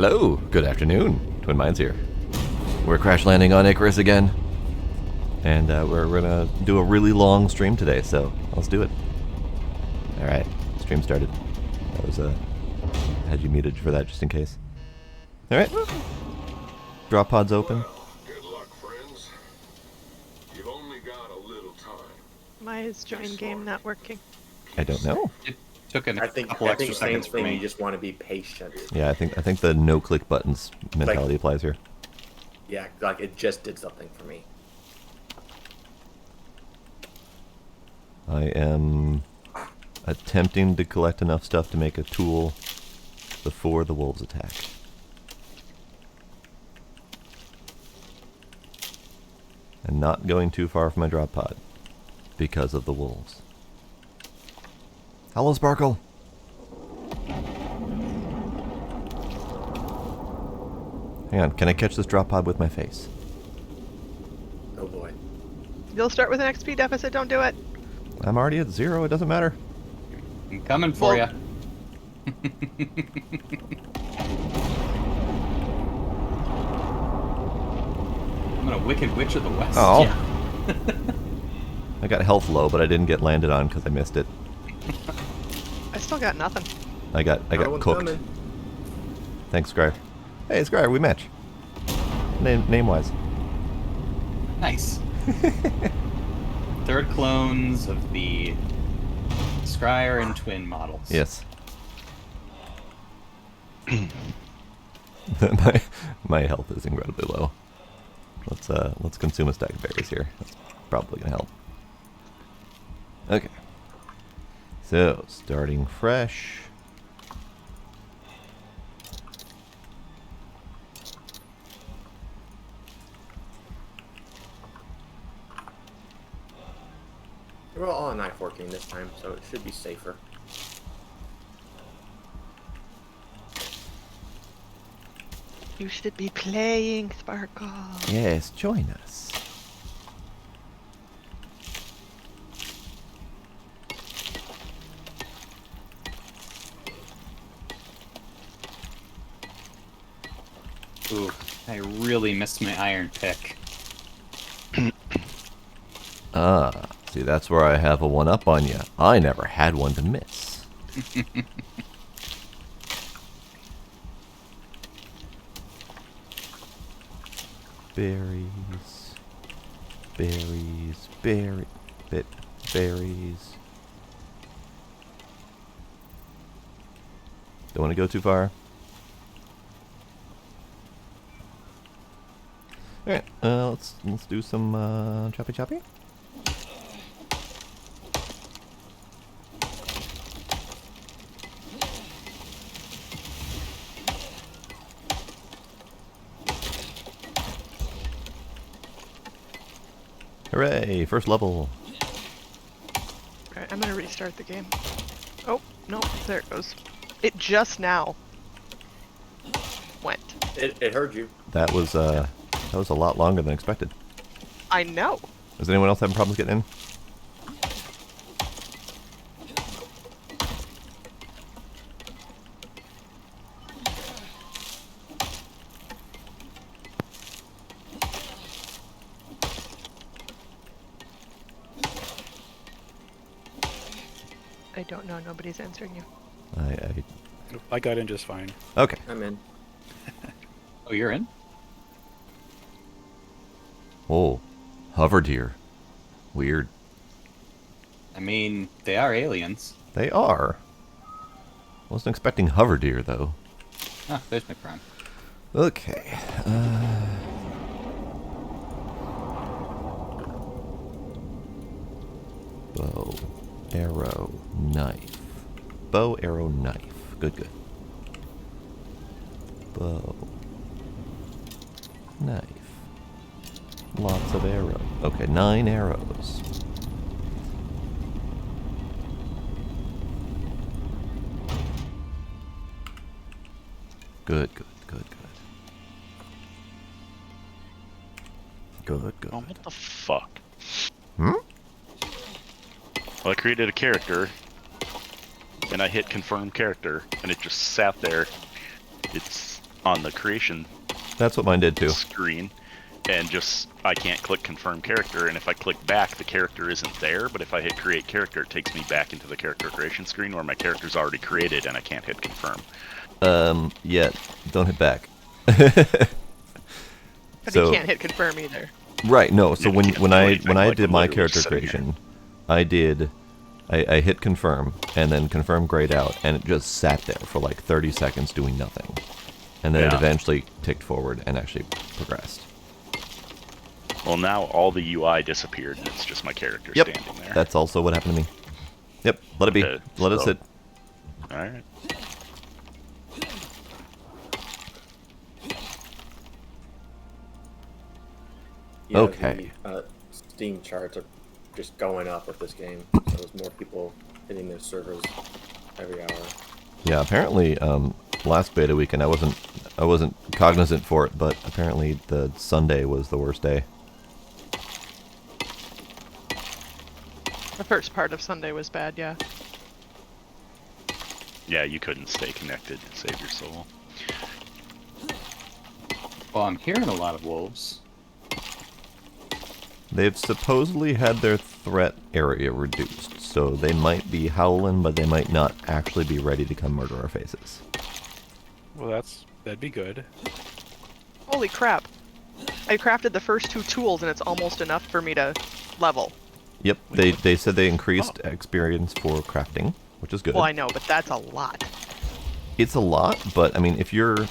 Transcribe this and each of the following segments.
Hello, good afternoon. Twin Minds here. We're crash landing on Icarus again. And we're gonna do a really long stream today, so let's do it. Alright, stream started. That was had you muted for that just in case. Alright. Drop pods open. Good luck, friends. You've only got a little time. Why is join game not working? I don't know. It took a I think couple extra seconds for you me. just want to be patient. Yeah, I think the no click buttons mentality applies here. Yeah, like it just did something for me. I am attempting to collect enough stuff to make a tool before the wolves attack. And not going too far from my drop pod because of the wolves. Hello, Sparkle. Hang on, can I catch this drop pod with my face? Oh boy. You'll start with an XP deficit, don't do it. I'm already at 0, it doesn't matter. I'm coming for Well- you. I'm gonna Wicked Witch of the West. Oh. Yeah. I got health low, but I didn't get landed on because I missed it. I still got nothing. I got Another one's cooked. coming. Thanks, Scrire. Hey, Scrire, we match. Name-wise. Nice. Third clones of the Scryer and Twin models. Yes. my health is incredibly low. Let's consume a stack of berries here. That's probably gonna help. Okay. So, starting fresh. We're all on knife working this time, so it should be safer. You should be playing, Sparkle. Yes, join us. Ooh, I really missed my iron pick. See, that's where I have a one-up on you. I never had one to miss. Berries. Berries. Berries. Don't want to go too far. Alright, let's do some choppy. Hooray, first level. Alright, I'm gonna restart the game. Oh, no, there it goes. It just now went. It heard you. That was a lot longer than expected. I know. Is anyone else having problems getting in? I don't know, nobody's answering you. I got in just fine. Okay. I'm in. Oh, you're in? Oh, hover deer. Weird. I mean, they are aliens. They are. Wasn't expecting hover deer though. Ah, there's my prime. Okay. Bow, arrow, knife. Bow, arrow, knife. Good. Bow. Knife. Lots of arrows. Okay, 9 arrows. Good. Good. Oh, what the fuck? Hmm? Well, I created a character, and I hit confirm character, and it just sat there. It's on the creation That's what mine did too. screen, and just I can't click confirm character, and if I click back, the character isn't there. But if I hit create character, it takes me back into the character creation screen where my character's already created, and I can't hit confirm. Yeah, don't hit back. But So- you can't hit confirm either. Right, no, so You when can't when do I anything, when I like, did I'm my literally character sitting here. creation, I hit confirm and then confirm grayed out, and it just sat there for like 30 seconds doing nothing. And then it Yeah. eventually ticked forward and actually progressed. Well, now all the UI disappeared, and it's just my character Yep, standing there. that's also what happened to me. Yep, let it be. Okay, Let it so- sit. All right. Yeah, Okay. The Steam charts are just going up with this game. So there's more people hitting their servers every hour. Yeah, apparently, last beta weekend I wasn't cognizant for it, but apparently the Sunday was the worst day. The first part of Sunday was bad, yeah. Yeah, you couldn't stay connected to save your soul. Well, I'm hearing a lot of wolves. They've supposedly had their threat area reduced, so they might be howling, but they might not actually be ready to come murder our faces. Well, that'd be good. Holy crap. I crafted the first 2 tools and it's almost enough for me to level. Yep, they said they increased experience for crafting, which is good. Well, I know, but that's a lot. It's a lot, but I mean, if you're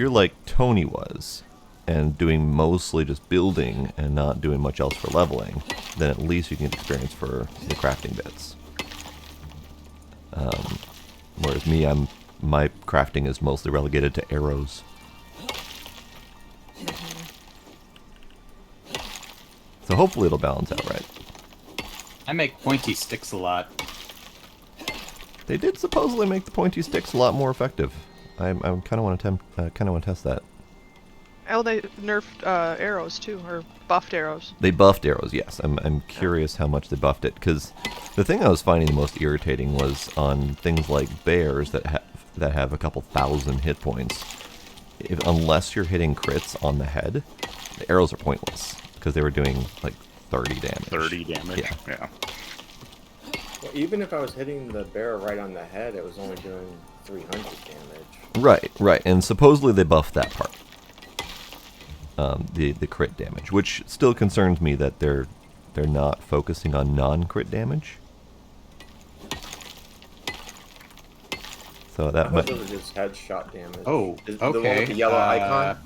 like Tony was, and doing mostly just building and not doing much else for leveling, then at least you can get experience for the crafting bits. Whereas me, my crafting is mostly relegated to arrows. So hopefully it'll balance out right. I make pointy sticks a lot. They did supposedly make the pointy sticks a lot more effective. I kind of want to test that. Oh, they nerfed arrows too, or buffed arrows. They buffed arrows, yes. I'm curious how much they buffed it, because the thing I was finding the most irritating was on things like bears that have a couple thousand hit points. Unless you're hitting crits on the head, the arrows are pointless, because they were doing like 30 damage. 30 damage. Yeah. Yeah. Well, even if I was hitting the bear right on the head, it was only doing 300 damage. Right, and supposedly they buffed that part. The crit damage, which still concerns me that they're not focusing on non-crit damage. So I that thought might those were just headshot damage. Oh, Is the one okay. with the yellow icon?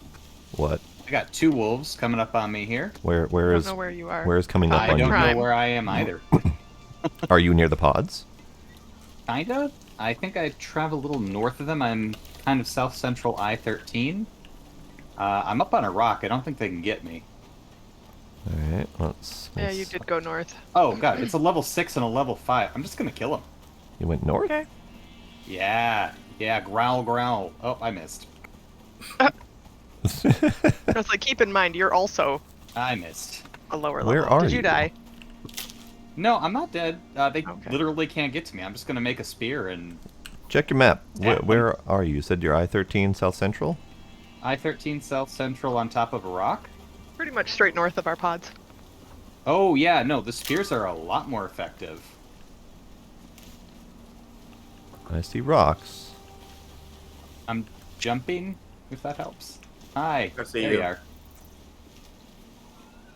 what? I got 2 wolves coming up on me here. Where I don't is know where you are. where is coming up I on don't you? Prime. know where I am either. Are you near the pods? Kinda. I think I travel a little north of them. I'm kind of south-central I-13. I'm up on a rock. I don't think they can get me. All right, let's. Yeah, you did go north. Oh, God. It's a level 6 and a level 5. I'm just going to kill him. You went north. Okay. Yeah. Yeah, growl, growl. Oh, I missed. I was like, keep in mind, you're also I missed. a lower Where level. are Did you? you die? No, I'm not dead. They Okay. literally can't get to me. I'm just going to make a spear and... Check your map. Yeah. Where are you? You said you're I-13 South Central. I-13 south-central on top of a rock? Pretty much straight north of our pods. Oh, yeah. No, the spears are a lot more effective. I see rocks. I'm jumping, if that helps. Hi. I see there you. you are.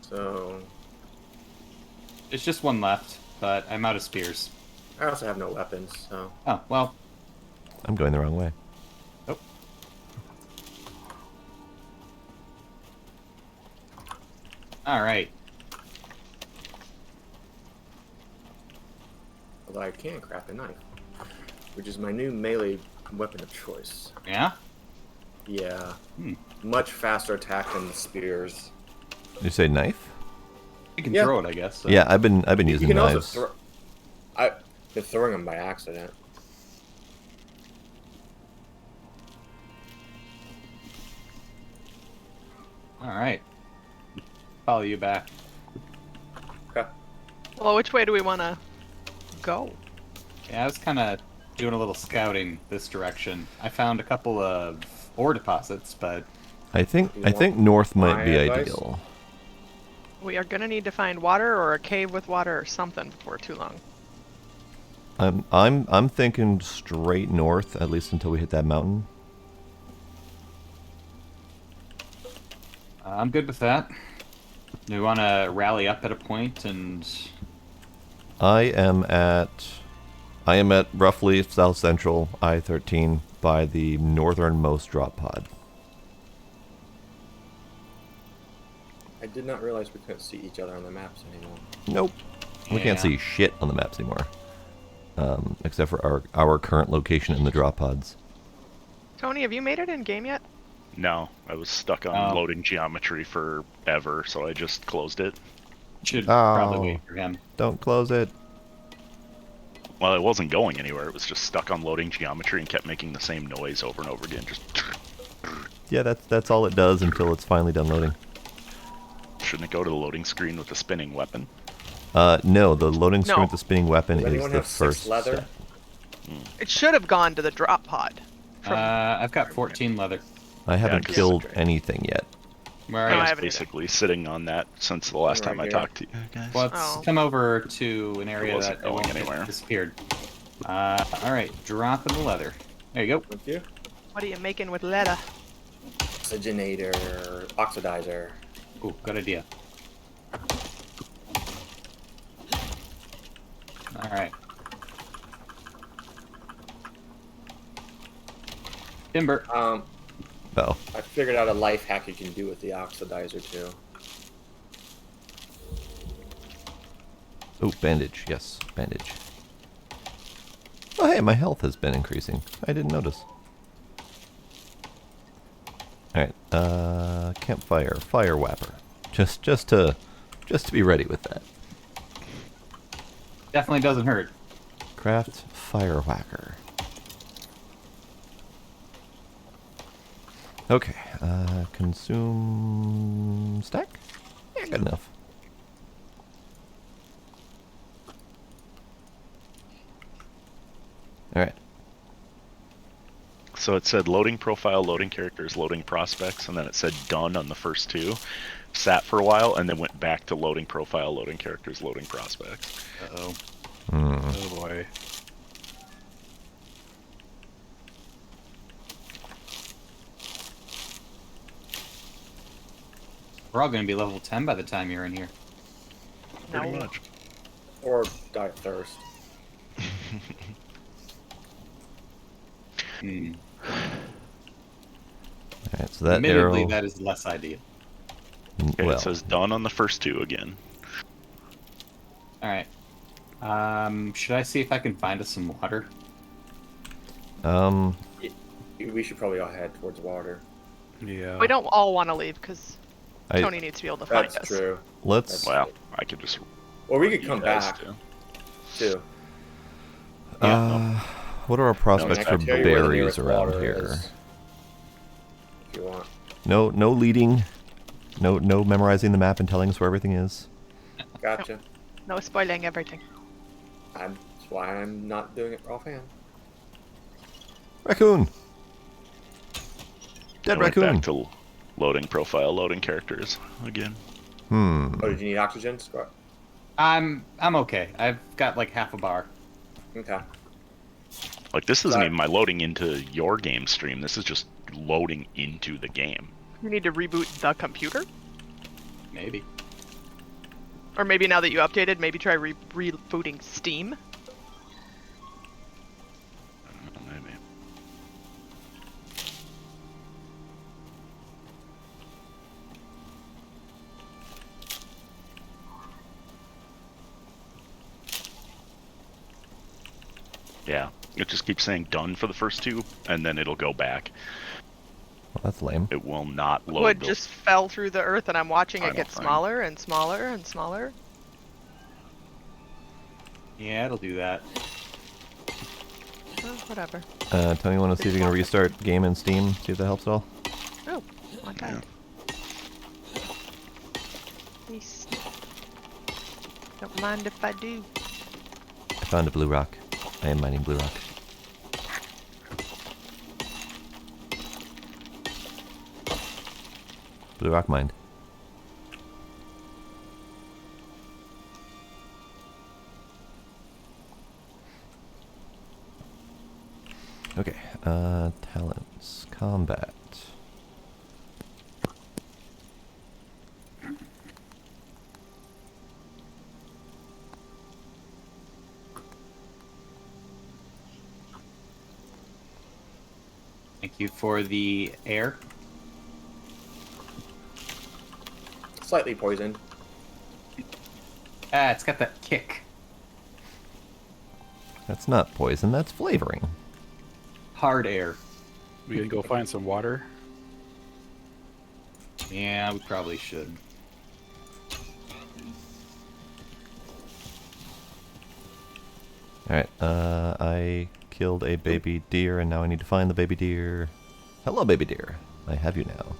So, There's just one left, but I'm out of spears. I also have no weapons, so... Oh, well. I'm going the wrong way. Oh. Alright. Although I can craft a knife, which is my new melee weapon of choice. Yeah? Yeah. Hmm. Much faster attack than the spears. Did you say knife? You can Yeah. throw it, I guess. So. Yeah, I've been You using can knives. also throw... I've been throwing them by accident. Alright. Follow you back. Okay. Well, which way do we want to go? Yeah, I was kind of doing a little scouting this direction. I found a couple of ore deposits, but I think You I think north might my be advice? ideal. We are gonna need to find water or a cave with water or something before too long. I'm thinking straight north, at least until we hit that mountain. I'm good with that. Do we want to rally up at a point and... I am at roughly south central I-13 by the northernmost drop pod. I did not realize we couldn't see each other on the maps anymore. Nope. We can't Yeah. see shit on the maps anymore. Except for our current location in the drop pods. Tony, have you made it in game yet? No, I was stuck on Oh. loading geometry forever, so I just closed it. Should Oh. probably wait for him. Don't close it. Well, it wasn't going anywhere. It was just stuck on loading geometry and kept making the same noise over and over again. Just Yeah, that's all it does until it's finally done loading. shouldn't it go to the loading screen with the spinning weapon? No, the loading screen No. with the spinning weapon Does is anyone the have 6 first leather? step. It should have gone to the drop pod. I've got 14 leather. I haven't 'cause- killed anything yet. Where No, are I you? haven't either. Basically sitting on that since the last Right time I here. talked to you guys. Let's Oh. come over to an area wasn't that it won't going get anywhere. disappeared. Alright, drop in the leather. There you go. Thank you. What are you making with leather? Oxygenator, oxidizer. Ooh, good idea. Alright. Timber. Oh, I figured out a life hack you can do with the oxidizer too. oh, bandage. Yes, bandage. Oh, hey, my health has been increasing. I didn't notice. All right, campfire, fire whapper. Just to be ready with that. Definitely doesn't hurt. Craft fire whacker. Okay, consume stack? Yeah, good enough. Alright, So it said loading profile, loading characters, loading prospects, and then it said done on the first two. Sat for a while, and then went back to loading profile, loading characters, loading prospects. Uh-oh. Oh boy. We're all going to be level 10 by the time you're in here. Pretty No. much. Or die of thirst. Hmm. alright, so that Admittedly, arrow... that is less ideal. Okay, well, it says done on the first two again. Alright. Should I see if I can find us some water? We should probably all head towards water. Yeah. We don't all want to leave because I- Tony needs to be able to find That's us. true. let's... Well, I could just. Or we could you come guys back too. too. what are our prospects I for can tell you where the berries nearest around water here? is, if you want. No leading. No memorizing the map and telling us where everything is. Gotcha. No spoiling everything. That's why I'm not doing it offhand. Raccoon! I Dead went raccoon! back to loading profile, loading characters again. Hmm. Oh, did you need oxygen, Scott? I'm okay. I've got like half a bar. Okay. Like, this isn't Sorry. even my loading into your game stream. This is just loading into the game. You need to reboot the computer? Maybe. Or maybe now that you updated, maybe try rebooting Steam? Maybe. Yeah, it just keeps saying done for the first two, and then it'll go back. Well, that's lame. It will not load. Wood the- just fell through the earth and I'm watching it Final get thing. smaller and smaller and smaller. Yeah, it'll do that. Oh, whatever. Tony, want to see if you can restart game in Steam? See if that helps at all? Oh, my god. Yeah. Please. Don't mind if I do. I found a blue rock. I am mining blue rock. Blue rock mine. Okay, talents, combat. Thank you for the air. Slightly poisoned. Ah, it's got that kick. That's not poison, that's flavoring. Hard air. We can go find some water. Yeah, we probably should. Alright, I killed a baby deer and now I need to find the baby deer. Hello, baby deer. I have you now.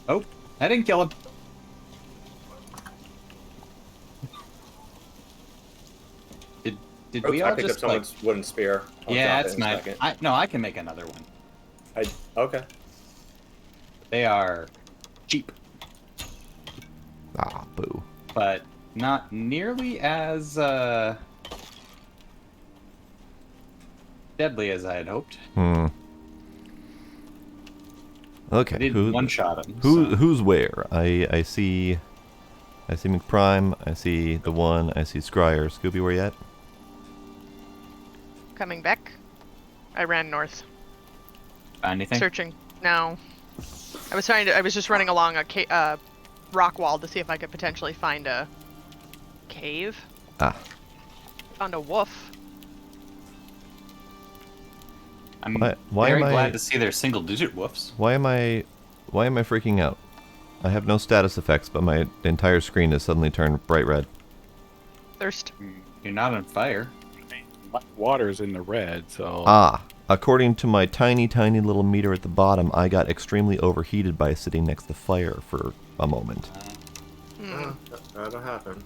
Oh, I didn't kill him. Did we I all picked up just like? someone's wooden spear. I'll Yeah, drop it it's in a my. second. No, I can make another one. Okay. They are cheap, Ah, boo. but not nearly as deadly as I had hoped. Hmm. I Okay, did one shot him. who's where? I see McPrime, I see the one, I see Scryer. Scooby, where you at? Coming back. I ran north. Anything? Searching. No. I was just running along a rock wall to see if I could potentially find a cave. Ah. Found a wolf. I'm Why very am I- glad to see their single-digit woofs. Why am I freaking out? I have no status effects, but my entire screen has suddenly turned bright red. Thirst. You're not on fire. Water's in the red, so... Ah, according to my tiny, tiny little meter at the bottom, I got extremely overheated by sitting next to fire for a moment. That'll happen.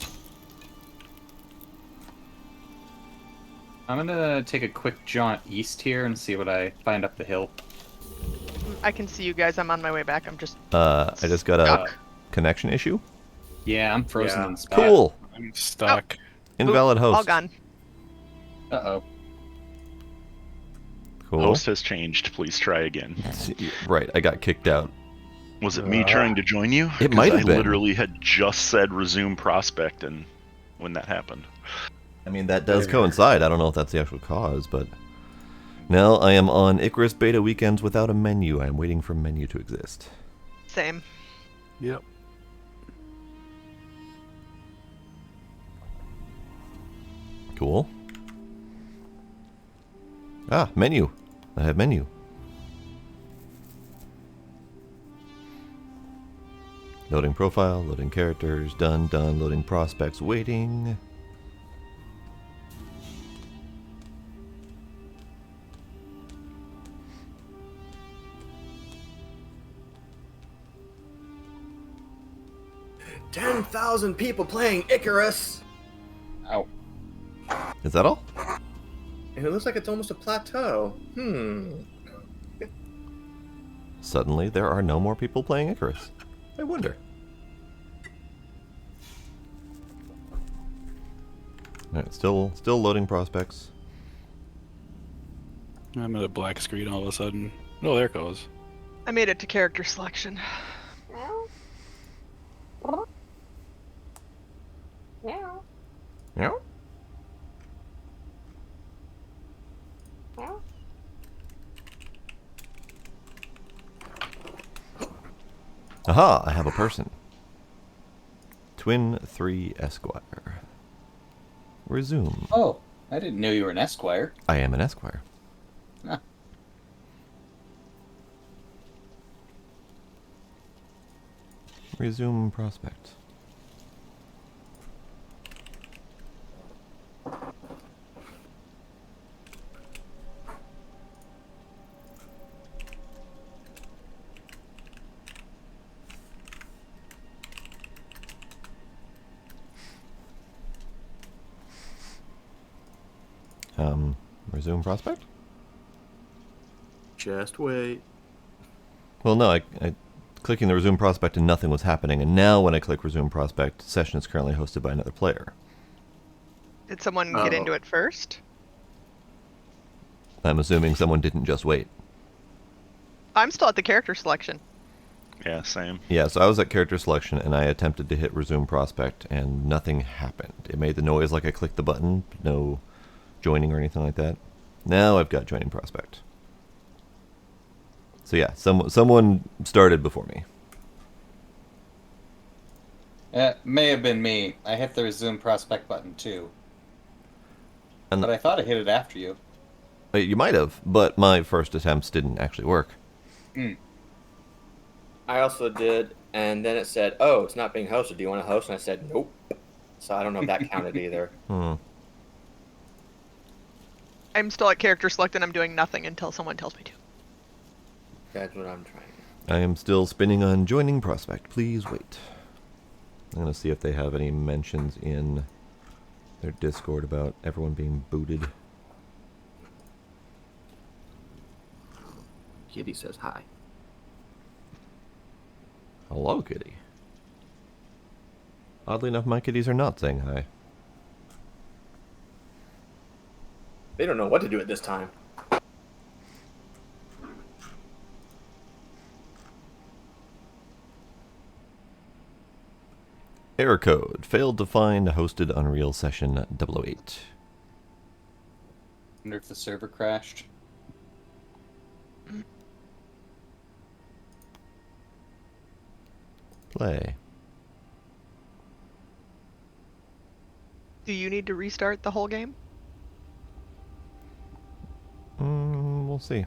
I'm gonna take a quick jaunt east here and see what I find up the hill. I can see you guys. I'm on my way back. I'm just I just got a stuck. connection issue. Yeah, I'm frozen Yeah. in spot. Cool. I'm stuck. Invalid host. All gone. Uh-oh. Cool. Host has changed. Please try again. Right, I got kicked out. Was it me trying to join you? It might 'Cause have been. I literally had just said resume prospect, and when that happened. I mean, that does coincide. I don't know if that's the actual cause, but... Now I am on Icarus beta weekends without a menu. I am waiting for a menu to exist. Same. Yep. Cool. Ah, menu. I have menu. Loading profile, loading characters, done, loading prospects, waiting. $10,000 people playing Icarus! Ow. Is that all? And it looks like it's almost a plateau. Suddenly, there are no more people playing Icarus. I wonder. Alright, still loading prospects. I'm at a black screen all of a sudden. Oh, there it goes. I made it to character selection. Yeah? Aha, I have a person. Twin 3 Esquire. Resume. Oh, I didn't know you were an Esquire. I am an Esquire. Huh. Resume prospect. Resume prospect? Just wait. Well, no, I clicking the resume prospect and nothing was happening, and now when I click resume prospect, session is currently hosted by another player. Did someone get into it first? I'm assuming someone didn't just wait. I'm still at the character selection. Yeah, same. Yeah, so I was at character selection and I attempted to hit resume prospect and nothing happened. It made the noise like I clicked the button, no joining or anything like that. Now I've got joining prospect. So yeah, someone started before me. It may have been me. I hit the resume prospect button too. And But I thought I hit it after you. you might have, but my first attempts didn't actually work. I also did, and then it said, "Oh, it's not being hosted. Do you want to host?" And I said, "Nope." So I don't know if that counted either. I'm still at character select and I'm doing nothing until someone tells me to. That's what I'm trying. I am still spinning on joining prospect. Please wait. I'm going to see if they have any mentions in their Discord about everyone being booted. Kitty says hi. Hello, kitty. Oddly enough, my kitties are not saying hi. They don't know what to do at this time. Error code. Failed to find hosted Unreal Session 008. Wonder if the server crashed. Play. Do you need to restart the whole game? We'll see.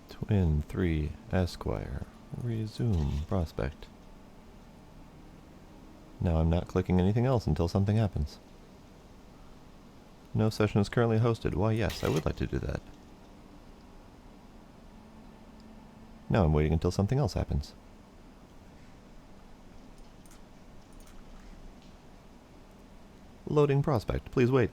Twin 3 Esquire. Resume prospect. Now I'm not clicking anything else until something happens. No session is currently hosted. Why, yes, I would like to do that. Now I'm waiting until something else happens. Loading prospect. Please wait.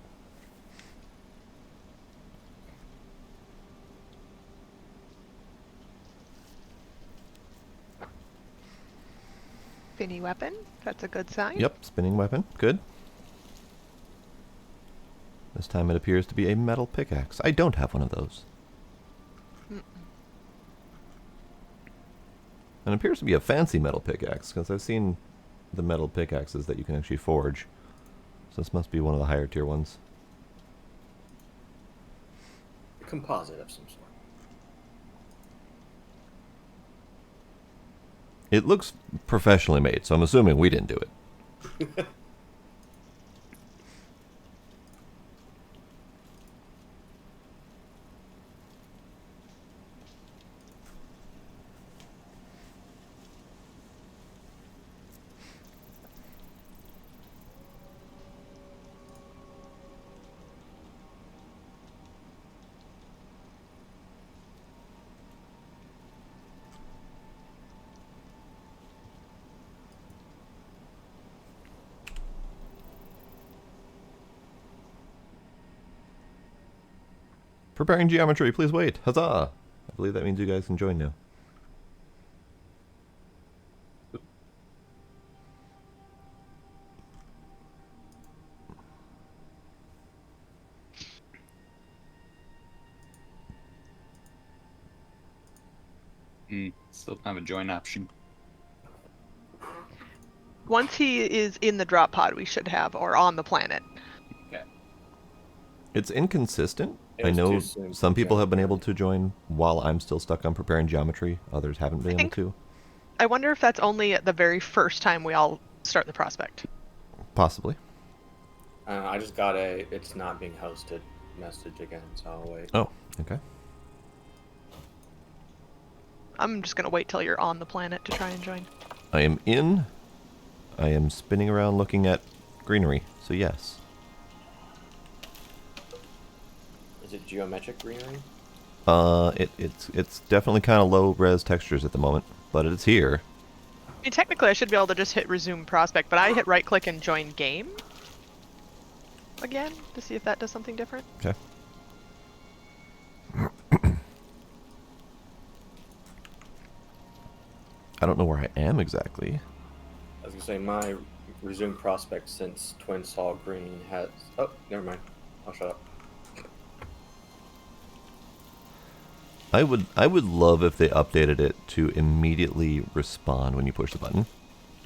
Spinny weapon. That's a good sign. Yep, spinning weapon. Good. This time it appears to be a metal pickaxe. I don't have one of those. And it appears to be a fancy metal pickaxe, because I've seen the metal pickaxes that you can actually forge. So this must be one of the higher tier ones. A composite of some sort. It looks professionally made, so I'm assuming we didn't do it. Preparing geometry, please wait. Huzzah! I believe that means you guys can join now. Still don't have a join option. Once he is in the drop pod, we should have, or on the planet. Okay. It's inconsistent. It I was know too soon some to people join. have been able to join while I'm still stuck on preparing geometry. Others haven't been able think- to. I wonder if that's only at the very first time we all start the prospect. Possibly. I just got a "it's not being hosted" message again, so I'll wait. Oh, okay. I'm just gonna wait till you're on the planet to try and join. I am in. I am spinning around looking at greenery, so yes. Is it geometric greenery? It's definitely kind of low res textures at the moment, but it's here. I mean, technically, I should be able to just hit resume prospect, but I hit right click and join game again to see if that does something different. Okay. I don't know where I am exactly. I was gonna say my resume prospect since Twin Saw Green has. Oh, never mind. I'll shut up. I would love if they updated it to immediately respond when you push the button.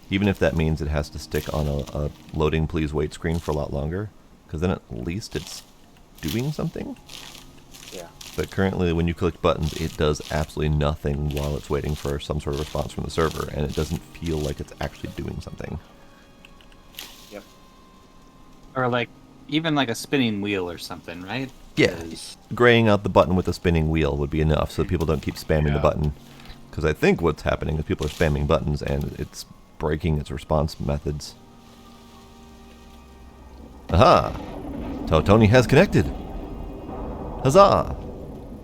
Even if that means it has to stick on a loading please wait screen for a lot longer. Because then at least it's doing something. Yeah. But currently when you click buttons, it does absolutely nothing while it's waiting for some sort of response from the server. And it doesn't feel like it's actually doing something. Yep. Or like, even like a spinning wheel or something, right? Yeah, 'Cause- graying out the button with a spinning wheel would be enough so people don't keep spamming the Yeah. button. Because I think what's happening is people are spamming buttons and it's breaking its response methods. Aha! Tony has connected! Huzzah!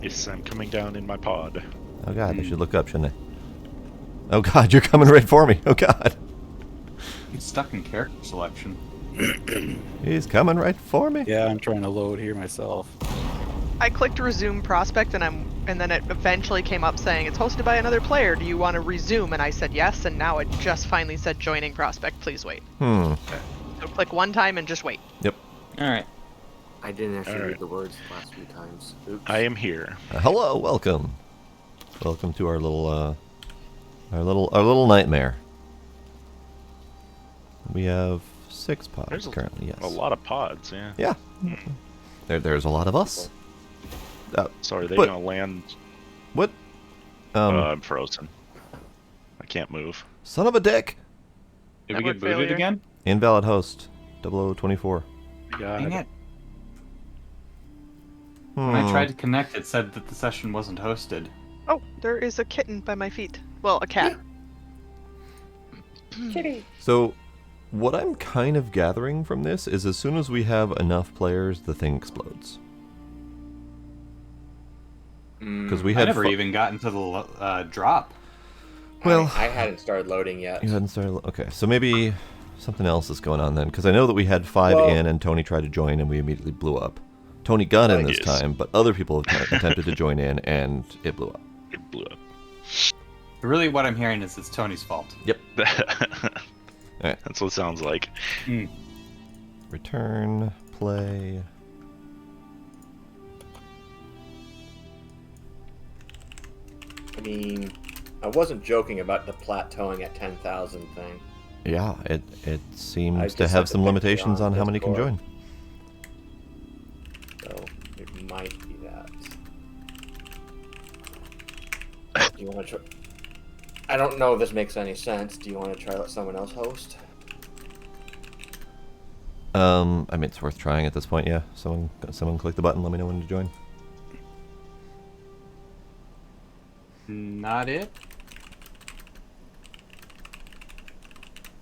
Yes, I'm coming down in my pod. Oh god, I should look up, shouldn't I? Oh god, you're coming right for me! Oh god! He's stuck in character selection. He's coming right for me! Yeah, I'm trying to load here myself. I clicked resume prospect and then it eventually came up saying it's hosted by another player. Do you want to resume? And I said yes, and now it just finally said joining prospect. Please wait. Hmm. So click one time and just wait. Yep. Alright. I didn't actually Alright. read the words the last few times. Oops. I am here. Hello, welcome. Welcome to our little nightmare. We have 6 pods There's currently, yes. A lot of pods, yeah. Yeah. There's a lot of us. Sorry, they But- gonna land. What? I'm frozen. I can't move. Son of a dick! Did we Network get booted failure. again? Invalid host. 0024. Dang God. it. When I Hmm. tried to connect, it said that the session wasn't hosted. Oh, there is a kitten by my feet. Well, a cat. So, what I'm kind of gathering from this is as soon as we have enough players, the thing explodes. Because we I had never even got into the drop. Well- I hadn't started loading yet. You hadn't started. Okay, so maybe something else is going on then. Because I know that we had 5 Well- in, and Tony tried to join, and we immediately blew up. Tony got in this Yes. time, but other people have attempted to join in, and it blew up. It blew up. Really, what I'm hearing is it's Tony's fault. Alright. That's what it sounds like. Return, play. I mean, I wasn't joking about the plateauing at 10,000 thing. Yeah, it I seems just to had have to some pick limitations the on how many can Discord. join. So it might be that. Do you want to try? I don't know if this makes any sense. Do you want to try let someone else host? I mean, it's worth trying at this point. Yeah, someone click the button. Let me know when to join. Not it.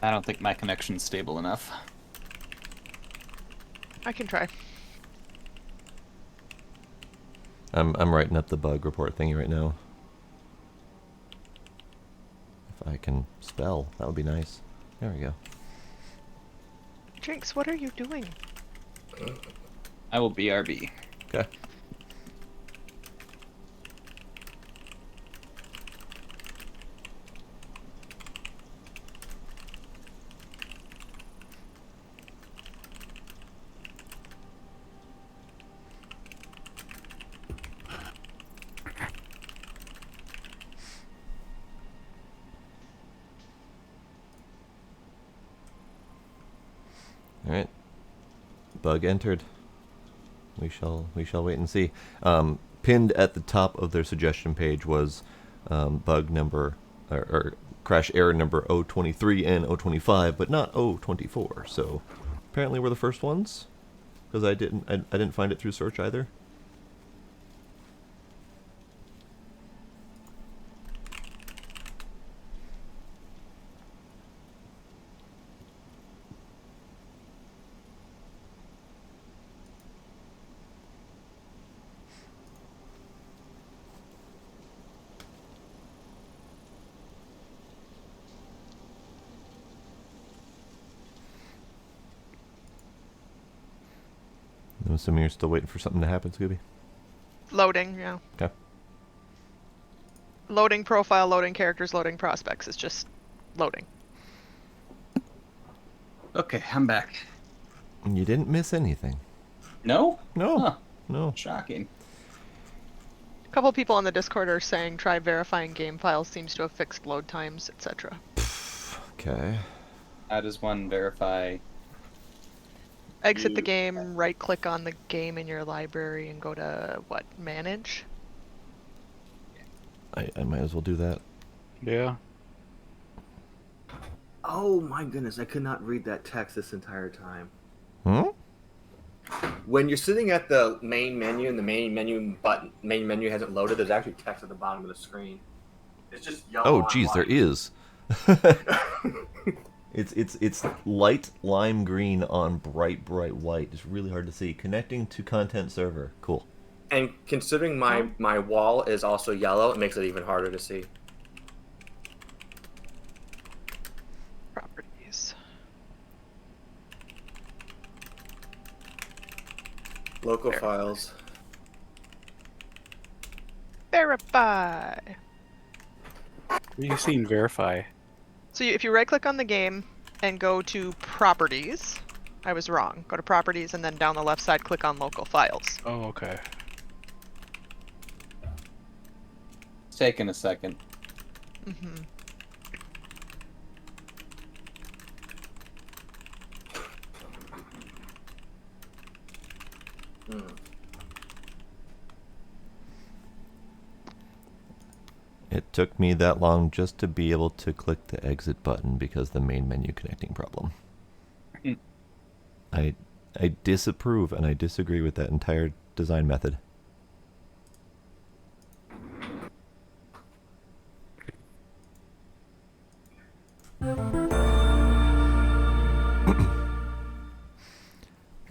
I don't think my connection's stable enough. I can try. I'm writing up the bug report thingy right now. If I can spell, that would be nice. There we go. Jinx, what are you doing? I will BRB. Okay. All right. Bug entered. We shall wait and see. Pinned at the top of their suggestion page was bug number or crash error number 023 and 025, but not 024. So apparently we're the first ones because I didn't find it through search either. assuming you're still waiting for something to happen, Scooby. Loading, yeah. Okay. Loading profile, loading characters, loading prospects. It's just loading. Okay, I'm back. You didn't miss anything. No? No. Huh, No. shocking. A couple people on the Discord are saying try verifying game files seems to have fixed load times, etc. Okay. How does one verify? Exit the game, right click on the game in your library and go to, what, manage? I might as well do that. Yeah. Oh my goodness, I could not read that text this entire time. Hmm? When you're sitting at the main menu and the main menu hasn't loaded, there's actually text at the bottom of the screen. It's just yellow. Oh, on geez, there white. is. It's light lime green on bright white. It's really hard to see. Connecting to content server. Cool. And considering my wall is also yellow, it makes it even harder to see. Properties. Local There. files. Verify! You seen verify? So if you right click on the game and go to properties, I was wrong. Go to properties and then down the left side click on local files. Oh, okay. It's taking a second. Mm-hmm. It took me that long just to be able to click the exit button because the main menu connecting problem. I disapprove and I disagree with that entire design method.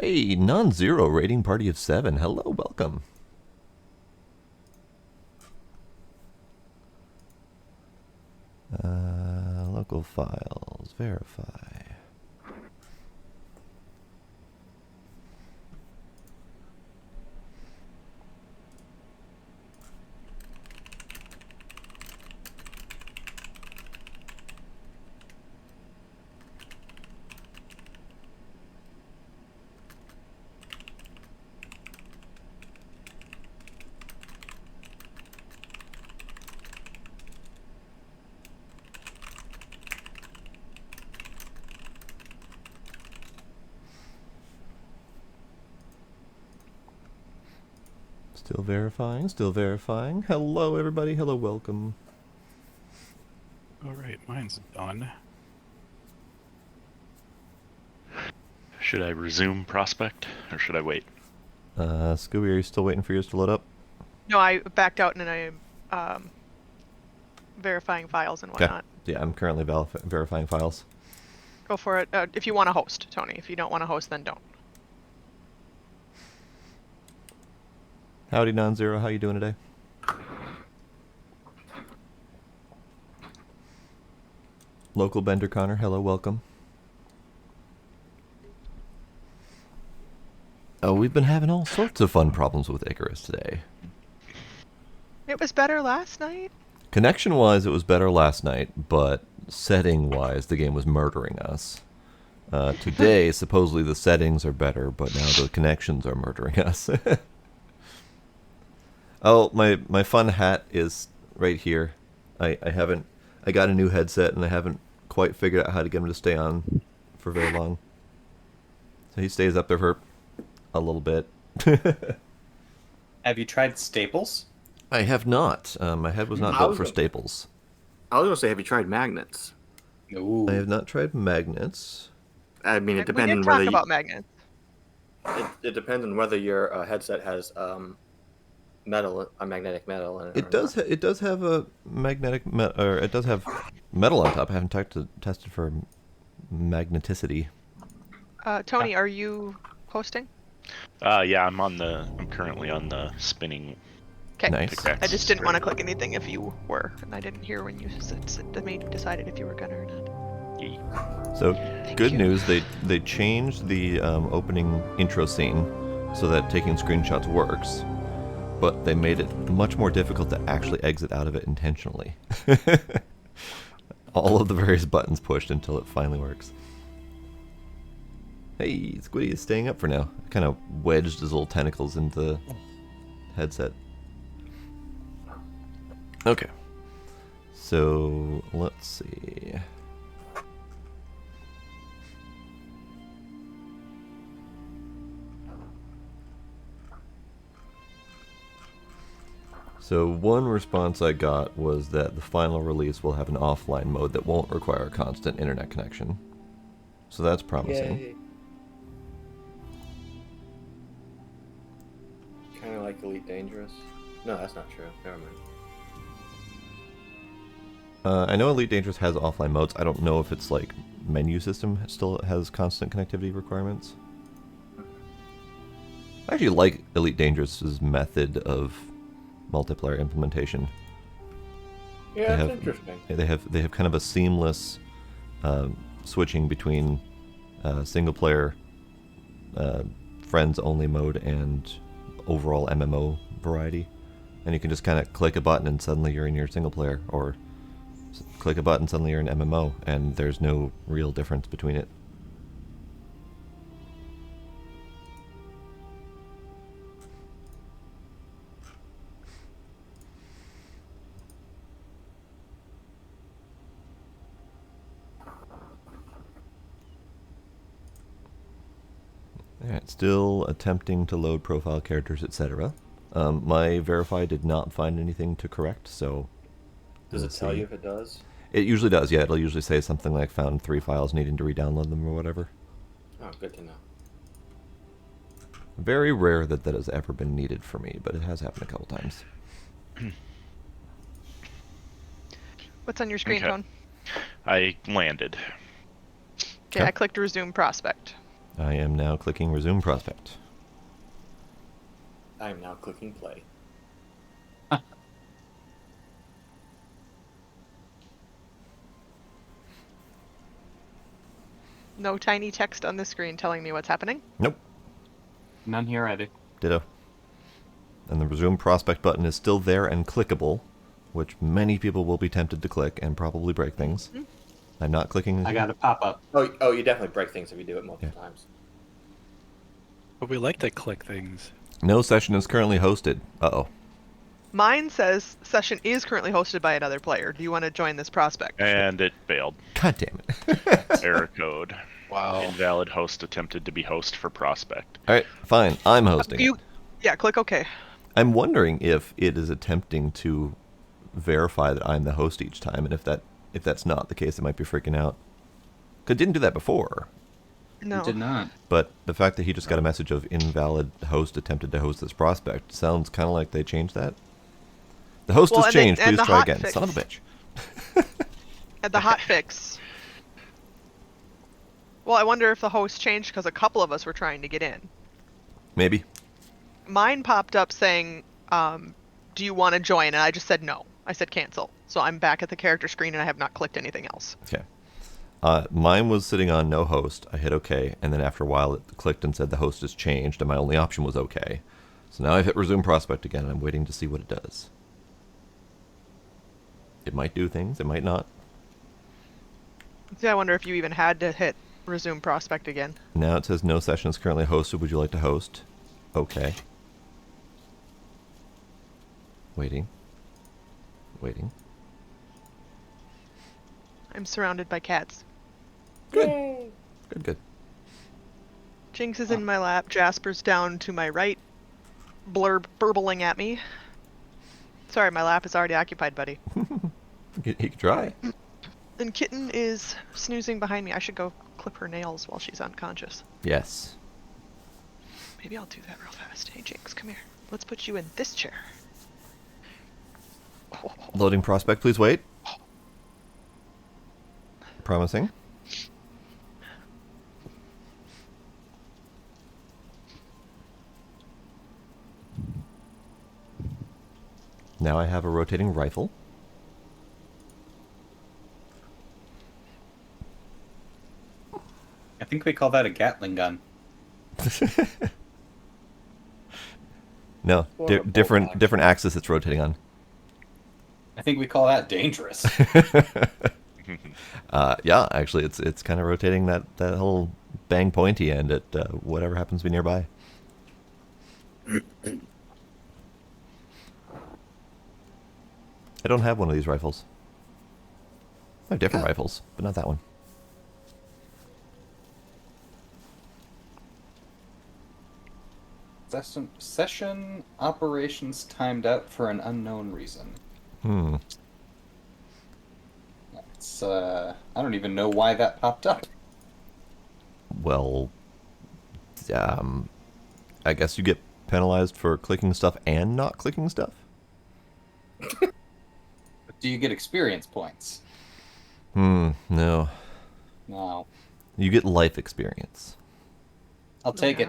Hey, non-zero rating party of 7. Hello, welcome. Local files, verify. Still verifying, still verifying. Hello, everybody. Hello, welcome. Alright, mine's done. Should I resume prospect or should I wait? Scooby, are you still waiting for yours to load up? No, I backed out and I'm verifying files and whatnot. Yeah, I'm currently verifying files. Go for it. If you want to host, Tony. If you don't want to host, then don't. Howdy, non-zero. How you doing today? Local Bender Connor. Hello, welcome. Oh, we've been having all sorts of fun problems with Icarus today. It was better last night. Connection-wise, it was better last night, but setting-wise, the game was murdering us. Today, supposedly the settings are better, but now the connections are murdering us. Oh, my fun hat is right here. I got a new headset and I haven't quite figured out how to get him to stay on for very long. So he stays up there for a little bit. Have you tried staples? I have not. My head was not built for staples. I was gonna say, have you tried magnets? Ooh. I have not tried magnets. I mean, it We depends did on talk whether about magnets. it depends on whether your headset has magnetic metal in it. It does. It does have a magnetic or it does have metal on top. I haven't tested for magneticity. Tony, are you hosting? Yeah, I'm currently on the spinning. Okay. Nice. pickaxe I just didn't want to screen. click anything if you were, and I didn't hear when you decided if you were gonna or not. Yee. So good you. news. They changed the opening intro scene so that taking screenshots works, but they made it much more difficult to actually exit out of it intentionally. All of the various buttons pushed until it finally works. Hey, Squiddy is staying up for now. I kind of wedged his little tentacles into the headset. Okay. So, let's see. So one response I got was that the final release will have an offline mode that won't require a constant internet connection. So that's promising. Kind of like Elite Dangerous. No, that's not true. Never mind. I know Elite Dangerous has offline modes. I don't know if it's like menu system still has constant connectivity requirements. I actually like Elite Dangerous's method of multiplayer implementation. Yeah, that's interesting. They have kind of a seamless switching between single player, friends only mode and overall MMO variety, and you can just kind of click a button and suddenly you're in your single player, or click a button suddenly you're in MMO, and there's no real difference between it. Alright, still attempting to load profile characters, etc. My verify did not find anything to correct, so... Does it tell you if it does? It usually does, yeah. It'll usually say something like found 3 files needing to re-download them or whatever. Oh, good to know. Very rare that that has ever been needed for me, but it has happened a couple times. What's on your screen, Okay. Tone? I landed. Okay, I clicked resume prospect. I am now clicking resume prospect. I am now clicking play. No tiny text on the screen telling me what's happening. Nope. None here either. Ditto. And the resume prospect button is still there and clickable, which many people will be tempted to click and probably break things. Mm-hmm. I'm not clicking. I got a pop-up. Oh, you definitely break things if you do it multiple times. But we like to click things. No session is currently hosted. Uh-oh. Mine says session is currently hosted by another player. Do you want to join this prospect? And it failed. God damn it. Error code. Wow. Invalid host attempted to be host for prospect. Alright, fine. I'm hosting it. Yeah, click OK. I'm wondering if it is attempting to verify that I'm the host each time, and if that's not the case, it might be freaking out. 'Cause it didn't do that before. No. It did not. But the fact that he just got a message of invalid host attempted to host this prospect sounds kind of like they changed that. The host Well, has and changed. and Please the try hot again. fix. Son of a bitch. At the hot fix. Well, I wonder if the host changed because a couple of us were trying to get in. Maybe. Mine popped up saying, do you want to join? And I just said no. I said cancel. So I'm back at the character screen and I have not clicked anything else. Okay. Mine was sitting on no host. I hit OK, and then after a while it clicked and said the host has changed, and my only option was OK. So now I've hit resume prospect again, and I'm waiting to see what it does. It might do things, it might not. See, I wonder if you even had to hit resume prospect again. Now it says no session is currently hosted. Would you like to host? Okay. Waiting. Waiting. I'm surrounded by cats. Good. Good, good. Jinx is in my lap. Jasper's down to my right, burbling at me. Sorry, my lap is already occupied, buddy. He could try. And Kitten is snoozing behind me. I should go clip her nails while she's unconscious. Yes. Maybe I'll do that real fast. Hey, Jinx, come here. Let's put you in this chair. Loading prospect, please wait. Promising. Now I have a rotating rifle. I think we call that a Gatling gun. No, Or a bolt different action. different axis it's rotating on. I think we call that dangerous. Yeah, actually, it's kind of rotating that whole bang pointy end at whatever happens to be nearby. I don't have one of these rifles. I have different rifles, but not that one. Session operations timed out for an unknown reason. Hmm. It's I don't even know why that popped up. Well, I guess you get penalized for clicking stuff and not clicking stuff. Do you get experience points? No. No. You get life experience. I'll take it.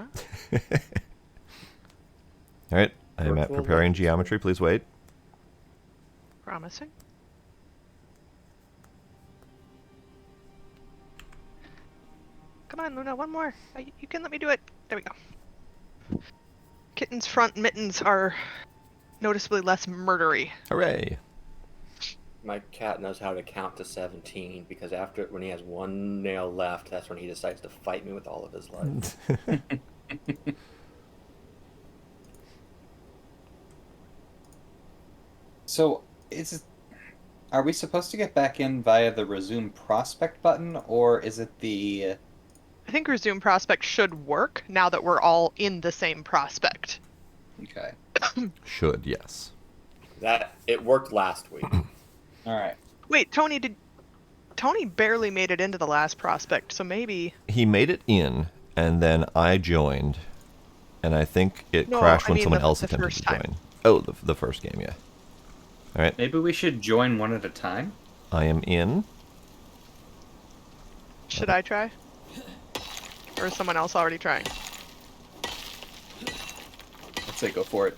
All right, I am at Virtual preparing life geometry. Please wait. Promising. Come on, Luna, one more. You can let me do it. There we go. Kitten's front mittens are noticeably less murdery. Hooray! My cat knows how to count to 17 because when he has one nail left, that's when he decides to fight me with all of his life. So, are we supposed to get back in via the resume prospect button, or is it the... I think resume prospect should work now that we're all in the same prospect. Okay. Should, yes. That it worked last week. All right. Wait, Tony barely made it into the last prospect, so maybe... He made it in, and then I joined, and I think it No, crashed I when mean someone the else attempted first to time. join. Oh, the first game, yeah. All right, Maybe we should join one at a time? I am in. Should I try? Or is someone else already trying? Let's say go for it.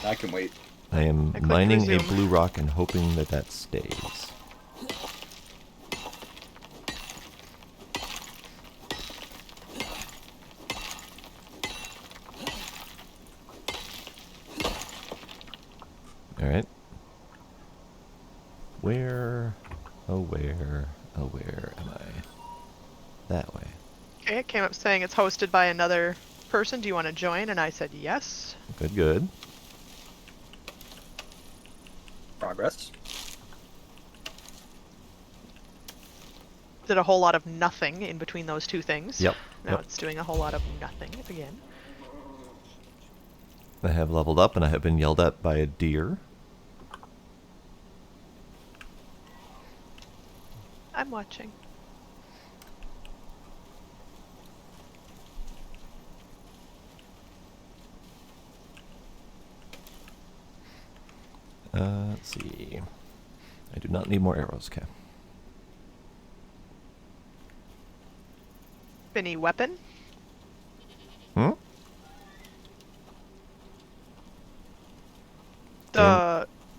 I can wait. I am I clicked mining a resume. blue rock and hoping that that stays. All right. Where am I? That way. Okay, it came up saying it's hosted by another person. Do you want to join? And I said yes. Good, good. Progress. Did a whole lot of nothing in between those two things. Yep. Now Yep. it's doing a whole lot of nothing again. I have leveled up and I have been yelled at by a deer. I'm watching. Let's see. I do not need more arrows, okay. Any weapon? Hmm?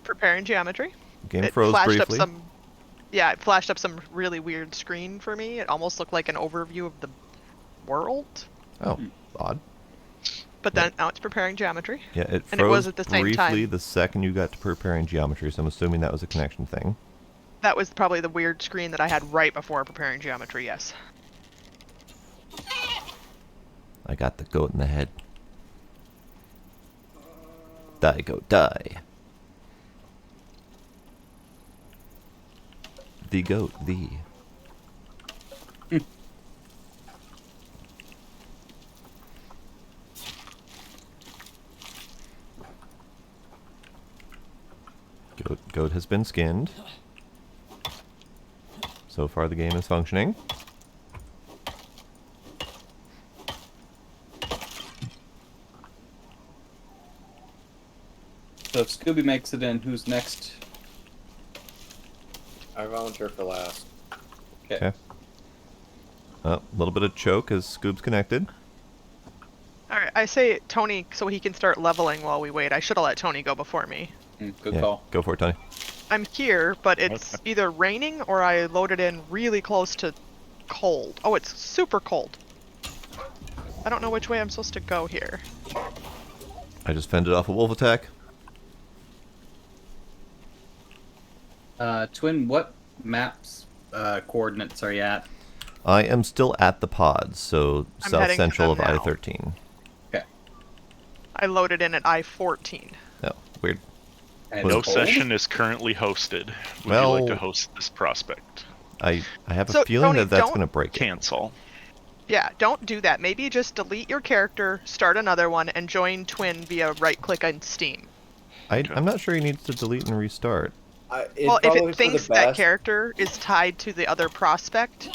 Preparing geometry. Game It froze flashed briefly. up some. Yeah, it flashed up some really weird screen for me. It almost looked like an overview of the world. Oh, odd. But then now it's preparing geometry. Yeah, it And it froze was at the same briefly time. the second you got to preparing geometry, so I'm assuming that was a connection thing. That was probably the weird screen that I had right before preparing geometry, yes. I got the goat in the head. Die, goat, die. The goat, the. Goat has been skinned. So far the game is functioning. So if Scooby makes it in, who's next? I volunteer for last. Okay. A little bit of choke as Scoob's connected. Alright, I say Tony so he can start leveling while we wait. I should have let Tony go before me. Good Yeah, call. go for it, Tony. I'm here, but it's either raining or I loaded in really close to cold. Oh, it's super cold. I don't know which way I'm supposed to go here. I just fended off a wolf attack. Twin, what maps coordinates are you at? I am still at the pods, so I'm south heading to central of them now. I-13. Okay. I loaded in at I-14. Oh, weird. And No it's cold? session is currently hosted. Would you Well- like to host this prospect? I have a So, feeling Tony, that that's don't- going to break it. Cancel. Yeah, don't do that. Maybe just delete your character, start another one, and join Twin via right-click on Steam. I'm not sure he needs to delete and restart. Well, if it thinks that character is tied to the other prospect,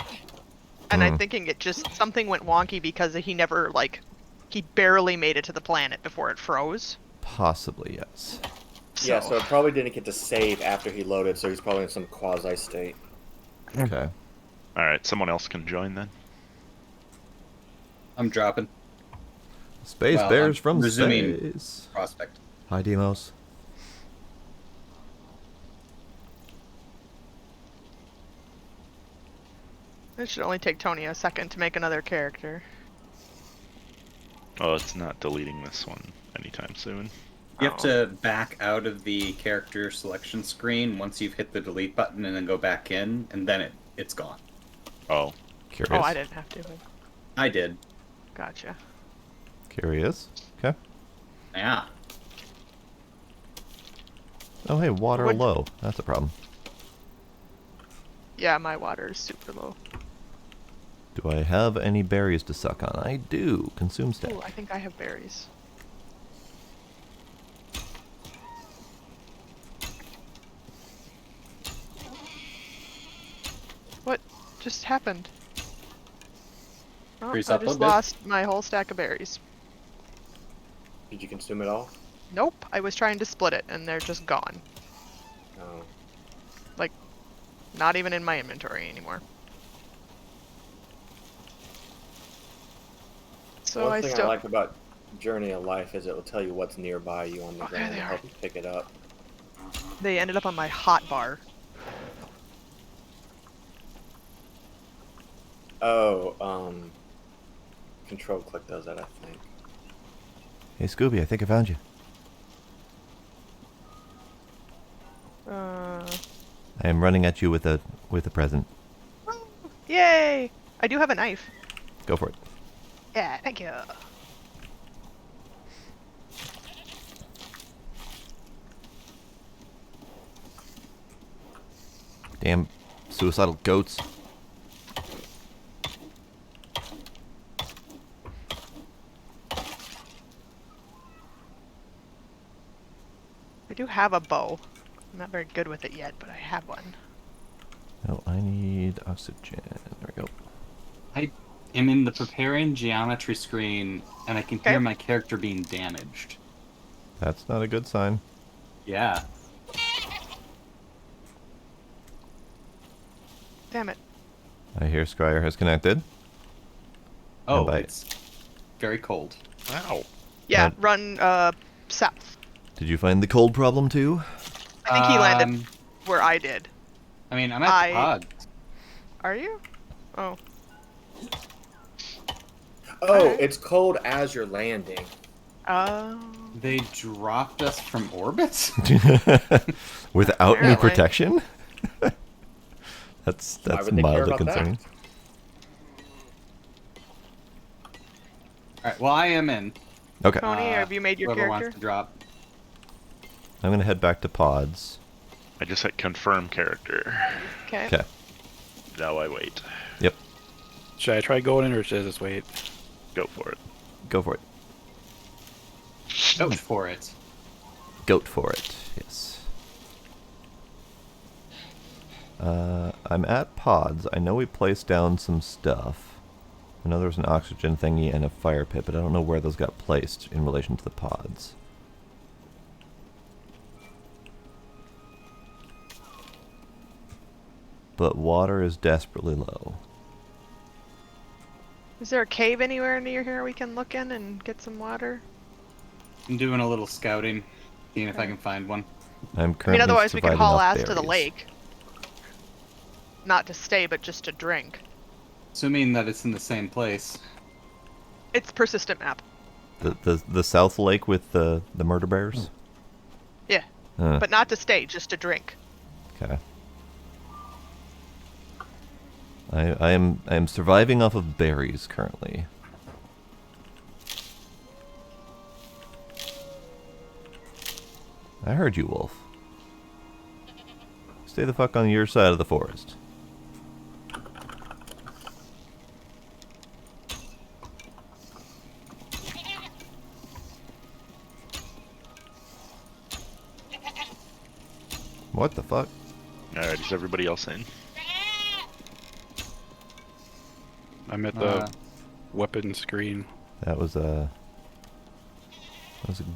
and I'm thinking it just something went wonky because he never he barely made it to the planet before it froze. Possibly, yes. Yeah, so it probably didn't get to save after he loaded, so he's probably in some quasi state. Okay. All right, someone else can join then. I'm dropping. Space Well, Bears I'm from resuming space. prospect. Hi, Demos. It should only take Tony a second to make another character. Oh, it's not deleting this one anytime soon. You have to back out of the character selection screen once you've hit the delete button and then go back in, and then it's gone. Oh, Curious. Oh, I didn't have to. I did. Gotcha. Curious. Okay. Yeah. Oh, hey, water Would- low. That's a problem. Yeah, my water is super low. Do I have any berries to suck on? I do. Consume stack. Ooh, I think I have berries. What just happened? Oh, I Freeze up a just bit. lost my whole stack of berries. Did you consume it all? Nope, I was trying to split it and they're just gone. No. Not even in my inventory anymore. So One I thing still I like about Journey of Life is it will tell you what's nearby you on the Oh, there ground they and are. help you pick it up. they ended up on my hot bar. Oh, Control click does that, I think. Hey, Scooby, I think I found you. I am running at you with a present. Yay! I do have a knife. Go for it. Yeah, thank you. Damn suicidal goats. I do have a bow. I'm not very good with it yet, but I have one. Oh, I need oxygen. There we go. I am in the preparing geometry screen, and I can Okay. hear my character being damaged. That's not a good sign. Yeah. Damn it. I hear Scryer has connected. Oh, bite. it's very cold. wow. Yeah, Uh, run south. Did you find the cold problem too? I think he landed where I did. I mean, I'm at the pod. Are you? Oh. Oh, Alright. it's cold as you're landing. Oh. They dropped us from orbit? Without any Apparently. protection? that's Why would they care mildly about that? concerning. Alright, well, I am in. Okay. Tony, have you made your Whoever character? wants to drop. I'm gonna head back to pods. I just hit confirm character. Okay. Okay. Now I wait. Yep. Should I try going in or should I just wait? Go for it. Go for it. Go for it. Goat for it. Yes. I'm at pods. I know we placed down some stuff. I know there was an oxygen thingy and a fire pit, but I don't know where those got placed in relation to the pods. But water is desperately low. Is there a cave anywhere near here we can look in and get some water? I'm doing a little scouting, seeing if I can find one. I'm I mean, currently otherwise we could surviving haul off ass to the berries. lake. Not to stay, but just to drink. Assuming that it's in the same place. It's persistent map. The South Lake with the murder bears? Yeah. But not to stay, just to drink. Okay. I am surviving off of berries currently. I heard you, Wolf. Stay the fuck on your side of the forest. What the fuck? Alright, is everybody else in? I'm at the weapon screen. That was a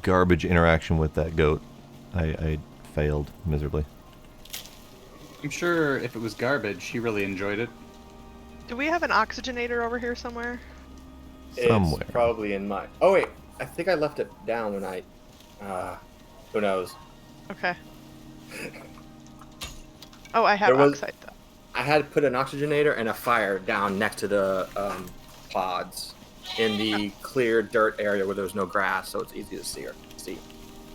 garbage interaction with that goat. I failed miserably. I'm sure if it was garbage, he really enjoyed it. Do we have an oxygenator over here somewhere? Somewhere. It's probably in my... Oh, wait. I think I left it down when I... who knows? Okay. Oh, I have oxide though. I had put an oxygenator and a fire down next to the pods in the clear dirt area where there was no grass, so it's easy to see.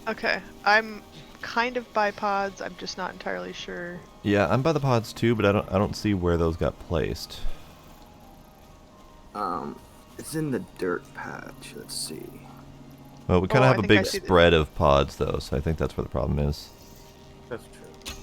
Okay. I'm kind of by pods. I'm just not entirely sure. Yeah, I'm by the pods too, but I don't see where those got placed. It's in the dirt patch. Let's see. Well, we kind of I have a think I big see the- spread of pods though, so I think that's where the problem is. That's true.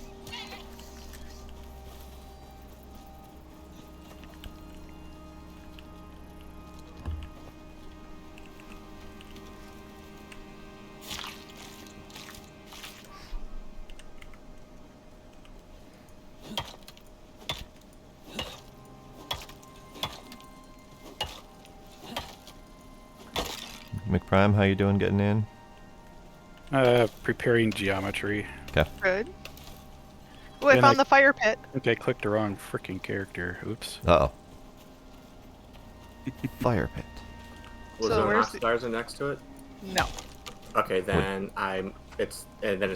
McPrime, how you doing getting in? Preparing geometry. Okay. Good. Oh, I And found I- the fire pit. I think I clicked the wrong freaking character. Oops. Uh-oh. Fire pit. Was So there an where's the- oxidizer next to it? No. Okay, then it's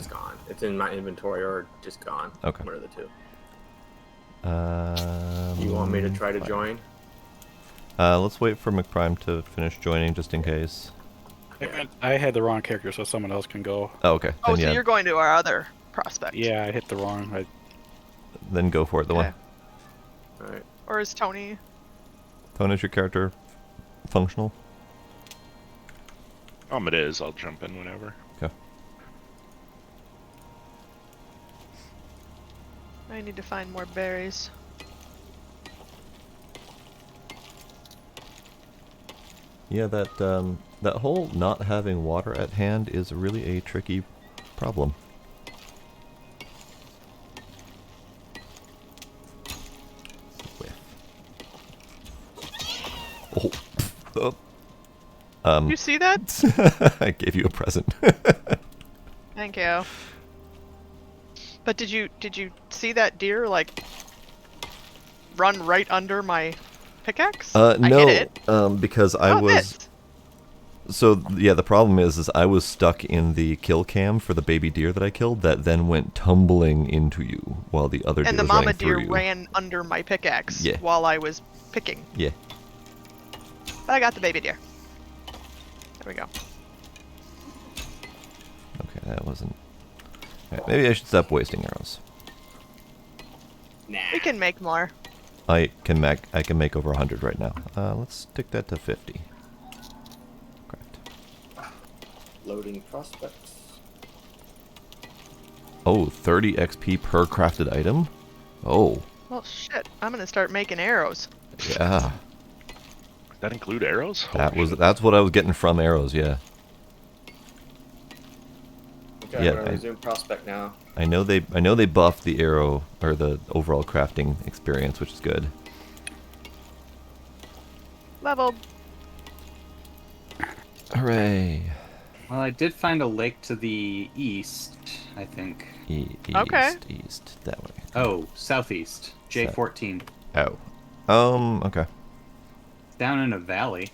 gone. It's in my inventory or just gone. Okay. One of the two. Um, You want me to try to fire. join? Let's wait for McPrime to finish joining just in case. I had the wrong character, so someone else can go. Oh, okay. Oh, Then, so yeah, you're going to our other prospect. Yeah, I hit the wrong. then go for it. The Okay. one. Alright. Or is Tony? Tone, is your character functional? It is. I'll jump in whenever. Okay. I need to find more berries. Yeah, that whole not having water at hand is really a tricky problem. Whiff. Oh. You see that? I gave you a present. Thank you. But did you see that deer like run right under my pickaxe? I no, hit it. because I Oh, was. missed. So yeah, the problem is I was stuck in the kill cam for the baby deer that I killed. That then went tumbling into you while the other deer And the was mama running deer through you. ran under my pickaxe Yeah. while I was picking. Yeah. But I got the baby deer. There we go. Okay, that wasn't. Alright, maybe I should stop wasting arrows. Nah. We can make more. I can make over 100 right now. Let's stick that to 50. Correct. Loading prospects. Oh, 30 XP per crafted item. Oh, Well, shit. I'm gonna start making arrows. yeah. Does that include arrows? That's what I was getting from arrows. Yeah. Okay, Yeah, I'm gonna I- resume prospect now. I know they buffed the arrow or the overall crafting experience, which is good. Leveled. Hooray! Well, I did find a lake to the east, I think. East, Okay. east, that way. Oh, southeast. J14. Oh. Okay. Down in a valley.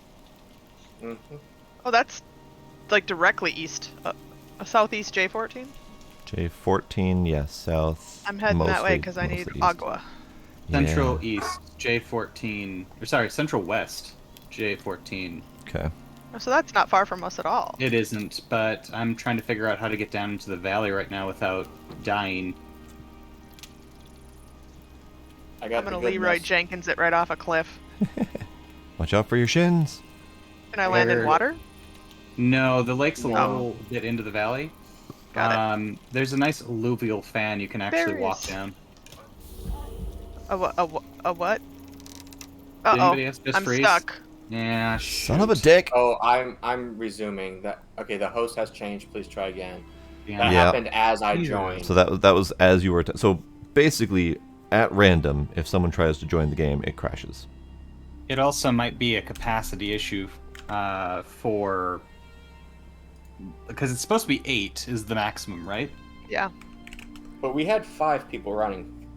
Mm-hmm. Oh, that's like directly east. Southeast J14? J14, yes, south. I'm heading that way mostly- because I need mostly east. agua. Central Yeah. east, J14. Or sorry, central west, J14. Okay. So that's not far from us at all. It isn't, but I'm trying to figure out how to get down into the valley right now without dying. I got I'm gonna the good Leroy mess. Jenkins it right off a cliff. Watch out for your shins. Can I land in Where- water? No, the lake's a No. little bit into the valley. Got it. There's a nice alluvial fan you can actually walk Berries. down. A what? A what? Did Uh anybody oh. else just I'm freeze? stuck. Yeah, Son of a shoot. dick. Oh, I'm resuming that. Okay, the host has changed. Please try again. That Yeah. Yeah. happened as I Jesus. joined. So that was as you were. So basically, at random, if someone tries to join the game, it crashes. It also might be a capacity issue for... Because it's supposed to be 8 is the maximum, right? Yeah. But we had 5 people running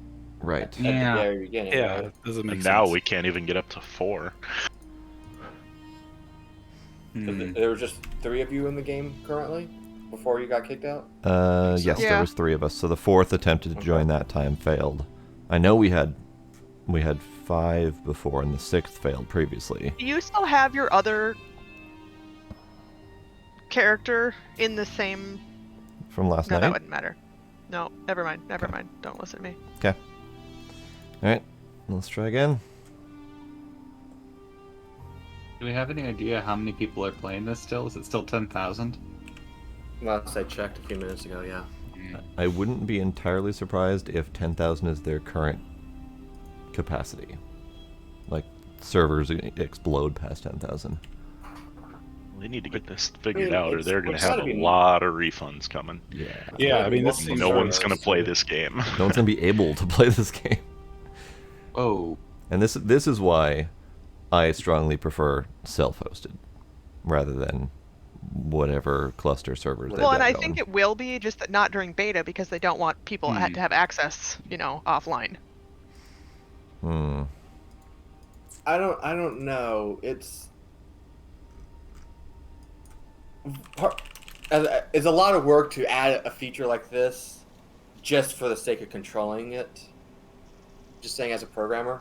Right. at Yeah. the very beginning. Yeah, Right? it doesn't make And sense. now we can't even get up to 4. Hmm. There were just 3 of you in the game currently before you got kicked out. Yes, Yeah. there was 3 of us. So the 4th attempted to join that time failed. I know we had 5 before, and the 6th failed previously. Do you still have your other character in the same? From last No, that night. wouldn't matter. No, never mind. Never mind. Don't listen to me. Okay. All right. Let's try again. Do we have any idea how many people are playing this still? Is it still 10,000? Last I checked a few minutes ago, yeah. I wouldn't be entirely surprised if 10,000 is their current capacity. Like, servers explode past 10,000. They need to get this figured I mean, out, or it's- they're going to it's have gotta a be- lot of refunds coming. Yeah. Yeah, I mean, this Multiple seems No one's servers, going to play too. this game. No one's going to be able to play this game. Oh. And this is why I strongly prefer self-hosted rather than whatever cluster servers they've Well, and got I going. think it will be just that not during beta because they don't want people to have access, offline. I don't know. It's a lot of work to add a feature like this just for the sake of controlling it. Just saying as a programmer.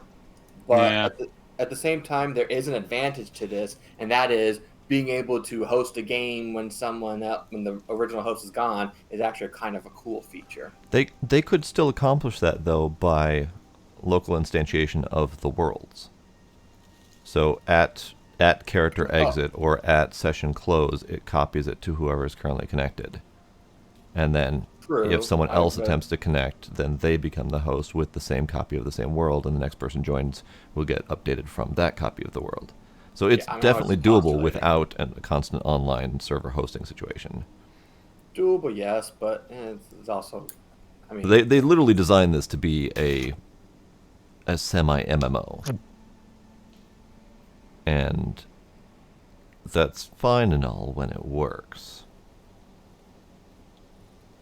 But Yeah. at the same time, there is an advantage to this, and that is being able to host a game when when the original host is gone is actually kind of a cool feature. They could still accomplish that though by local instantiation of the worlds. So at character exit or at session close, it copies it to whoever is currently connected. And then True. if someone I else bet. attempts to connect, then they become the host with the same copy of the same world, and the next person joins will get updated from that copy of the world. So it's I know definitely it's doable postulating. without a constant online server hosting situation. Doable, yes, but it's also, I mean, They literally designed this to be a semi MMO, and that's fine and all when it works,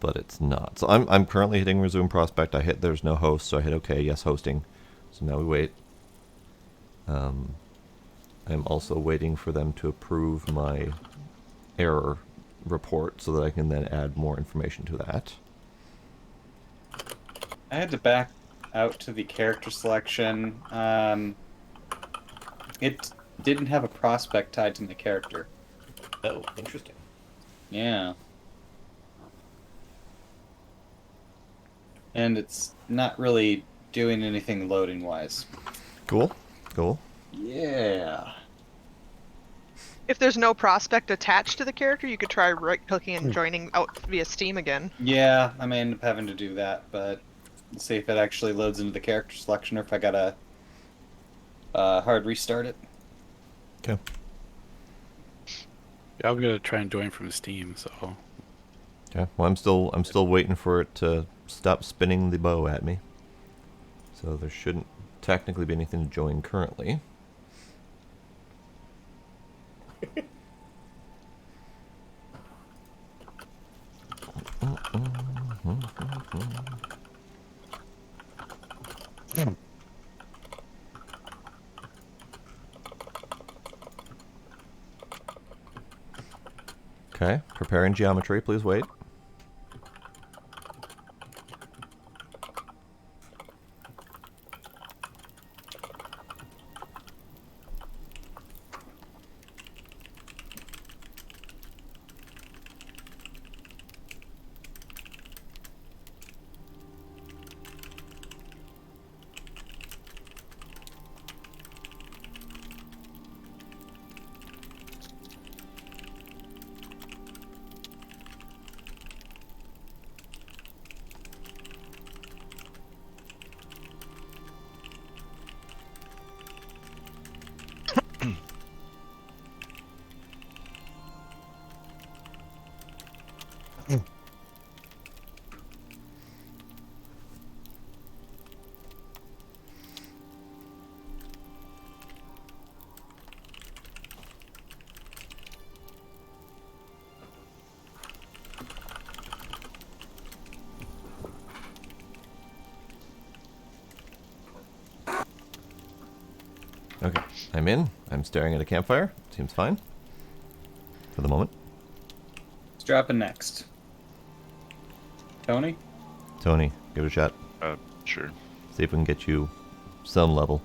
but it's not. So I'm currently hitting resume prospect. I hit there's no host, so I hit OK, yes hosting. So now we wait. I'm also waiting for them to approve my error report so that I can then add more information to that. I had to back out to the character selection. It didn't have a prospect tied to my character. Oh, interesting. Yeah. And it's not really doing anything loading wise. Cool. Yeah. If there's no prospect attached to the character, you could try right-clicking and joining out via Steam again. Yeah, I may end up having to do that, but let's see if it actually loads into the character selection or if I gotta hard restart it. Okay. Yeah, I'm gonna try and join from Steam. So Okay. Well, I'm still waiting for it to stop spinning the bow at me. So there shouldn't technically be anything to join currently. Okay, preparing geometry, please wait. Okay, I'm in. I'm staring at a campfire. Seems fine. For the moment. Who's dropping next? Tony? Tony, give it a shot. Sure. See if we can get you some level.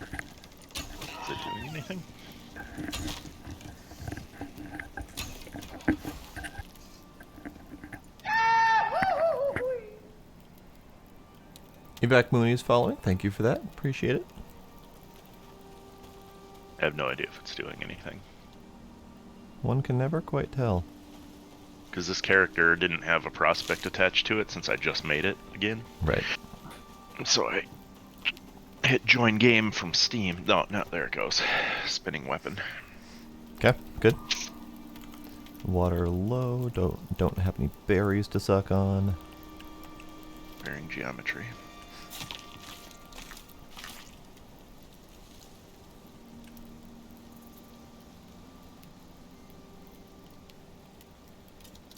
Is it doing anything? Evac Mooney is following. Thank you for that. Appreciate it. I have no idea if it's doing anything. One can never quite tell. Because this character didn't have a prospect attached to it since I just made it again. Right. So I hit join game from Steam. No, there it goes. Spinning weapon. Okay, good. Water low. Don't have any berries to suck on. Bearing geometry.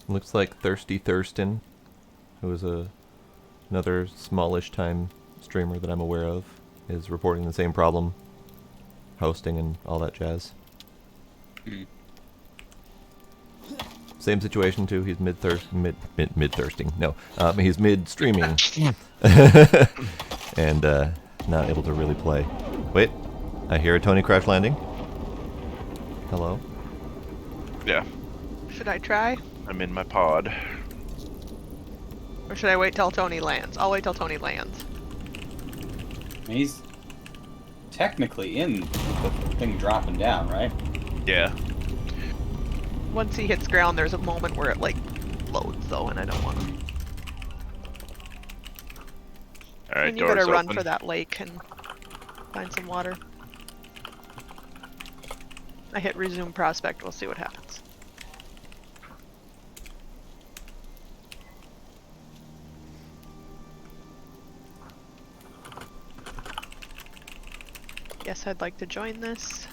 Looks like Thirsty Thurston, who is another smallish time streamer that I'm aware of, is reporting the same problem, hosting and all that jazz. Same situation too. He's mid-thirsting. No, he's mid-streaming, and not able to really play. Wait, I hear a Tony crash landing. Hello. Yeah, Should I try? I'm in my pod. Or should I wait till Tony lands? I'll wait till Tony lands. He's technically in the thing dropping down, right? Yeah. Once he hits ground, there's a moment where it, like, loads, though, and I don't want to. Alright, And you doors better run open. for that lake and find some water. I hit resume prospect, we'll see what happens. Yes, I'd like to join this.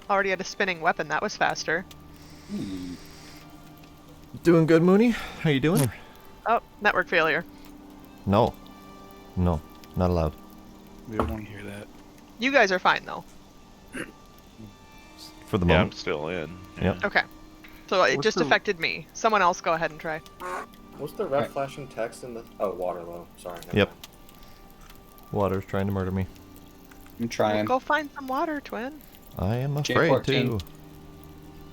Already had a spinning weapon, that was faster. Doing good, Mooney? How you doing? Oh, network failure. No, not allowed. We don't want to hear that. You guys are fine, though. For the Yeah, I'm moment. still in. Yep. Okay. So it What's just the- affected me. Someone else go ahead and try. What's the red flashing text in the... Oh, water low. Sorry. never Yep. mind. Water's trying to murder me. I'm trying. Go find some water, twin. I am afraid J14. to.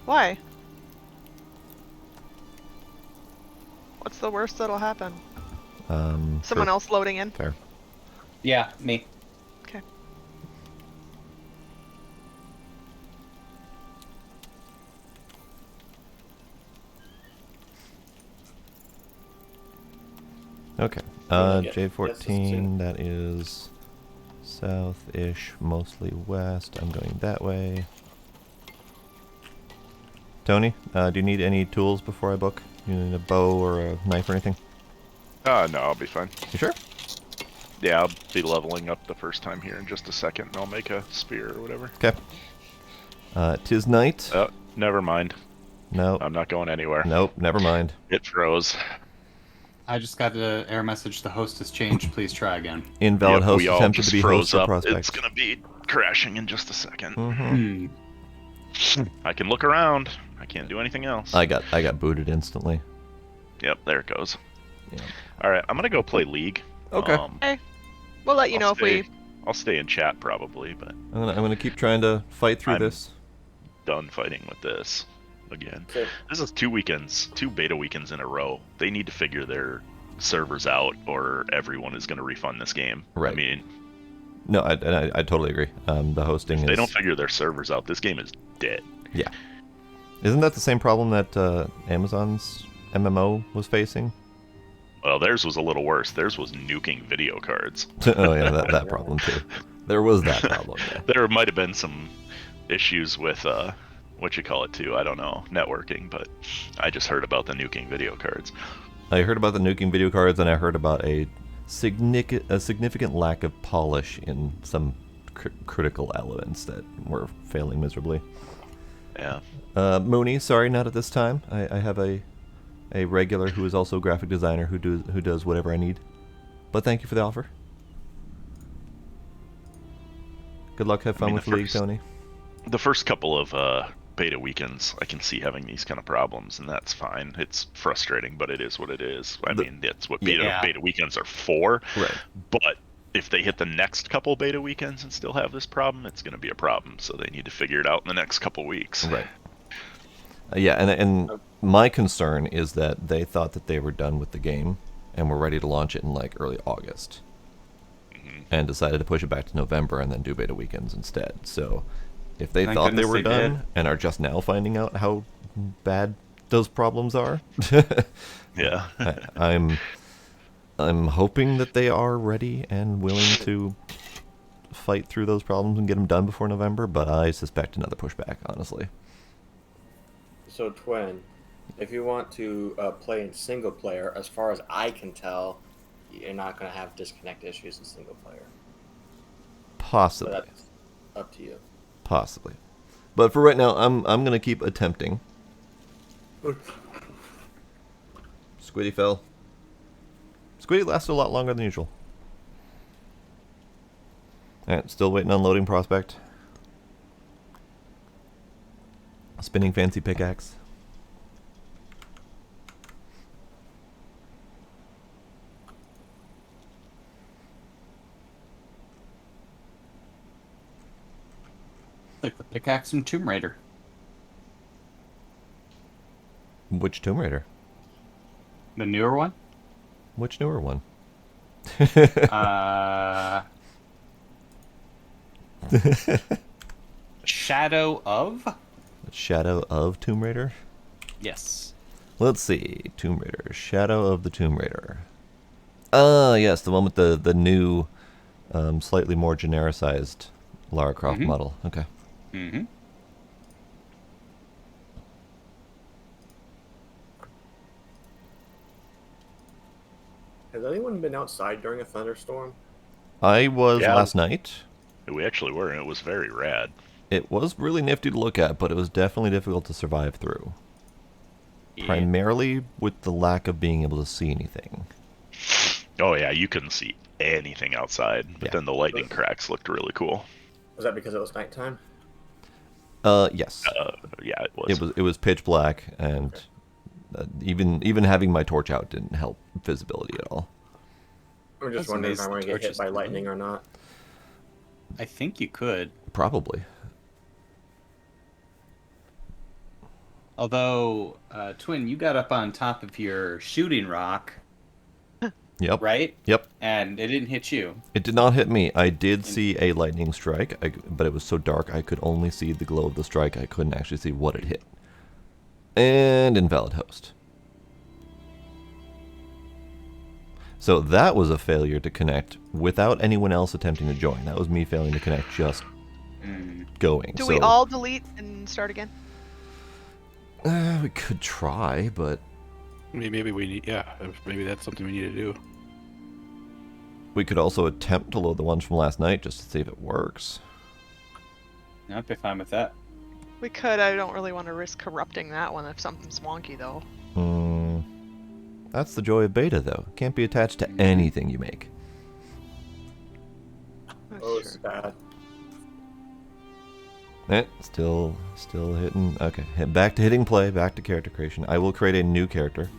Why? What's the worst that'll happen? sure. Someone else loading in? Fair. Yeah, me. Okay. Okay. Yeah, yes, J14, that is south-ish, mostly west. I'm going that way. Tony, do you need any tools before I book? You need a bow or a knife or anything? No, I'll be fine. You sure? Yeah, I'll be leveling up the first time here in just a second, and I'll make a spear or whatever. Okay. 'Tis night. Oh, never mind. No. I'm not going anywhere. Nope, never mind. It froze. I just got an error message. The host has changed. Please try again. Invalid Yep, host we all attempted just to be froze host or up. prospect. It's gonna be crashing in just a second. Mm-hmm. I can look around. I can't do anything else. I got booted instantly. Yep, there it goes. Yeah. All right, I'm gonna go play League. Okay. Hey, we'll let you know if we... I'll stay in chat probably, but I'm gonna keep trying to fight through I'm- this. done fighting with this again. Okay. This is 2 weekends, 2 beta weekends in a row. They need to figure their servers out, or everyone is going to refund this game. Right. I mean, No, I totally agree. The hosting if is. they don't figure their servers out, this game is dead. Yeah. Isn't that the same problem that Amazon's MMO was facing? Well, theirs was a little worse. Theirs was nuking video cards. Oh yeah, that problem too. There was that problem. Yeah. There might have been some issues with what you call it too. I don't know, networking, but I just heard about the nuking video cards. I heard about the nuking video cards, and I heard about a significant lack of polish in some critical elements that were failing miserably. Yeah. Mooney, sorry, not at this time. I have a regular who is also a graphic designer who does whatever I need. But thank you for the offer. Good luck, have fun with League, Tony. The first couple of beta weekends, I can see having these kind of problems, and that's fine. It's frustrating, but it is what it is. I mean, that's what beta weekends are for. Right. But if they hit the next couple beta weekends and still have this problem, it's going to be a problem. So they need to figure it out in the next couple weeks. Right. Yeah, and my concern is that they thought that they were done with the game and were ready to launch it in like early August, and decided to push it back to November and then do beta weekends instead. So if they thought they were done and are just now finding out how bad those problems are, yeah, I'm hoping that they are ready and willing to fight through those problems and get them done before November. But I suspect another pushback, honestly. So, Twin, if you want to play in single player, as far as I can tell, you're not going to have disconnect issues in single player. Possibly. So that's up to you. Possibly. But for right now, I'm going to keep attempting. Squiddy fell. Squiddy lasted a lot longer than usual. Alright, still waiting on loading prospect. Spinning fancy pickaxe. Like the pickaxe from Tomb Raider. Which Tomb Raider? The newer one? Which newer one? Shadow of? Shadow of Tomb Raider? Yes. Let's see. Tomb Raider. Shadow of the Tomb Raider. Yes, the one with the new, slightly more genericized Lara Croft model. Okay. Mm-hmm. Has anyone been outside during a thunderstorm? I was last night. We actually were, and it was very rad. It was really nifty to look at, but it was definitely difficult to survive through. Yeah. Primarily with the lack of being able to see anything. Oh yeah, you couldn't see anything outside, but then the lightning cracks looked really cool. Was that because it was nighttime? Yes. Yeah, it was. It was pitch black, and even having my torch out didn't help visibility at all. I'm just wondering if I'm going to get hit by lightning or not. I think you could. Probably. Although, Twin, you got up on top of your shooting rock. Yep. Right? Yep. And it didn't hit you. It did not hit me. I did see a lightning strike, but it was so dark I could only see the glow of the strike. I couldn't actually see what it hit. And invalid host. So that was a failure to connect without anyone else attempting to join. That was me failing to connect, just going. Do we all delete and start again? We could try, but maybe we need. Yeah, maybe that's something we need to do. We could also attempt to load the ones from last night just to see if it works. I'd be fine with that. We could. I don't really want to risk corrupting that one if something's wonky, though. That's the joy of beta, though. Can't be attached to anything you make. Oh, it's bad. Still hitting. Okay, back to hitting play. Back to character creation. I will create a new character.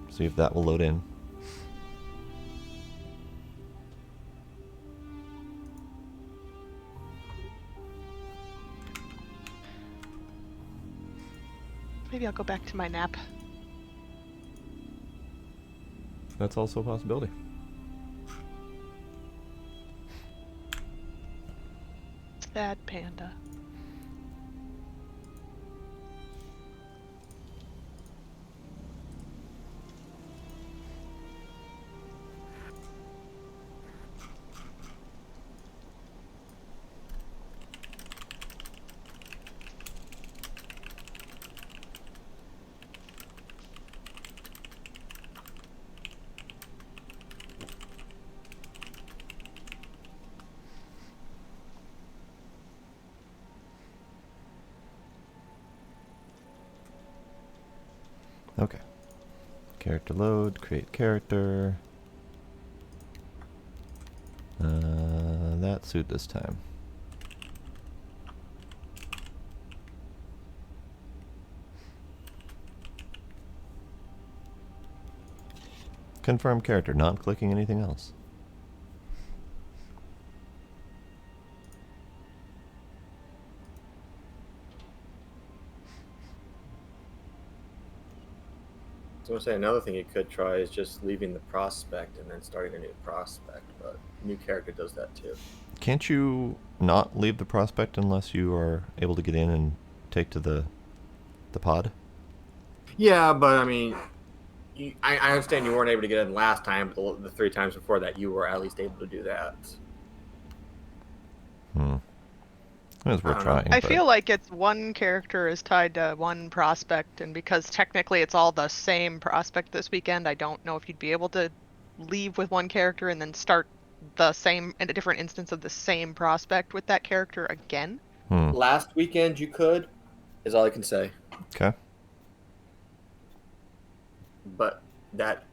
See if that will load in. Maybe I'll go back to my nap. That's also a possibility. Sad panda. Okay. Character load, create character. That suit this time. Confirm character, not clicking anything else. So I was gonna say another thing you could try is just leaving the prospect and then starting a new prospect, but new character does that too. Can't you not leave the prospect unless you are able to get in and take to the pod? Yeah, but I mean, I understand you weren't able to get in last time, but the 3 times before that you were at least able to do that. It's worth I don't know. trying. I but feel like it's one character is tied to one prospect, and because technically it's all the same prospect this weekend, I don't know if you'd be able to leave with one character and then start the same in a different instance of the same prospect with that character again. Last weekend you could, is all I can say. Okay. But that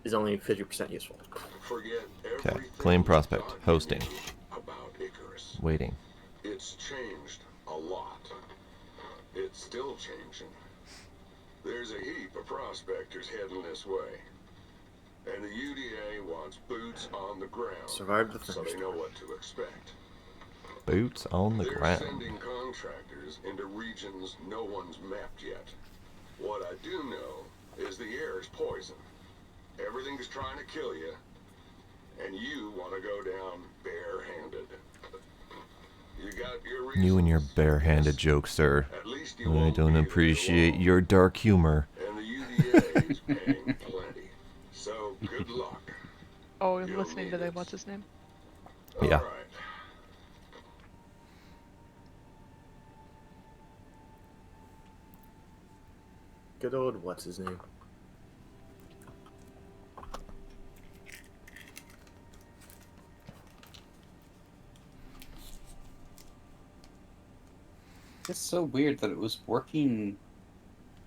is only 50% useful. Forget Okay. everything Claim prospect. God Hosting. knew about Icarus. Waiting. It's changed a lot. It's still changing. There's a heap of prospectors heading this way. And the UDA wants boots on the ground. Survive the so they thunderstorm. know what to expect. Boots on the They're ground. sending contractors into regions no one's mapped yet. What I do know is the air is poison. Everything's trying to kill you, and you want to go down barehanded. You got your reasons. You and your barehanded jokes, sir. At least you I won't don't be there appreciate long. your dark humor. And the UDA is paying plenty. So good luck. Oh, You'll listening to need the it. what's his name? Yeah. All right. Good old what's his name? It's so weird that it was working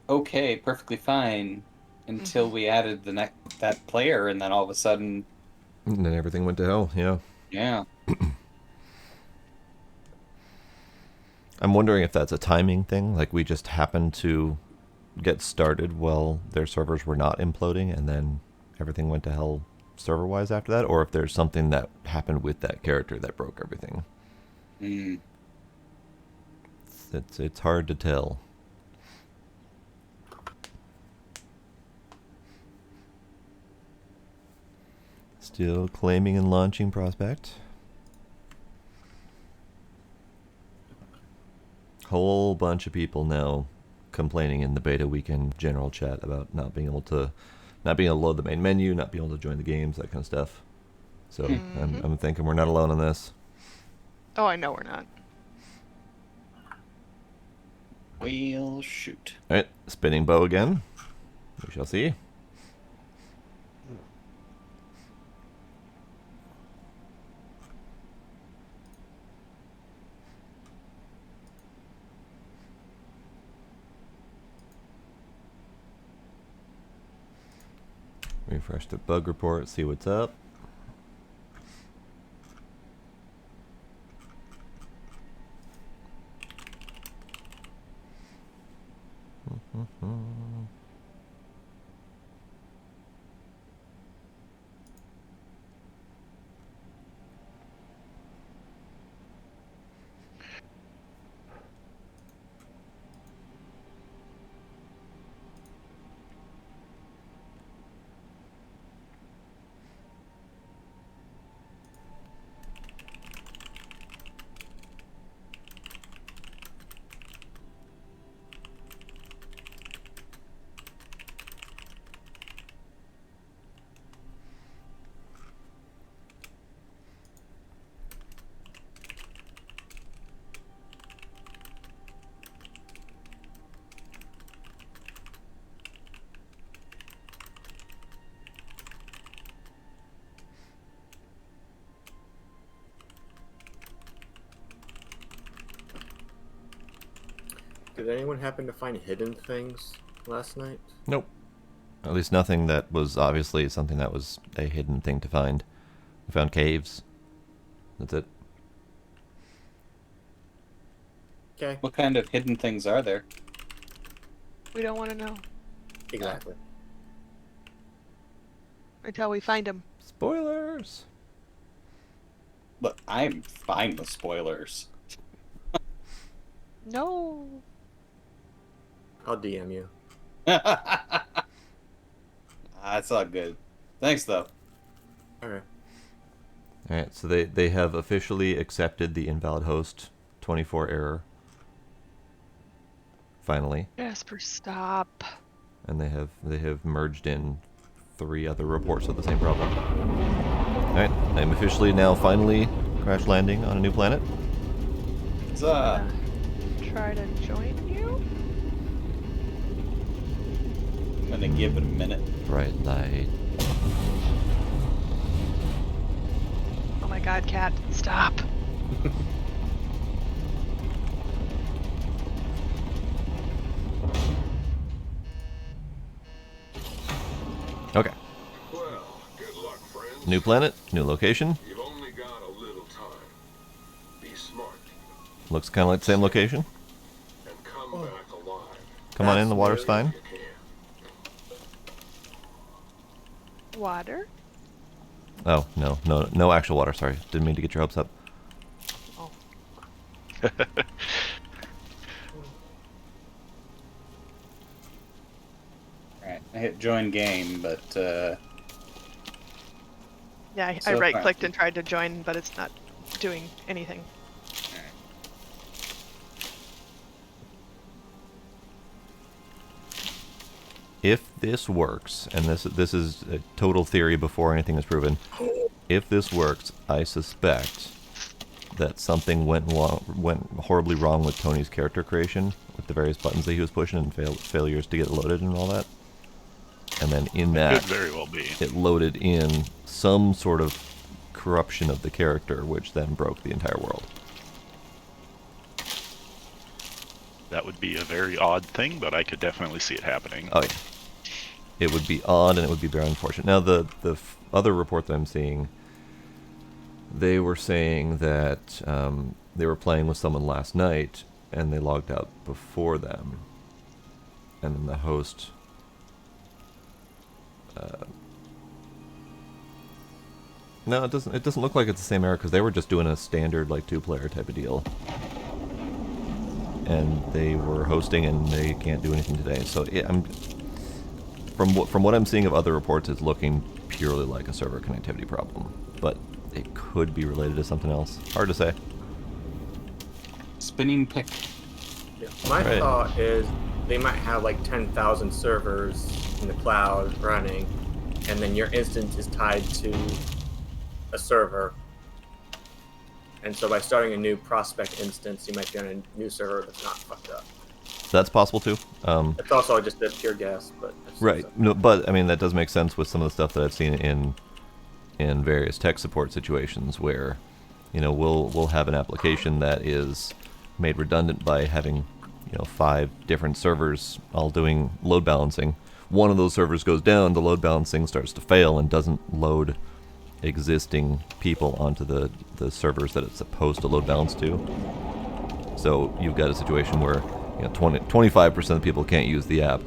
okay, perfectly fine, until we added that player, and then all of a sudden, And then everything went to hell, yeah. yeah. I'm wondering if that's a timing thing, like we just happened to get started while their servers were not imploding and then everything went to hell server-wise after that, or if there's something that happened with that character that broke everything. Mm. It's hard to tell. Still claiming and launching prospect. Whole bunch of people now complaining in the beta weekend general chat about not being able to load the main menu, not being able to join the games, that kind of stuff. So I'm thinking we're not alone on this. Oh, I know we're not. Well, shoot. All right, spinning bow again. We shall see. Refresh the bug report, see what's up. Did anyone happen to find hidden things last night? Nope. At least nothing that was obviously something that was a hidden thing to find. We found caves. That's it. Okay. What kind of hidden things are there? We don't want to know Exactly. until we find them. Spoilers! Look, I'm fine with spoilers. No. I'll DM you. That's all good. Thanks, though. Okay. Alright, so they have officially accepted the invalid host 24 error. Finally. Jasper, stop. And they have merged in 3 other reports of the same problem. Alright, I'm officially now finally crash landing on a new planet. It's, Try to join you? I'm gonna give it a minute. Bright light. Oh my god, cat, stop. Okay. Well, good luck, friends. New planet, new location. You've only got a little time. Be smart Looks kind of like the same location. and come back alive. Come on in, That's the water's really- fine. You can. Water? Oh, no actual water, sorry. Didn't mean to get your hopes up. Oh. Alright, I hit join game, but, Yeah, I So right-clicked and tried to join, but it's not doing anything. If this works, and this is a total theory before anything is proven, if this works, I suspect that something went horribly wrong with Tony's character creation, with the various buttons that he was pushing and failures to get loaded and all that. And then in that, Could very well be. it loaded in some sort of corruption of the character, which then broke the entire world. That would be a very odd thing, but I could definitely see it happening. Oh yeah. It would be odd and it would be very unfortunate. Now the other report that I'm seeing, they were saying that they were playing with someone last night and they logged out before them, and then the host no, it doesn't look like it's the same error, because they were just doing a standard like 2-player type of deal, and they were hosting and they can't do anything today. So from what I'm seeing of other reports, it's looking purely like a server connectivity problem, but it could be related to something else. Hard to say. spinning pick. Yeah. My Right. thought is they might have like 10,000 servers in the cloud running, and then your instance is tied to a server. And so by starting a new prospect instance, you might be on a new server that's not fucked up. That's possible too. It's also just a pure guess, but Right. No, but I mean that does make sense with some of the stuff that I've seen in various tech support situations where, you know, we'll have an application that is made redundant by having, you know, 5 different servers all doing load balancing. One of those servers goes down, the load balancing starts to fail and doesn't load existing people onto the servers that it's supposed to load balance to. So you've got a situation where, you know, 25% of people can't use the app.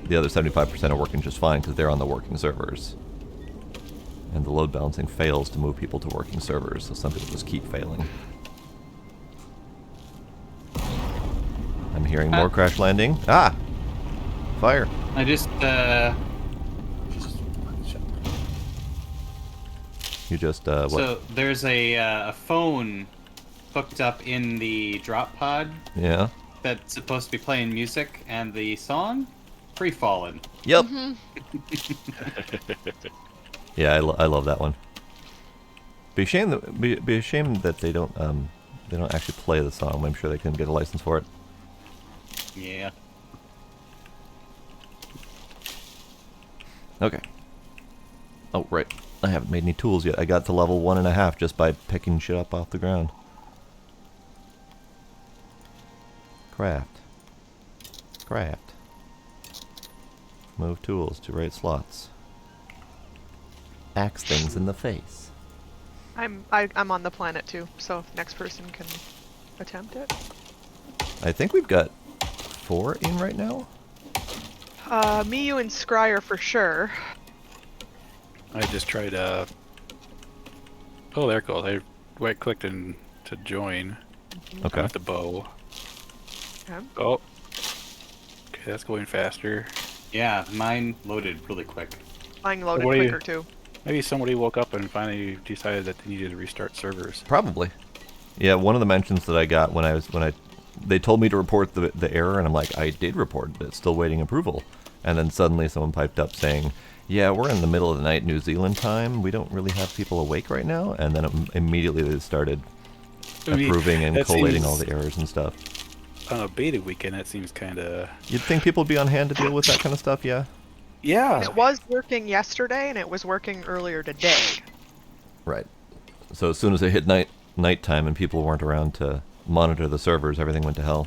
The other 75% are working just fine because they're on the working servers. And the load balancing fails to move people to working servers, so some people just keep failing. I'm hearing more crash landing. Ah! Fire. I just, You just, what? So there's a phone hooked up in the drop pod Yeah? that's supposed to be playing music, and the song, Free Fallin'. Yep. Yeah, I love that one. Be ashamed that they don't actually play the song. I'm sure they couldn't get a license for it. Yeah. Okay. Oh, right. I haven't made any tools yet. I got to level 1.5 just by picking shit up off the ground. Craft. Craft. Move tools to right slots. Axe things in the face. I'm on the planet too, so next person can attempt it. I think we've got 4 in right now. Me, you, and Scryer for sure. I just tried oh, there it goes. I right-clicked and to join. Okay. With the bow. Okay. Oh. Okay, that's going faster. Yeah, mine loaded really quick. Mine loaded What do you- quicker too. Maybe somebody woke up and finally decided that they needed to restart servers. Probably. Yeah, one of the mentions that I got when they told me to report the error, and I'm like, I did report it, it's still waiting approval. And then suddenly someone piped up saying, yeah, we're in the middle of the night New Zealand time, we don't really have people awake right now, and then immediately they started approving and collating all the errors and stuff. On a beta weekend, that seems kind of... You'd think people would be on hand to deal with that kind of stuff, yeah? Yeah! It was working yesterday, and it was working earlier today. Right. So as soon as it hit nighttime and people weren't around to monitor the servers, everything went to hell.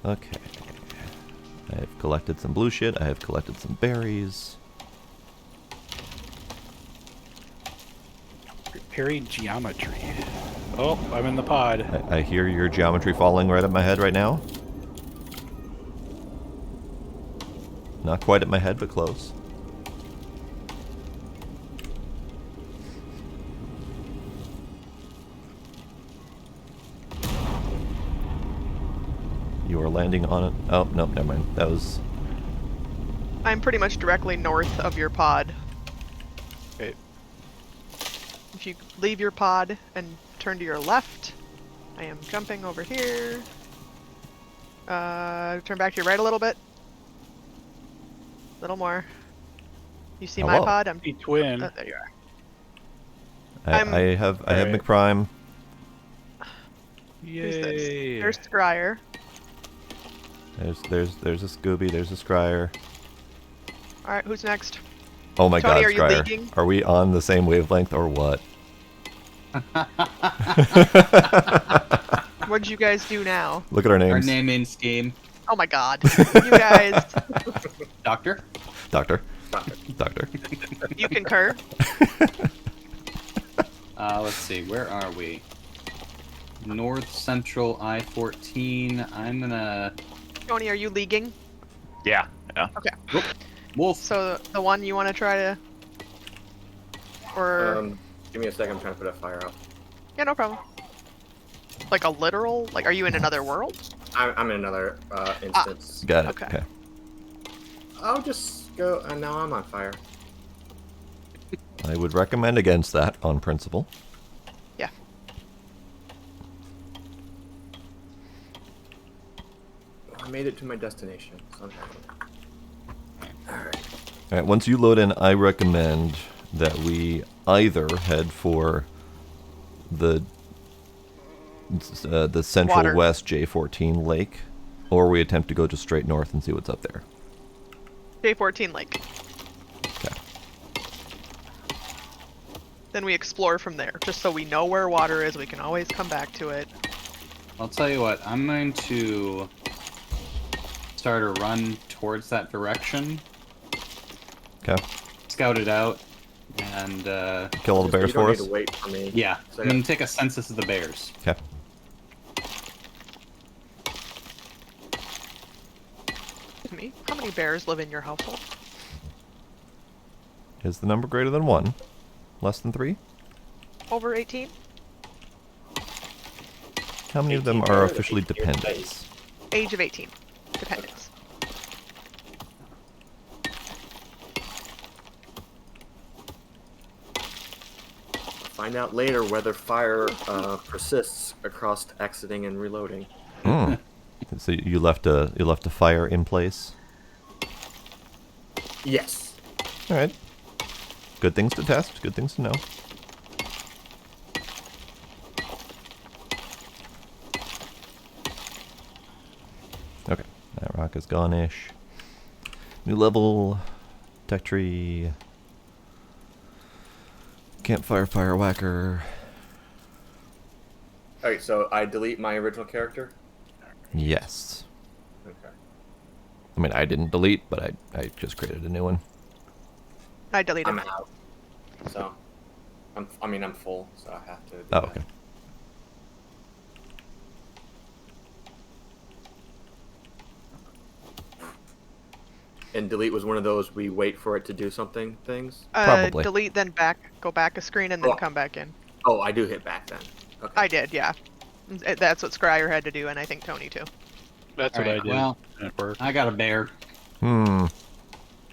Okay. I have collected some blue shit. I have collected some berries. Preparing geometry. Oh, I'm in the pod. I hear your geometry falling right at my head right now. Not quite at my head, but close. You are landing on it. Oh, no, never mind. That was... I'm pretty much directly north of your pod. Okay. If you leave your pod and turn to your left, I am jumping over here. Turn back to your right a little bit. A little more. You see my Hello. pod? I'm Twin. there you are. I have Alright. McPrime. Who's this? Yay! There's Scryer. There's a Scooby, there's a Scryer. Alright, who's next? Oh my Tony, god, are you Scryer. leaking? Are we on the same wavelength or what? What'd you guys do now? Look at our Our names. naming scheme. Oh my god. You guys, Doctor? Doctor. Doctor. you concur? Let's see, where are we? North Central I-14. I'm gonna... Tony, are you leaguing? Yeah. Okay. Wolf. So the one you want to try to... Or... Give me a second, I'm trying to put a fire out. Yeah, no problem. Like a literal? Like, are you in another world? I'm in another instance. Got it. Okay. Okay. I'll just go, and now I'm on fire. I would recommend against that on principle. Yeah. I made it to my destination, so I'm happy. Alright. Alright, once you load in, I recommend that we either head for the Central Water. West J14 lake, or we attempt to go just straight north and see what's up there. J14 Lake. Okay. Then we explore from there, just so we know where water is. We can always come back to it. I'll tell you what, I'm going to start a run towards that direction, Okay. scout it out, and Kill all the bears You don't for need us. to wait for me. yeah, So I'm going to take a census of the bears. Okay. Excuse me. How many bears live in your household? Is the number greater than 1? Less than 3? Over 18? How many of them 18 are bears, officially 18 bears. dependents? Age of 18. Dependents. Find out later whether fire persists across exiting and reloading. Hmm. So you left a fire in place. Yes. All right. Good things to test. Good things to know. Okay, that rock is gone-ish. New level, tech tree, campfire, fire whacker. Alright, so I delete my original character. Yes. Okay. I mean, I didn't delete, but I just created a new one. I deleted. I'm out. So, I'm full, so I have to do Oh, that. okay. And delete was one of those we wait for it to do something things. Probably. Delete, then go back a screen, and then Oh. come back in. Oh, I do hit back then. Okay. I did, yeah. That's what Scryer had to do, and I think Tony too. That's All what right, I did. well, It worked. I got a bear. Hmm.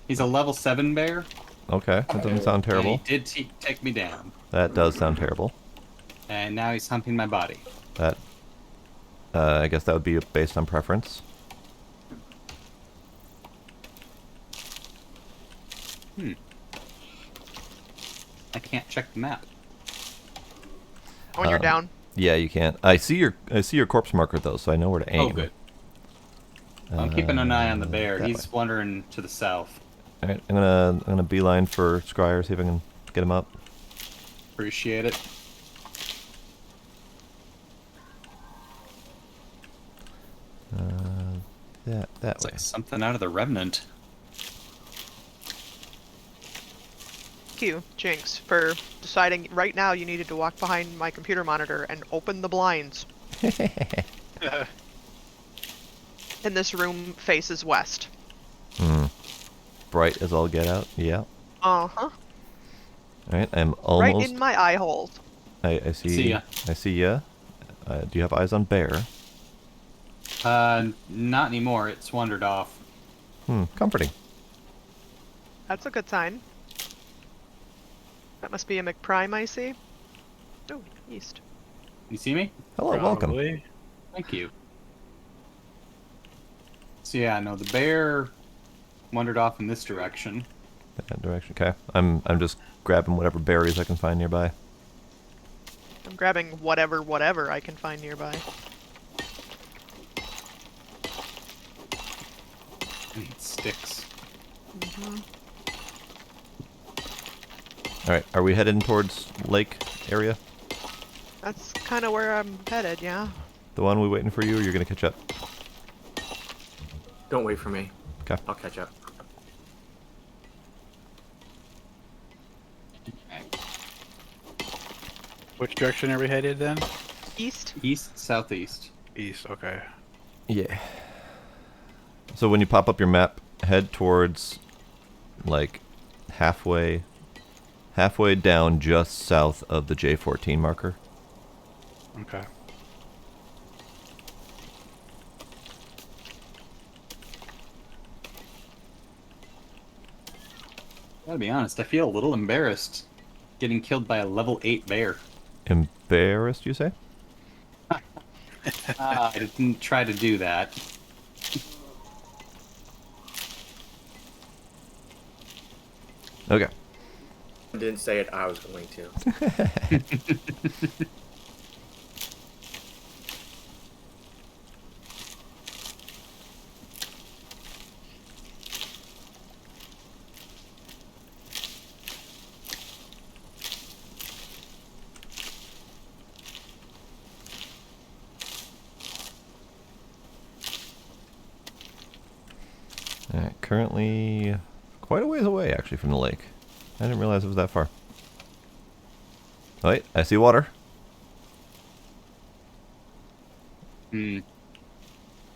He's a level 7 bear. Okay, that doesn't sound And terrible. he did take me down. That does sound terrible. And now he's humping my body. That, I guess that would be based on preference. I can't check the map. When you're down. Yeah, you can't. I see your corpse marker though, so I know where to aim. Oh, good. I'm keeping an eye on the bear. that He's wandering to the south. All right, I'm gonna beeline for Scryer, see if I can get him up. Appreciate it. That It's way. like something out of the Revenant. Thank you, Jinx, for deciding right now you needed to walk behind my computer monitor and open the blinds. And this room faces west. Bright as all get out. Yeah. Uh-huh. All right, I'm almost. Right in my eye holes. I see. See ya. I see ya. Do you have eyes on bear? Not anymore. It's wandered off. Comforting. That's a good sign. That must be a McPrime I see. Oh, east. You see me? Hello, welcome. Probably. Thank you. So yeah, no, the bear wandered off in this direction. That direction. Okay. I'm just grabbing whatever berries I can find nearby. I'm grabbing whatever I can find nearby. I need sticks. All right. Are we heading towards lake area? That's kind of where I'm headed, yeah. The one we waiting for you, or you're gonna catch up? Don't wait for me. Okay. I'll catch up. Which direction are we headed then? East? East, southeast. East. Okay. Yeah. So when you pop up your map, head towards like halfway down just south of the J14 marker. Okay. Gotta be honest, I feel a little embarrassed getting killed by a level 8 bear. Embarrassed, you say? I didn't try to do that. Okay. I didn't say it, I was going to. Alright, currently quite a ways away actually from the lake. I didn't realize it was that far. Oh, wait, I see water.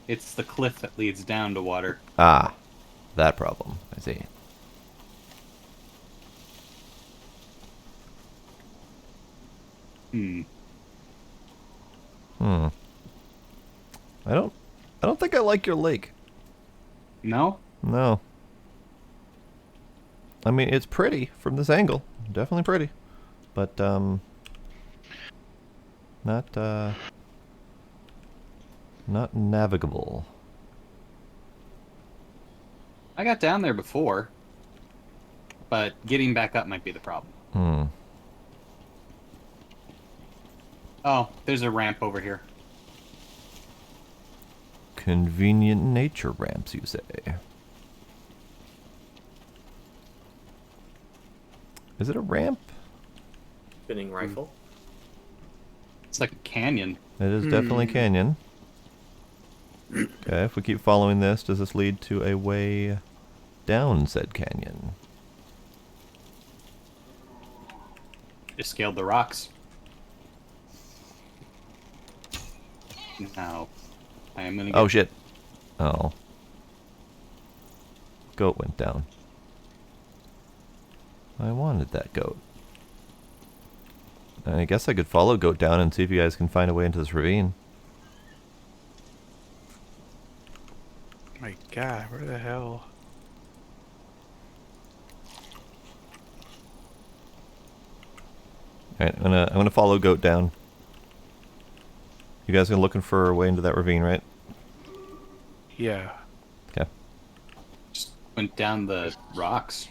It's the cliff that leads down to water. Ah, that problem. I see. I don't think I like your lake. No? No. I mean, it's pretty from this angle. Definitely pretty. But, not navigable. I got down there before, but getting back up might be the problem. Oh, there's a ramp over here. Convenient nature ramps, you say? Is it a ramp? Spinning rifle. It's like a canyon. It is definitely canyon. Okay, if we keep following this, does this lead to a way down said canyon? Just scaled the rocks. Now, I am gonna get... Oh shit. Oh. Goat went down. I wanted that goat. I guess I could follow goat down and see if you guys can find a way into this ravine. My God, where the hell? Alright, I'm gonna follow goat down. You guys are looking for a way into that ravine, right? Yeah. Okay. Just went down the rocks.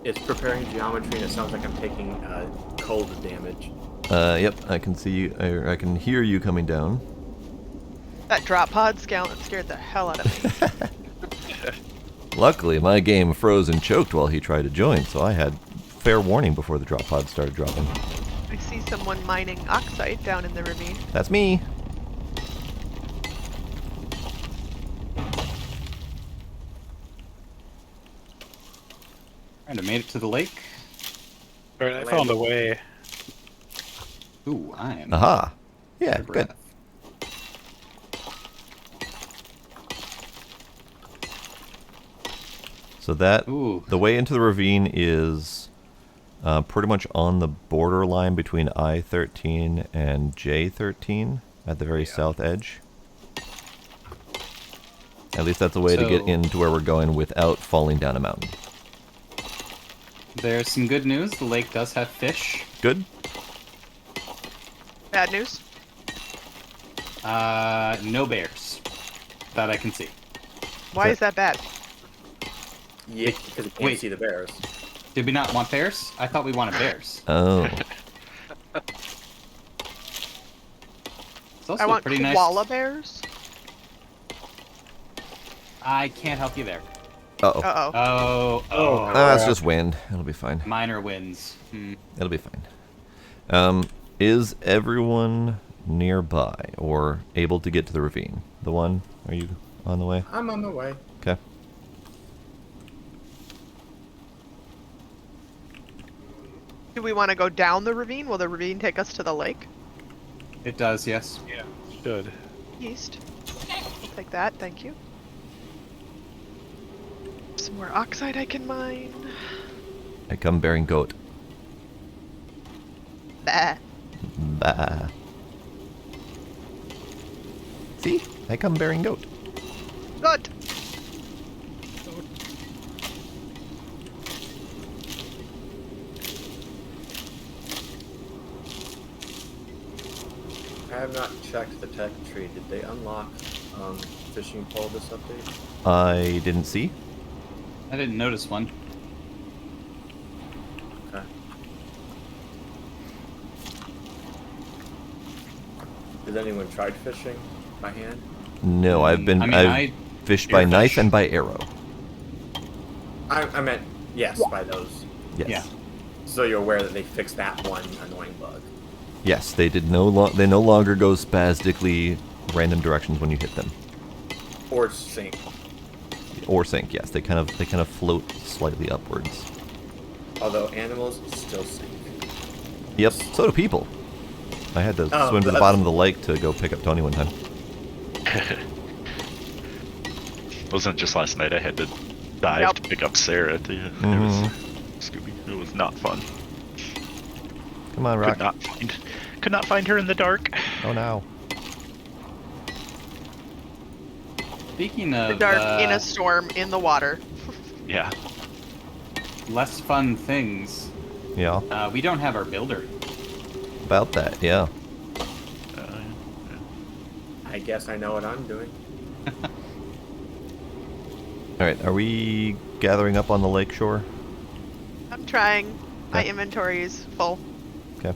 It's preparing geometry, and it sounds like I'm taking cold damage. Yep, I can see you, I can hear you coming down. That drop pod scared the hell out of me. Luckily, my game froze and choked while he tried to join, so I had fair warning before the drop pod started dropping. I see someone mining oxide down in the ravine. That's me! Alright, I made it to the lake. Alright, I found a way. Ooh, I am. Aha! Yeah, out of good. breath. So that, Ooh. the way into the ravine is pretty much on the borderline between I-13 and J-13 at the very south edge. At least that's a way to get So- into where we're going without falling down a mountain. There's some good news. The lake does have fish. Good? Bad news. No bears. That I can see. Why is that bad? Yeah, because you can't Wait. see the bears. Did we not want bears? I thought we wanted bears. Oh. It's also I want pretty koala nice. bears. I can't help you there. Uh-oh. Uh-oh. Oh. That's just wind. It'll be fine. Minor wins. It'll be fine. Is everyone nearby or able to get to the ravine? The one? Are you on the way? I'm on the way. Okay. Do we want to go down the ravine? Will the ravine take us to the lake? It does, yes. Yeah, should. East. I'll take that, thank you. Some more oxide I can mine. I come bearing goat. Bah. Bah. See? I come bearing goat. Good. I have not checked the tech tree. Did they unlock fishing pole this update? I didn't see. I didn't notice one. Okay. Has anyone tried fishing by hand? No, I've been. I mean, I've fished by knife spearfish. and by arrow. I meant, yes, by those. Yes. Yeah. So you're aware that they fixed that one annoying bug. Yes, they did they no longer go spastically random directions when you hit them. Or sink. Or sink, yes. They kind of float slightly upwards. Although animals still sink. Yep, so do people. I had to Oh, swim to the that's- bottom of the lake to go pick up Tony one time. Wasn't it just last night I had to dive Yep. to pick up Sarah? It was Scooby. It was not fun. Come on, Rock. Could not find her in the dark. Oh no. Speaking The of dark in a storm in the water. Yeah. less fun things, Yeah. we don't have our builder. About that, yeah. I guess I know what I'm doing. Alright, are we gathering up on the lake shore? I'm trying. My Okay. inventory is full. Okay.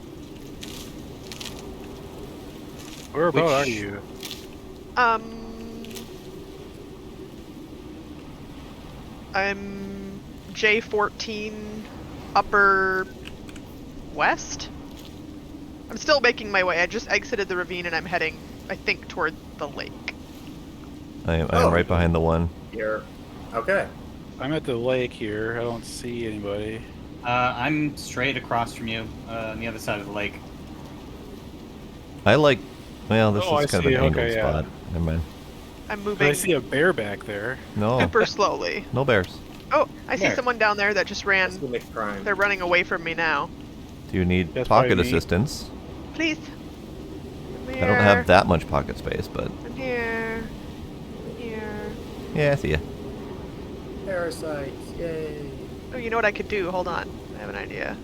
Whereabout are Which- you? I'm J14 upper west. I'm still making my way. I just exited the ravine and I'm heading, I think, toward the lake. I am right behind the one. You're okay. I'm at the lake here. I don't see anybody. I'm straight across from you, on the other side of the lake. I like. Well, this Oh, is I kind see. of an angled Okay, yeah. spot. Never mind. I'm I moving see a bear back there. No, super slowly. no bears. Oh, I see There. someone down there that just That's the ran. Nick Prime. They're running away from me now. Do you need That's pocket probably me. assistance? Please. I'm I don't have that much pocket space, but I'm here. Here. yeah, I see ya. Parasites, yay. Oh, you know what I could do? Hold on. I have an idea.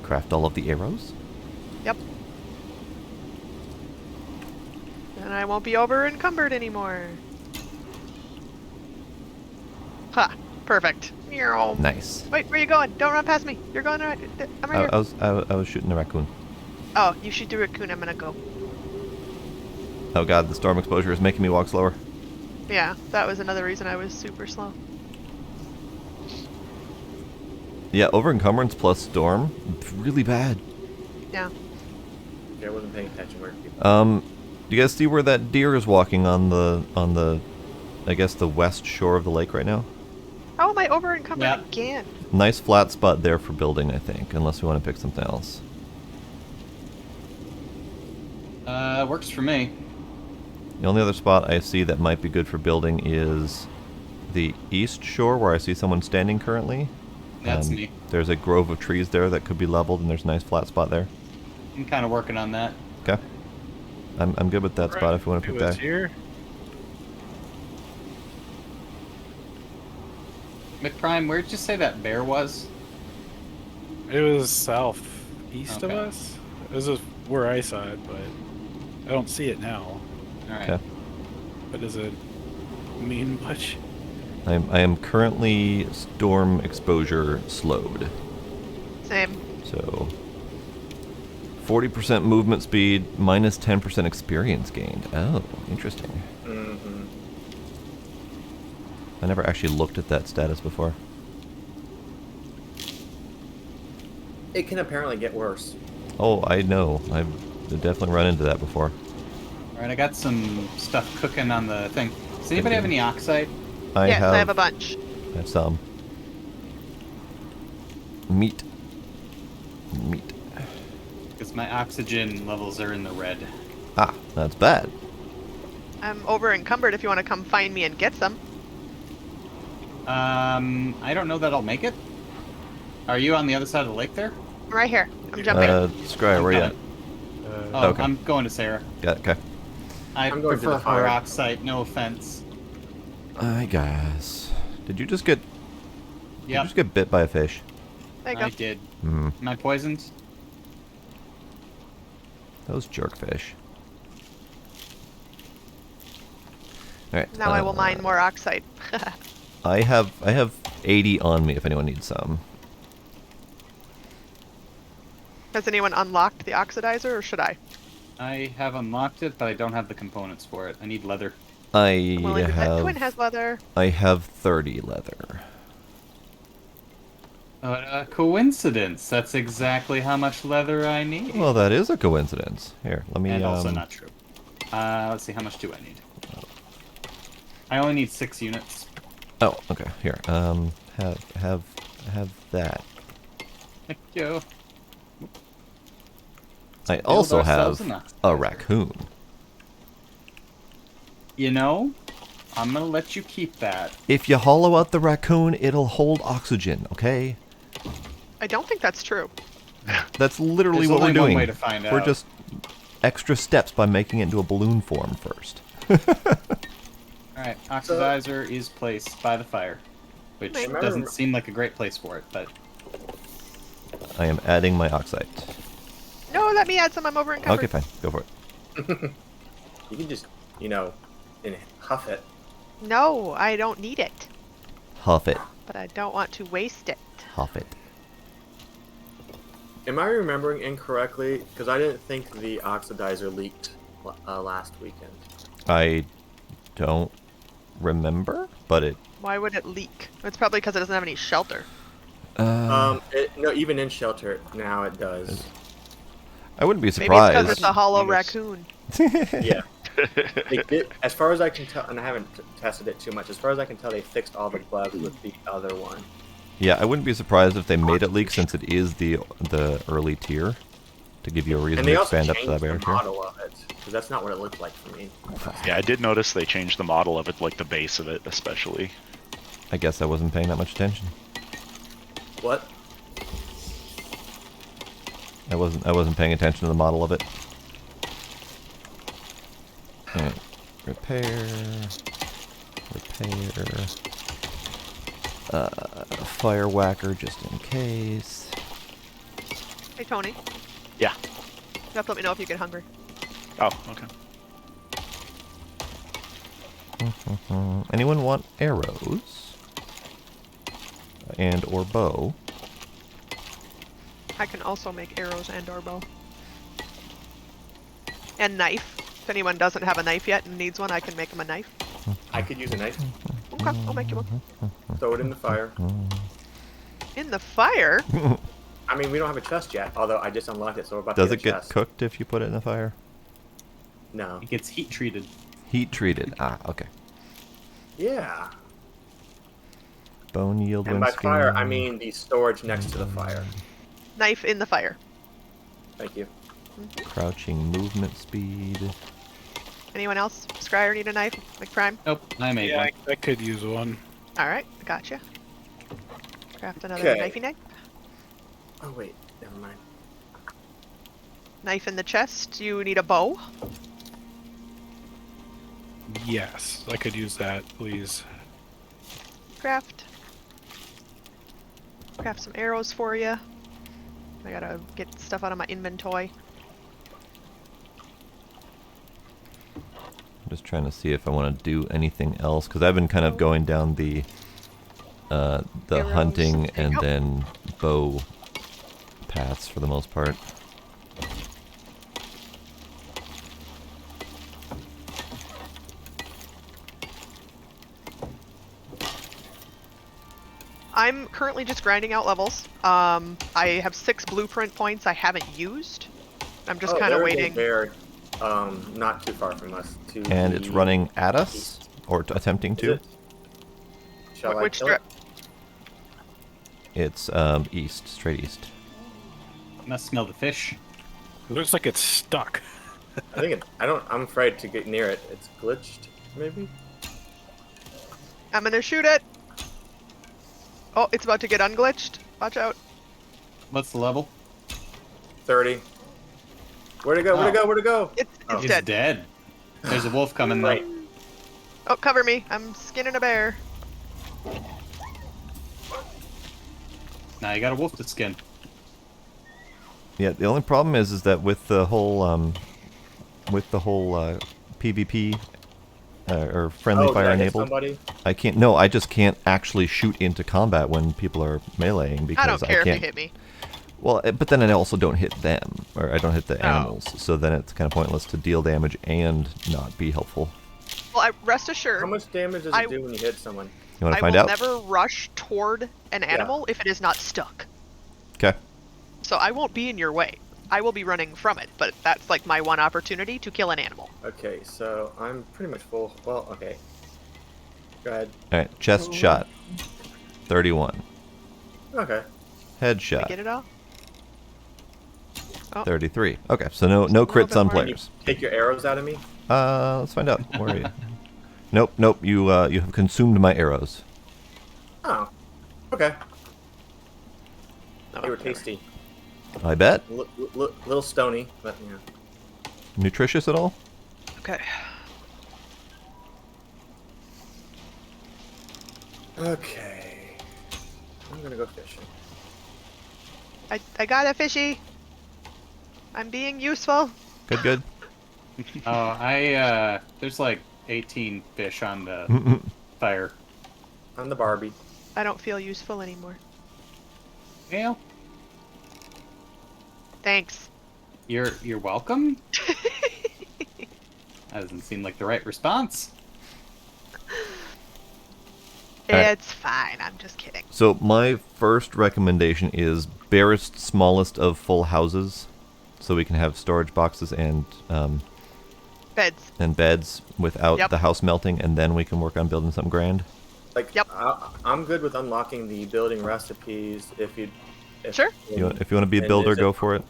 Craft all of the arrows. Yep. Then I won't be over encumbered anymore. Ha! Perfect. Meow. Nice. Wait, where you going? Don't run past me. You're going right. I'm right here. I was shooting the raccoon. Oh, you shoot the raccoon. I'm gonna go. Oh god, the storm exposure is making me walk slower. Yeah, that was another reason I was super slow. Yeah, over encumbrance plus storm, really bad. Yeah. Okay, I wasn't paying attention where people. Do you guys see where that deer is walking on the, I guess the west shore of the lake right now? How am I over encumbered Yeah. again? Nice flat spot there for building, I think, unless we want to pick something else. Works for me. The only other spot I see that might be good for building is the east shore, where I see someone standing currently. That's me. There's a grove of trees there that could be leveled, and there's a nice flat spot there. I'm kind of working on that. Okay. I'm good with that spot if you want to pick that. Here. McPrime, where'd you say that bear was? It was southeast of Okay. us. This is where I saw it, but I don't see it now. Alright. Okay. But does it mean much? I am currently storm exposure slowed. Same. So 40% movement speed, minus 10% experience gained. Oh, interesting. Mm-hmm. I never actually looked at that status before. It can apparently get worse. Oh, I know. I've definitely run into that before. Alright, I got some stuff cooking on the thing. Does anybody have any oxide? Yes, I have a bunch. I have some. Meat. Meat. Because my oxygen levels are in the red. Ah, that's bad. I'm over encumbered if you want to come find me and get some. I don't know that I'll make it. Are you on the other side of the lake there? I'm right here. I'm jumping. Scry, where you at? Oh, okay. I'm going to Sarah. Got it, okay. I I'm going to prefer the fire. peroxide, no offense. I guess. Did you just get? Did you Yep, just get bit by a fish? There you go. I did. Hmm. Am I poisoned? Those jerkfish. All right. Now I will mine more oxide. I have 80 on me if anyone needs some. Has anyone unlocked the oxidizer, or should I? I have unlocked it, but I don't have the components for it. I need leather. I Well, that twin has leather. I have 30 leather. What a coincidence. That's exactly how much leather I need. Well, that is a coincidence. Here, let me. And also not true. Let's see, how much do I need? I only need 6 units. Oh, okay. Here. Have that. Thank you. I build also ourselves have an a oxidizer. raccoon. You know, I'm gonna let you keep that. If you hollow out the raccoon, it'll hold oxygen. Okay. I don't think that's true. That's literally There's what we're only one doing. way to find We're out. just extra steps by making it into a balloon form first. Alright, oxidizer is placed by the fire. Which Remember- doesn't seem like a great place for it, but I am adding my oxide. No, let me add some. I'm over encumbered. Okay, fine. Go for it. You can just, you know, huff it. No, I don't need it. Huff it. But I don't want to waste it. Huff it. Am I remembering incorrectly? Because I didn't think the oxidizer leaked last weekend. I don't remember, but it. Why would it leak? It's probably because it doesn't have any shelter. No, even in shelter now it does. I wouldn't be Maybe it's because surprised. it's a hollow Yes. raccoon. Yeah. As far as I can tell, and I haven't tested it too much, as far as I can tell, they fixed all the bugs with the other one. Yeah, I wouldn't be surprised if they made it leak since it is the early tier, to give you a reason And they to also expand up to that changed the barrier tier. model of it, because that's not what it looked like for me. Yeah, I did notice they changed the model of it, like the base of it, especially. I guess I wasn't paying that much attention. What? I wasn't paying attention to the model of it. Alright. Repair. Fire whacker just in case. Hey, Tony. Yeah. You have to let me know if you get hungry. Oh, okay. Anyone want arrows? And or bow? I can also make arrows and or bow. And knife. If anyone doesn't have a knife yet and needs one, I can make them a knife. I could use a knife. Okay, I'll make you one. Throw it in the fire. In the fire? I mean, we don't have a chest yet, although I just unlocked it, so we're about Does to it get a get chest. cooked if you put it in the fire? No. It gets heat treated. Heat treated. Ah, okay. Yeah. Bone yield And when by fire, I skinned. mean the storage next to the fire. Knife in the fire. Thank you. Crouching movement speed. Anyone else? Scryer need a knife? McPrime? Nope, I made Yeah, one. I could use one. Alright, I gotcha. Craft another Okay. knifey knife. Oh, wait. Never mind. Knife in the chest. You need a bow. Yes, I could use that, please. Craft. Craft some arrows for you. I gotta get stuff out of my inventory. I'm just trying to see if I want to do anything else because I've been kind of going down the Arrows. hunting There you and go. then bow paths for the most part. I'm currently just grinding out levels. I have 6 blueprint points I haven't used. I'm just kind of there's a waiting. bear, not too far from us. To And it's the running at us east. or attempting Is to. it? Shall I Which kill it? It's east, straight east. Must smell the fish. It looks like it's stuck. I think it, I'm afraid to get near it. It's glitched, maybe? I'm gonna shoot it. Oh, it's about to get unglitched. Watch out. What's the level? 30. Where'd it go? Where'd it go? Where'd it go? It's It's dead. dead. There's a wolf coming though. Right. Oh, cover me. I'm skinning a bear. Now you got a wolf to skin. Yeah, the only problem is that with the whole PvP or friendly Oh, fire did I hit enabled, somebody? I can't. No, I just can't actually shoot into combat when people are meleeing because I don't care if can't. you hit me. Well, but then I also don't hit them, or I don't hit the Oh. animals. So then it's kind of pointless to deal damage and not be helpful. Well, rest assured, How much damage does I- it do when you hit someone? You want I to find will out? never rush toward an animal if it is not stuck. Okay. So I won't be in your way. I will be running from it, but that's like my one opportunity to kill an animal. Okay, so I'm pretty much full. Well, okay. Go ahead. All right. Chest shot. 31. Okay. Headshot. Get it all? Oh, 33. Okay. So no little crits bit on more. Can you players. take your arrows out of me? Let's find out. Where are you? Nope. You have consumed my arrows. Oh. Okay. no, They were never. tasty. I bet. Little stony, but yeah. Nutritious at all? Okay. Okay. I'm gonna go fishing. I got a fishy. I'm being useful. Good. Oh, there's like 18 fish on the Mm-mm. fire. I'm the Barbie. I don't feel useful anymore. Well, Thanks. you're welcome. That doesn't seem like the right response. Alright. It's fine. I'm just kidding. So my first recommendation is barest smallest of full houses, so we can have storage boxes and Beds. without Yep. the house melting, and then we can work on building something grand. Like, Yep. I'm good with unlocking the building recipes if you. Sure. If you want to be a and builder, is it- go for it.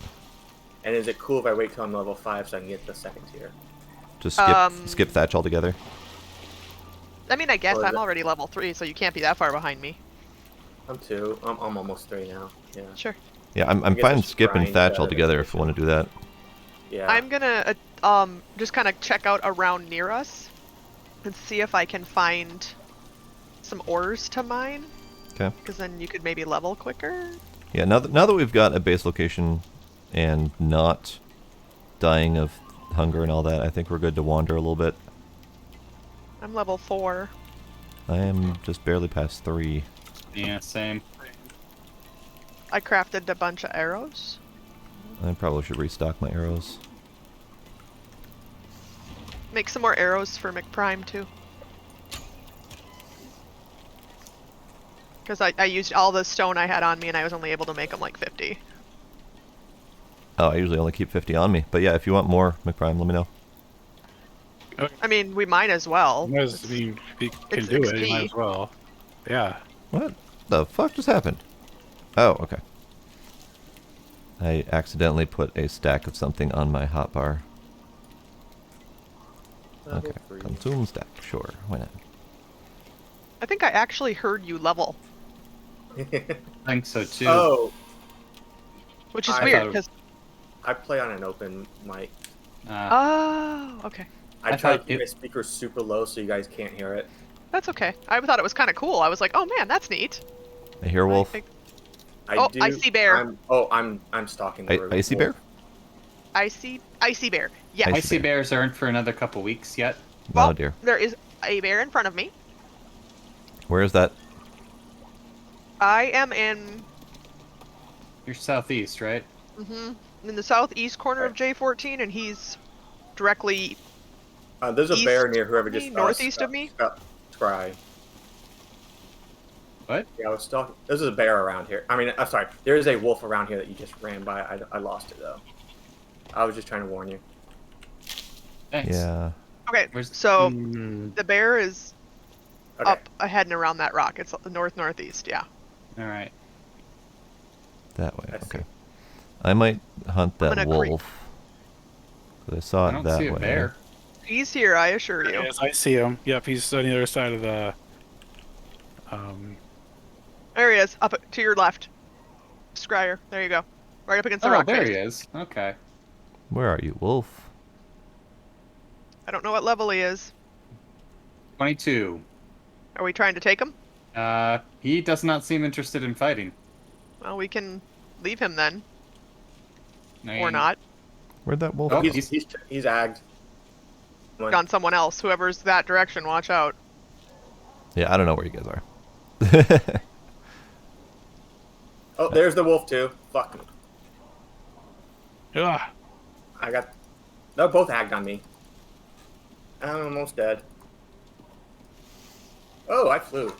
And is it cool if I wait till I'm level 5 so I can get the second tier? Just skip thatch altogether. I mean, I guess Or is I'm it- already level 3, so you can't be that far behind me. I'm 2. I'm almost 3 now. Yeah. Sure. Yeah, I'm guess fine it's skipping grind, thatch altogether if you want to do that. Yeah. I'm gonna just kind of check out around near us and see if I can find some ores to mine. Okay. Because then you could maybe level quicker. Yeah, now that we've got a base location and not dying of hunger and all that, I think we're good to wander a little bit. I'm level 4. I am just barely past 3. Yeah, same. I crafted a bunch of arrows. I probably should restock my arrows. Make some more arrows for McPrime too. Because I used all the stone I had on me and I was only able to make them like 50. Oh, I usually only keep 50 on me. But yeah, if you want more, McPrime, let me know. I mean, we might as well. I mean, if you can It's do it, you XP. might as well. Yeah. What the fuck just happened? Oh, okay. I accidentally put a stack of something on my hotbar. Level Okay, 3. consume stack, sure, why not? I think I actually heard you level, I think so too. Oh, which is I weird thought- because. I play on an open mic. Oh, okay. I I try to thought keep it- my speakers super low so you guys can't hear it. That's okay. I thought it was kind of cool. I was like, oh man, that's neat. I hear wolf. Oh, I see bear. I'm stalking the river. Icy bear? Icy bear. Yes. Icy Icy bear. bears aren't for another couple weeks yet. Well, Oh dear. there is a bear in front of me. Where is that? I am in You're southeast, right? in the southeast corner of J14, and he's directly There's a bear east near whoever of me, just northeast of me. Scry. What? Yeah, I was stalking. There's a bear around here. I mean, I'm sorry. There is a wolf around here that you just ran by. I lost it though. I was just trying to warn you. Thanks. Yeah. Okay, Where's- so Mm, the bear is Okay. up ahead and around that rock. It's northeast. Yeah. All right. That way, I see. okay. I might hunt I'm that gonna creep. wolf. 'Cause I saw I it don't that see a way. bear. He's here, I assure you. yes, I see him. Yep, he's on the other side of the. There he is, up to your left. Scryer. There you go. Right up against the Oh, rock there face. he is. Okay. Where are you, wolf? I don't know what level he is. 22. Are we trying to take him? He does not seem interested in fighting. Well, we can leave him then, I or mean, not. Where'd that wolf Oh, go? He's agged. One. On someone else. Whoever's that direction, watch out. Yeah, I don't know where you guys are. Oh, there's the wolf too. Fuck. Ah, I got. They're both agged on me. I'm almost dead. Oh, I flew.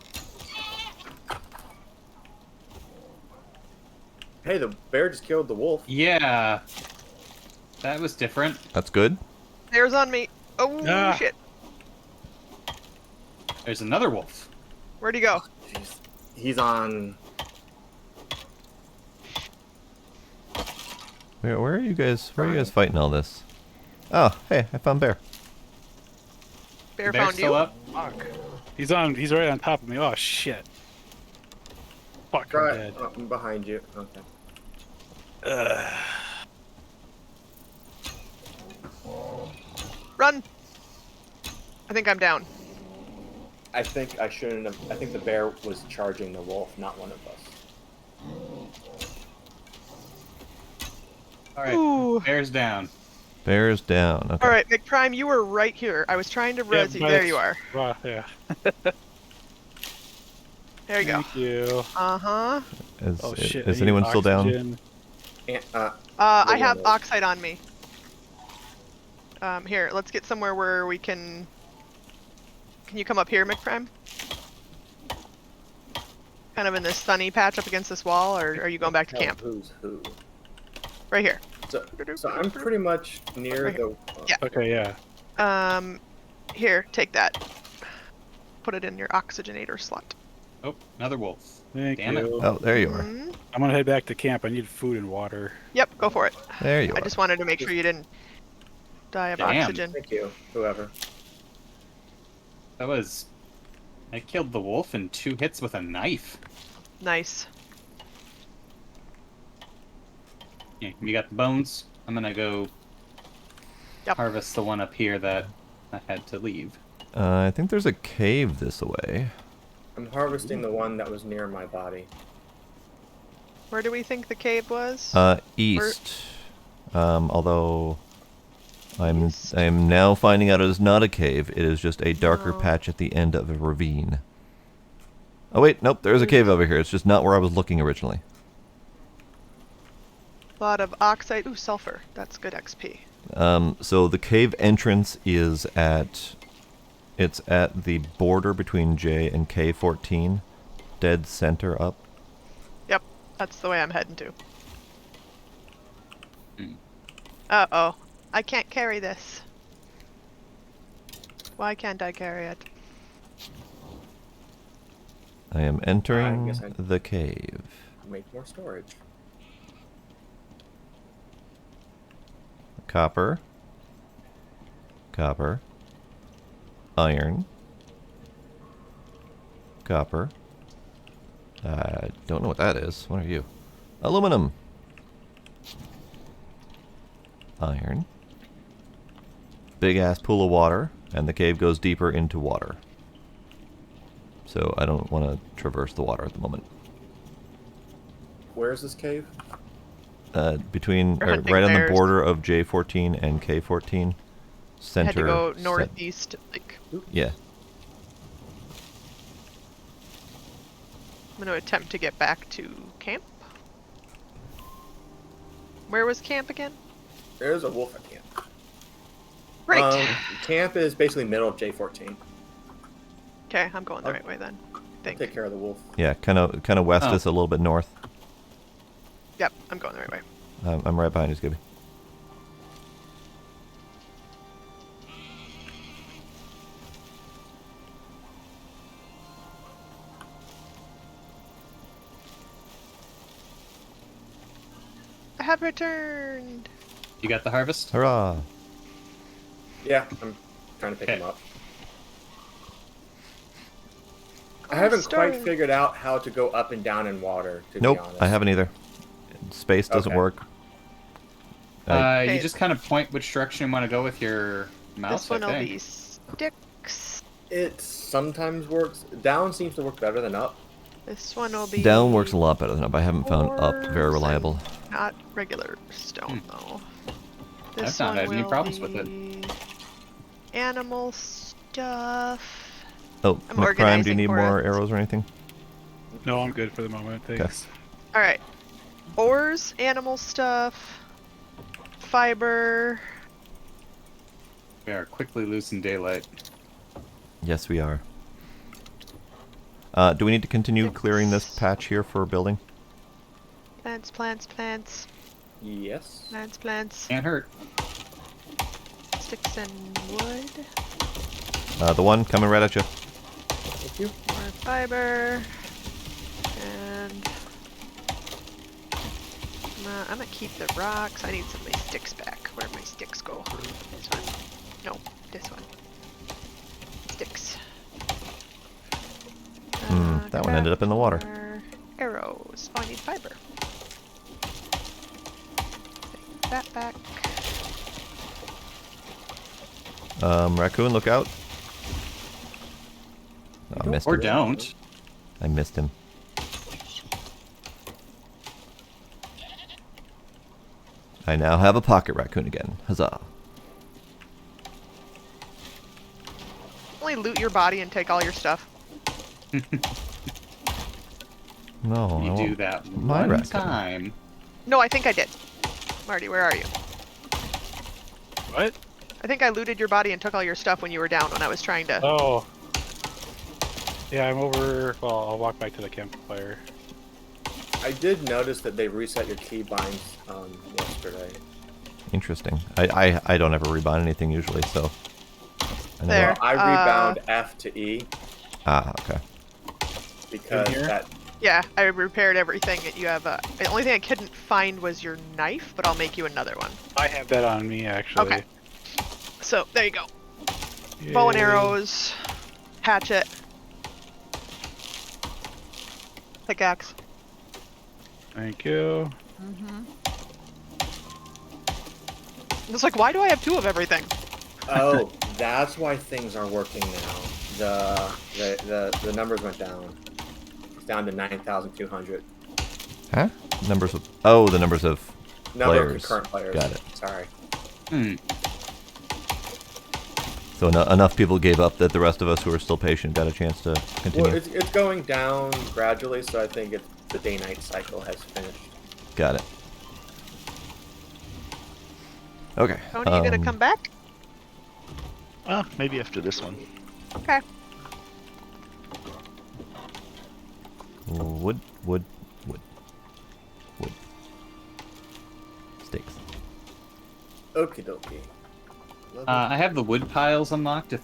Hey, the bear just killed the wolf. Yeah. That was different. That's good. Bear's on me. Oh, Ah. shit. There's another wolf. Where'd he go? Jeez. He's on. Where are you guys? Where are you guys fighting all this? Oh, hey, I found bear. Bear Bear's found still you. up. fuck. He's right on top of me. Oh shit. Fuck, I'm Try. dead. I'm behind you. Okay. Run! I think I'm down. I think I shouldn't have. I think the bear was charging the wolf, not one of us. All right. Ooh. Bear's down. Bear's down. Okay. Alright, McPrime, you were right here. I was trying to res you. but There it's- you are. Wow, yeah. There you go. Thank you. Uh-huh. Oh shit. Is I need anyone still down? oxygen. And, I The have one is- oxide on me. Here, let's get somewhere where we can... Can you come up here, McPrime? Kind of in this sunny patch up against this wall, or are you going back to camp? Who's who? Right here. So I'm pretty much near Right the. Yeah. Okay, yeah. Here, take that. Put it in your oxygenator slot. Oh, another wolf. Thank Damn you. it. Oh, there you are. Mhm. I'm gonna head back to camp. I need food and water. Yep, go for it. There you I are. just wanted to make sure you didn't die of Damn. oxygen. Thank you, whoever. That was. I killed the wolf in 2 hits with a knife. Nice. Yeah, you got the bones. I'm gonna go Yep. harvest the one up here that I had to leave. I think there's a cave this way. I'm harvesting the one that was near my body. Where do we think the cave was? East. Although I'm East. now finding out it is not a cave. It is just a darker No. patch at the end of a ravine. Oh wait, nope. There's a cave over here. It's just not where I was looking originally. A lot of oxide. Ooh, sulfur. That's good XP. So the cave entrance is at. It's at the border between J and K14, dead center up. Yep, that's the way I'm heading to. Hmm. Uh-oh. I can't carry this. Why can't I carry it? I am I entering guess I- the cave. Make more storage. Copper. Copper. Iron. Copper. I don't know what that is. What are you? Aluminum. Iron. Big ass pool of water, and the cave goes deeper into water. So I don't want to traverse the water at the moment. Where is this cave? Between We're hunting right on the bears. border of J14 and K14. Center. Had to go cen- northeast, like, yeah. I'm gonna attempt to get back to camp. Where was camp again? There's a wolf at camp. Right. Camp is basically middle of J14. Okay, I'm going the right way then. Think. Take care of the wolf. Yeah, kind of west Oh. us, a little bit north. Yep, I'm going the right way. I'm right behind you, Scooby. I have returned. You got the harvest? Hurrah! Yeah, I'm trying to pick Okay. him up. I haven't quite figured out how to go up and down in water, to Nope, be honest. I haven't either. Space doesn't Okay. work. I- You Okay. just kind of point which direction you want to go with your mouse, This one I will think. be sticks. It sometimes works. Down seems to work better than up. This one will be Down works a lot better than up. I haven't found up very ores reliable. and Not regular stone though. This not one had any will problems with it. be Animal stuff. Oh, I'm McPrime, do you organizing need for more us. arrows or anything? No, I'm good for the moment. Thanks. All right. Ores, animal stuff, fiber. We are quickly losing daylight. Yes, we are. Do we need to continue clearing this patch here for building? Plants, plants, plants, Yes. plants, plants. Can't hurt. Sticks and wood. The one coming right at you. Thank you. More fiber. And I'm gonna keep the rocks. I need some of my sticks back. Where'd my sticks go? This one? No, this one. Sticks. That one ended up in the water. Arrows. Oh, I need fiber. Take that back. Raccoon, look out. Oh, I missed Or him. don't. I missed him. I now have a pocket raccoon again. Huzzah. Only loot your body and take all your stuff. No, I You do won't. that My one raccoon. time. No, I think I did. Marty, where are you? What? I think I looted your body and took all your stuff when you were down when I was trying to. Oh. Yeah, I'm over. Well, I'll walk back to the campfire. I did notice that they reset your keybinds yesterday. Interesting. I don't ever rebind anything usually, so. I never- There. I rebound F to E Ah, okay. because here? that. Yeah, I repaired everything. You have a. The only thing I couldn't find was your knife, but I'll make you another one. I have that on me actually. Okay. So there you go. Bow and Yay. arrows, hatchet, pickaxe. Thank you. It's like, why do I have 2 of everything? Oh, that's why things are working now. The numbers went down. It's down to 9,200. Huh? Numbers of. Oh, the numbers of Number of players. concurrent players. Got it. Sorry. So enough people gave up that the rest of us who are still patient got a chance to continue. Well, it's going down gradually, so I think the day-night cycle has finished. Got it. Okay. Tony, you gonna come back? Well, maybe after this one. Okay. Wood. Sticks. Okie dokie. I have the wood piles unlocked. Do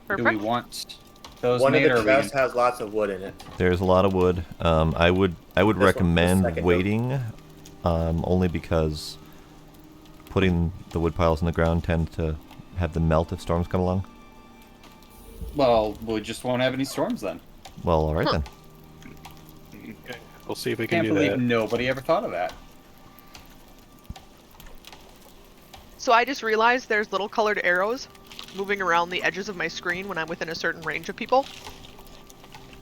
we Perfect. want those One of made, the or are we chests gonna... has lots of wood in it. There's a lot of wood. I would the recommend second waiting, only because putting the wood piles in the ground tend to have them melt if storms come along. Well, we just won't have any storms then. Well, all right then. Okay. We'll see if we can Can't do believe that. nobody ever thought of that. So I just realized there's little colored arrows moving around the edges of my screen when I'm within a certain range of people.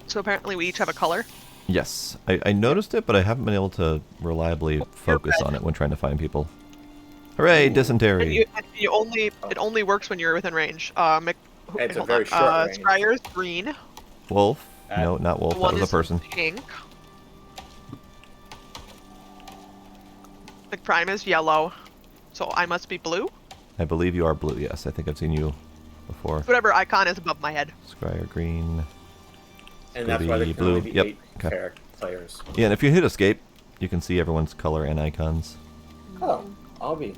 So apparently we each have a color. Yes, I noticed it, but I haven't been able to reliably focus on it when trying to find people. Hooray, Ooh. dysentery! It only works when you're within range. It's a very short range. Scryer's green. Wolf? No, not wolf. That One was a is person. pink. McPrime is yellow. So I must be blue? I believe you are blue, yes. I think I've seen you before. Whatever icon is above my head. Scryer green. And that's why there can Blue. only be Yep. 8 Okay. players. Yeah, and if you hit escape, you can see everyone's color and icons. Oh, I'll be.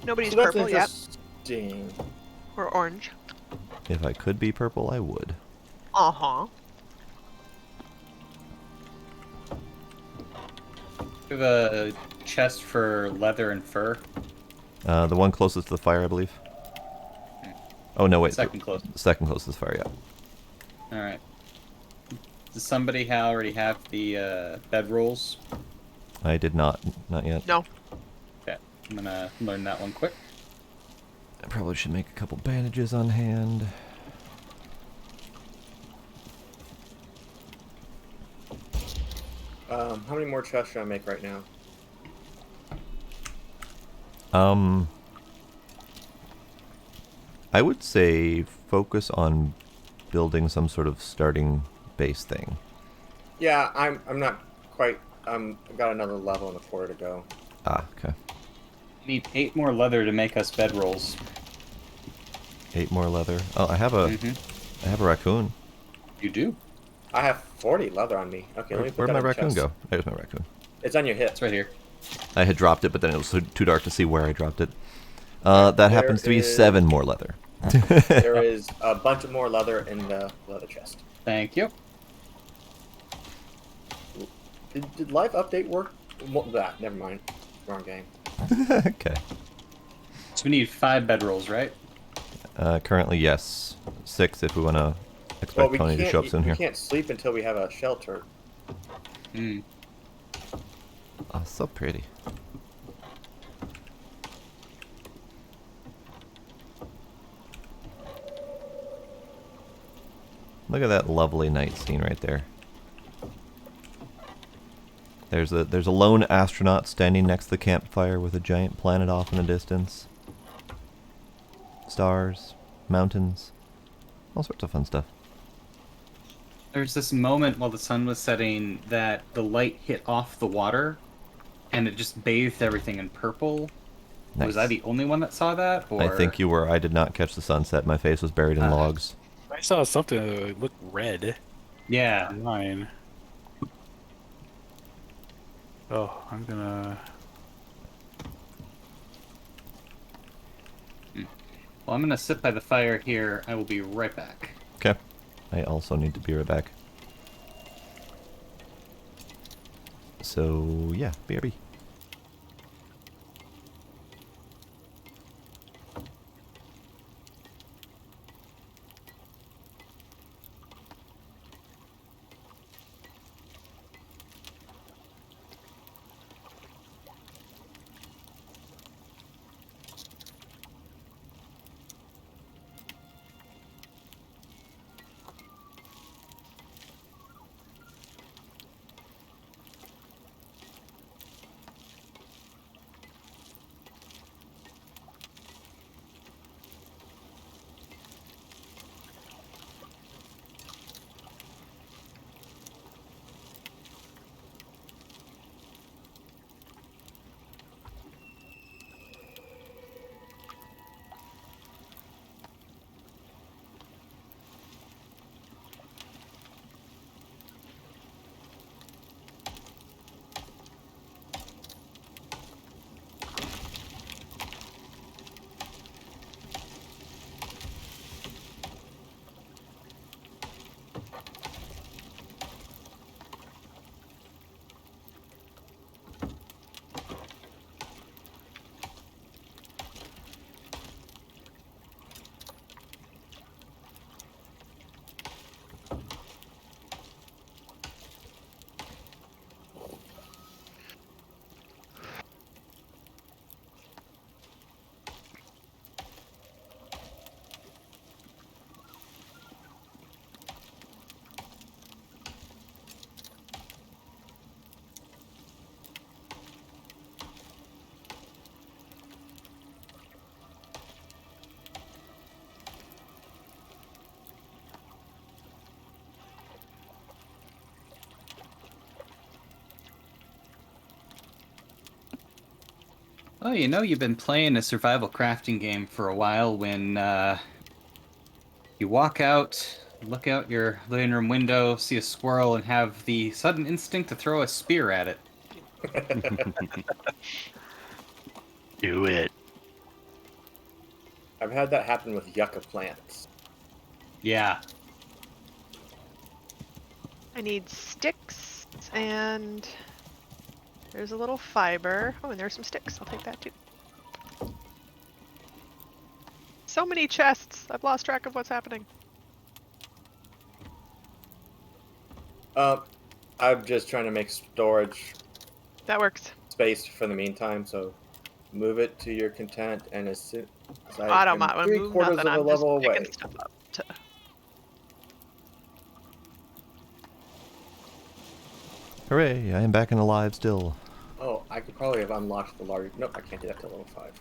Nobody's So that's purple yet. interesting. Or orange. If I could be purple, I would. Uh-huh. We have a chest for leather and fur. The one closest to the fire, I believe. Oh, no, wait. Second closest. Second closest fire, yeah. Alright. Does somebody already have the bed rolls? I did not. Not yet. No. Okay. I'm gonna learn that one quick. I probably should make a couple bandages on hand. How many more chests should I make right now? I would say focus on building some sort of starting base thing. Yeah, I'm not quite. I've got another level and a 4 to go. Ah, okay. Need 8 more leather to make us bed rolls. 8 more leather. Oh, I have a raccoon. You do? I have 40 leather on me. Okay, let me put Where'd that my in the raccoon chest. go? There's my raccoon. It's on your hip. It's right here. I had dropped it, but then it was too dark to see where I dropped it. That happens to be 7 more leather. There is a bunch of more leather in the leather chest. Thank you. Did live update work? Never mind. Wrong game. Okay. So we need 5 bed rolls, right? Currently, yes. 6 if we want to expect Tony to show up soon we here. can't sleep until we have a shelter. Hmm. Oh, so pretty. Look at that lovely night scene right there. There's a lone astronaut standing next to the campfire with a giant planet off in the distance. Stars, mountains, all sorts of fun stuff. There's this moment while the sun was setting that the light hit off the water and it just bathed everything in purple. Nice. Was I the only one that saw that? Or... I think you were. I did not catch the sunset. My face was buried in logs. I saw something that looked red. Yeah. Mine. Oh, I'm gonna... Well, I'm gonna sit by the fire here. I will be right back. Okay. I also need to be right back. So, yeah, BRB. Oh, you know, you've been playing a survival crafting game for a while when you walk out, look out your living room window, see a squirrel, and have the sudden instinct to throw a spear at it. Do it. I've had that happen with yucca plants. Yeah. I need sticks, and there's a little fiber. Oh, and there's some sticks. I'll take that too. So many chests. I've lost track of what's happening. I'm just trying to make storage That works. space for the meantime, so move it to your content, and as soon as I don't am mind. three Move quarters nothing. of a I'm just level away. picking stuff up. Hooray, I am back and alive still. Oh, I could probably have unlocked the large. Nope, I can't do that till level 5.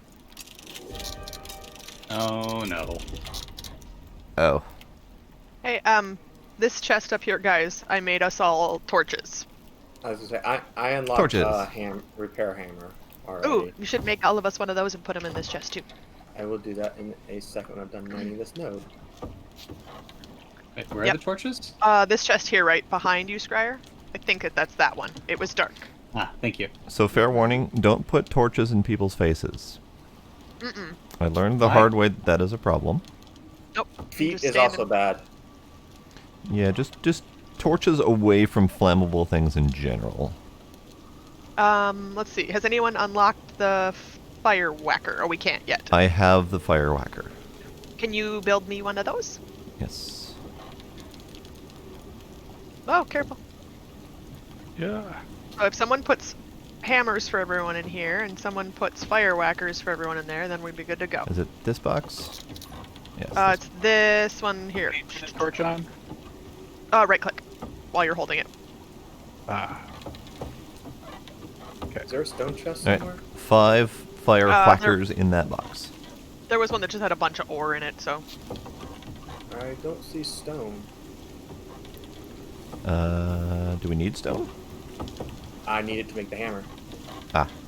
Oh, no. Oh. Hey, this chest up here, guys, I made us all torches. I was gonna say, I unlocked Torches. repair hammer already. Ooh, you should make all of us one of those and put them in this chest too. I will do that in a second when I'm done mining this node. Wait, where Yep. are the torches? This chest here, right behind you, Scryer. I think that's that one. It was dark. Ah, thank you. So fair warning, don't put torches in people's faces. Mm-mm. I learned the Why? hard way that is a problem. Nope. Feet Just is stand also in- bad. Yeah, just torches away from flammable things in general. Let's see. Has anyone unlocked the fire whacker? Oh, we can't yet. I have the fire whacker. Can you build me one of those? Yes. Oh, careful. Yeah. So if someone puts hammers for everyone in here, and someone puts fire whackers for everyone in there, then we'd be good to go. Is it this box? Yes. It's this one here. This torch on? Right click while you're holding it. Ah. Is there a stone chest All right. somewhere? 5 fire there- whackers in that box. There was one that just had a bunch of ore in it, so. I don't see stone. Do we need stone? I need it to make the hammer.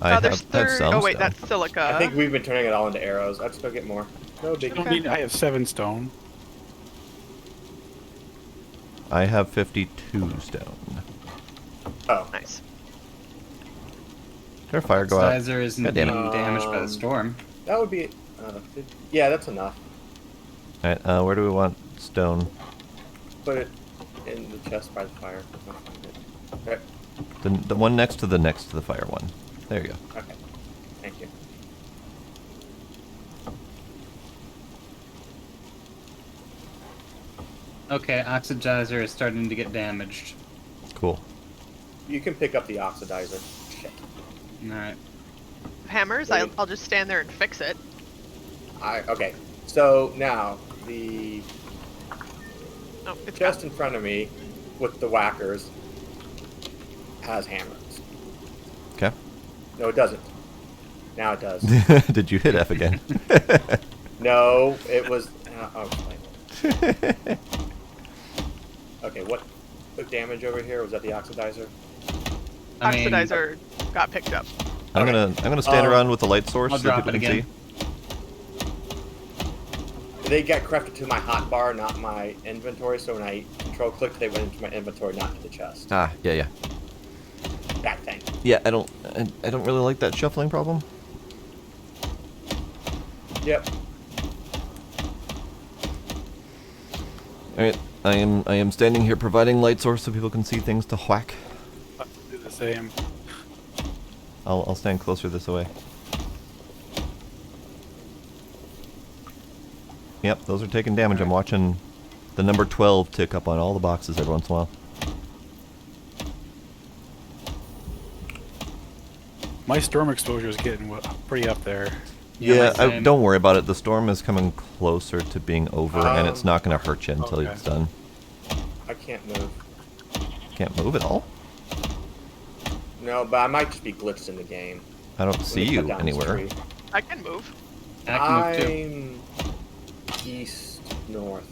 I there's have third. some Oh wait, stone. that's silica. I think we've been turning it all into arrows. Let's go get more. No big. I have 7 stone. I have 52 stone. Oh, Nice. Did our fire go out? Oxidizer isn't God damn being it. damaged by the storm. that would be. Yeah, that's enough. Alright, where do we want stone? Put it in the chest by the fire. I'll find it. Okay. The one next to the fire one. There you go. Okay. Thank you. Okay, oxidizer is starting to get damaged. Cool. You can pick up the oxidizer. Shit. Alright. Hammers. I'll just stand there and fix it. Okay. So now the Oh, it's chest in front of me with the whackers has hammers. Okay. No, it doesn't. Now it does. Did you hit F again? No, it was. Okay, what damage over here? Was that the oxidizer? I mean, Oxidizer got picked up. I'm gonna stand around with the light source I'll so drop people it can again. see. They got crafted to my hotbar, not my inventory. So when I control clicked, they went into my inventory, not to the chest. Ah, yeah. That thing. Yeah, I don't really like that shuffling problem. Yep. Alright, I am standing here providing light source so people can see things to whack. I'll do the same. I'll stand closer this way. Yep, those are taking damage. I'm watching the number 12 tick up on all the boxes every once in a while. My storm exposure is getting pretty up there. Yeah, same. don't worry about it. The storm is coming closer to being over, and it's not going to hurt you until Okay. it's done. I can't move. Can't move at all? No, but I might just be glitched in the game. I don't Let see me cut you down this anywhere. tree. I can move. I can move too. I'm east north.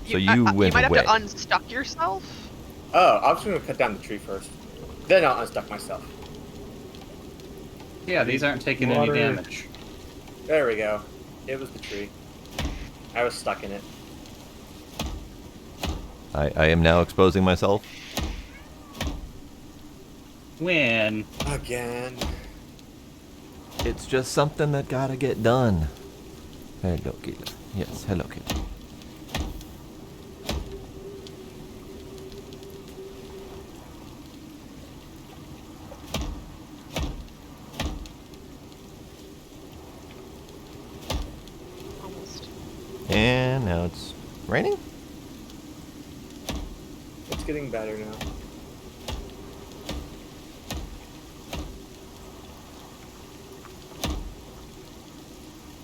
So you You went might away. have to unstuck yourself. Oh, I was going to cut down the tree first. Then I'll unstuck myself. Yeah, these aren't taking any Water. damage. There we go. It was the tree. I was stuck in it. I am now exposing myself. When? Again. It's just something that gotta get done. Hello, killer. Yes, hello, killer. Almost. And now it's raining? It's getting better now.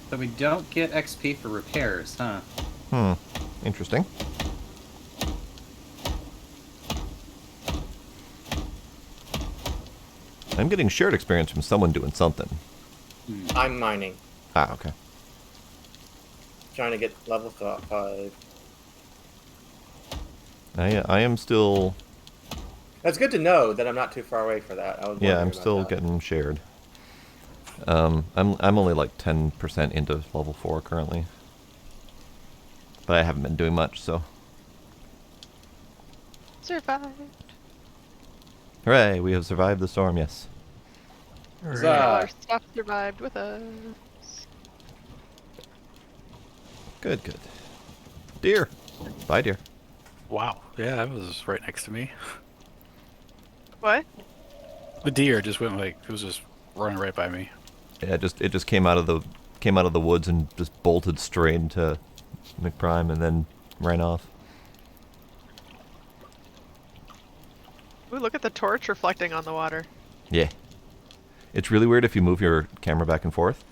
So we don't get XP for repairs, huh? Interesting. I'm getting shared experience from someone doing something. I'm mining. Ah, okay. Trying to get level 5. I am still... That's good to know that I'm not too far away for that. I was Yeah, wondering I'm about still that. getting shared. I'm only like 10% into level 4 currently. But I haven't been doing much, so... Survived. Hooray, we have survived the storm, yes. All Huzzah. our stuff survived with us. Good, good. Deer. Bye, deer. Wow. Yeah, that was right next to me. What? The deer just went like it was just running right by me. Yeah, it just came out of the woods and just bolted straight into McPrime and then ran off. Ooh, look at the torch reflecting on the water. Yeah. It's really weird if you move your camera back and forth.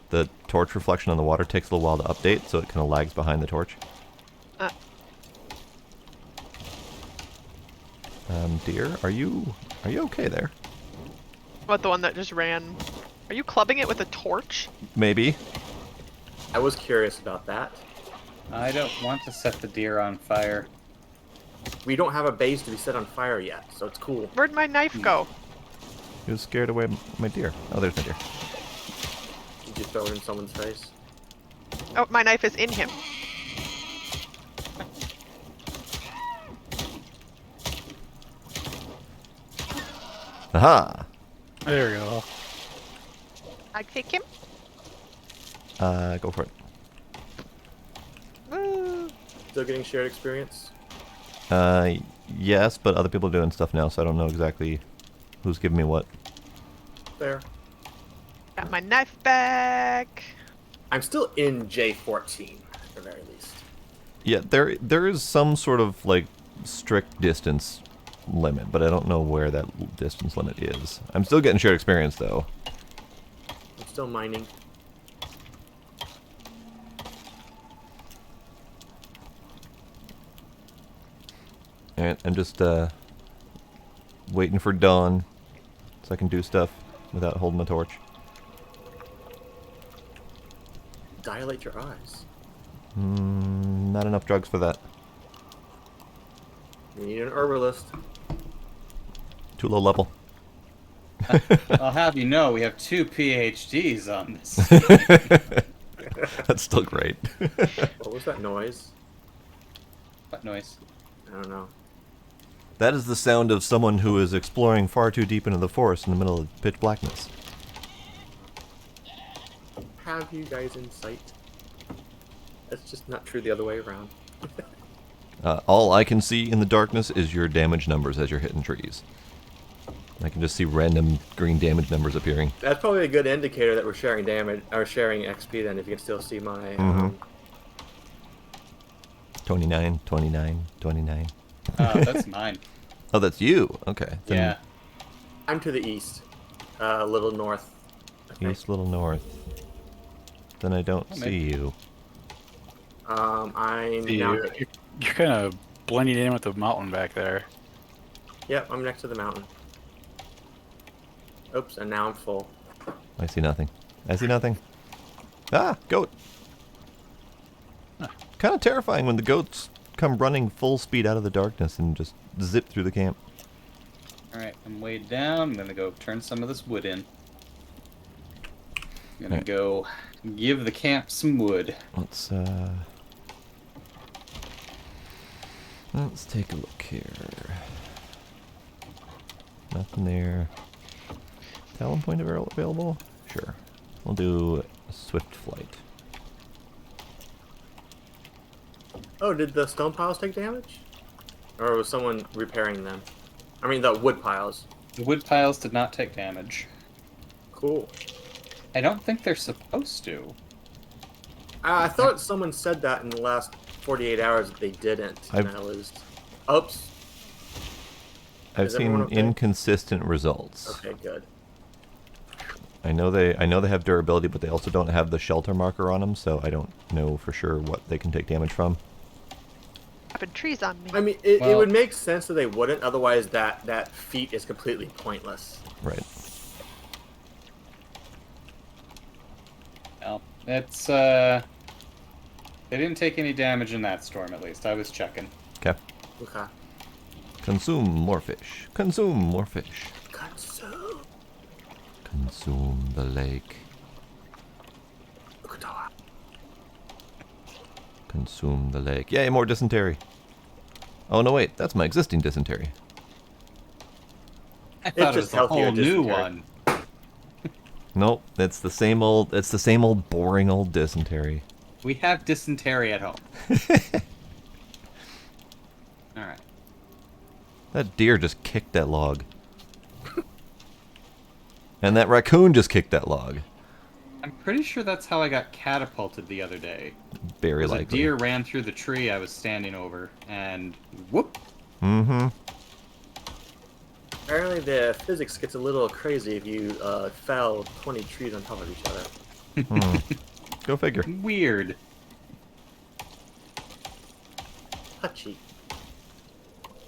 The torch reflection on the water takes a little while to update, so it kind of lags behind the torch. Deer, are you okay there? What, the one that just ran? Are you clubbing it with a torch? Maybe. I was curious about that. I don't want to set the deer on fire. We don't have a base to be set on fire yet, so it's cool. Where'd my knife go? He was scared away my deer. Oh, there's my deer. Did you throw it in someone's face? Oh, my knife is in him. Aha! There we go. I kick him. Go for it. Woo. Still getting shared experience? Yes, but other people are doing stuff now, so I don't know exactly who's giving me what. Fair. Got my knife back. I'm still in J14, at the very least. Yeah, there is some sort of like strict distance limit, but I don't know where that distance limit is. I'm still getting shared experience though. I'm still mining. Alright, I'm just waiting for dawn so I can do stuff without holding a torch. Dilate your eyes. Not enough drugs for that. You need an herbalist. Too low level. I'll have you know, we have 2 PhDs on this. That's still great. What was that noise? What noise? I don't know. That is the sound of someone who is exploring far too deep into the forest in the middle of pitch blackness. Have you guys in sight? That's just not true the other way around. All I can see in the darkness is your damage numbers as you're hitting trees. I can just see random green damage numbers appearing. That's probably a good indicator that we're sharing damage or sharing XP. Then, if you can still see my 29, 29, 29. Oh, that's mine. Oh, that's you. Okay. Then Yeah. I'm to the east, a little north. I think. East, little north. Then I don't see you. I'm now. You're kind of blending in with the mountain back there. Yep, I'm next to the mountain. Oops, and now I'm full. I see nothing. I see nothing. Ah, goat. Kind of terrifying when the goats come running full speed out of the darkness and just zip through the camp. Alright, I'm weighed down. I'm gonna go turn some of this wood in. I'm gonna go give the camp some wood. Let's take a look here. Nothing there. Talon point available? Sure. We'll do swift flight. Oh, did the stone piles take damage? Or was someone repairing them? I mean, the wood piles. The wood piles did not take damage. Cool. I don't think they're supposed to. I thought someone said that in the last 48 hours that they didn't. And I was... Oops. I've Is everyone seen okay? inconsistent results. Okay, good. I know they have durability, but they also don't have the shelter marker on them, so I don't know for sure what they can take damage from. Dropping trees on me. I mean, it would make sense that they wouldn't, otherwise that feat is completely pointless. Right. Well, it's, they didn't take any damage in that storm, at least. I was checking. Okay. Okay. Consume more fish. Consume more fish. Consume. Consume the lake. Consume the lake. Yay, more dysentery. Oh, no, wait. That's my existing dysentery. I thought it was just a healthier whole new dysentery. one. Nope. It's the same old boring old dysentery. We have dysentery at home. Alright. That deer just kicked that log. And that raccoon just kicked that log. I'm pretty sure that's how I got catapulted the other day. Very A likely. deer ran through the tree I was standing over, and whoop! Mm-hmm. Apparently the physics gets a little crazy if you fell 20 trees on top of each other. Go figure. Weird. Touchy.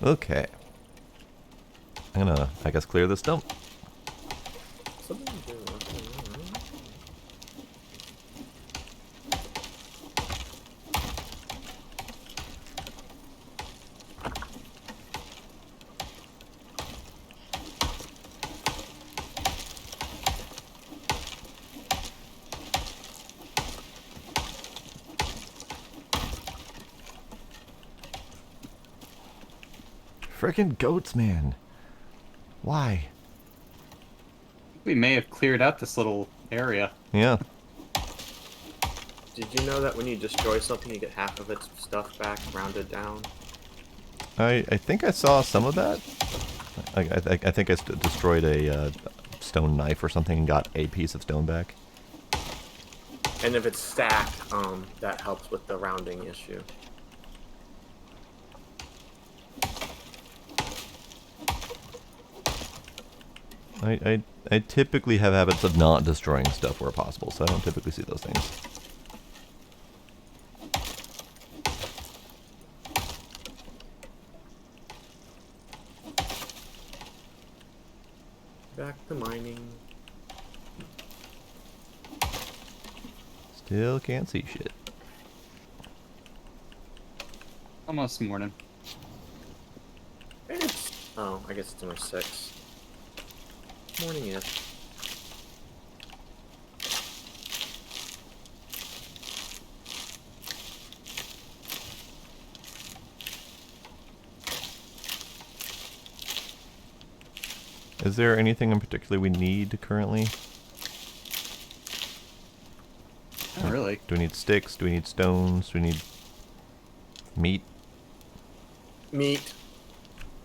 Okay. I'm gonna, I guess, clear this dump. Something to do. Frickin' goats, man. Why? We may have cleared out this little area. Yeah. Did you know that when you destroy something, you get half of its stuff back, rounded down? I think I saw some of that. I think I destroyed a stone knife or something and got a piece of stone back. And if it's stacked, that helps with the rounding issue. I typically have habits of not destroying stuff where possible, so I don't typically see those things. Back to mining. Still can't see shit. Almost morning. Oh, I guess it's number 6. Morning is. Is there anything in particular we need currently? Not really. Do we need sticks? Do we need stones? Do we need meat? Meat.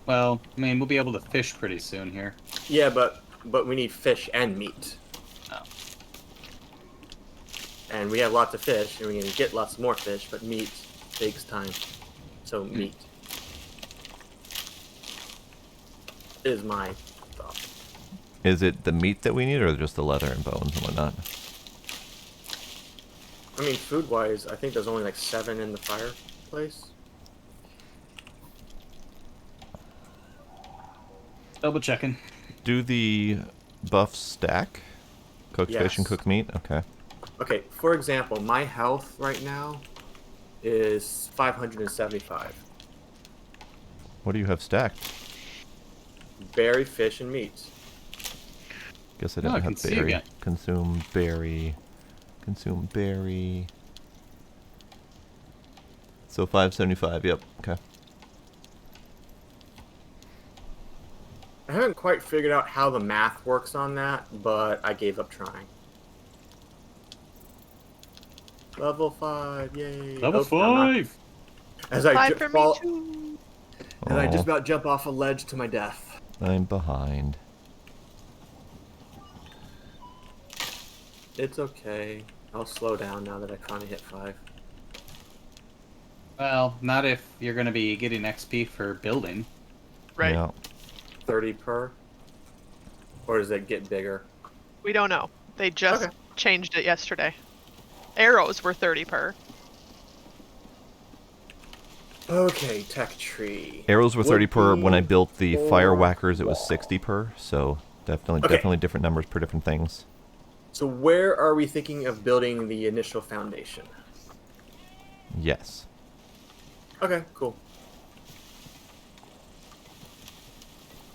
Well, I mean, we'll be able to fish pretty soon here. Yeah, but we need fish and meat. Oh. And we have lots of fish, and we're going to get lots more fish, but meat takes time. So meat is my thought. Is it the meat that we need, or just the leather and bones and whatnot? I mean, food-wise, I think there's only like 7 in the fireplace. Double checking. Do the buffs stack? Cooked fish and Yes. cooked meat? Okay. Okay, for example, my health right now is 575. What do you have stacked? Berry, fish, and meat. Guess I Oh, I didn't can have see berry. again. Consume berry. Consume berry. So 575, yep. Okay. I haven't quite figured out how the math works on that, but I gave up trying. Level 5, yay! Level Oh, I'm not- 5! As I 5 ju- for fall, me too. as I just Aw, about jump off a ledge to my death. I'm behind. It's okay. I'll slow down now that I finally hit 5. Well, not if you're going to be getting XP for building. Right. Yeah. 30 per? Or does it get bigger? We don't know. They just Okay. changed it yesterday. Arrows were 30 per. Okay, tech tree. Arrows were 30 per. When I Would be built the fire for whackers, it was wall. 60 per. So definitely, Okay. definitely different numbers per different things. So where are we thinking of building the initial foundation? Yes. Okay, cool.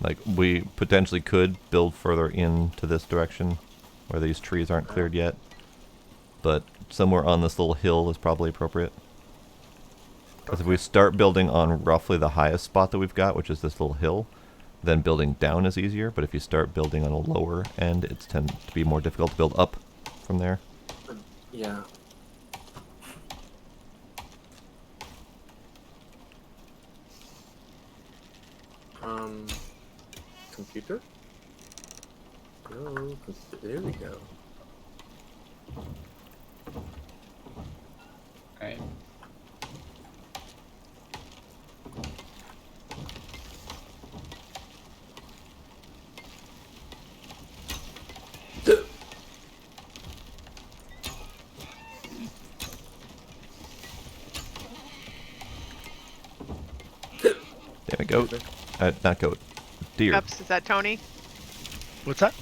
Like, we potentially could build further into this direction, where these trees aren't cleared yet. But somewhere on this little hill is probably appropriate. Because if we start building on roughly the highest spot that we've got, which is this little hill, then building down is easier. But if you start building on a lower end, it's tend to be more difficult to build up from there. Yeah. Computer? No, there we go. Alright. Damn it, goat. Not goat. Deer. Hiccups, is that Tony? What's that?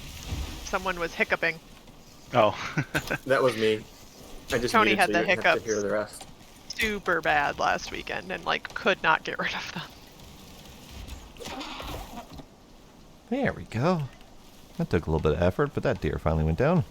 Someone was hiccuping. Oh. That was me. I just Tony muted had so the you didn't have to hiccups. hear the rest. Super bad last weekend and like could not get rid of them. There we go. That took a little bit of effort, but that deer finally went down.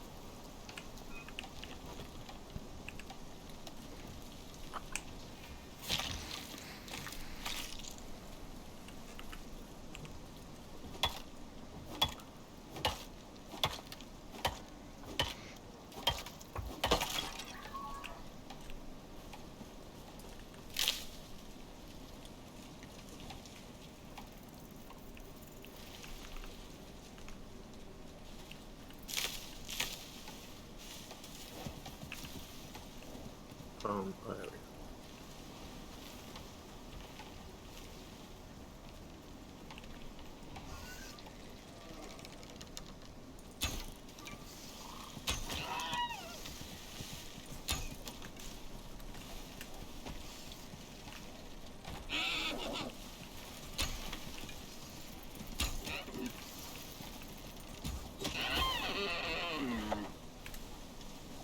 Oh, there we go.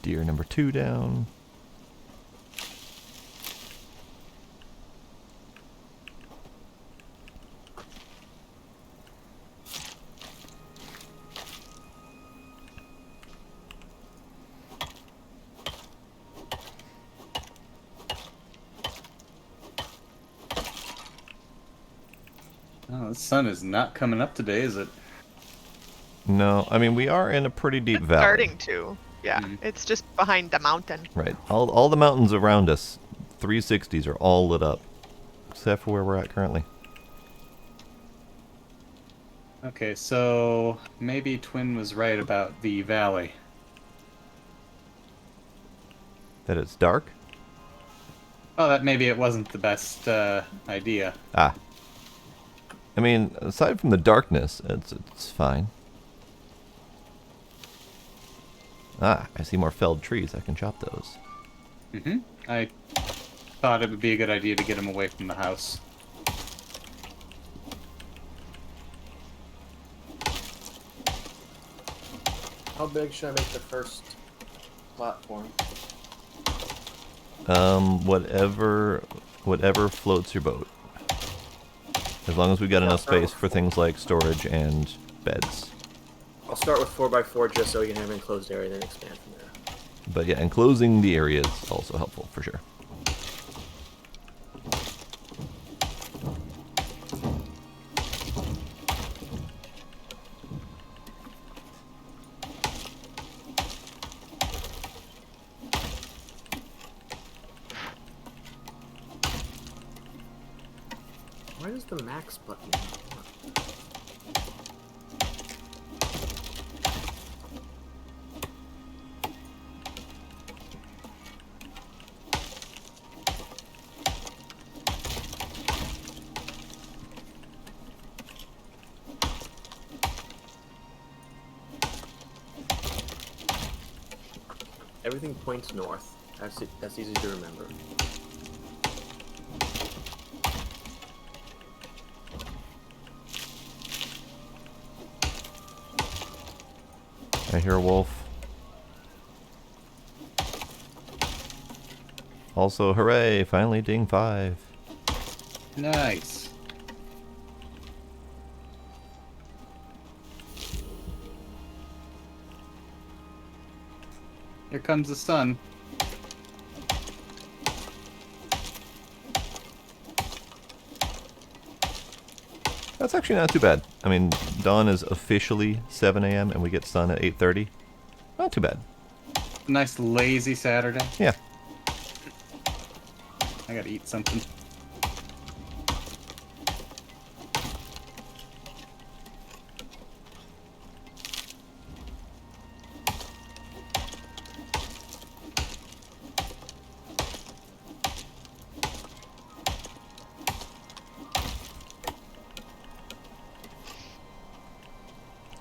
Deer number 2 down. Oh, the sun is not coming up today, is it? No, I mean, we are in a pretty deep It's valley. starting to. Yeah, it's just behind the mountain. Right. All the mountains around us, 360s, are all lit up. Except for where we're at currently. Okay, so maybe Twin was right about the valley. That it's dark? Oh, that maybe it wasn't the best idea. Ah. I mean, aside from the darkness, it's fine. Ah, I see more felled trees. I can chop those. Mm-hmm. I thought it would be a good idea to get him away from the house. How big should I make the first platform? Whatever floats your boat. As long as we got enough space for things like storage and beds. I'll start with 4x4 just so we can have an enclosed area, then expand from there. But yeah, enclosing the area is also helpful, for sure. Why does the max button not work? Everything points north. That's easy to remember. I hear a wolf. Also, hooray! Finally ding 5. Nice. Here comes the sun. That's actually not too bad. I mean, dawn is officially 7 a.m. and we get sun at 8:30. Not too bad. Nice lazy Saturday. Yeah. I gotta eat something.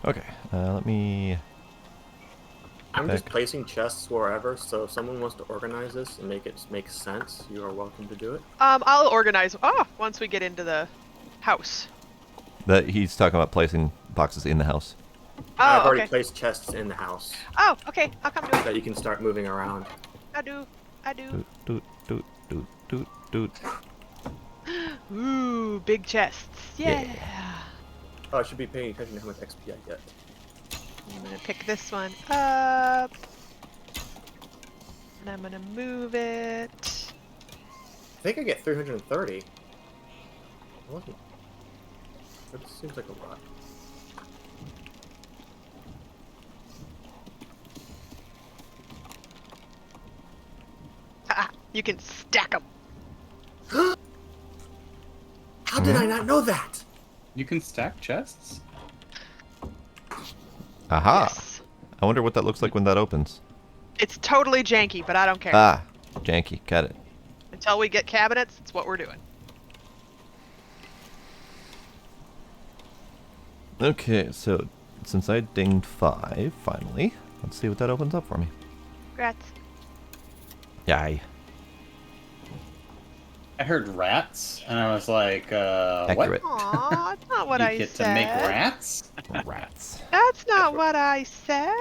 Okay, let me... I'm just placing chests wherever, so if someone wants to organize this and make it make sense, you are welcome to do it. I'll organize. Once we get into the house. That he's talking about placing boxes in the house. I've already Okay. placed chests in the house Oh, okay. I'll come do it. that you can start moving around. I do. Doot, doot, doot, doot, doot, doot. Ooh, big chests. Yeah. Oh, I should be paying attention to how much XP I get. I'm gonna pick this one up. And I'm gonna move it. I think I get 330. It wasn't. That seems like a lot. You can stack them. How did I not know that? You can stack chests? Aha! Yes. I wonder what that looks like when that opens. It's totally janky, but I don't care. Ah, Janky. Got it. Until we get cabinets, it's what we're doing. Okay, so since I dinged 5, finally, let's see what that opens up for me. Congrats. Yay. I heard rats, and I was like, Accurate. what? Aw, that's not what You I get said. to make rats? Rats. That's not what I said.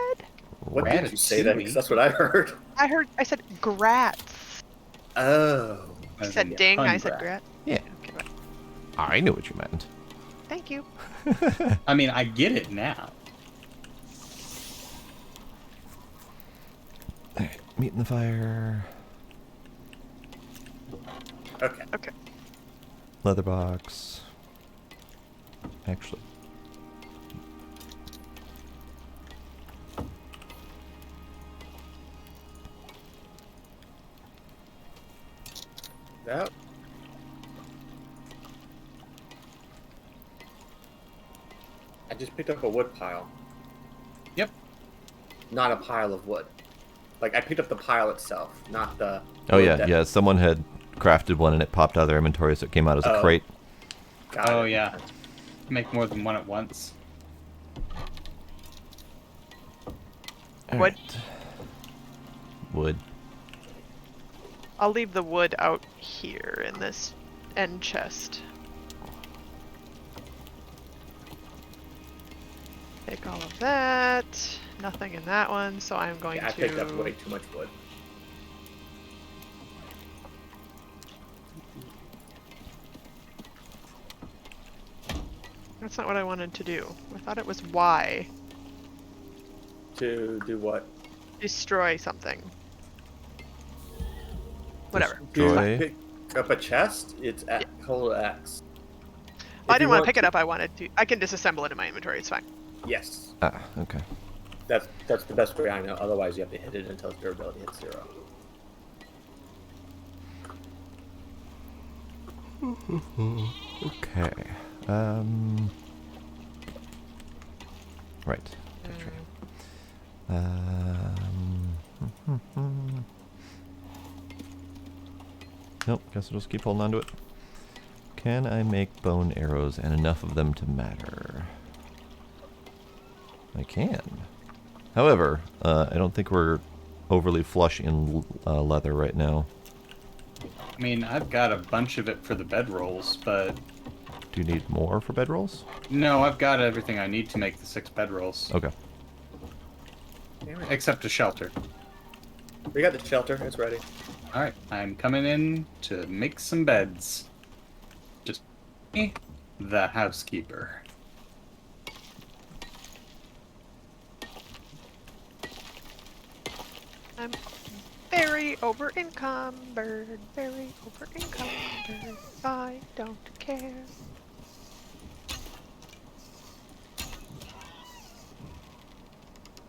What did you say then? Because that's what I heard. I said grats. Oh. I said ding, I said grat. Yeah. Okay, right. I knew what you meant. Thank you. I mean, I get it now. Alright, meat in the fire. Okay. Okay. Leather box. Actually. That. I just picked up a wood pile. Yep. Not a pile of wood. Like, I picked up the pile itself, not the... Oh wood yeah, that- yeah. Someone had crafted one and it popped out of their inventory, so it came out as a Oh. crate. Got Oh, it. yeah. Make more than one at once. Wood. Alright. Wood. I'll leave the wood out here in this end chest. Take all of that. Nothing in that one, so I'm going Yeah, I to... picked up way too much wood. That's not what I wanted to do. I thought it was Y. To do what? Destroy something. Whatever. Destroy. Pick up a chest, it's at hold X. I If didn't you want to pick it up, I wanted to... I can disassemble it in my inventory, it's fine. Yes. Ah, okay. That's the best way I know. Otherwise, you have to hit it until its durability hits 0. Okay. Right. That's right. Nope, guess I'll just keep holding on to it. Can I make bone arrows and enough of them to matter? I can. However, I don't think we're overly flush in leather right now. I mean, I've got a bunch of it for the bedrolls, but... Do you need more for bedrolls? No, I've got everything I need to make the 6 bedrolls. Okay. Except a shelter. We got the shelter. It's ready. Alright, I'm coming in to make some beds. Just me, the housekeeper. I'm very over-encumbered. Very over-encumbered. I don't care.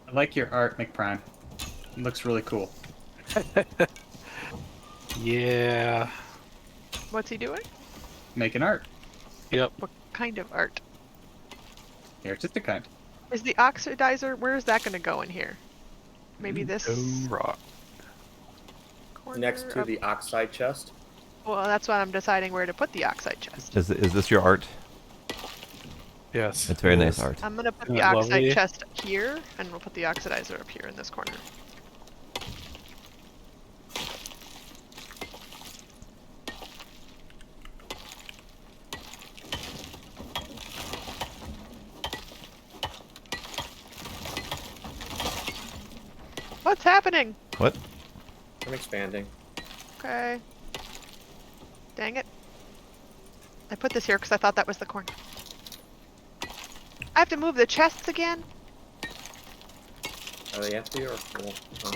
I like your art, McPrime. It looks really cool. Yeah. What's he doing? Making art. Yep. What kind of art? The artistic kind. Is the oxidizer, where is that going to go in here? Maybe this Rock. corner? Next to up- the oxide chest. Well, that's why I'm deciding where to put the oxide chest. Is this your art? Yes. It's very it nice is. art. I'm going to put Isn't the that oxide lovely? chest here, and we'll put the oxidizer up here in this corner. What's happening? What? I'm expanding. Okay. Dang it. I put this here because I thought that was the corner. I have to move the chests again? Are they empty or full? Oh.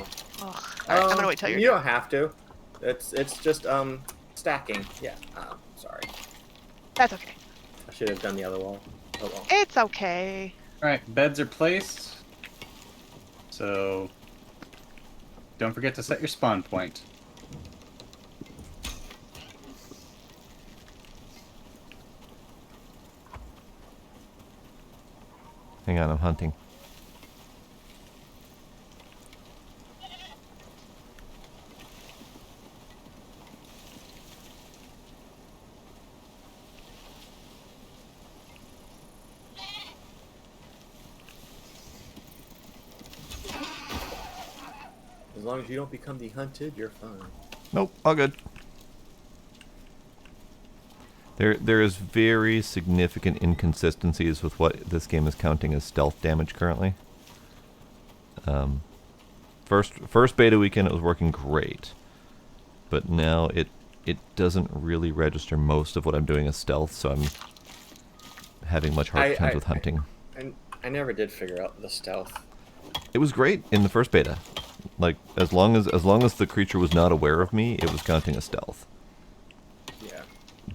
Ugh. Alright, I'm gonna wait till you're You done. don't have to. It's just stacking. Yeah. Sorry. That's okay. I should have done the other wall. Oh well. It's okay. Alright, beds are placed. So... don't forget to set your spawn point. Hang on, I'm hunting. long as you don't become the hunted, you're fine. Nope, all good. There is very significant inconsistencies with what this game is counting as stealth damage currently. First beta weekend it was working great, but now it doesn't really register most of what I'm doing as stealth, so I'm having much harder times with hunting. I never did figure out the stealth. It was great in the first beta. Like as long as the creature was not aware of me, it was counting as stealth. Yeah.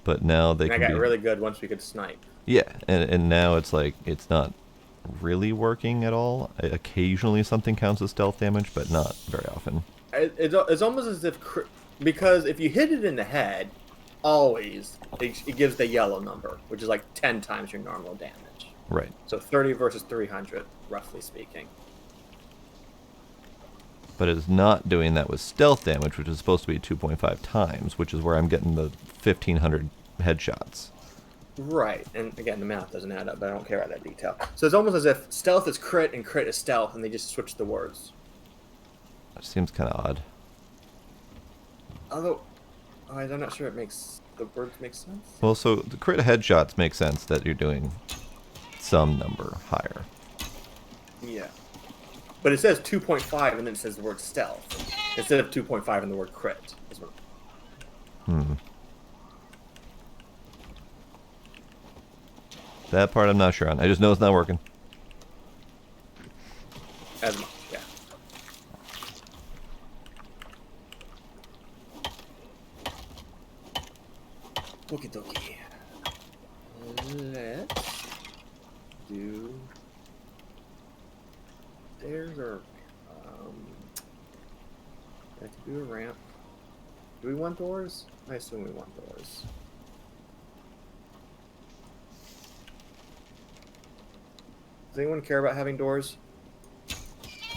But now they can I got really good once we could snipe. Yeah, and now it's like it's not really working at all. Occasionally something counts as stealth damage, but not very often. It's almost as if because if you hit it in the head, always it gives the yellow number, which is like 10 times your normal damage. Right. So 30 versus 300, roughly speaking. But it's not doing that with stealth damage, which is supposed to be 2.5 times, which is where I'm getting the 1,500 headshots. Right, and again, the math doesn't add up, but I don't care about that detail. So it's almost as if stealth is crit and crit is stealth, and they just switch the words. That seems kind of odd. Although, I'm not sure the words make sense. Well, so the crit headshots make sense that you're doing some number higher. Yeah. But it says 2.5, and then it says the word stealth, instead of 2.5 and the word crit. That part I'm not sure on. I just know it's not working. As much, yeah. Okie dokie. Let's do stairs or I have to do a ramp. Do we want doors? I assume we want doors. Does anyone care about having doors?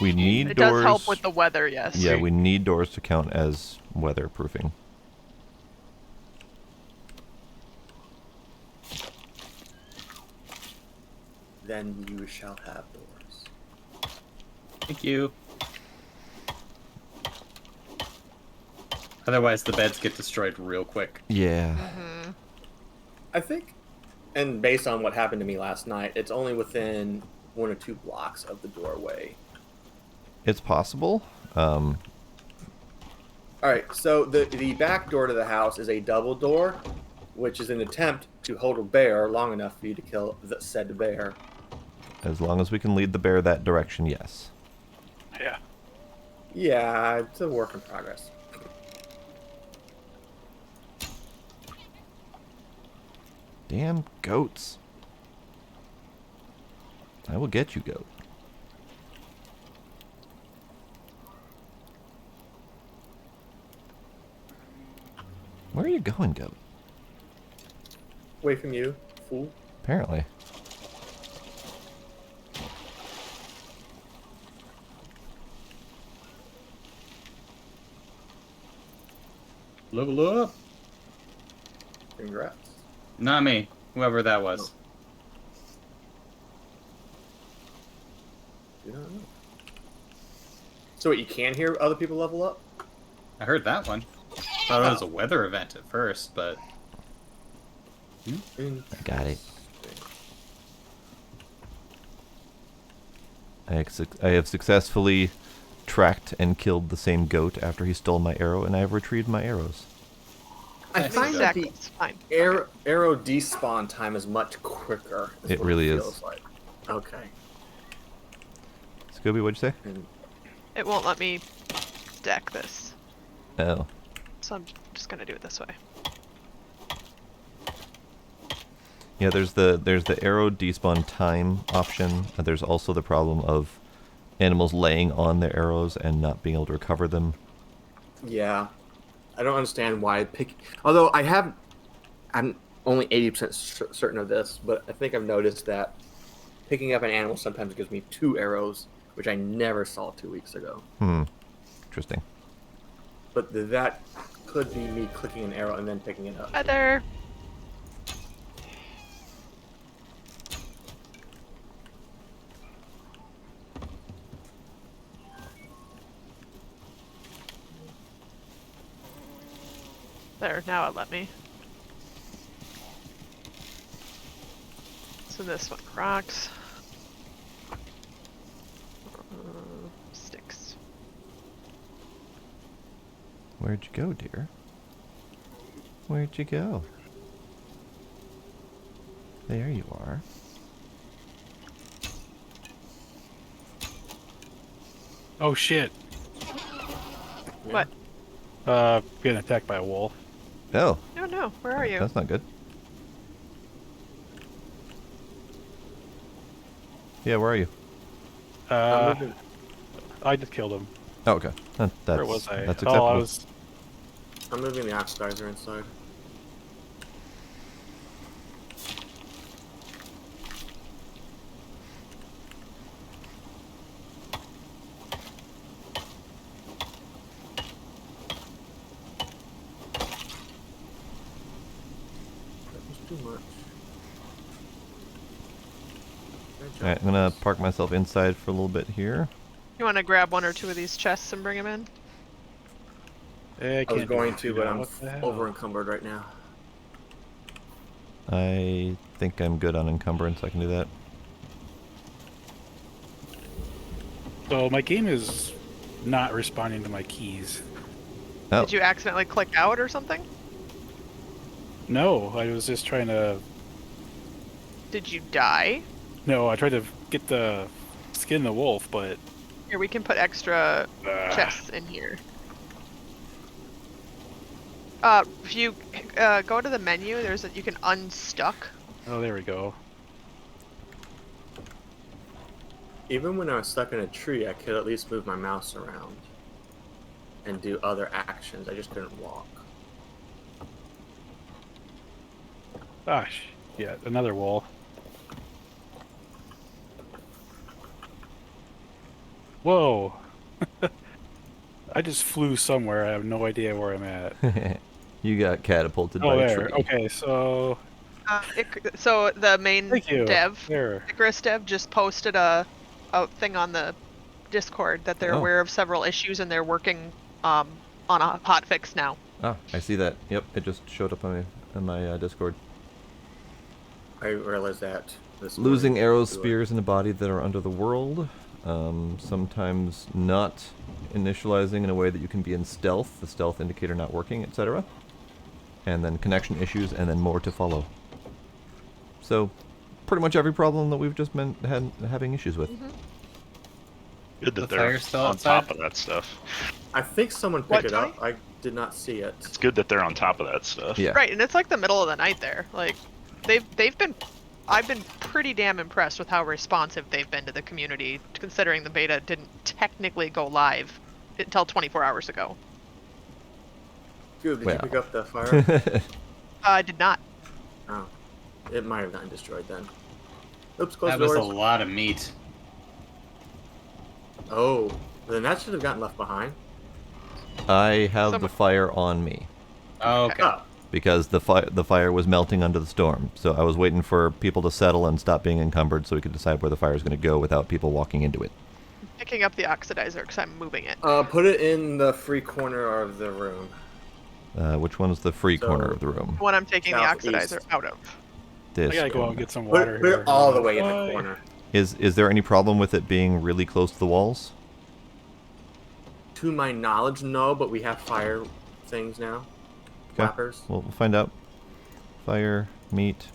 We need It doors. does help with the weather, yes. Yeah, we need doors to count as weatherproofing. Then you shall have doors. Thank you. Otherwise, the beds get destroyed real quick. Yeah. I think, and based on what happened to me last night, it's only within 1 or 2 blocks of the doorway. It's possible. All right, so the back door to the house is a double door, which is an attempt to hold a bear long enough for you to kill the said bear. As long as we can lead the bear that direction, yes. Yeah. Yeah, it's a work in progress. Damn goats. I will get you, goat. Where are you going, goat? Away from you, fool. Apparently. Level up. Congrats. Not me. Whoever that was. Do not know. So what, you can hear other people level up? I heard that one. Thought it was a weather event at first, but... I got it. I have successfully tracked and killed the same goat after he stole my arrow, and I have retrieved my arrows. I find that the Exactly. Fine. arrow despawn time is much quicker. It really is. Feels like. Okay. Scooby, what'd you say? And It won't let me deck this, Oh. so I'm just gonna do it this way. Yeah, there's the arrow despawn time option. There's also the problem of animals laying on their arrows and not being able to recover them. yeah, I don't understand why Although I'm only 80% certain of this, but I think I've noticed that picking up an animal sometimes gives me 2 arrows, which I never saw 2 weeks ago. Interesting. But that could be me clicking an arrow and then picking it up. Weather. There, now it let me. So this one rocks. Sticks. Where'd you go, dear? Where'd you go? There you are. Oh shit. What? Getting attacked by a wolf. Oh, No, no. Where are you? that's not good. Yeah, where are you? I just killed him. Oh, okay. That's, Where was I? That's acceptable. Oh, I was. I'm moving the oxidizer inside. That was too much. Alright, I'm gonna park myself inside for a little bit here. You want to grab one or two of these chests and bring them in? I I was going to, but I'm What the hell? over encumbered right now. I think I'm good on encumbrance. I can do that. So my game is not responding to my keys. Oh, Did you accidentally click out or something? No, I was just trying to. Did you die? No, I tried to get the skin the wolf, but Here, we can put extra chests in here. If you go to the menu, you can unstuck. oh, there we go. Even when I was stuck in a tree, I could at least move my mouse around and do other actions. I just couldn't walk. Gosh, yeah, another wolf. Whoa! I just flew somewhere. I have no idea where I'm at. you got catapulted Oh, by a there. tree. Okay, so So the main thank you. dev, There. Icarus dev, just posted a thing on the Discord that they're Oh. aware of several issues and they're working on a hot fix now. Oh, I see that. Yep, it just showed up on my Discord. I realized that. Losing arrows, spears in the body that are under the world. Sometimes not initializing in a way that you can be in stealth, the stealth indicator not working, etc. And then connection issues, and then more to follow. So, pretty much every problem that we've just been having issues with. Good that The they're fire's still on outside? top of that stuff. I think someone What, picked it up. Tony? I did not see it. It's good that they're on top of that stuff. Yeah. Right, and it's like the middle of the night there. Like, I've been pretty damn impressed with how responsive they've been to the community, considering the beta didn't technically go live until 24 hours ago. Dude, did Well. you pick up the fire? I did not. Oh. It might have gotten destroyed then. Oops, close That doors. was a lot of meat. Oh, then that should have gotten left behind. I have the Someone- fire on me. Oh, okay. Oh, Because the fire was melting under the storm. So I was waiting for people to settle and stop being encumbered so we could decide where the fire is going to go without people walking into it. Picking up the oxidizer because I'm moving it. put it in the free corner of the room. Which one's the free So- corner of the room? What I'm taking the Southeast. oxidizer out of. This I gotta go out corner. and get some Put water it, put here. it all the way in the Bye. corner. Is there any problem with it being really close to the walls? To my knowledge, no, but we have fire things now. Okay. Flappers. We'll find out. Fire, meat.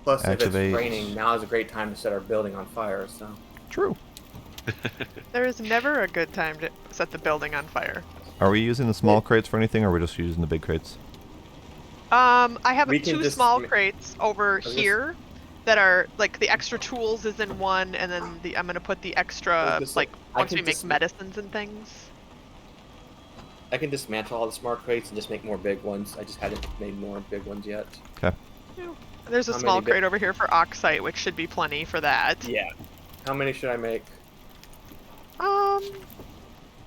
Plus, activate. if it's raining, now is a great time to set our building on fire, so. True. There is never a good time to set the building on fire. Are we using the small crates for anything, or are we just using the big crates? I have We can two just small ma- crates over just- here that are like the extra tools is in one, and then I'm gonna put the extra just- like I once can we make just- medicines and things. I can dismantle all the smart crates and just make more big ones. I just hadn't made more big ones yet. Okay. There's a How small many bit- crate over here for oxite, which should be plenty for that. Yeah. How many should I make?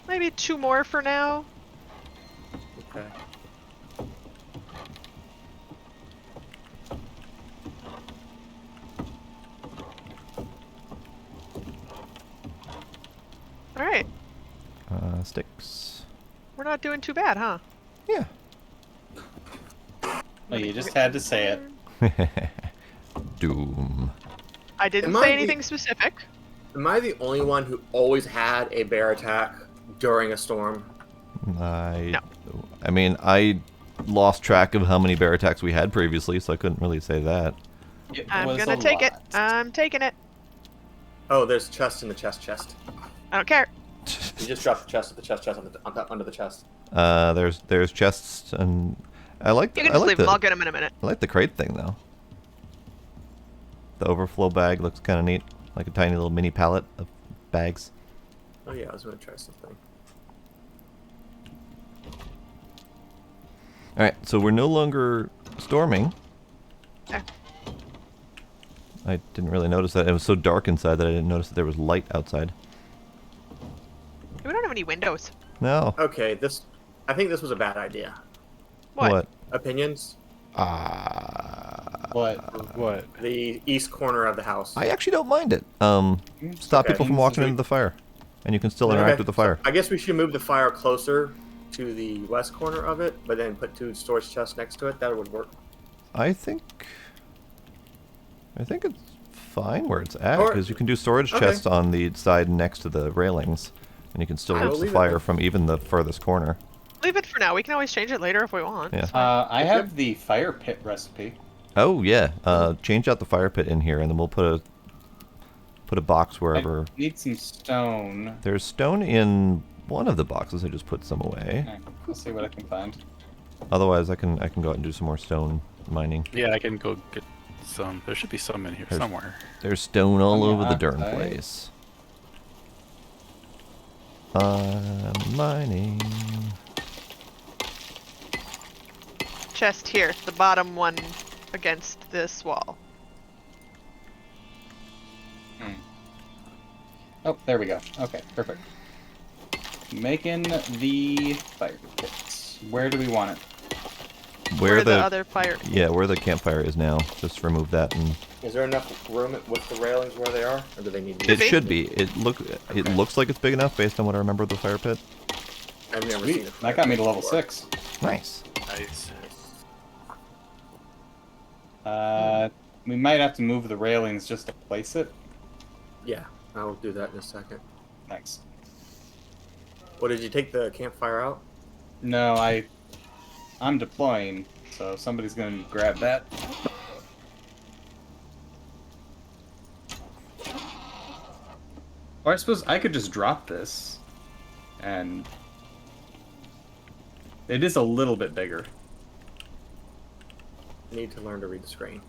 Maybe 2 more for now. Okay. All right, Sticks. we're not doing too bad, huh? Yeah. Oh, you just had to say it. Doom. I didn't Am I say the- anything specific. Am I the only one who always had a bear attack during a storm? I mean, I lost track of how many bear attacks we had previously, so I couldn't really say that. It I'm was gonna a take it. lot. I'm taking it. Oh, there's chest in the chest. I don't care. You just dropped the chest on top, under the chest. There's chests, and I like You the, can I just like leave the them. I'll get them in a minute. I like the crate thing though. The overflow bag looks kind of neat, like a tiny little mini pallet of bags. Oh yeah, I was gonna try something. All right, so we're no longer storming. Okay. I didn't really notice that. It was so dark inside that I didn't notice that there was light outside. We don't have any windows. No. Okay, I think this was a bad idea. What? Opinions? What? The east corner of the house. I actually don't mind it. Stop Okay. people from walking into the fire, and you can still interact with the fire. I guess we should move the fire closer to the west corner of it, but then put 2 storage chests next to it. That would work. I think it's fine where it's at, Or- because you can do storage Okay. chests on the side next to the railings, and you can still I reach will the leave it fire then. from even the furthest corner. Leave it for now. We can always change it later if we want. Yeah. I have the fire pit recipe. Oh yeah. Change out the fire pit in here, and then we'll put a box wherever. I need some stone. There's stone in one of the boxes. I just put some away. Okay, I'll see what I can find. Otherwise, I can go out and do some more stone mining. Yeah, I can go get some. There should be some in here somewhere. There's stone all On the over the darn outside. place. I'm mining. Chest here, the bottom one against this wall. Oh, there we go. Okay, perfect. Making the fire pit. Where do we want it? Where the other fire. Yeah, where the campfire is now. Just remove that, and Is there enough room with the railings where they are, or do they need? it be. should be. It looks like it's big enough based on what I remember of the fire pit. I've never seen Sweet. it. That got me to level 6. Nice. Nice. We might have to move the railings just to place it. Yeah, I will do that in a second. Thanks. What, did you take the campfire out? No, I'm deploying, so somebody's gonna grab that. Or I suppose I could just drop this, and it is a little bit bigger. Need to learn to read the screen.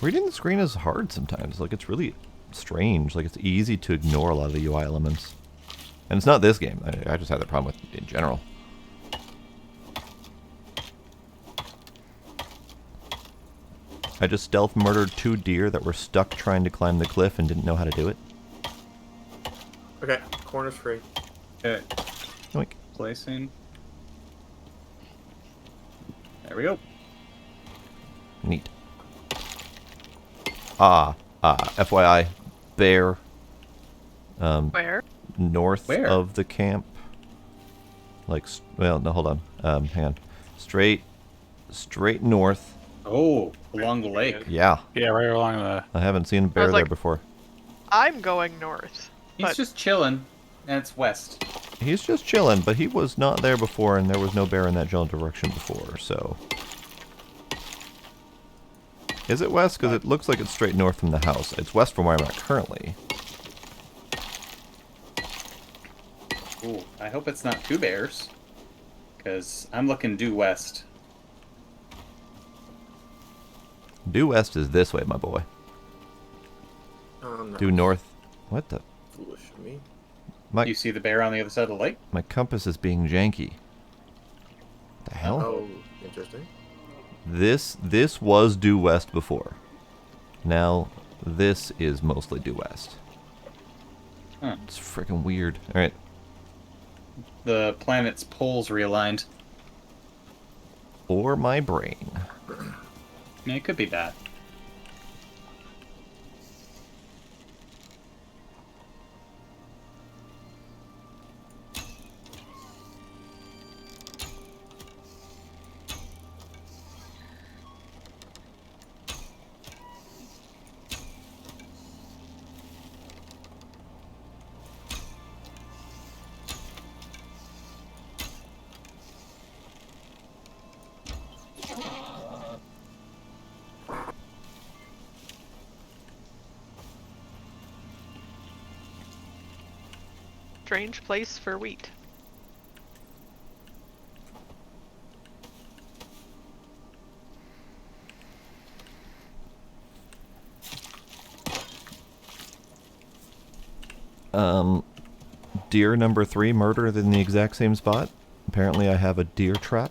Reading the screen is hard sometimes. Like, it's really strange. Like, it's easy to ignore a lot of the UI elements. And it's not this game. I just have that problem with it in general. I just stealth murdered 2 deer that were stuck trying to climb the cliff and didn't know how to do it. Okay, corner's free. Okay, Yoink. placing. There we go. Neat. FYI, bear. Where? North Where? of the camp. Like, well, no, hold on. Hang on. Straight north. Oh, along the lake. Yeah, Yeah, right along the. I haven't seen a bear was there like- before. I'm going north. He's But- just chilling, and it's west. He's just chilling, but he was not there before, and there was no bear in that general direction before, so... Is it west? Because it looks like it's straight north from the house. It's west from where I'm at currently. Ooh, I hope it's not 2 bears, because I'm looking due west. Due west is this way, my boy. No, Due north... What the... foolish of me. My, You see the bear on the other side of the lake? my compass is being janky. The hell? Oh, interesting. This was due west before. Now, this is mostly due west. Huh. It's freaking weird. Alright. The planet's poles realigned. Or my brain. Yeah, it could be that. strange place for wheat. Deer number 3 murdered in the exact same spot. Apparently I have a deer trap.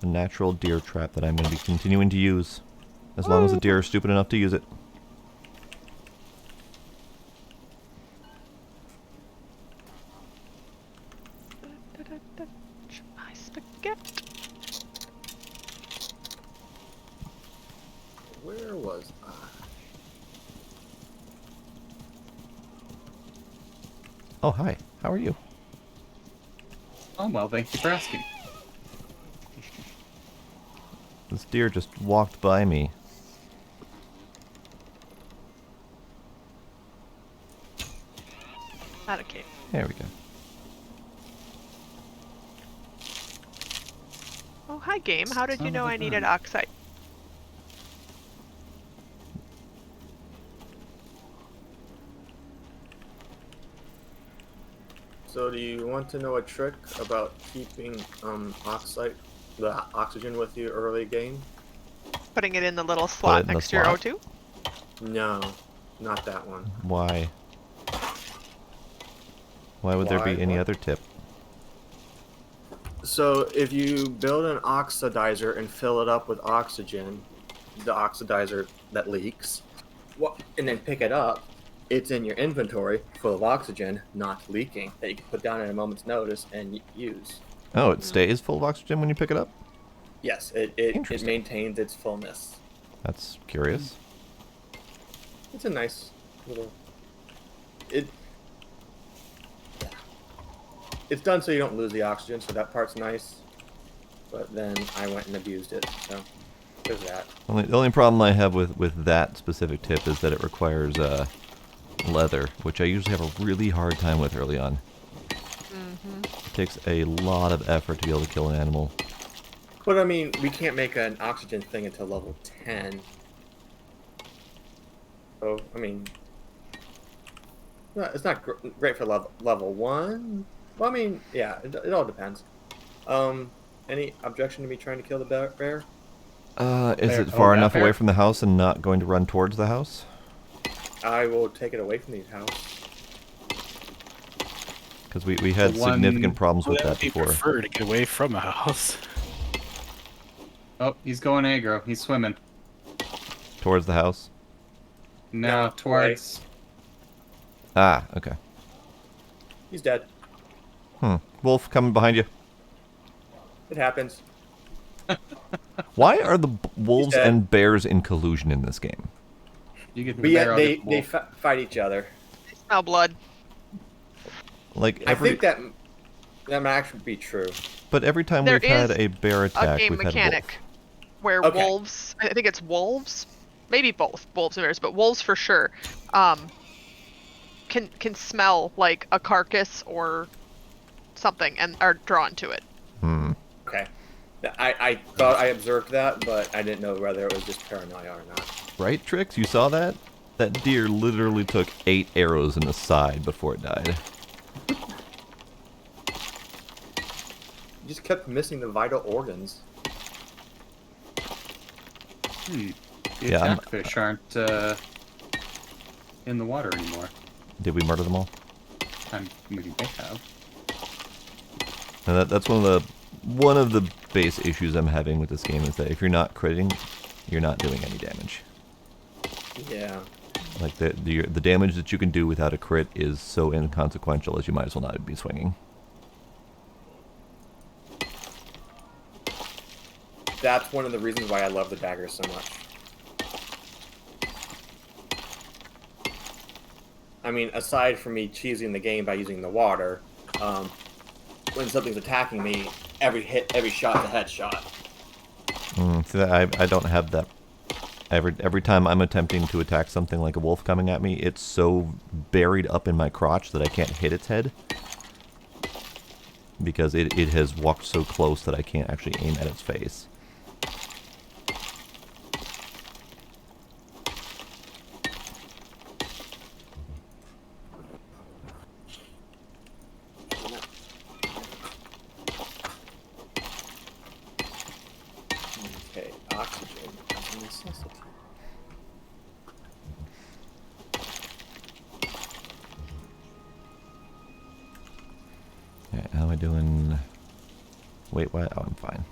A natural deer trap that I'm going to be continuing to use. As long as the deer are stupid enough to use it. My spaghetti. Where was I? Oh, hi. How are you? Oh, well, thank you for asking. This deer just walked by me. Not a cave. There we go. Oh, hi game. How did you Son know of a I needed gun. oxide? So do you want to know a trick about keeping the oxygen with you early game? Putting it in the little slot in the next to your slot? O2? No, not that one. Why? Why would there be Why? any What? other tip? So if you build an oxidizer and fill it up with oxygen, the oxidizer that leaks, and then pick it up, it's in your inventory full of oxygen, not leaking, that you can put down at a moment's notice and use. Oh, it stays full of oxygen when you pick it up? Yes, it Interesting. maintains its fullness. That's curious. It's a nice little... It's done so you don't lose the oxygen, so that part's nice. But then I went and abused it, so there's that. The only problem I have with that specific tip is that it requires leather, which I usually have a really hard time with early on. It takes a lot of effort to be able to kill an animal. But I mean, we can't make an oxygen thing until level 10. So, I mean... it's not great for level 1. Well, I mean, yeah, it all depends. Any objection to me trying to kill the bear? Is Bear- it far that enough away bear? from the house and not going to run towards the house? I will take it away from the house. Because we had The one- significant problems with That that would be before. prefer to get away from a house. Oh, he's going aggro. He's swimming. Towards the house? No, No, towards... Ah, okay. He's dead. Wolf, coming behind you. It happens. Why are the wolves dead. and bears in collusion in this game? You get the But bear, yet I'll they get the wolf. fight each other. I smell blood. Like I think that might actually be true. But every time There we've had is a bear A attack, game we've had a mechanic where Okay. wolves, I think it's wolves, maybe both, wolves and bears, but wolves for sure, can smell like a carcass or something and are drawn to it. wolf. Okay. I thought I observed that, but I didn't know whether it was just paranoia or not. Right, Trix? You saw that? That deer literally took 8 arrows in the side before it died. You just kept missing the vital organs. The Yeah, attack fish aren't in the water anymore. Did we murder them all? We may have. And that's one of the base issues I'm having with this game is that if you're not critting, you're not doing any damage. Yeah. Like the damage that you can do without a crit is so inconsequential as you might as well not be swinging. That's one of the reasons why I love the dagger so much. I mean, aside from me cheesing the game by using the water, when something's attacking me, every shot's a headshot. See, I don't have that. Every time I'm attempting to attack something like a wolf coming at me, it's so buried up in my crotch that I can't hit its head. Because it has walked so close that I can't actually aim at its face. I doing? Wait, what? Oh, I'm fine.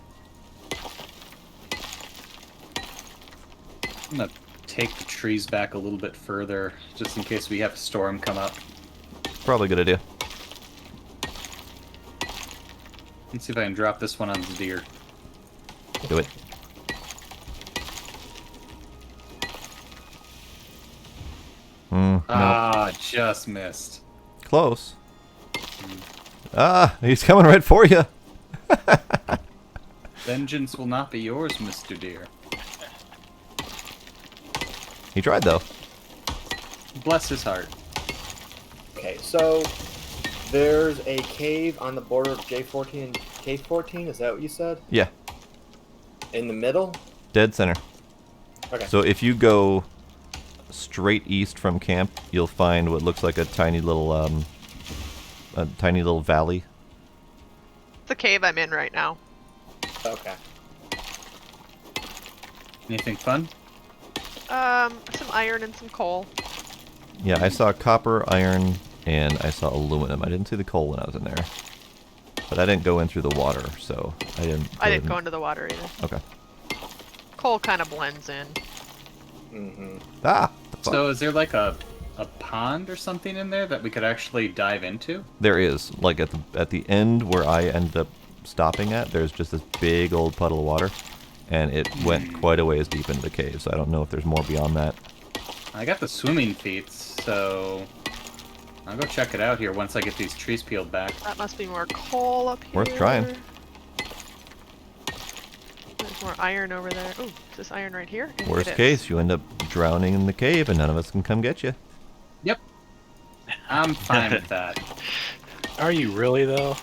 I'm gonna take the trees back a little bit further, just in case we have a storm come up. Probably a good idea. Let's see if I can drop this one on the deer. Do it. No. Ah, just missed. Close. Ah, he's coming right for you. Vengeance will not be yours, Mr. Deer. He tried, though. Bless his heart. Okay, so there's a cave on the border of J14 and K14. Is that what you said? Yeah. In the middle? Dead center. Okay. So if you go straight east from camp, you'll find what looks like a tiny little valley. The cave I'm in right now. Okay. Anything fun? Some iron and some coal. Yeah, I saw copper, iron, and I saw aluminum. I didn't see the coal when I was in there. But I didn't go in through the water, so I didn't... I didn't go into the water either. Okay. Coal kind of blends in. Mm-hmm. Ah! So is there like a pond or something in there that we could actually dive into? There is. Like, at the end where I ended up stopping at, there's just this big old puddle of water. And it went quite a ways deep into the cave, so I don't know if there's more beyond that. I got the swimming feats, so I'll go check it out here once I get these trees peeled back. That must be more coal up here. Worth trying. There's more iron over there. Ooh, is this iron right here? Worst It is. case, you end up drowning in the cave and none of us can come get you. Yep. I'm fine with that. Are you really, though?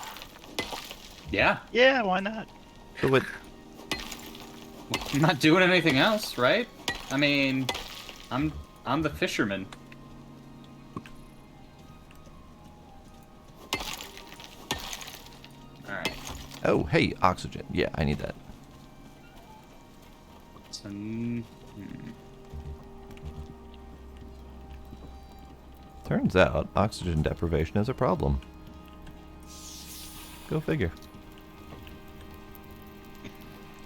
Yeah. Yeah, why not? Do it. I'm not doing anything else, right? I mean, I'm the fisherman. Alright. Oh, hey, oxygen. Yeah, I need that. So, Turns out, oxygen deprivation is a problem. Go figure.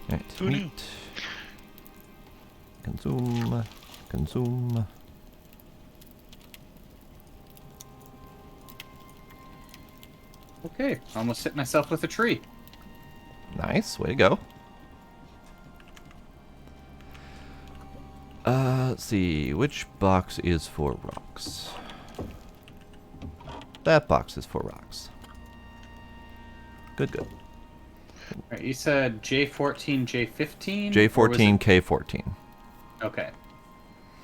Alright, Who knew? meat. Consume. Consume. Okay, almost hit myself with a tree. Nice, way to go. Let's see, which box is for rocks? That box is for rocks. Good, good. Alright, you said J14, J15? J14, K14. Okay.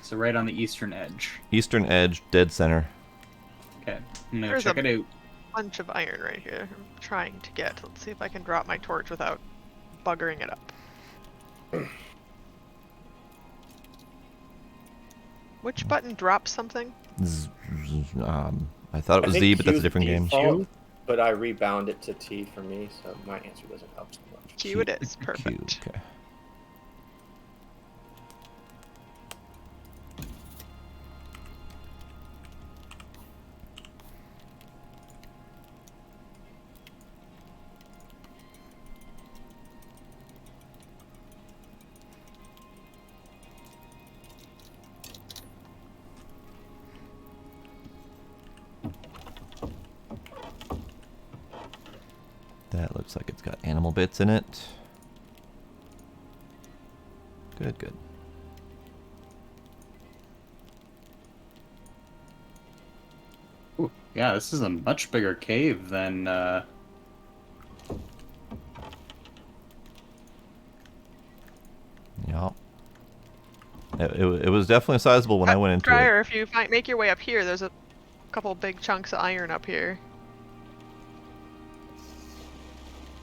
So right on the eastern edge. Eastern edge, dead center. Okay, I'm gonna There's check it out. Bunch of iron right here. I'm trying to get. Let's see if I can drop my torch without buggering it up. Which button drops something? I thought it was Z, but that's a different game. Default, but I rebound it to T for me, so my answer doesn't help so much. Q it is. Perfect. Q, okay. That looks like it's got animal bits in it. Good, good. Ooh, yeah, this is a much bigger cave than, Yeah. It was definitely sizable when I went into Dryer, it. if you make your way up here, there's a couple big chunks of iron up here.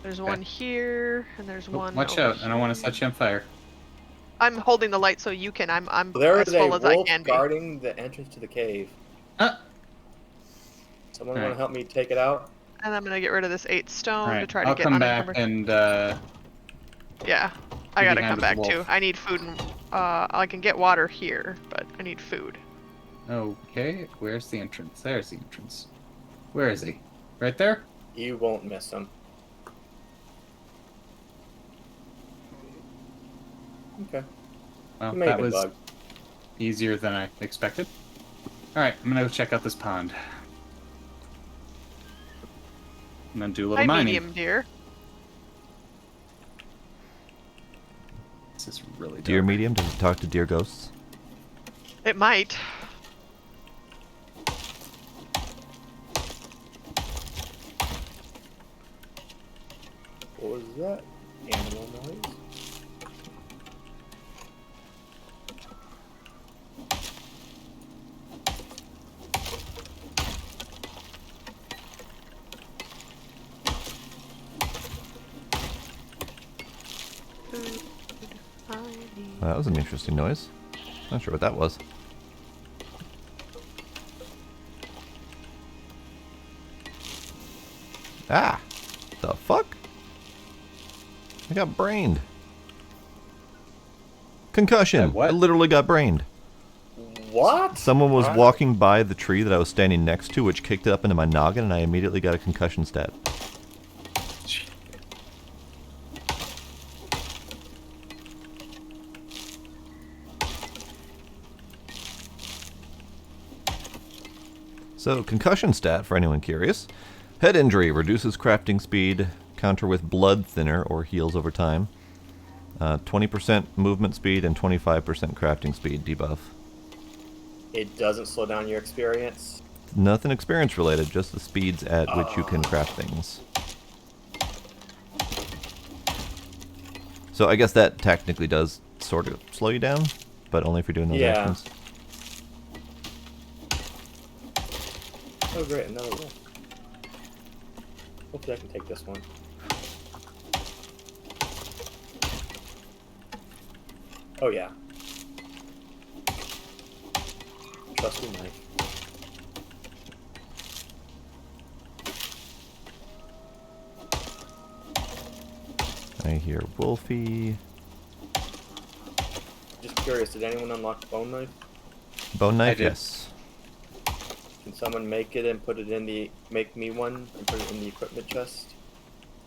There's one here, and there's one. watch over out, I don't want to here. set you on fire. I'm holding the light so you can. I'm There as is a full as I wolf can be. guarding the entrance to the cave. Someone want Alright. to help me take it out? And I'm gonna get rid of this 8 stone to Alright, try to I'll get come back unencumbered. and, Yeah, I be gotta behind come the back wolf. too. I need food and I can get water here, but I need food. okay, where's the entrance? There's the entrance. Where is he? Right there? You won't miss them. Okay. Well, You may have that been was bugged. easier than I expected. Alright, I'm gonna go check out this pond. I'm gonna do a little Hi, mining. medium deer. This is really Deer dark. medium? Does it talk to deer ghosts? It might. What was that? Animal noise? That was an interesting noise. Not sure what that was. Ah! The fuck? I got brained. Concussion! What? I literally got brained. What? Someone was walking by the tree that I was standing next to, which kicked it up into my noggin, and I immediately got a concussion stat. So, concussion stat, for anyone curious. Head injury reduces crafting speed, counter with blood thinner, or heals over time. 20% movement speed and 25% crafting speed debuff. It doesn't slow down your experience. Nothing experience related, just the speeds at which you can craft things. So I guess that technically does sort of slow you down, but only if you're doing those Yeah. actions. Oh great, another one. Hopefully I can take this one. Oh yeah. Trusty knife. I hear Wolfie. Just curious, did anyone unlock the bone knife? Bone knife, did. yes. Can someone make it and put it in the make me one and put it in the equipment chest?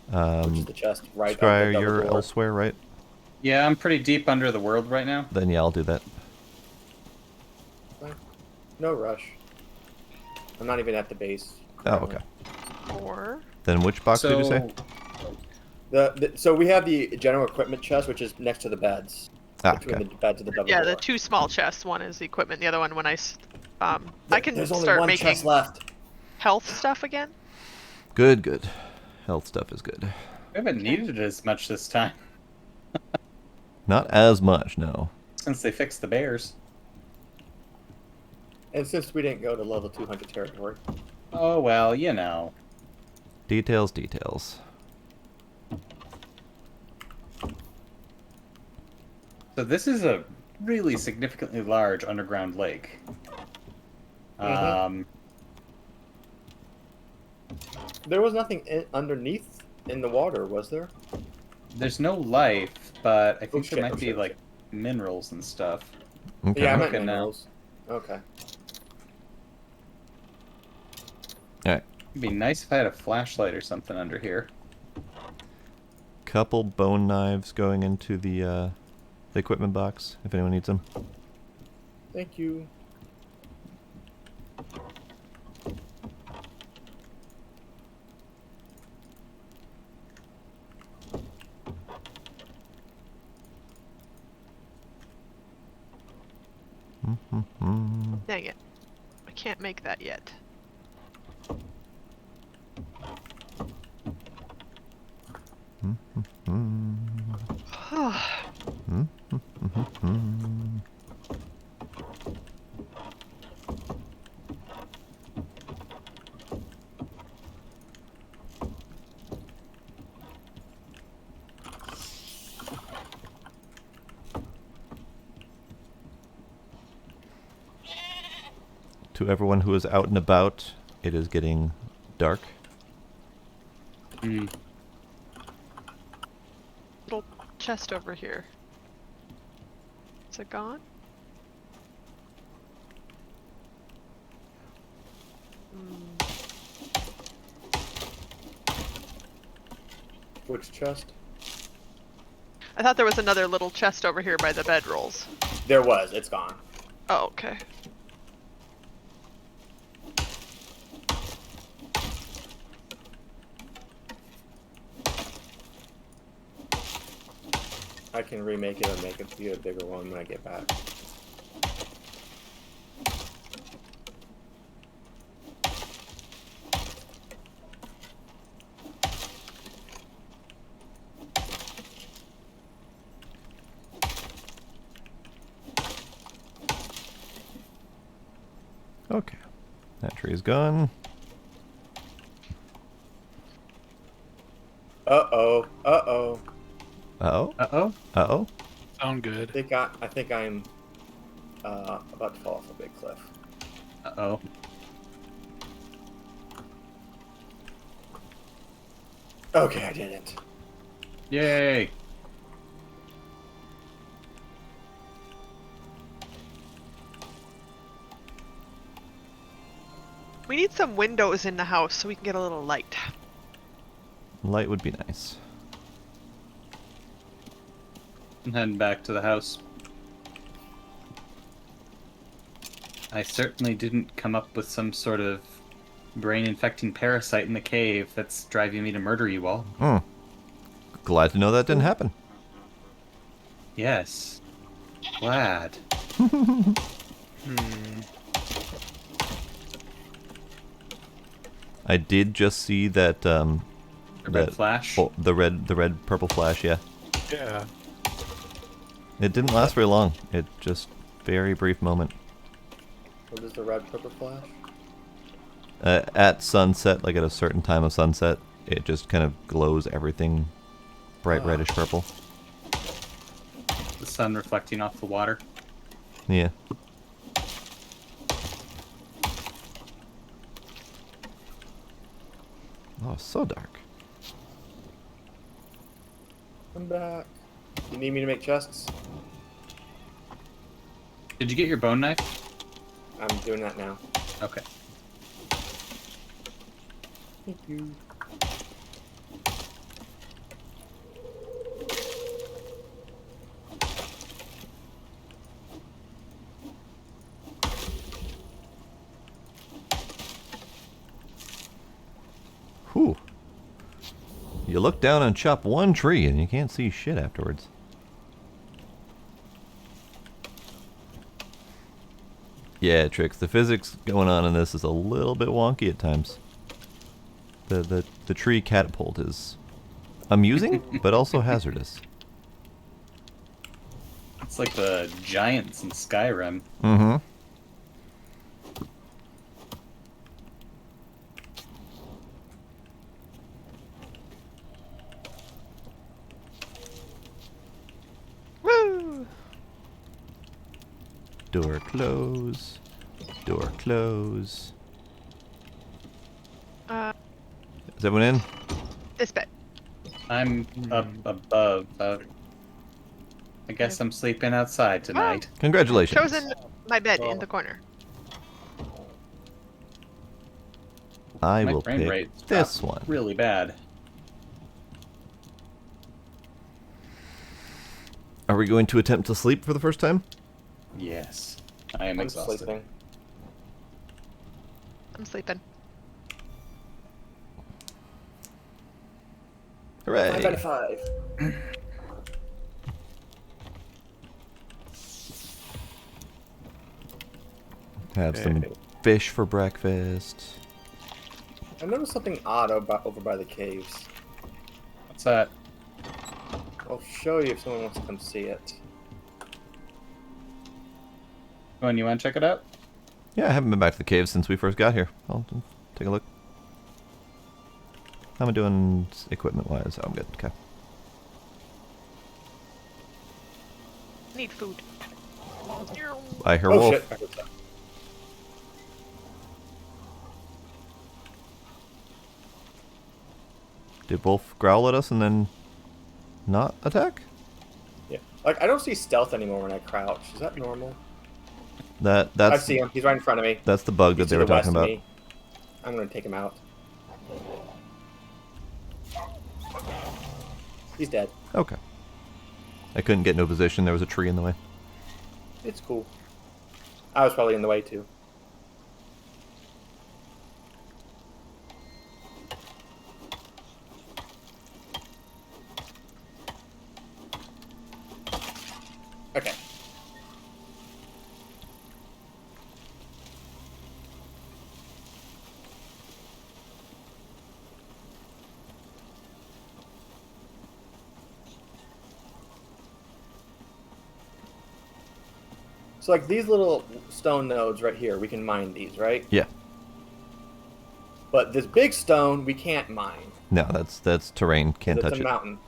Which is the chest right Scryer, under the you're double door. elsewhere, right? Yeah, I'm pretty deep under the world right now. Then yeah, I'll do that. No rush. I'm not even at the base. Oh, okay. Or Then which box did you say? So we have the general equipment chest, which is next to the beds. Ah, Between okay. the beds and the double yeah, door. the two small chests. One is the equipment. The other one, when I can There's only start one making chest left. health stuff again. Good, good. Health stuff is good. We haven't needed it as much this time, Not as much, no. since they fixed the bears. And since we didn't go to level 200 territory. Oh, well, you know. Details, details. So this is a really significantly large underground lake. There was nothing underneath in the water, was there? There's no life, but I think shit, there might oh, be shit, like minerals and stuff. Okay. Yeah, I meant Okay, now. minerals. Okay. Alright. It'd be nice if I had a flashlight or something under here. Couple bone knives going into the equipment box, if anyone needs them. Thank you. Dang it! I can't make that yet. To everyone who is out and about, it is getting dark. Little chest over here. Is it gone? Which chest? I thought there was another little chest over here by the bedrolls. There was. It's gone. Oh, okay. I can remake it and make it be a bigger one when I get back. Okay. That tree's gone. Uh-oh. Uh-oh. Uh-oh. Uh-oh. Uh-oh. Sound good. I think I'm about to fall off a big cliff. Uh-oh. Okay, I didn't. Yay. We need some windows in the house so we can get a little light. Light would be nice. I'm heading back to the house. I certainly didn't come up with some sort of brain-infecting parasite in the cave that's driving me to murder you all. Hmm. Glad to know that didn't happen. Yes. Glad. I did just see that The red flash? Oh, the red purple flash, yeah. Yeah. It didn't last very long. It just very brief moment. What is the red purple flash? At sunset, like at a certain time of sunset, it just kind of glows everything bright reddish purple. The sun reflecting off the water. Yeah. Oh, so dark. I'm back. You need me to make chests? Did you get your bone knife? I'm doing that now. Okay. Thank you. Whew. You look down and chop one tree and you can't see shit afterwards. Yeah, Trix, the physics going on in this is a little bit wonky at times. The tree catapult is amusing, but also hazardous. It's like the giants in Skyrim. Mm-hmm. Woo! Door close. Door close. Is everyone in? This bed. I'm up above. I guess I'm sleeping outside tonight. Congratulations. Chosen my bed in the corner. I My will frame pick rate's this dropped one. really bad. Are we going to attempt to sleep for the first time? Yes. I am I'm exhausted. sleeping. I'm sleeping. Hooray! 5 out of 5. Have some fish for breakfast. I noticed something odd over by the caves. What's that? I'll show you if someone wants to come see it. Go on, you want to check it out? Yeah, I haven't been back to the cave since we first got here. I'll take a look. How am I doing equipment-wise? Oh, I'm good. Okay. Need food. I hear Oh wolf. shit! I heard that. Did wolf growl at us and then not attack? Yeah. Like I don't see stealth anymore when I crouch. Is that normal? That's I see him. He's right in front of me. That's the bug that He's they to were the west talking of about. me. I'm gonna take him out. He's dead. Okay. I couldn't get no position. There was a tree in the way. It's cool. I was probably in the way too. Okay. So like these little stone nodes right here, we can mine these, right? Yeah. But this big stone, we can't mine. No, that's terrain. Can't touch It's a it. mountain.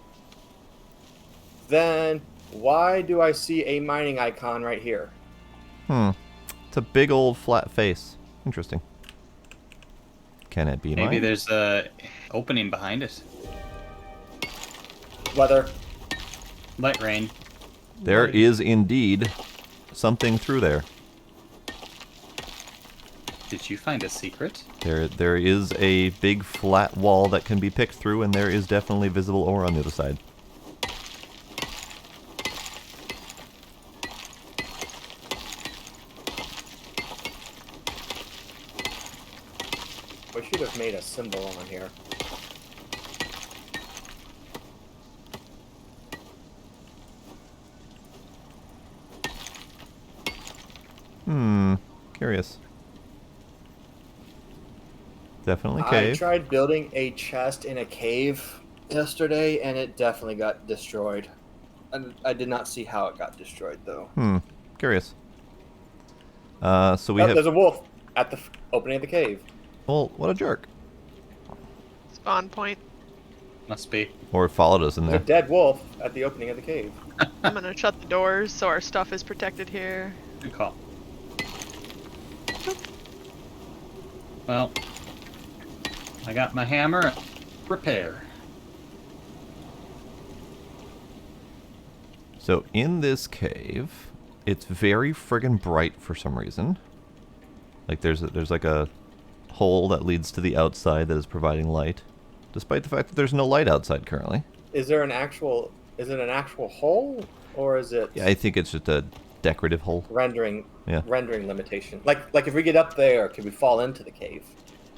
Then why do I see a mining icon right here? It's a big old flat face. Interesting. Can it be Maybe mine? there's a opening behind it. Weather. Light rain. There is indeed something through there. Did you find a secret? There is a big flat wall that can be picked through, and there is definitely visible ore on the other side. We should have made a symbol on here. Curious. Definitely I cave. tried building a chest in a cave yesterday, and it definitely got destroyed. And I did not see how it got destroyed, though. Curious. So we Oh, have. there's a wolf at the opening of the cave. Well, what a jerk. Spawn point. Must be. Or followed us in There's there. a dead wolf at the opening of the cave. I'm gonna shut the doors so our stuff is protected here. Good call. Well, I got my hammer. Repair. So in this cave, it's very friggin' bright for some reason. Like there's like a hole that leads to the outside that is providing light, despite the fact that there's no light outside currently. Is it an actual hole, or is it Yeah, I think it's just a decorative hole. rendering Yeah. rendering limitation? Like if we get up there, could we fall into the cave?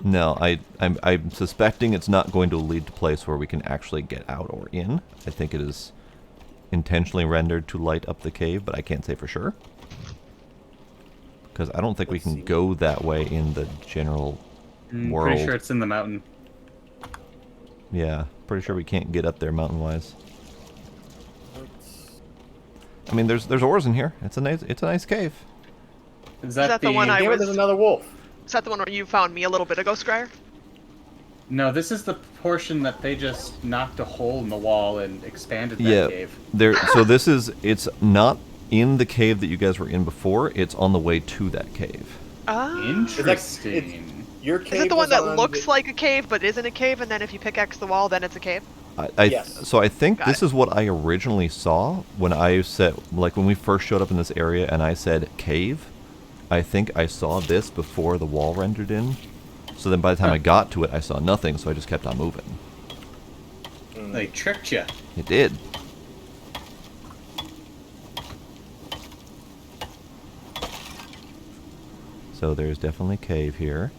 No, I'm suspecting it's not going to lead to a place where we can actually get out or in. I think it is intentionally rendered to light up the cave, but I can't say for sure. Because I don't think we Let's can see. go that way in the general world. Pretty sure it's in the mountain. Yeah, pretty sure we can't get up there mountain-wise. Let's- I mean, there's ores in here. It's a nice cave. Is that the one I Damn it, was- there's another wolf. Is that the one where you found me a little bit ago, Scryer? No, this is the portion that they just knocked a hole in the wall and expanded that Yeah, cave. so it's not in the cave that you guys were in before. It's on the way to that cave. Ah. Interesting. Your cave Is it the one was that on looks the- like a cave but isn't a cave, and then if you pickaxe the wall, then it's a cave? Yes. So I think Got this it. is what I originally saw when I said, like when we first showed up in this area and I said cave. I think I saw this before the wall rendered in. So then by the time I got to it, I saw nothing, so I just kept on moving. They tricked you. It did. So there's definitely cave here.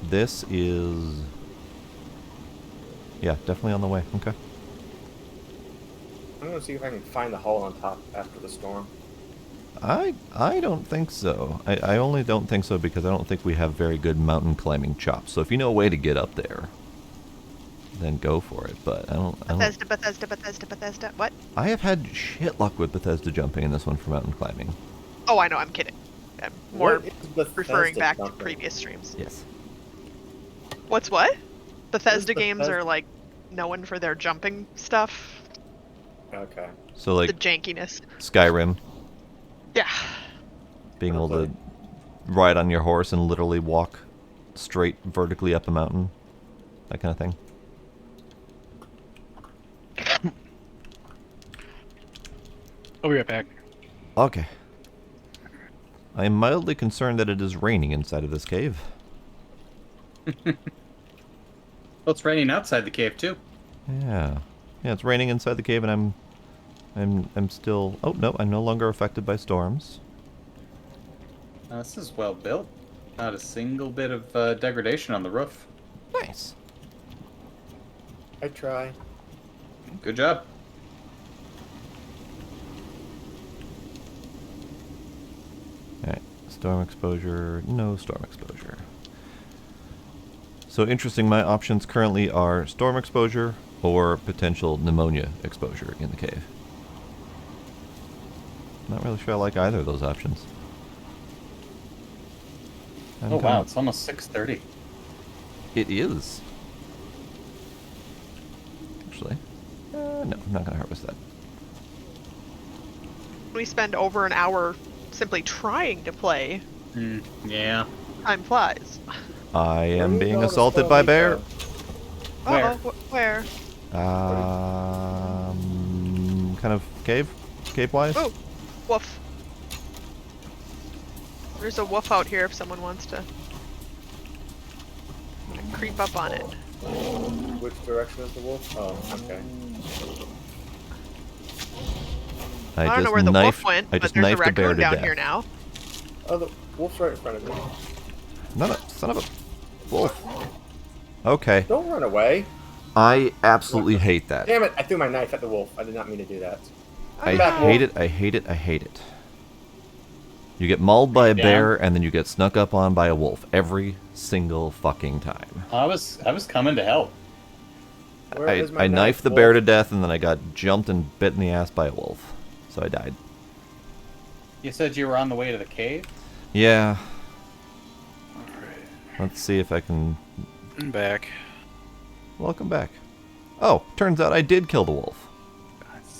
This is... Yeah, definitely on the way. Okay. I'm gonna see if I can find the hole on top after the storm. I don't think so. I only don't think so because I don't think we have very good mountain climbing chops. So if you know a way to get up there, then go for it. But I don't. Bethesda. What? I have had shit luck with Bethesda jumping in this one for mountain climbing. Oh, I know. I'm kidding. I'm more What is Bethesda referring back to jumping? previous streams. Yes. What's what? Bethesda games Bethesda? are like known for their jumping stuff, Okay. So the like jankiness. Skyrim, Yeah. being able to Okay. ride on your horse and literally walk straight vertically up a mountain, that kind of thing. I'll be right back. Okay. I am mildly concerned that it is raining inside of this cave. Well, it's raining outside the cave too. Yeah. Yeah, it's raining inside the cave, and I'm still. Oh no, I'm no longer affected by storms. This is well built. Not a single bit of degradation on the roof. Nice. I try. Good job. Alright, storm exposure, no storm exposure. So interesting, my options currently are storm exposure or potential pneumonia exposure in the cave. Not really sure I like either of those options. Oh wow, it's almost 6:30. It is. Actually, no, I'm not going to harvest that. We spend over an hour simply trying to play. Yeah. Time flies. I am being assaulted by bear. Uh-oh, where? Kind of cave-wise. Oh, woof. There's a wolf out here if someone wants to. I'm gonna creep up on it. Which direction is the wolf? Oh, okay. I don't know where the wolf went, I but just there's a knifed the bear raccoon to down death. here now. Oh, the wolf's right in front of me. No, son of a wolf. Okay. Don't run away. I absolutely hate that. Damn it, I threw my knife at the wolf. I did not mean to do that. I hate it, I hate it, I hate it. You get mauled by a bear, and then you get snuck up on by a wolf every single fucking time. I was coming to help. I knifed the bear to death, and then I got jumped and bit in the ass by a wolf. So I died. You said you were on the way to the cave? Yeah. Let's see if I can... I'm back. Welcome back. Oh, turns out I did kill the wolf.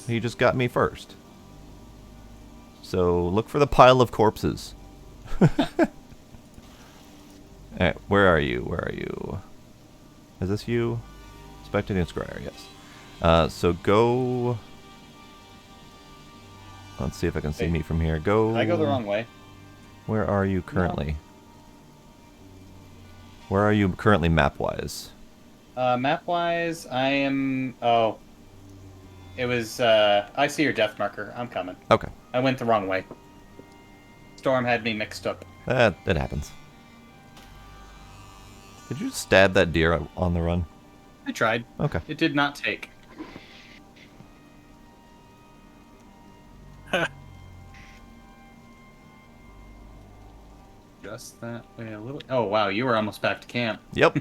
He just got me first. So look for the pile of corpses. Alright, where are you? Where are you? Is this you? Spectating Scryer, yes. So go... Let's see if I can see me from here. Go... I go the wrong way. Where are you currently? Where are you currently map-wise? Map-wise, I am... Oh. It was, I see your death marker. I'm coming. Okay. I went the wrong way. Storm had me mixed up. That happens. Did you stab that deer on the run? I tried. Okay. It did not take. Just that way a little... Oh, wow, you were almost back to camp. Yep.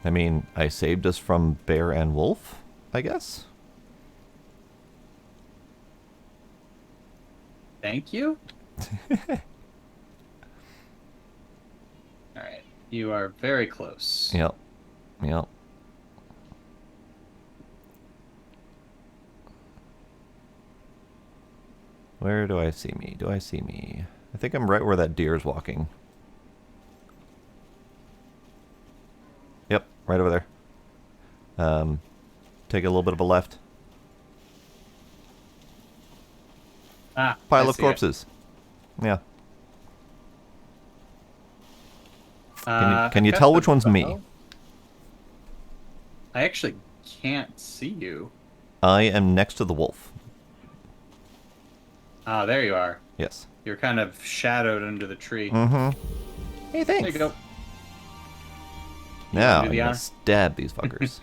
I mean, I saved us from bear and wolf, I guess? Thank you? Alright, you are very close. Yep. Yep. Where do I see me? Do I see me? I think I'm right where that deer is walking. Yep, right over there. Take a little bit of a left. Ah, Pile of corpses. Yeah. Can you tell which one's me? I actually can't see you. I am next to the wolf. Ah, there you are. Yes. You're kind of shadowed under the tree. Mm-hmm. Hey, thanks. There you go. Now I'm do the gonna honor? stab these fuckers.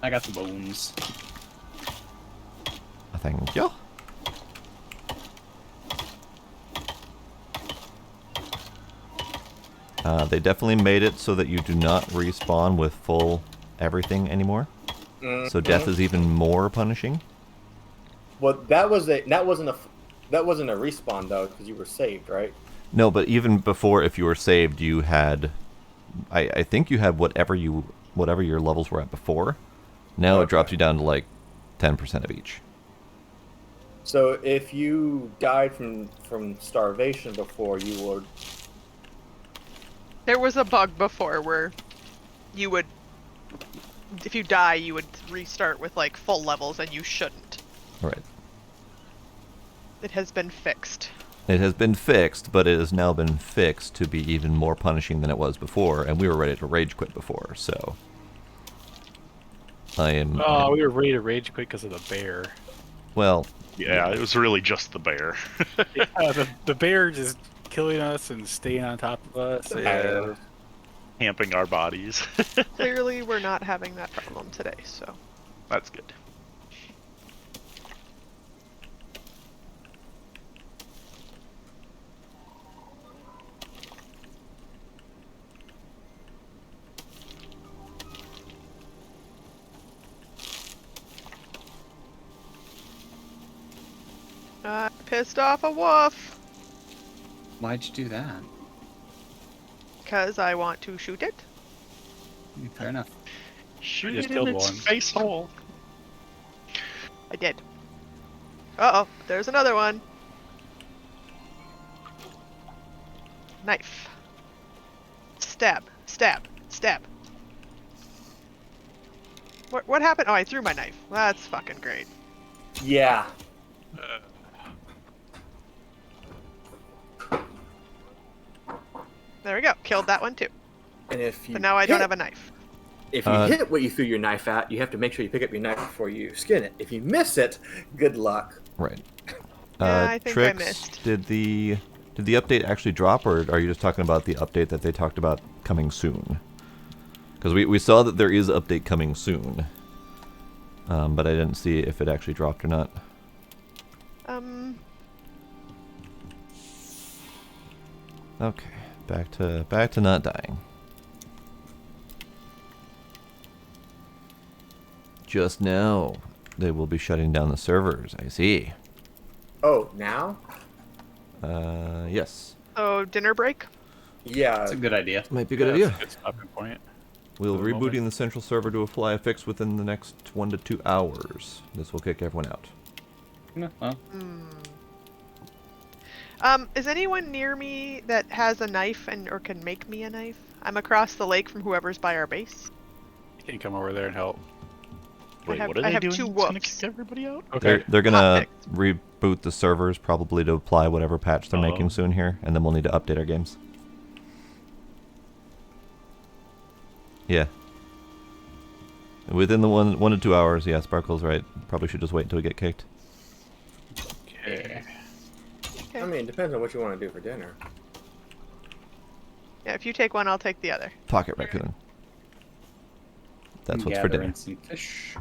I got the bones. Thank you. They definitely made it so that you do not respawn with full everything anymore. So death is even more punishing. Well, that wasn't a respawn though, because you were saved, right? No, but even before, if you were saved, you had, I think you had whatever your levels were at before. Now it drops you down to like 10% of each. So if you died from starvation before, you would. There was a bug before where you would if you die, you would restart with like full levels, and you shouldn't. Right. It has been fixed. It has been fixed, but it has now been fixed to be even more punishing than it was before, and we were ready to rage quit before, so... Oh, we were ready to rage quit because of the bear. Well... Yeah, it was really just the bear. Yeah, the bear just killing us and staying on top of us. Yeah. Camping our bodies. Clearly, we're not having that problem today, so... That's good. Pissed off a wolf! Why'd you do that? Because I want to shoot it. Fair enough. Shoot just it in killed its one. face hole. I did. Uh-oh, there's another one. Knife. Stab, stab, stab. What happened? Oh, I threw my knife. That's fucking great. Yeah. There we go. Killed that one too. And if you But now I don't have a knife. If you hit what you threw your knife at, you have to make sure you pick up your knife before you skin it. If you miss it, good luck. Right. Yeah, I think I missed. Did the update actually drop, or are you just talking about the update that they talked about coming soon? Because we saw that there is an update coming soon, but I didn't see if it actually dropped or not. Okay, back to not dying. Just now, they will be shutting down the servers. I see. Oh, now? Yes. Oh, dinner break? Yeah. That's a good idea. Might be a good That's idea. a good stopping point. We'll for the rebooting moment. the central server to a fly fix within the next 1 to 2 hours. This will kick everyone out. No, well, Is anyone near me that has a knife or can make me a knife? I'm across the lake from whoever's by our base. You can come over there and help. Wait, have- what are I they have doing? two It's gonna wolves. kick everybody out? Okay. They're gonna Hotfix. reboot the servers probably to apply whatever patch they're making soon here, and then we'll need to update our games. Yeah. Within the 1 to 2 hours, yeah, Sparkle's right. Probably should just wait until we get kicked. Okay. I mean, it depends on what you want to do for dinner. Yeah, if you take one, I'll take the other. Pocket raccoon. That's I'm what's for gathering dinner. some fish.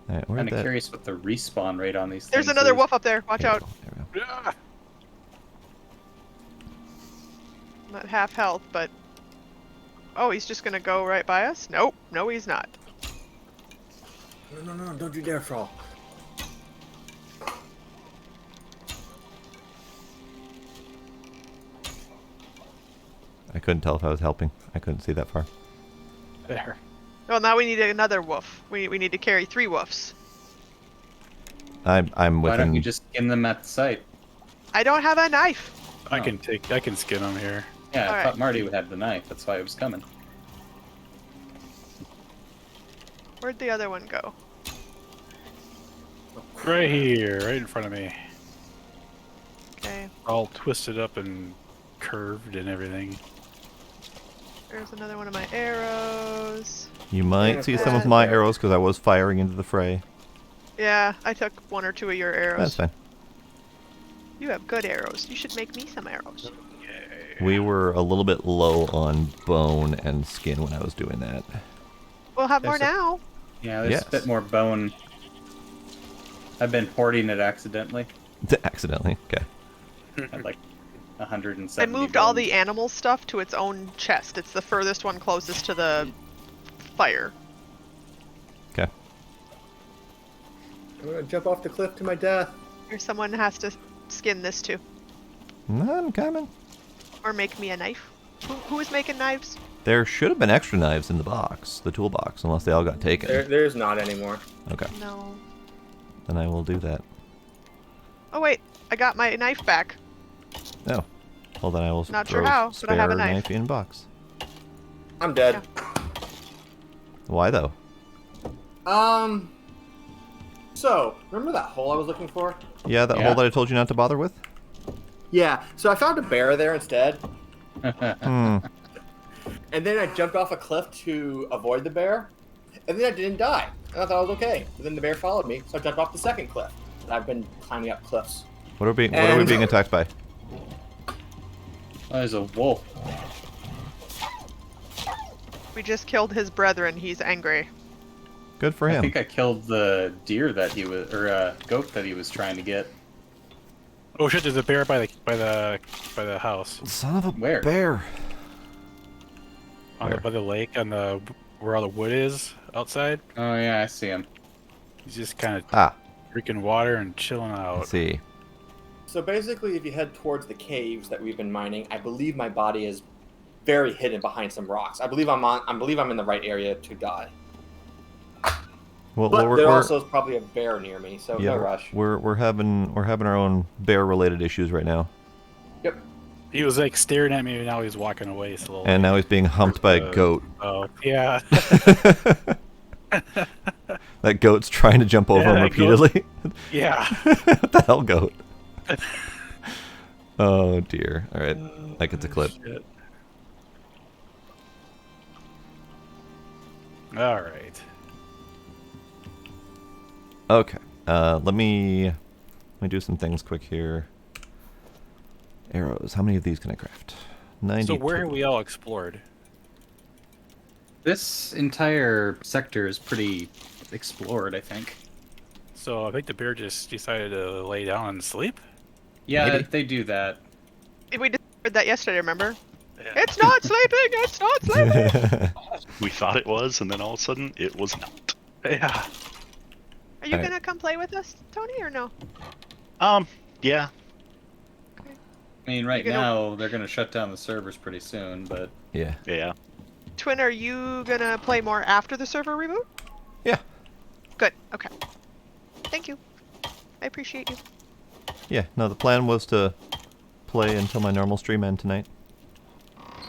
Alright, where'd Kind of that... curious what the respawn rate on these There's things another is. wolf up there. Watch There we out. go, there we go. Ah! I'm at half health, but... Oh, he's just gonna go right by us? Nope. No, he's not. No, don't you dare fall. I couldn't tell if I was helping. I couldn't see that far. There. Well, now we need another wolf. We need to carry 3 wolves. I'm Why within... don't you just skin them at the site? I don't have a knife. I can skin them here. Yeah, I Alright. thought Marty would have the knife. That's why it was coming. Where'd the other one go? Right here, right in front of me. Okay, All twisted up and curved and everything. there's another one of my arrows. You might Yeah, see some of my arrows because I was firing into the fray. Yeah, I took 1 or 2 of your arrows. That's fine. You have good arrows. You should make me some arrows. We were a little bit low on bone and skin when I was doing that. We'll have more There's a- now. Yeah, there's Yes. a bit more bone. I've been hoarding it accidentally. Accidentally. Okay. At like 170. I moved all bones. the animal stuff to its own chest. It's the furthest one closest to the fire. Okay. I'm gonna jump off the cliff to my death. Or someone has to skin this too. I'm coming. Or make me a knife. Who is making knives? There should have been extra knives in the box, the toolbox, unless they all got taken. There's not anymore. Okay. No. Then I will do that. Oh wait, I got my knife back. No. Well, then I will Not sure throw how, but I have a spare knife. in box. I'm dead. Why though? So, remember that hole I was looking for? Yeah, that hole that I told you not to bother with? Yeah, so I found a bear there instead. Hmm. And then I jumped off a cliff to avoid the bear. And then I didn't die. And I thought I was okay. But then the bear followed me, so I jumped off the second cliff. And I've been climbing up cliffs. What are we being attacked by? There's a wolf. We just killed his brethren. He's angry. Good for him. I think I killed the deer that he was, or goat that he was trying to get. Oh shit! There's a bear by the house. Son of a Where? bear. By the lake, where all the wood is outside. Oh yeah, I see him. He's just kind of drinking water and chilling out. Let's see. So basically, if you head towards the caves that we've been mining, I believe my body is very hidden behind some rocks. I believe I'm in the right area to die. Well, But we're there also is probably a bear near me, so yeah, no rush. We're having our own bear-related issues right now. Yep. He was like staring at me, and now he's walking away slowly. And now he's being humped by a goat. Oh yeah. That goat's trying to jump over him repeatedly. Yeah. What the hell, goat? Oh dear. All right, that gets a clip. Shit. All right. Okay. Let me do some things quick here. Arrows. How many of these can I craft? 92. So where have we all explored? This entire sector is pretty explored, I think. So I think the bear just decided to lay down and sleep. Yeah, Maybe. they do that. We discovered that yesterday, remember? Yeah. It's not sleeping! It's not sleeping! We thought it was, and then all of a sudden, it was not. Yeah. Are you Alright. gonna come play with us, Tony, or no? Yeah. I mean, right You're gonna- now they're gonna shut down the servers pretty soon, but Yeah. Yeah. Twin, are you gonna play more after the server reboot? Yeah. Good, okay. Thank you. I appreciate you. Yeah. No, the plan was to play until my normal stream end tonight.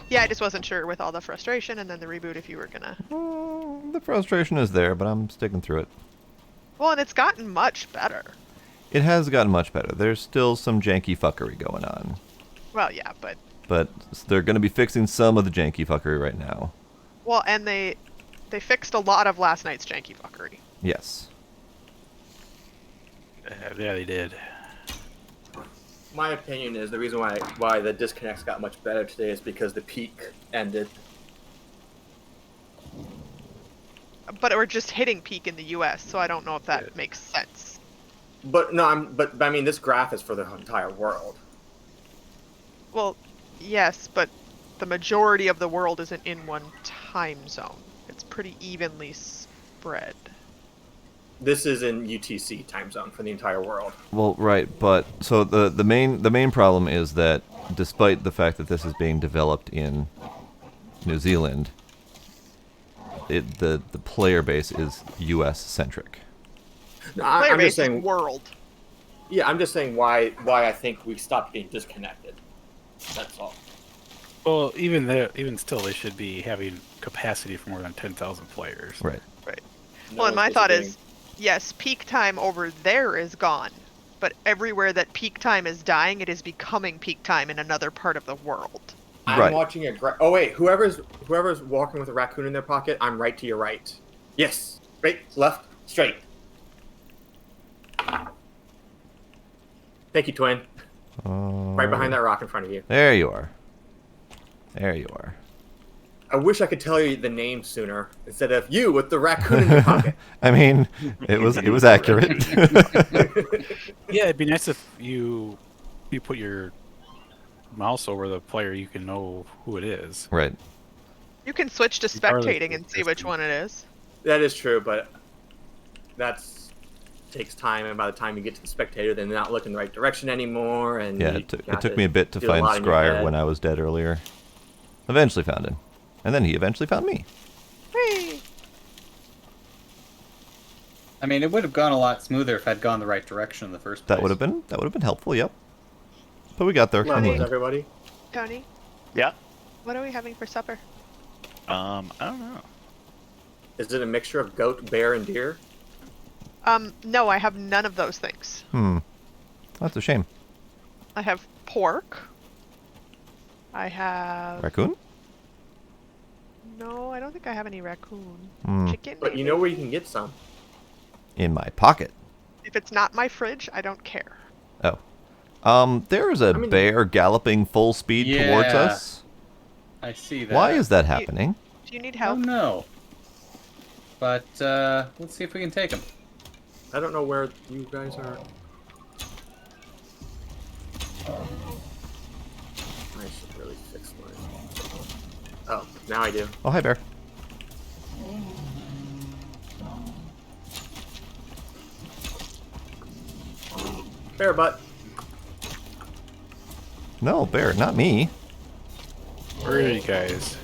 Yeah, I just wasn't sure with all the frustration and then the reboot if you were gonna... The frustration is there, but I'm sticking through it. Well, and it's gotten much better. It has gotten much better. There's still some janky fuckery going on. Well, yeah, but... But they're going to be fixing some of the janky fuckery right now. Well, and they fixed a lot of last night's janky fuckery. Yes. Yeah, they did. My opinion is the reason why the disconnects got much better today is because the peak ended. But we're just hitting peak in the US, so I don't know if that makes sense. But no, but I mean this graph is for the entire world. Well, yes, but the majority of the world isn't in one time zone. It's pretty evenly spread. This is in UTC time zone for the entire world. Well, right, but so the main problem is that despite the fact that this is being developed in New Zealand, the player base is US centric. No, Player I'm base just saying. is world. Yeah, I'm just saying why I think we stopped being disconnected. That's all. Well, even still, they should be having capacity for more than 10,000 players. Right. Right. No Well, and my one's thought disagreeing. is, yes, peak time over there is gone, but everywhere that peak time is dying, it is becoming peak time in another part of the world. I'm Right. watching oh wait, whoever's walking with a raccoon in their pocket, I'm right to your right. Yes. Right, left, straight. Thank you, Twin. Right behind that rock in front of you. There you are. There you are. I wish I could tell you the name sooner instead of you with the raccoon in your pocket. I mean, it was accurate. Yeah, it'd be nice if you put your mouse over the player, you can know who it is. Right. You can switch to Regardless spectating of and see which distance. one it is. That is true, but takes time, and by the time you get to the spectator, then they're not looking the right direction anymore. And Yeah, you it got took me a bit to do a find lot in your Scryer head. when I was dead earlier. Eventually found him. And then he eventually found me. Hey! I mean, it would have gone a lot smoother if I'd gone the right direction in the first place. That would have been helpful, yep. But we got there. in the Levels, end. everybody. Tony, Yeah. what are we having for supper? I don't know. Is it a mixture of goat, bear, and deer? No, I have none of those things. That's a shame. I have pork. I have... Raccoon? No, I don't think I have any raccoon. Chicken, But you maybe? know where you can get some. In my pocket. If it's not my fridge, I don't care. Oh. There's a bear galloping full speed towards Yeah. us. I see that. Why is that happening? Do you need Oh help? no. But let's see if we can take him. I don't know where you guys are. I should really fix mine. Oh, now I do. Oh, hi, bear. Bear butt. No, bear, not me. Where are you guys?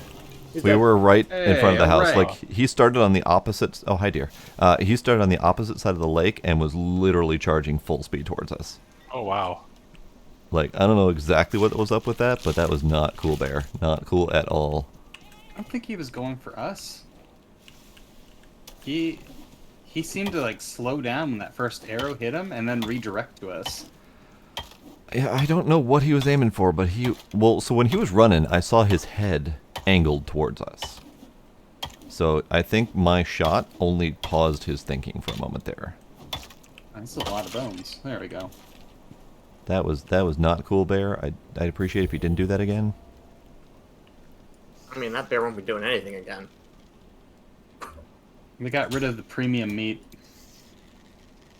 He's We dead. were right in front of the Hey, house. alright. Like, he started on the opposite... Oh, hi, dear. He started on the opposite side of the lake and was literally charging full speed towards us. Oh, wow. Like, I don't know exactly what was up with that, but that was not cool, bear. Not cool at all. I don't think he was going for us. He seemed to like slow down when that first arrow hit him and then redirect to us. Yeah, I don't know what he was aiming for, but he... Well, so when he was running, I saw his head angled towards us. So I think my shot only paused his thinking for a moment there. That's a lot of bones. There we go. That was not cool, bear. I'd appreciate it if you didn't do that again. I mean, that bear won't be doing anything again. We got rid of the premium meat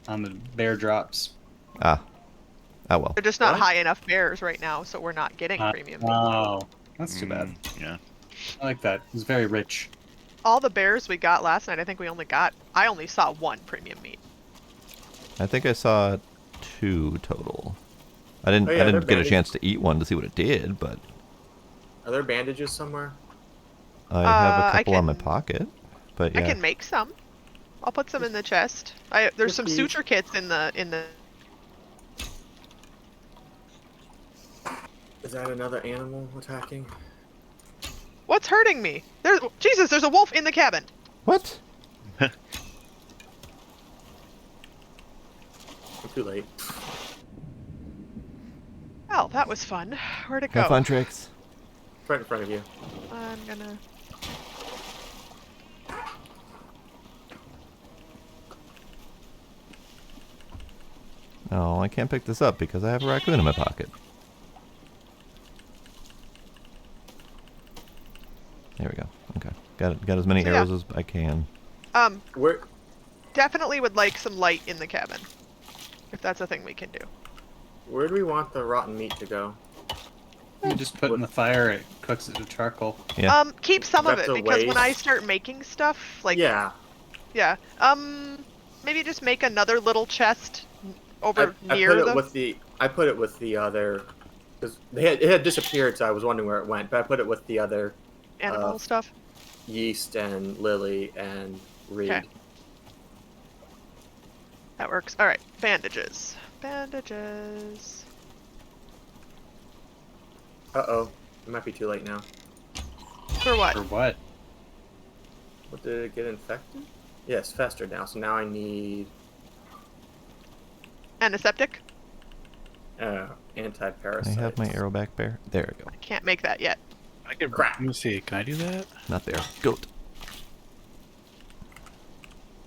on the bear drops. Ah. Ah, well. They're just not What? high enough bears right now, so we're not getting premium meat. Oh, that's too bad. Yeah. I like that. It's very rich. All the bears we got last night, I only saw one premium meat. I think I saw 2 total. I didn't Oh, yeah, I didn't they're get a bandaged. chance to eat one to see what it did, but Are there bandages somewhere? I have a I couple on my can- pocket. But yeah. I can make some. I'll put some in the chest. There's some Please. suture kits in the. Is that another animal attacking? What's hurting me? Jesus, there's a wolf in the cabin. What? I'm too late. Oh, that was fun. Where'd it go? Have fun, Tricks. Right in front of you. I'm gonna. No, I can't pick this up because I have a raccoon in my pocket. There we go. Okay. Got as many So, yeah. arrows as I can. Where? Definitely would like some light in the cabin. If that's a thing we can do. Where do we want the rotten meat to go? You just put it in the fire, it cooks it to charcoal. Yeah. Keep some of That's it a because when I waste. start making stuff, like Yeah. yeah, maybe just make another little chest over I near put it the. with the. I put it with the other. Because it had disappeared, so I was wondering where it went. But I put it with the other Animal stuff. yeast and lily and reed. Okay. That works. All right, bandages. Bandages. Uh-oh. It might be too late now. For what? For what? What, did it get infected? Yes, festered now. So now I need Antiseptic? anti-parasites. I have my arrow back, bear. There we go. I can't make that yet. I can. Crap. Let me see. Can I do that? Not bear. Goat.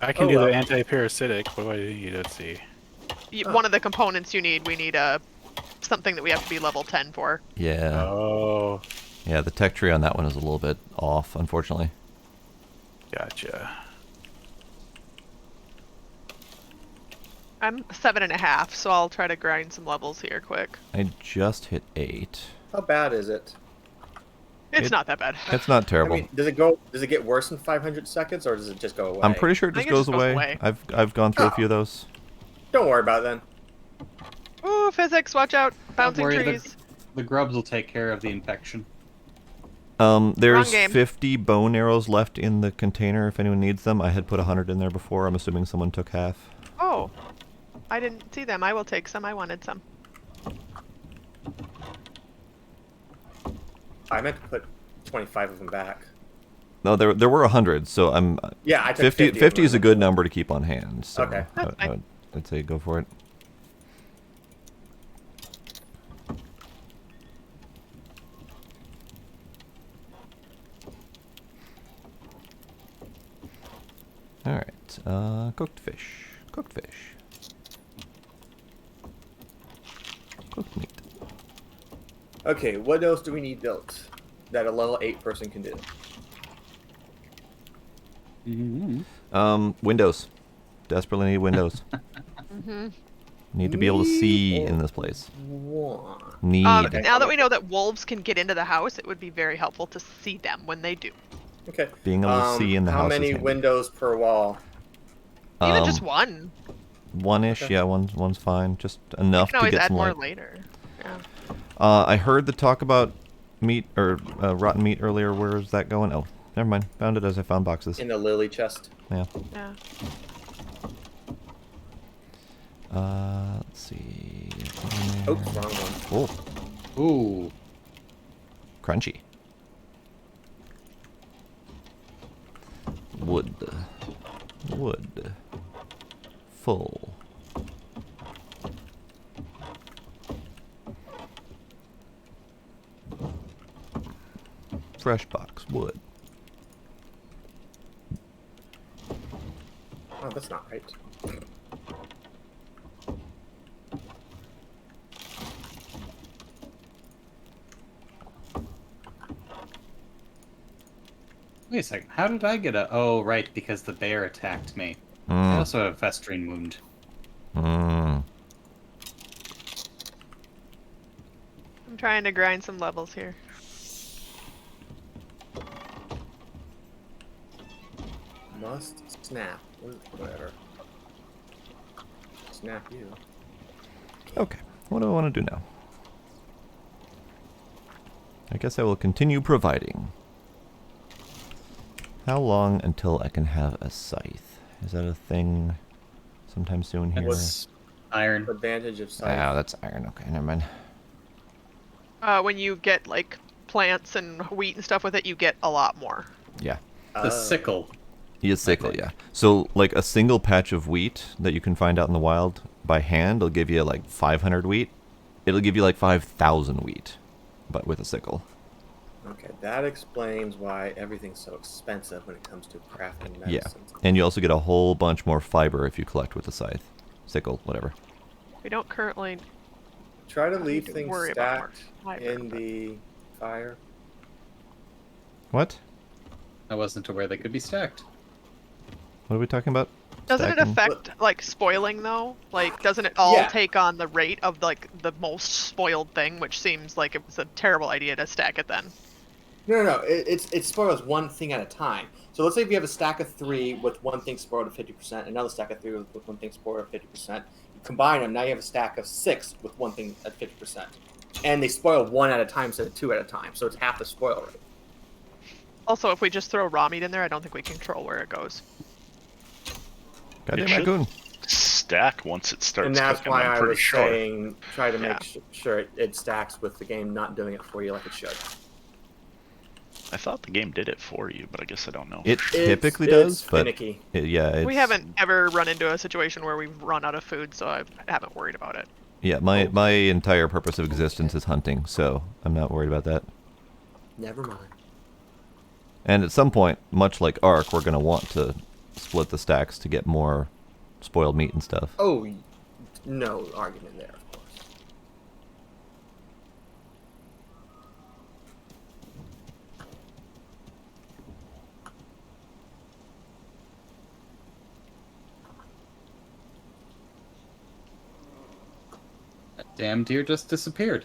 I can Oh, do well. the anti-parasitic. What do I need? Let's see. One of the components we need something that we have to be level 10 for. Yeah. Oh, Yeah, the tech tree on that one is a little bit off, unfortunately. gotcha. I'm 7.5, so I'll try to grind some levels here quick. I just hit 8. How bad is it? It's It- not that bad. That's not I terrible. mean, does it get worse in 500 seconds, or does it just go away? I'm pretty sure it I just think it goes just goes away. away. I've gone through a Oh. few of those. Don't worry about it then. Ooh, physics, watch out. Bouncing worry, trees. The grubs will take care of the infection. There's game. 50 bone arrows left in the container if anyone needs them. I had put 100 in there before. I'm assuming someone took half. Oh, I didn't see them. I will take some. I wanted some. I meant to put 25 of them back. No, there were 100, so I'm. Yeah, I took 50. 50 50 is a of good number to keep on hand. So Okay. I'd say go for it. All right, cooked fish, cooked fish, cooked meat. Okay, what else do we need built that a level 8 person can do? Windows. Desperately need windows. Need to be able to see in this place. Need. Now that we know that wolves can get into the house, it would be very helpful to see them when they do. Okay. Being able to see in the house. How many is handy. windows per wall? Even just one. One-ish, Okay. yeah, one's fine. Just enough to get add some more light. later. Yeah. I heard the talk about meat or rotten meat earlier. Where is that going? Oh, never mind. Found it as I found boxes. In the lily chest. Yeah. Yeah. Let's see. Oops, wrong one. Oh, Ooh. crunchy. Wood. Full. Fresh box wood. Oh, that's not right. Wait a second. How did I get a... Oh, right, because the bear attacked me. I also have a festering wound. I'm trying to grind some levels here. Must snap. Whatever. Snap you. Okay, what do I want to do now? I guess I will continue providing. How long until I can have a scythe? Is that a thing sometime soon here? What's iron? Advantage of sight. Oh, that's iron. Okay, never mind. When you get like plants and wheat and stuff with it, you get a lot more. Yeah. The sickle. He is sickle, yeah. So, like, a single patch of wheat that you can find out in the wild by hand will give you, like, 500 wheat. It'll give you, like, 5,000 wheat, but with a sickle. Okay, that explains why everything's so expensive when it comes to crafting medicine. Yeah, and you also get a whole bunch more fiber if you collect with the scythe. Sickle, whatever. We don't currently... Try to leave to things worry about more stacked fiber, in but- the fire. What? I wasn't aware they could be stacked. What are we talking about? Doesn't it Stacking? affect, like, spoiling, though? Like, doesn't it all Yeah. take on the rate of, like, the most spoiled thing, which seems like it was a terrible idea to stack it then? No. It spoils one thing at a time. So let's say if you have a stack of 3 with one thing spoiled at 50%, another stack of 3 with one thing spoiled at 50%. You combine them, now you have a stack of 6 with one thing at 50%. And they spoil 1 at a time instead of 2 at a time, so it's half the spoil rate. Also, if we just throw raw meat in there, I don't think we control where it goes. Goddamn It should raccoon. stack once it starts And that's cooking, why I'm I pretty was sure. saying try to make Yeah. sure it stacks with the game not doing it for you like it should. I thought the game did it for you, but I guess I don't know. It for sure. typically It's does, but finicky. it's, We haven't ever run into a situation where we've run out of food, so I haven't worried about it. Yeah, my entire purpose of existence is hunting, so I'm not worried about that. Never mind. And at some point, much like Ark, we're gonna want to split the stacks to get more spoiled meat and stuff. Oh, no argument there, of course. That damn deer just disappeared.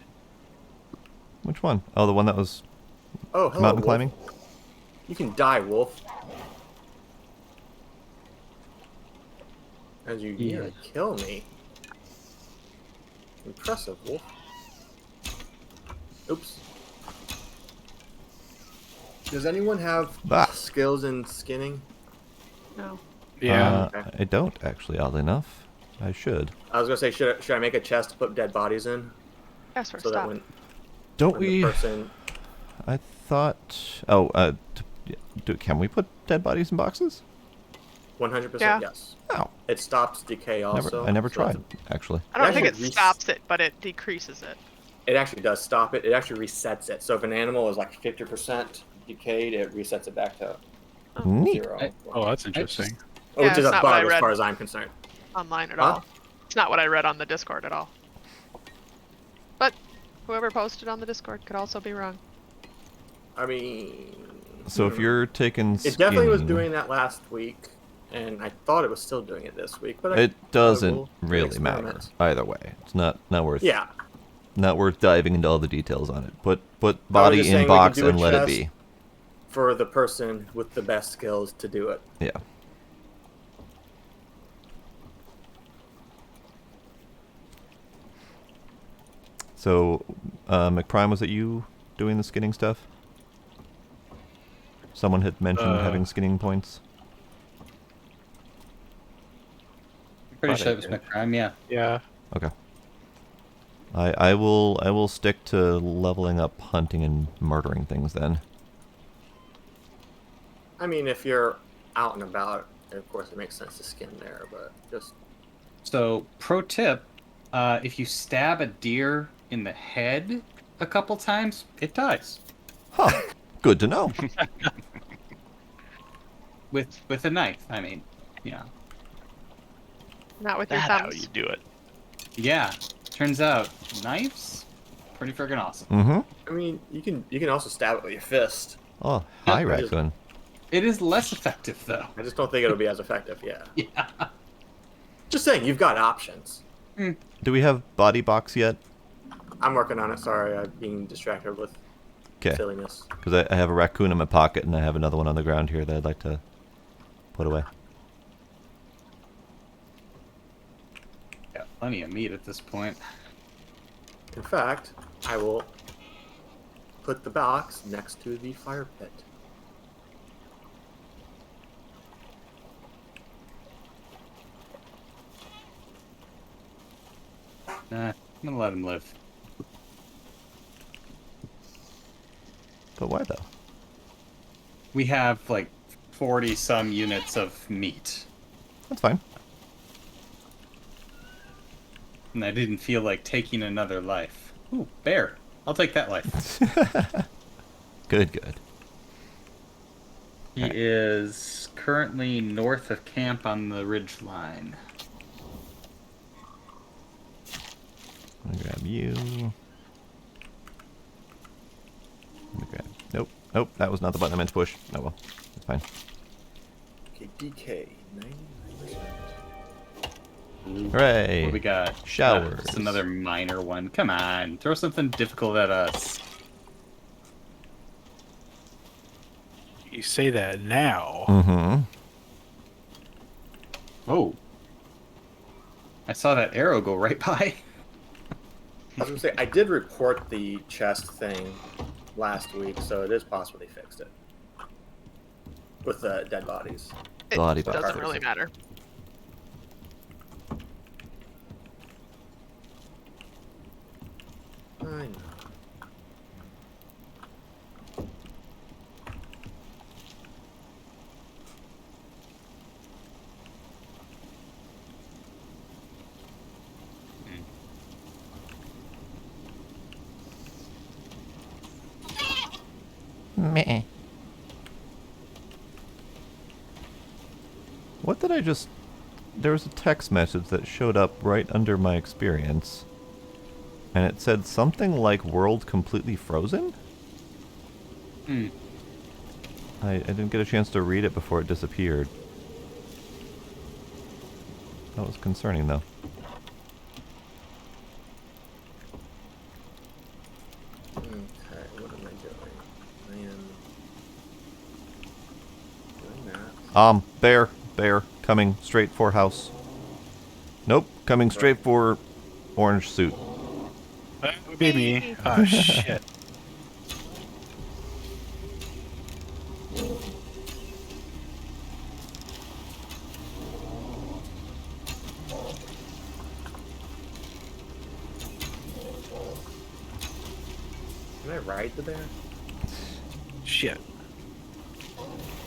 Which one? Oh, the one that was Oh, hello, mountain wolf. climbing? You can die, wolf. As you nearly kill me. Impressive, wolf. Oops. Does anyone have Bah. skills in skinning? No. Yeah. I don't, actually, oddly enough. I should. I was gonna say, should I make a chest to put dead bodies in, Yes, for so that stop. Don't when we... the person I thought... Oh, can we put dead bodies in boxes? 100% Yeah. yes. Oh, It stops decay also. I never so tried, actually. I don't It think it actually stops it, but it decreases it. It actually does stop it. It actually resets it. So if an animal is like 50% decayed, it resets it back to Neat. 0. Oh, that's interesting. Yeah, Which is it's a not what I bug as read. far as I'm concerned. Online at Huh? all. It's not what I read on the Discord at all. But whoever posted on the Discord could also be wrong. I mean, So if you're taking it definitely was skinning, doing that last week, and I thought it was still doing it this week. But it I doesn't will do an really matter experiment. either way. It's not worth. Yeah, Not worth diving into all the details on it. Put just body saying in we box can do a and let it chest. be. for the person with the best skills to do it. Yeah. So, McPrime, was it you doing the skinning stuff? Someone had mentioned having skinning points. Pretty Thought sure I it was did. McCrime, yeah. Yeah. Okay. I will stick to leveling up hunting and murdering things then. I mean, if you're out and about, of course it makes sense to skin there, but just So, pro tip, if you stab a deer in the head a couple times, it dies. Huh. Good to know. With a knife, I mean. Yeah. Not with your That's how thumbs. you do it. Yeah. Turns out, knives, pretty freaking awesome. Mm-hmm. I mean, you can also stab it with your fist. Oh, hi, Yeah, raccoon. It is less effective, though. I just don't think it'll be as effective. Yeah. Yeah. Just saying, you've got options. Do we have body box yet? I'm working on it. Sorry, I'm being distracted with Okay. silliness. Because I have a raccoon in my pocket and I have another one on the ground here that I'd like to put away. Got plenty of meat at this point. In fact, I will put the box next to the fire pit. Nah, I'm gonna let him live. But why though? We have like 40 some units of meat, That's fine. and I didn't feel like taking another life. Ooh, bear. I'll take that life. Good, good. He is currently north of camp on the ridge line. I'm gonna grab you. Let me grab. Nope. Nope. That was not the button I meant to push. Oh well. That's fine. Okay, DK 99%. Hooray! What we got? Showers. Just another minor one. Come on, throw something difficult at us. You say that now. Mm-hmm. Oh. I saw that arrow go right by. I was gonna say I did report the chest thing last week, so it is possible they fixed it with the dead bodies. It Body doesn't box. really matter. I know. Meh. What did I just... There was a text message that showed up right under my experience. And it said something like world completely frozen? Hmm. I didn't get a chance to read it before it disappeared. That was concerning though. Okay, what am I doing? I am doing that. Bear, coming straight for house. Nope, coming straight for orange suit. That would be me. Oh, shit. Can I ride the bear? Shit.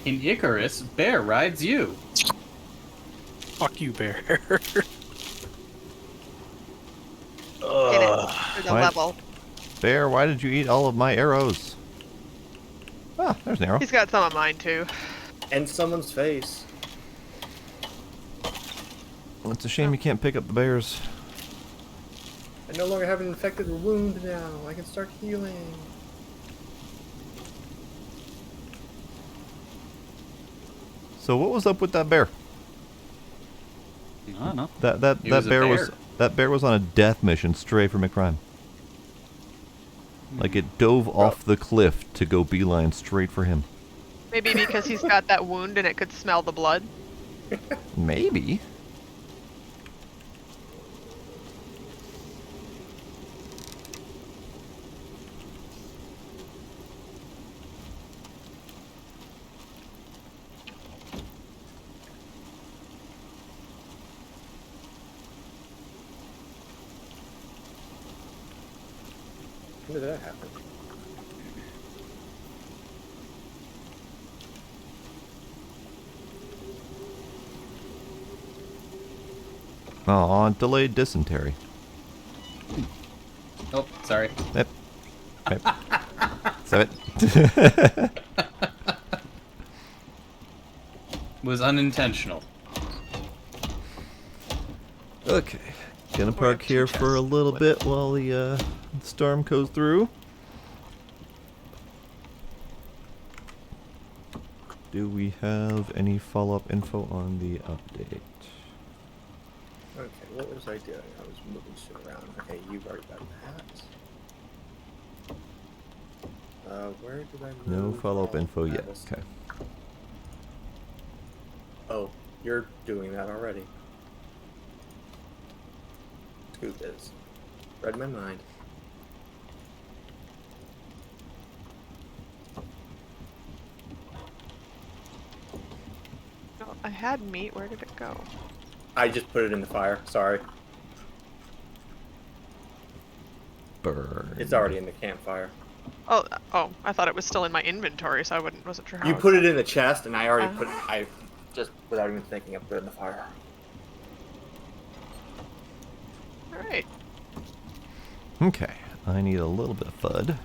In Icarus, bear rides you. Fuck you, bear. Hit it for the Why- level. Bear, why did you eat all of my arrows? Ah, there's an arrow. He's got some of mine too. And someone's face. It's a shame you can't pick up the bears. I no longer have an infected wound now. I can start healing. So what was up with that bear? I don't know. That He was a bear. that bear was on a death mission straight from a crime. Like it dove off the cliff to go beeline straight for him. Maybe because he's got that wound and it could smell the blood. Maybe. When did that happen? Oh, delayed dysentery. Oh, sorry. Yep. Yep. So it. Was unintentional. Okay. Gonna park here for a little bit while the storm goes through. Do we have any follow-up info on the update? Okay, what was I doing? I was moving shit around. Okay, you've already got that. Where did I move? No follow-up all info that yet. was- Okay. Oh, you're doing that already. Scoop is. Read my mind. No, I had meat. Where did it go? I just put it in the fire. Sorry. Burn. It's already in the campfire. Oh, I thought it was still in my inventory, so wasn't sure how. You put it in the chest, and I already put it. I just, without even thinking, I put it in the fire. All right. Okay. I need a little bit of FUD.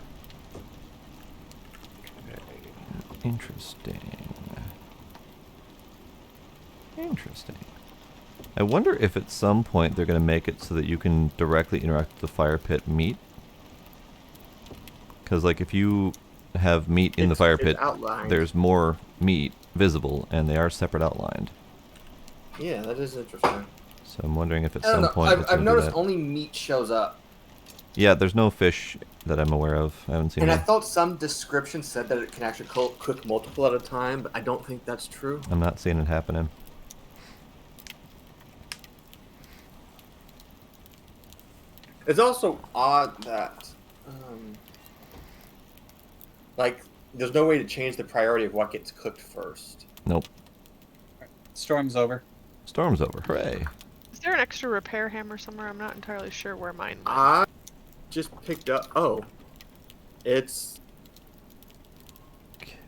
Interesting. Interesting. I wonder if at some point they're going to make it so that you can directly interact with the fire pit meat. Because, like, if you have meat in the fire pit, outlined. there's more meat visible, and they are separate outlined. Yeah, that is interesting. So I'm wondering if at I don't some know. point it's I've gonna do noticed that. only meat shows up. Yeah, there's no fish that I'm aware of. I haven't seen And I any. thought some description said that it can actually cook multiple at a time, but I don't think that's true. I'm not seeing it happening. It's also odd that, like, there's no way to change the priority of what gets cooked first. Nope. Storm's over. Storm's over. Hooray. Is there an extra repair hammer somewhere? I'm not entirely sure where mine went. I just picked up. Oh, it's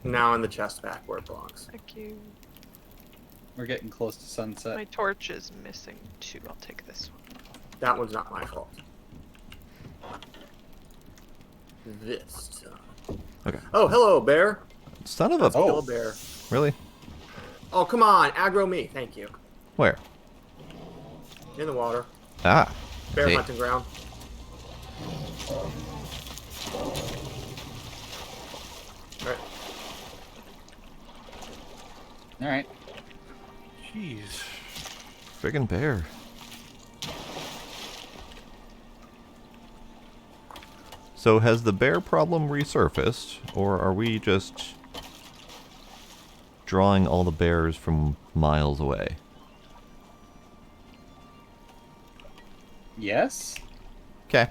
now in the chest back where it belongs. Thank you. We're getting close to sunset. My torch is missing too. I'll take this one. That one's not my fault. This. Okay. Oh, hello, bear. Son of a... Hello, bear. Really? Oh, come on, aggro me. Thank you. Where? In the water. Ah. Bear Hey. hunting ground. Alright. All right. Jeez. Friggin' bear. So has the bear problem resurfaced, or are we just drawing all the bears from miles away? Yes. Okay.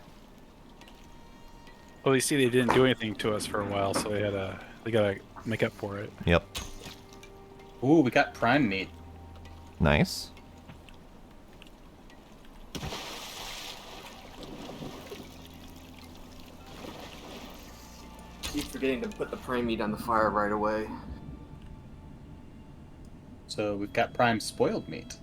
Well, you see, they didn't do anything to us for a while, so they gotta make up for it. Yep. Ooh, we got prime meat. Nice. Keep forgetting to put the prime meat on the fire right away. So we've got prime spoiled meat.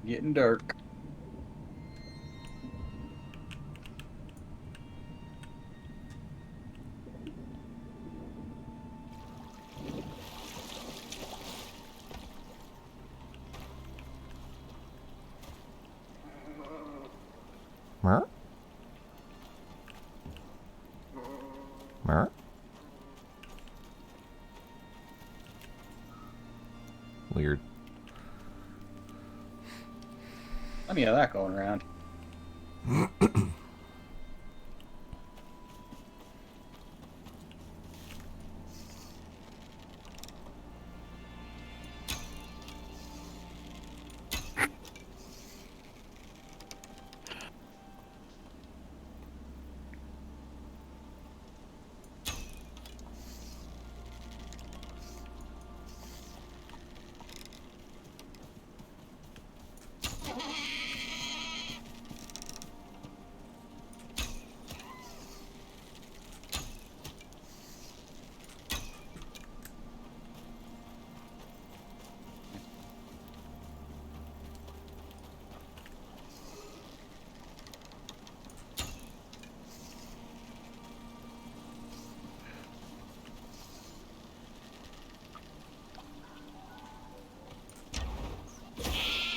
Getting dark. Mer? Mer? Weird. Plenty of that going around.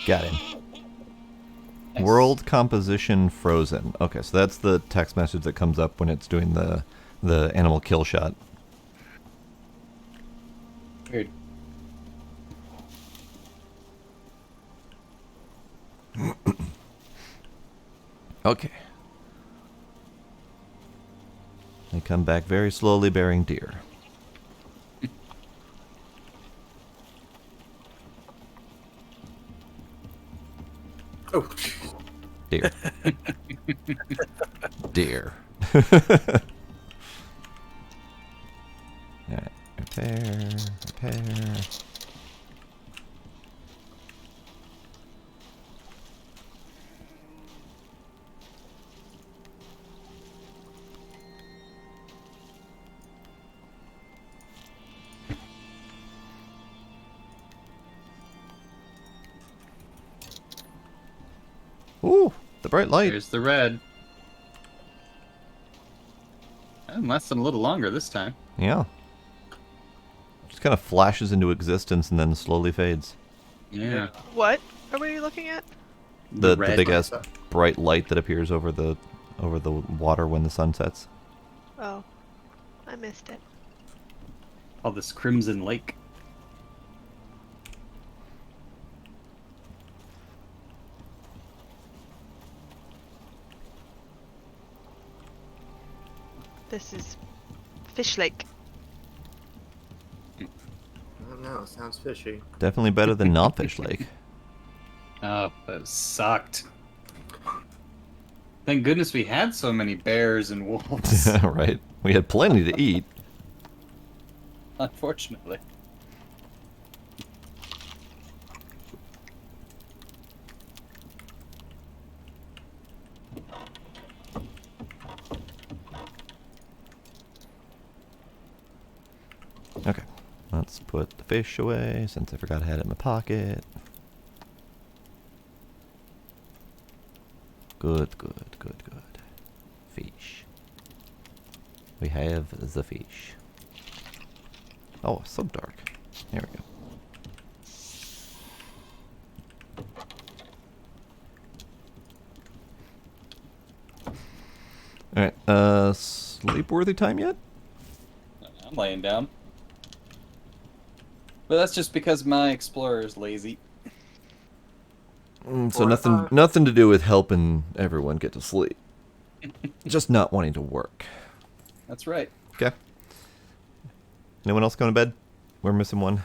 Got him. Nice. World composition frozen. Okay, so that's the text message that comes up when it's doing the animal kill shot. Weird. Okay. They come back very slowly bearing deer. Oh, Deer. Deer. Alright, repair. Ooh, the bright light. There's the red. And lasting a little longer this time. Yeah. Just kind of flashes into existence and then slowly fades. Yeah. What are we looking at? The red. big ass bright light that appears over the water when the sun sets. Oh, I missed it. All this crimson lake. This is Fish Lake. I don't know. Sounds fishy. Definitely better than not Fish Lake. Oh, that sucked. Thank goodness we had so many bears and wolves. Right. We had plenty to eat. Unfortunately. Okay. Let's put the fish away since I forgot I had it in my pocket. Good. Fish. We have the fish. Oh, it's so dark. There we go. Alright, sleep-worthy time yet? I'm laying down. But that's just because my explorer is lazy. So nothing to do with helping everyone get to sleep. Just not wanting to work. That's right. Okay. Anyone else going to bed? We're missing one.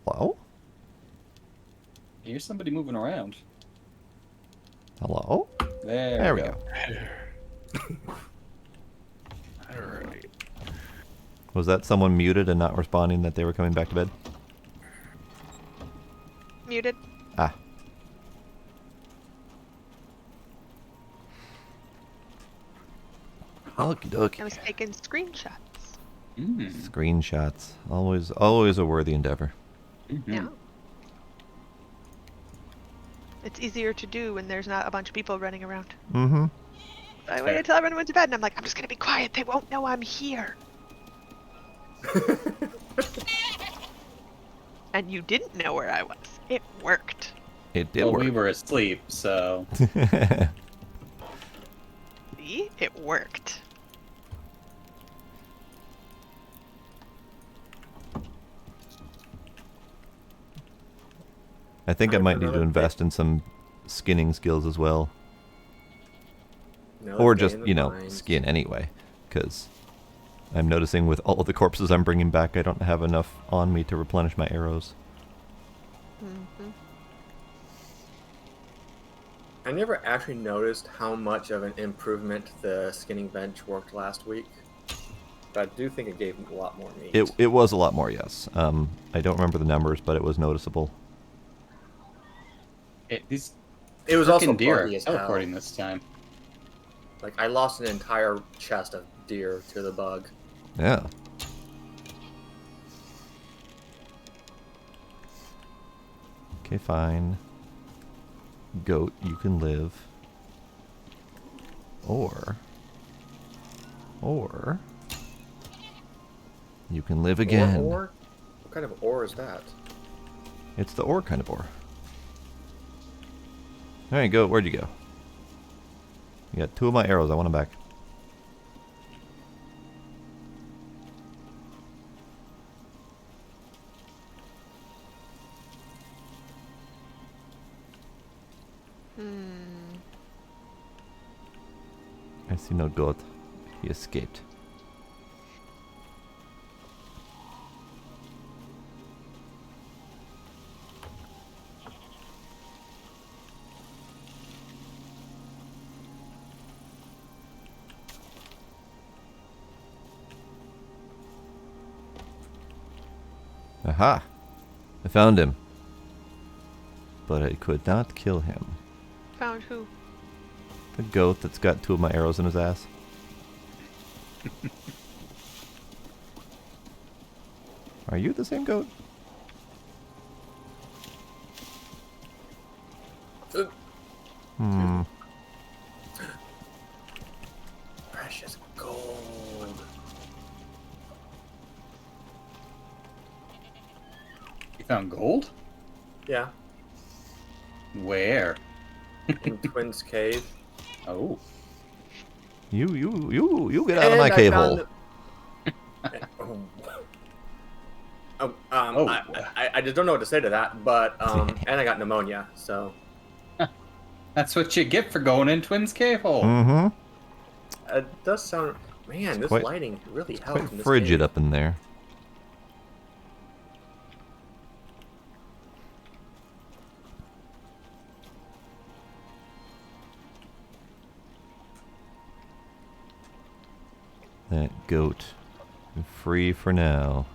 Hello? Here's somebody moving around. Hello? There we go. Alright. Was that someone muted and not responding that they were coming back to bed? muted. Ah. Okie dokie. I was taking screenshots. Screenshots. Always a worthy endeavor. Yeah. It's easier to do when there's not a bunch of people running around. Mm-hmm. I waited until everyone went to bed, and I'm like, I'm just gonna be quiet. They won't know I'm here. And you didn't know where I was. It worked. It did Well, work. we were asleep, so... See? It worked. I think I might need to invest in some skinning skills as well. Or just, skin anyway. Because I'm noticing with all of the corpses I'm bringing back, I don't have enough on me to replenish my arrows. Mm-hmm. I never actually noticed how much of an improvement the skinning bench worked last week. But I do think it gave a lot more meat. It was a lot more, yes. I don't remember the numbers, but it was noticeable. It was also deer buggy as hell. teleporting this time. Like, I lost an entire chest of deer to the bug. Yeah. Okay, fine. Goat, you can live. Or you can live again. Ore? What kind of ore is that? It's the ore kind of ore. Alright, Goat, where'd you go? You got 2 of my arrows, I want them back. I see no Goat. He escaped. Aha! I found him. But I could not kill him. Found who? The goat that's got 2 of my arrows in his ass. Are you the same goat? Precious gold. You found gold? Yeah. Where? In Twins Cave. Oh. You get out of my cave hole. I just don't know what to say to that, but and I got pneumonia, so That's what you get for going in Twins Cave hole. Mm-hmm. it does sound. Man, this lighting really helps. Quite in this frigid cave. up in there. That goat. Free for now.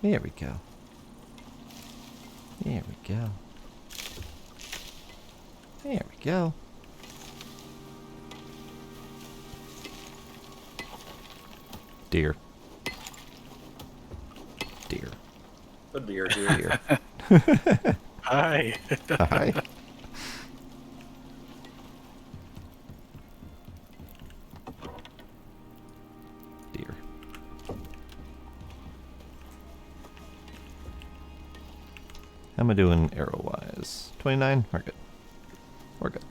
There we go. There we go. There we go. Deer. The deer, dude. Deer. Hi. Hi. Deer. How am I doing arrow-wise? 29? We're good. We're good.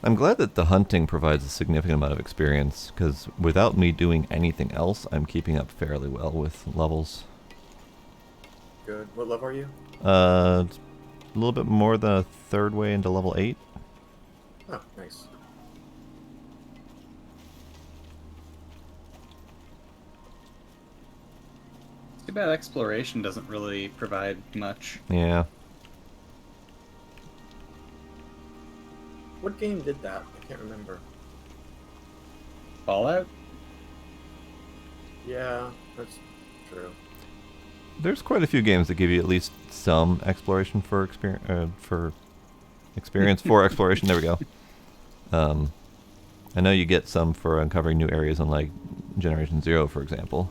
I'm glad that the hunting provides a significant amount of experience, because without me doing anything else, I'm keeping up fairly well with levels. Good. What level are you? It's a little bit more than a third way into level 8. Oh, nice. Too bad exploration doesn't really provide much. Yeah. What game did that? I can't remember. Fallout? Yeah, that's true. There's quite a few games that give you at least some exploration for experience for exploration. There we go. I know you get some for uncovering new areas on like Generation Zero, for example.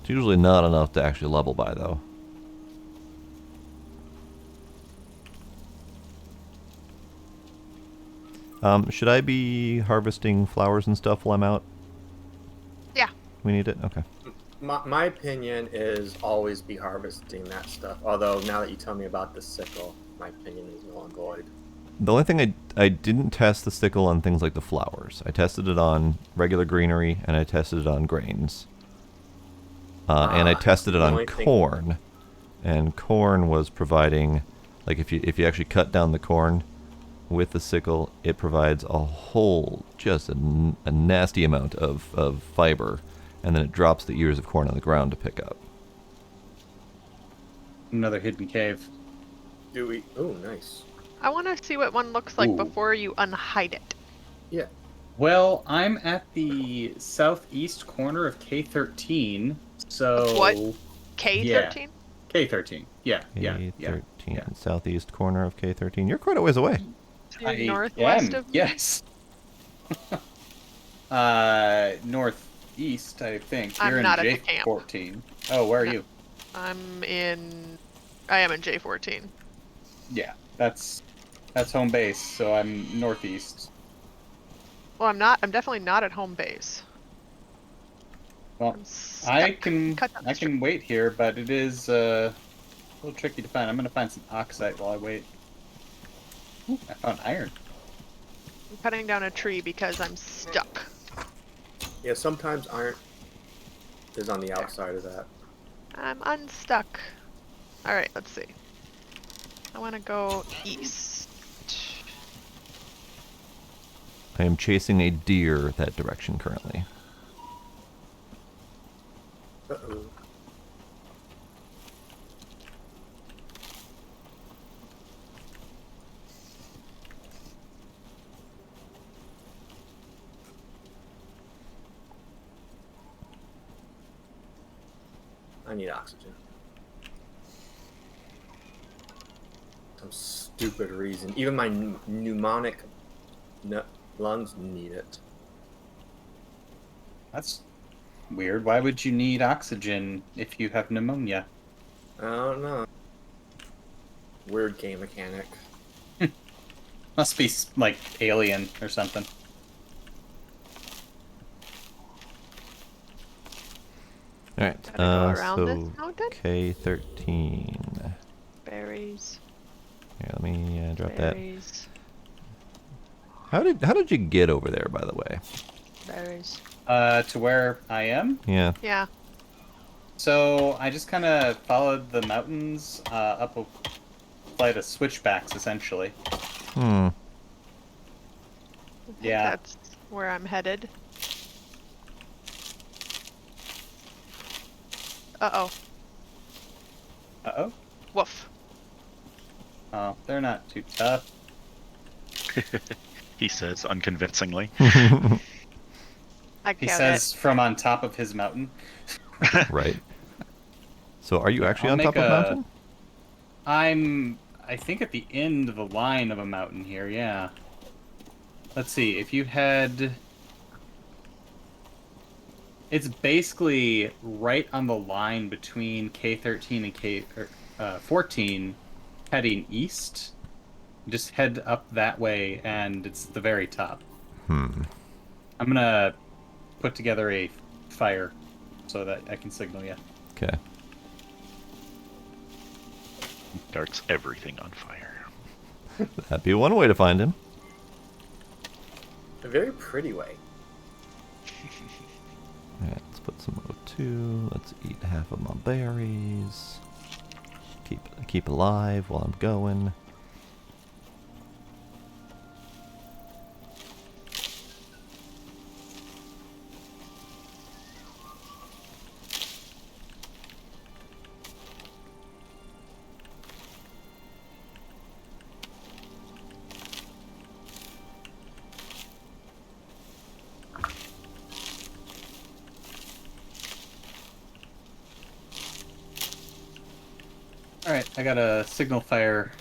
It's usually not enough to actually level by, though. Should I be harvesting flowers and stuff while I'm out? Yeah. We need it? Okay. My opinion is always be harvesting that stuff. Although now that you tell me about the sickle, my opinion is null and void. The only thing I didn't test the sickle on things like the flowers. I tested it on regular greenery, and I tested it on grains. And I tested it on corn. And corn was providing, like if you actually cut down the corn with the sickle, it provides a whole, just a nasty amount of fiber, and then it drops the ears of corn on the ground to pick up. Another hidden cave. Do we? Oh, nice. I want to see what one looks like Ooh. before you unhide it. Yeah. Well, I'm at the southeast corner of K13, so... Of what? K13? Yeah. K13. Yeah, K13, yeah. southeast corner of K13. You're quite a ways away. To northwest of me? Yes. Northeast, I think. I'm You're not in at the camp. J14. Oh, where are you? I am in J14. Yeah, that's home base, so I'm northeast. Well, I'm definitely not at home base. Well, I'm I stuck. can Cut down the can wait here, but it is a little tricky to find. I'm gonna find some oxide while I wait. Ooh, I found iron. I'm cutting down a tree because I'm stuck. Yeah, sometimes iron is on the outside of that. I'm unstuck. Alright, let's see. I want to go east. I am chasing a deer that direction currently. Uh-oh. I need oxygen. Some stupid reason. Even my pneumonic lungs need it. That's weird. Why would you need oxygen if you have pneumonia? I don't know. Weird game mechanic. Must be like alien or something. Alright, Gotta go around so this mountain? K13. Berries. Here, let me drop that. Berries. How did you get over there, by the way? Berries. To where I am? Yeah. Yeah. So I just kind of followed the mountains up a flight of switchbacks, essentially. Hmm. Yeah. That's where I'm headed. Uh-oh. Uh-oh. Woof. Oh, they're not too tough. He says unconvincingly. I He got says from on top of his mountain. Right. So are you actually I'll on top make of a- a mountain? I think at the end of the line of a mountain here, yeah. Let's see, if you head It's basically right on the line between K13 and K14, heading east. Just head up that way, and it's the very top. I'm gonna put together a fire so that I can signal you. Okay. Darts everything on fire. That'd be one way to find him. A very pretty way. Alright, let's put some O2. Let's eat half of my berries. Keep alive while I'm going. Alright, I got a signal fire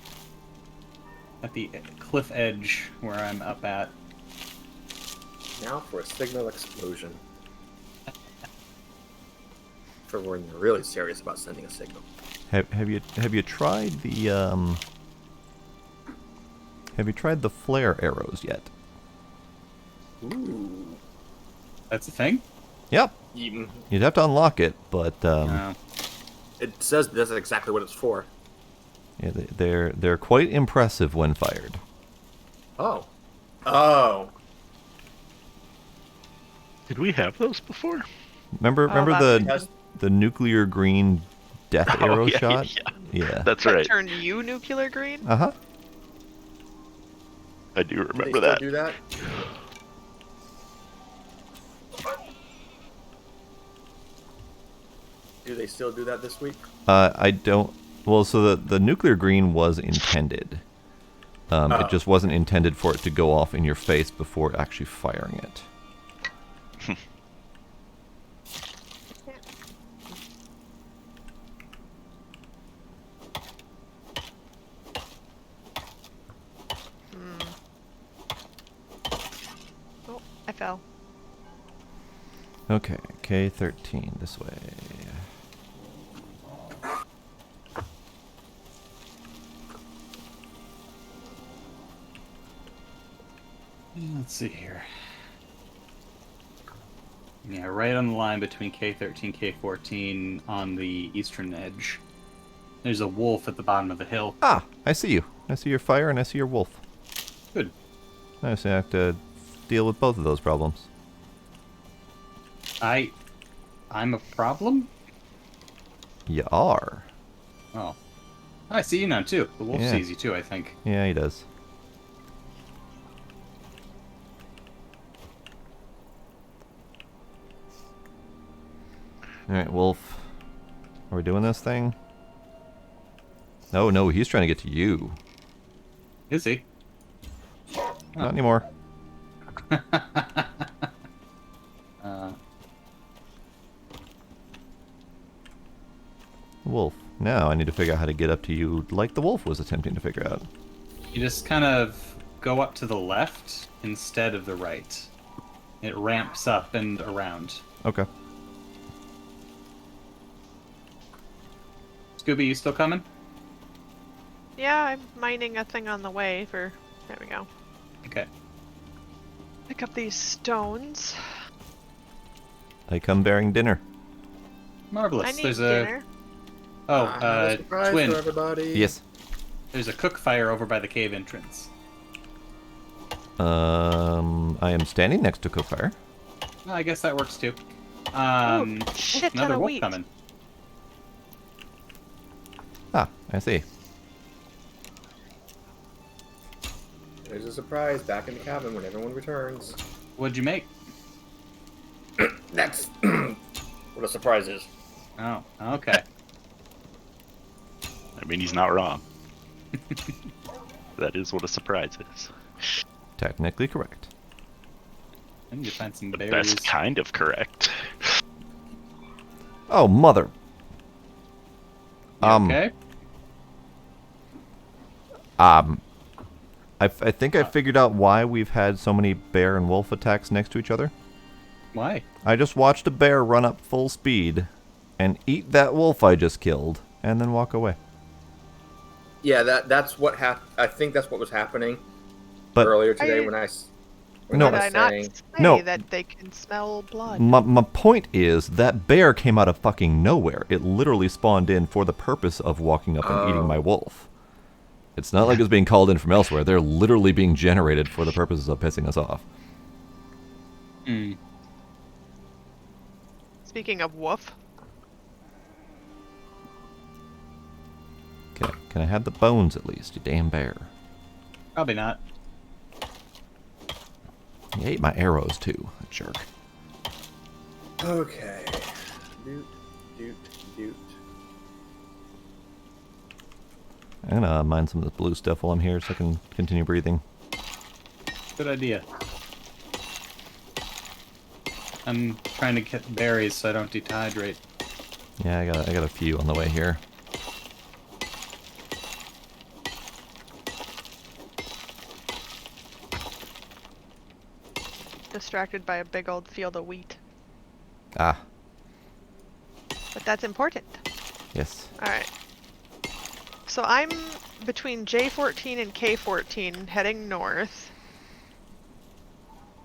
at the cliff edge where I'm up at. Now for a signal explosion. For when you're really serious about sending a signal. Have you tried the flare arrows yet? Ooh. That's a thing? Yep. Even. You'd have to unlock it, but No. It says that's exactly what it's for. yeah, they're quite impressive when fired. Oh. Oh. Did we have those before? Remember Yes. the nuclear green death arrow yeah, shot? Yeah. Yeah. That's That right. turned you nuclear green? Uh-huh. I do They remember still that. do that? Do they still do that this week? I don't. Well, so the nuclear green was intended. It just wasn't intended for it to go off in your face before actually firing it. Oh, I fell. Okay, K13 this way. Let's see here. Yeah, right on the line between K13, K14 on the eastern edge. There's a wolf at the bottom of the hill. Ah, I see you. I see your fire and I see your wolf. Good. Nice. I have to deal with both of those problems. I'm a problem? You are. Oh. I see you now, too. The wolf Yeah. sees you, too, I think. Yeah, he does. Alright, Wolf. Are we doing this thing? No, no, he's trying to get to you. Is he? Not anymore. Wolf. Now I need to figure out how to get up to you like the wolf was attempting to figure out. You just kind of go up to the left instead of the right. It ramps up and around. Okay. Scooby, you still coming? Yeah, I'm mining a thing on the way for... There we go. Okay. Pick up these stones. I come bearing dinner. Marvelous. I need There's dinner. Oh, I have a surprise Twin. for everybody. Yes. There's a cook fire over by the cave entrance. I am standing next to Cookfire. Well, I guess that works too. Shit ton Another of wolf wheat. coming. Ah, I see. There's a surprise back in the cabin when everyone returns. What'd you make? That's what a surprise is. Oh, okay. I mean, he's not wrong. That is what a surprise is. Technically correct. I need to find some But berries. that's kind of correct. Oh, mother. You okay? I think I figured out why we've had so many bear and wolf attacks next to each other. Why? I just watched a bear run up full speed and eat that wolf I just killed, and then walk away. Yeah, that's what I think that's what was happening But earlier today when I No. Did I not say No. that they can smell blood? my point is that bear came out of fucking nowhere. It literally spawned in for the purpose of walking up and eating my wolf. It's not like it's being called in from elsewhere. They're literally being generated for the purposes of pissing us off. Hmm. Speaking of woof, Okay, can I have the bones at least, you damn bear? Probably not. He ate my arrows too, that jerk. Okay. Doot, doot, doot. I'm gonna mine some of this blue stuff while I'm here so I can continue breathing. Good idea. I'm trying to get berries so I don't dehydrate. Yeah, I got a few on the way here. distracted by a big old field of wheat. Ah, But that's important. yes. Alright. So I'm between J14 and K14, heading north.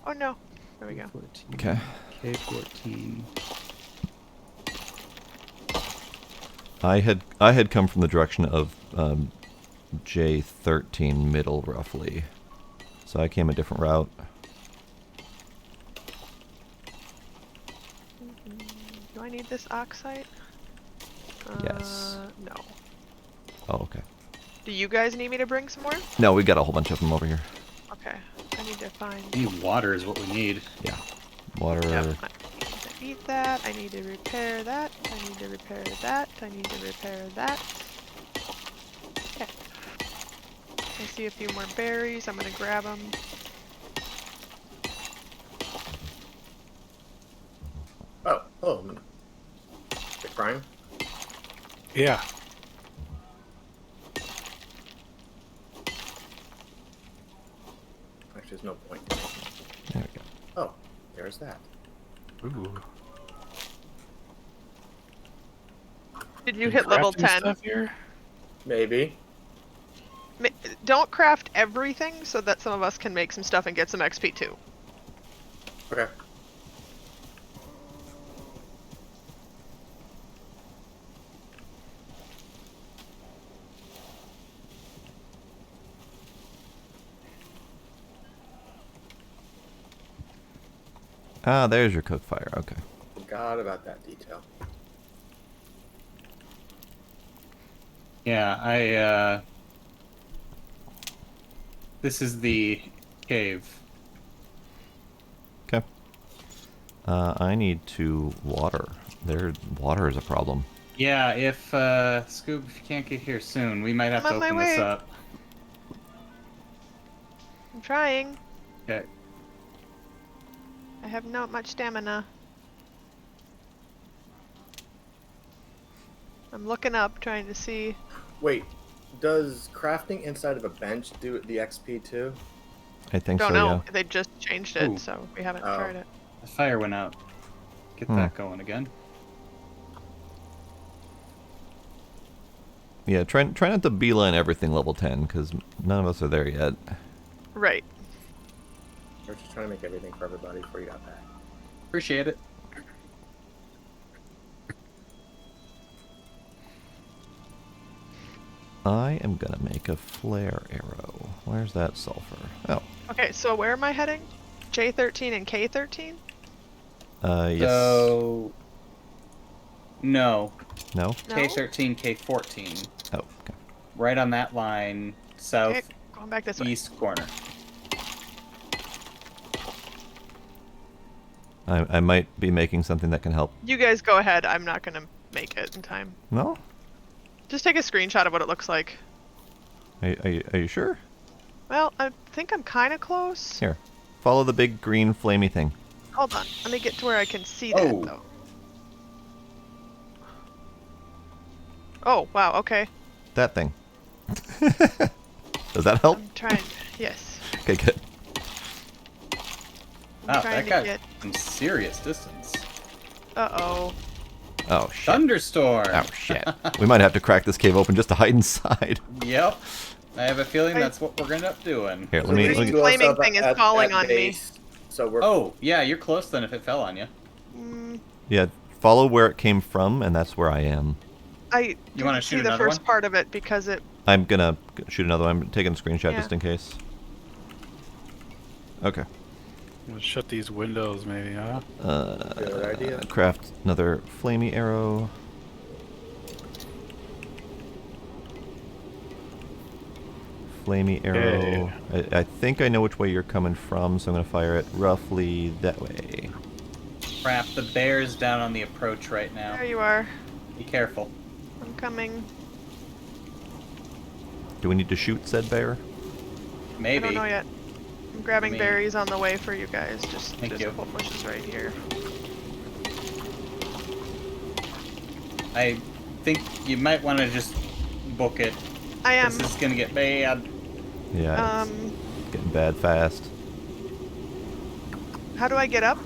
Oh no. There we go. 14. Okay. K14. I had come from the direction of J13 middle, roughly. So I came a different route. Do I need this oxide? Yes. No. Oh, okay. Do you guys need me to bring some more? No, we got a whole bunch of them over here. Okay. I need to find... I need water is what we need. Yeah. Water. Yep. I need to eat that. I need to repair that. I need to repair that. I need to repair that. Okay. I see a few more berries. I'm gonna grab them. Oh, hello. Is crying? Yeah. Actually, there's no point. There we go. Oh, there's that. Ooh. Did you hit level Crafting 10? stuff here? Maybe. Don't craft everything so that some of us can make some stuff and get some XP too. Okay. Ah, there's your cook fire. Okay. Forgot about that detail. Yeah, this is the cave. Okay. I need to water. Water is a problem. Yeah, if Scoob, if you can't get here soon, we might have to I'm on my open this way. up. I'm trying. Okay. I have not much stamina. I'm looking up, trying to see. Wait, does crafting inside of a bench do the XP too? I think Don't so, know. yeah. They just changed it, Ooh. so we haven't Oh. tried it. The fire went out. Get that going again. Yeah, try not to beeline everything level 10, because none of us are there yet. Right. We're just trying to make everything for everybody before you got back. Appreciate it. I am gonna make a flare arrow. Where's that sulfur? Oh, Okay, so where am I heading? J13 and K13? yes. So, no. No? No? K13, K14. Oh, okay. Right on that line, Okay, south going back this way. east corner. I might be making something that can help. You guys go ahead. I'm not gonna make it in time. No? Just take a screenshot of what it looks like. Are you sure? Well, I think I'm kind of close. Here. Follow the big green flamey thing. Hold on. Let me get to where I can see Oh. that, though. Oh, wow, okay. That thing. Does that help? I'm trying. Yes. Okay, good. Wow, trying that to got get. some serious distance. Uh-oh. Oh, shit. Thunderstorm! Oh, shit. We might have to crack this cave open just to hide inside. Yep. I have a feeling I- that's what we're going to end up doing. Here, So let me... we Let need me to Flaming also thing is at falling on me. base, so we're Oh, yeah, you're close then if it fell on you. yeah, follow where it came from, and that's where I am. I You wanna didn't see shoot the another first one? part of it because it. I'm gonna shoot another one. I'm taking a screenshot Yeah. just in case. Okay. Let's shut these windows, maybe, huh? good idea. Craft another flamey arrow. Flamey arrow. I think I know which way you're coming from, so I'm gonna fire it roughly that way. Crap, the bear's down on the approach right now. There you are. Be careful. I'm coming. Do we need to shoot said bear? Maybe. I don't know yet. I'm grabbing Me. berries on the way for you guys. Just Thank you. couple bushes right here. I think you might want to just book it. I am. This is going to get bad. Yeah, it's getting bad fast. How do I get up?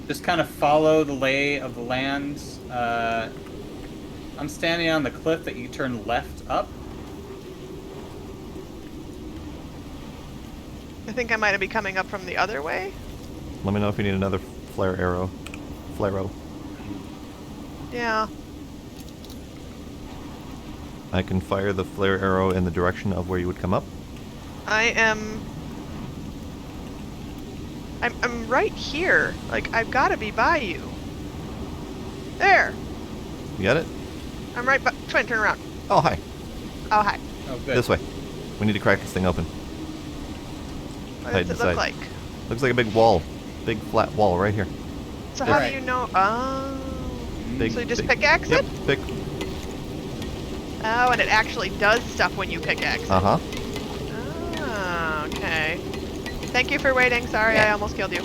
Just kind of follow the lay of the land. I'm standing on the cliff that you turn left up. I think I might be coming up from the other way. Let me know if you need another flare arrow. Flare-o. Yeah. I can fire the flare arrow in the direction of where you would come up. I am. I'm right here. Like, I've got to be by you. There. You got it? I'm right by. Twin, turn around. Oh, hi. Oh, hi. Oh, good. This way. We need to crack this thing open. What Hide does it look inside. like? Looks like a big wall. Big flat wall right here. So how Right. do you know? Oh. Big, So you just big- pickaxe Yep, it? big. Oh, and it actually does stuff when you pickaxe it. Uh-huh. Oh, okay. Thank you for waiting. Sorry, I almost killed you.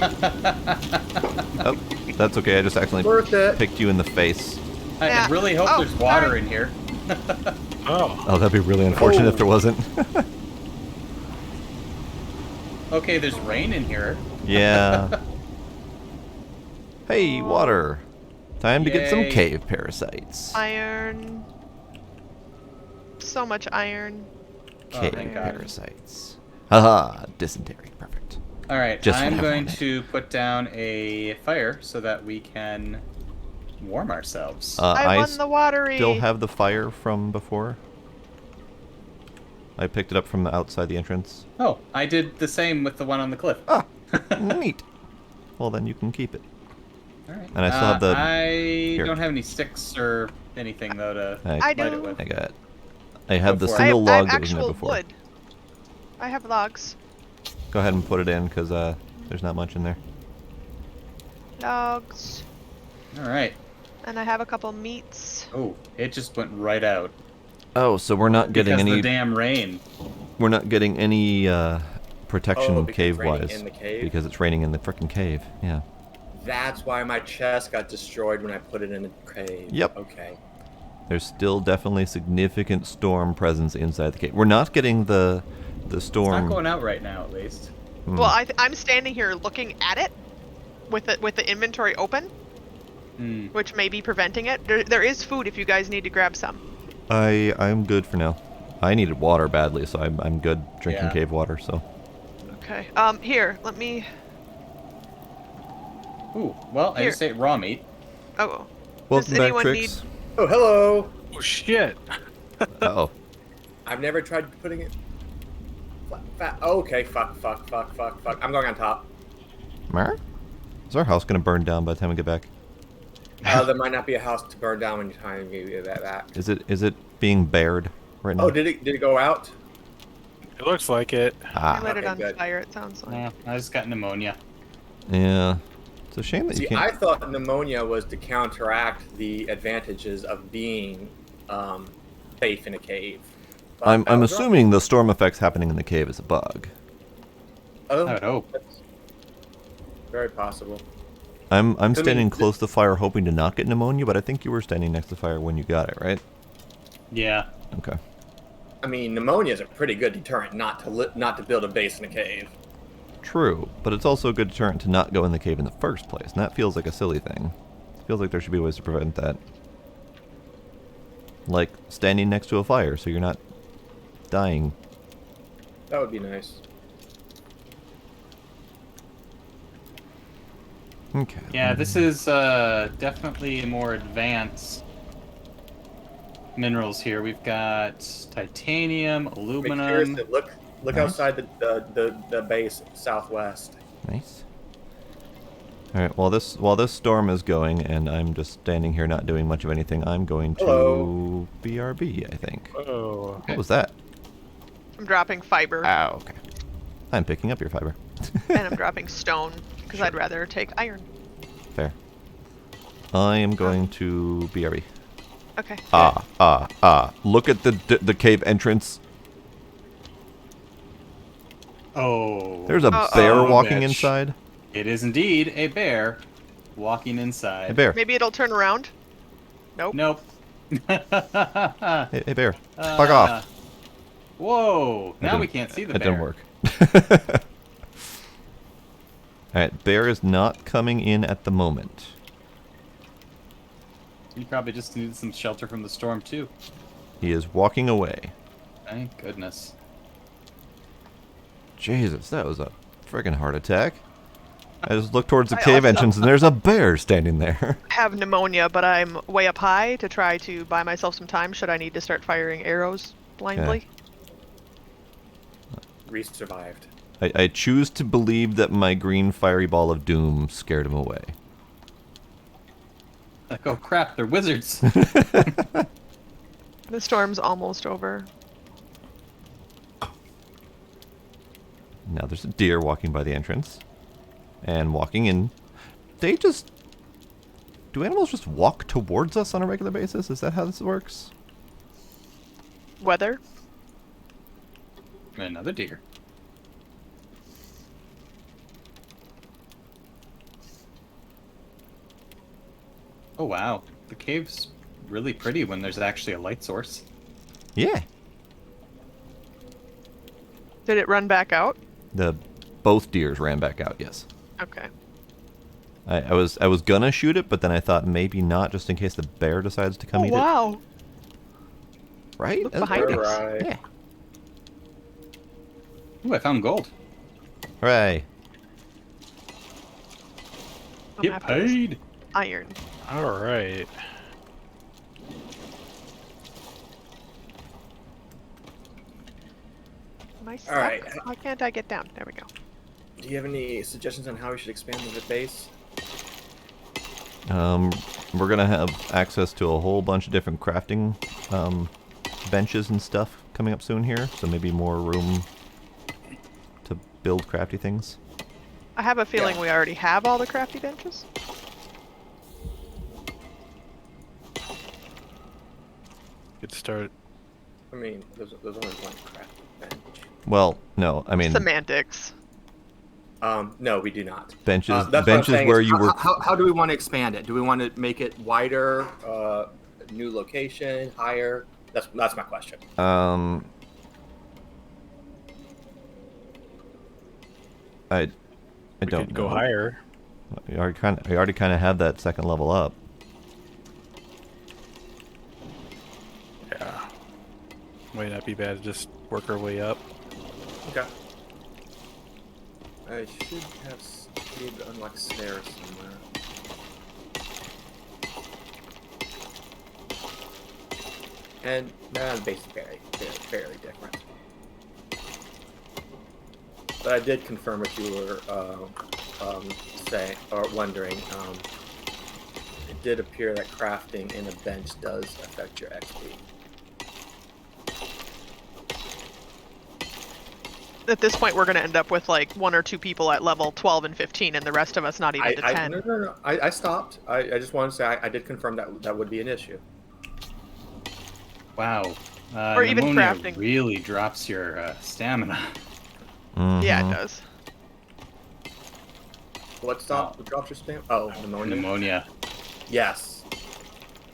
Oh, that's okay. I just accidentally Worth it. picked you in the face. I Yeah. really hope Oh, there's water sorry. in here. Oh. Oh, that'd be really unfortunate if there wasn't. Okay, there's rain in here. Yeah. Hey, water. Time to get some Yay. cave parasites. Iron. So much iron. Oh, Cave thank God. parasites. Haha, dysentery. Perfect. All right, Just what I'm I going wanted. to put down a fire so that we can warm ourselves. I won the watery. still have the fire from before. I picked it up from the outside the entrance. Oh, I did the same with the one on the cliff. Ah, neat. Well, then you can keep it. All right. And I still have the- I don't have any sticks or anything though to I light do. it with. I got. I had the Go for it. single I log have that was in there actual before. wood. I have logs. Go ahead and put it in, because there's not much in there. Logs. All right. And I have a couple meats. Oh, it just went right out. Oh, so we're not getting Because any. the damn rain. We're not getting any protection Oh, because it's raining cave-wise in the cave? because it's raining in the frickin' cave. Yeah. That's why my chest got destroyed when I put it in the cave. Yep. Okay. There's still definitely significant storm presence inside the cave. We're not getting the It's storm. not going out right now, at least. Hmm. Well, I'm standing here looking at it with the inventory open, Hmm. which may be preventing it. There is food if you guys need to grab some. I'm good for now. I needed water badly, so I'm good drinking Yeah. cave water. So Okay. Here, let me. Ooh, well, I Here. just ate raw meat. Oh. welcome back, anyone Trix. Oh, hello. Oh, shit. Oh, I've never tried putting it. Okay, fuck. I'm going on top. Mar? Is our house gonna burn down by the time we get back? There might not be a house to burn down when you time you get that back. Is it being bared right now? Oh, did it go out? It looks like it. I Ah, lit it okay, on good. fire. It sounds like. Yeah, I just got pneumonia. yeah. It's a shame that See, you can't. I thought pneumonia was to counteract the advantages of being safe in a cave. But I'm I was wrong. assuming the storm effects happening in the cave is a bug. Oh, I would hope. that's very possible. I'm mean, standing th- close to the fire hoping to not get pneumonia, but I think you were standing next to the fire when you got it, right? Yeah. Okay. I mean, pneumonia is a pretty good deterrent not to build a base in a cave. True, but it's also a good deterrent to not go in the cave in the first place, and that feels like a silly thing. It feels like there should be ways to prevent that. Like standing next to a fire so you're not dying. That would be nice. Okay. Yeah, this is definitely more advanced minerals here. We've got titanium, aluminum. Look Nice. outside the base southwest. Nice. Alright, while this storm is going and I'm just standing here not doing much of anything, I'm going to Hello. BRB, I think. Oh. What was that? I'm dropping fiber, Oh, okay. I'm picking up your fiber. and I'm dropping stone, because I'd rather take iron. Fair. I am going to BRB. Okay. Look at the cave entrance. Oh. There's a Uh-oh. bear walking Bitch. inside. It is indeed a bear walking inside. Hey, bear. Maybe it'll turn around. Nope. Nope. Hey, bear. Fuck off. Whoa. That Now we didn't- can't see the That bear. didn't work. Alright, bear is not coming in at the moment. You probably just needed some shelter from the storm, too. He is walking away. Thank goodness. Jesus, that was a friggin' heart attack. I just looked towards the I cave also- entrance and there's a bear standing there. I have pneumonia, but I'm way up high to try to buy myself some time should I need to start firing arrows blindly. Reese survived. I choose to believe that my green fiery ball of doom scared him away. Like, oh crap, they're wizards. The storm's almost over. Now there's a deer walking by the entrance. And walking in. They just... Do animals just walk towards us on a regular basis? Is that how this works? Weather? Another deer. Oh wow, the cave's really pretty when there's actually a light source. Yeah. Did it run back out? Both deers ran back out, yes. Okay. I was gonna shoot it, but then I thought maybe not, just in case the bear decides to come Oh, eat wow. it. Right? Look That's behind very us. nice. Right. Yeah. Ooh, I found gold. Hooray. I'm Get after this paid. iron. All right. Am I stuck? All right. Why can't I get down? There we go. Do you have any suggestions on how we should expand the base? We're gonna have access to a whole bunch of different crafting benches and stuff coming up soon here, so maybe more room to build crafty things. I have a feeling Yeah. we already have all the crafty benches. Good start. I mean, there's only one craft bench. Well, no, I mean Semantics. No, we do not. benches That's what I'm benches saying where is you were How do we want to expand it? Do we want to make it wider, new location, higher? That's my question. I We don't could go know. higher. We already kind of have that second level up. Yeah. Might not be bad to just work our way up. Okay. I should have be able to unlock stairs somewhere. And the base is fairly different. But I did confirm if you were wondering. It did appear that crafting in a bench does affect your XP. At this point, we're going to end up with like 1 or 2 people at level 12 and 15, and the rest of us not even to 10. No. I stopped. I just wanted to say I did confirm that would be an issue. Wow. Or even pneumonia crafting. really drops your stamina. Yeah, Mhm. it does. What stopped? What drops your spam? Oh, pneumonia. Pneumonia. Yes.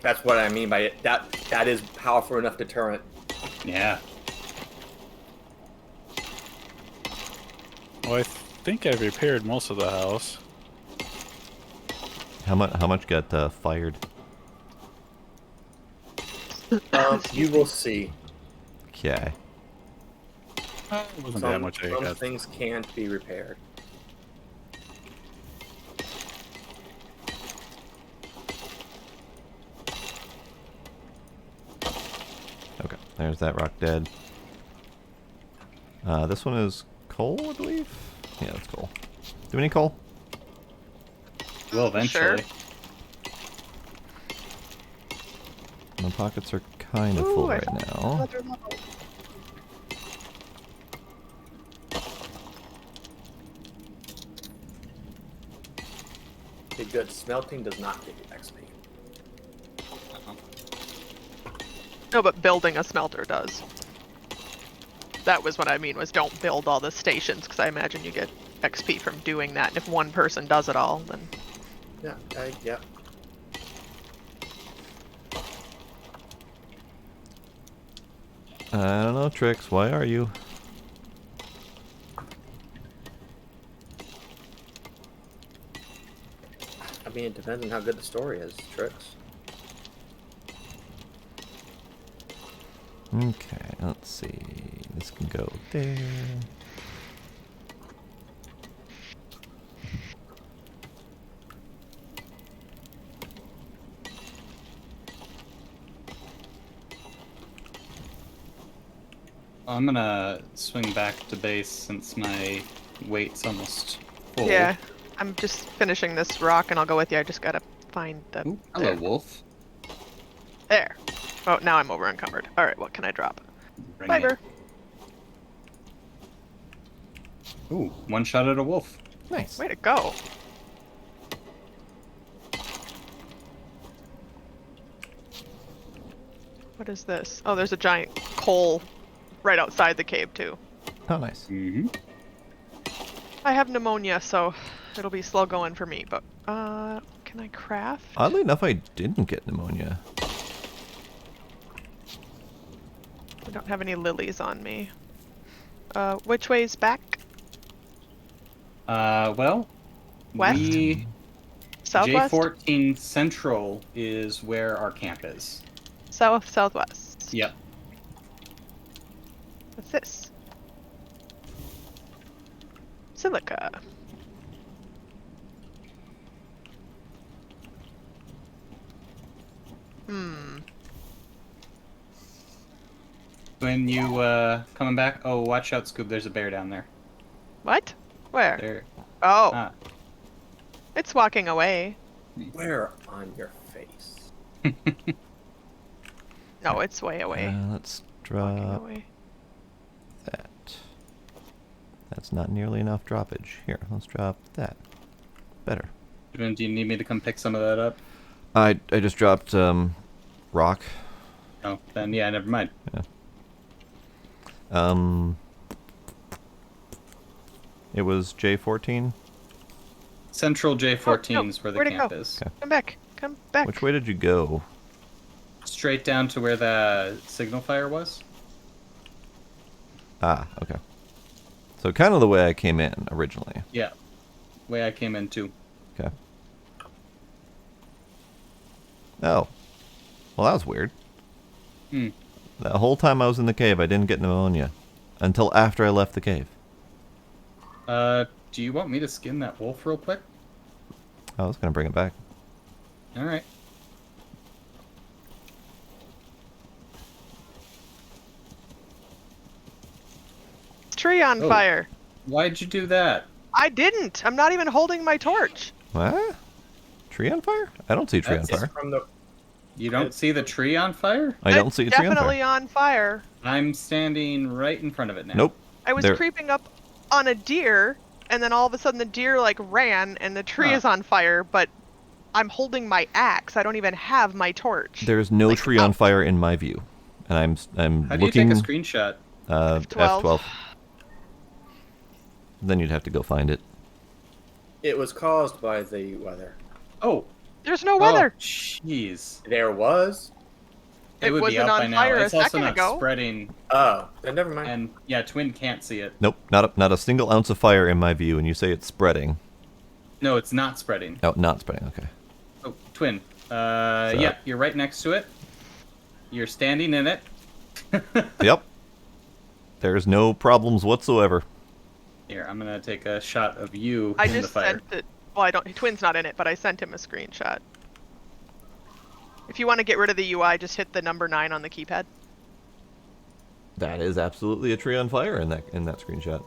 That's what I mean by it. That is powerful enough deterrent. Yeah. Well, I think I've repaired most of the house. How much got fired? You will see. Okay. It wasn't that much I Some got. things can't be repaired. Okay, there's that rock dead. This one is coal, I believe? Yeah, that's coal. Do we need coal? Well, eventually. Sure. My pockets are kind of Ooh, full I right found now. another level. Okay, good. Smelting does not give you XP. No, but building a smelter does. That was what I mean, was don't build all the stations, because I imagine you get XP from doing that, and if one person does it all, then... Yeah, yeah. I don't know, Trix. Why are you? I mean, it depends on how good the story is, Trix. Okay, let's see. This can go there. I'm gonna swing back to base since my weight's almost full. Yeah, I'm just finishing this rock, and I'll go with you. I just gotta find the... Ooh, hello, wolf. There. Oh, now I'm over encumbered. Alright, what can I drop? Bring Fiber. it. Ooh, one shot at a wolf. Nice. Way to go. What is this? Oh, there's a giant coal right outside the cave, too. Oh, nice. Mm-hmm. I have pneumonia, so it'll be slow going for me, but, can I craft? Oddly enough, I didn't get pneumonia. I don't have any lilies on me. Which way's back? Well, West? we... Southwest? J14 Central is where our camp is. South, southwest. Yep. What's this? Silica. When you, coming back... Oh, watch out, Scoob, there's a bear down there. What? Where? There. Oh. Ah. It's walking away. Where on your face? No, it's way away. Let's Walking drop away. that. That's not nearly enough droppage. Here, let's drop that. Better. Do you need me to come pick some of that up? I just dropped rock. Oh, then yeah, never mind. Yeah. It was J14. Central J14 Oh, no. is where the Where'd it camp go? is. Okay. Come back. Come back. Which way did you go? Straight down to where the signal fire was. Ah, okay. So kind of the way I came in originally. Yeah. Way I came in too. Okay. Oh. Well, that was weird. Hmm. The whole time I was in the cave, I didn't get pneumonia. Until after I left the cave. Do you want me to skin that wolf real quick? I was going to bring it back. Alright. Tree on Oh. fire. Why'd you do that? I didn't. I'm not even holding my torch. What? Tree on fire? I don't see a tree on That's- fire. From the You don't see the tree on fire? I don't see a tree on Definitely fire. on fire. I'm standing right in front of it now. Nope. I was There- creeping up on a deer, and then all of a sudden the deer like ran, and the tree Huh. is on fire. But I'm holding my axe. I don't even have my torch. There's no Like, tree on fire in my view. And I'm How do you looking take a screenshot? F12. F12. Then you'd have to go find it. It was caused by the weather. Oh. There's no weather. Oh, jeez. There was. It would be wasn't out by on now. fire a It's also second not ago. spreading, Oh, then never mind. and yeah, Twin can't see it. Nope, not a single ounce of fire in my view, and you say it's spreading. No, it's not spreading. Oh, not spreading, okay. Oh, Twin. Yeah, you're right next to it. You're standing in it. Yep. There's no problems whatsoever. Here, I'm gonna take a shot of you I in the just fire. sent it. Well, I don't. Twin's not in it, but I sent him a screenshot. If you want to get rid of the UI, just hit the number 9 on the keypad. That is absolutely a tree on fire in that screenshot.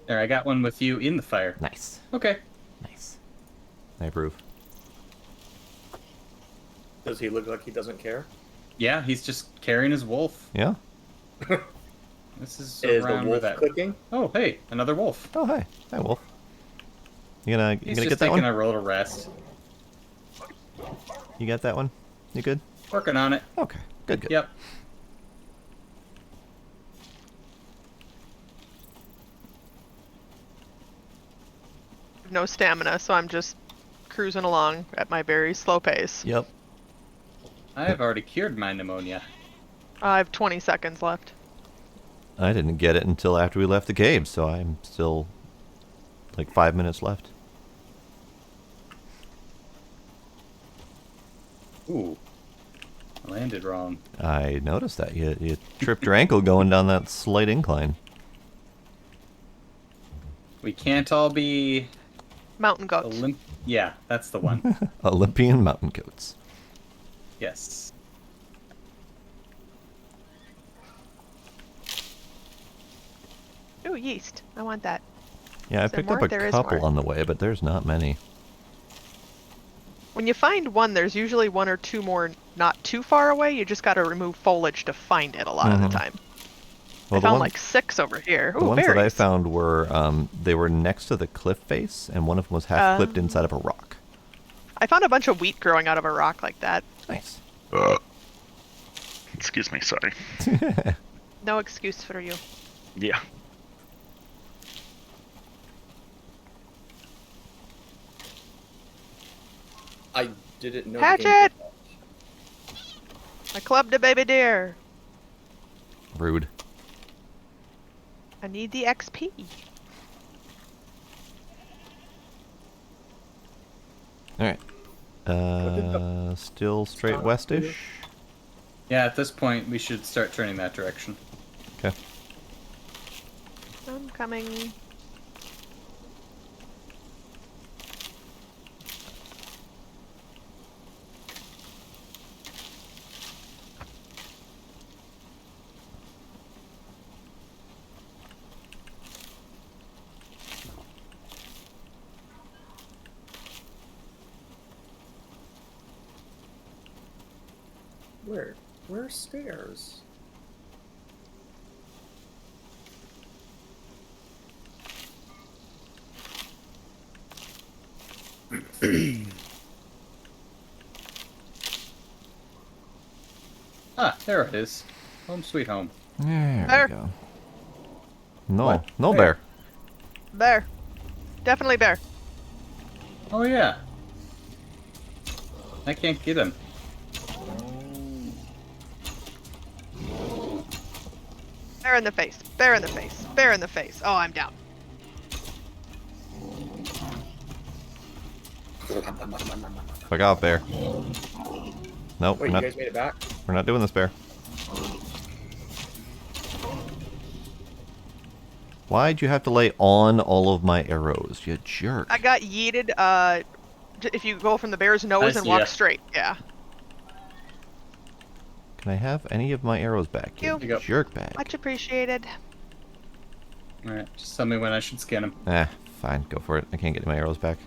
There, I got one with you in the fire. Nice. Okay. Nice. I approve. Does he look like he doesn't care? Yeah, he's just carrying his wolf. Yeah? This is Is the around where wolf that. cooking? Oh, hey, another wolf. Oh, hi. Hi, Wolf. You gonna He's get just that taking one? a roll to rest. You got that one? You good? Working on it. Okay. Good, good. Yep. No stamina, so I'm just cruising along at my very slow pace. Yep. I have already cured my pneumonia. I have 20 seconds left. I didn't get it until after we left the cave, so I'm still like 5 minutes left. Ooh. I landed wrong. I noticed that. You tripped your ankle going down that slight incline. We can't all be Mountain goats. Yeah, that's the one. Olympian mountain goats. Yes. Ooh, yeast. I want that. Yeah, I Is there picked up more? a There is couple more. on the way, but there's not many. When you find one, there's usually 1 or 2 more not too far away. You just got to remove foliage to find it a lot of the time. Well, I found like 6 over here. The Ooh, ones that I berries. found were they were next to the cliff face, and one of them was half clipped inside of a rock. I found a bunch of wheat growing out of a rock like that. Nice. Excuse me, sorry. No excuse for you. Yeah. I didn't know. Hatch the game it! I clubbed a baby deer. Rude. I need the XP. All right. Still straight westish. Yeah, at this point, we should start turning that direction. Okay. I'm coming. Where's stairs? Ah, there it is. Home sweet home. There Bear. we go. No, What? no Where? bear. Bear. Definitely bear. Oh, yeah. I can't get him. Bear in the face. Bear in the face. Bear in the face. Oh, I'm down. Fuck off, bear. Nope, Wait, you guys made it back? we're not doing this, bear. Why'd you have to lay on all of my arrows, you jerk? I got yeeted. If you go from the bear's nose and see walk ya. straight. Yeah. Can I have any of my arrows back, you Here you go. jerk bag? Much appreciated. Alright, just tell me when I should scan him. Fine, go for it. I can't get my arrows back.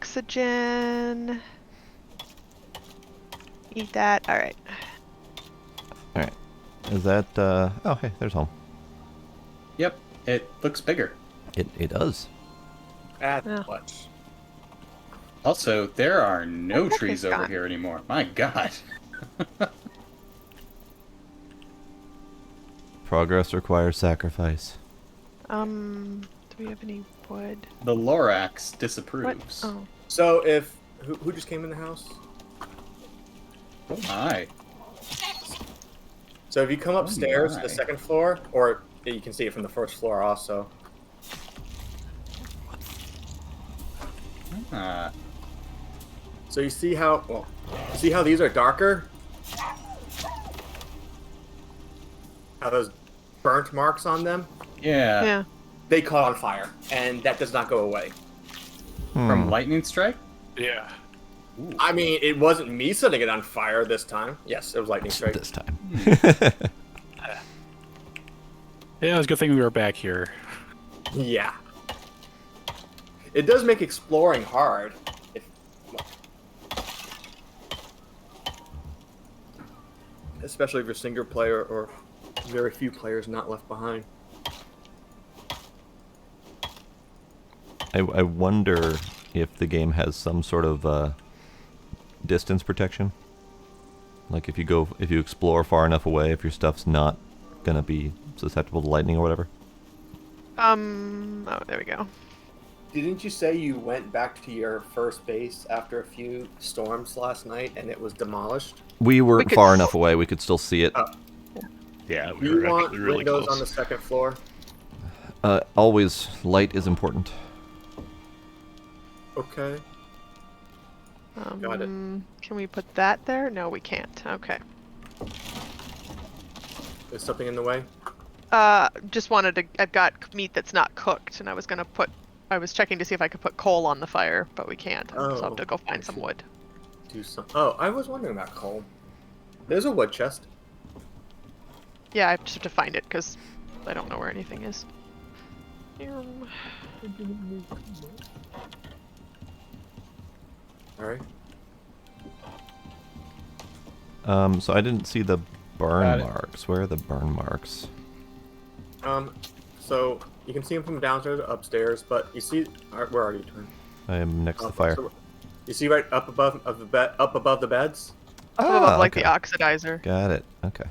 Oxygen. Eat that. All right. Alright. Is that, oh, hey, there's home. Yep, it looks bigger. It does. At Yeah. what? Also, there are no Oh, heck, trees it's over gone. here anymore. My god. Progress requires sacrifice. Do we have any wood? The Lorax What? disapproves. Oh. So if who just came in the house? Oh my. So if you come upstairs to my. the second floor, or you can see it from the first floor also. Ah. So you see how these are darker? How those burnt marks on them? Yeah. Yeah. They caught on fire, and that does not go away. From lightning strike? Yeah. Ooh. I mean, it wasn't me setting it on fire this time. Yes, it was lightning strike. This time. Yeah, it was a good thing we were back here. Yeah. It does make exploring hard. Especially if you're single player or very few players not left behind. I wonder if the game has some sort of distance protection. Like if you explore far enough away, if your stuff's not gonna be susceptible to lightning or whatever. Oh, there we go. Didn't you say you went back to your first base after a few storms last night and it was demolished? We weren't could far enough away. We could still see it. Yeah, Do we you were want actually really windows close. on the second floor? Always, light is important. Okay. Got it. Can we put that there? No, we can't. Okay. Is something in the way? Just wanted to. I've got meat that's not cooked, and I was checking to see if I could put coal on the fire, but we can't. So I'll have to go find some wood. Do some. Oh, I was wondering about coal. There's a wood chest. Yeah, I just have to find it because I don't know where anything is. All right. So I didn't see the burn Got it. marks. Where are the burn marks? So you can see them from downstairs to upstairs, but you see, where are you, Twin? I am next to the fire. So you see right up above the bed, up above the beds. Up above, like okay. the oxidizer. Got it. Okay.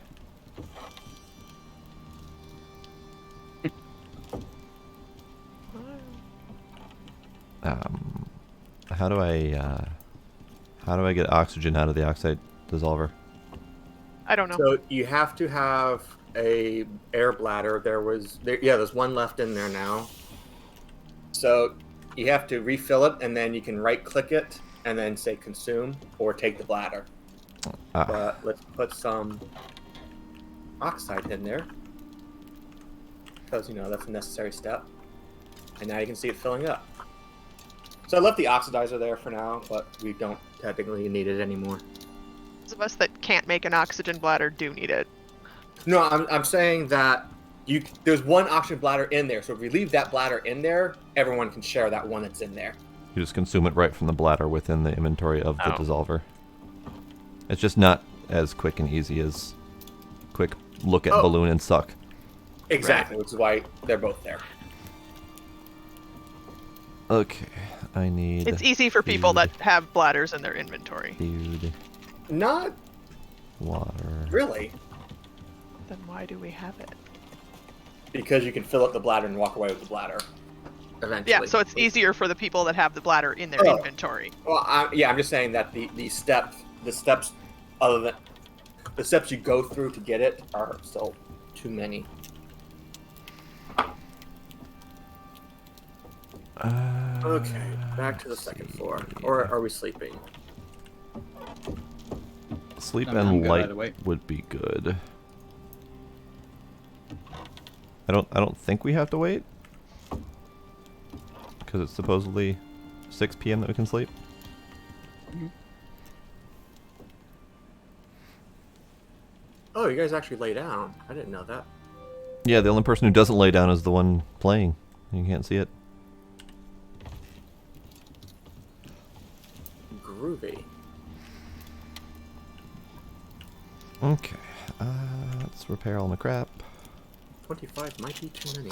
How do I get oxygen out of the oxide dissolver? I don't know. So you have to have a air bladder. There's one left in there now. So you have to refill it, and then you can right-click it, and then say consume, or take the bladder. But let's put some oxide in there, because that's a necessary step. And now you can see it filling up. So I left the oxidizer there for now, but we don't technically need it anymore. Those of us that can't make an oxygen bladder do need it. No, I'm saying that there's one oxygen bladder in there, so if we leave that bladder in there, everyone can share that one that's in there. You just consume it right from the bladder within the inventory of the dissolver. It's just not as quick and easy as quick look at balloon and suck. Exactly, which is why they're both there. Okay, I need... It's easy for people that have bladders in their inventory. food, Not water. really, Then why do we have it? because you can fill up the bladder and walk away with the bladder. Eventually. Yeah, so it's easier for the people that have the bladder in their Oh. inventory. Well, I'm just saying that the steps, other than the steps you go through to get it, are still too many. Okay, back to the second floor. Or are we sleeping? Sleep I'm and good light either way. would be good. I don't think we have to wait, because it's supposedly 6 p.m. that we can sleep. Oh, you guys actually lay down. I didn't know that. Yeah, the only person who doesn't lay down is the one playing. You can't see it. Groovy. Okay, let's repair all my crap. 25 might be too many.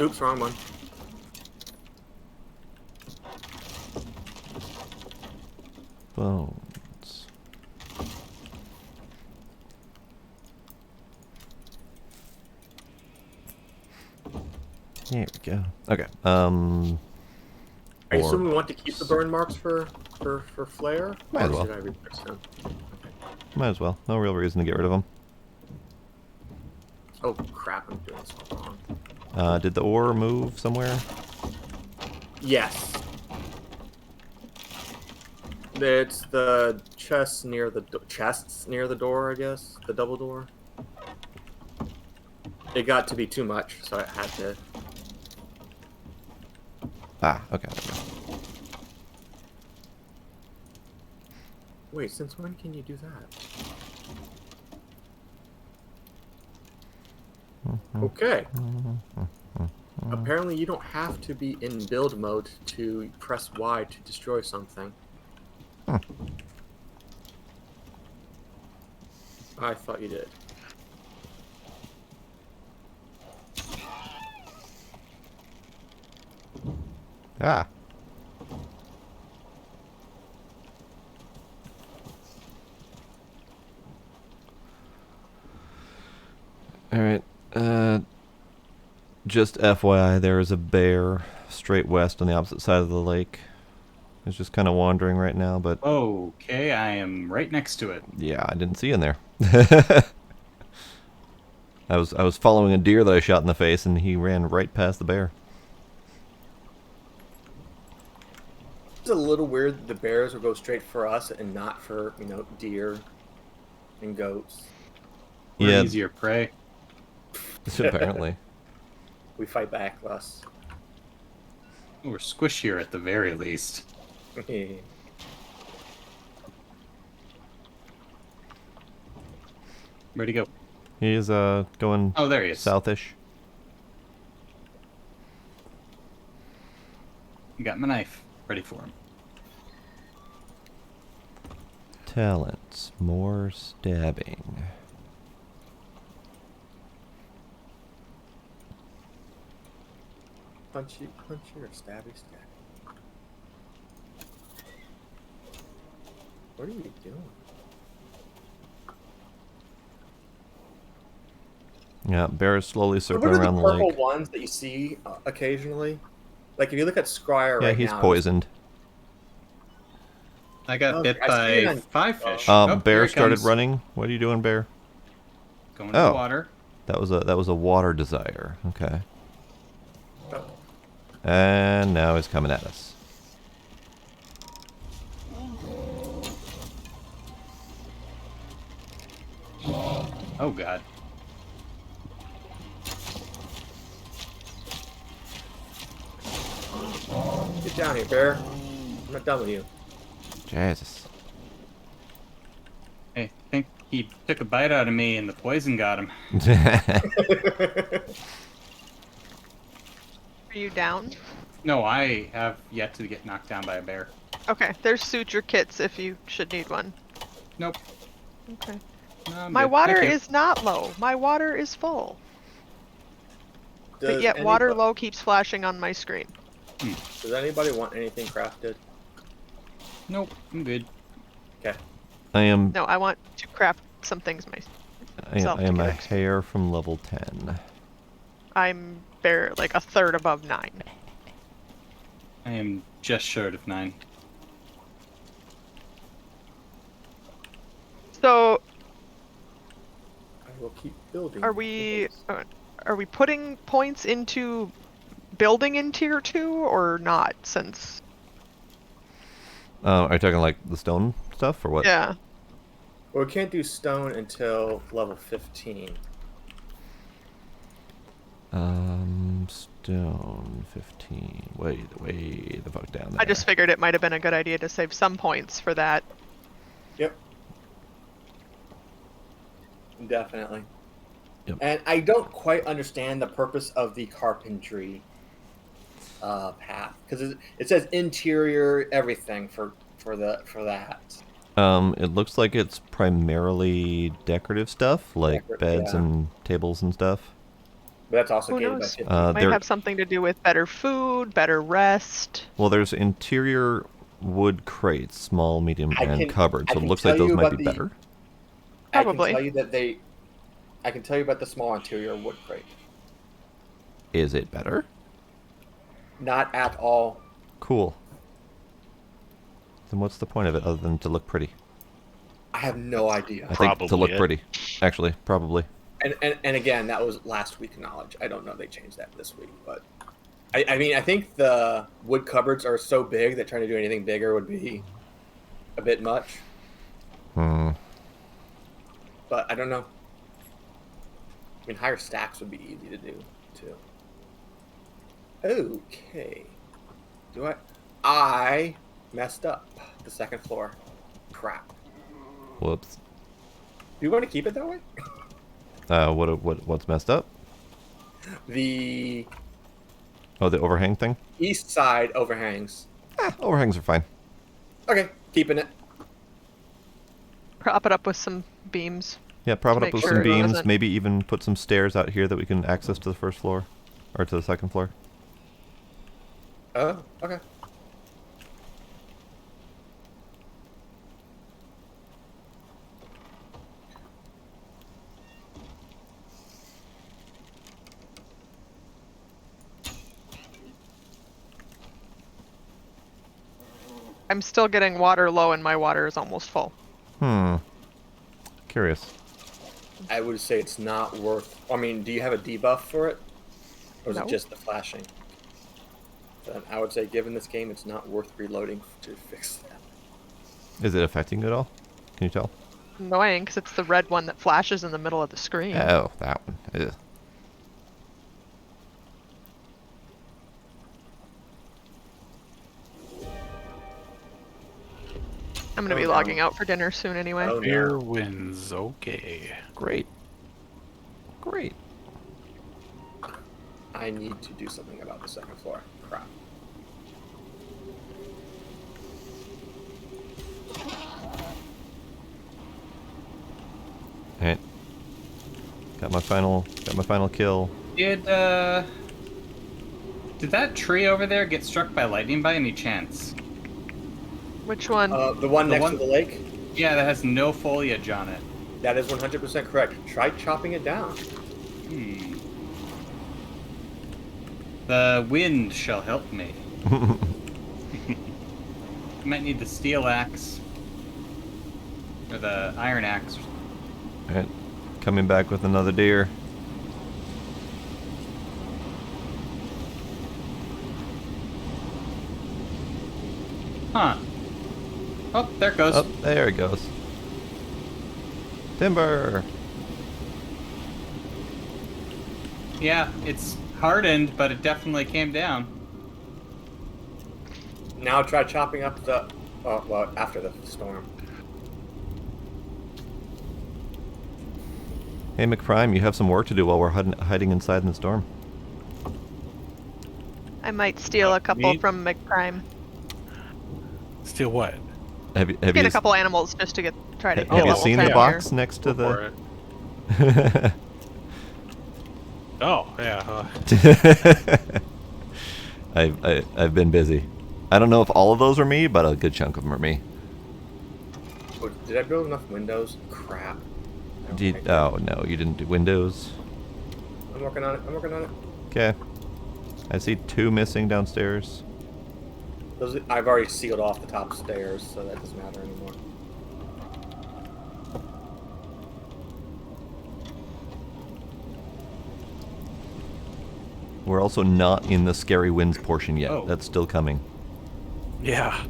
Oops, wrong one. Bones. There we go. Okay. Are you Or- assuming we want to keep the burn marks for Flare? Might as Or well. should I replace them? Might as well. No real reason to get rid of them. Oh crap! I'm doing so wrong. Did the ore move somewhere? Yes. It's the chests near the door, I guess. The double door. It got to be too much, so I had to. Ah, okay. There we go. Wait, since when can you do that? Okay. Apparently you don't have to be in build mode to press Y to destroy something. I thought you did. Ah. Alright, just FYI, there is a bear straight west on the opposite side of the lake. It's just kind of wandering right now, but Okay, I am right next to it. yeah, I didn't see you in there. I was following a deer that I shot in the face, and he ran right past the bear. It's a little weird that the bears will go straight for us and not for, deer and goats. We're Yeah. easier prey. Apparently. We fight back less. We're squishier at the very least. Where'd he go? He's going Oh, there he is. southish. Got my knife ready for him. Talents, more stabbing. Punchy or stabby stab? What are you doing? Yeah, bear is slowly What circling are around the the purple lake. ones that you see occasionally? Like if you look at Scryer Yeah, right he's now. poisoned. I got Oh, bit I see it by on- 5 fish. Bear here he started comes. running. What are you doing, bear? Going to Oh. the water. That was a water desire. Okay. Oh. And now he's coming at us. Oh god. Get down here, bear. I'm not done with you. Jesus. Hey, I think he took a bite out of me and the poison got him. Are you down? No, I have yet to get knocked down by a bear. Okay, there's suture kits if you should need one. Nope. Okay. No, I'm My good. water Thank you. is not low. My water is full. But Does yet water anybody- low keeps flashing on my screen. Does anybody want anything crafted? Nope, I'm good. Okay. I am No, I want to craft some things myself. I am to a get XP. hair from level 10. I'm like a third above 9. I am just short of 9. So I will keep building. are we putting points into building in tier 2 or not? Since Are you talking like the stone stuff or what? yeah, Well, we can't do stone until level 15. Stone 15. Way the fuck down there. I just figured it might have been a good idea to save some points for that. Yep. Definitely. Yep. And I don't quite understand the purpose of the carpentry path because it says interior everything for that. It looks like it's primarily decorative stuff, like beds Yeah. and tables and stuff. But that's also Who gated by knows? 50. Might There- have something to do with better food, better rest. Well, there's interior wood crates, small, medium, I and can- cupboard, I so it can looks tell like those you might about be the- better. Probably. I can tell you about the small interior wood crate. Is it better? Not at all. Cool. Then what's the point of it other than to look pretty? I have no idea. I think to Probably look it. pretty. Actually, probably. And again, that was last week knowledge. I don't know if they changed that this week, but I mean, I think the wood cupboards are so big that trying to do anything bigger would be a bit much. Hmm. But I don't know. I mean, higher stacks would be easy to do too. Okay. I messed up the second floor. Crap. Whoops. Do you want to keep it that way? What's messed up? The Oh, the overhang thing? east side overhangs. Overhangs are fine. Okay, keeping it. Prop it up with some beams. Yeah, prop it To up make with sure some it beams, doesn't- maybe even put some stairs out here that we can access to the first floor. Or to the second floor. Oh, okay. I'm still getting water low and my water is almost full. Curious. I would say it's not worth. I mean, do you have a debuff for it, or is No. it just the flashing? Then I would say, given this game, it's not worth reloading to fix that. Is it affecting it at all? Can you tell? Annoying, because it's the red one that flashes in the middle of the screen. Oh, that one. Ugh. I'm gonna be logging out for dinner soon anyway. Oh, Fair no. winds. Okay. Great. Great. I need to do something about the second floor. Crap. Alright. Got my final kill. Did that tree over there get struck by lightning by any chance? Which one? The one The next one- to the lake. Yeah, that has no foliage on it. That is 100% correct. Try chopping it down. The wind shall help me. Might need the steel axe. Or the iron axe. Alright. Coming back with another deer. Huh. Oh, there it goes. Oh, there it goes. Timber! Yeah, it's hardened, but it definitely came down. Now try chopping up the. Oh, well, after the storm. Hey, McPrime, you have some work to do while we're hiding inside in the storm. I might steal a couple me? from McPrime. Still what? Have you Get a couple animals just to try to have get you level seen 10 the here. box next to Go for the... it. Oh, yeah. I've been busy. I don't know if all of those are me, but a good chunk of them are me. Oh, did I build enough windows? Crap. I don't think- Oh no, you didn't do windows. I'm working on it. I'm working on it. Okay. I see 2 missing downstairs. I've already sealed off the top stairs, so that doesn't matter anymore. We're also not in the scary winds portion yet. Oh. That's still coming. Yeah.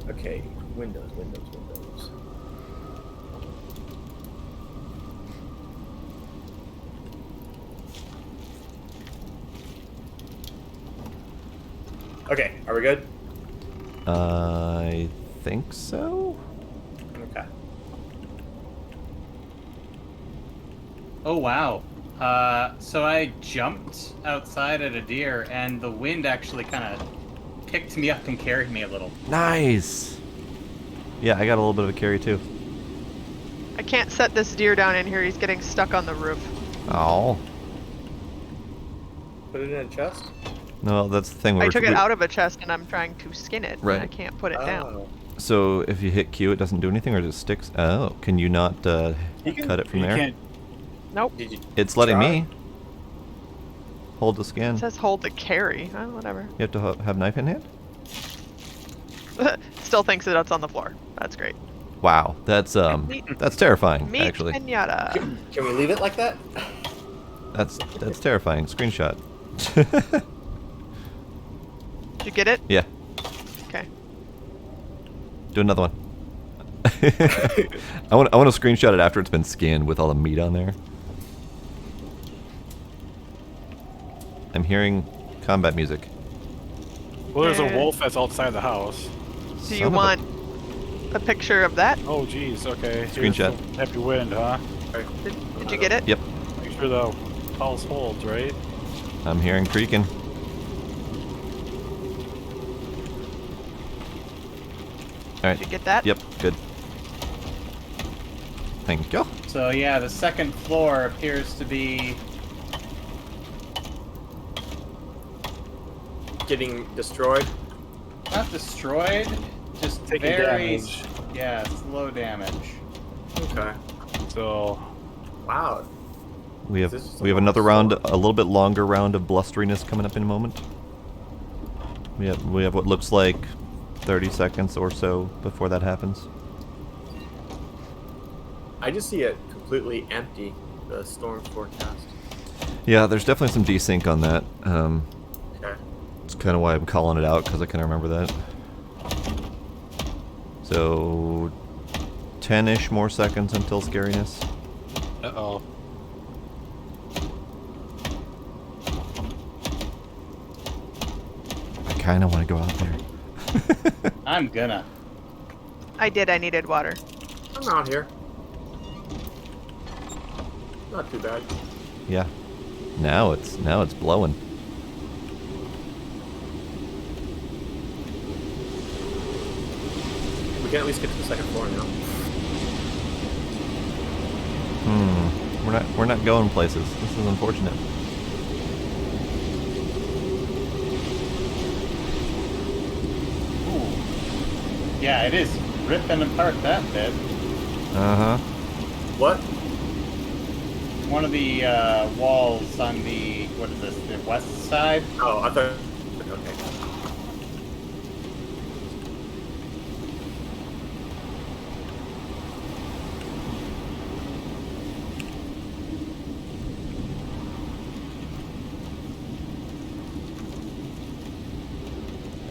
Okay, windows, windows, windows. Okay, are we good? I think so. Okay. Oh, wow. So I jumped outside at a deer, and the wind actually kind of picked me up and carried me a little. Nice. Yeah, I got a little bit of a carry too. I can't set this deer down in here. He's getting stuck on the roof. Oh. Put it in a chest? No, that's the thing. I took it out of a chest and I'm trying to skin it. Right. And I can't put it down. Oh. So if you hit Q, it doesn't do anything, or it just sticks? Oh, can you not cut it from You there? can't. Nope. Did you It's letting try? me. Hold the skin. It says hold to carry. Whatever. You have to have knife in hand? Still thinks that it's on the floor. That's great. Wow, that's terrifying, Meet actually. Pinata. Can we leave it like that? That's terrifying. Screenshot. Did you get it? Yeah. Okay. Do another one. I want to screenshot it after it's been skinned with all the meat on there. I'm hearing combat music. Well, there's a wolf that's outside the house. Do you want a picture of that? Oh, geez. Okay. Here's Screenshot. some Happy wind, huh? Did you get it? Yep. Make sure the house holds, right? I'm hearing creaking. Alright. Did you get that? Yep, good. Thank you. So yeah, the second floor appears to be Getting destroyed? not destroyed, just Taking very damage. yeah, it's low damage. Okay. So, Wow. We have This is we have a another long round, a little bit longer round of blusteriness coming up in a moment. We have what looks like 30 seconds or so before that happens. I just see it completely empty, the storm forecast. Yeah, there's definitely some desync on that. Okay. It's kind of why I'm calling it out, because I kind of remember that. So 10-ish more seconds until scariness. uh-oh. I kind of want to go out there. I'm gonna. I did. I needed water. I'm out here. Not too bad. Yeah. Now it's blowing. We can at least get to the second floor now. We're not going places. This is unfortunate. Ooh. Yeah, it is ripping apart that bit. Uh-huh. What? One of the walls on the what is this? The west side. Oh, I thought. Okay.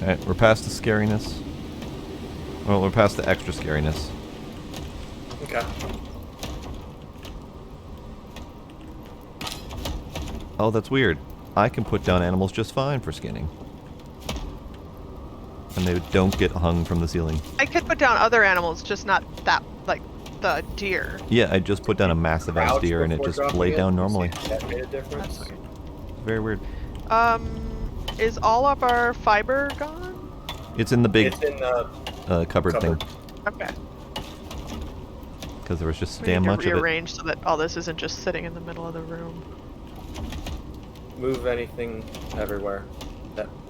Alright, we're past the scariness. Well, we're past the extra scariness. Okay. Oh, that's weird. I can put down animals just fine for skinning. And they don't get hung from the ceiling. I could put down other animals, just not that, like, the deer. Yeah, I just put down a massive ass Crouch deer and it before just dropping laid it? down You normally. see That made a difference. That's weird. Very weird. Is all of our fiber gone? It's in the big It's in the cupboard thing. Okay. Because there was just We damn need to much of it. rearrange so that all this isn't just sitting in the middle of the room. move anything everywhere.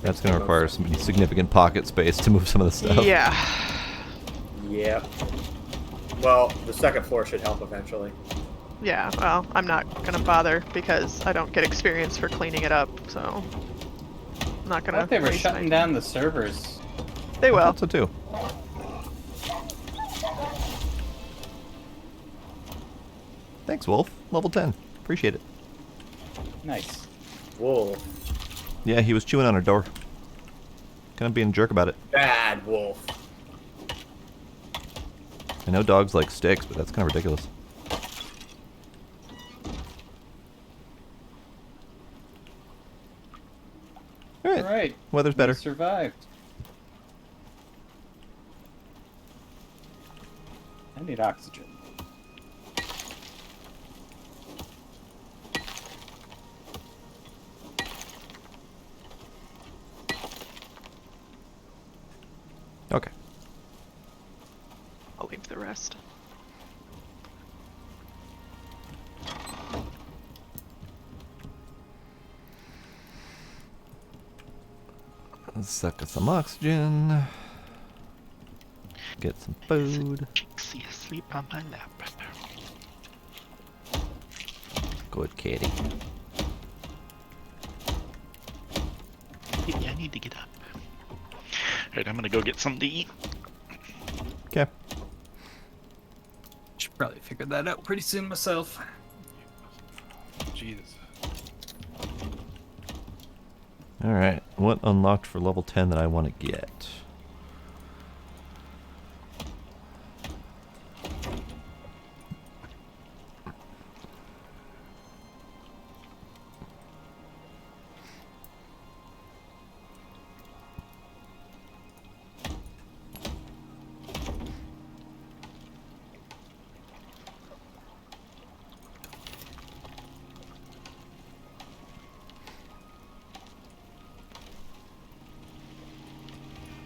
That's going to require some significant pocket space to move some of the stuff. Yeah. Yep. Well, the second floor should help eventually. Yeah, well, I'm not gonna bother because I don't get experience for cleaning it up, so I'm not I gonna. thought they were waste shutting my- down the servers. They I will. thought so too. Thanks, Wolf. Level 10. Appreciate it. Nice. Wolf. Yeah, he was chewing on our door. Kind of being a jerk about it. Bad wolf. I know dogs like sticks, but that's kind of ridiculous. Alright. All right. Weather's We better. survived. I need oxygen. Okay. I'll leave the rest. Suck some oxygen. Get some food. Jinxie asleep on my lap. Good kitty. Maybe I need to get up. Alright, I'm gonna go get something to eat. Okay. Should probably figure that out pretty soon myself. Jesus. Alright, what unlocked for level 10 that I want to get?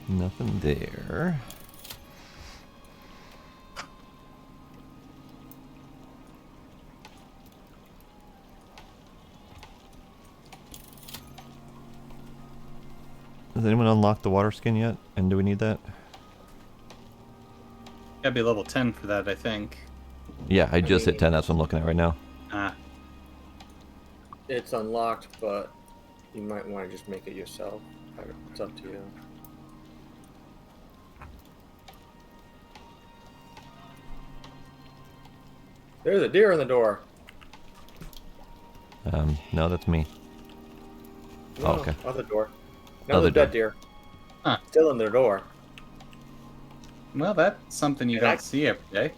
Nothing there. Has anyone unlocked the water skin yet? And do we need that? Gotta be level 10 for that, I think. Yeah, I just hit 10. That's what I'm looking at right now. Ah. It's unlocked, but you might want to just make it yourself. It's up to you. There's a deer in the door. No, that's me. No, Oh, okay. Other door. Other Another dead deer. Huh. Still in their door. Well, that's something you And I- don't see every day.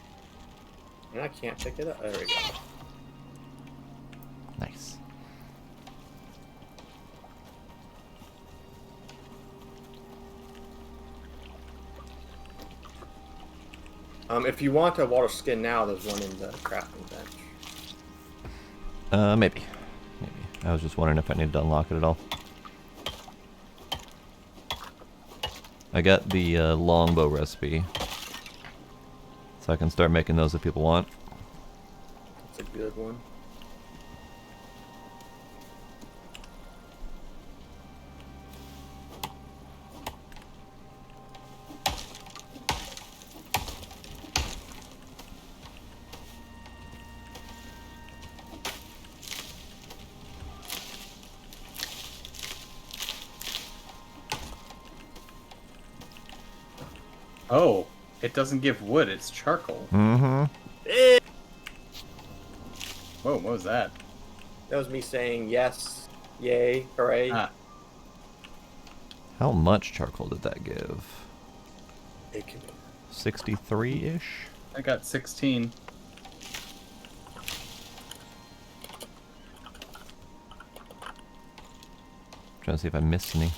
And I can't pick it up. There we go. Nice. If you want a water skin now, there's one in the crafting bench. Maybe. Maybe. I was just wondering if I needed to unlock it at all. I got the longbow recipe. So I can start making those if people want. That's a good one. Oh, it doesn't give wood, it's charcoal. Mm-hmm. Whoa, what was that? That was me saying yes, yay, hooray. Ah, How much charcoal did that give? It can be. 63-ish? I got 16. Trying to see if I missed any.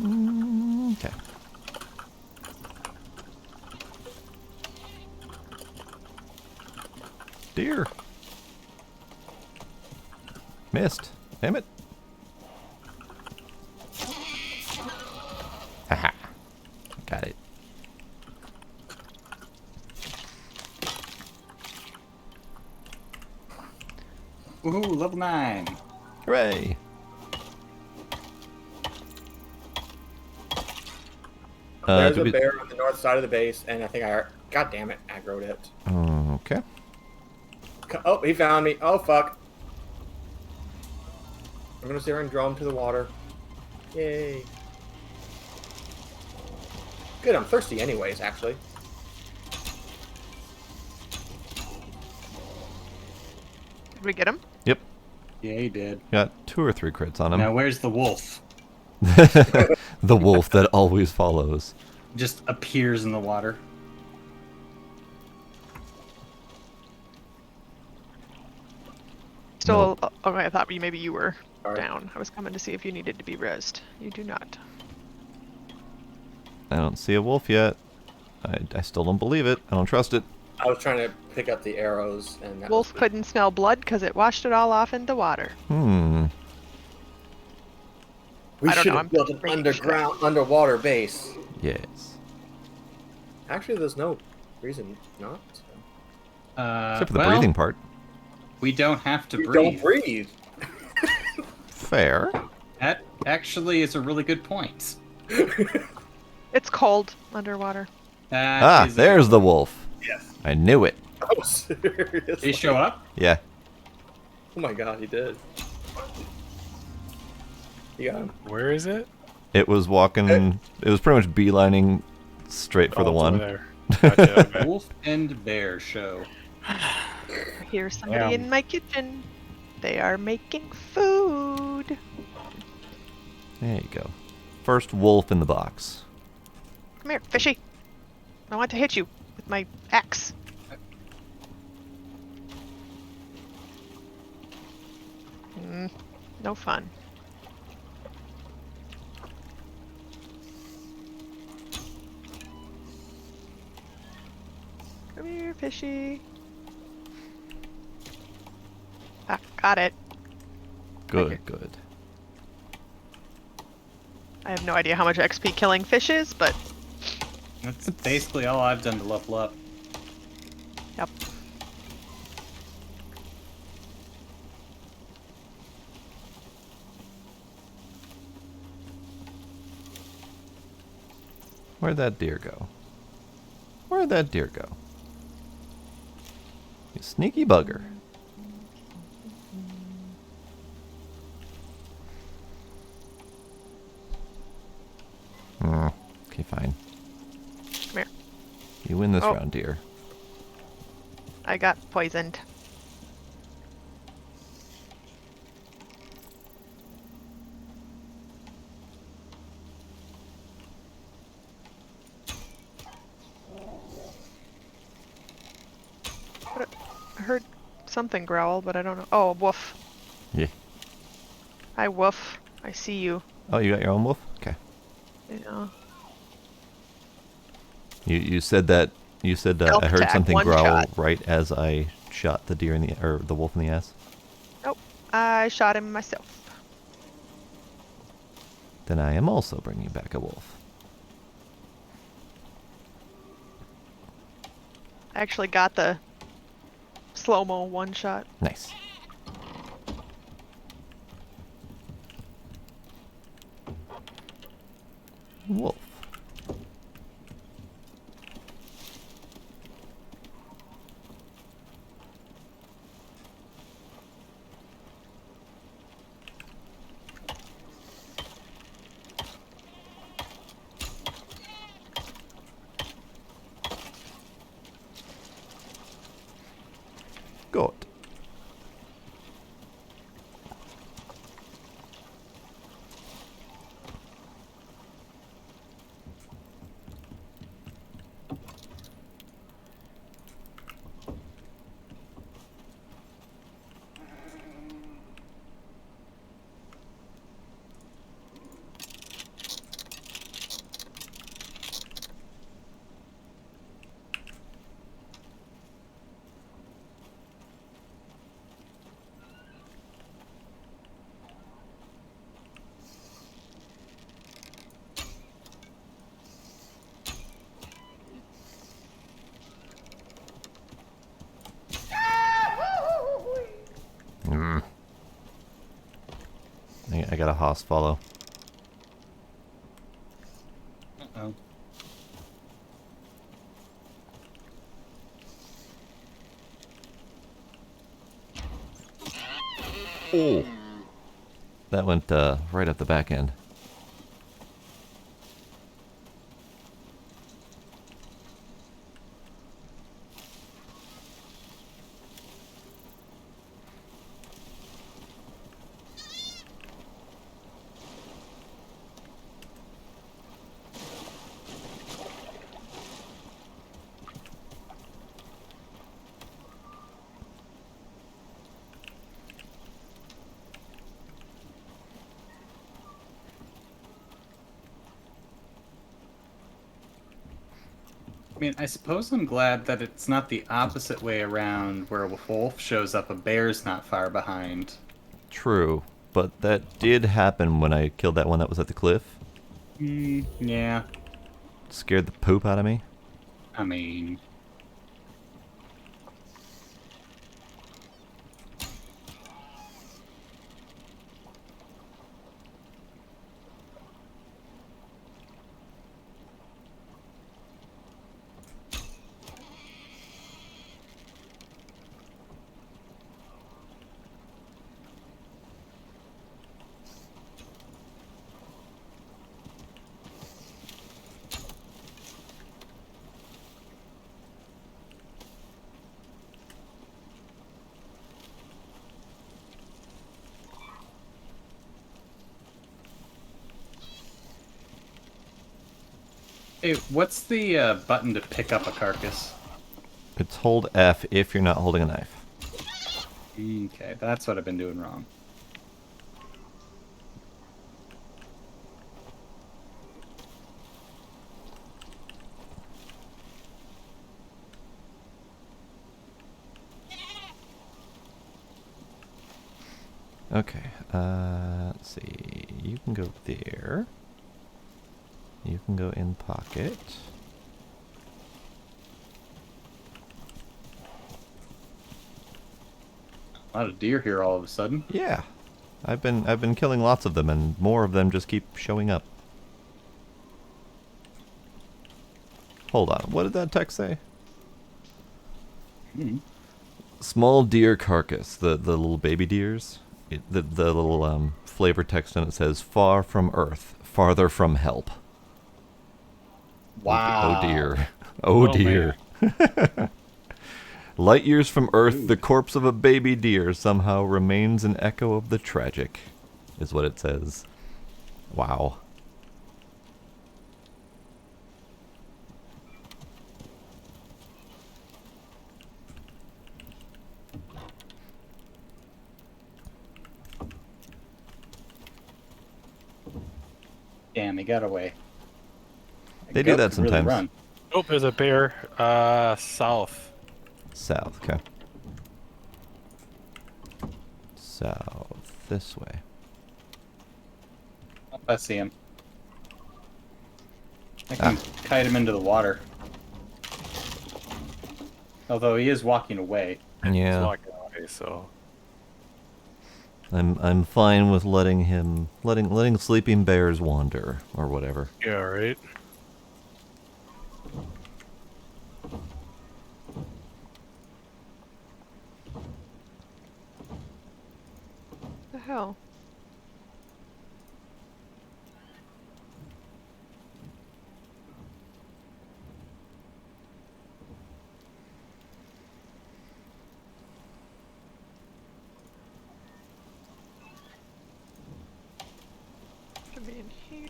Okay. Deer. Missed. Damn it. Haha. Got it. Woohoo, level 9. Hooray. There's did a we- bear on the north side of the base, and I think God damn it, aggroed it. Okay. Oh, he found me. Oh, fuck. I'm gonna sit here and draw him to the water. Yay. Good, I'm thirsty anyways, actually. Did we get him? Yep. Yeah, he did. Got 2 or 3 crits on him. Now, where's the wolf? The wolf that always follows. Just appears in the water. Still, okay, I thought maybe you were Alright. down. I was coming to see if you needed to be rezzed. You do not. I don't see a wolf yet. I still don't believe it. I don't trust it. I was trying to pick up the arrows, and that Wolf was couldn't smell blood because it washed it all off into water. We I don't should know, have I'm built an making shit up. underwater base. Yes. Actually, there's no reason not to. Except for the well, breathing part. we don't have to You breathe. don't breathe. Fair. That actually is a really good point. It's cold underwater. That is a good There's the point. wolf. Yes. I knew it. Oh, seriously? Did he show up? Yeah. Oh my god, he did. You got him. Where is it? It was walking. It was pretty much beelining straight for the it's over one. there. Gotcha, okay. Wolf and bear show. Here's somebody Yeah. in my kitchen. They are making food. There you go. First wolf in the box. Come here, fishy. I want to hit you with my axe. No fun. Come here, fishy. Ah, got it. Good, good. I have no idea how much XP killing fish is, but That's basically all I've done to level up. yep. Where'd that deer go? Where'd that deer go? You sneaky bugger. Okay, fine. Come here. You win this Oh. round, deer. I got poisoned. I heard something growl, but I don't know. Oh, woof. Yeah. Hi, woof. I see you. Oh, you got your own wolf? Okay. Yeah. You said that. You said Stealth I heard attack, something one growl shot. right as I shot the deer in the or the wolf in the ass. Nope. I shot him myself. Then I am also bringing back a wolf. I actually got the slow-mo one shot. Nice. Wolf. Good. I got a hoss follow. Uh-oh. Oh. That went right up the back end. I mean, I suppose I'm glad that it's not the opposite way around where a wolf shows up, a bear's not far behind. True, but that did happen when I killed that one that was at the cliff. Yeah. Scared the poop out of me. I mean... Hey, what's the button to pick up a carcass? It's hold F if you're not holding a knife. Okay, that's what I've been doing wrong. Okay, let's see. You can go there. You can go in pocket. A lot of deer here all of a sudden. Yeah. I've been killing lots of them, and more of them just keep showing up. Hold on, what did that text say? Small deer carcass, the little baby deers. The little flavor text on it says, "Far from Earth, farther from help." Wow. Oh dear. Oh dear. Light years from Earth, the corpse of a baby deer somehow remains an echo of the tragic, is what it says. Wow. Damn, he got away. They do that sometimes. Really run. Oh, there's a bear south. South, okay. South, this way. Oh, I see him. I can kite him into the water. Although he is walking away. He's Yeah. walking away, so I'm fine with letting sleeping bears wander or whatever. yeah, right. The hell? Should be in here.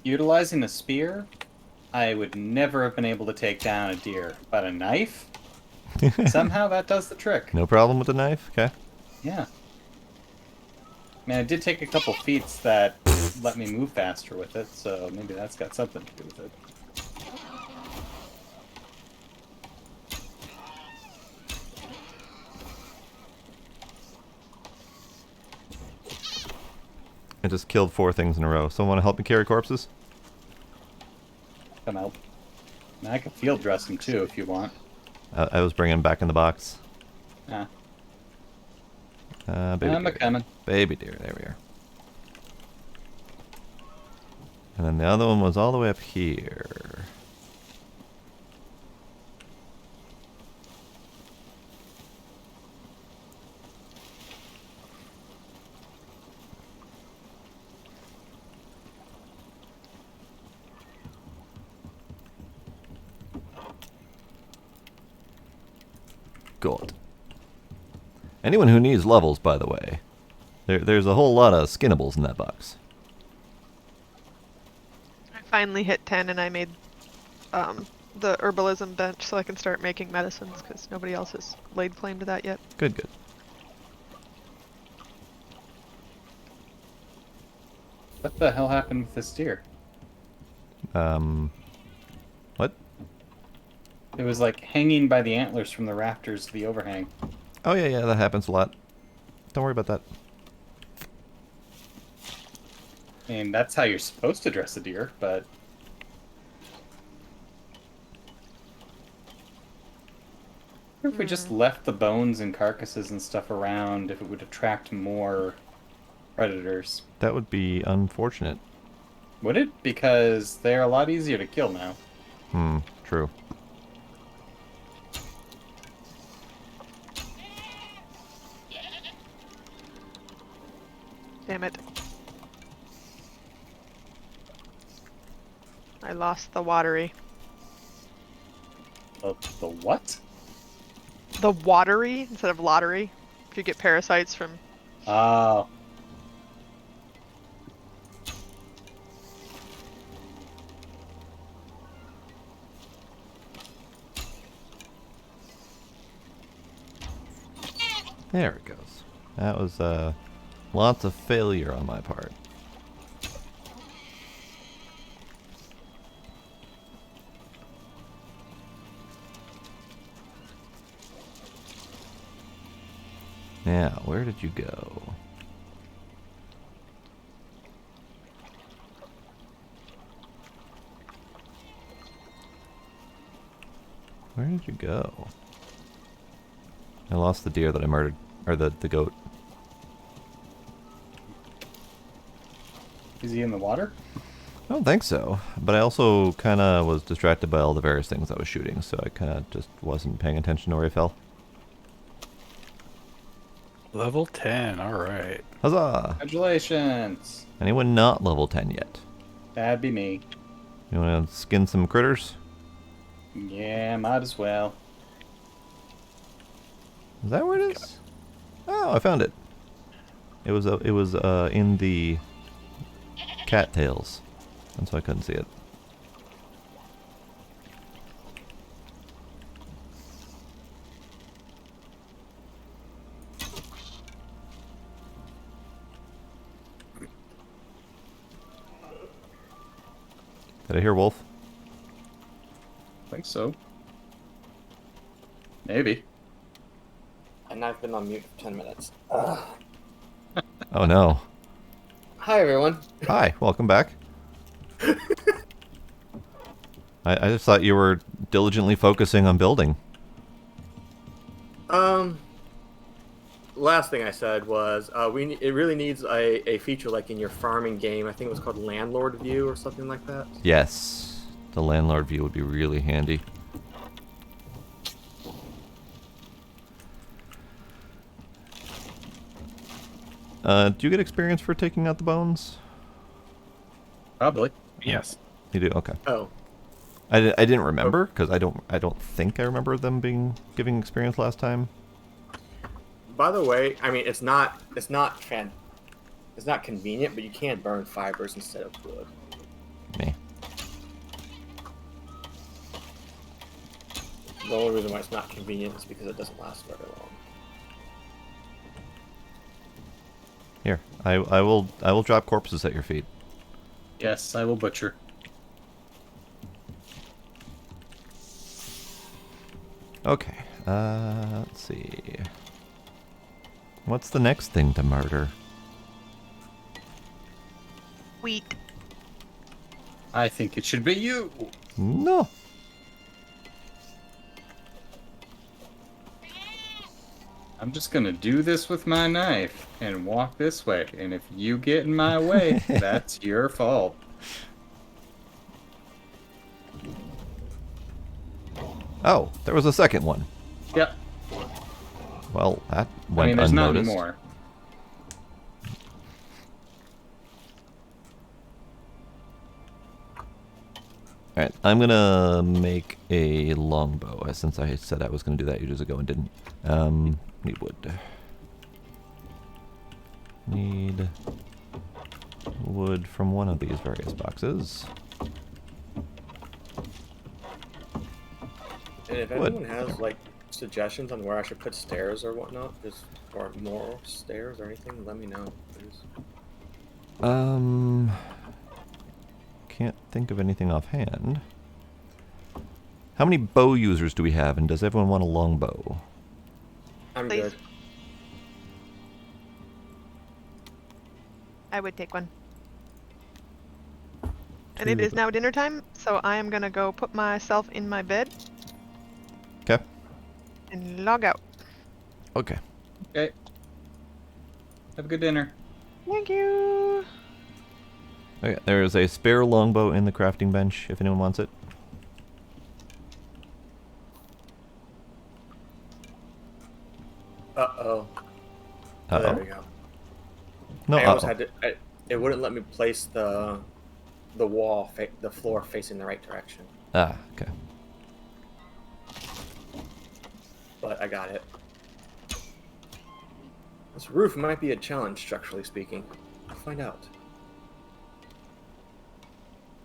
Utilizing a spear, I would never have been able to take down a deer. But a knife? Somehow that does the trick. No problem with the knife? Okay. Yeah. I mean, I did take a couple feats that let me move faster with it, so maybe that's got something to do with it. I just killed 4 things in a row. Someone want to help me carry corpses? Come out. I mean, I can field dress him too if you want. I was bringing him back in the box. Ah. Baby I'm deer. a-coming. Baby deer, there we are. And then the other one was all the way up here. Good. Anyone who needs levels, by the way, there's a whole lot of skinnables in that box. I finally hit 10 and I made the herbalism bench so I can start making medicines, because nobody else has laid claim to that yet. Good, good. What the hell happened with this deer? What? It was like hanging by the antlers from the rafters of the overhang. Oh, yeah, yeah, that happens a lot. Don't worry about that. And that's how you're supposed to dress a deer, but... If we just left the bones and carcasses and stuff around, if it would attract more predators. That would be unfortunate. Would it? Because they're a lot easier to kill now. True. Damn it. I lost the watery. The what? The watery instead of lottery. If you get parasites from... Oh. There it goes. That was lots of failure on my part. Now, where did you go? Where did you go? I lost the deer that I murdered. Or the goat. Is he in the water? I don't think so. But I also kind of was distracted by all the various things I was shooting, so I kind of just wasn't paying attention to where he fell. Level 10, alright. Huzzah! Congratulations! Anyone not level 10 yet? That'd be me. You want to skin some critters? Yeah, might as well. Is that where it is? Oh, I found it. It was in the cattails. That's why I couldn't see it. Did I hear wolf? I think so. Maybe. And I've been on mute for 10 minutes. Oh no. Hi, everyone. Hi, welcome back. I just thought you were diligently focusing on building. Last thing I said was it really needs a feature like in your farming game. I think it was called Landlord View or something like that. Yes, the landlord view would be really handy. Do you get experience for taking out the bones? Probably. Yes. You do? Okay. Oh. I didn't remember because I don't think I remember them giving experience last time. By the way, I mean it's not convenient, but you can burn fibers instead of wood. Me. The only reason why it's not convenient is because it doesn't last very long. Here, I will drop corpses at your feet. Yes, I will butcher. Okay. Let's see. What's the next thing to murder? Wheat. I think it should be you. No. I'm just gonna do this with my knife and walk this way, and if you get in my way, that's your fault. Oh, there was a second one. Yep. Well, that I went mean, there's not unnoticed. more. Alright, I'm gonna make a longbow, since I said I was gonna do that ages ago and didn't. Need wood. Need wood from one of these various boxes. And if Wood. anyone has like suggestions on where I should put stairs or whatnot, or more stairs or anything, let me know, please. Can't think of anything offhand. How many bow users do we have, and does everyone want a longbow? I'm Please. good. I would take one. And it is now dinner time, so I am gonna go put myself in my bed. Okay. And log out. Okay. Okay. Have a good dinner. Thank you. Okay, there is a spare longbow in the crafting bench if anyone wants it. Uh-oh. Uh-oh. There we go. No, I almost uh-oh. had to. It wouldn't let me place the the floor facing the right direction. Ah, okay. But I got it. This roof might be a challenge, structurally speaking. I'll find out.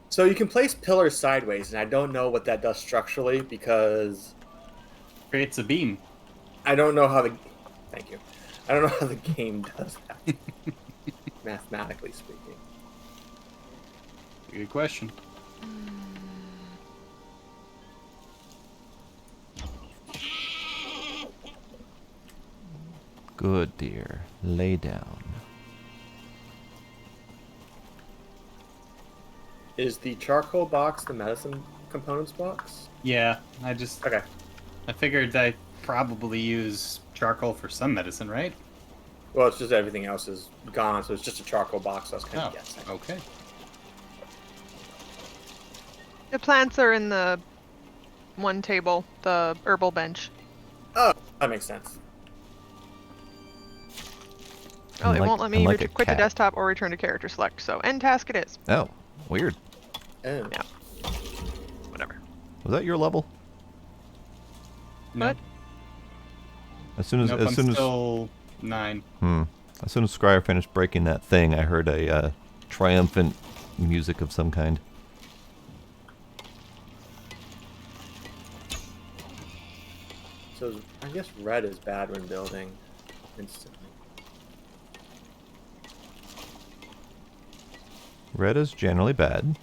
So you can place pillars sideways, and I don't know what that does structurally because Creates a beam. I don't know how the. Thank you. I don't know how the game does that. Mathematically speaking. Good question. Good, dear. Lay down. Is the charcoal box the medicine components box? Yeah, Okay. I figured I'd probably use charcoal for some medicine, right? Well, it's just everything else is gone, so it's just a charcoal box. So I was kind of guessing. Okay. The plants are in the one table, the herbal bench. Oh, that makes sense. Oh, it Like- won't let me like a quit the cat. desktop or return to character select, so end task it is. Oh, weird. Oh. Yeah. Whatever. Was that your level? No. What? As soon as Nope, as I'm soon still 9. as soon as Scryer finished breaking that thing, I heard a triumphant music of some kind. So I guess red is bad when building instantly. Red is generally bad.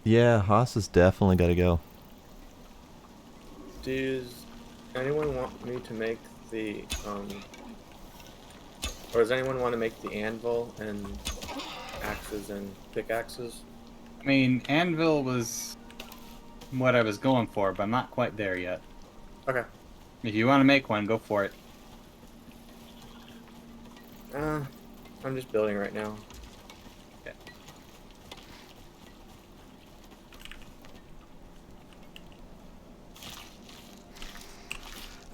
Yeah, Haas has definitely got to go. Does anyone want me to make the or does anyone want to make the anvil and axes and pickaxes? I mean, anvil was what I was going for, but I'm not quite there yet. Okay. If you want to make one, go for it. I'm just building right now. Okay.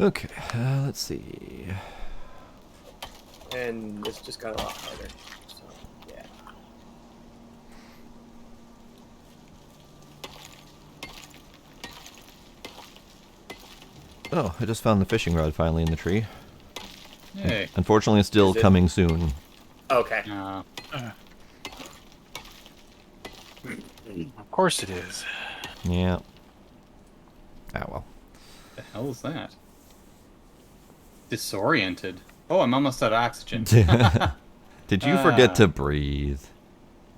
Okay, let's see. And this just got a lot harder. So, yeah. Oh, I just found the fishing rod finally in the tree. Hey. Unfortunately, it's still Is it- coming soon. Okay. Of course it is. Yeah. Ah, well. The hell is that? Disoriented. Oh, I'm almost out of oxygen. Did you forget to breathe?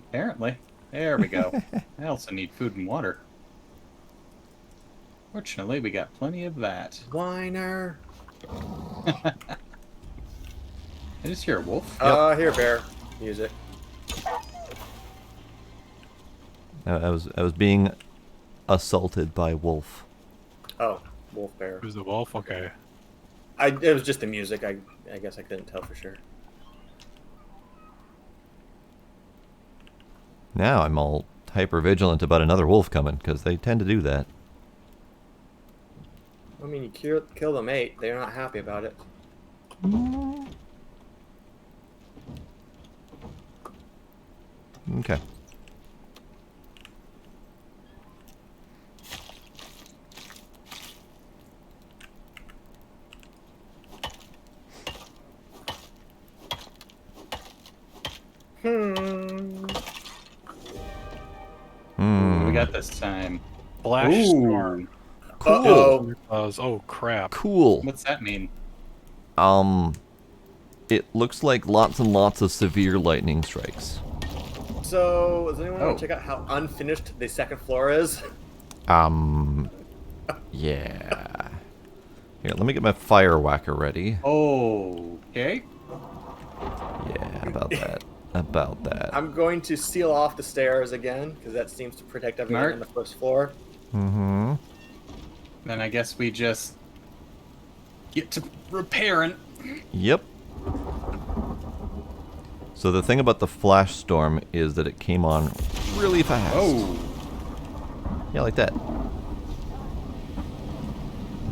Apparently. There we go. I also need food and water. Fortunately, we got plenty of that. Whiner. I just hear a wolf. Here, bear. Music. I was being assaulted by wolf. Oh, wolf bear. Who's the wolf? Okay. It was just the music. I guess I couldn't tell for sure. Now I'm all hyper vigilant about another wolf coming because they tend to do that. I mean, you kill them 8. They're not happy about it. Okay. What do we got this time? Flash Ooh. storm. Cool. Oh crap. Cool. What's that mean? It looks like lots and lots of severe lightning strikes. So, does anyone want Oh. to check out how unfinished the second floor is? Yeah. Here, let me get my fire whacker ready. Okay. Yeah, about that. About that. I'm going to seal off the stairs again, because that seems to protect everything Mark? on the first floor. Mm-hmm. Then I guess we just get to repairing. Yep. So the thing about the flash storm is that it came on really fast. Oh. Yeah, like that.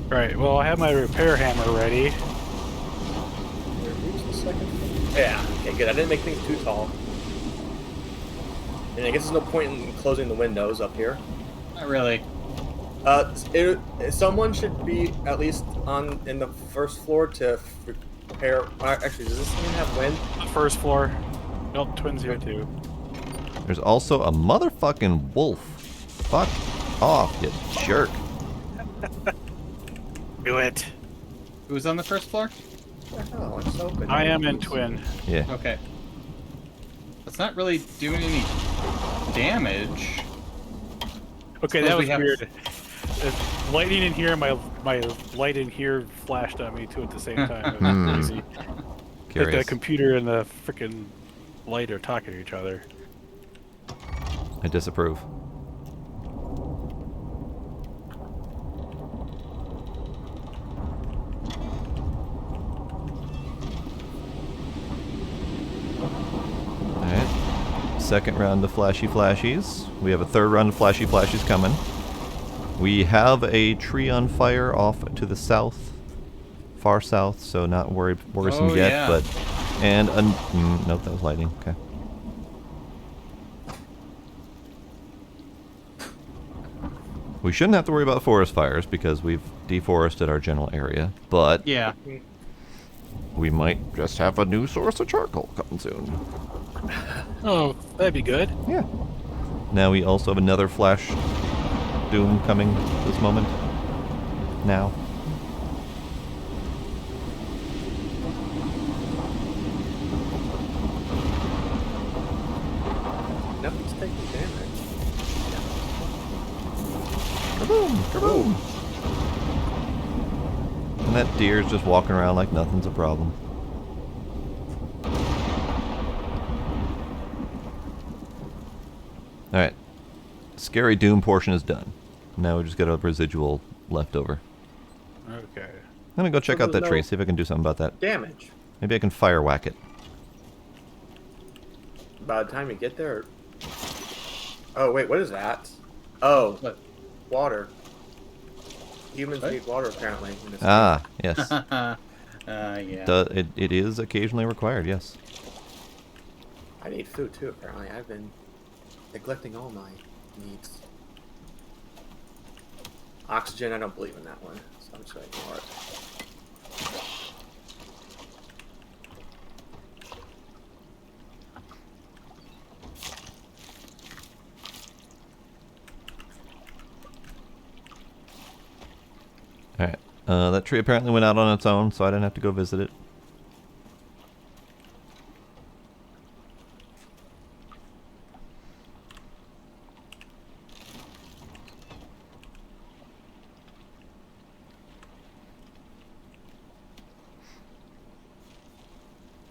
Right, well, I have my repair hammer ready. Reach the second floor. Yeah, okay, good. I didn't make things too tall. And I guess there's no point in closing the windows up here. Not really. Someone should be at least in the first floor to repair. Actually, does this even have wind? First floor. Nope, twins here too. There's also a motherfucking wolf. Fuck off, you jerk. Do it. Who's on the first floor? Oh, it's open. I am in twin. Yeah. Okay. It's not really doing any damage. Okay, Suppose that we was have- weird. Lightning in here, my light in here flashed at me too at the same time. It was crazy. Like the Curious. computer and the freaking light are talking to each other. I disapprove. Alright. Second round of flashy flashies. We have a third round of flashy flashies coming. We have a tree on fire off to the south. Far south, so not worrisome Oh, yet, yeah. but... And, nope, that was lightning. Okay. We shouldn't have to worry about forest fires because we've deforested our general area, but Yeah. we might just have a new source of charcoal coming soon. Oh, that'd be good. Yeah. Now we also have another flash doom coming this moment. Now. Nothing's taking damage. Kaboom! Kaboom! And that deer's just walking around like nothing's a problem. Alright. Scary Doom portion is done. Now we just got a residual left over. Okay. I'm gonna go check So out that there's tree, no- see if I can do something about that. Damage. Maybe I can fire whack it. By the time you get there. Oh wait, what is that? Oh, What? water. Humans What? need water apparently. In this Ah, yes. Yeah. It is occasionally required, yes. game. I need food too. Apparently, I've been neglecting all my needs. Oxygen, I don't believe in that one, so I'm just gonna ignore it. Alright. That tree apparently went out on its own, so I didn't have to go visit it.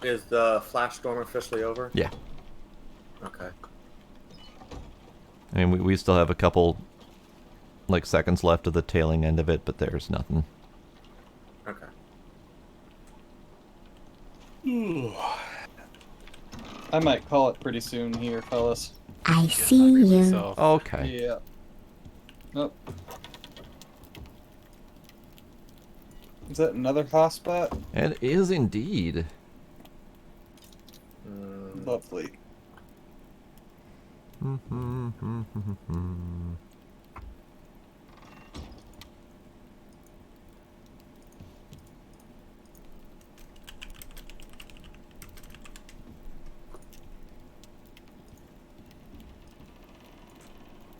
Is the flash storm officially over? Yeah. Okay. I mean, we still have a couple, like, seconds left of the tailing end of it, but there's nothing. Okay. I might call it pretty soon here, fellas. I see you. So, Okay. Yeah. Oh. Is that another hotspot? It is indeed. Lovely.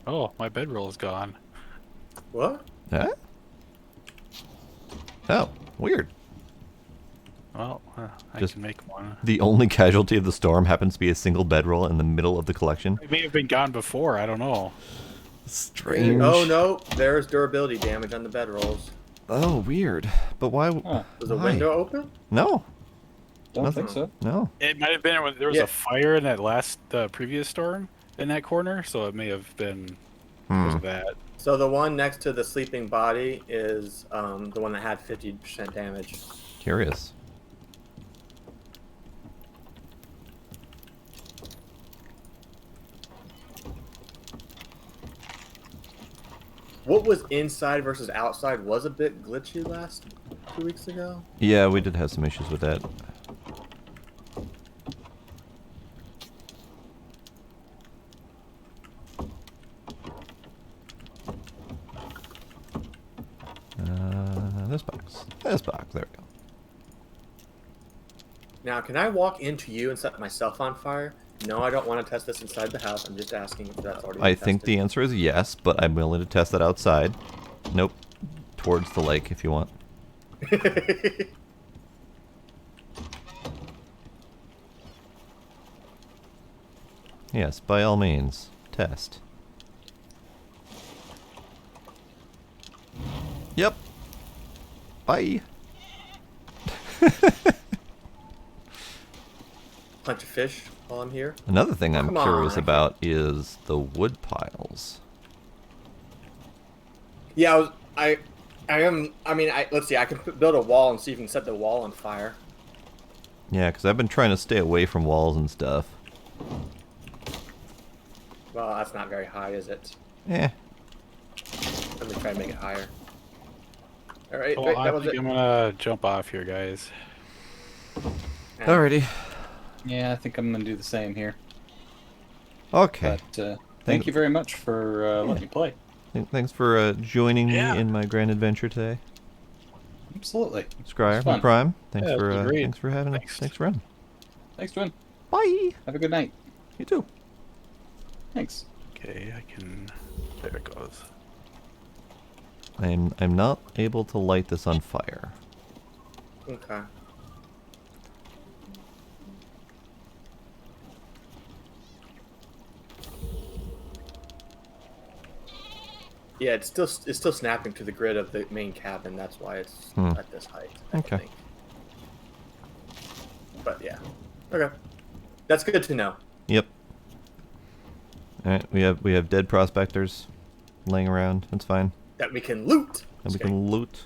Oh, my bedroll is gone. What? Huh? Oh, weird. Well, I Just can make one. The only casualty of the storm happens to be a single bedroll in the middle of the collection. It may have been gone before. I don't know. Strange. Oh no, there's durability damage on the bedrolls. Oh, weird. But why? Huh. Was the why? window open? No. Don't Nothing. think so. No. It might have been when there was Yeah. a fire in that last previous storm in that corner, so it may have been because of that. So the one next to the sleeping body is the one that had 50% damage. Curious. What was inside versus outside was a bit glitchy last 2 weeks ago. Yeah, we did have some issues with that. This box. This box. There we go. Now, can I walk into you and set myself on fire? No, I don't want to test this inside the house. I'm just asking if that's already been I think the tested. answer is yes, but I'm willing to test that outside. Nope. Towards the lake if you want. Yes, by all means. Test. Yep. Bye. Punch a fish while I'm here. Another thing I'm Come curious on. about is the wood piles. Yeah, I am. I mean, let's see. I can build a wall and see if you can set the wall on fire. Yeah, because I've been trying to stay away from walls and stuff. Well, that's not very high, is it? Eh. Let me try to make it higher. All right, Well, wait, I that was think it. I'm gonna jump off here, guys. Alrighty. Yeah, I think I'm gonna do the same here. Okay. But thank you very much for letting me play. Thanks for joining me Yeah. in my grand adventure today. Absolutely. Scryer, It's fun. Prime. Thanks Yeah, for this was great. thanks for having Thanks. thanks for running. Thanks, Twin. Bye. Have a good night. You too. Thanks. Okay, I can. There it goes. I'm not able to light this on fire. Okay. Yeah, it's still snapping to the grid of the main cabin. That's why it's at this height. I Okay. think. But yeah. Okay. That's good to know. Yep. All right, we have dead prospectors laying around. That's fine. That we can loot. And we can loot.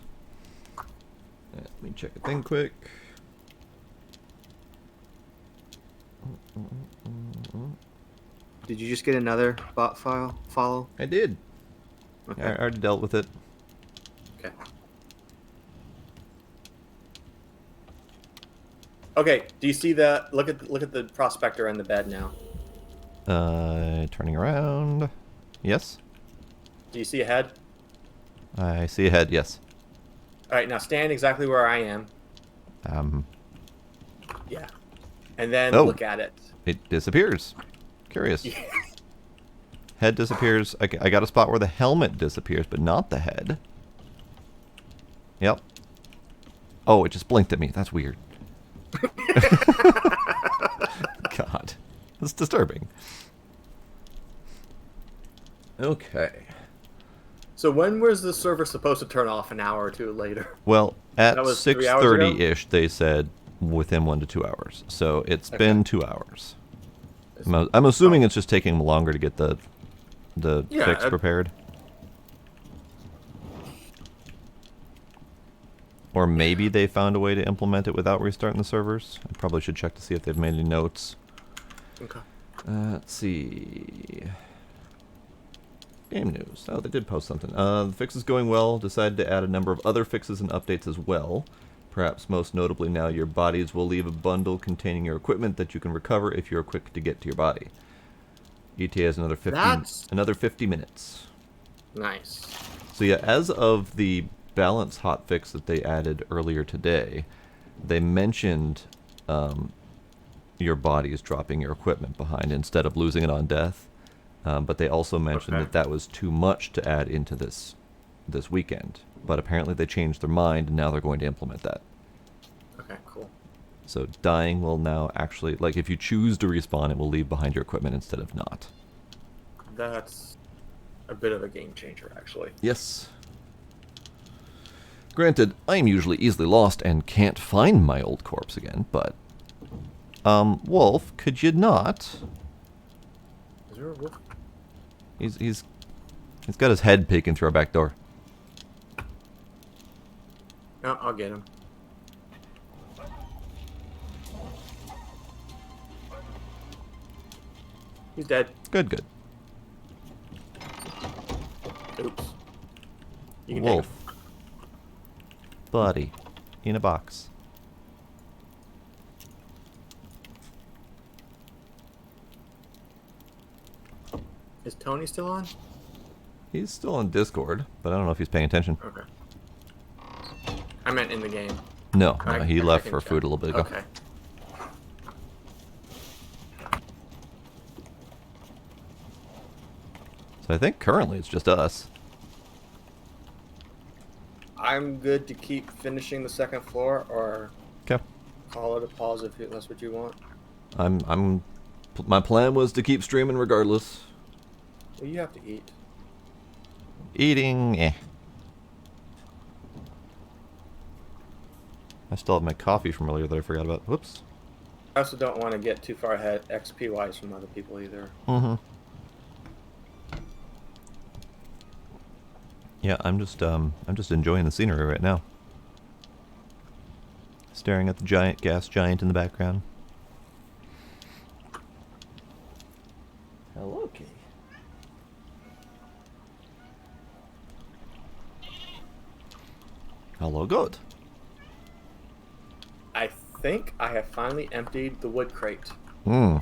Let me check a thing quick. Did you just get another bot follow? I did. Okay. I already dealt with it. Okay. Okay. Do you see the look at the prospector on the bed now? Turning around. Yes. Do you see a head? I see a head. Yes. All right. Now stand exactly where I am. Yeah. And then Oh. look at it. It disappears. Curious. Head disappears. I got a spot where the helmet disappears, but not the head. Yep. Oh, it just blinked at me. That's weird. God. That's disturbing. Okay. So when was the server supposed to turn off? An hour or two later. Well, at That was 3 hours ago? 6:30-ish, they said within 1 to 2 hours. So it's been 2 hours. I'm assuming it's just taking them longer to get the Yeah, fix prepared. Or maybe they found a way to implement it without restarting the servers. I probably should check to see if they've made any notes. Okay. Let's see. Game news. Oh, they did post something. The fix is going well. Decided to add a number of other fixes and updates as well. Perhaps most notably now, your bodies will leave a bundle containing your equipment that you can recover if you're quick to get to your body. ETA has another 50 minutes. Nice. So yeah, as of the balance hotfix that they added earlier today, they mentioned your body is dropping your equipment behind instead of losing it on death. But they also mentioned Okay. that that was too much to add into this weekend. But apparently they changed their mind, and now they're going to implement that. Okay, cool. So dying will now actually, like, if you choose to respawn, it will leave behind your equipment instead of not. That's a bit of a game changer, actually. Yes. Granted, I'm usually easily lost and can't find my old corpse again, but... Wolf, could you not? Is there a wolf? He's got his head peeking through our back door. No, I'll get him. He's dead. Good, good. Oops. You can Wolf. take him. Buddy. In a box. Is Tony still on? He's still on Discord, but I don't know if he's paying attention. Okay. I meant in the game. No, I he left can for check. food a little bit ago. Okay. So I think currently it's just us. I'm good to keep finishing the second floor, or Okay. call it a pause if that's what you want. My plan was to keep streaming regardless. Well, you have to eat. Eating, I still have my coffee from earlier that I forgot about. Whoops. I also don't want to get too far ahead XP-wise from other people either. Mm-hmm. Yeah, I'm just enjoying the scenery right now. Staring at the giant gas giant in the background. Hello, kitty. Hello, goat. I think I have finally emptied the wood crate. So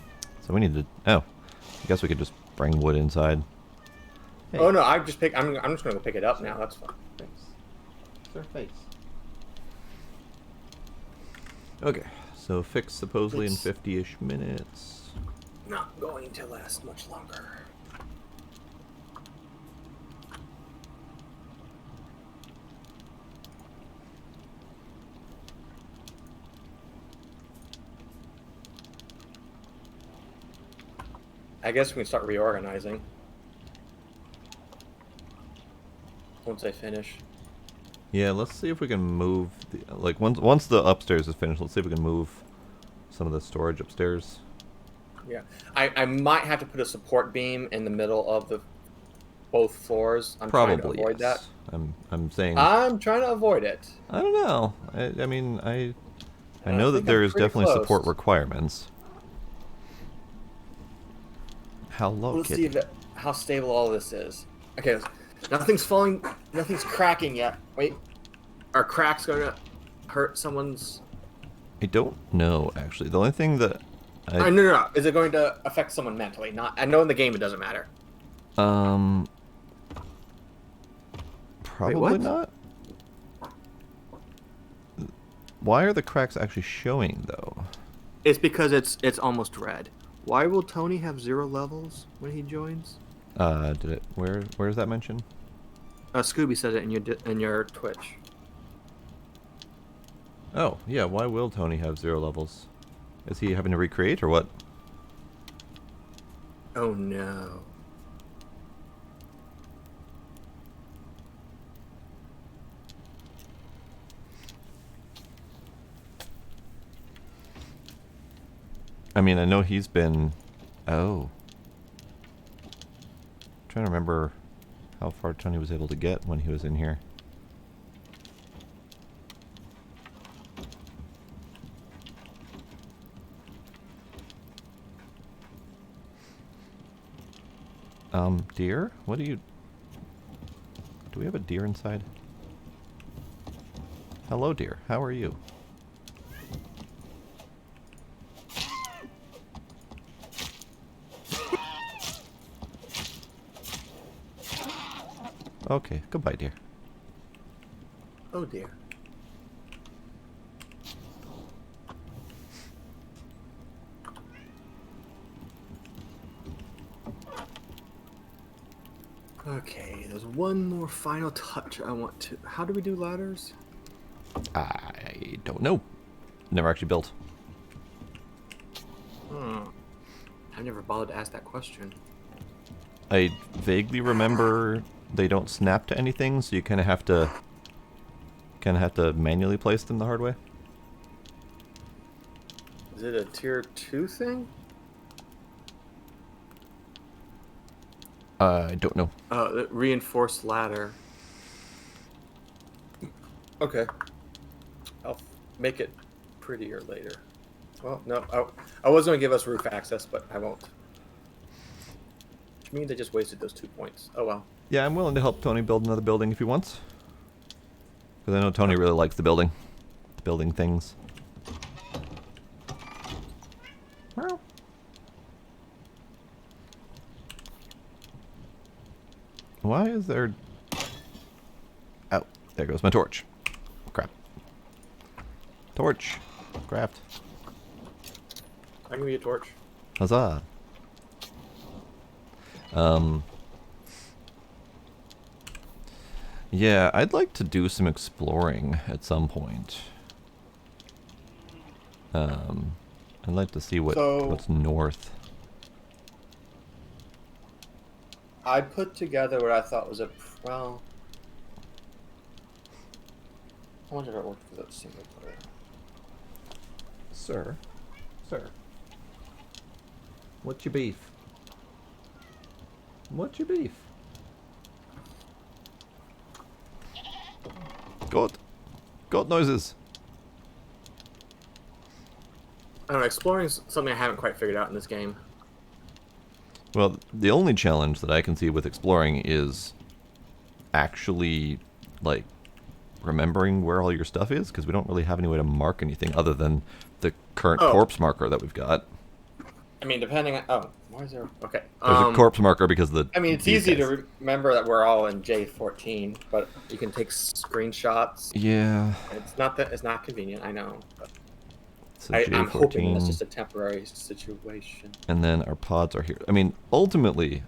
we need to. Oh, I guess we could just bring wood inside. Hey. Oh no, I'm just gonna go pick it up now. That's fine. Thanks. Surface. Okay, so fix supposedly in 50-ish minutes. Not going to last much longer. I guess we can start reorganizing. Once I finish. Yeah, let's see if we can move the, like once the upstairs is finished, let's see if we can move some of the storage upstairs. Yeah. I might have to put a support beam in the middle of the both floors. I'm trying to Probably avoid yes. I'm saying I'm trying to avoid it. I don't know. I mean I I know that think there I'm is pretty definitely close. support requirements. How low, Let's kitty? see how stable all this is. Okay, nothing's falling, nothing's cracking yet. Wait, are cracks going to hurt someone's? I don't know actually. The only thing that No. Is it going to affect someone mentally? Not. I know in the game it doesn't matter. Probably what? not. Why are the cracks actually showing though? It's because it's almost red. Why will Tony have 0 levels when he joins? Did it? Where is that mentioned? Scooby said it in your Twitch. Oh, yeah, why will Tony have 0 levels? Is he having to recreate or what? Oh no. I mean, I know he's been... Oh. I'm trying to remember how far Tony was able to get when he was in here. Deer? What do you... Do we have a deer inside? Hello, deer. How are you? Okay, goodbye, dear. Oh dear. Okay, there's one more final touch I want to... How do we do ladders? I don't know. Never actually built. I never bothered to ask that question. I vaguely remember they don't snap to anything, so you kind of have to manually place them the hard way. Is it a tier 2 thing? I don't know. The reinforced ladder. Okay. I'll make it prettier later. Well, no, I was going to give us roof access, but I won't. Which means I just wasted those 2 points. Oh well. Yeah, I'm willing to help Tony build another building if he wants. Because I know Tony really likes the building things. Meow. Why is there... Oh, there goes my torch. Crap. Torch. Craft. I can be a torch. Huzzah. Yeah, I'd like to do some exploring at some point. I'd like to see what's north. I put together what I thought was a well. How much of it worked for that single player? Sir. What's your beef? What's your beef? God noises. I don't know, exploring is something I haven't quite figured out in this game. Well, the only challenge that I can see with exploring is actually, like, remembering where all your stuff is, because we don't really have any way to mark anything other than the current corpse marker that we've got. I mean, depending on... Oh, why is there... Okay. There's a corpse marker because the... I mean, it's easy to remember that we're all in J14, but you can take screenshots. Yeah. It's not convenient, I know. But So I'm hoping that's J14. just a temporary situation. And then our pods are here. I mean, ultimately,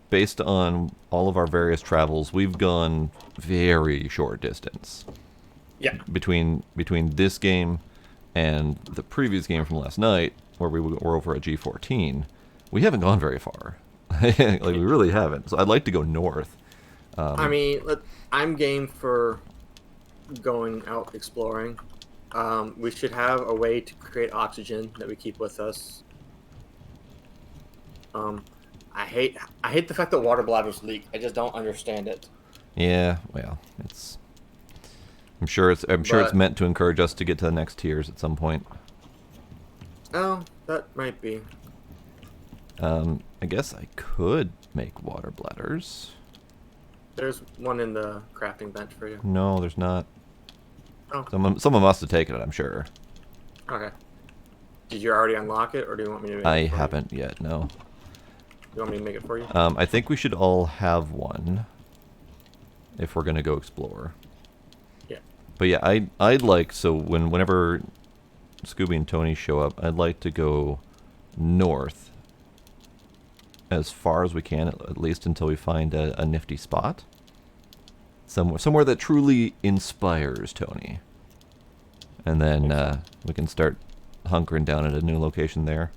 based on all of our various travels, we've gone very short distance. Yeah. Between this game and the previous game from last night, where we were over at G14, we haven't gone very far. Like, we really haven't. So I'd like to go north. I mean, I'm game for going out exploring. We should have a way to create oxygen that we keep with us. I hate the fact that water bladders leak. I just don't understand it. Yeah, well, I'm sure it's meant to encourage us to get to the next tiers at some point. Oh, that might be. I guess I could make water bladders. There's one in the crafting bench for you. No, there's not. Oh. Someone must have taken it, I'm sure. Okay. Did you already unlock it, or do you want me to make it I for haven't yet, no. You want me to make it for you? I think we should all have one if we're gonna go explore. Yeah. But yeah, I'd like, so whenever Scooby and Tony show up, I'd like to go north as far as we can, at least until we find a nifty spot. Somewhere that truly inspires Tony. And then we can start hunkering down at a new location there.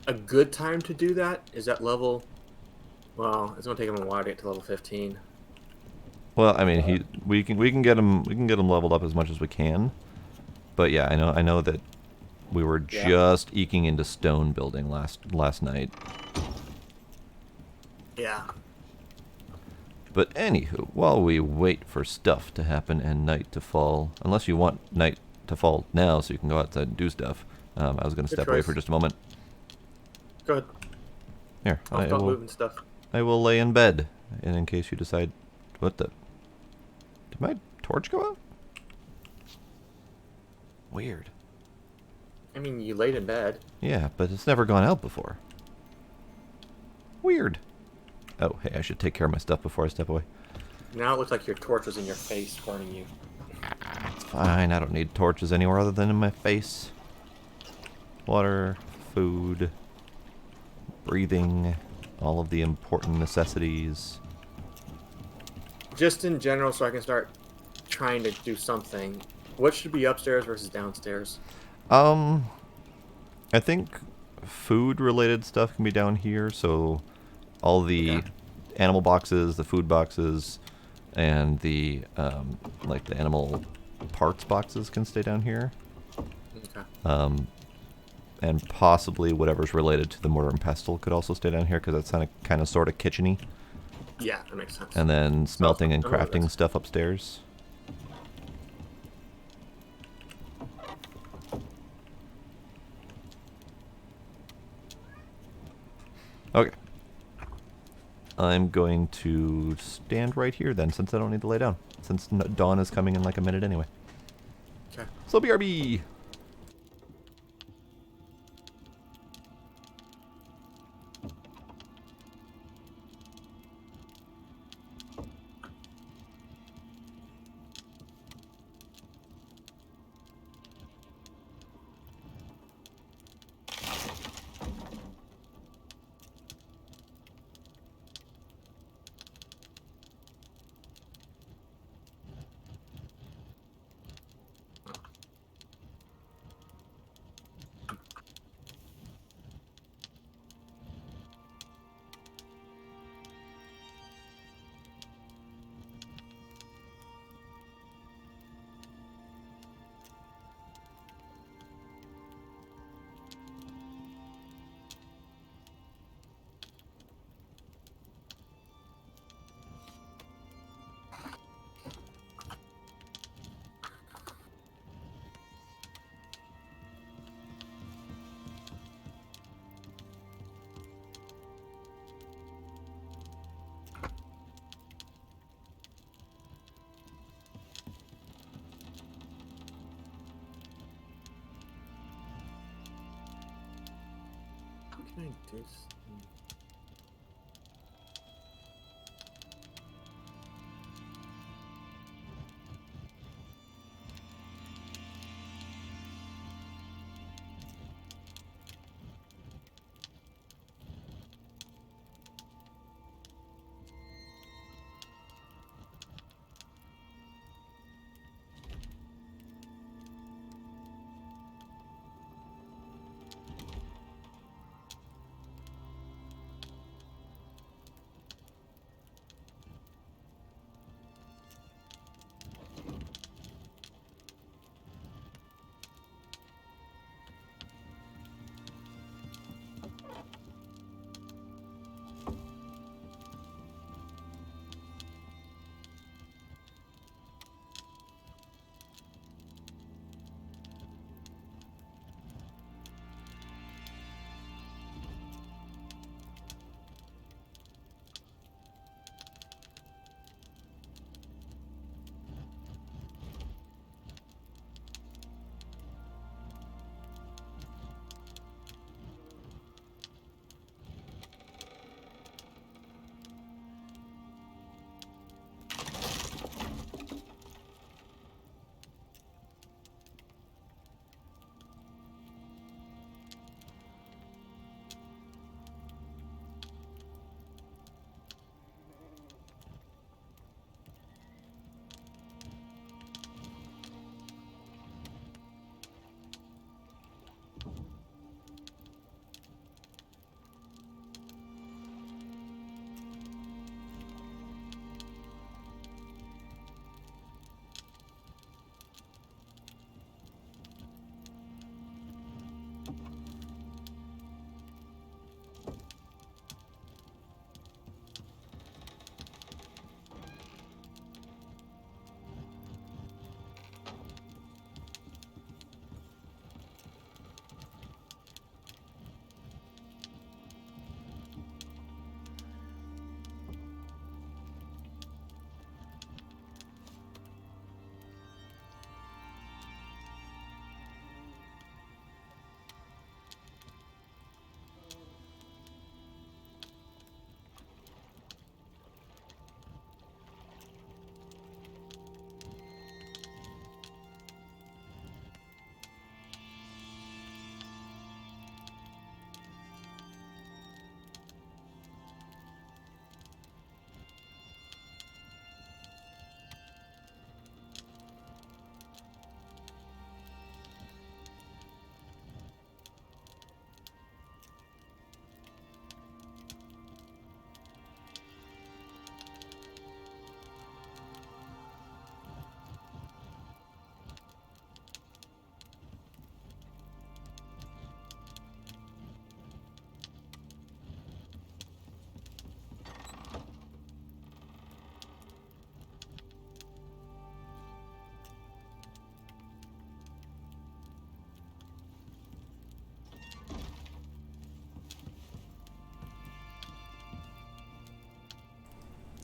A good time to do that is at level... Well, it's going to take him a while to get to level 15. Well, I mean, we can get him leveled up as much as we can. But yeah, I know that we were just eking into stone building last night. Yeah. But anywho, while we wait for stuff to happen and night to fall, unless you want night to fall now so you can go outside and do stuff, I was going to step away for just a moment. Go ahead. Here, I'll stop moving stuff. I will lay in bed, and in case you decide, what the... Did my torch go out? Weird. I mean, you laid in bed. Yeah, but it's never gone out before. Weird. Oh, hey, I should take care of my stuff before I step away. Now it looks like your torch was in your face, burning you. It's fine, I don't need torches anywhere other than in my face. Water, food, breathing. all of the important necessities. Just in general, so I can start trying to do something. What should be upstairs versus downstairs? I think food-related stuff can be down here, so all the animal boxes, the food boxes, and the like the animal parts boxes can stay down here. Okay. And possibly whatever's related to the mortar and pestle could also stay down here, because that's kind of sort of kitcheny. Yeah, that makes sense. And then smelting and I know crafting this. stuff upstairs. Okay. I'm going to stand right here then, since I don't need to lay down. Since dawn is coming in like a minute anyway. Okay. So BRB! How can I do this?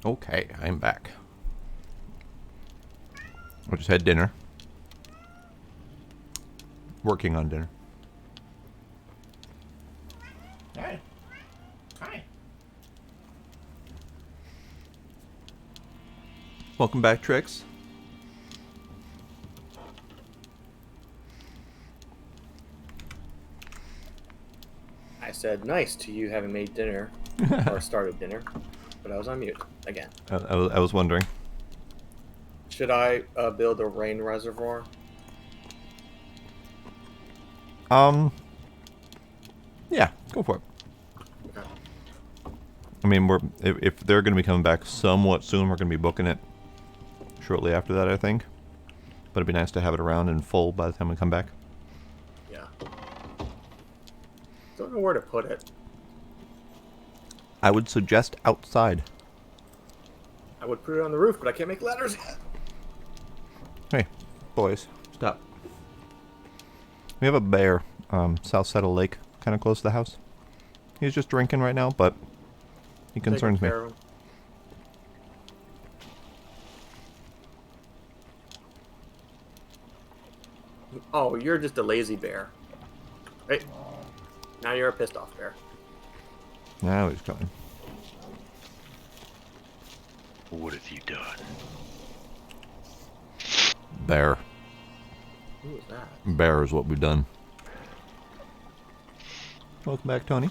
Okay, I'm back. I just had dinner. Working on dinner. Hey. Hi. Welcome back, Trix. I said nice to you having made dinner, or started dinner, but I was on mute again. I was wondering. Should I build a rain reservoir? Yeah, go for it. Okay. I mean, if they're going to be coming back somewhat soon, we're going to be booking it shortly after that, I think. But it'd be nice to have it around and full by the time we come back. Yeah. Don't know where to put it. I would suggest outside. I would put it on the roof, but I can't make ladders yet. Hey, boys, stop. We have a bear, south side of the lake, kind of close to the house. He's just drinking right now, but he concerns me. Oh, you're just a lazy bear. Right? Now you're a pissed off bear. Now he's coming. What have you done? Bear. Who was that? Bear is what we've done. Welcome back, Tony.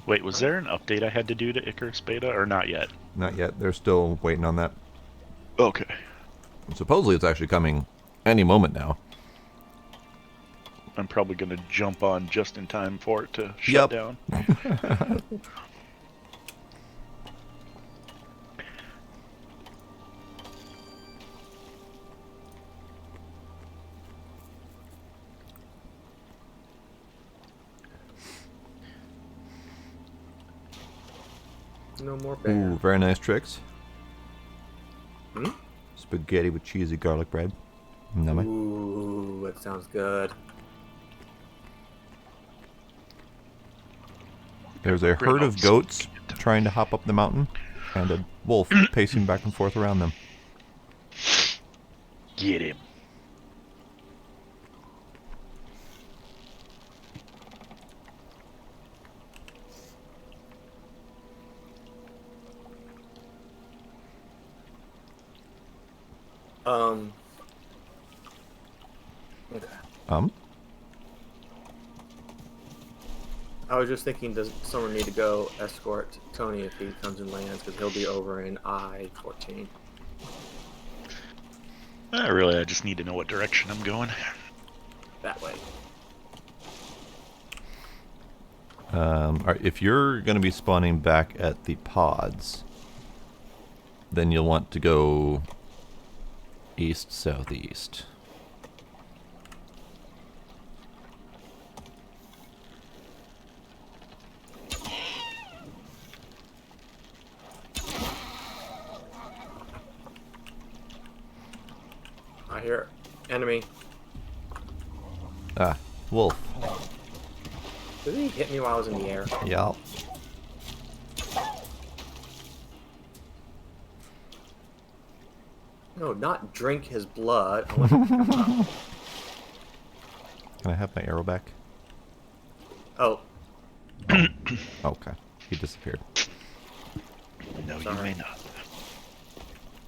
Wait, was there an update I had to do to Icarus Beta, or not yet? Not yet. They're still waiting on that. Okay. Supposedly it's actually coming any moment now. I'm probably going to jump on just in time for it to shut down. No more bear. Ooh, very nice tricks. Hmm? Spaghetti with cheesy garlic bread. Nummy. Ooh, that sounds good. There's a herd of goats trying to hop up the mountain, and a wolf pacing back and forth around them. Get him. Okay. I was just thinking, does someone need to go escort Tony if he comes and lands, because he'll be over in I-14. Really, I just need to know what direction I'm going. That way. Alright, if you're going to be spawning back at the pods, then you'll want to go east, southeast. I hear enemy. Ah, wolf. Did he hit me while I was in the air? Yeah. No, not drink his blood. I want to come up. Can I have my arrow back? Oh, Okay. He disappeared. No, you Sorry. may not.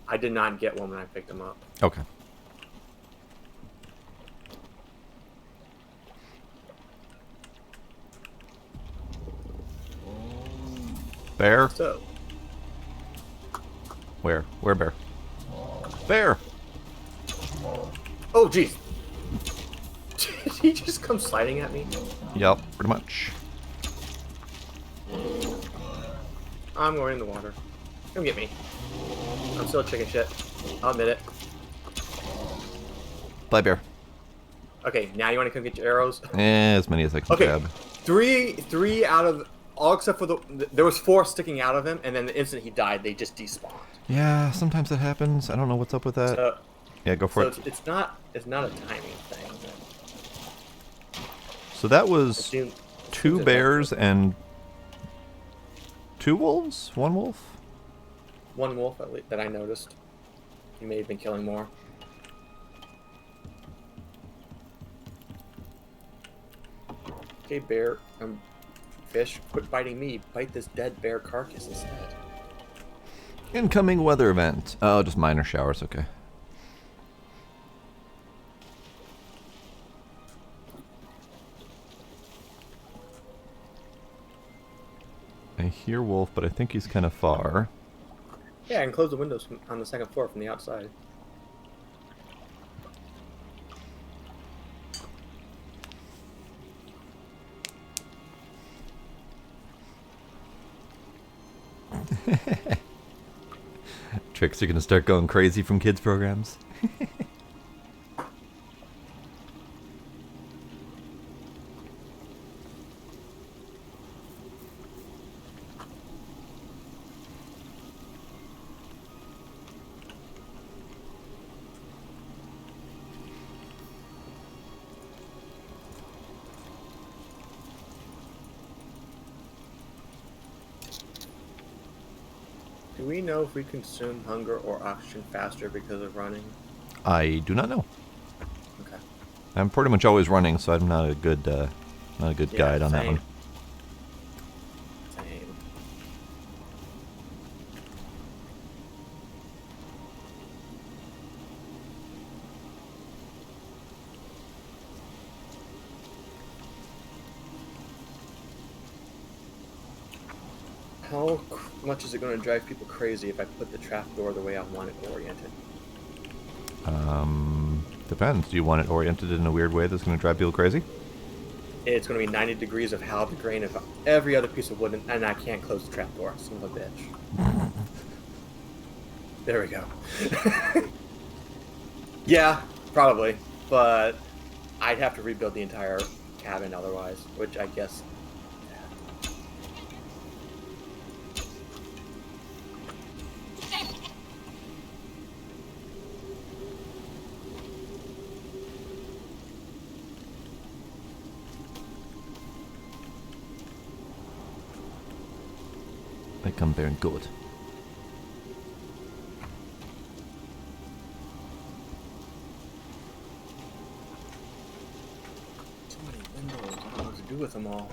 I did not get one when I picked him up. Okay. Bear? So, Where? Where bear? Bear! oh jeez. Did he just come sliding at me? Yep, pretty much. I'm going in the water. Come get me. I'm still chicken shit. I'll admit it. Bye, bear. Okay, now you want to come get your arrows? As many as I can Okay. grab. Three out of all except for there was 4 sticking out of him, and then the instant he died, they just despawned. Yeah, sometimes that happens. I don't know what's up with that. So, Yeah, go for so it. it's not a timing thing. So that I was assume- 2 assume bears and 2 wolves? 1 wolf? one wolf that I noticed. He may have been killing more. Okay, bear, fish, quit biting me. Bite this dead bear carcass instead. Incoming weather event. Oh, just minor showers, okay. I hear wolf, but I think he's kind of far. Yeah, I can close the windows on the second floor from the outside. Tricks are gonna start going crazy from kids programs. Do we know if we consume hunger or oxygen faster because of running? I do not know. Okay. I'm pretty much always running, so I'm not a good guide on that same. one. Same. How much is it going to drive people crazy if I put the trapdoor the way I want it oriented? Depends. Do you want it oriented in a weird way that's going to drive people crazy? It's going to be 90 degrees of how the grain of every other piece of wood, and I can't close the trapdoor. Son of a bitch. There we go. Yeah, probably. But I'd have to rebuild the entire cabin otherwise, which I guess... They come very good. So many windows. I don't know what to do with them all.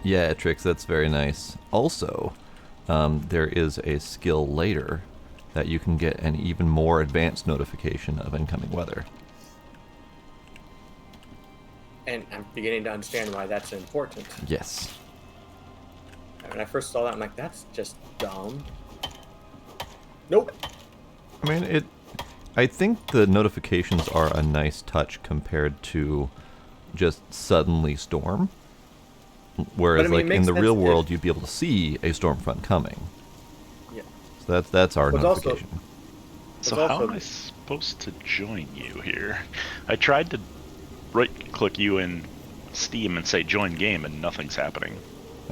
Yeah, Trix, that's very nice. Also, there is a skill later that you can get an even more advanced notification of incoming weather. And I'm beginning to understand why that's important. Yes. When I first saw that, I'm like, that's just dumb. Nope. I mean, I think the notifications are a nice touch compared to just suddenly storm. Whereas, But, I mean, like, in the real world, you'd be able to see a storm front coming. Yeah. So that's our But notification. So how am I supposed to join you here? I tried to right-click you in Steam and say join game, and nothing's happening.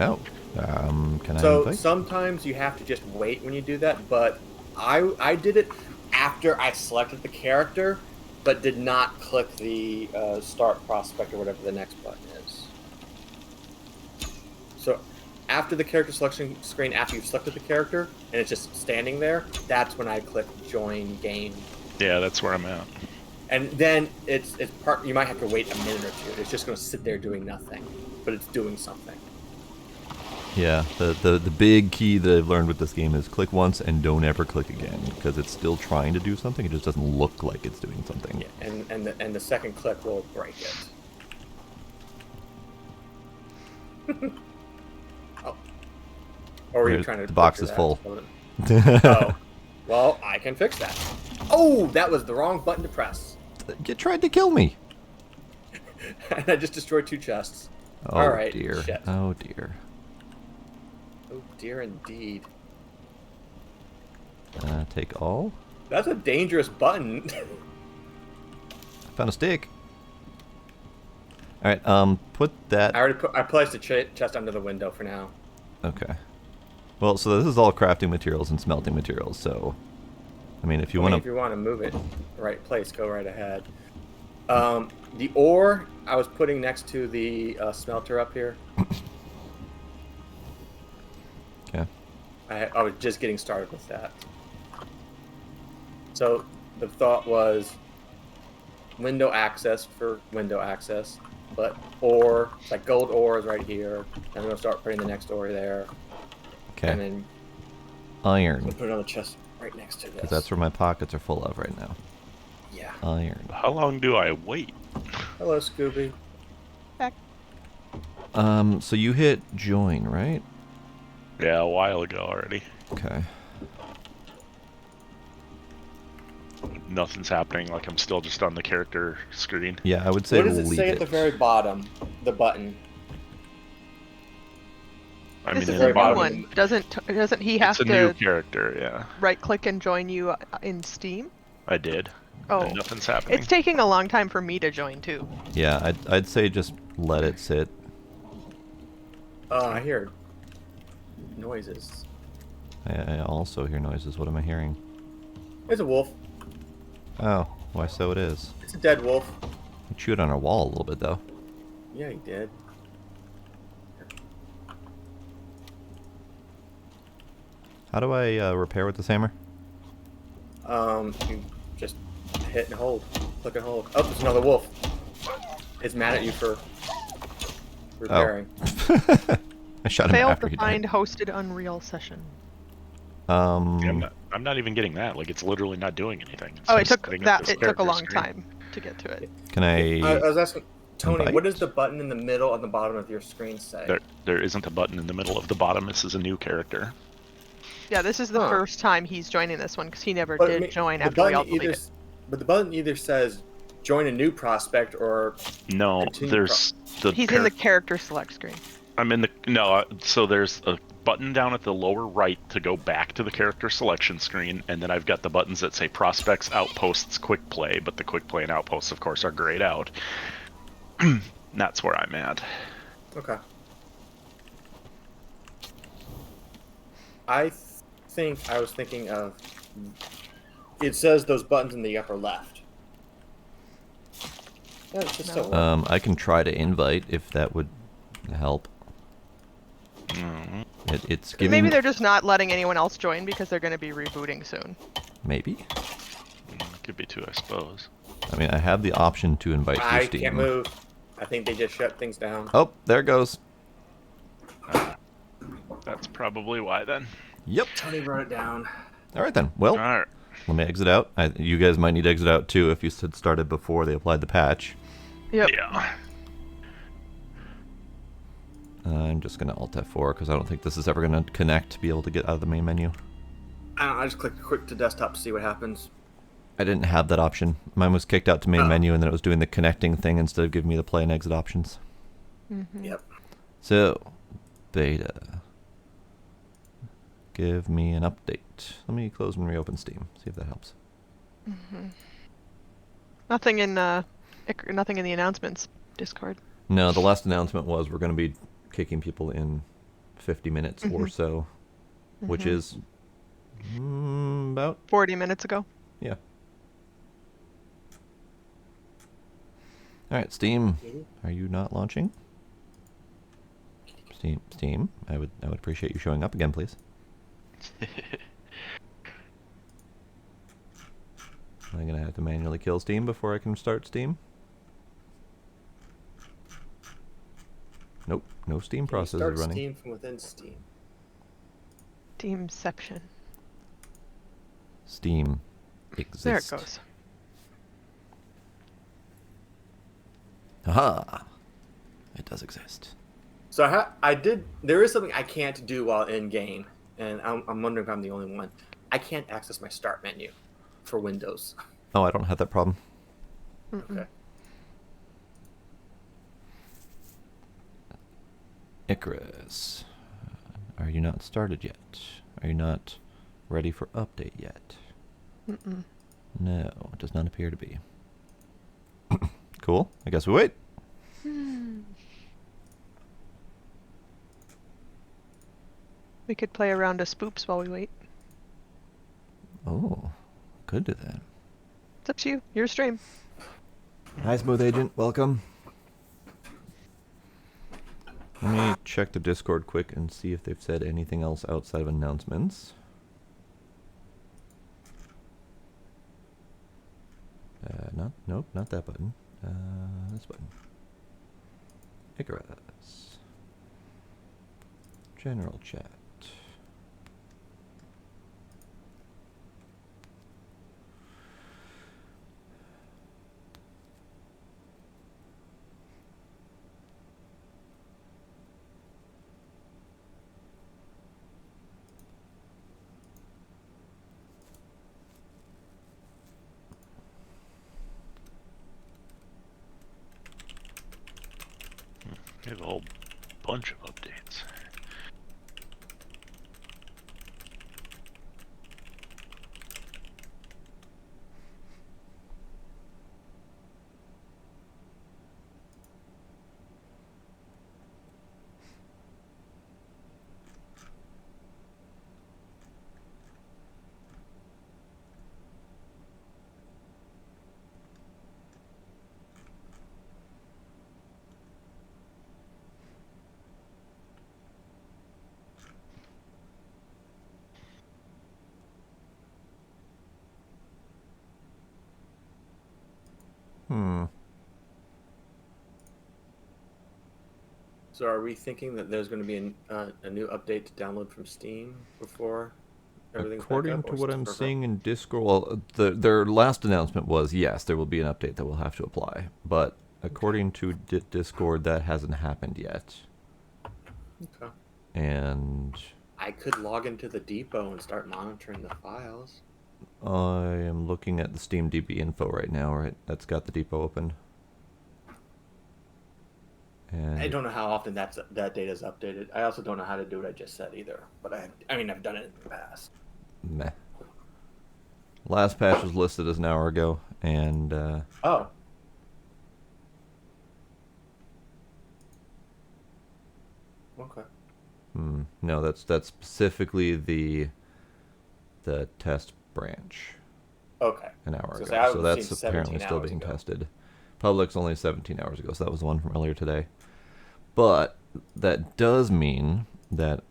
Oh. Can I So invite? sometimes you have to just wait when you do that, but I did it after I selected the character, but did not click the start prospect or whatever the next button is. So after the character selection screen, after you've selected the character, and it's just standing there, that's when I click join game. Yeah, that's where I'm at. And then it's part. You might have to wait a minute or two. It's just going to sit there doing nothing, but it's doing something. Yeah, the big key that I've learned with this game is click once and don't ever click again, because it's still trying to do something. It just doesn't look like it's doing something. Yeah, and the second click will break it. Oh. Or are you trying to? The box is that? full. Oh, well, I can fix that. Oh, that was the wrong button to press. You tried to kill me. And I just destroyed 2 chests. Oh, All right, dear. shit. Oh dear. Oh dear, indeed. Take all. That's a dangerous button. Found a stick. All right. Put that. I placed a chest under the window for now. Okay. Well, so this is all crafting materials and smelting materials. So, I mean, if you want If you want to move it the right place, go right ahead. The ore I was putting next to the smelter up here. Okay. I was just getting started with that. So the thought was window access for window access, but ore, like gold ore is right here. I'm going to start putting the next ore there. Okay. And then Iron. we'll put it on the chest right next to this. Because that's where my pockets are full of right now. Yeah. Iron. How long do I wait? Hello, Scooby. Back. So you hit join, right? Yeah, a while ago already. Okay. Nothing's happening. Like, I'm still just on the character screen. Yeah, I would say What does it leave say at the very bottom? The button. I This mean, is in a the new bottom, one. Doesn't he have it's a new to character, yeah. right click and join you in Steam? I did. Oh. And nothing's happening. It's taking a long time for me to join too. Yeah, I'd say just let it sit. I hear noises. I also hear noises. What am I hearing? It's a wolf. Oh, why so it is. It's a dead wolf. He chewed on our wall a little bit though. Yeah, he did. How do I repair with this hammer? You just hit and hold. Click and hold. Oh, there's another wolf. It's mad at you for repairing. I shot him Failed after to he find died. hosted Unreal session. Yeah, I'm not even getting that. Like, it's literally not doing anything. It's Oh, it just took sitting at this It took a character long screen. time to get to it. Can I I? was asking Tony, invite? what does the button in the middle and the bottom of your screen say? There isn't a button in the middle of the bottom. This is a new character. Yeah, this is the Huh. first time he's joining this one because he never But did join the after we all button deleted. But the button either says join a new prospect or No, Continue there's the. He's in the character select screen. I'm in the no. So there's a button down at the lower right to go back to the character selection screen, and then I've got the buttons that say prospects, outposts, quick play. But the quick play and outposts, of course, are grayed out. That's where I'm at. Okay. I think I was thinking of. It says those buttons in the upper left. Yeah, it's just so. I can try to invite if that would help. Mm, It's giving. Maybe they're just not letting anyone else join because they're going to be rebooting soon. Maybe. could be two, I suppose. I mean, I have the option to invite through I Steam. can't move. I think they just shut things down. Oh, there it goes. That's probably why then. Yep. Tony wrote it down. All right then. Well, All right. let me exit out. You guys might need to exit out too if you had started before they applied the patch. Yep. Yeah. I'm just going to Alt F4 because I don't think this is ever going to connect to be able to get out of the main menu. I don't know, I just clicked quick to desktop to see what happens. I didn't have that option. Mine was kicked out to main menu and then it was doing the connecting thing instead of giving me the play and exit options. Mm-hmm. Yep. So, beta. Give me an update. Let me close and reopen Steam. See if that helps. Mm-hmm. Nothing in the announcements Discord. No, the last announcement was we're going to be kicking people in 50 minutes or so, which is about 40 minutes ago. Yeah. All right, Steam. Are you not launching? Steam. I would appreciate you showing up again, please. I'm gonna have to manually kill Steam before I can start Steam. Nope, no Steam process Start is running. Steam from within Steam. Steamception. Steam exists. There it goes. Aha! It does exist. So I did. There is something I can't do while in game, and I'm wondering if I'm the only one. I can't access my start menu for Windows. Oh, I don't have that problem. Okay. Icarus. Are you not started yet? Are you not ready for update yet? Mm-mm. No, it does not appear to be. Cool. I guess we wait. We could play a round of spoops while we wait. Oh, could do that. It's up to you. Your stream. Hi, Smooth Agent. Welcome. Let me check the Discord quick and see if they've said anything else outside of announcements. Nope, not that button. This button. Icarus. General chat. We have a whole bunch of updates. So are we thinking that there's going to be a new update to download from Steam before everything's According back up, to or what I'm server? seeing in Discord, well, their last announcement was, yes, there will be an update that will have to apply. But according to Discord, that hasn't happened yet. Okay. And I could log into the depot and start monitoring the files. I am looking at the Steam DB info right now, right? That's got the depot open. And I don't know how often that data is updated. I also don't know how to do what I just said either. But I mean, I've done it in the past. meh. Last patch was listed as an hour ago, and Oh. Okay. no, that's specifically the test branch. Okay. An hour So ago. So I've that's seen apparently 17 still hours being ago. tested. Public's only 17 hours ago, so that was the one from earlier today. But that does mean that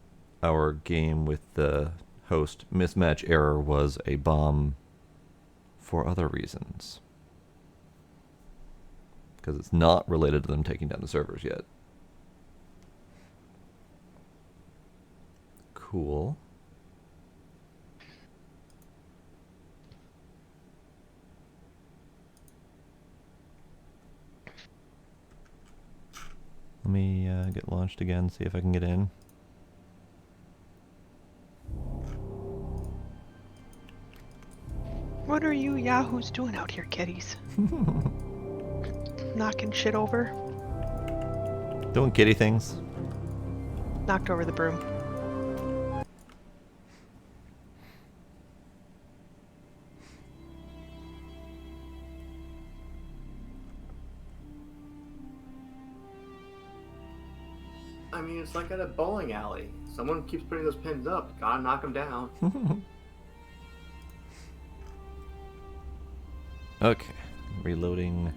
our game with the host mismatch error was a bomb for other reasons. Because it's not related to them taking down the servers yet. Cool. Let me get launched again, see if I can get in. What are you yahoos doing out here, kitties? Knocking shit over? Doing kitty things. Knocked over the broom. I mean, it's like at a bowling alley. Someone keeps putting those pins up. Gotta knock them down. Okay, reloading.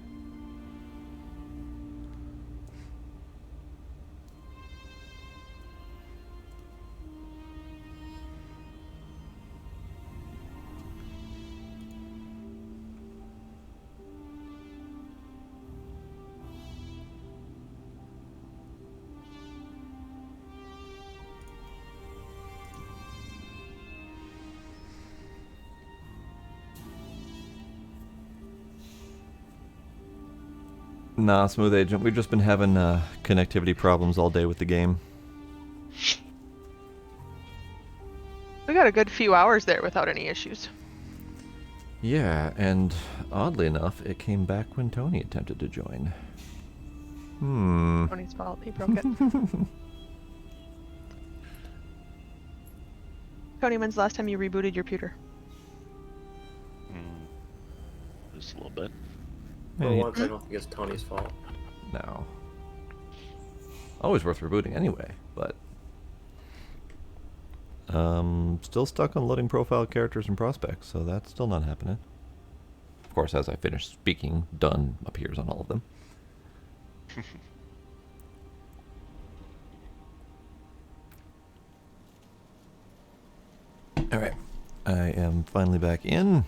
Nah, Smooth Agent, we've just been having connectivity problems all day with the game. We got a good few hours there without any issues. Yeah, and oddly enough, it came back when Tony attempted to join. Tony's fault. He broke it. Tony, when's the last time you rebooted your computer? Just a little bit. For once, I don't think it's Tony's fault. No. Always worth rebooting anyway, but... still stuck on loading profile characters and prospects, so that's still not happening. Of course, as I finish speaking, done appears on all of them. Alright. I am finally back in.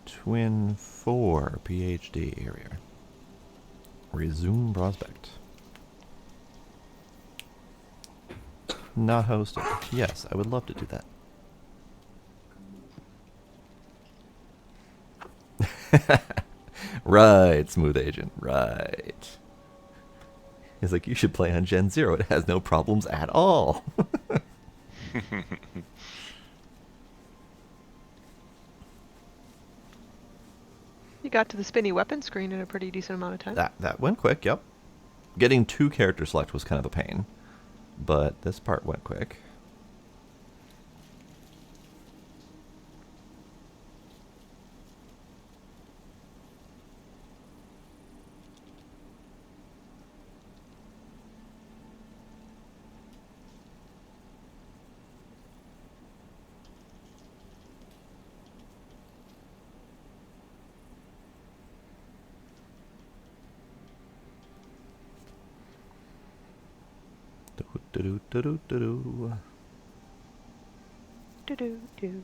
Twin 4 PhD area. Resume prospect. Not hosted. Yes, I would love to do that. Right, Smooth Agent, right. He's like, you should play on Gen 0. It has no problems at all. You got to the spinny weapon screen in a pretty decent amount of time. That went quick, yep. Getting 2 character select was kind of a pain, but this part went quick. Do-do-do-do-do-do. Do-do-do.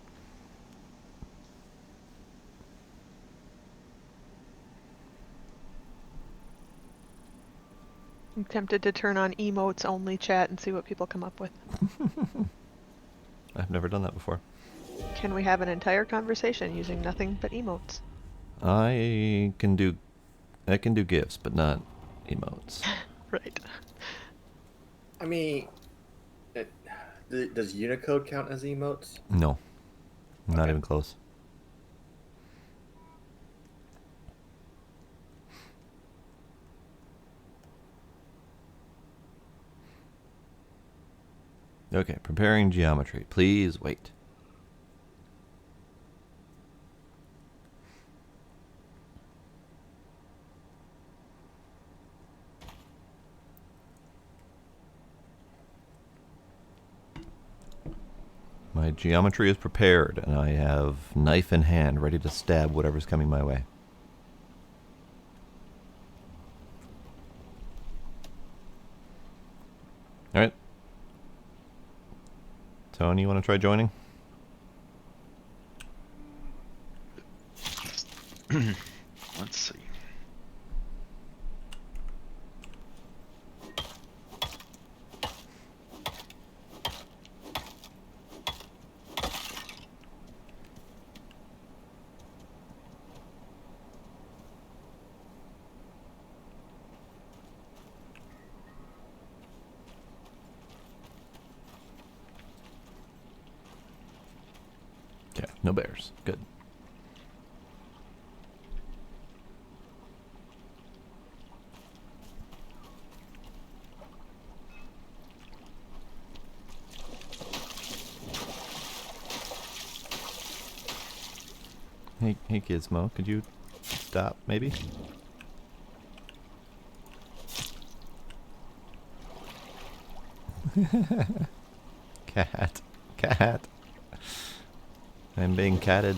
I'm tempted to turn on emotes only chat and see what people come up with. I've never done that before. Can we have an entire conversation using nothing but emotes? I can do GIFs, but not emotes. Right. I mean, does Unicode count as emotes? No. Not Okay. even close. Okay, preparing geometry. Please wait. My geometry is prepared, and I have knife in hand, ready to stab whatever's coming my way. Alright. Tony, you want to try joining? Let's see. Okay, no bears. Good. Hey Gizmo, could you stop, maybe? Cat. I'm being catted.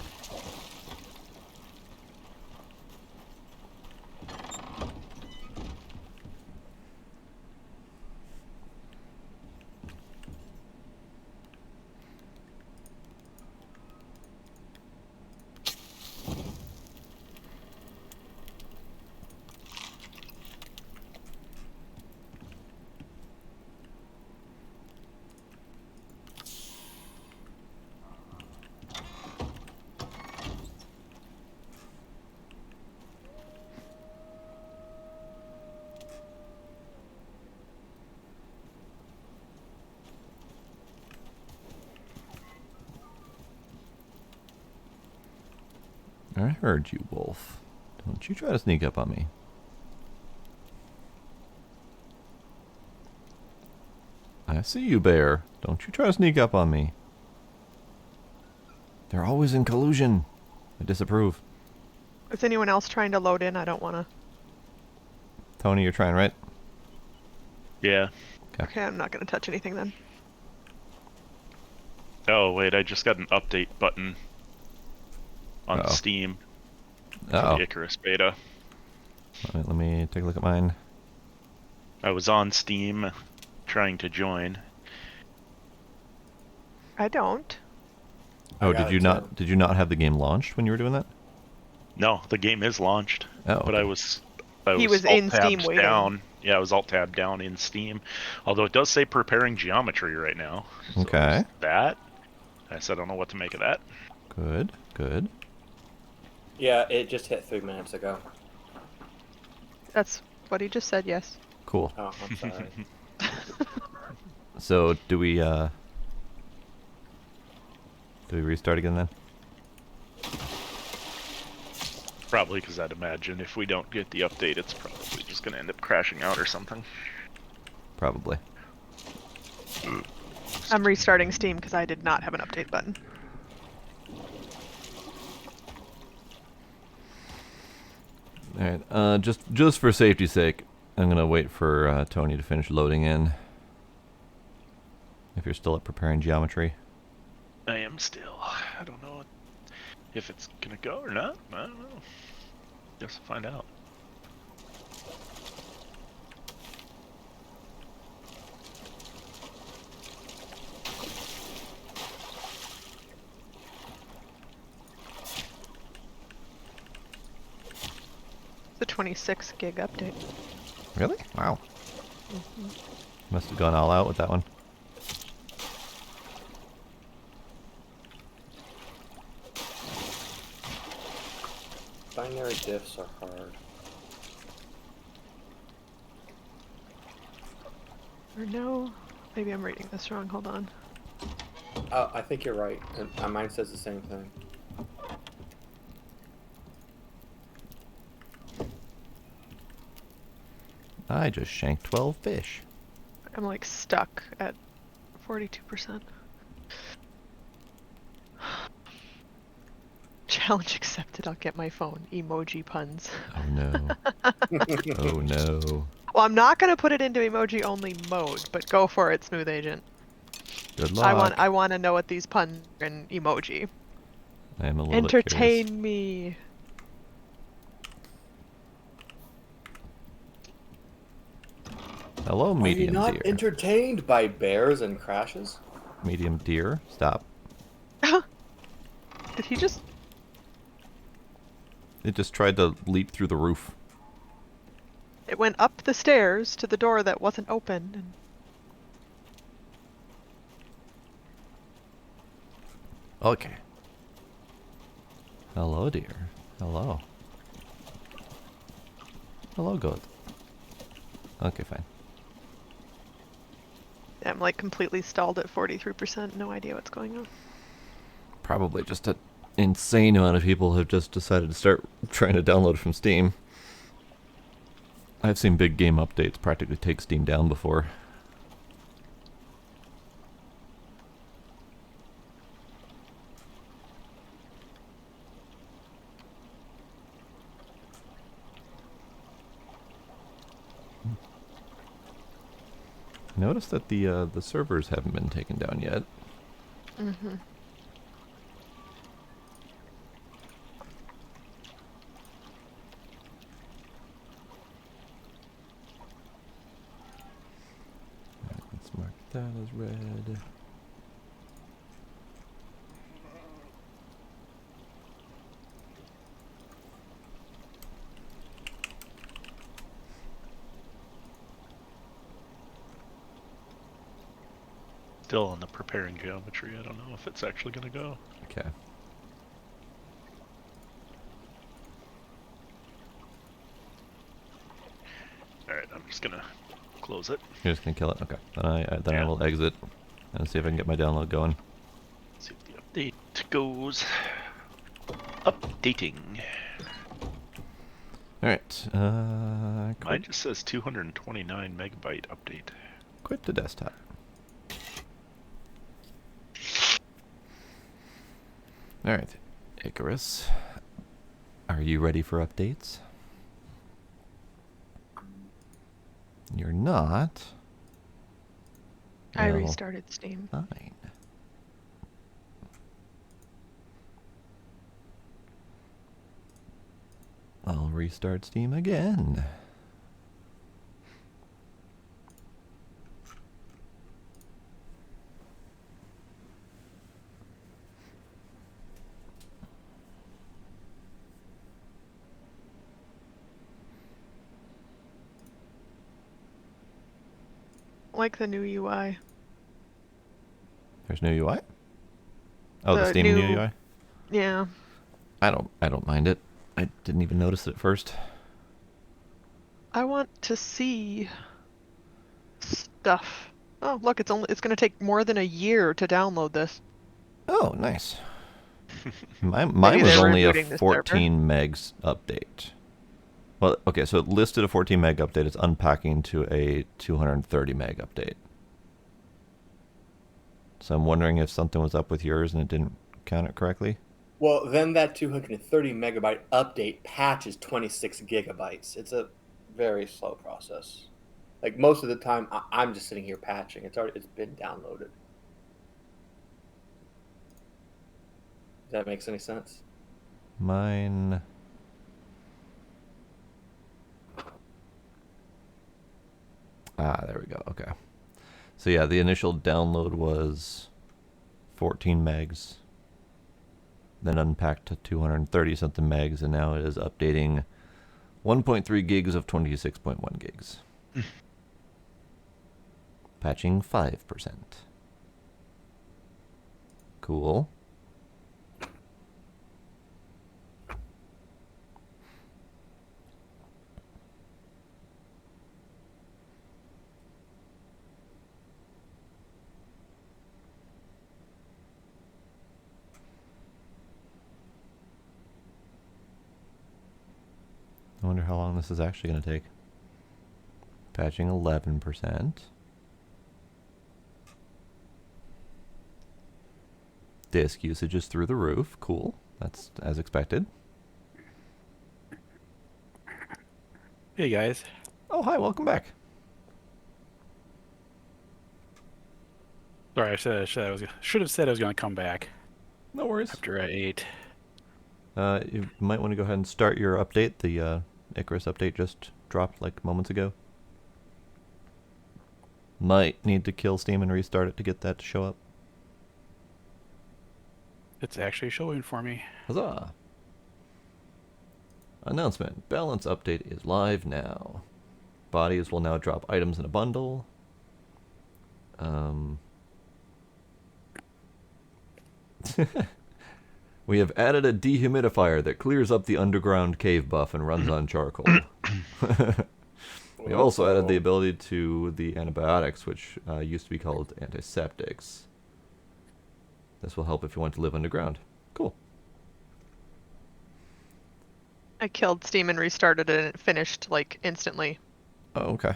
I heard you, Wolf. Don't you try to sneak up on me. I see you, Bear. Don't you try to sneak up on me. They're always in collusion. I disapprove. Is anyone else trying to load in? I don't want to. Tony, you're trying, right? Yeah. Okay, I'm not going to touch anything then. Oh, wait, I just got an update button on Uh-oh. Steam for Uh-oh. the Icarus beta. Let me take a look at mine. I was on Steam trying to join. I don't. Oh, I got did you it, not? too. Did you not have the game launched when you were doing that? No, the game is launched. Oh, But okay. I He was was in alt Steam tabbed waiting. down. Yeah, I was alt tabbed down in Steam. Although it does say preparing geometry right now. So Okay. there's that. I said I don't know what to make of that. Good. Good. Yeah, it just hit 3 minutes ago. That's what he just said, yes. Cool. Oh, I'm sorry. So do we restart again then? Probably because I'd imagine if we don't get the update, it's probably just going to end up crashing out or something. Probably. I'm restarting Steam because I did not have an update button. All right. Just for safety's sake, I'm gonna wait for Tony to finish loading in. If you're still at preparing geometry. I am still. I don't know if it's going to go or not. I don't know. Guess we'll find out. The 26 gig update. Really? Wow. Must have gone all out with that one. Binary diffs are hard. Or no? Maybe I'm reading this wrong. Hold on. Oh, I think you're right. And mine says the same thing. I just shanked 12 fish. I'm like stuck at 42%. Challenge accepted. I'll get my phone. Emoji puns. Oh no. Oh no. Well, I'm not gonna put it into emoji only mode, but go for it, Smooth Agent. Good luck. I want to know what these puns are in emoji. I am a little bit curious. Entertain me. Hello, Are you medium not deer. entertained by bears and crashes? Medium deer, stop. Did he just... It just tried to leap through the roof. It went up the stairs to the door that wasn't open. And... Okay. Hello, dear. Hello. Hello, goat. Okay, fine. I'm like completely stalled at 43%. No idea what's going on. Probably just an insane amount of people have just decided to start trying to download from Steam. I've seen big game updates practically take Steam down before. Notice that the servers haven't been taken down yet. Mm-hmm. Let's mark that as red. Still on the preparing geometry. I don't know if it's actually going to go. Okay. Alright, I'm just going to close it. You're just gonna kill it? Okay. Then I will exit and see if I can get my download going. See if the update goes. Updating. Alright. Mine just says 229 megabyte update. Quit the desktop. Alright. Icarus. Are you ready for updates? You're not. I Well, restarted Steam. fine. I'll restart Steam again. like the new UI. There's new UI? Oh, the Steam new UI? Yeah. I don't mind it. I didn't even notice it at first. I want to see stuff. Oh, look, it's going to take more than a year to download this. Oh, nice. Mine was only a 14 megs update. Well, okay, so it listed a 14 meg update. It's unpacking to a 230 meg update. So I'm wondering if something was up with yours and it didn't count it correctly. Well, then that 230 megabyte update patch is 26 gigabytes. It's a very slow process. Like most of the time, I'm just sitting here patching. It's been downloaded. If that makes any sense. Mine. There we go. Okay. So yeah, the initial download was 14 megs. Then unpacked to 230 something megs, and now it is updating 1.3 gigs of 26.1 gigs. Patching 5%. Cool. I wonder how long this is actually going to take. Patching 11%. Disk usage is through the roof. Cool. That's as expected. Hey guys. Oh, hi. Welcome back. Sorry, I should have said I was going to come back. No worries. After I ate. You might want to go ahead and start your update. The Icarus update just dropped like moments ago. Might need to kill Steam and restart it to get that to show up. It's actually showing for me. Huzzah! Announcement. Balance update is live now. Bodies will now drop items in a bundle. We have added a dehumidifier that clears up the underground cave buff and runs on charcoal. We also added the ability to the antibiotics, which used to be called antiseptics. This will help if you want to live underground. Cool. I killed Steam and restarted it, and it finished like instantly. Oh, okay.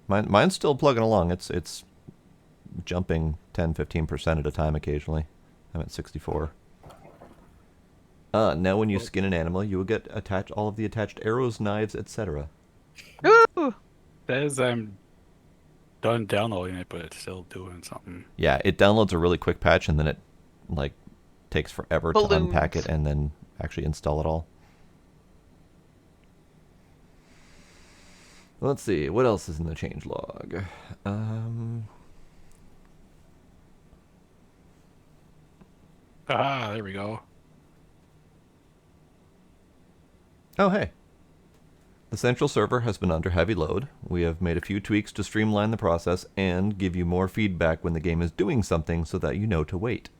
Mine's still plugging along. It's jumping 10-15% at a time occasionally. I'm at 64. Now when you skin an animal, you will get all of the attached arrows, knives, etc. Ooh! Says I'm done downloading it, but it's still doing something. Yeah, it downloads a really quick patch, and then it like takes forever to unpack it and then actually install it all. Let's see, what else is in the changelog? There we go. Oh, hey. The central server has been under heavy load. We have made a few tweaks to streamline the process and give you more feedback when the game is doing something so that you know to wait.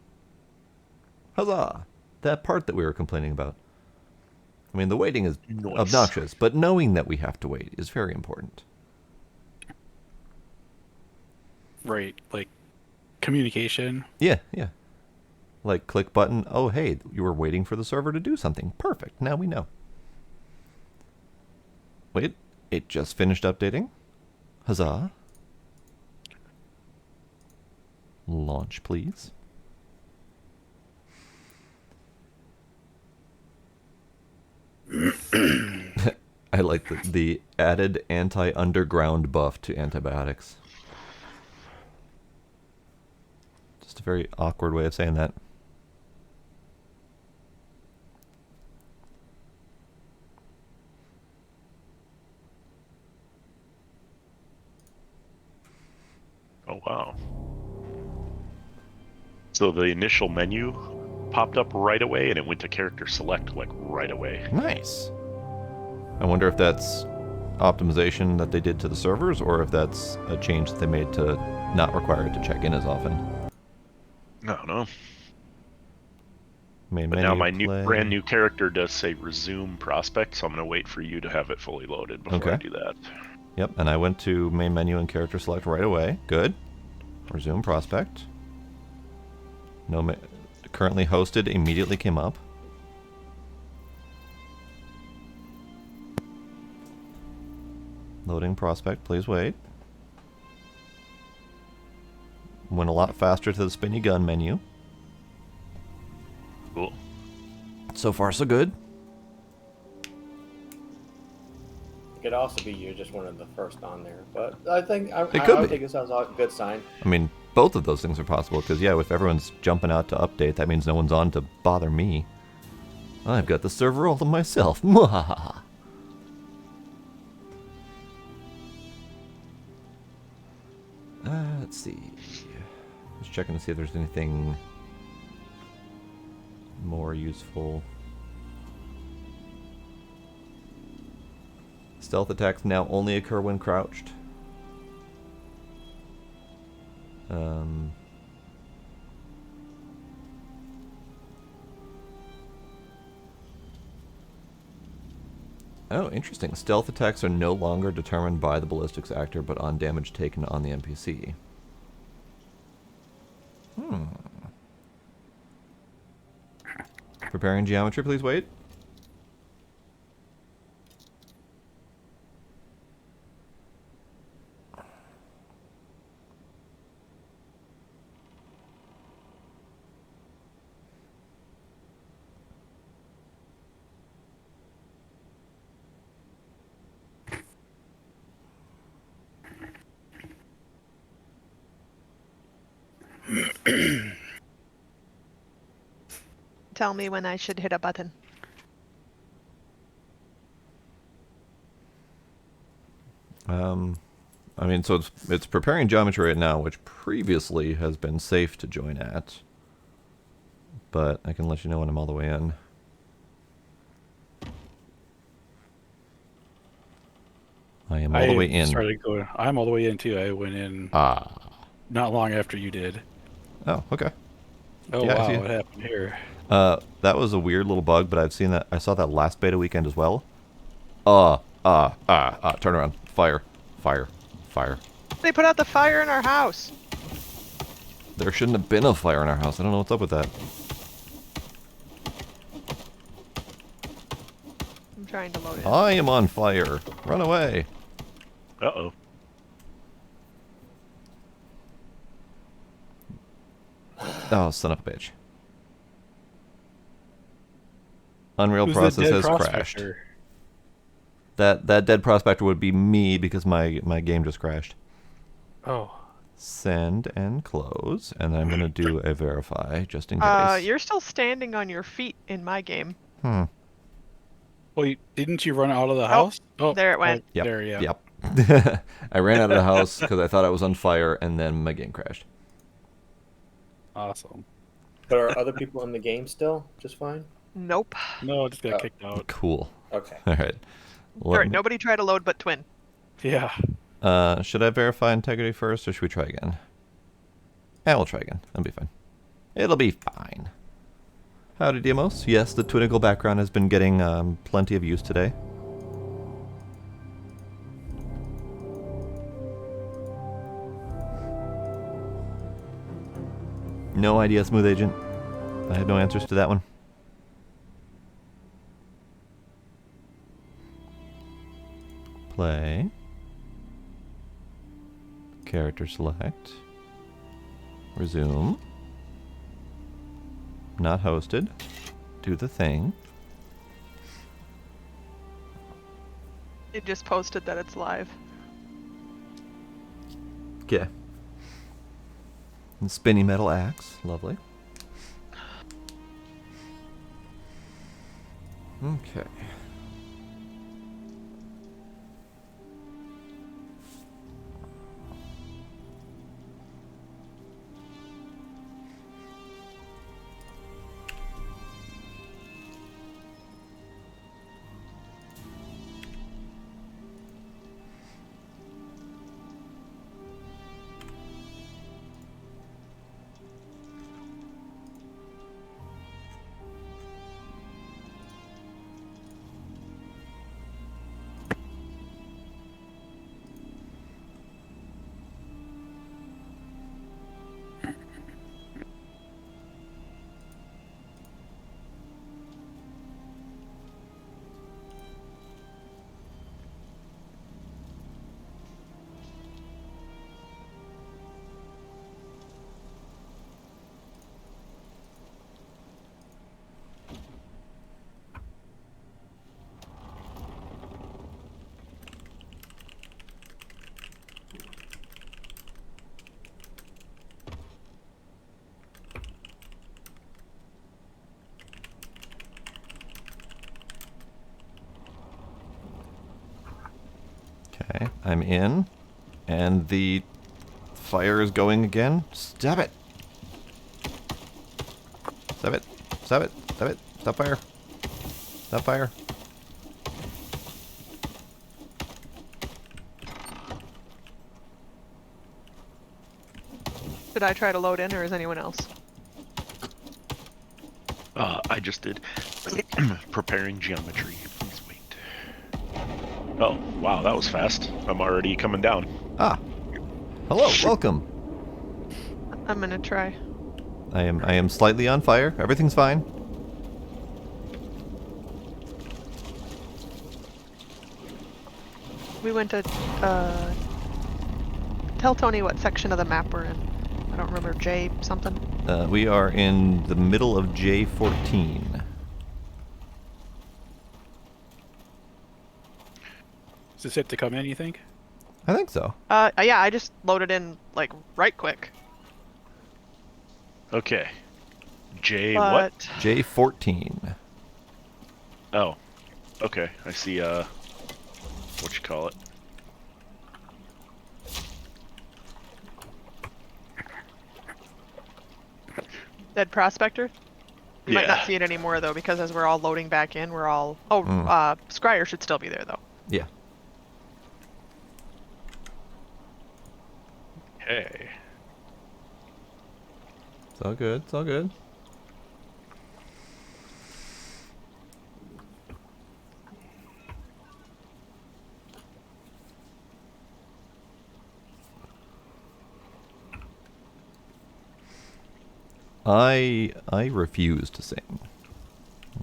Huzzah! That part that we were complaining about. I mean, the waiting is obnoxious, but knowing that we have to wait is very important. Right, like communication. Yeah. Like, click button, oh, hey, you were waiting for the server to do something. Perfect, now we know. Wait, it just finished updating? Huzzah. Launch, please. I like the added anti-underground buff to antibiotics. Just a very awkward way of saying that. Oh, wow. So the initial menu popped up right away, and it went to character select, like, right away. Nice. I wonder if that's optimization that they did to the servers, or if that's a change that they made to not require it to check in as often. I don't know. Main But menu, now my play. brand new character does say resume prospect, so I'm going to wait for you to have it fully loaded before I Okay. do that. Yep, and I went to main menu and character select right away. Good. Resume prospect. No, currently hosted immediately came up. Loading prospect, please wait. Went a lot faster to the spinny gun menu. Cool. So far, so good. It could also be you're just one of the first on there, but I think I It could would be. take this as a good sign. I mean, both of those things are possible, because, yeah, if everyone's jumping out to update, that means no one's on to bother me. I've got the server all to myself. Mwahaha. Let's see. Just checking to see if there's anything more useful. Stealth attacks now only occur when crouched. Oh, interesting. Stealth attacks are no longer determined by the ballistics actor, but on damage taken on the NPC. Preparing geometry, please wait. Tell me when I should hit a button. I mean, so it's preparing geometry right now, which previously has been safe to join at. But I can let you know when I'm all the way in. I am all the way in. I'm all the way in too. I went in not long after you did. Oh, okay. Oh Yeah, wow, what happened here? That was a weird little bug, but I've seen that. I saw that last beta weekend as well. Turn around. Fire. Fire. Fire. They put out the fire in our house. There shouldn't have been a fire in our house. I don't know what's up with that. I'm trying to load it. I am on fire. Run away. Uh-oh. Oh, son of a bitch. Unreal Who's process the dead has crashed. prospector? That dead prospector would be me because my game just crashed. Oh. Send and close, and I'm gonna do a verify just in case. You're still standing on your feet in my game. Hmm. Well, didn't you run out of the house? Oh, there it went. Yep. There, yeah. Yep. I ran out of the house because I thought I was on fire, and then my game crashed. Awesome. But are other people in the game still just fine? Nope. No, I just got kicked out. Cool. Okay. All right. Alright, nobody try to load but Twin. Yeah. Should I verify integrity first, or should we try again? Yeah, we'll try again. That'll be fine. It'll be fine. Howdy, Demos. Yes, the Twinicle background has been getting plenty of use today. No idea, Smooth Agent. I have no answers to that one. Play. Character select. Resume. Not hosted. Do the thing. It just posted that it's live. Okay. And spinny metal axe. Lovely. Okay. I'm in. And the fire is going again. Stop it! Stop it! Stop it! Stop it! Stop fire! Stop fire! Did I try to load in, or is anyone else? I just did. Preparing geometry. Please wait. Oh, wow, that was fast. I'm already coming down. Ah! Hello, welcome! I'm gonna try. I am slightly on fire. Everything's fine. We went to, tell Tony what section of the map we're in. I don't remember, J something? We are in the middle of J14. Is this it to come in, you think? I think so. Yeah, I just loaded in, like, right quick. Okay. J But what? J14. Oh. Okay, I see, what you call it. Dead Prospector? You might not Yeah. see it anymore, though, because as we're all loading back in, we're all... Oh, Scryer should still be there, though. Yeah. Hey. It's all good. It's all good. I refuse to sing.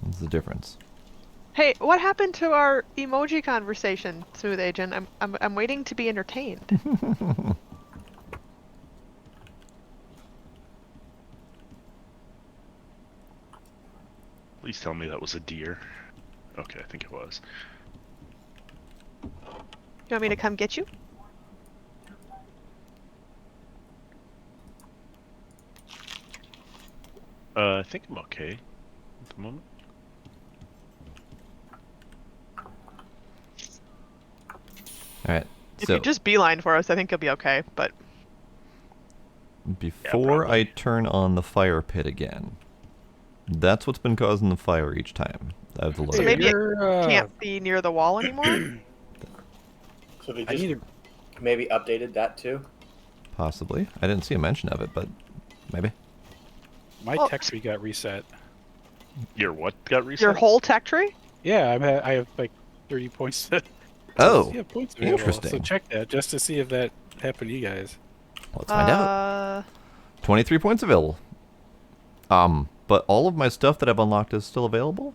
That's the difference. Hey, what happened to our emoji conversation, Smooth Agent? I'm waiting to be entertained. Please tell me that was a deer. Okay, I think it was. You want me to come get you? I think I'm okay at the moment. Alright, If so you just beeline for us, I think you'll be okay, but... before probably. I turn on the fire pit again, that's what's been causing the fire each time I've So loaded. maybe it can't be near the wall anymore? So they I just need to maybe updated that too. Possibly. I didn't see a mention of it, but maybe. My Well, tech tree got reset. Your what got reset? Your whole tech tree? Yeah, I have like 30 points. Oh, Yeah, points available. So interesting. check that just to see if that happened to you guys. Let's find out. 23 23 points available. But all of my stuff that I've unlocked is still available?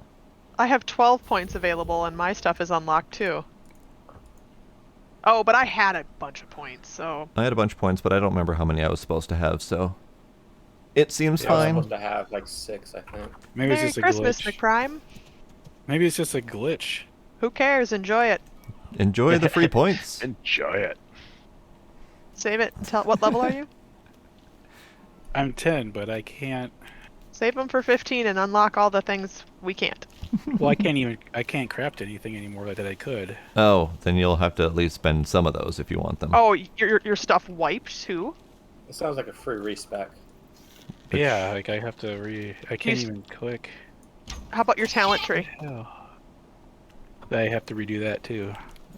I have 12 points available, and my stuff is unlocked too. Oh, but I had a bunch of points, so... I had a bunch of points, but I don't remember how many I was supposed to have, so... It seems Yeah, I was fine. supposed to have like 6, I think. Maybe Merry it's just a Christmas, glitch. McPrime. Maybe it's just a glitch. Who cares? Enjoy it. Enjoy the free points. Enjoy it. Save it. Tell what level are you? I'm 10, but I can't. Save them for 15 and unlock all the things we can't. Well, I can't craft anything anymore that I could. Oh, then you'll have to at least spend some of those if you want them. Oh, your stuff wiped too? It sounds like a free respec. Yeah, like I have to I can't You- even click. How about your talent tree? Oh. I have to redo that too.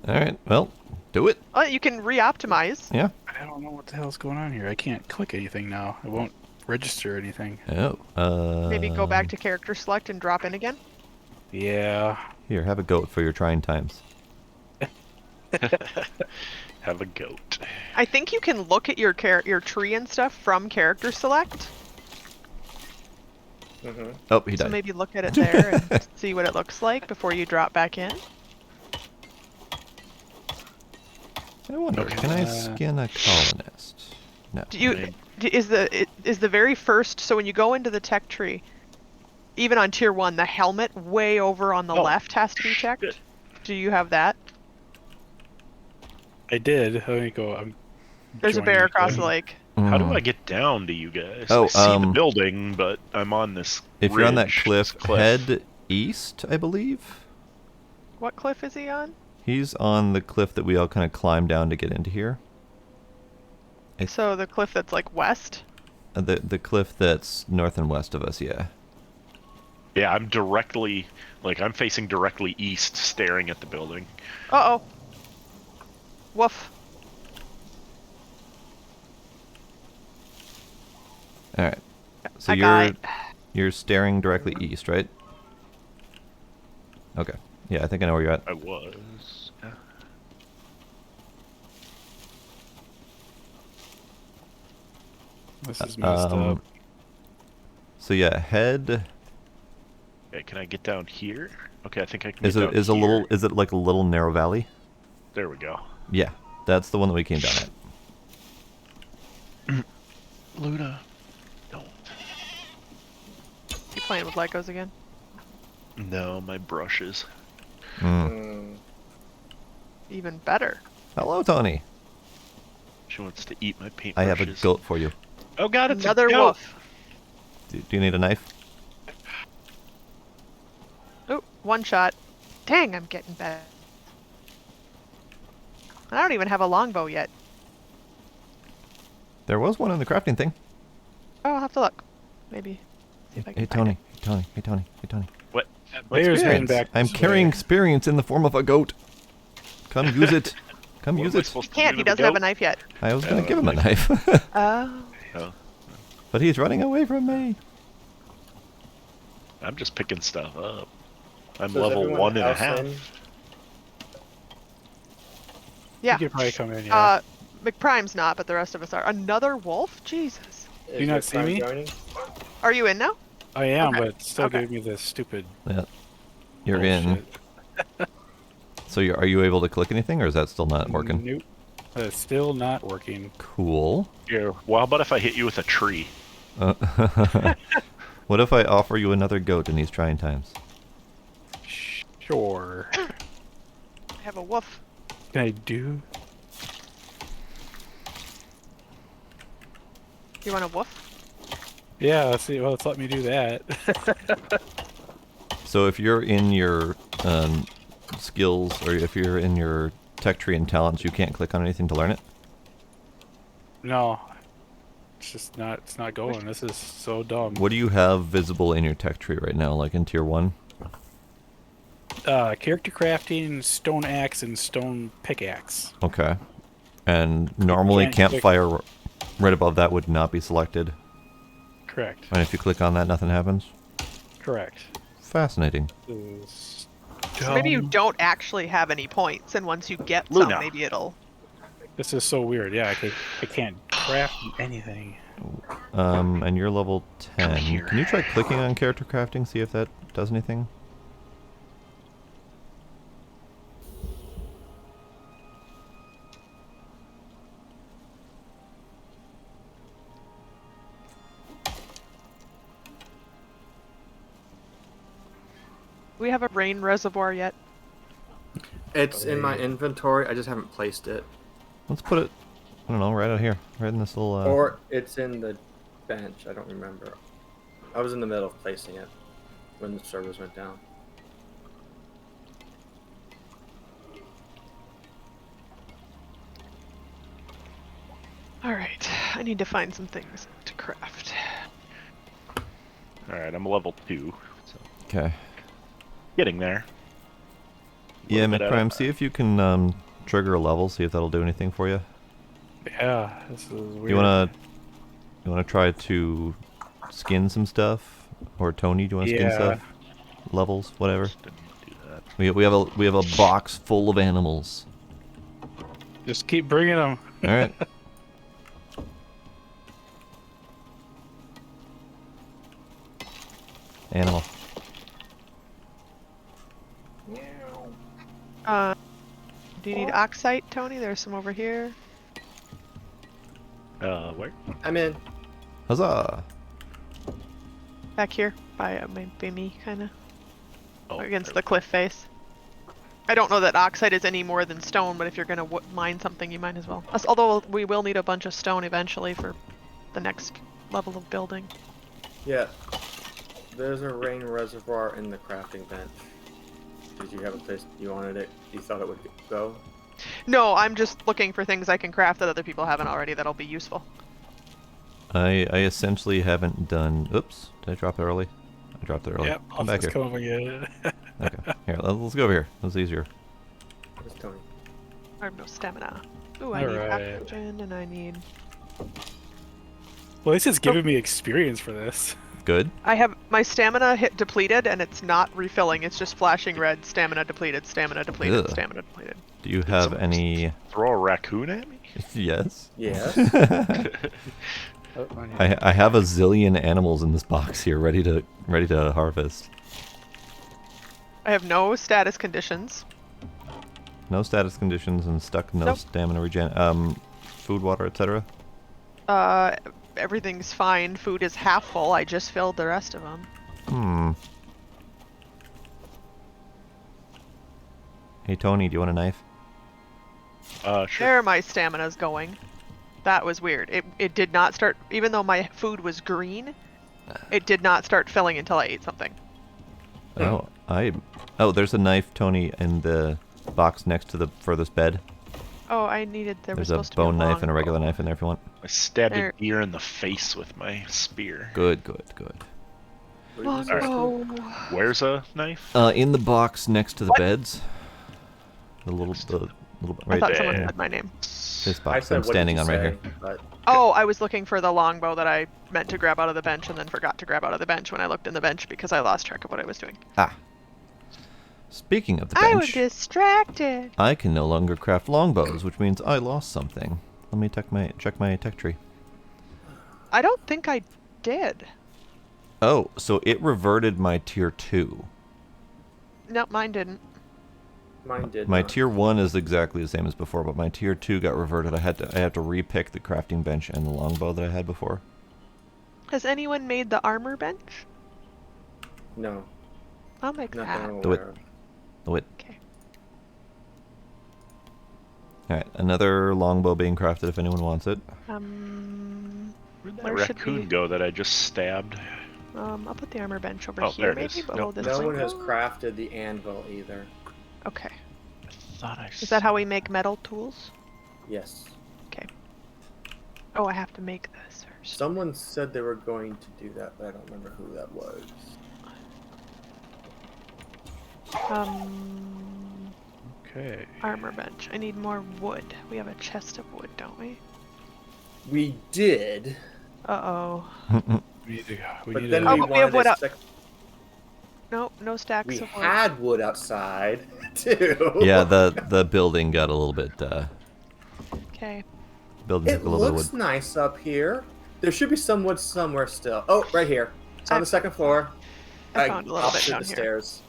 Alright, well, do it. Oh, you can re-optimize. Yeah. I don't know what the hell's going on here. I can't click anything now. It won't register anything. Oh, Maybe go back to character select and drop in again. Yeah. Here, have a goat for your trying times. Have a goat. I think you can look at your tree and stuff from character select. Mm-hmm. Oh, he So died. maybe look at it there and see what it looks like before you drop back in. I wonder, Okay. can I skin a colonist? No. Do you is the very first, so when you go into the tech tree, even on tier 1, the helmet way over on the Oh, left has to be checked? shit. Do you have that? I did. Let me go. There's a joining bear you across guys. the lake. How do Mm. I get down to you guys? Oh, I see the um, building, but I'm on this If you're on that ridge, cliff, this cliff. head east, I believe. What cliff is he on? He's on the cliff that we all kind of climbed down to get into here. So the cliff that's like west? The cliff that's north and west of us, yeah. Yeah, I'm directly, like, I'm facing directly east, staring at the building. Uh-oh. Woof. Alright. So I you're staring directly east, right? Okay. Yeah, I think I know where you're at. I was. Yeah. This is messed up. So yeah, head. Okay, can I get down here? Okay, I think I can. Is it like a little narrow valley? There we go. Yeah, that's the one that we came down at. Luna, don't. You playing with Legos again? No, my brushes. Even better. Hello, Tony. She wants to eat my paintbrushes. I have a goat for you. Oh God, it's Another a goat. wolf. Do you need a knife? Oh, one shot. Dang, I'm getting better. I don't even have a longbow yet. There was one in the crafting thing. Oh, I'll have to look. Maybe. See if I can Hey, find Tony. it. Hey, Tony. Hey, Tony. What? Players heading Experience. back. I'm this carrying way. experience in the form of a goat. Come use it. Come What use am I it. supposed to Can't. do He to the doesn't have a goat? knife yet. I was going to give him a knife. Oh. Oh, But he's running away from me. I'm just picking stuff up. I'm So is level everyone 1.5. else in? Yeah. You could probably come in, yeah. McPrime's not, but the rest of us are. Another wolf? Jesus. Is you not your see prime me? joining? Are you in now? I am, okay. but it still Okay. gave me this stupid Yeah. You're in. bullshit. So are you able to click anything, or is that still not working? Nope. It's still not working. Cool. Yeah. Well, how about if I hit you with a tree? What if I offer you another goat in these trying times? Sure. I have a wolf. Can I do? You want a wolf? Yeah, let's see. Well, let's let me do that. So if you're in your skills, or if you're in your tech tree and talents, you can't click on anything to learn it? No. It's just not, it's not going. This is so dumb. What do you have visible in your tech tree right now, like in tier 1? Character crafting, stone axe, and stone pickaxe. Okay. And normally can't click- campfire right above that would not be selected. Correct. And if you click on that, nothing happens? Correct. Fascinating. This So maybe you don't actually have any points, and once you get Luna. some, maybe it'll... This is so weird. Yeah, I can't craft anything. And you're level 10. here. Can you try clicking on character crafting, see if that does anything? Do we have a rain reservoir yet? It's in my inventory. I just haven't placed it. Let's put it, I don't know, right out here. Right in this little... Or it's in the bench. I don't remember. I was in the middle of placing it when the servers went down. Alright, I need to find some things to craft. All right, I'm level 2. So Okay. getting there. Yeah, Little bit out McPrime, of- see if you can trigger a level, see if that'll do anything for you. Yeah, this is weird. You wanna try to skin some stuff, or Tony, do you wanna skin Yeah. stuff? Levels, whatever. Just didn't do that. We have a box full of animals. Just keep bringing them. All right. Animal. Do you need oxite, Tony? There's some over here. Where? I'm in. Huzzah! Back here, by me, kind of. Oh, Against there the cliff face. I don't know that oxide is any more than stone, but if you're going to mine something, you might as well. Although we will need a bunch of stone eventually for the next level of building. Yeah. There's a rain reservoir in the crafting bench. Did you have a place you wanted it? You thought it would go? No, I'm just looking for things I can craft that other people haven't already that'll be useful. I essentially haven't done. Oops, did I drop it early? I dropped it early. Yep, Come back here. come over again. Okay, here, let's go over here. That's easier. Where's Tony? I have no stamina. Ooh, I need Alright. oxygen and I need... Well, this is giving me experience for this. Good. I have my stamina hit depleted and it's not refilling. It's just flashing red. Stamina depleted. Stamina depleted. Ugh. Stamina depleted. Do you have someone any? Throw a raccoon at me? Yes. Yes. I have a zillion animals in this box here, ready to harvest. I have no status conditions. No status conditions and stuck. No Nope. stamina regen. Food, water, etc. Everything's fine. Food is half full. I just filled the rest of them. Hmm. Hey Tony, do you want a knife? Sure. There my stamina's going. That was weird. It did not start, even though my food was green, it did not start filling until I ate something. Oh, Oh, there's a knife, Tony, in the box next to the furthest bed. Oh, I needed, there was There's a supposed to be a bone knife and a long regular bow. knife in there if you want. I stabbed There. a deer in the face with my spear. Good, good, good. Long Alright. bow. Where's a knife? In the box next to the What? beds. The little I right thought there. someone there. said my name. This I box said, I'm what did standing you on right say? here. But Oh, I was looking for the longbow that I meant to grab out of the bench and then forgot to grab out of the bench when I looked in the bench because I lost track of what I was doing. Ah. Speaking of the I was bench, distracted. I can no longer craft longbows, which means I lost something. Let me check my tech tree. I don't think I did. Oh, so it reverted my tier 2. No, mine didn't. mine did. My not. tier 1 is exactly the same as before, but my tier 2 got reverted. I had to repick the crafting bench and the longbow that I had before. Has anyone made the armor bench? No, I'll make not that. that I'm Do it. aware of. Oh, wait. Okay. Alright, another longbow being crafted if anyone wants it. Where'd that Where should raccoon we- go that I just stabbed? I'll put the armor bench over Oh, here there it maybe is. below Nope. this No one has window? crafted the anvil either. Okay. I thought I Is that how we make metal tools? Yes. Okay. Oh, I have to make this first. Someone said they were going to do that, but I don't remember who that was. Okay. Armor bench. I need more wood. We have a chest of wood, don't we? We did, Uh-oh. We need to. We but need then to. Oh, we but we have wanted wood a out- sec- Nope, no stacks We of wood. had wood outside too. Yeah, the building got a little bit, Okay. building took It a little bit of looks wood. nice up here. There should be some wood somewhere still. Oh, right here. It's on I- the second floor. I found a little bit opposite down the here. stairs.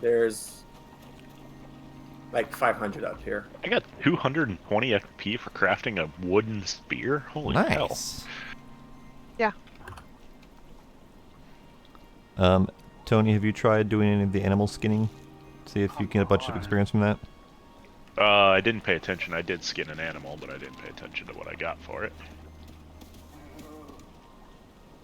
There's like 500 up here. I got 220 XP for crafting a wooden spear. Holy hell! Nice. Yeah. Tony, have you tried doing any of the animal skinning? See if you can get a bunch of experience from that. I didn't pay attention. I did skin an animal, but I didn't pay attention to what I got for it.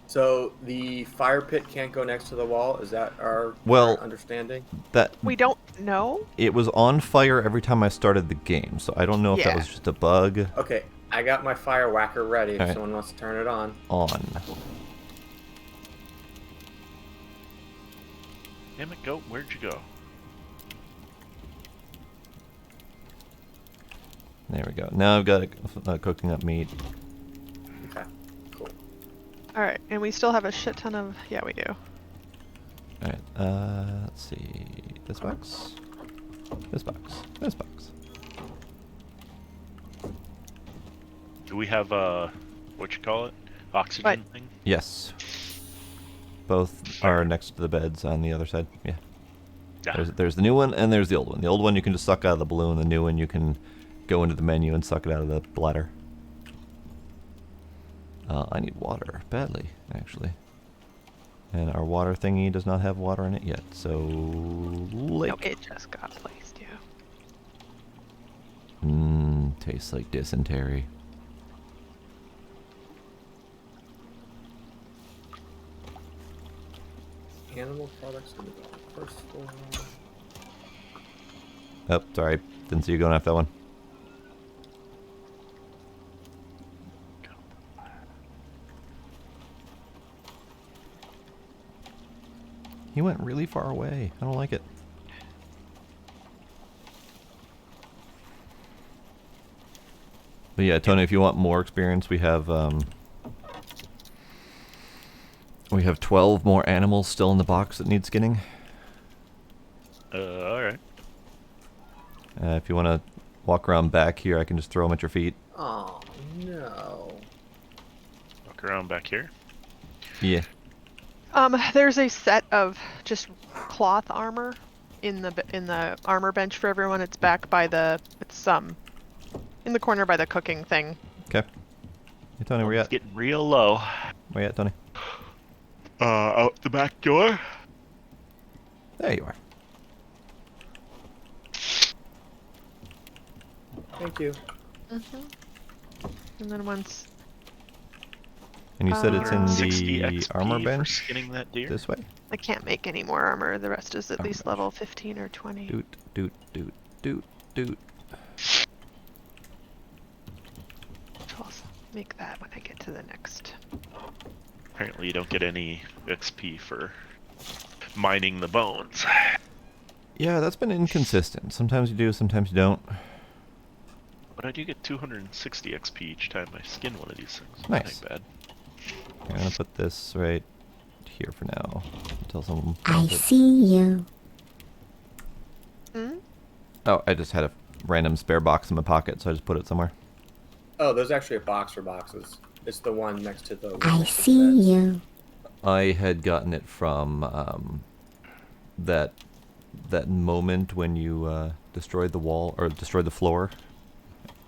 So the fire pit can't go next to the wall. Is that our Well- understanding? That We don't know? it was on fire every time I started the game, so I don't know if that Yeah. was just a bug. Okay, I got my fire whacker ready if Alright. someone wants to turn it on. On. Damn it, goat! Where'd you go? There we go. Now I've got cooking up meat. Okay, cool. Alright, and we still have a shit ton of... Yeah, we do. Alright, let's see. This box. This box. This box. Do we have what you call it? Oxygen What? thing? Yes. Both are next to the beds on the other side. Yeah. Yeah. There's the new one and there's the old one. The old one you can just suck out of the balloon. The new one you can go into the menu and suck it out of the bladder. I need water badly, actually. And our water thingy does not have water in it yet, so lake. No, it just got placed, yeah. Tastes like dysentery. Animal products in the first floor. Oh, sorry. Didn't see you going after that one. He went really far away. I don't like it. But yeah, Tony, if you want more experience, we have 12 more animals still in the box that need skinning. Alright. If you want to walk around back here, I can just throw them at your feet. Oh no. Walk around back here. Yeah. There's a set of just cloth armor in the armor bench for everyone. It's back by it's in the corner by the cooking thing. Okay. Hey, Tony, where you It's at? getting real low. Where you at, Tony? Out the back door. There you are. Thank you. And then once. And you said it's in 60 the XP armor for bench? skinning that deer. This way? I can't make any more armor. The rest is at Armor least bench. level 15 or 20. Doot. I'll make that when I get to the next. Apparently you don't get any XP for mining the bones. Yeah, that's been inconsistent. Sometimes you do, sometimes you don't. But I do get 260 XP each time I skin one of these things. Nice. Not bad. I'm gonna put this right here for now. Until someone I finds it. see you. Hmm? Oh, I just had a random spare box in my pocket, so I just put it somewhere. Oh, there's actually a box for boxes. It's the one next to the. I next to the see beds. you. I had gotten it from that moment when you destroyed the wall or destroyed the floor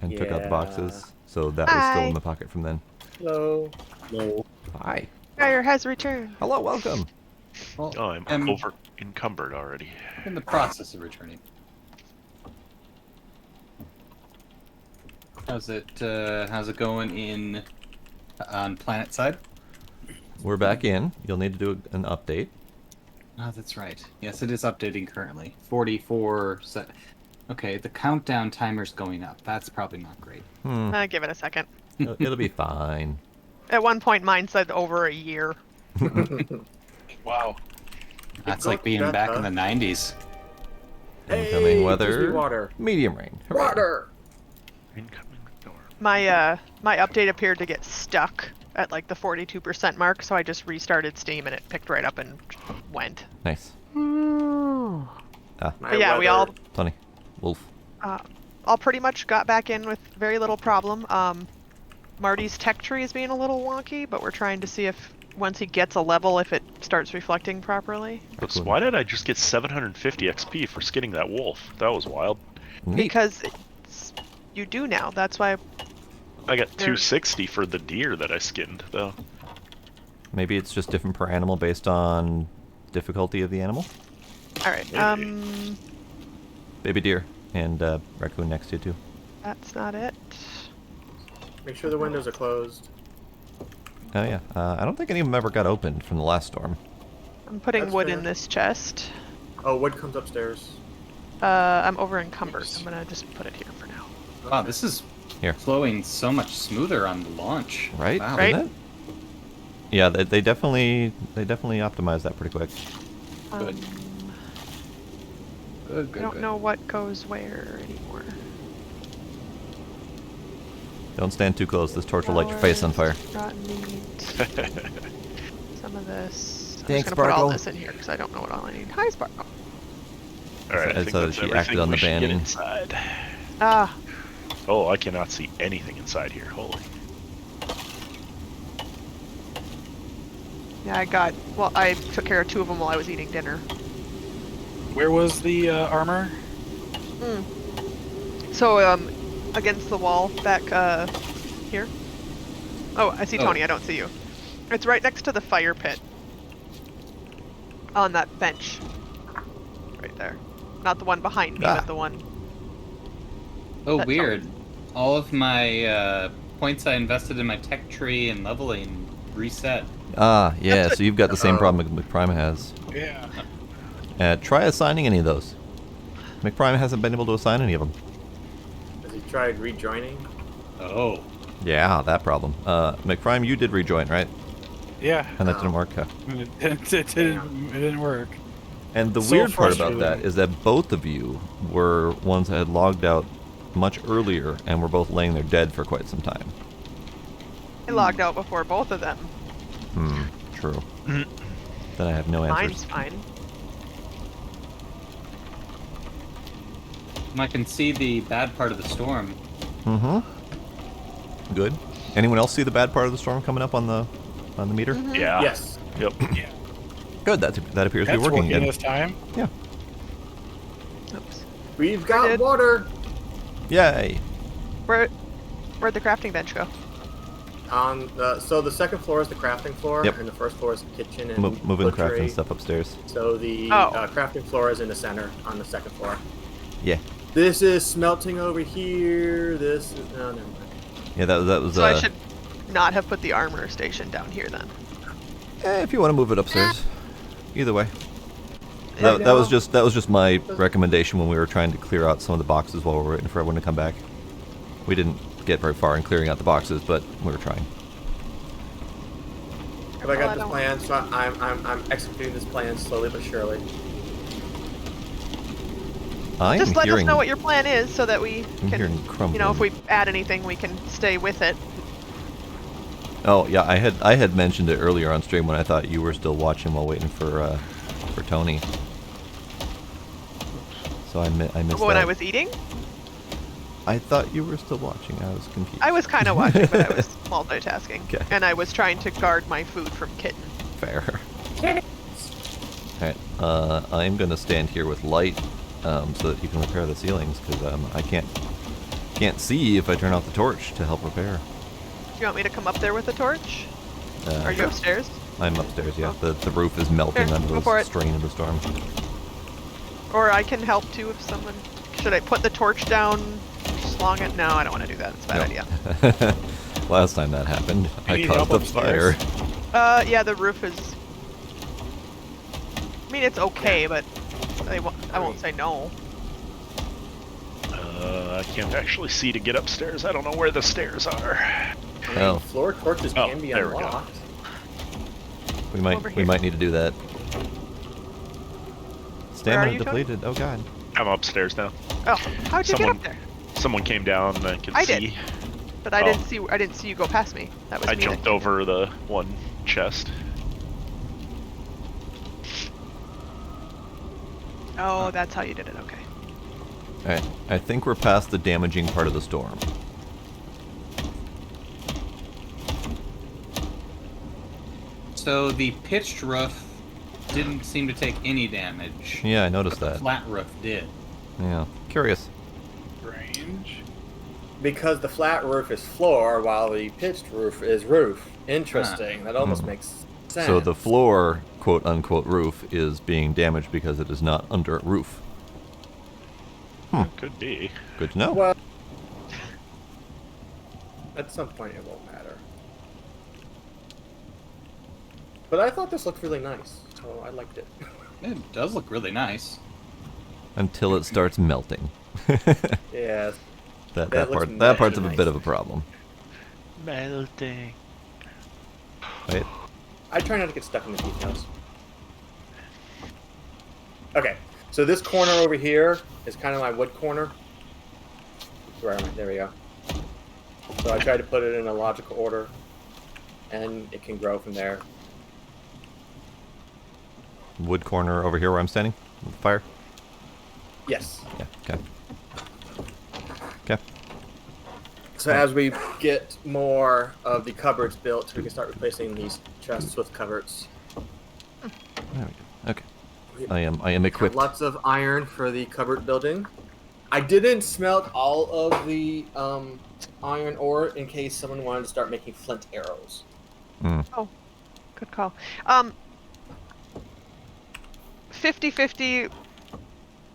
and took out the Yeah. boxes. So that was still Hi. in my pocket from then. Hello. No. Hi. Fire has returned. Hello, welcome. Well, Oh, I'm over encumbered already. in the process of returning. How's it going on planet side? We're back in. You'll need to do an update. Oh, that's right. Yes, it is updating currently. 44 set. Okay, the countdown timer's going up. That's probably not great. Give it a second. It'll be fine. At one point, mine said over a year. Wow. That's got like being that, back huh? in the 90s. Incoming Hey, weather. gives me water. Medium rain. Hooray. Water. Incoming door. My update appeared to get stuck at like the 42% mark, so I just restarted Steam and it picked right up and went. Nice. My But yeah, we weather- all Tony. Wolf. all pretty much got back in with very little problem. Marty's tech tree is being a little wonky, but we're trying to see if once he gets a level, if it starts reflecting properly. Raccoon. Why did I just get 750 XP for skinning that wolf? That was wild. Neat. Because you do now. That's why. I got There- 260 for the deer that I skinned, though. Maybe it's just different per animal based on difficulty of the animal. All right. Maybe. Baby deer and raccoon next to you too. That's not it. Make sure the windows are closed. Oh yeah. I don't think any of them ever got opened from the last storm. I'm putting That's wood fair. in this chest. Oh, wood comes upstairs. I'm over encumbered. I'm gonna just put it here for now. Wow, this is Here. flowing so much smoother on the launch. Right? Wow. Right? Isn't it? Yeah, they definitely optimized that pretty quick. Good. Um, Good, I good, don't good. know what goes where anymore. Don't stand too close. This torch will light your face on fire. Flowers, rotten meat. Some of this. I'm Thanks, just gonna put all Sparkle. this in here because I don't know what all I need. Hi, Sparkle. Alright, I So think that's she acted everything on the we should get banning. inside. Ah, Oh, I cannot see anything inside here. Holy. yeah, I took care of 2 of them while I was eating dinner. Where was the armor? So, against the wall back, here. Oh, I see Oh. Tony, I don't see you. It's right next to the fire pit. On that bench. Right there. Not the one behind me, Ah. but the one. Oh, That's weird. All of my points I invested in my tech tree and leveling reset. Ah, yeah. That's So you've got the same Uh-oh. problem McPrime has. Yeah. Try assigning any of those. McPrime hasn't been able to assign any of them. Has he tried rejoining? Oh. Yeah, that problem. McPrime, you did rejoin, right? Yeah. And that didn't work. Huh? It didn't work. And the So weird part about that frustrating. is that both of you were ones that had logged out much earlier and were both laying there dead for quite some time. I logged out before both of them. True. Then I have no answers. Mine's fine. I can see the bad part of the storm. Good. Anyone else see the bad part of the storm coming up on the meter? Yeah. Yes. Yep. Good. That appears to That's be working again. this time. Yeah. Oops. We've got did. water. Yay. Where'd the crafting bench go? So the second floor is the crafting floor, Yep. and the first floor is the kitchen and Moving butchery. crafting stuff upstairs. So the Oh. crafting floor is in the center on the second floor. Yeah. This is smelting over here. This is no, never mind. Yeah, that was. So I should not have put the armor station down here then. If you want to move it upstairs, either way. Yeah, That was just my recommendation when we were trying to clear out some of the boxes while we were waiting for everyone to come back. We didn't get very far in clearing out the boxes, but we were trying. Have I Well, I got the don't- plan? So I'm executing this plan slowly but surely. I'm Just let us hearing. know what your plan is so that we I'm can, hearing crumbling. you know, if we add anything, we can stay with it. Oh yeah, I had mentioned it earlier on stream when I thought you were still watching while waiting for Tony. So I missed When that. I was eating, I thought you were still watching. I was confused. I was kind of watching, but I was multitasking. Okay. And I was trying to guard my food from kitten. Fair. Alright, I'm gonna stand here with light, so that you can repair the ceilings, because I can't see if I turn off the torch to help repair. Do you want me to come up there with a torch? Are you Sure. upstairs? I'm upstairs, yeah. The roof is melting Here, under go for the it. strain of the storm. Or I can help too if someone... Should I put the torch down, slong it? No, I don't want to do that. It's a bad idea. Last time that happened, I need caused help the fire. upstairs? Yeah, the roof is... I mean, it's okay, but I won't say no. I can't actually see to get upstairs. I don't know where the stairs are. Oh, Floor torches Oh, can be there we go. unlocked. we Over might here. need to do that. Where Stamina are you, Tony? depleted. Oh god. I'm upstairs now. Oh, how'd you get Someone- up there? Someone came down. I can I see. did. But I Oh. didn't see you go past me. That was I me. jumped that- over the one chest. Oh, that's how you did it. Okay. Alright, I think we're past the damaging part of the storm. So the pitched roof didn't seem to take any damage. Yeah, I noticed The that. flat roof did. Yeah. Curious. Range. Because the flat roof is floor, while the pitched roof is roof. Interesting. That almost makes sense. So the floor, quote unquote, roof is being damaged because it is not under a roof. Could be. Good to know. Well, at some point it won't matter. But I thought this looked really nice, so I liked it. It does look really nice. Until it starts melting. Yeah. That That looks part's a nice. bit of a problem. Melting. Right? I try not to get stuck in the details. Okay, so this corner over here is kind of my wood corner. Where am I? There we go. So I try to put it in a logical order, and it can grow from there. Wood corner over here where I'm standing with the fire. Yes. Yeah. Okay. Okay. So as we get more of the cupboards built, we can start replacing these chests with cupboards. There we go. Okay. I am Have equipped. lots of iron for the cupboard building. I didn't smelt all of the iron ore in case someone wanted to start making flint arrows. Oh, good call. 50-50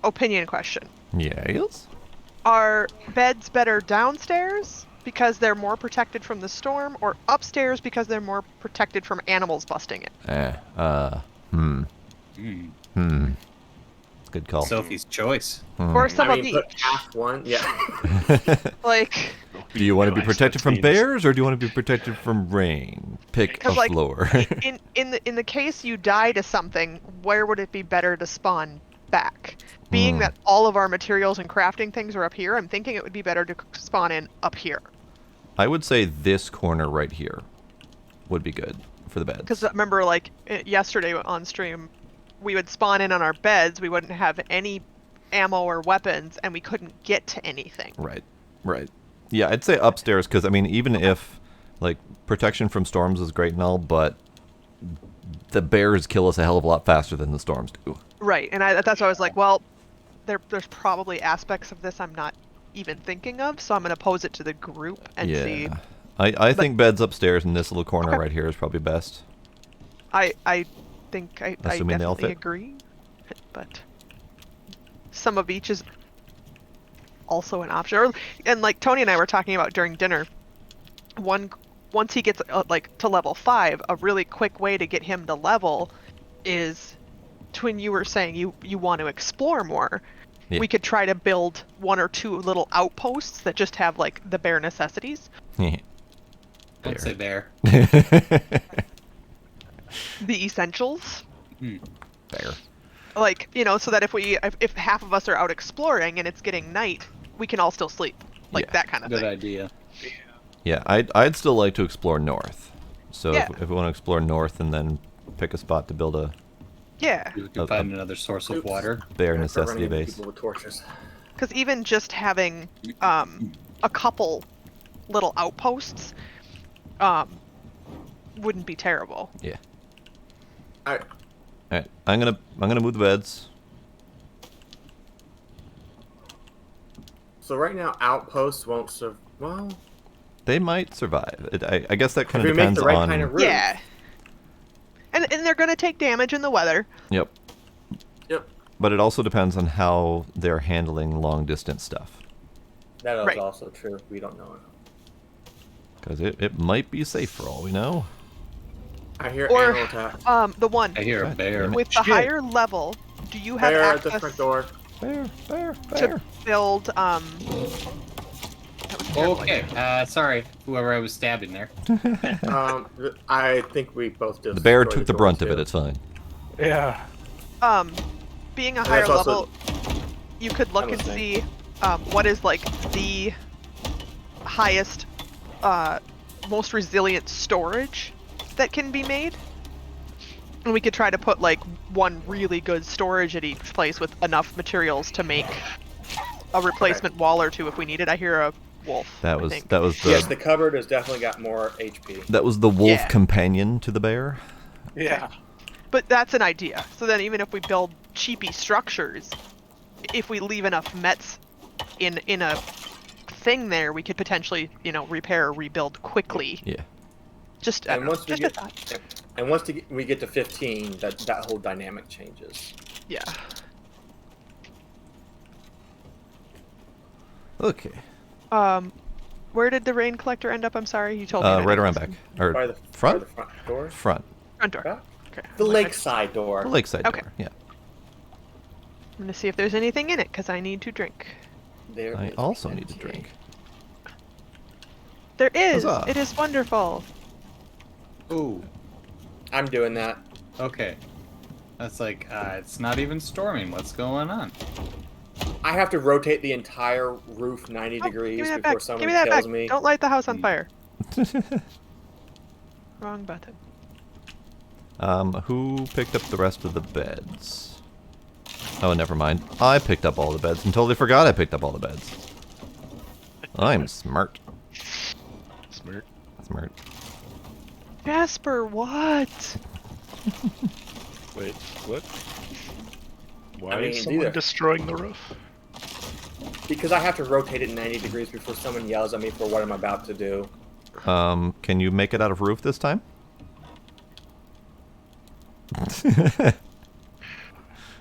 opinion question. Yes. Are beds better downstairs because they're more protected from the storm, or upstairs because they're more protected from animals busting it? Good call. Sophie's choice. Or some of each. Put half one. Yeah. Like. Do you want to be Realize protected that from means- bears, or do you want to be protected from rain? Pick a Because, like, floor. in the case you die to something, where would it be better to spawn back? Being that all of our materials and crafting things are up here, I'm thinking it would be better to spawn in up here. I would say this corner right here would be good for the beds. Because remember, like, yesterday on stream, we would spawn in on our beds, we wouldn't have any ammo or weapons, and we couldn't get to anything. Right, right. Yeah, I'd say upstairs, because, I mean, even if, like, protection from storms is great and all, but the bears kill us a hell of a lot faster than the storms do. Right, and that's why I was like, well, there's probably aspects of this I'm not even thinking of, so I'm going to pose it to the group and see. I think beds upstairs in this little corner right here is probably best. I think I Assuming they all definitely fit. agree, but some of each is also an option. And like Tony and I were talking about during dinner, once he gets like to level 5, a really quick way to get him to level is when you were saying you want to explore more. Yeah. We could try to build 1 or 2 little outposts that just have like the bare necessities. Don't say bear. The essentials. Bear. Like, you know, so that if half of us are out exploring and it's getting night, we can all still sleep. Like Yeah. that kind of Good thing. idea. Yeah, I'd still like to explore north. So Yeah. if we want to explore north and then pick a spot to build a Yeah. You can find another source of water. bare Start necessity running into base. People with torches. Because even just having a couple little outposts wouldn't be terrible. Yeah. Alright. All right, I'm gonna move the beds. So right now, outposts won't serve. Well, They might survive. I guess that kind if of we make depends the right on. kind of roof. Yeah. And they're gonna take damage in the weather. Yep. Yep. But it also depends on how they're handling long distance stuff. That is Right. also true. We don't know. Because it might be safe for all we know. I hear Or animal attack. the one I hear a God bear. damn it. with the higher level, do you have Bear at the access front door. Bear. to build that was terrible, Okay, sorry, whoever I was stabbing there. I think we both just. The bear destroyed took the door, brunt of too. it. It's fine. Yeah. Being a And higher that's also- level, you could look I was and see what is like the highest, most resilient storage that can be made. And we could try to put like one really good storage at each place with enough materials to make a replacement wall or 2 if we needed. I hear a wolf. That I was think. that was the Yes, the cupboard has definitely got more HP. that was the wolf Yeah. companion to the bear. Yeah. But that's an idea. So then even if we build cheapy structures, if we leave enough mets in a thing there, we could potentially, repair or rebuild quickly. Yeah. Just, I And don't know, once we just a get, thought. and once we get to 15, that whole dynamic changes. Yeah. Okay. Where did the rain collector end up? I'm sorry, you told me. and I Right didn't around back listen. or By the front. By the front door. Front. Front door. Back? Okay. The I'm lakeside door. The lakeside Okay. door. Yeah. gonna see if there's anything in it because I need to drink. There I is also need to plenty. drink. There is. Huzzah. It is wonderful. Ooh, I'm doing that. okay. That's like, it's not even storming. What's going on? I have to rotate the entire roof 90 Oh, give degrees me that before back. someone Give me that kills back. me. Don't light the house on fire. Wrong button. Who picked up the rest of the beds? Oh, never mind. I picked up all the beds and totally forgot I picked up all the beds. I'm smart. Smart. Smart. Jasper, what? Wait, what? Why I mean, is someone either. destroying the roof? Because I have to rotate it 90 degrees before someone yells at me for what I'm about to do. Can you make it out of roof this time?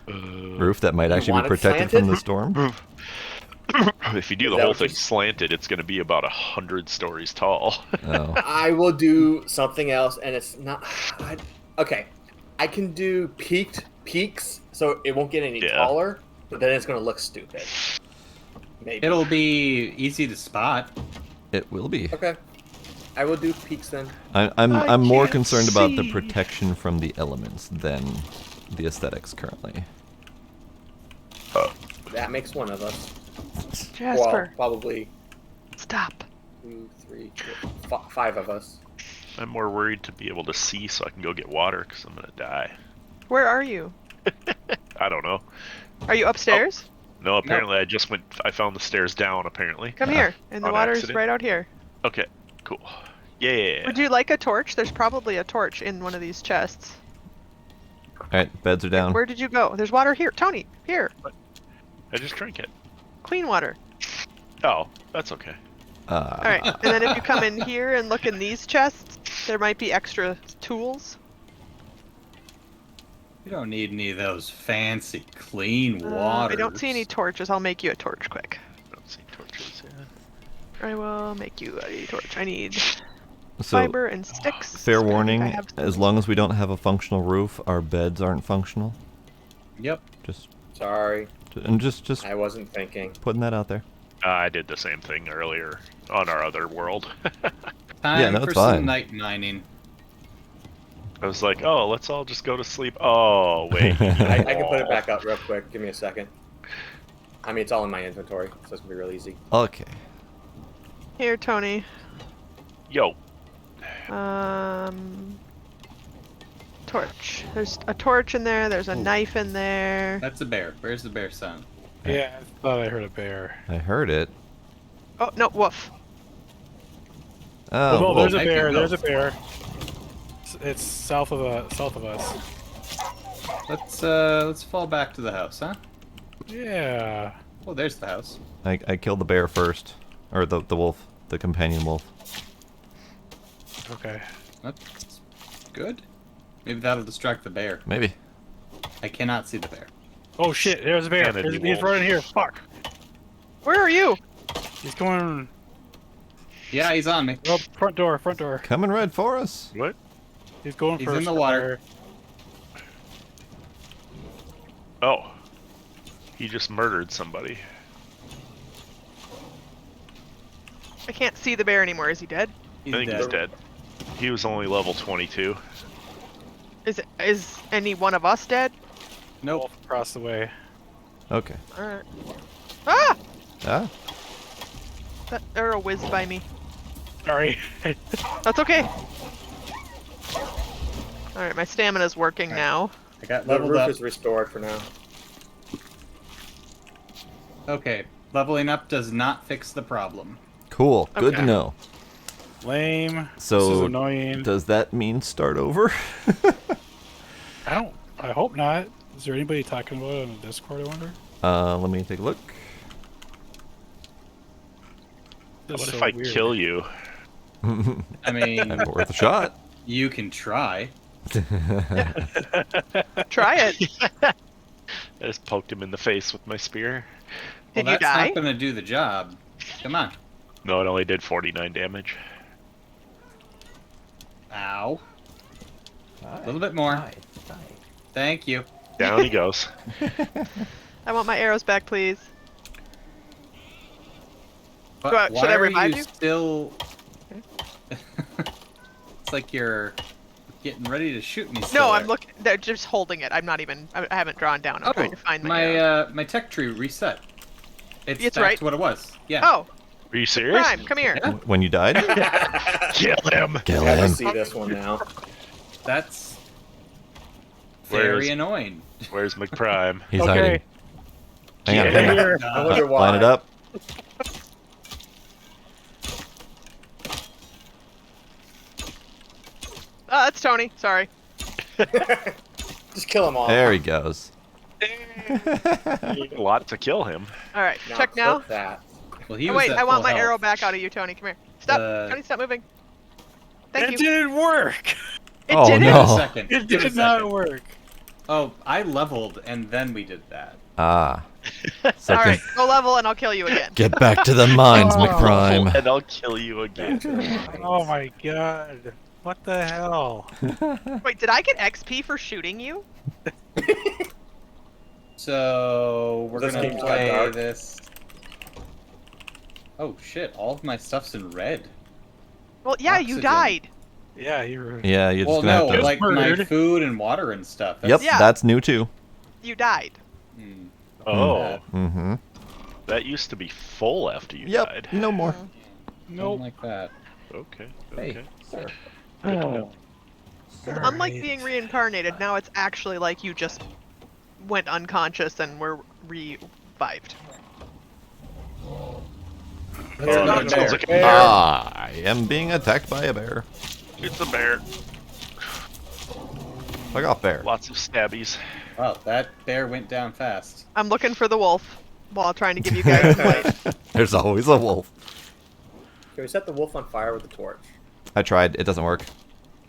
Roof that might actually want be it protected from slanted? the storm? If you do Is the that whole what thing you- slanted, it's going to be about 100 stories tall. Oh. I will do something else, and it's not. Okay. I can do peaks, so it won't get any Yeah. taller, but then it's gonna look stupid. Maybe. It'll be easy to spot. It will be. Okay. I will do peaks then. I'm more can't concerned about the see. protection from the elements than the aesthetics currently. That makes one of us. Jasper, Well, probably stop. 2, 3, 4, 5 of us. I'm more worried to be able to see so I can go get water because I'm gonna die. Where are you? I don't know. Are you upstairs? No, apparently I found the stairs down, apparently. Come here, and the On water's accident? right out here. Okay, cool. Yeah. Would you like a torch? There's probably a torch in one of these chests. Alright, beds are down. Where did you go? There's water here. Tony, here. I just drank it. Clean water. Oh, that's okay. Alright, and then if you come in here and look in these chests, there might be extra tools. You don't need any of those fancy clean water. I don't see any torches. I'll make you a torch quick. I don't see torches, yeah. I will make you a torch. I need So, fiber and sticks. fair I think I warning, have some. as long as we don't have a functional roof, our beds aren't functional. Yep. Just Sorry, just I wasn't thinking. putting that out there. I did the same thing earlier on our other world. Time Yeah, no, for it's some fine. night mining. I was like, oh, let's all just go to sleep. Oh, wait. I can put it back up real quick. Give me a second. I mean, it's all in my inventory, so it's gonna be real easy. Okay. Here, Tony. Yo. Torch. There's a torch in there. There's a knife in there. That's a bear. Where's the bear sound? Yeah, I thought I heard a bear. I heard it. Oh no, woof. Oh, no, well, there's a I can bear. go. There's a bear. It's south of us. Let's fall back to the house, huh? Yeah. Oh, there's the house. I killed the bear first. Or the wolf. The companion wolf. Okay. That's good. Maybe that'll distract the bear. Maybe. I cannot see the bear. Oh shit! There's a bear. Kennedy He's wolf. running here. Fuck. Where are you? He's going. Yeah, he's on me. Oh, front door. Front door. Coming right for us. What? He's going He's for in the water. Oh. He just murdered somebody. I can't see the bear anymore. Is he dead? He's I think dead. he's dead. He was only level 22. Is any one of us dead? Nope. Wolf across the way. Okay. Alright. Ah! Ah. That arrow whizzed by me. Sorry. That's okay. Alright, my stamina's working now. I got The leveled roof up. is restored for now. Okay, leveling up does not fix the problem. Cool. Good to Okay. know. Lame. So, this is annoying. does that mean start over? I hope not. Is there anybody talking about it on the Discord? I wonder. Let me take a look. This What is if so I weird. kill you? I mean, Worth a shot. you can try. Try it. I just poked him in the face with my spear. Did Well, you that's die? not gonna do the job. Come on. No, it only did 49 damage. Ow. A little bit more. Thank you. Down he goes. I want my arrows back, please. But Should I why revive are you you? still? It's like you're getting ready to shoot me. No, still I'm there. looking. They're just holding it. I'm not even. I haven't drawn down. I'm trying to find my. my arrow. my tech tree reset. It's It's back right. to what it was. Yeah. Oh, Are you serious? Prime, come here. Yeah. When you died? Kill him! Kill I him. see this one now. That's Where's- very annoying. Where's McPrime? He's Okay. hiding. Hang on, Yeah. hang on. Here. I wonder why. Line it up. Oh, that's Tony. Sorry. Just kill them all. There he goes. A lot to kill him. All right, Now check now. clip that. Well, he Oh, was wait, at I want full my health. arrow back out of you, Tony. Come here. Stop, Tony. Stop moving. Thank It you. didn't work. It Oh, didn't. Give it no. a second. It Give it a did not second. work. Oh, I leveled and then we did that. Ah. So All can- right, go level and I'll kill you again. get back to the mines, Oh. McPrime. And I'll kill you again. Oh my god. What the hell? Wait, did I get XP for shooting you? So we're This gonna game's play dark. this. Oh shit! All of my stuff's in red. Well, yeah, you Oxygen. died. Yeah, you were. Yeah, you're just Well, gonna no, have to. like my Murdered. food and water and stuff. Yep, Yeah. that's new too. You died. Hmm. Oh, Mm-hmm. that used to be full after you Yep, died. no more. Nope. Like that. Okay. Hey, Okay. sir. Good to know. Unlike being reincarnated, now it's actually like you just went unconscious and were revived. That's another that sounds bear. like a bear. I am being attacked by a bear. It's a bear. Fuck off, bear. Lots of stabbies. Wow, that bear went down fast. I'm looking for the wolf while trying to give you guys some light. There's always a wolf. Can we set the wolf on fire with a torch? I tried. It doesn't work.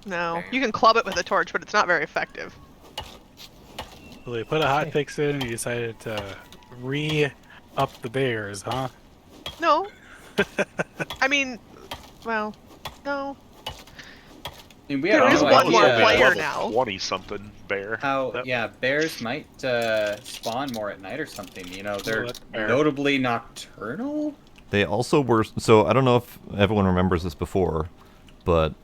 No, you can club it with a torch, but it's not very effective. Well, they put a hot fix in and you decided to re-up the bears, huh? No. I mean, well, no. I mean, we There have is no one more idea player Level now. 20-something bear. how. That- Yeah, bears might spawn more at night or something. You know, they're that's fair. notably nocturnal. They also were. So I don't know if everyone remembers this before, but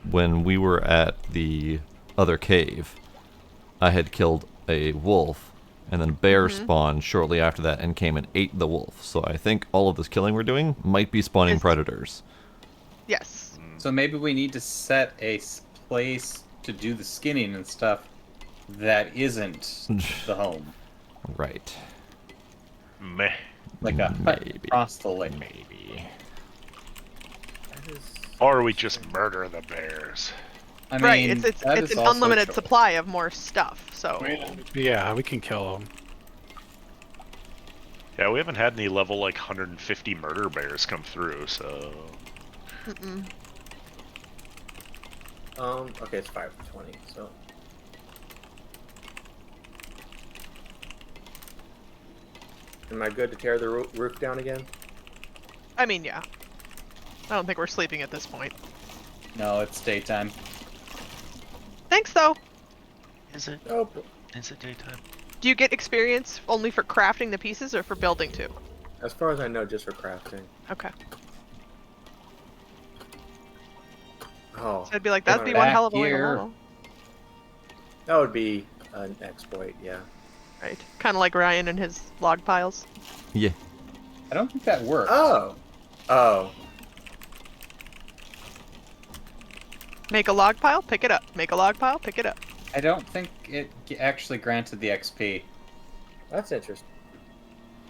when we were at the other cave, I had killed a wolf, and then bear spawned shortly after that and came and ate the wolf. So I think all of this killing we're doing might be spawning Is- predators. Yes. So maybe we need to set a place to do the skinning and stuff that isn't the home, Right. Meh. like a hut Maybe. across the lake. Maybe. That is... Or we just murder the bears. I mean, Right. It's that it's is an also unlimited choice. supply of more stuff. So Yeah, we can kill them. Yeah, we haven't had any level like 150 murder bears come through, so Okay, it's 5:20, so... Am I good to tear the roof down again? I mean, yeah. I don't think we're sleeping at this point. No, it's daytime. Thanks, though. is it? Nope. Is it daytime? Do you get experience only for crafting the pieces or for building too? As far as I know, just for crafting. Okay. Oh, So I'd be like, that'd be Back one hell of a way to here. level. that would be an exploit, yeah. Right. Kind of like Ryan and his log piles. Yeah. I don't think that works. Oh! Oh. Make a log pile, pick it up. Make a log pile, pick it up. I don't think it actually granted the XP. That's interesting.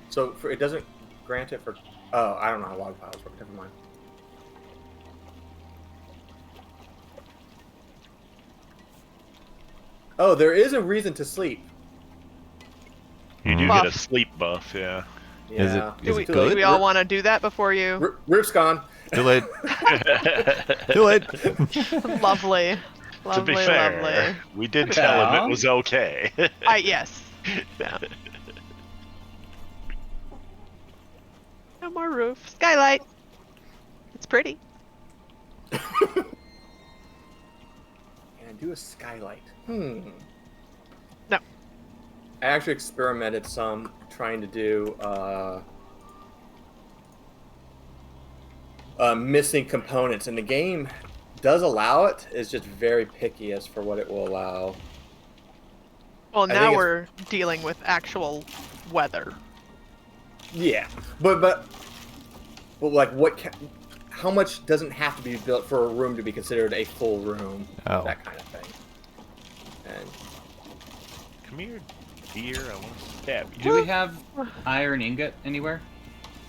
So it doesn't grant it for... Oh, I don't know how log piles work. Never mind. Oh, there is a reason to sleep. You do Buff. get a sleep buff, yeah. Yeah. Is it- Do Is we, it good? do we all want to do that before you? Roof's gone. Too late. Too late. Lovely. To Lovely, be fair, lovely. we did tell him Yeah. it was okay. Yes. Yeah. No more roof. Skylight. It's pretty. And do a skylight. No. I actually experimented some trying to do missing components, and the game does allow it. It's just very picky as for what it will allow. Well, I think now it's- we're dealing with actual weather. Yeah, but like how much doesn't have to be built for a room to be considered a full room? Oh. That kind of thing. And Come here, dear. I want to stab you. Do we have iron ingot anywhere?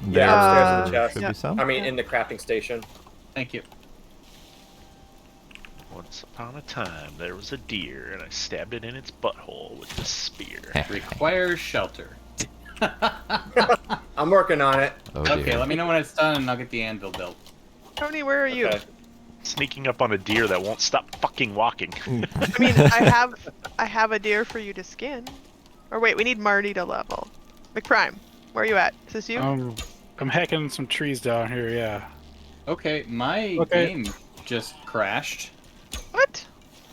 yeah, upstairs in the chest. Should yeah. be some. I mean, in the crafting station. Thank you. Once upon a time, there was a deer, and I stabbed it in its butthole with this spear. Requires shelter. I'm working on it. Oh, Okay, dear. let me know when it's done and I'll get the anvil built. Tony, where are you? Okay. Sneaking up on a deer that won't stop fucking walking. I mean, I have a deer for you to skin. Or wait, we need Marty to level. McPrime, where are you at? Is this you? I'm hacking some trees down here, yeah. Okay, my Okay. game just crashed.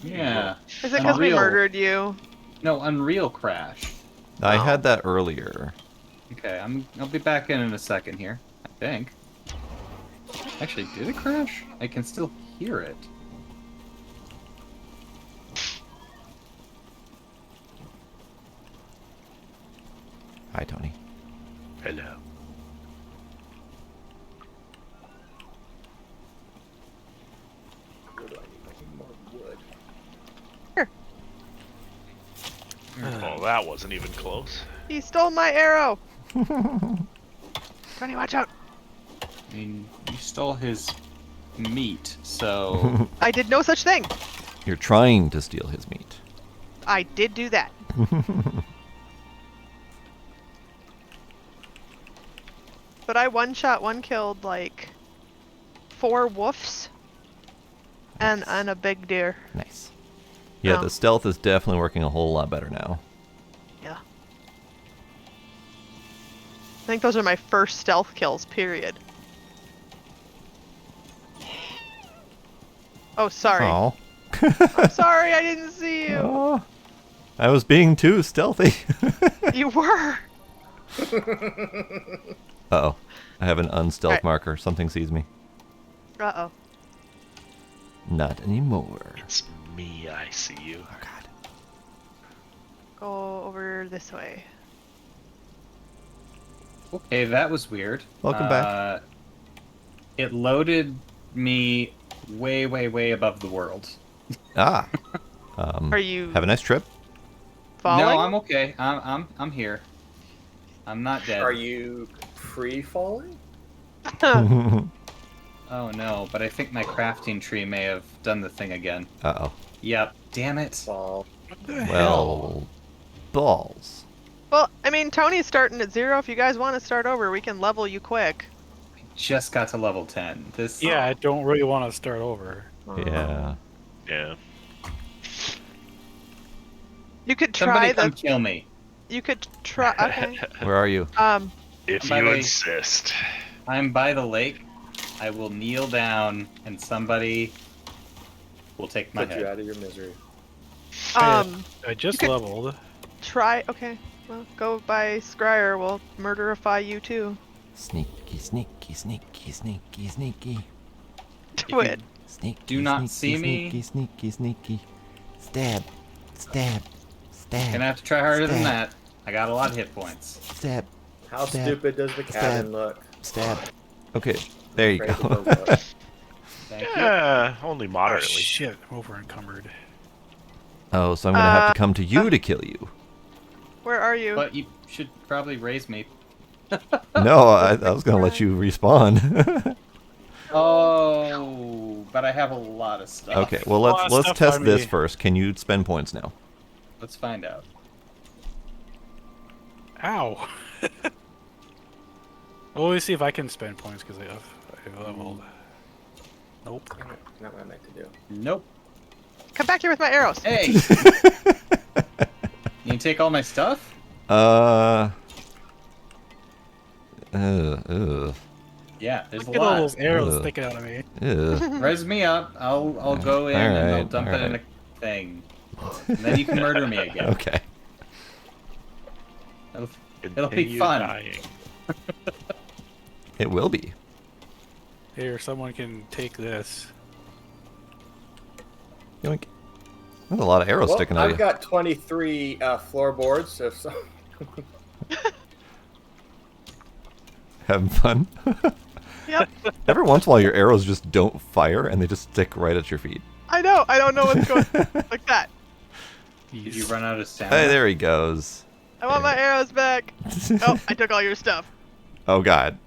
Yeah. Is it because we murdered you? No, Unreal Crash. I had that earlier. Okay, I'll be back in a second here, I think. Actually, did it crash? I can still hear it. Hi, Tony. Hello. Where do I need more wood? Oh, that wasn't even close. He stole my arrow! Tony, watch out! I mean, you stole his meat, so... I did no such thing! You're trying to steal his meat. I did do that. But I one-shot, one-killed, like, 4 wolves and a big deer. Nice. Yeah, Oh. the stealth is definitely working a whole lot better now. Yeah. I think those are my first stealth kills, period. Oh, sorry. Oh. I'm sorry, I didn't see you. Oh. I was being too stealthy. You were. Uh-oh. I have an unstealth Alright. marker. Something sees me. Uh-oh. Not anymore. It's me, I see you. Oh, God. Go over this way. Okay, that was weird. Welcome back. It loaded me way, way, way above the world. Ah. Are you Have a nice trip. falling? No, I'm okay. I'm here. I'm not dead. Are you free-falling? Oh no, but I think my crafting tree may have done the thing again. Uh-oh. Yep. Damn it. Fall. Well, balls. Well, I mean, Tony's starting at 0. If you guys want to start over, we can level you quick. Just got to level 10. This. Yeah, I don't really want to start over. Yeah. Yeah. You could Somebody try come kill me. You could try. Okay. Where are you? If By you the way- insist. I'm by the lake. I will kneel down, and somebody will take my Put you head. out of your misery. I just could- leveled. Try. Okay. Well, go by Scryer. We'll murderify you too. Sneaky, sneaky, sneaky, sneaky, sneaky. Do it. Sneaky, Do not sneaky, see me. Sneaky, sneaky, sneaky. Stab. Stab. Stab. Gonna have to try harder than Stab. that. I got a lot of hit points. Stab. How Stab. stupid does the cabin look? Stab. Okay, there you Afraid to go. go look. Thank you. Yeah, only Oh, moderately. shit, I'm over encumbered. Oh, so I'm gonna have to come to you to kill you. Where are you? But you should probably raise me. No, I was gonna let you respawn. Oh, but I have a lot of stuff. Okay, well lot of let's stuff test on this me. first. Can you spend points now? Let's find out. Ow. Well, let me see if I can spend points because I've leveled. Nope. Not what I meant to do. Nope. Come back here with my arrows. Hey! You take all my stuff? Yeah, there's Look a at all lot. those arrows Ugh. sticking out of me. Res me up. I'll go in and I'll Alright, dump it in a alright. thing. And then you can murder me again. Okay. It'll be Continue fun. dying. It will be. Here, someone can take this. Yoink. There's a lot of arrows Well, sticking out of I've you. got 23 floorboards, so if some... Having fun. Yep. Every once in a while, your arrows just don't fire and they just stick right at your feet. I know. I don't know what's going like that. Did you run out of stamina? Hey, there he goes. I want my arrows back. Oh, I took all your stuff. Oh God.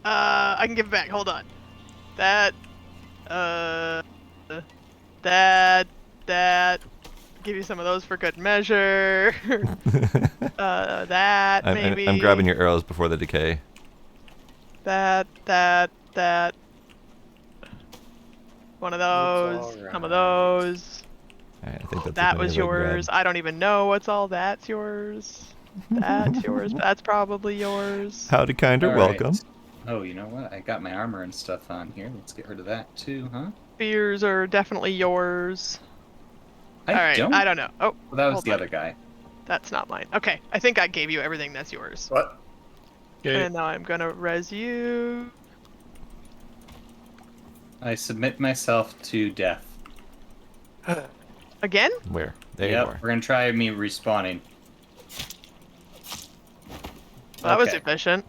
I can give it back. Hold on. That. That. Give you some of those for good measure. That maybe. I'm grabbing your arrows before they decay. That. One of those. It's Some of alright. those. Alright, I think that's That the was thing I grabbed. yours. I don't even know what's all that's yours. That's yours. That's probably yours. Howdy, kinder. Alright. Welcome. Oh, you know what? I got my armor and stuff on here. Let's get rid of that too, huh? Spears are definitely yours. Alright, I don't know. Oh, Well, that was hold the on. other guy. That's not mine. Okay, I think I gave you everything that's yours. What? Okay. And now I'm gonna res you. I submit myself to death. Again? Where? There Yep, you are. we're gonna try me respawning. Well, that was Okay. efficient.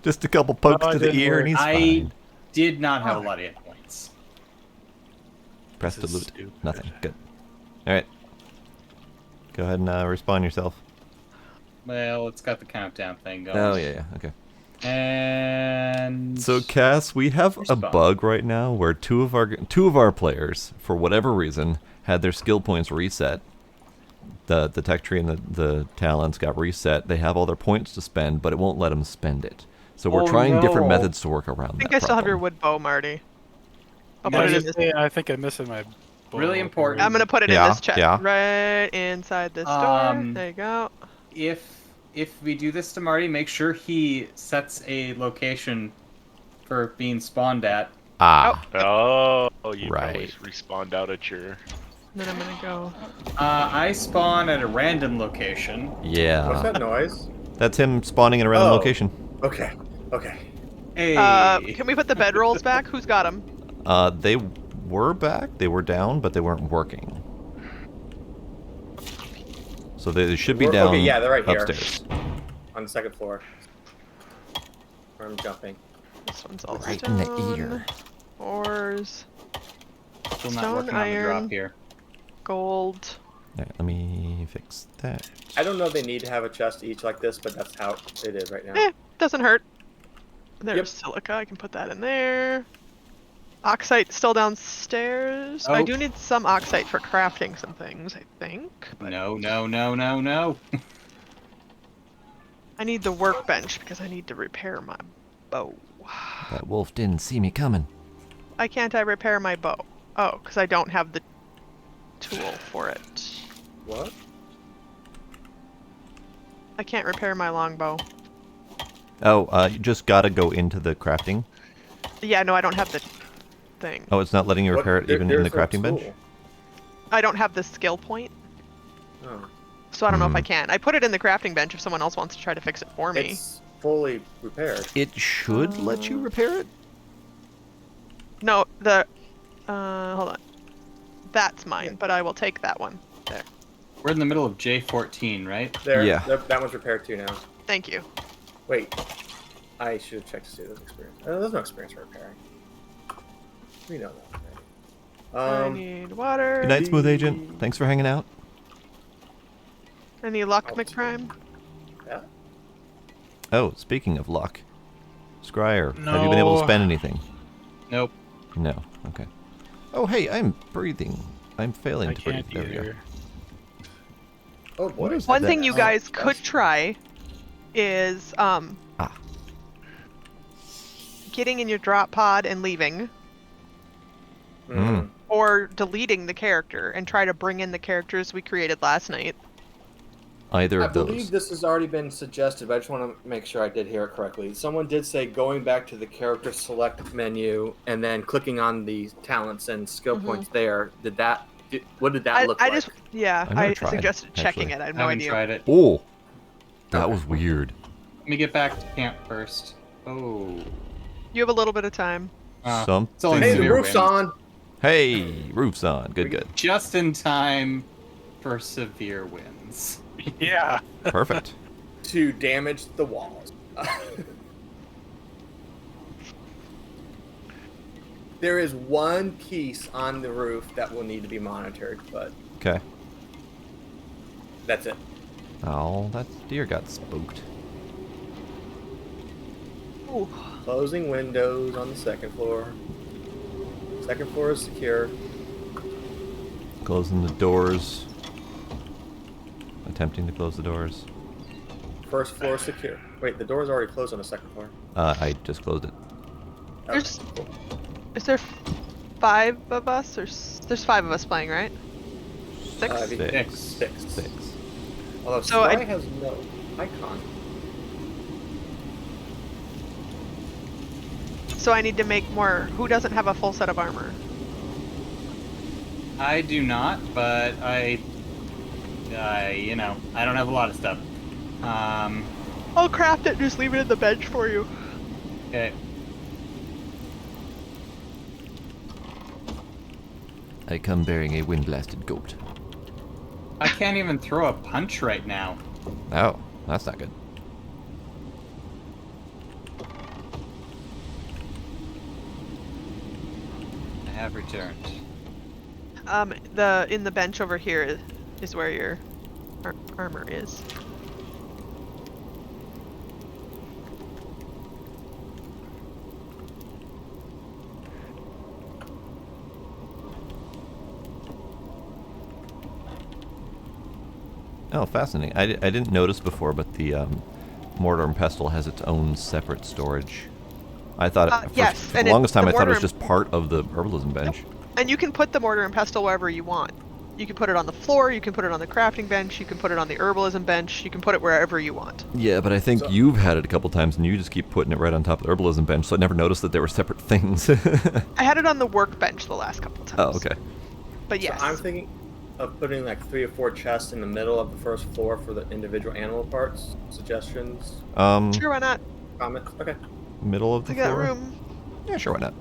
Just a couple pokes No, it to the didn't ear, and work. he's I fine. did not have a lot of hit points. Press This is delete. stupid. Nothing. Good. All right. Go ahead and respawn yourself. Well, it's got the countdown thing going. Oh yeah, yeah. Okay. And So Cass, we have a Respawn. bug right now where two of our players, for whatever reason, had their skill points reset. The tech tree and the talents got reset. They have all their points to spend, but it won't let them spend it. So we're Oh, trying different no. methods to work around I think that I still have your problem. wood bow, Marty. I'll No, put it in just this. say, I think I'm missing my. Really bow. important. I'm gonna put it in Yeah, this chest, yeah. right inside this door. There you go. if we do this to Marty, make sure he sets a location for being spawned at. Ah, Oh, you Right. always respawned out at your. And then I'm gonna go. I spawn at a random location. What's yeah. that noise? That's him spawning in a random Oh. location. Okay. Okay. Hey. Can we put the bedrolls back? Who's got them? They were back. They were down, but they weren't working. So they should be We're- down okay, yeah, they're right here. upstairs. On the second floor. Where I'm jumping. This one's all Right in the stone, ear. Ores, Still not stone, working on the iron. drop here. gold. Alright, let me fix that. I don't know if they need to have a chest each like this, but that's how it is right now. Doesn't hurt. There's Yep. silica. I can put that in there. Oxite still downstairs. I Oh. do need some oxite for crafting some things, I think. But No, no, no, no, no. I need the workbench because I need to repair my bow. That wolf didn't see me coming. Why can't I repair my bow? Oh, because I don't have the tool for it. What? I can't repair my longbow. Oh, you just gotta go into the crafting. Yeah, no, I don't have the thing. Oh, it's not letting you What? repair it There- even in the there's no crafting bench? tool. I don't have the skill point, Oh. so I don't know if I Hmm. can. I put it in the crafting bench if someone else wants to try to fix it for me. It's fully repaired. It should let you repair it? No, hold on. That's mine, but I will take that one. There. We're in the middle of J14, right? There. Yeah. That one's repaired too now. Thank you. Wait. I should have checked to see if there's experience. There's no experience for repairing. We know that. I Right? need water. Good night, Smooth Agent. Thanks for hanging out. Any luck, Oh. McPrime? Yeah. Oh, speaking of luck. Scryer, have you been able to No. spend anything? Nope. No. Okay. Oh, hey, I'm breathing. I'm failing I to breathe. can't There we go. either. Oh boy. What is One that? thing you guys Oh, could that's- try is getting in your drop pod and leaving, Mm. or deleting the character and try to bring in the characters we created last night. Either I of those. believe this has already been suggested, but I just want to make sure I did hear it correctly. Someone did say going back to the character select menu and then clicking on the talents and skill points there. What did that look I like? just, yeah, I've never I tried, suggested checking actually. it. I have I no haven't idea. tried it. Oh, that was weird. Let me get back to camp first. Oh. You have a little bit of time. It's only Something. Hey, the severe roof's winds. on. Hey, roof's on. Good, good. Just in time for severe winds. Yeah. Perfect. To damage the walls. There is one piece on the roof that will need to be monitored, but Okay. that's it. Oh, that deer got spooked. Ooh. Closing windows on the second floor. Second floor is secure. Closing the doors. Attempting to close the doors. First floor secure. Wait, the door's already closed on the second floor. I just closed it. There's- Okay, cool. Is there 5 of us, or there's 5 of us playing, right? 6? Six. Six. Six. Although So I- Sky has no icon. So I need to make more. Who doesn't have a full set of armor? I do not, but I don't have a lot of stuff. I'll craft it and just leave it in the bench for you. Okay. I come bearing a wind-blasted goat. I can't even throw a punch right now. Oh, that's not good. I have returned. In the bench over here is where your armor is. Oh, fascinating. I didn't notice before, but the mortar and pestle has its own separate storage. I thought yes, for the longest time I thought it was just part of the herbalism bench. Yep. And you can put the mortar and pestle wherever you want. You can put it on the floor, you can put it on the crafting bench, you can put it on the herbalism bench, you can put it wherever you want. Yeah, but I think you've had it a couple times and you just keep putting it right on top of the herbalism bench, so I never noticed that they were separate things. I had it on the workbench the last couple times. Oh, okay. But yes. So I'm thinking of putting like 3 or 4 chests in the middle of the first floor for the individual animal parts. Suggestions? Sure, why not? Comments? Okay. Middle of the We got floor? room. Yeah, sure, why not?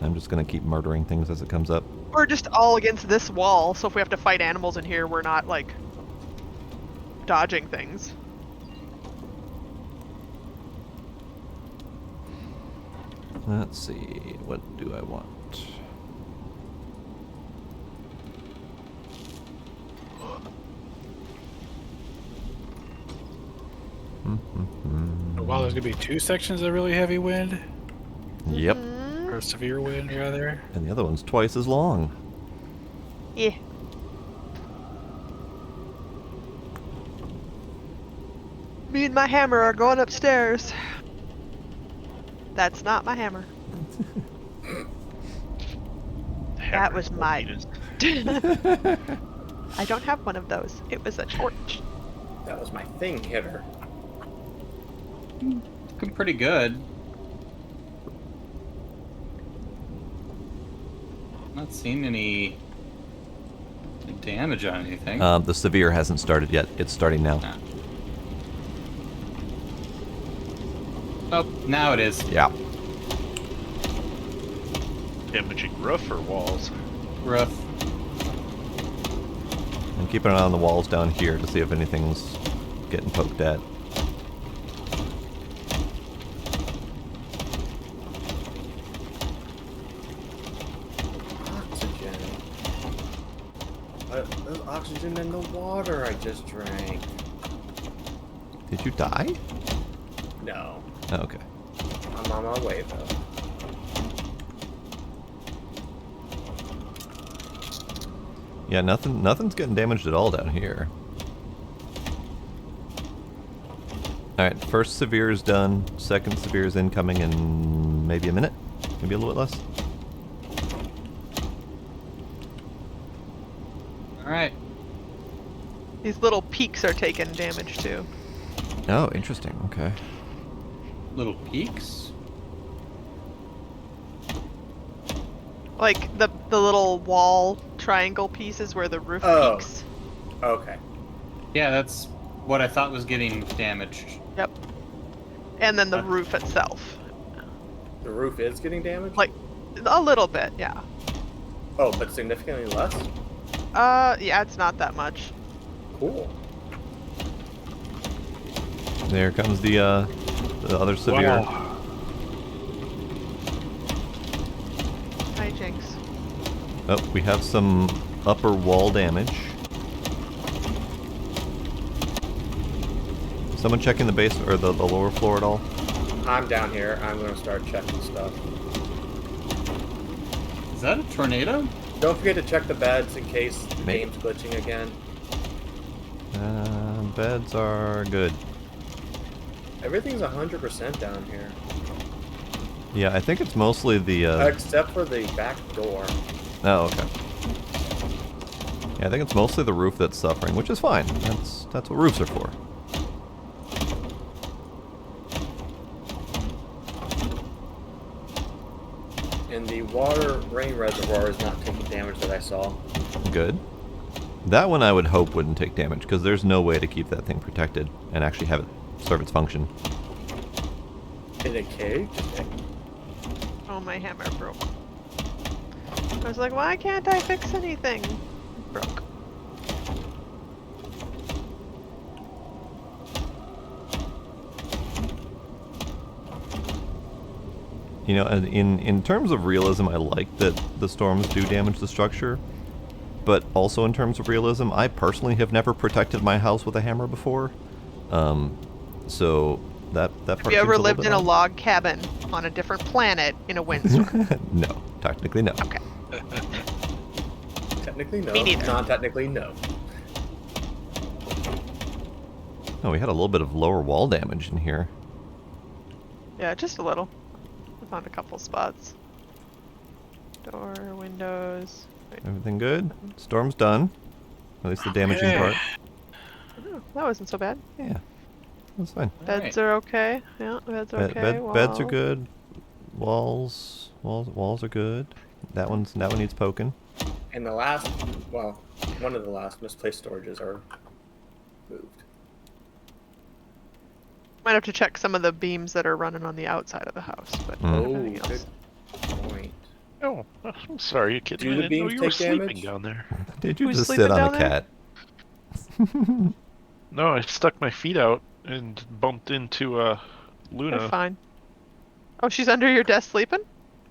I'm just gonna keep murdering things as it comes up. We're just all against this wall, so if we have to fight animals in here, we're not, like, dodging things. Let's see, what do I want? Wow, there's gonna be 2 sections of really heavy wind, Yep. or severe wind, rather. And the other one's twice as long. Yeah. Me and my hammer are going upstairs. That's not my hammer. That was my... I don't have one of those. It was a torch. That was my thing hitter. Looking pretty good. Not seeing any damage on anything. The severe hasn't started yet. It's starting now. Ah. Oh, now it is. Yeah. Damaging roof or walls? Roof. I'm keeping an eye on the walls down here to see if anything's getting poked at. Oxygen. There's oxygen in the water I just drank. Did you die? No. Oh, okay. I'm on my way though. Yeah, nothing's getting damaged at all down here. Alright, first severe is done. Second severe is incoming in maybe a minute. Maybe a little bit less. Alright. These little peaks are taking damage too. Oh, interesting. Okay. Little peaks? Like the little wall triangle pieces where the roof peaks. Okay. Yeah, that's what I thought was getting damaged. Yep. And then the roof itself. The roof is getting damaged? Like, a little bit, yeah. Oh, but significantly less? Yeah, it's not that much. Cool. There comes the other severe. Wow. Hi, Jinx. Oh, we have some upper wall damage. Someone checking the base or the lower floor at all? I'm down here. I'm gonna start checking stuff. Is that a tornado? Don't forget to check the beds in case the Maybe. game's glitching again. Beds are good. Everything's 100% down here. Yeah, I think it's mostly the... Except for the back door. Oh, okay. Yeah, I think it's mostly the roof that's suffering, which is fine. That's what roofs are for. and the water rain reservoir is not taking damage that I saw. Good. That one I would hope wouldn't take damage, because there's no way to keep that thing protected and actually have it serve its function. In a cage? Oh, my hammer broke. I was like, why can't I fix anything? It broke. You know, and in terms of realism, I like that the storms do damage the structure. But also in terms of realism, I personally have never protected my house with a hammer before. So that part Have you ever seems lived in a odd. log cabin on a different planet in a windstorm? No, technically no. Okay. Technically no. Me neither. Non-technically no. No, we had a little bit of lower wall damage in here. Yeah, just a little. I found a couple spots. Door, windows. Wait. Everything good? Storm's done. At least the damaging part. Oh, that wasn't so bad. Yeah, that's fine. Beds are okay. Yeah, beds are okay. Beds are Walls. good. Walls are good. That one needs poking. And the last, well, one of the last misplaced storages are moved. Might have to check some of the beams that are running on the outside of the house, but everything Oh, else. good point. Oh, I'm sorry, you kidding. Do I the didn't know beams you were take sleeping damage? down there. Did you Who's just sleeping sit on down a there? cat? No, I stuck my feet out and bumped into They're Luna. fine. Oh, she's under your desk sleeping?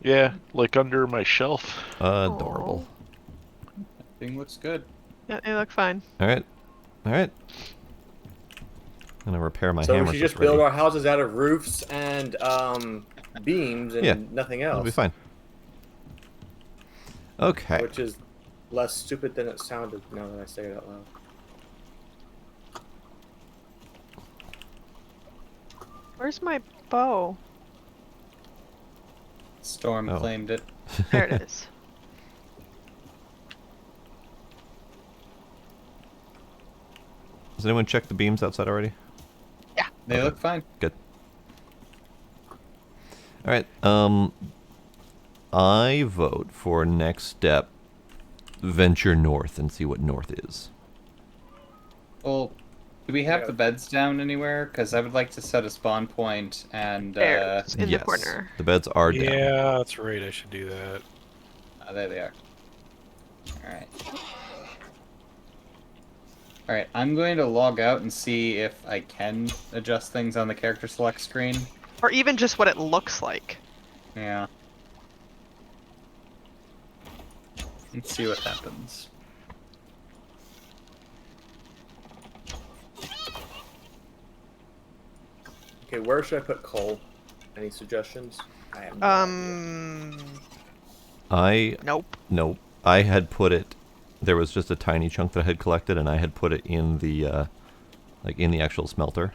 Yeah, like under my shelf. Adorable. Thing looks good. Yeah, they look fine. Alright. Alright. I'm gonna repair my So hammer. we should so it's just build ready. our houses out of roofs and beams and Yeah, nothing It'll else. be fine. Okay. Which is less stupid than it sounded now that I say it out loud. Where's my bow? Storm Oh. claimed it. There it is. Does anyone check the beams outside already? They Okay. look fine. Good. Alright, I vote for next step, venture north and see what north is. Well, do we have Yeah. the beds down anywhere? Because I would like to set a spawn point and There, it's in yes, the corner. the beds are down. Yeah, that's right. I should do that. there they are. Alright. Alright, I'm going to log out and see if I can adjust things on the character select screen. Or even just what it looks like. Yeah. Let's see what happens. Okay, where should I put coal? Any suggestions? I have no idea. Nope. Nope. I had put it. There was just a tiny chunk that I had collected, and I had put it in the, like in the actual smelter,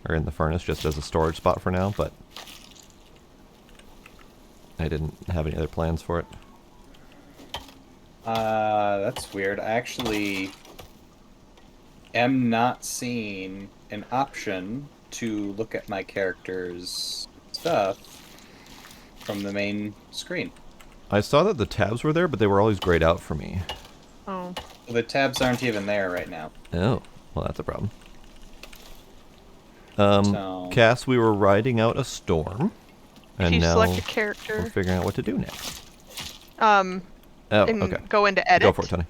or in the furnace, just as a storage spot for now. But I didn't have any other plans for it. That's weird. I actually am not seeing an option to look at my character's stuff from the main screen. I saw that the tabs were there, but they were always grayed out for me. Oh. The tabs aren't even there right now. Oh, well, that's a problem. So- Cass, we were riding out a storm, If and you now select a we're character, figuring out what to do next. and Oh, okay. go into edit. Go for it, Tony.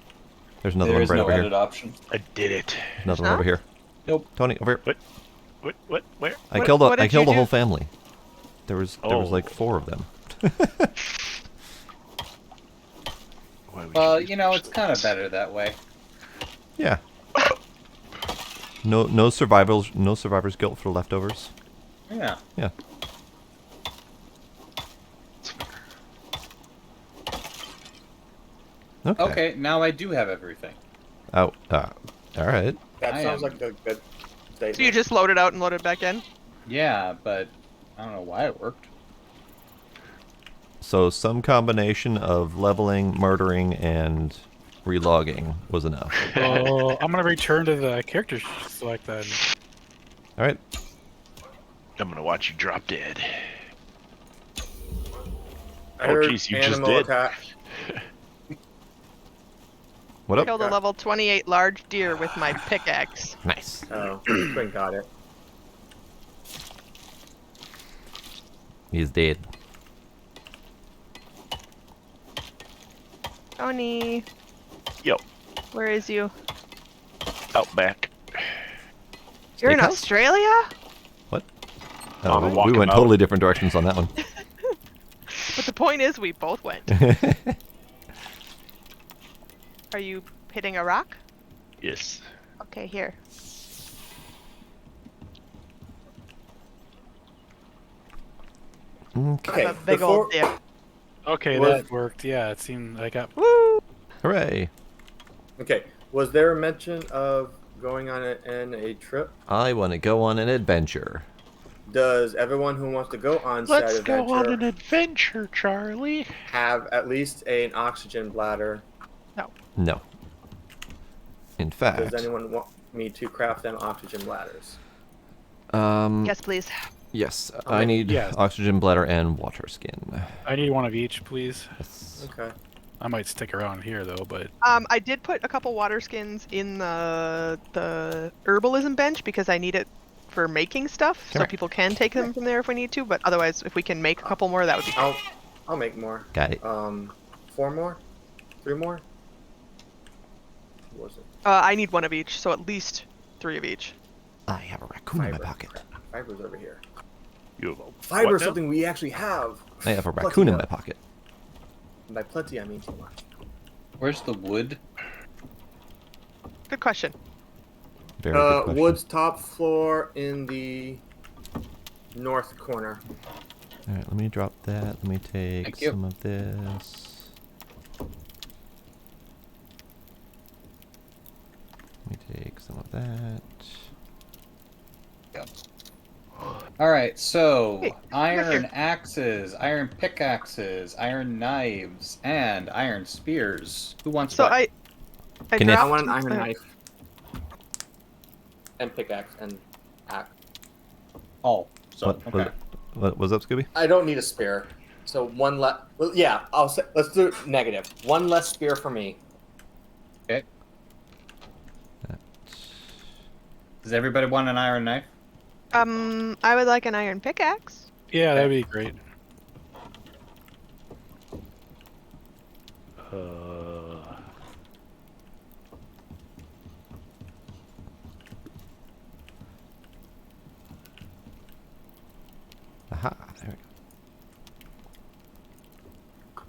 There's another There one is right no over edit here. option. I did it. Another one Huh? over here. Nope. Tony, over here. What? Where? I What- killed what a did you whole do? family. There was Oh. like 4 of them. Why would Well, use you know, such it's kind of things? better that way. Yeah. No survivor's guilt for leftovers. Yeah. Yeah. Okay. Okay, now I do have everything. Oh, all right. That I sounds am- like a good statement. So you just load it out and load it back in? Yeah, but I don't know why it worked. So some combination of leveling, murdering, and relogging was enough. Oh, I'm gonna return to the character select then. All right. I'm gonna watch you drop dead. I Oh, heard jeez, you just animal did. attack. What up? Killed a level 28 large deer with my pickaxe. Nice. Oh, Twin got it. He's dead. Tony, Yo, where is you? out back. You're in Steakhouse? Australia? What? I'm we walking went out. totally different directions on that one. But the point is, we both went. Are you hitting a rock? Yes. Okay, here. Okay. I'm a big old dick. Okay, What? that worked. Yeah, it seemed I got. Woo! Hooray. Okay, was there a mention of going on a trip? I want to go on an adventure. Does everyone who wants to go on Let's said go on adventure an adventure, Charlie. have at least an oxygen bladder? No. In fact, Does anyone want me to craft them oxygen bladders? Yes, please. yes, I'll I make- need yes. oxygen bladder and water skin. I need one of each, please. Yes. Okay. I might stick around here though, but I did put a couple water skins in the herbalism bench because I need it for making stuff, so Alright. people can take them from there if we need to. But otherwise, if we can make a couple more, that would be great. I'll make more. Got it. 4 more? 3 more? What was it? I need one of each, so at least 3 of each. I have a raccoon in my Fiber. pocket. Fiber's over here. You have a Fiber what is now? something we actually have. I have a Plenty raccoon in of. my pocket. By plenty, I mean too much. Where's the wood? Good question. Very good question. Wood's top floor in the north corner. Alright, let me drop that. Let me take Thank you. some of this. Let me take some of that. All right, so Hey, iron here. axes, iron pickaxes, iron knives, and iron spears. Who wants So what? I Can I- I dropped. want an iron knife. And pickaxe and axe. Oh, so okay. What was up, Scooby? I don't need a spear. So one less. Well, yeah, I'll say. Let's do it negative. One less spear for me. Okay. Does everybody want an iron knife? I would like an iron pickaxe. yeah, that'd be great. Aha, there we go.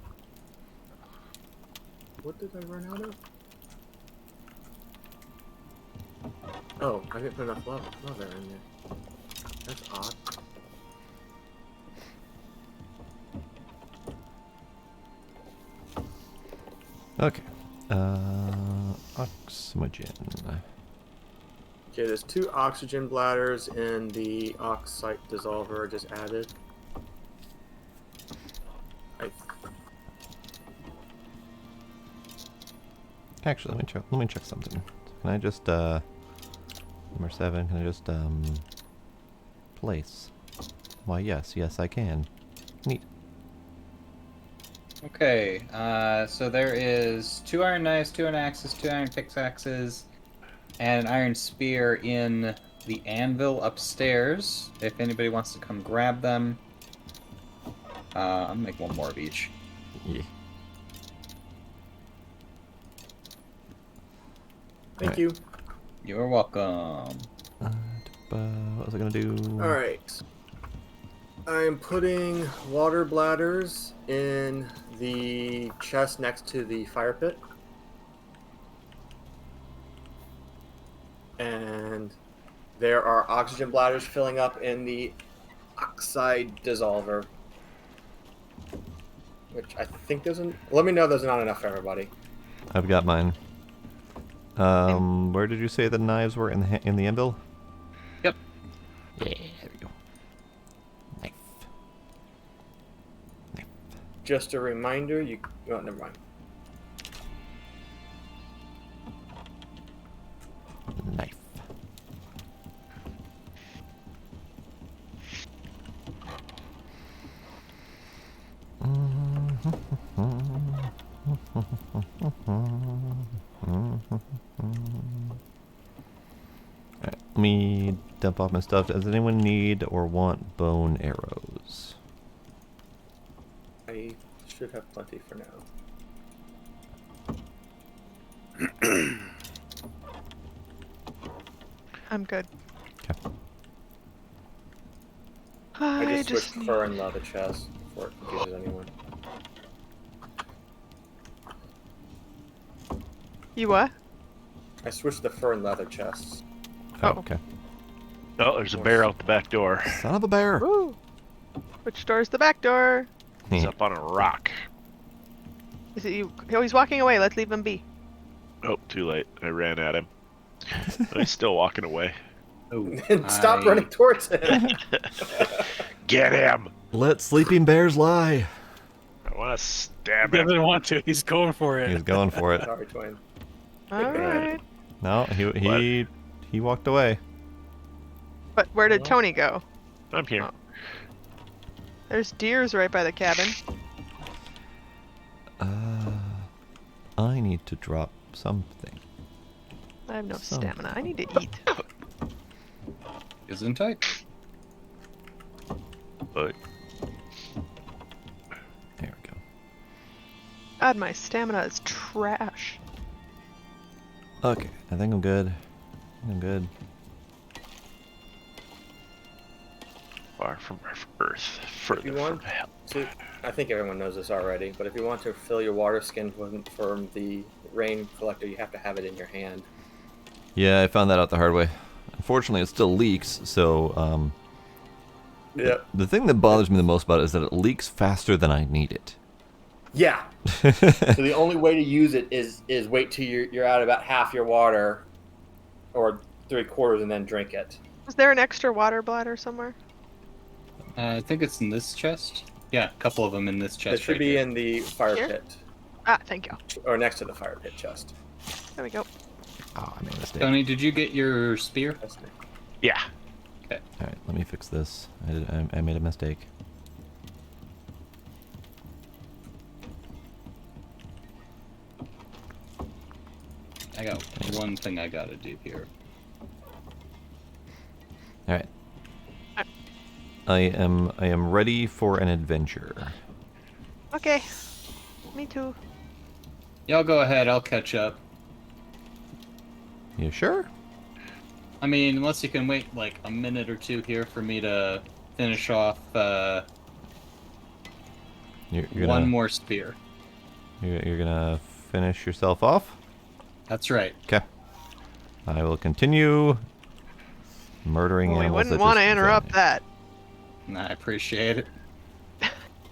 What did I run out of? Oh, I didn't put enough leather in there. That's odd. Okay. Oxygen. Okay, there's 2 oxygen bladders in the oxide dissolver I just added. Actually, let me check something. Can I just number 7, can I just place? Why yes, I can. Neat. Okay, so there is 2 iron knives, 2 iron axes, 2 iron pickaxes, and an iron spear in the anvil upstairs. If anybody wants to come grab them, I'll make 1 more of each. Yeah. Thank you. You're welcome. What was I gonna do? Alright. I am putting water bladders in the chest next to the fire pit. And there are oxygen bladders filling up in the oxide dissolver. Which I think doesn't. Let me know there's not enough for everybody. I've got mine. Where did you say the knives were in the anvil? Yep. Yeah, there we go. Knife. Just a reminder, you. Oh, never mind. Knife. Alright, let me dump off my stuff. Does anyone need or want bone arrows? I should have plenty for now. I'm good. Okay. I just switched need- fur and leather chest before it confuses anyone. You what? I switched the fur and leather chests. Oh, Oh. okay. Oh, there's a bear out the back door. Son of a bear! Woo! Which door's the back door? He's up on a rock. Is it you? Oh, he's walking away. Let's leave him be. Oh, too late. I ran at him. But he's still walking away. Oh, And stop running towards him. Get him! Let sleeping bears lie! I want to stab He him. doesn't want to. He's going for it. He's going for it. Sorry, Twain. Alright. No, he walked away. But where did Tony go? I'm here. Oh. There's deers right by the cabin. I need to drop something. I have no Something. stamina. I need to eat. Isn't I? But There we go. God, my stamina is trash. Okay, I think I'm good. I'm good. far from Earth, further you want from hell. to, I think everyone knows this already, but if you want to fill your water skin from the rain collector, you have to have it in your hand. Yeah, I found that out the hard way. Unfortunately, it still leaks, so Yep. the thing that bothers me the most about it is that it leaks faster than I need it. Yeah. So the only way to use it is wait till you're out about half your water, or 3/4, and then drink it. Is there an extra water bladder somewhere? I think it's in this chest. Yeah, a couple of them in this It chest. should right be here. in the fire Here? pit, Ah, thank you. or next to the fire pit chest. There we go. Oh, I made a mistake. Tony, did you get your spear? That's me. Yeah. Alright, let me fix this. I made a mistake. I got one thing I gotta do here. Alright. I am ready for an adventure. Okay. Me too. Y'all go ahead, I'll catch up. You sure? I mean, unless you can wait like a minute or two here for me to finish off You're one gonna, more spear. You're gonna finish yourself off? That's right. Okay. I will continue murdering We animals. wouldn't that want to just interrupt vanish. that. I appreciate it.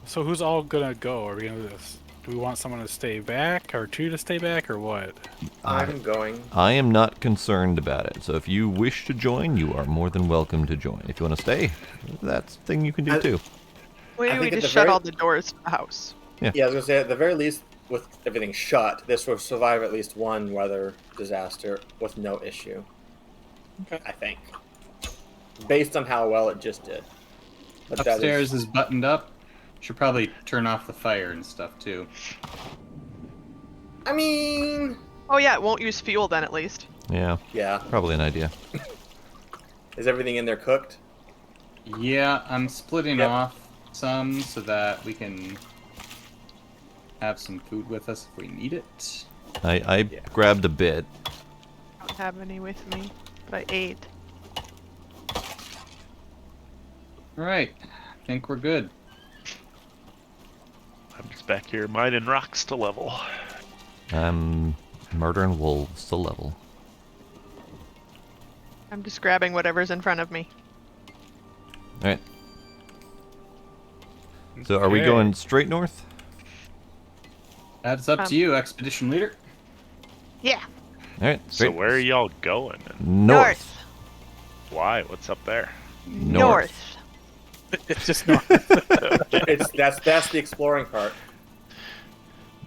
So who's all gonna go? Are we gonna do this? Do we want someone to stay back, or two to stay back, or what? I'm going. I am not concerned about it. So if you wish to join, you are more than welcome to join. If you want to stay, that's a thing you can do I- too. Maybe I we think at just the shut very- all the doors to the house. Yeah, I was gonna say at the very least, with everything shut, this will survive at least one weather disaster with no issue. Okay. I think, based on how well it just did. But that Upstairs is buttoned up. Should probably turn off the fire and stuff too. I mean, Oh yeah, it won't use fuel then at least. Yeah, yeah. probably an idea. Is everything in there cooked? Yeah, I'm splitting Yep. off some so that we can have some food with us if we need it. I Yeah. grabbed a bit. I don't have any with me, but I ate. Alright, I think we're good. I'm just back here mining rocks to level. I'm murdering wolves to level. I'm just grabbing whatever's in front of me. Alright. So are we Okay. going straight north? That's up to you, Expedition Leader. Yeah. Alright, So straight where are y'all going? north. Why? What's up there? North. It's just not. That's the exploring part.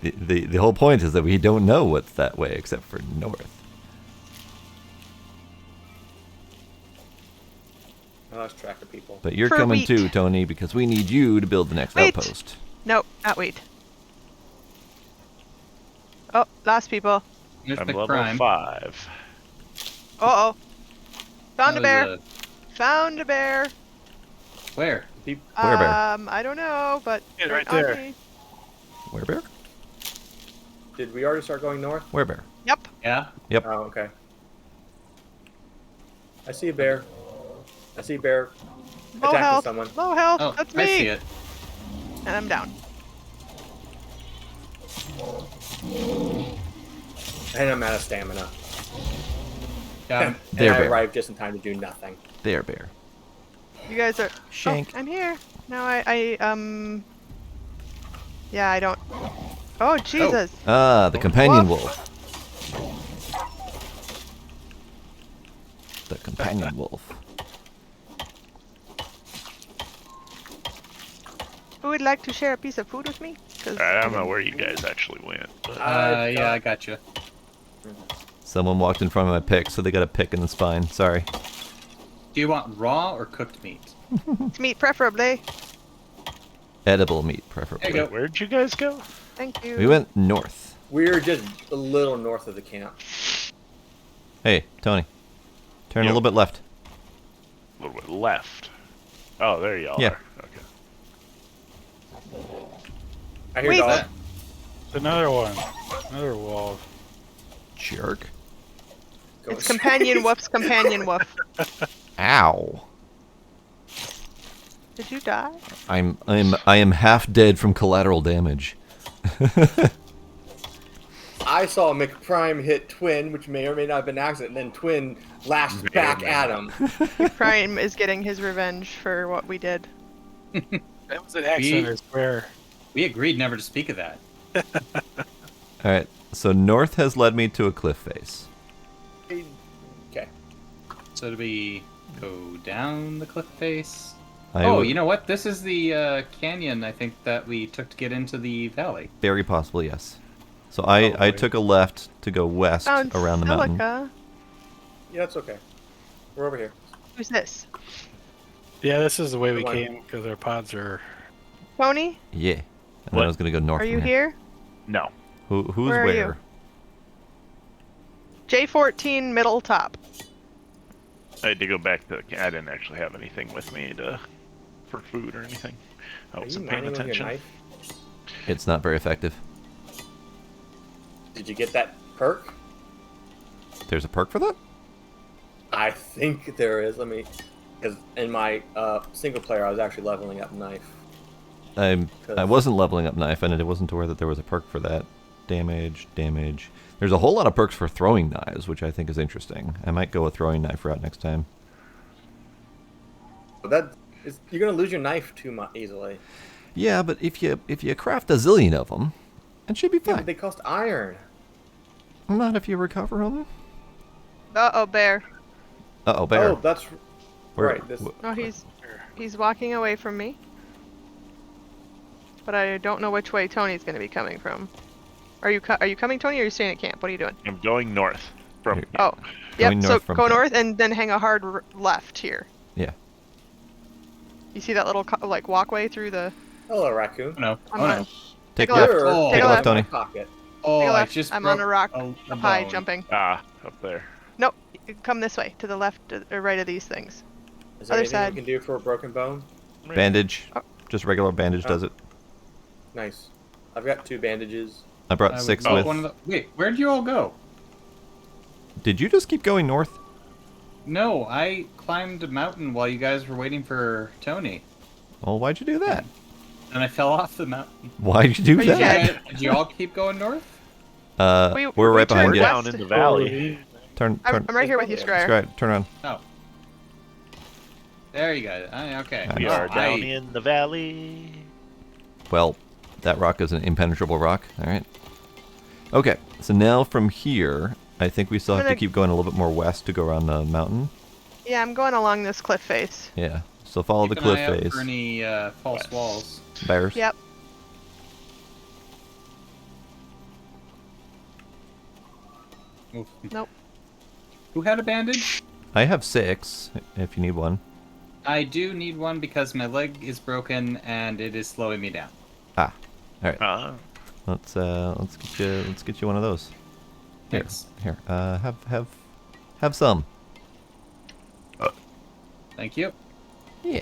The whole point is that we don't know what's that way except for north. I lost track of people. But you're For coming wheat. too, Tony, because we need you to build the next Wait. outpost. No, not wait. Oh, last people. There's I'm the level crime. 5. Uh-oh. Found a That bear. was Found a bear. Where? Where bear? I don't know, but Yeah, right on there. me. Where bear? Did we already start going north? Where bear? Yep. Yeah. Yep. Oh, okay. I see a bear. I see a bear Low attacking health. someone. Low health. Oh, That's me. I see it. And I'm down. And I'm out of stamina. Got him. And There, I bear. arrived just in time to do nothing. There bear. You guys are. Shank. Oh, I'm here. No, Yeah, I don't. Oh, Jesus. Ah, the companion Woof. wolf. The companion wolf. Who would like to share a piece of food with me? 'Cause I don't know where you guys actually went. But Yeah, I got you. Someone walked in front of my pick, so they got a pick in the spine. Sorry. Do you want raw or cooked meat? it's meat, preferably. Edible meat, preferably. There you go. where'd you guys go? Thank you. We went north. We're just a little north of the camp. Hey, Tony. Turn a Yo. little bit left. A little bit left. Oh, there y'all Yeah. are. Okay. I hear Wait. dogs. Another one. Another wall. Jerk. It's companion woof's companion woof. Ow. Did you die? I am half dead from collateral damage. I saw McPrime hit Twin, which may or may not have been an accident, and then Twin lashed back at him. Prime is getting his revenge for what we did. That was an accident, I swear. We agreed never to speak of that. Alright, so north has led me to a cliff face. Okay. So do we go down the cliff face? I would- You know what? This is the canyon, I think, that we took to get into the valley. Very possibly, yes. So I Probably. took a left to go west Found around the mountain. silica. Yeah, it's okay. We're over here. Who's this? Yeah, this is the way we Come on. came because our pods are. Tony? Yeah. And then What? I was going to go north Are from you here? No. Who's Where are you? J14 middle top. I had to go back to the. I didn't actually have anything with me for food or anything. I Are you wasn't paying mining with your attention. knife? It's not very effective. Did you get that perk? There's a perk for that? I think there is. Let me, because in my single player, I was actually leveling up knife. I wasn't leveling up knife, and it wasn't aware that there was a perk for that. Damage. There's a whole lot of perks for throwing knives, which I think is interesting. I might go a throwing knife route next time. But you're gonna lose your knife too much easily. Yeah, but if you craft a zillion of them, it should be Yeah, fine. but they cost iron. Not if you recover them. Uh-oh, bear. Uh-oh, bear. Oh, that's Where- right. This. Oh, he's walking away from me. But I don't know which way Tony's going to be coming from. Are you coming, Tony, or are you staying at camp? What are you doing? I'm going north from. Here. Oh, Going yep. So north from go camp. north and then hang a hard left here. Yeah. You see that little walkway through the? Hello, raccoon. Oh, no. I'm Oh, on- no. Take a left. left. Oh. Take a left, Tony. Pocket. Oh, Take a I left. just I'm on a broke rock a up high, bone. jumping. Up there. Nope. Come this way, to the left or right of these things. Is there Other anything side. we can do for a broken bone? Bandage. Oh. Just regular bandage does it. Nice. I've got 2 bandages. I brought I would 6 go with... one of the... Wait, where'd you all go? Did you just keep going north? No, I climbed a mountain while you guys were waiting for Tony. Well, why'd you do that? And I fell off the mountain. Why'd you do Are you that? Did you all keep going north? We're right behind turned you. Down west. in the valley. Turn. I'm right here with you, Scryer. Scry, turn around. Oh. There you go. Okay. We Oh, are down in the valley. Well, that rock is an impenetrable rock. All right. Okay, so now from here, I think we still have to keep going a little bit more west to go around the mountain. Yeah, I'm going along this cliff face. Yeah. So follow Keep the an cliff eye out face. for any false walls. Bears. Yep. Oof. Nope. Who had a bandage? I have 6, if you need one. I do need one because my leg is broken and it is slowing me down. Ah. All right. Uh, Let's get you one of those. Here, Thanks. here. Have some. Thank you. Yeah.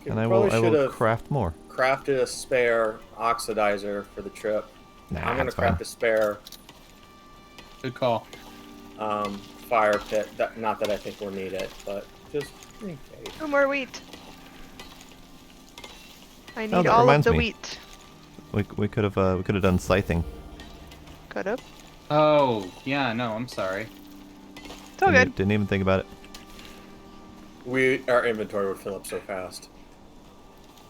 Okay, And we I probably will should have craft more. crafted a spare oxidizer for the trip. Nah, I'm gonna it's craft fine. a spare Good call. fire pit. Not that I think we'll need it, but just in case. No more wheat. I Oh, need that all of reminds the me. wheat. We could have done scything. Could have. Oh, yeah, no, I'm sorry. It's all good. Didn't even think about it. Our inventory would fill up so fast.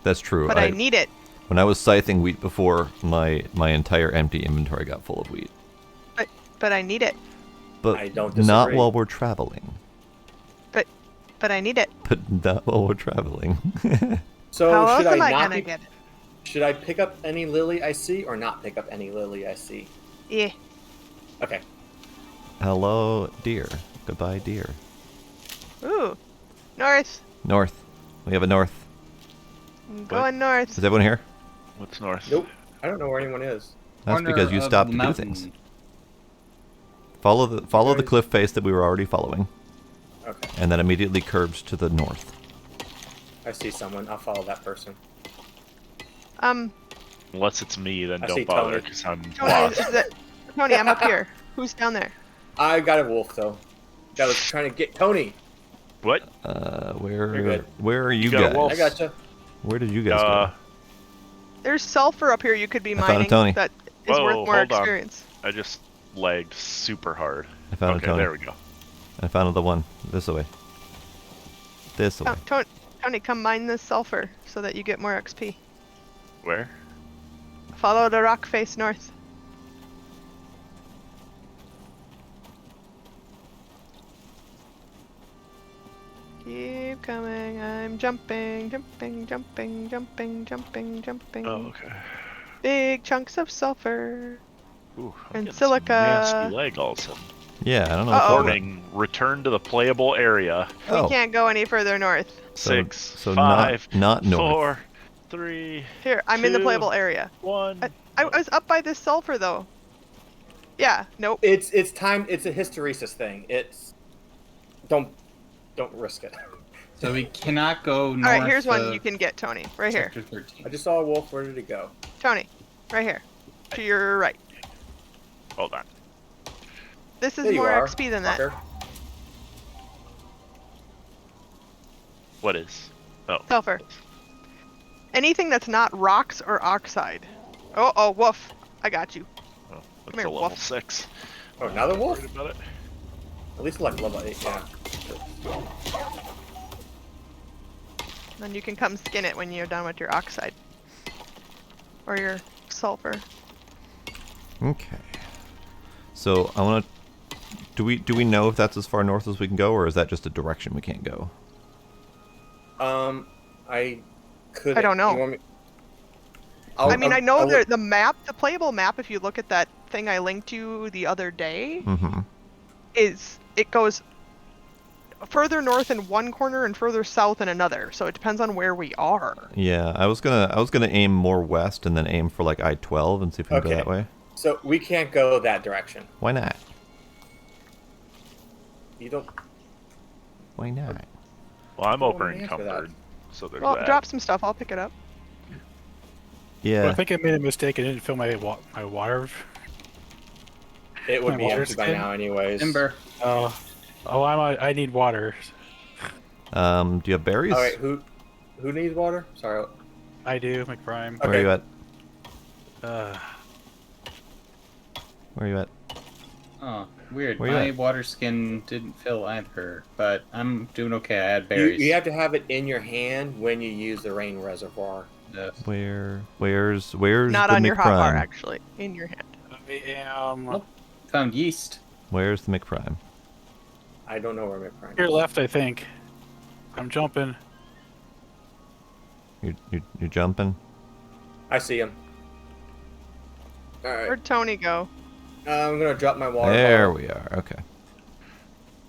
That's true. But I need it. When I was scything wheat before, my entire empty inventory got full of wheat. But I need it. But I don't not disagree. while we're traveling. But I need it. But not while we're traveling. So How else should am I I not gonna be, get it? should I pick up any lily I see or not pick up any lily I see? Yeah. Okay. Hello, deer. Goodbye, deer. Ooh. North. North. We have a north. I'm going north. Is everyone here? What's north? Nope. I don't know where anyone is. That's Corner because you of stopped the to do mountain. things. Follow the Guys. cliff face that we were already following, Okay. and then immediately curves to the north. I see someone. I'll follow that person. Unless it's me, then I see don't bother Tony. because I'm Tony, lost. Tony, I'm up here. Who's down there? I got a wolf though. That was trying to get Tony. What? You're good. Where are you got a guys? wolf. I gotcha. Where did you guys go? There's sulfur up here you could be I found a mining Tony. that is Whoa, worth more hold on. experience. I just lagged super hard. I found a Okay, Tony. there we go. I found the one. This way. This way. Tony, come mine this sulfur so that you get more XP. Where? Follow the rock face north. Keep coming. I'm jumping, jumping, jumping, jumping, jumping, jumping. Oh, okay. Big chunks of sulfur. Ooh, I'm And getting some silica. nasty lag all of a sudden. Yeah, I don't know. Uh-oh. Warning, return to the playable area. Oh, We can't go any further north. So- 6, so 5, not north. 4, 3, Here, I'm in the 2, playable area. 1. I was up by this sulfur though. Yeah, nope. It's time. It's a hysteresis thing. It's don't risk it. So we cannot go north. Alright, here's one of you can get, Tony. Right here. Sector 13. I just saw a wolf. Where did it go? Tony, right here. To your right. Hold on. This is There you more are, XP than that. fucker. What is? Oh. Sulfur. Anything that's not rocks or oxide. Oh, woof. I got you. Oh, that's here, a level wolf. 6. Oh, another wolf. Worried about it. At least like level 8. Yeah. Then you can come skin it when you're done with your oxide. Or your sulfur. Okay. So I want to. Do we know if that's as far north as we can go, or is that just a direction we can't go? I could. I don't know. You want me... I mean, I know I'll- the map, the playable map, if you look at that thing I linked you the other day, Mm-hmm. it goes further north in one corner and further south in another. So it depends on where we are. Yeah, I was gonna aim more west and then aim for like I-12 and see if we can go Okay. that way. So we can't go that direction. Why not? You don't. Why not? Well, I'm Well, over let me answer that. encumbered. So there's Well, that. drop some stuff. I'll pick it up. Yeah. Well, I think I made a mistake. I didn't fill my water. It would My be water empty by skin? now, anyways. Timber. I need water. Do you have berries? All right. Who needs water? Sorry. I do, McPrime. Where are you at? Uh, Where are you at? Oh, weird. Where you My at? water skin didn't fill either, but I'm doing okay. I had berries. You have to have it in your hand when you use the rain reservoir. Yes. Where's Not the on your hotbar, McPrime? actually. In your hand. Found yeast. Where's the McPrime? I don't know where my prime. here left, I think. I'm jumping. You're jumping? I see him. All right. Where'd Tony go? I'm gonna drop my water. There bottle. we are. Okay.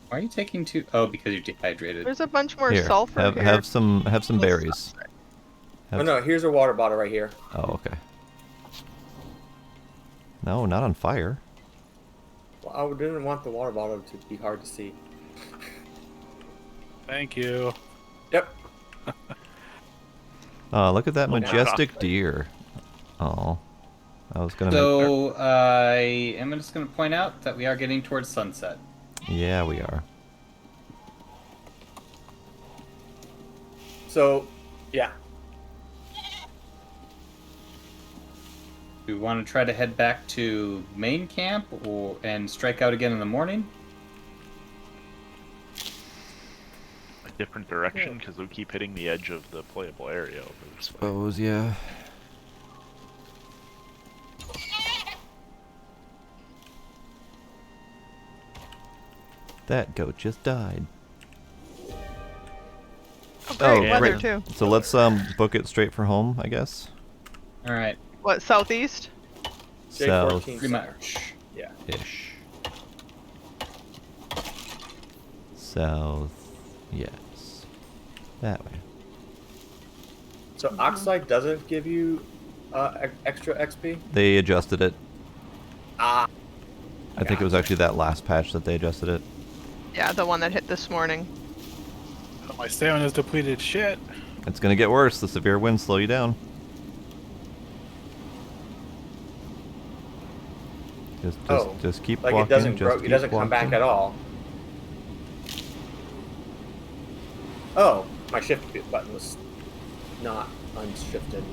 Why are you taking two? Oh, because you're dehydrated. There's a bunch more Here, sulfur here. have some berries. Oh no, here's a water bottle right here. Oh, okay. No, not on fire. Well, I didn't want the water bottle to be hard to see. Thank you. Yep. Oh, look at that Oh, majestic deer. Oh, I was gonna So I am just going to point out that we are getting towards sunset. Yeah, we are. So, yeah. Do we want to try to head back to main camp and strike out again in the morning? A different direction because we keep hitting the edge of the playable area over this way. Suppose, yeah. That goat just died. Oh, great weather great. too. So let's book it straight for home, I guess. All right. What, southeast? South-ish. Pretty much. Yeah. South, yes. That way. So Oxide doesn't give you extra XP? They adjusted it. Ah. I think it was actually that last patch that they adjusted it. Yeah, the one that hit this morning. Oh, my stamina's depleted. Shit. It's gonna get worse. The severe winds slow you down. Just keep like walking. It doesn't just grow, it doesn't keep come back walking. at all. Oh, my shift button was not unshifted.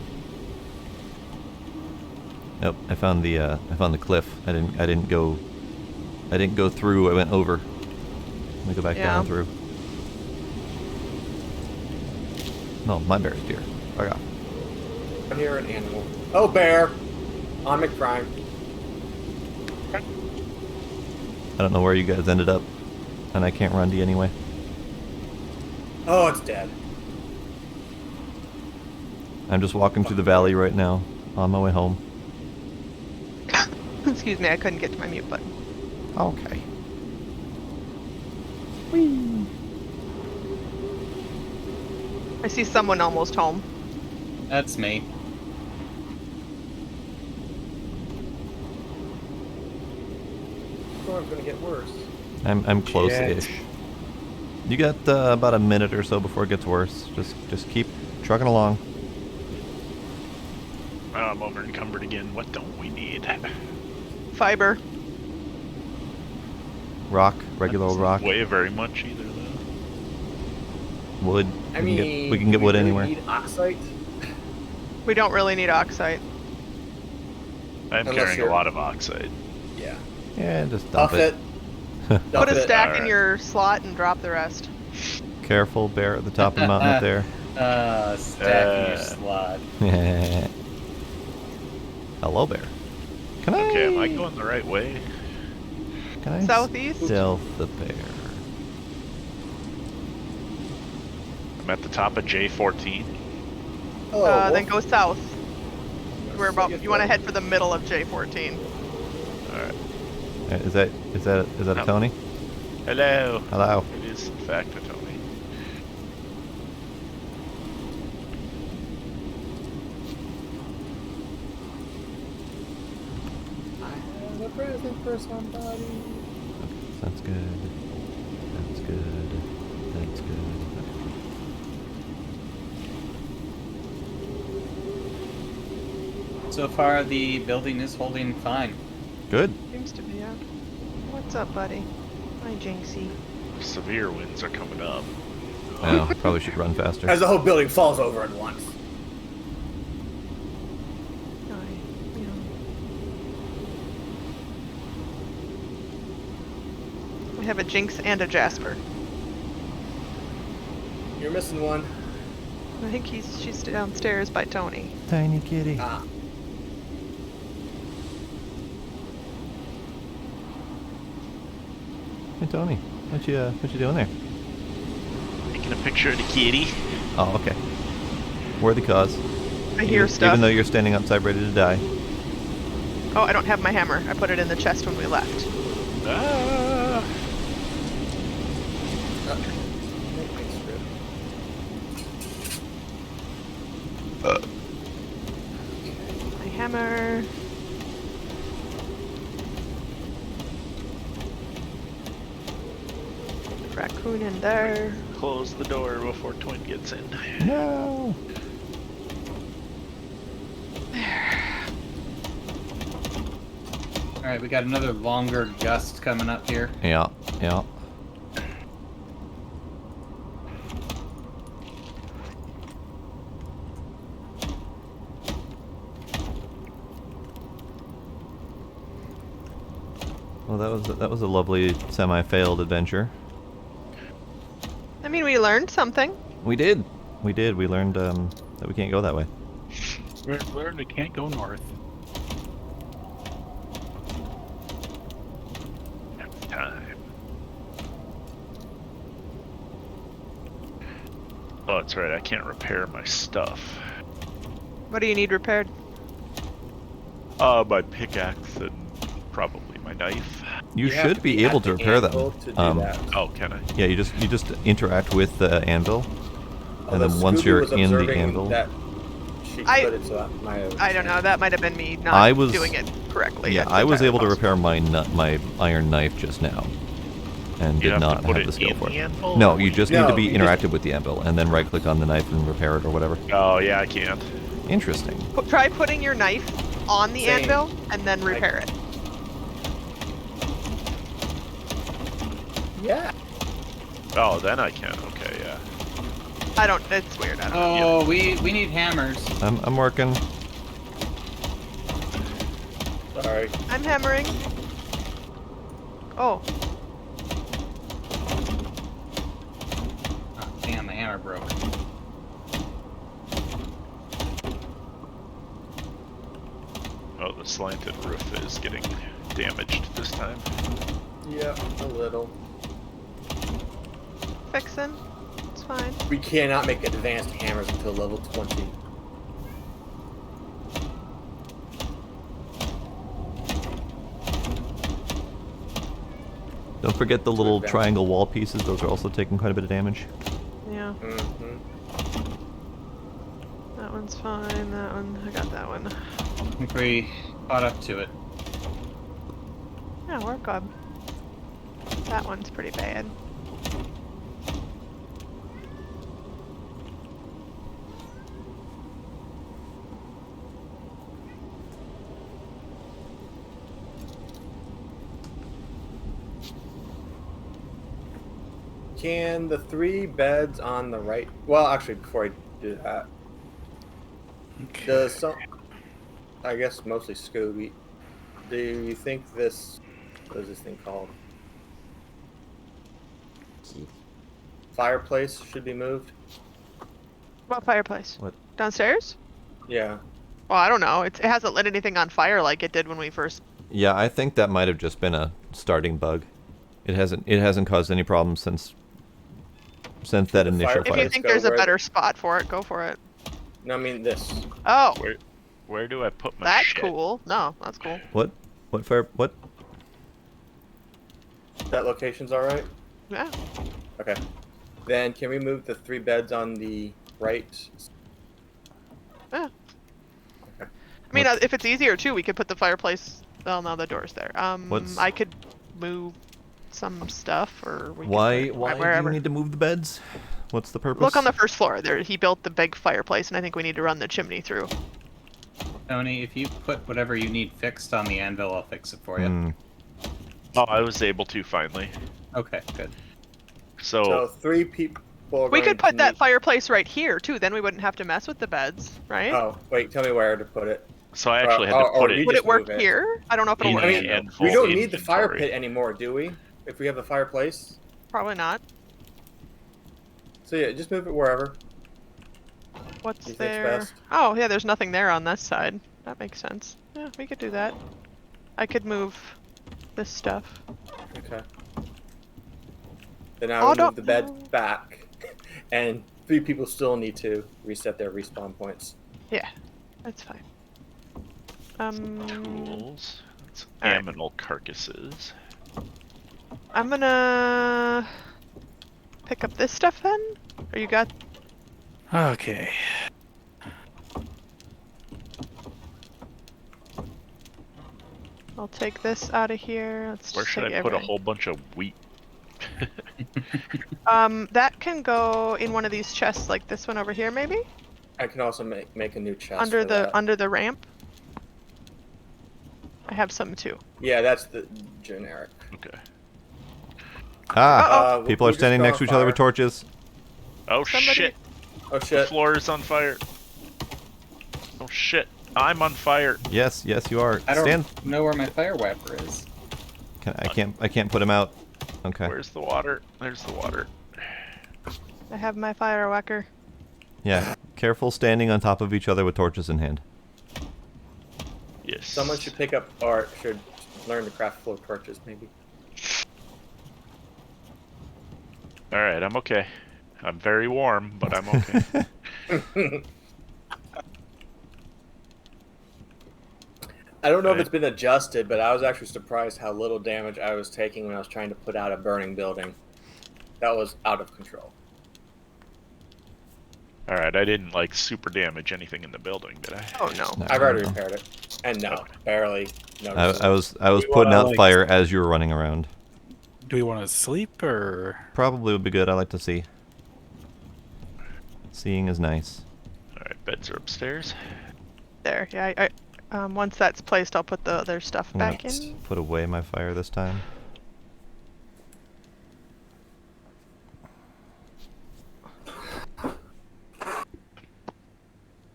Nope, I found the cliff. I didn't go through. I went over. Let me go back down through. No, my bear's deer. Fuck off. I hear an animal. Oh, bear! On McPrime. I don't know where you guys ended up, and I can't run to you anyway. Oh, it's dead. I'm just walking through the valley right now, on my way home. Excuse me, I couldn't get to my mute button. Okay. I see someone almost home. That's me. Storm's gonna get worse. I'm close-ish. You got about a minute or so before it gets worse. Just keep trucking along. Oh, I'm over encumbered again. What don't we need? Fiber. Rock, regular old rock. Weigh very much either, though. Wood. I mean, we can get wood really anywhere. Need oxide? We don't really need oxide. I'm Unless carrying a you're- lot of oxide. Yeah. Yeah, just dump Buff it. Put Dump a it. stack in Alright. your slot and drop the rest. Careful, bear at the top of the mountain up there. Stack in your slot. Hello, bear. Can Okay, am I going the right way? Can I Southeast? stealth the bear? I'm at the top of J14. Hello, Then go south. We're Wolf. about. You want to head for the middle of J14. Alright. Is that a No. Tony? Hello. Hello. It is, in fact, a Tony. I have a present for somebody. That's good. That's good. That's good. So far, the building is holding fine. Good. Seems to be, yeah. What's up, buddy? Hi, Jinxie. Severe winds are coming up. Well, probably should run faster. As the whole building falls over at once. Hi. Yeah. We have a Jinx and a Jasper. You're missing one. I think she's downstairs by Tony. Tiny kitty. Ah. Hey Tony, what you doing there? Taking a picture of the kitty. Oh, okay. Worthy cause. I hear even, stuff. Even though you're standing outside ready to die. Oh, I don't have my hammer. I put it in the chest when we left. Ah! hammer. Raccoon in there. Close the door before Twin gets in. No. All right, we got another longer gust coming up here. Yeah. Yeah. Well, that was a lovely semi-failed adventure. I mean, we learned something. We did. We learned that we can't go that way. We learned we can't go north. Next time. Oh, that's right. I can't repair my stuff. What do you need repaired? My pickaxe and probably my knife. You have should to be be able at to the repair them. anvil to do that. Oh, can I? Yeah, you just interact with the anvil, and Although then once Scooby you're was in the observing anvil, that she I- put it, so that might have I don't know. That might have been me not I was- doing it correctly. yeah, That's I was entirely able to possible. repair my iron knife just now, and You did have not to put have it the skill in for the it. anvil? No, you just need No, to be you just- interactive with the anvil, and then right-click on the knife and repair it or whatever. Oh, yeah, I can't. Interesting. Try putting your knife on the Same. anvil and then repair it. Yeah. Oh, then I can. Okay, yeah. I don't. It's weird. I don't know. Oh, we need hammers. I'm working. Sorry. I'm hammering. Oh, Oh, damn, my hammer broke. Oh, the slanted roof is getting damaged this time. Yep, a little. fixing. It's fine. We cannot make advanced hammers until level 20. Don't forget the little advance. triangle wall pieces. Those are also taking quite a bit of damage. Yeah. Mm-hmm. That one's fine. That one. I got that one. I think we caught up to it. Yeah, we're good. That one's pretty bad. Can the 3 beds on the right... Well, actually, before I do that, does some... I guess mostly Scooby. Do you think this... What is this thing called? Fireplace should be moved? What fireplace? What? Downstairs? Yeah. Well, I don't know. It hasn't lit anything on fire like it did when we first. Yeah, I think that might have just been a starting bug. It hasn't caused any problems since that The initial fire- If fire. you think go there's a where better spot for it, go for it. No, I mean this. Oh, Where do I put my that's shit? cool. No, that's cool. What fire? What? That location's alright? Yeah. Okay. Then can we move the 3 beds on the right? Yeah. Okay. I mean, if it's easier too, we could put the fireplace. Well, no, the door's there. What's- I could move some stuff, or we Why? could put it Why do wherever. you need to move the beds? What's the purpose? Look on the first floor. There, he built the big fireplace, and I think we need to run the chimney through. Tony, if you put whatever you need fixed on the anvil, I'll fix it for you. Hmm. Oh, I was able to finally. Okay, good. So 3 people are We going could put to that need- fireplace right here too. Then we wouldn't have to mess with the beds, right? Oh, wait, tell me where to put it. So I actually had to or put you it Would just it work move it. here? I don't know if it'll in work. I the mean, anvil we don't need the fire inventory. pit anymore, do we? If we have the fireplace? Probably not. So yeah, just move it wherever. What's You think's there? best? Oh, yeah, there's nothing there on this side. That makes sense. Yeah, we could do that. I could move this stuff. Okay. Then I Oh, would don't- move the bed back, and 3 people still need to reset their respawn points. Yeah, that's fine. Tools. It's Alright. animal carcasses. I'm gonna pick up this stuff then. Or you got? Okay. I'll take this out of here. Let's Where just should take I put a everything. whole bunch of wheat? That can go in one of these chests, like this one over here, maybe? I can also make a new chest Under for that. under the ramp. I have some too. Yeah, that's the generic. Okay. Ah, Uh-oh. people are We're just standing going next to each other with fire. torches. Oh Somebody- shit! Oh The shit. floor is on fire. Oh shit! I'm on fire. Yes, you are. I don't Stand. know where my fire wiper is. I can't put him out. Okay. Where's the water? There's the water. I have my fire whacker. Yeah. Careful standing on top of each other with torches in hand. Yes. Someone should pick up or should learn to craft floor torches, maybe. All right, I'm okay. I'm very warm, but I'm okay. I don't know if Right. it's been adjusted, but I was actually surprised how little damage I was taking when I was trying to put out a burning building. That was out of control. All right, I didn't like super damage anything in the building, did I? Oh no. No, I've already no. repaired it, and no, Okay. barely. No. I was Do putting we wanna, out like- fire as you were running around. Do we want to sleep or? Probably would be good. I like to see. Seeing is nice. All right, beds are upstairs. There. Yeah. Once that's placed, I'll put the other stuff I'm gonna back in. put away my fire this time.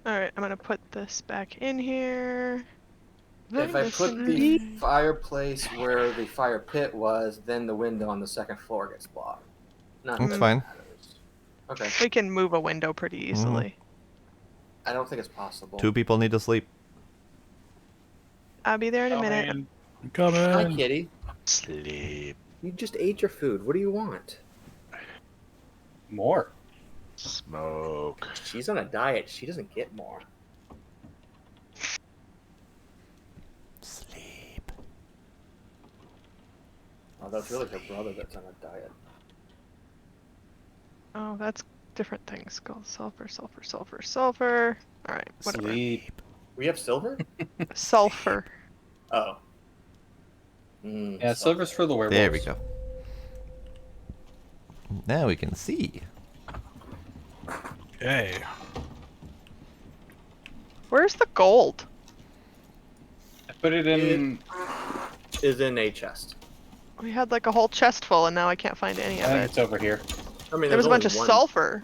All right. I'm gonna put this back in here. If I put the fireplace where the fire pit was, then the window on the second floor gets blocked. Not That's that it fine. matters. Okay. We can move a window pretty easily. I don't think it's possible. 2 people need to sleep. I'll be there in a Oh, minute. man. Come Hi, in. kitty. Sleep. You just ate your food. What do you want? More. Smoke. She's on a diet. She doesn't get more. Sleep. Oh, that's really her brother that's on a diet. Oh, that's different things. Gold, sulfur, sulfur, sulfur, sulfur. All right. Whatever. Sleep. We have silver? Sulfur. Oh. Yeah, silver's for the werewolves. There we go. Now we can see. Okay. Where's the gold? I put it in. Is in a chest. We had like a whole chest full, and now I can't find any I of think it. it's over here. I mean, There was a bunch of only one- sulfur.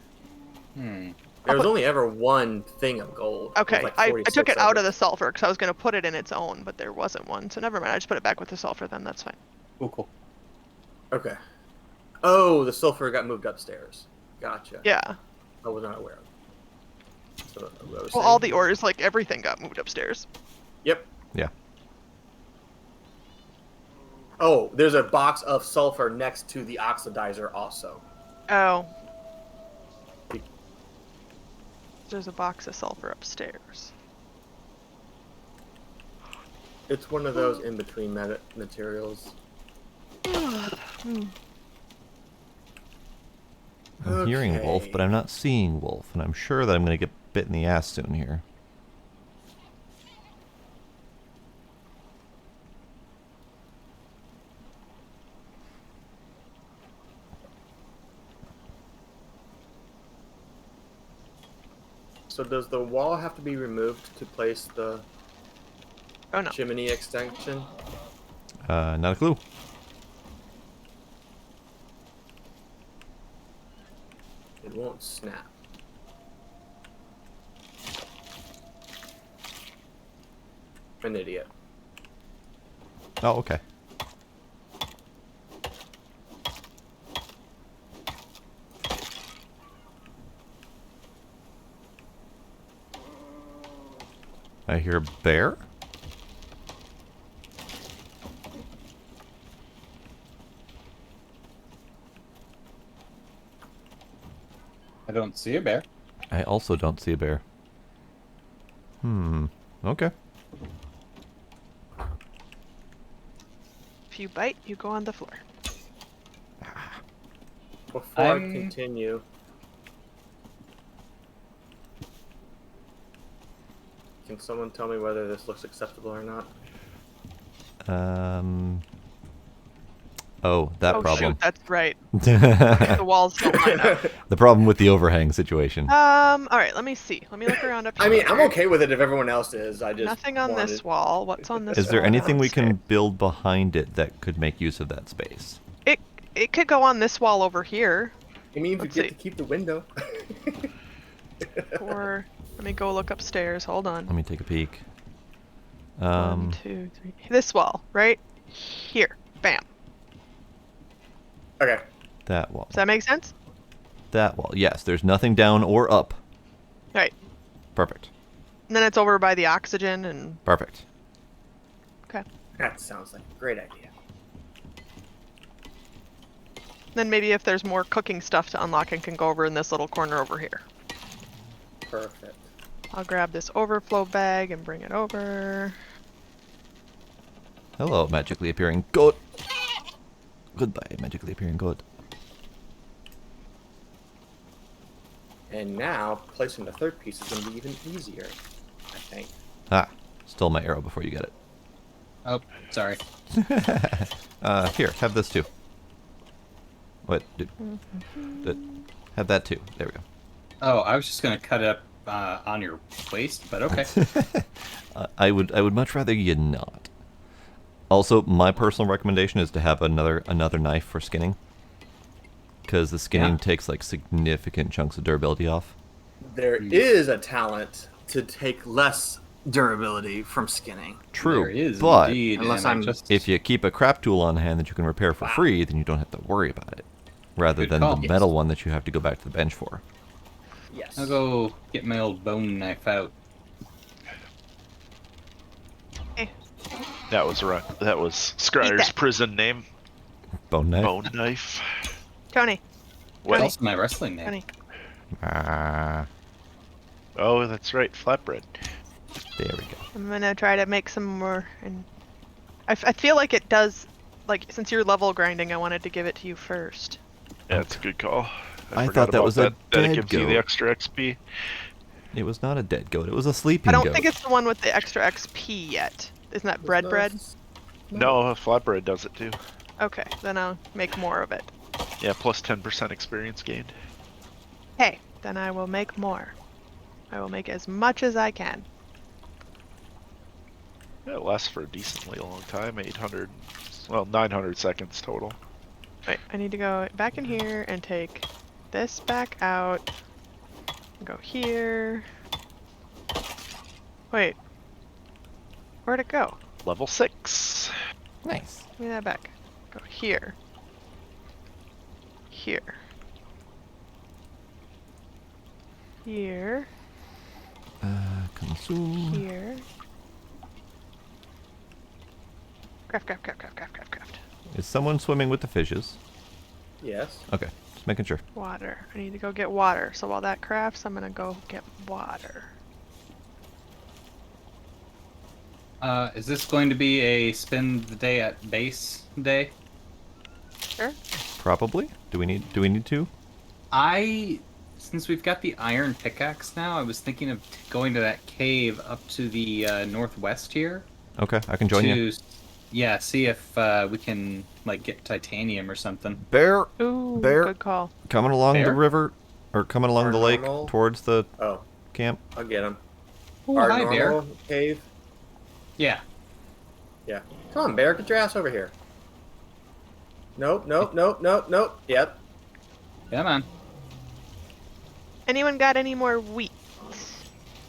There was only ever one thing of gold. It was Okay, like I 46 took it out of it. the sulfur because I was going to put it in its own, but there wasn't one. So never mind. I just put it back with the sulfur then. That's fine. Cool. Okay. Oh, the sulfur got moved upstairs. Gotcha. Yeah. I was not aware of. So, what I was Well, all saying- the ores, like everything got moved upstairs. Yep. Yeah. Oh, there's a box of sulfur next to the oxidizer also. Oh. There's a box of sulfur upstairs. It's one of those in between materials. I'm hearing wolf, Okay. but I'm not seeing wolf, and I'm sure that I'm going to get bit in the ass soon here. So does the wall have to be removed to place the Oh no. chimney extension? Not a clue. It won't snap. An idiot. Oh, okay. I hear a bear? I don't see a bear. I also don't see a bear. Okay. If you bite, you go on the floor. Before I I'm- continue, can someone tell me whether this looks acceptable or not? Oh, that problem. Shoot, that's right. The walls don't line up. The problem with the overhang situation. All right, let me see. Let me look around up here. I mean, I'm okay with it if everyone else is. I just Nothing on this wall. What's on this wall? Is there anything we can downstairs? build behind it that could make use of that space? It could go on this wall over here. It means you Let's get see. to keep the window. Or let me go look upstairs. Hold on. Let me take a peek. 1, 2, 3. This wall, right here. Bam. Okay. That wall. Does that make sense? That wall. Yes, there's nothing down or up. Right. Perfect. And then it's over by the oxygen and. Perfect. Okay. That sounds like a great idea. Then maybe if there's more cooking stuff to unlock, it can go over in this little corner over here. Perfect. I'll grab this overflow bag and bring it over. Hello, magically appearing goat. Goodbye, magically appearing goat. And now, placing the third piece is going to be even easier, I think. Ah, stole my arrow before you get it. Oh, sorry. Here, have this too. What? Have that too. There we go. Oh, I was just gonna cut it up on your waist, but okay. I would much rather you not. Also, my personal recommendation is to have another knife for skinning, because the skinning takes like significant chunks of durability off. There is a talent to take less durability from skinning. True, There is but indeed. Unless and I I'm- just if you keep a crap tool on hand that you can repair for free, then you don't have to worry about it, rather Good than call. the metal one that you have to go back to the bench for. Yes. I'll go get my old bone knife out. That was right. That was Scryer's that. prison name. Bone knife. Bone knife. Tony. It's What? also my wrestling name. Tony. Ah, Oh, that's right. Flatbread. there we go. I'm gonna try to make some more. And I feel like it does. Like since you're level grinding, I wanted to give it to you first. Yeah, that's a good call. I forgot thought that about was a that it dead gives you the goat. extra XP. It was not a dead goat. It was a sleeping I don't goat. think it's the one with the extra XP yet. Isn't that bread? No, Flatbread does it too. Okay, then I'll make more of it. Yeah, plus 10% experience gained. Hey, then I will make more. I will make as much as I can. Yeah, it lasts for a decently long time. 800, well, 900 seconds total. Wait, I need to go back in here and take this back out. Go here. Wait. Where'd it go? Level 6. Nice. Give me that back. Go here. Here. Here. Consume. Here. Craft. Is someone swimming with the fishes? Yes. Okay, just making sure. Water. I need to go get water. So while that crafts, I'm gonna go get water. Is this going to be a spend the day at base day? Sure. Probably. Do we need to? Since we've got the iron pickaxe now, I was thinking of going to that cave up to the northwest here. Okay, I can join you. Yeah, see if we can like get titanium or something. Bear, Ooh, Bear. good call. coming along the Bear? river, or coming along the lake Paranormal? towards the Oh, camp. I'll get him. Oh, Our hi, Bear. normal cave. Yeah. Yeah. Come on, Bear. Get your ass over here. Nope. Yep. Come on. Anyone got any more wheat?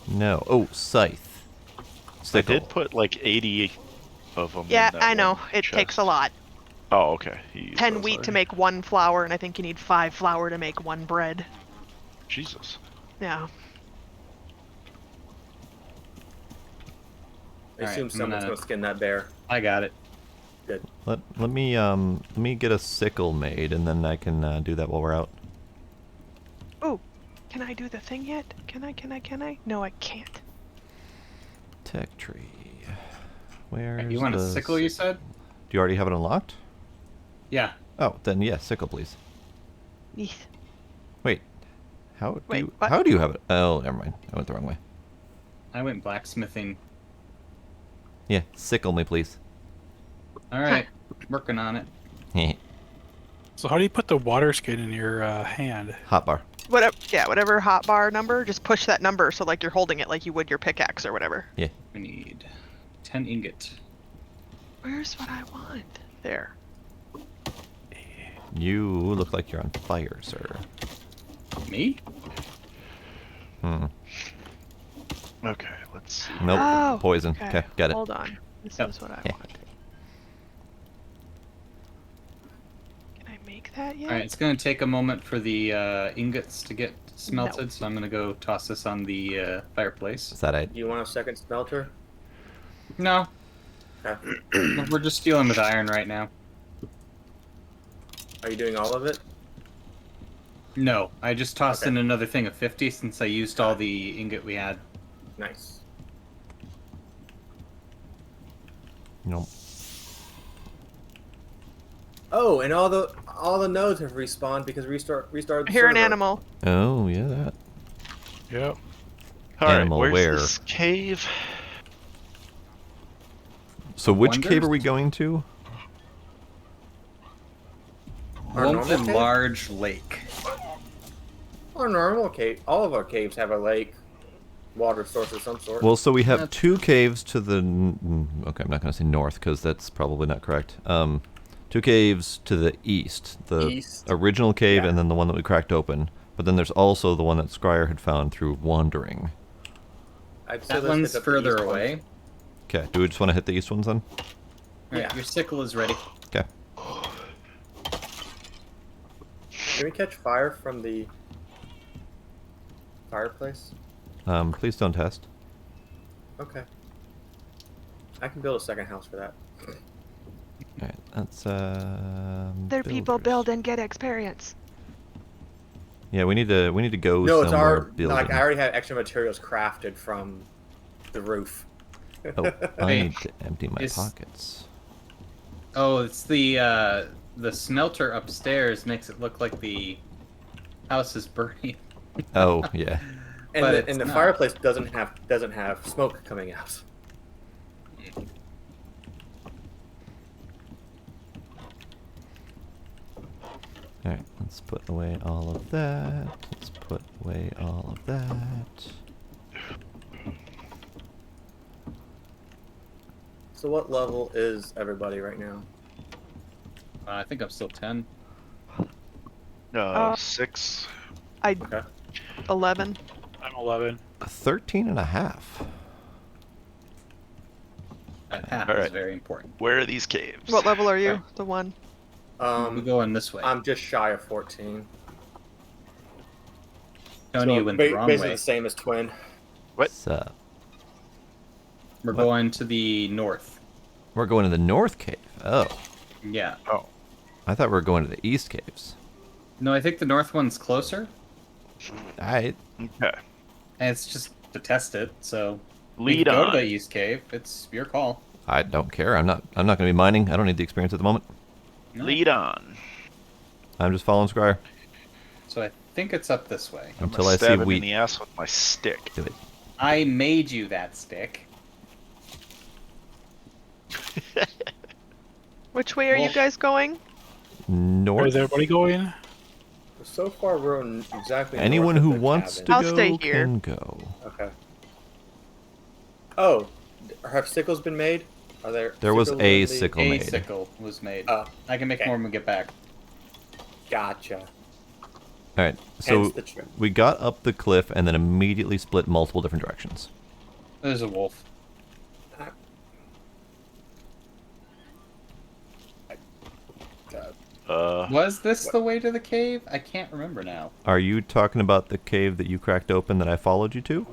No. Oh, scythe. Sickle. I did put like 80 of them. Yeah, in that I know. one It chest. takes a lot. Oh, okay. He used 10 those wheat to already. make 1 flour, and I think you need 5 flour to make 1 bread. Jesus. Yeah. I Alright, assume I'm someone's gonna- gonna skin that bear. I got it. Good. Let me get a sickle made, and then I can do that while we're out. Ooh, can I do the thing yet? Can I? No, I can't. Tech tree. Where's You want a the sickle, you said? Do you already have it unlocked? Yeah. Oh, then yes, sickle, please. Yeesh. Wait. How do Wait, you, what? how do you have it? Oh, never mind. I went the wrong way. I went blacksmithing. Yeah, sickle me, please. All right, working on it. So how do you put the water skin in your hand? Hotbar. Whatever hotbar number, just push that number so like you're holding it like you would your pickaxe or whatever. Yeah. We need 10 ingot. Where's what I want? There. You look like you're on fire, sir. Me? Okay, let's see. Nope. Oh, Poison. Okay, got it. Hold on. This Yep. is what I Yeah. want. Can I make that yet? All right, it's going to take a moment for the ingots to get smelted, so I'm going to go toss this on the fireplace. Is that it? Do you want a second smelter? No, Okay. we're just dealing with iron right now. Are you doing all of it? No, I just tossed Okay. in another thing of 50 since I used all the ingot we had. Nice. Nope. Oh, and all the nodes have respawned because restarted the I hear an server. animal. Oh, yeah, that. Yep. All right, Animal where's where? this cave? So which Wonders? cave are we going to? Our One normal cave? large lake. Our normal cave. All of our caves have a lake, water source of some sort. Well, so we have That's- 2 caves to the... Okay, I'm not going to say north, because that's probably not correct. 2 caves to the east. The East. original cave Yeah. and then the one that we cracked open. But then there's also the one that Scryer had found through wandering. I'd say That let's one's hit up the further east one. away. Okay, do we just want to hit the east ones then? All right, Yeah. your sickle is ready. Okay. Can we catch fire from the fireplace? Please don't test. Okay. I can build a second house for that. Alright, that's, Their people builders. build and get experience. Yeah, we need to go No, it's somewhere our building. like I already have extra materials crafted from the roof. Oh, I Hey, need to empty my is- pockets. Oh, it's the smelter upstairs makes it look like the house is burning. Oh, yeah. And But the, it's and the not. fireplace doesn't have smoke coming out. Alright, let's put away all of that. Let's put away all of that. So what level is everybody right now? I think I'm still 10. 6. Okay. 11. I'm 11. 13 and a half. That half All is right. very important. Where are these caves? What level are you? The one. We're going this way. I'm just shy of 14. Tony, you went the wrong basically way. the same as Twin. What? So, We're what? going to the north. we're going to the north cave. Oh, Yeah. Oh. I thought we were going to the east caves. No, I think the north one's closer. Alright. Okay. And it's just to test it, so we Lead can go on. to the east cave. It's your call. I don't care. I'm not going to be mining. I don't need the experience at the moment. No. Lead on. I'm just following Scryer So I think it's up this way. I'm until gonna I stab see him in wheat. the ass with my stick. Do it. I made you that stick. Which way are you Well- guys going? North. Is everybody going? So far, we're on exactly. Anyone north who of the wants cabin. to I'll go stay here. can go. Okay. Oh, have sickles been made? Are there? There was sickles a in the- sickle A made. sickle was made. Oh, I can make okay. more when we get back. Gotcha. Alright, so Hence the trim. we got up the cliff and then immediately split multiple different directions. There's a wolf. Was this the way to the cave? I can't remember now. Are you talking about the cave that you cracked open that I followed you to?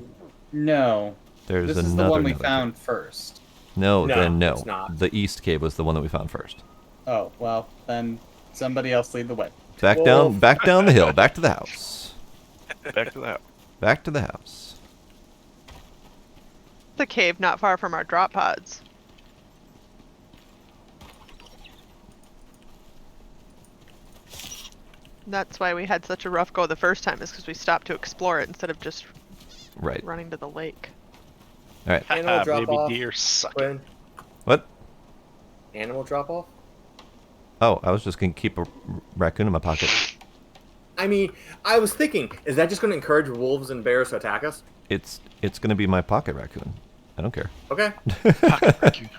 No. There's This another. is the one we another found first. cave. No, No, then no. it's not. The east cave was the one that we found first. Oh, well, then somebody else lead the way. Back Wolf. back down the hill, back to the house. Back to that. Back to the house. The cave not far from our drop pods. That's why we had such a rough go the first time, is because we stopped to explore it instead of just Right. running to the lake. Alright. Animal drop Baby off. deer suck. Twin. What? animal drop-off? Oh, I was just gonna keep a raccoon in my pocket. I mean, I was thinking, is that just going to encourage wolves and bears to attack us? It's gonna be my pocket raccoon. I don't care. Okay. Pocket raccoon.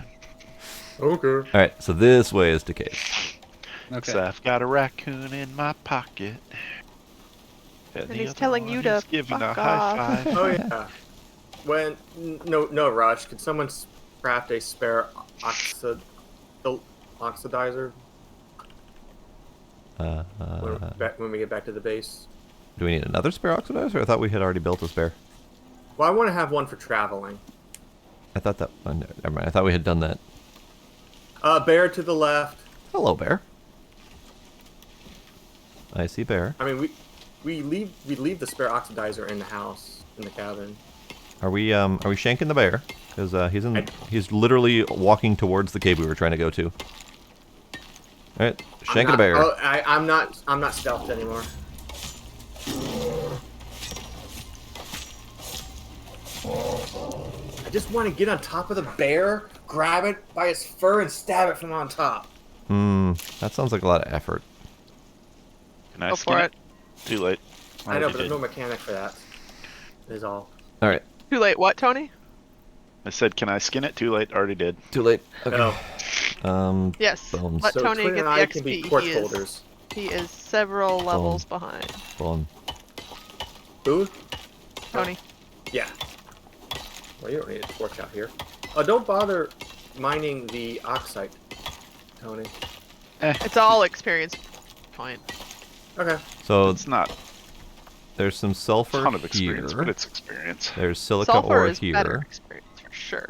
Okay. All right, so this way is to cave. Okay. So I've got a raccoon in my pocket. And the he's other telling one you to is giving a fuck high off. five. Oh yeah. When no rush. Could someone craft a spare oxidizer when we get back to the base? Do we need another spare oxidizer? I thought we had already built a spare. Well, I want to have one for traveling. I thought that. Oh, no, never mind. I thought we had done that. Bear to the left. Hello, bear. I see bear. I mean, we leave the spare oxidizer in the house, in the cabin. Are we shanking the bear? Because he's literally walking towards the cave we were trying to go to. All right, shanking the bear. Oh, I'm not stealthed anymore. I just want to get on top of the bear, grab it by its fur, and stab it from on top. That sounds like a lot of effort. Can I Go skin for it? Too late. I know, Already but there's did. no mechanic for that. Is all. All right, Too late. What, Tony? I said, can I skin it? Too late. Already did. too late. Okay. No. Yes. Bones. Let So Tony Twin get and the I XP. can be torch he holders. He is several levels behind. Bone. Who? Tony. Yeah. Well, you don't need a torch out here. Don't bother mining the oxide, Tony. It's all experience point. Okay. So It's not there's some a sulfur ton of experience, here. but it's experience. There's silica Sulfur ore is better here. experience for sure.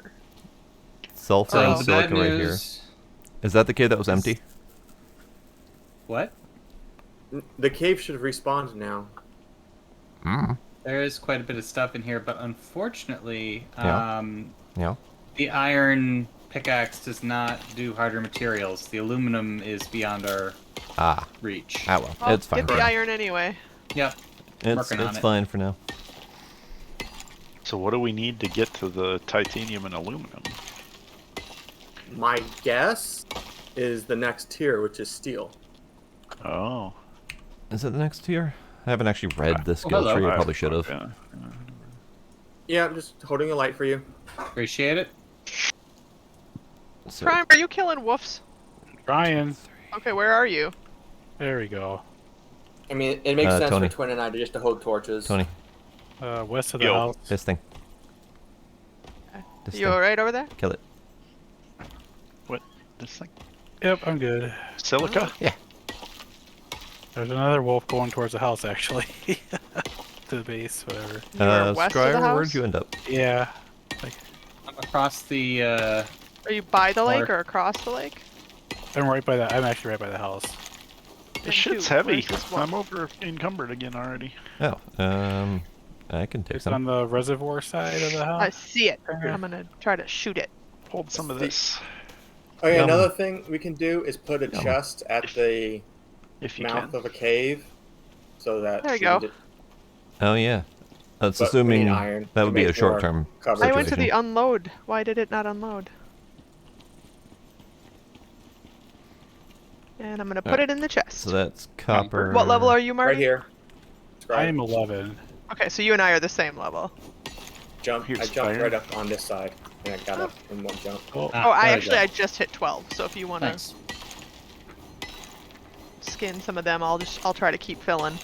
Sulfur So and the silica bad right here. news. Is that the cave that was empty? What? The cave should have respawned now. There is quite a bit of stuff in here, but unfortunately, Yeah. Yeah. the iron pickaxe does not do harder materials. The aluminum is beyond our Ah. reach. Ah well, Well, it's fine. get the iron anyway. Yep. It's working on it. fine for now. So what do we need to get to the titanium and aluminum? My guess is the next tier, which is steel. Oh. Is it the next tier? I haven't actually read the skill hello. tree. I probably should have. Yeah. Yeah, I'm just holding a light for you. Appreciate it. So, Prime, are you killing wolves? Brian, Okay, where are you? there we go. I mean, it makes sense Tony. for Twin and I to just to hold torches. Tony, West of the Yo. house. this thing. This You thing. alright over there? Kill it. What? This thing? Yep, I'm good. Silica? Yeah. There's another wolf going towards the house, actually. To the base, whatever. You are west of the Scryer, house? where'd you end up? Yeah. I'm across the. Are you by the lake Mark. or across the lake? I'm actually right by the house. This shit's shoot, heavy. where's this wolf? I'm over encumbered again already. Oh, I can take It's some. on the reservoir side of the I house. see it. I'm gonna try to shoot it. Hold some of this, Okay, Yum. another thing we can do is put a Yum. chest at the if you mouth can. of a cave, so that There you she go. did- Oh yeah. That's But we assuming need iron that to would be a make more short-term. cover. I went to the situation. unload. Why did it not unload? And I'm gonna put Alright, it in the chest. So that's copper. What level are you, Marty? Right here. I am 11. Okay, so you and I are the same level. I Here's jumped iron. right up on this side, and I got up in one jump. Oh, Oh, I there we go. just hit 12. So if you wanna Thanks. skin some of them, I'll try to keep filling.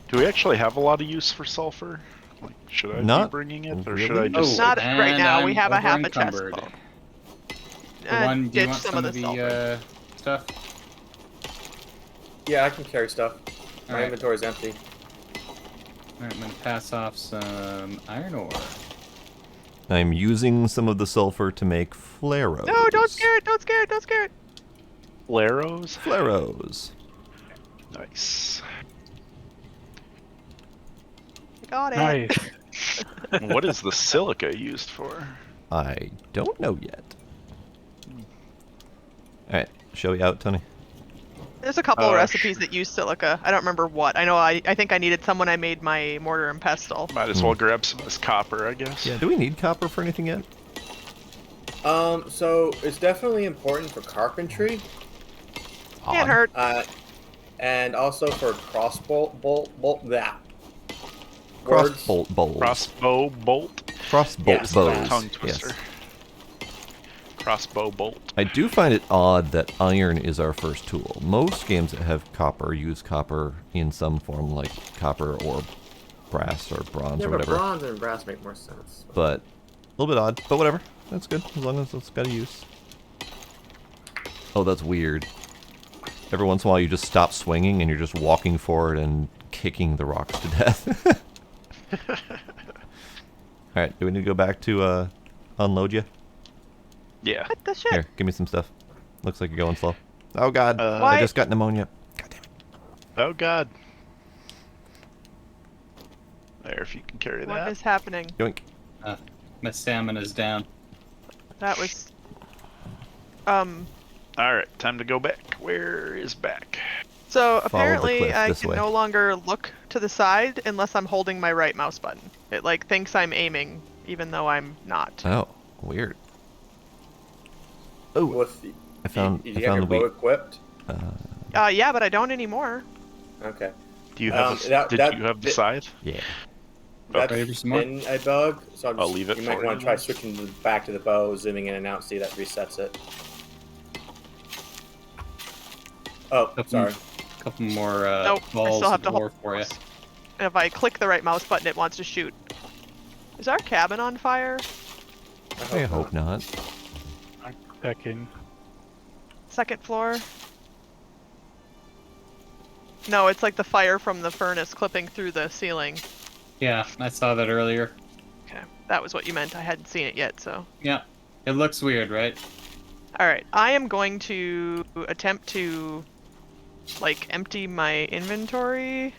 Do we actually have a lot of use for sulfur? Like, should I Not be bringing it, or really. should I just? Not and right now. We I'm have a half a chest over-encumbered. full. The one, do you Ditch want some some of of the the sulfur. stuff? Yeah, I can carry stuff. My Alright. inventory's empty. Alright, I'm gonna pass off some iron ore. I'm using some of the sulfur to make flareos. No, don't scare it! Don't scare it! Don't scare it! Laros? Flareos. Nice. Got it. nice. What is the silica used for? I don't know yet. Alright, show you out, Tony. There's a couple of Oh, recipes that use silica. I don't remember what. I know I think I needed some when I made my mortar and pestle. Might as well grab some of this copper, I guess. Yeah, do we need copper for anything yet? So it's definitely important for carpentry, Can't hurt. and also for crossbow that. Crossbow bowls. Crossbow bolt. Crossbow Yes, bows. Tongue twister. Yes. Crossbow bolt. I do find it odd that iron is our first tool. Most games that have copper use copper in some form, like copper or brass or bronze Yeah, or but whatever. bronze and brass make more sense. But a little bit odd, but whatever. That's good, as long as it's got a use. Oh, that's weird. Every once in a while you just stop swinging and you're just walking forward and kicking the rocks to death. Alright, do we need to go back to unload you? Yeah. What the shit? Here, give me some stuff. Looks like you're going slow. Oh god, I Why? just got pneumonia. God damn it. Oh god. There, if you can carry What that. is happening? Yoink. My stamina's down. That was. Alright, time to go back. Where is back? So the apparently cliff I this can way. no longer look to the side unless I'm holding my right mouse button. It like thinks I'm aiming even though I'm not. Oh, weird. Oh, With the, I found you I have found your the bow wheat. equipped. Yeah, but I don't anymore. Okay. Do you have did you have the scythe? Yeah. That's Ready for some more? been a bug, so I'll leave it you might for want you to try then. switching back to the bow, zooming in and out, see that resets it. Oh, sorry. Couple more Nope, I balls still have of to hold ore for you. And if I click the right mouse button, it wants to shoot. Is our cabin on fire? I hope not. Checking. Second floor? No, it's like the fire from the furnace clipping through the ceiling. Yeah, I saw that earlier. Okay, that was what you meant. I hadn't seen it yet, so. Yeah, it looks weird, right? Alright, I am going to attempt to, like, empty my inventory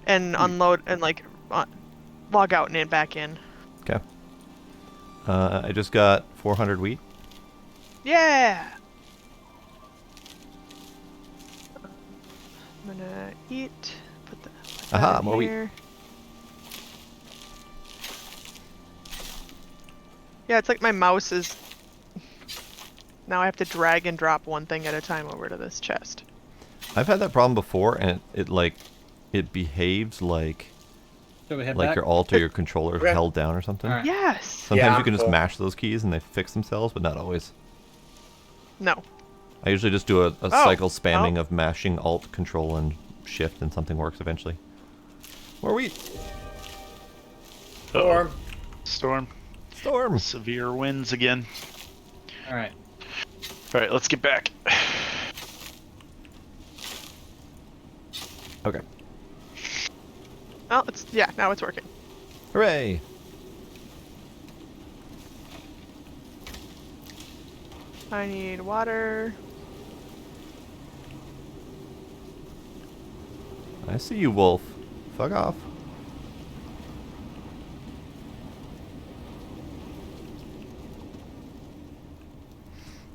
and unload and, like, log out and back in. Okay. I just got 400 wheat. Yeah! I'm gonna eat, put that Aha, in more wheat. here. Yeah, it's like my mouse is... Now I have to drag and drop one thing at a time over to this chest. I've had that problem before, and it behaves like Shall we head back? your alt or your controller Okay. held down or something. Alright. Yes! Sometimes Yeah, you can just cool. mash those keys and they fix themselves, but not always. No. I usually just do a Oh, cycle spamming oh. of mashing alt, control, and shift, and something works eventually. More wheat. Storm. Storm. Storm. Severe winds again. Alright. Alright, let's get back. Okay. Oh, it's... Yeah, now it's working. Hooray. I need water. I see you, wolf. Fuck off.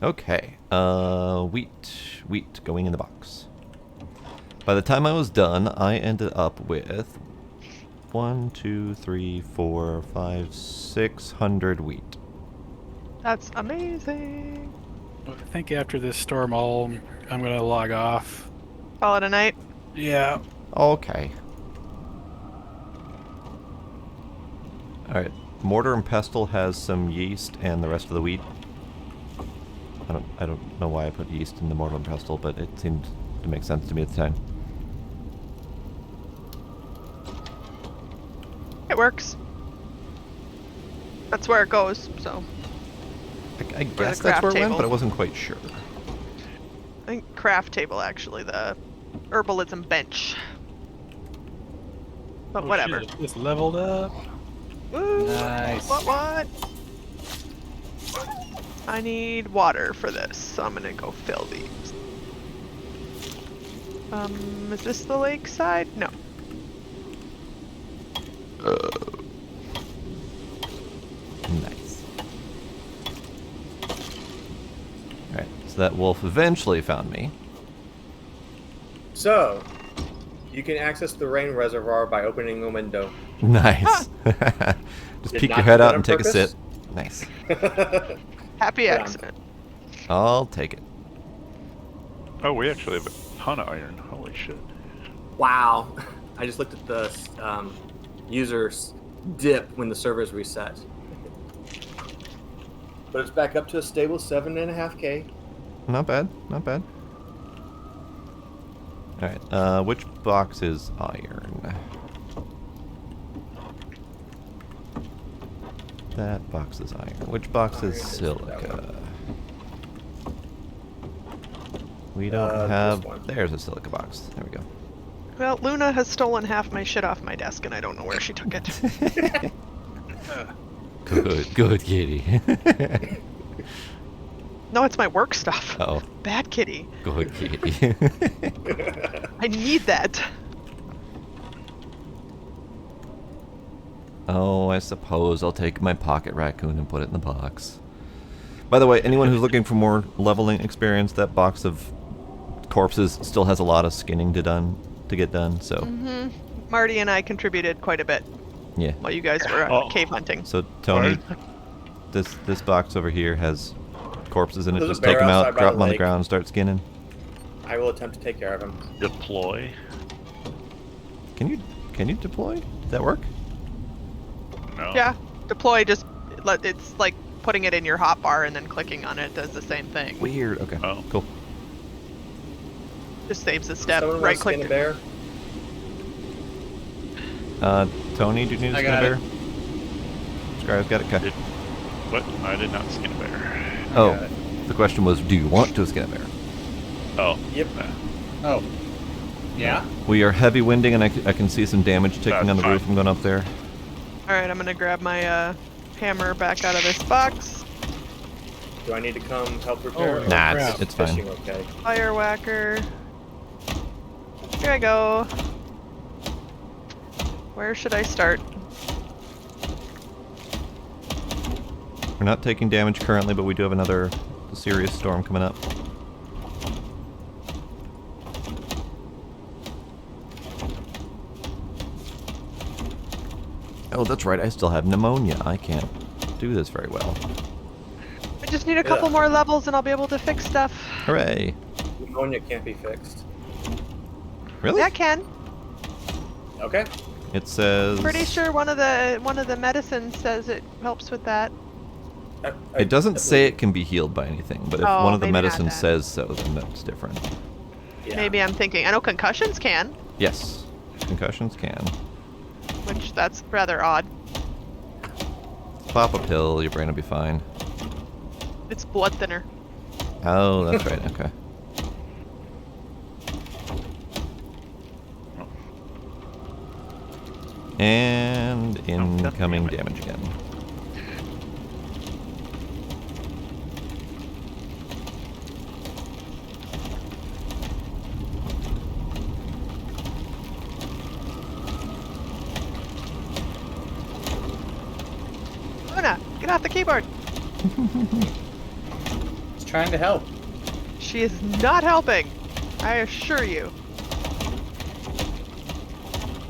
Okay. Wheat going in the box. By the time I was done, I ended up with 1, 2, 3, 4, 5, 600 wheat. That's amazing. I think after this storm, I'm gonna log off. Call it a night. Yeah. Okay. Alright. Mortar and pestle has some yeast and the rest of the wheat. I don't know why I put yeast in the mortar and pestle, but it seemed to make sense to me at the time. It works. That's where it goes, so. I guess the that's craft where it went, table. but I wasn't quite sure. I think craft table, actually, the herbalism bench. But whatever. Shit, it's leveled up. Woo! Nice. What? I need water for this, so I'm gonna go fill these. Is this the lake side? No. Nice. Alright, so that wolf eventually found me. So, you can access the rain reservoir by opening a window. Nice. Just Did peek not your head do that out on and take a purpose? sip. Nice. Happy Yeah. accident. I'll take it. Oh, we actually have a ton of iron. Holy shit. Wow. I just looked at the users dip when the servers reset. But it's back up to a stable 7.5K. Not bad. Not bad. Alright, which box is iron? That box is iron. Which box is silica? We don't This have... one. There's a silica box. There we go. Well, Luna has stolen half my shit off my desk, and I don't know where she took it. Good kitty. No, it's my work stuff. Uh-oh. Bad kitty. Good kitty. I need that. Oh, I suppose I'll take my pocket raccoon and put it in the box. By the way, anyone who's looking for more leveling experience, that box of corpses still has a lot of skinning to get done, so... Marty and I contributed quite a bit Yeah. while you guys were cave hunting. So, Tony, this box over here has corpses in it. There's a Just take bear them out, outside by drop the them on the lake. ground, and start skinning. I will attempt to take care of him. Deploy. Can you deploy? Does that work? No. Yeah, deploy just it's like putting it in your hotbar and then clicking on it does the same thing. Weird. Okay. Oh. Cool. Just saves a step. Someone Right want to skin click. a bear? Tony, do you need to I skin a got bear? it. Scar's got it. Okay. What? I did not skin a bear. Oh, got it. the question was, do you want to skin a bear? Oh. Yep. Oh. Yeah? We are heavy winding, and I can see some damage taking That's on the fine. roof. I'm going up there. Alright, I'm gonna grab my hammer back out of this box. Do I need to come help repair? Oh, Nah, crap. it's fine. Fishing okay. Fire whacker. Here I go. Where should I start? We're not taking damage currently, but we do have another serious storm coming up. Oh, that's right. I still have pneumonia. I can't do this very well. I just need a couple more levels and I'll be able to fix stuff. Hooray! Pneumonia can't be fixed. Really? Yeah, I can. Okay. It says... Pretty sure one of the medicines says it helps with that. It doesn't say it can be healed by anything, but if Oh, one of the maybe not medicines that. says so, then that's different. Yeah. Maybe I'm thinking. I know concussions can, Yes, concussions can. which that's rather odd. Pop a pill, your brain will be fine. It's blood thinner. Oh, that's right, okay. And incoming damage again. Luna, get off the keyboard. It's trying to help. She is not helping. I assure you.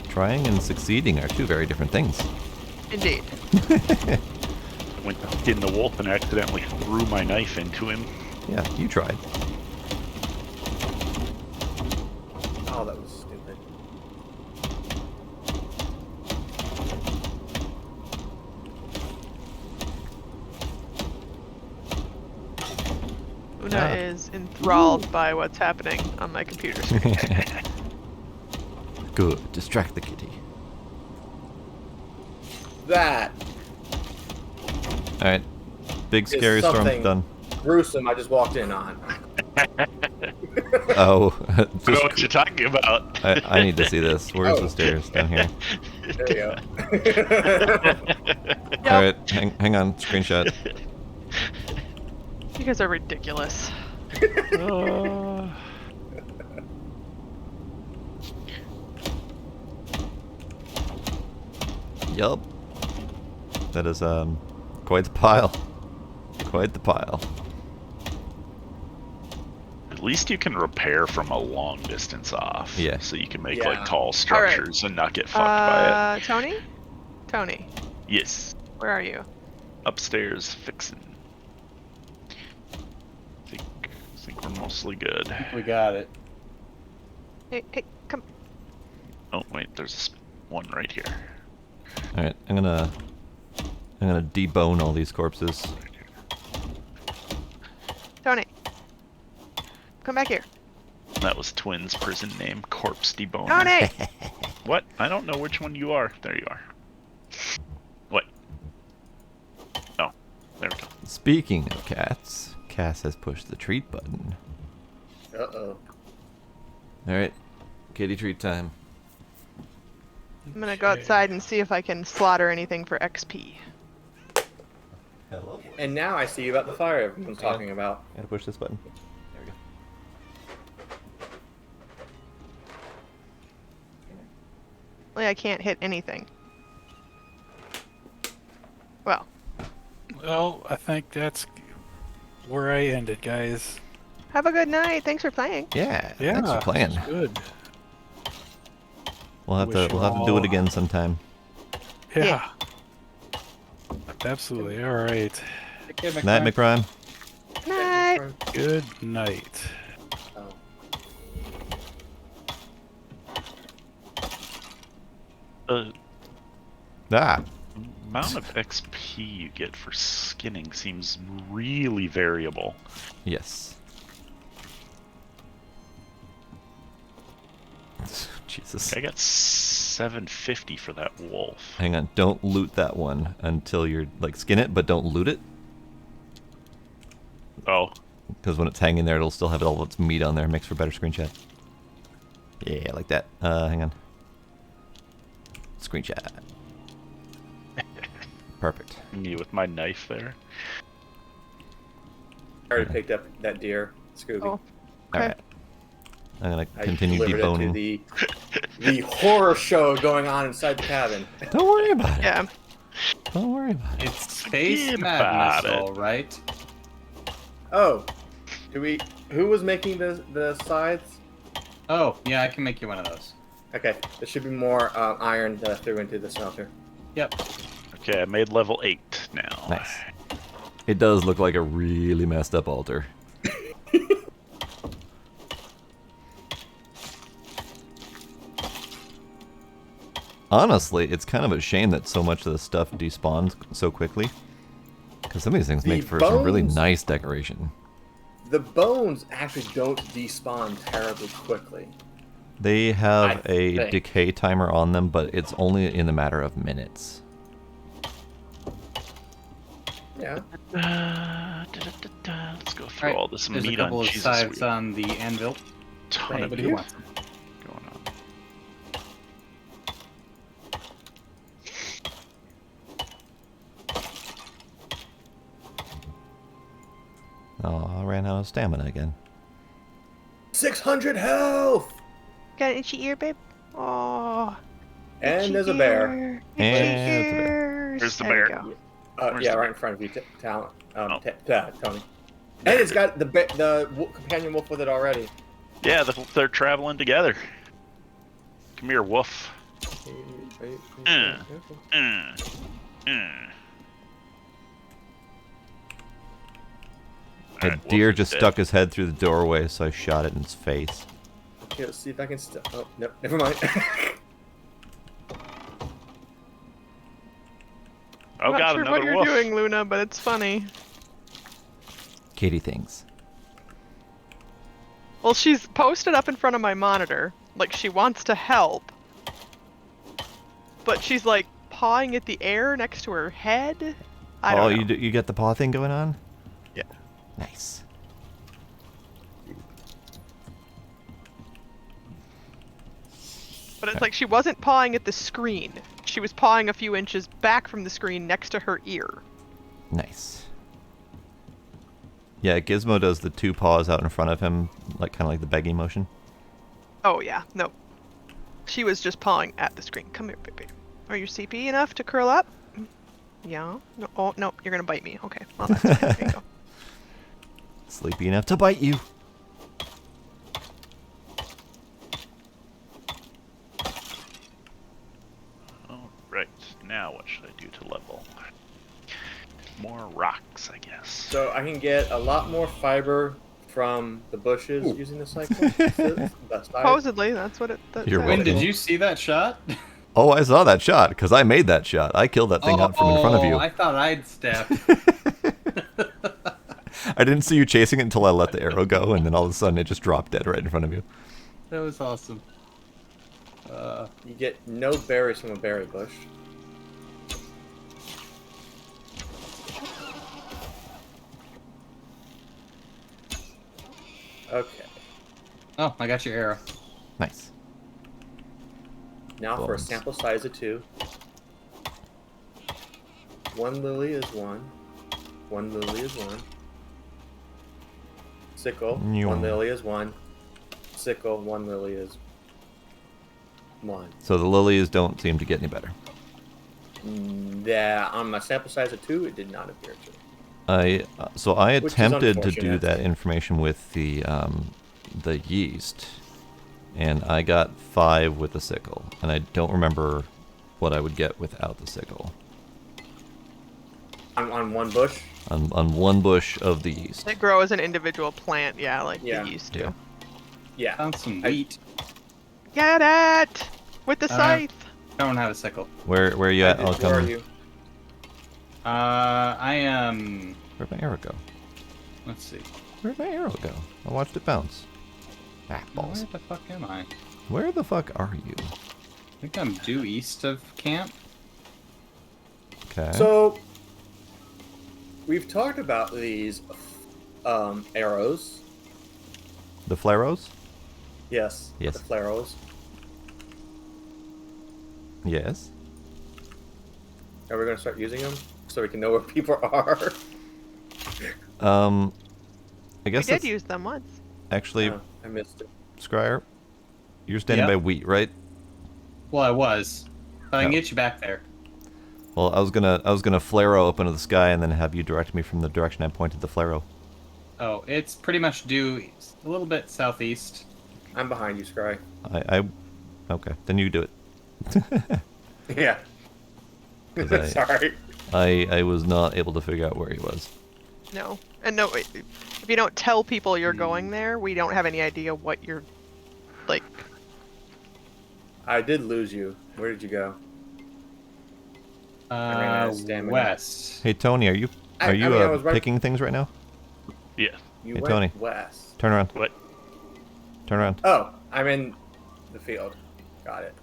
Trying and succeeding are two very different things. Indeed. I went in the wolf and accidentally threw my knife into him. Yeah, you tried. Oh, that was stupid. Una is enthralled by what's happening on my computer screen. Good. Distract the kitty. That Alright. Big is scary storm something done. gruesome I just walked in on. Oh. I know just, what you're talking about. I need to see this. Where's Oh. the stairs? Down here. There you go. Alright, hang on. Screenshot. You guys are ridiculous. Yup. That is, quite the pile. Quite the pile. At least you can repair from a long distance off. Yeah. So you can make Yeah. like tall structures and not get fucked by Tony? Tony, it. Yes. where are you? upstairs fixing. I think we're mostly good. We got it. Hey, come. Oh wait, there's one right here. All right, I'm gonna debone all these corpses. Tony. Come back here. That was Twins' prison name, Corpse Deboner. Tony! What? I don't know which one you are. There you are. What? Oh, there we go. Speaking of cats, Cass has pushed the treat button. Uh-oh. All right, kitty treat time. I'm gonna go outside and see if I can slaughter anything for XP. Hello. And now I see about the fire everyone's talking about. Gotta push this button. There we go. Well, I can't hit anything. Well. Well, I think that's where I ended, guys. Have a good night. Thanks for playing. Yeah, Yeah, thanks for playing. Good. We'll have Wish to you do all- it again sometime. Yeah. Absolutely. All right. Take care, Night, McRyan. McRyan. Night. Good night. The Ah, amount of XP you get for skinning seems really variable. yes. Jesus. I got 750 for that wolf. Hang on, don't loot that one until you're, like, skin it, but don't loot it. Oh, Because when it's hanging there, it'll still have all its meat on there. Makes for better screenshot. Yeah, like that. Hang on. Screenshot. Perfect. me with my knife there. I already picked up that deer, Scooby. Oh. Alright. I'm gonna I continue delivered deboning. it to the horror show going on inside the cabin. Don't worry about it. Yeah. Don't worry about it. It's space Forget madness, about it. all right. Oh, who was making the sides? Oh, yeah, I can make you one of those. Okay, there should be more iron that I threw into the smelter. Yep. Okay, I made level 8 now. Nice. It does look like a really messed up altar. Honestly, it's kind of a shame that so much of the stuff despawns so quickly. Because some of these things make for some really bones- nice decoration. The bones actually don't despawn terribly quickly. They have I a think. decay timer on them, but it's only in the matter of minutes. Yeah. Let's go through Alright, all this there's a meat couple on of Jesus. sides We on the anvil. ton of Anybody meat who wants them. going on. Oh, I ran out of stamina again. 600 health! Got an itchy ear, babe? Oh. And there's a bear. Itchy And it's a bear. ears. Where's the There we bear? go. Where's Yeah, the- right in front of you, Talon. Oh. Tony. And it's got the companion wolf with it already. Yeah, they're traveling together. Come here, wolf. Mm. A Alright, deer wolf is just dead. stuck his head through the doorway, so I shot it in its face. Okay, let's see if I can oh, no, never mind. Oh I'm god, not sure another what you're wolf. doing, Luna, but it's funny. Kitty things. Well, she's posted up in front of my monitor, like she wants to help, but she's like pawing at the air next to her head. I don't know. You got the paw thing going on? Yeah. Nice. But it's like she wasn't pawing at the screen. She was pawing a few inches back from the screen next to her ear. Nice. Yeah, Gizmo does the two paws out in front of him, like kind of like the begging motion. Oh yeah, no. She was just pawing at the screen. Come here, baby. Are you CP enough to curl up? Yeah. No. Oh no, you're gonna bite me. Okay. Well, that's fine. There you go. Sleepy enough to bite you. Alright, now what should I do to level? more rocks, I guess. So I can get a lot more fiber from the bushes using the cycle. Supposedly, that's what it. You're When welcome. did you see that shot? Oh, I saw that shot because I made that shot. I killed that thing out from in front of you. I thought I'd stabbed. I didn't see you chasing it until I let the arrow go, and then all of a sudden it just dropped dead right in front of you. That was awesome. You get no berries from a berry bush. Okay. Oh, I got your arrow. Nice. Now for a Bones. sample size of 2. 1 lily is 1. 1 lily is 1. Sickle. 1 lily is 1. Sickle. 1 lily is 1. So the lilies don't seem to get any better. Yeah, on my sample size of 2, it did not appear to. I Which is attempted to do unfortunate. that information with the yeast, and I got 5 with the sickle, and I don't remember what I would get without the sickle. On 1 bush? On 1 bush of the yeast. They grow as an individual plant, like Yeah. they used to. Yeah. Yeah. Found some wheat. Get it! With the scythe! I don't have a sickle. Where are you at? I'll Where are come. you? I am. Where'd my arrow go? Let's see. Where'd my arrow go? I watched it bounce. Ah, balls. Where the fuck am I? Where the fuck are you? I think I'm due east of camp. Okay. So, we've talked about these arrows. The flaros? Yes. Yes. The flaros. Yes. Are we going to start using them so we can know where people are? I We guess did that's use them once. actually, Oh, I missed it. Scryer, you're standing Yep. by wheat, right? Well, I was. But I can Oh. get you back there. Well, I was gonna flaro up into the sky and then have you direct me from the direction I pointed the flaro. Oh, it's pretty much due a little bit southeast. I'm behind you, Scry. Okay, then you do it. Yeah. 'Cause I- Sorry. I was not able to figure out where he was. No. And no, if you don't tell people you're going there, we don't have any idea what you're, like... I did lose you. Where did you go? ran out of stamina. West. Hey Tony, are you I mean, I was right- picking things right now? Yeah. You Hey, went Tony. west. Turn around. What? Turn around. Oh, I'm in the field. Got it.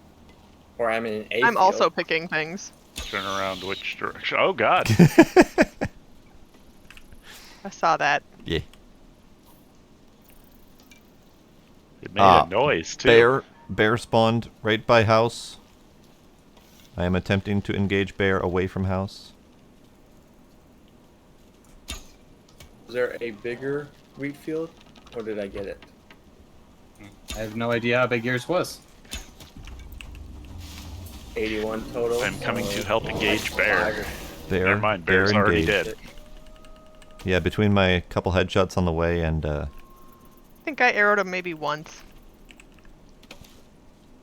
Or I'm in a I'm field. also picking things. Turn around which direction? Oh, God. I saw that. Yeah. It made a noise, too. Bear spawned right by house. I am attempting to engage bear away from house. Was there a bigger wheat field? Or did I get it? I have no idea how big yours was. 81 total. I'm coming to so help engage bear. Bear. Never mind, bear bear's already engaged. dead. Yeah, between my couple headshots on the way and I think I arrowed him maybe once.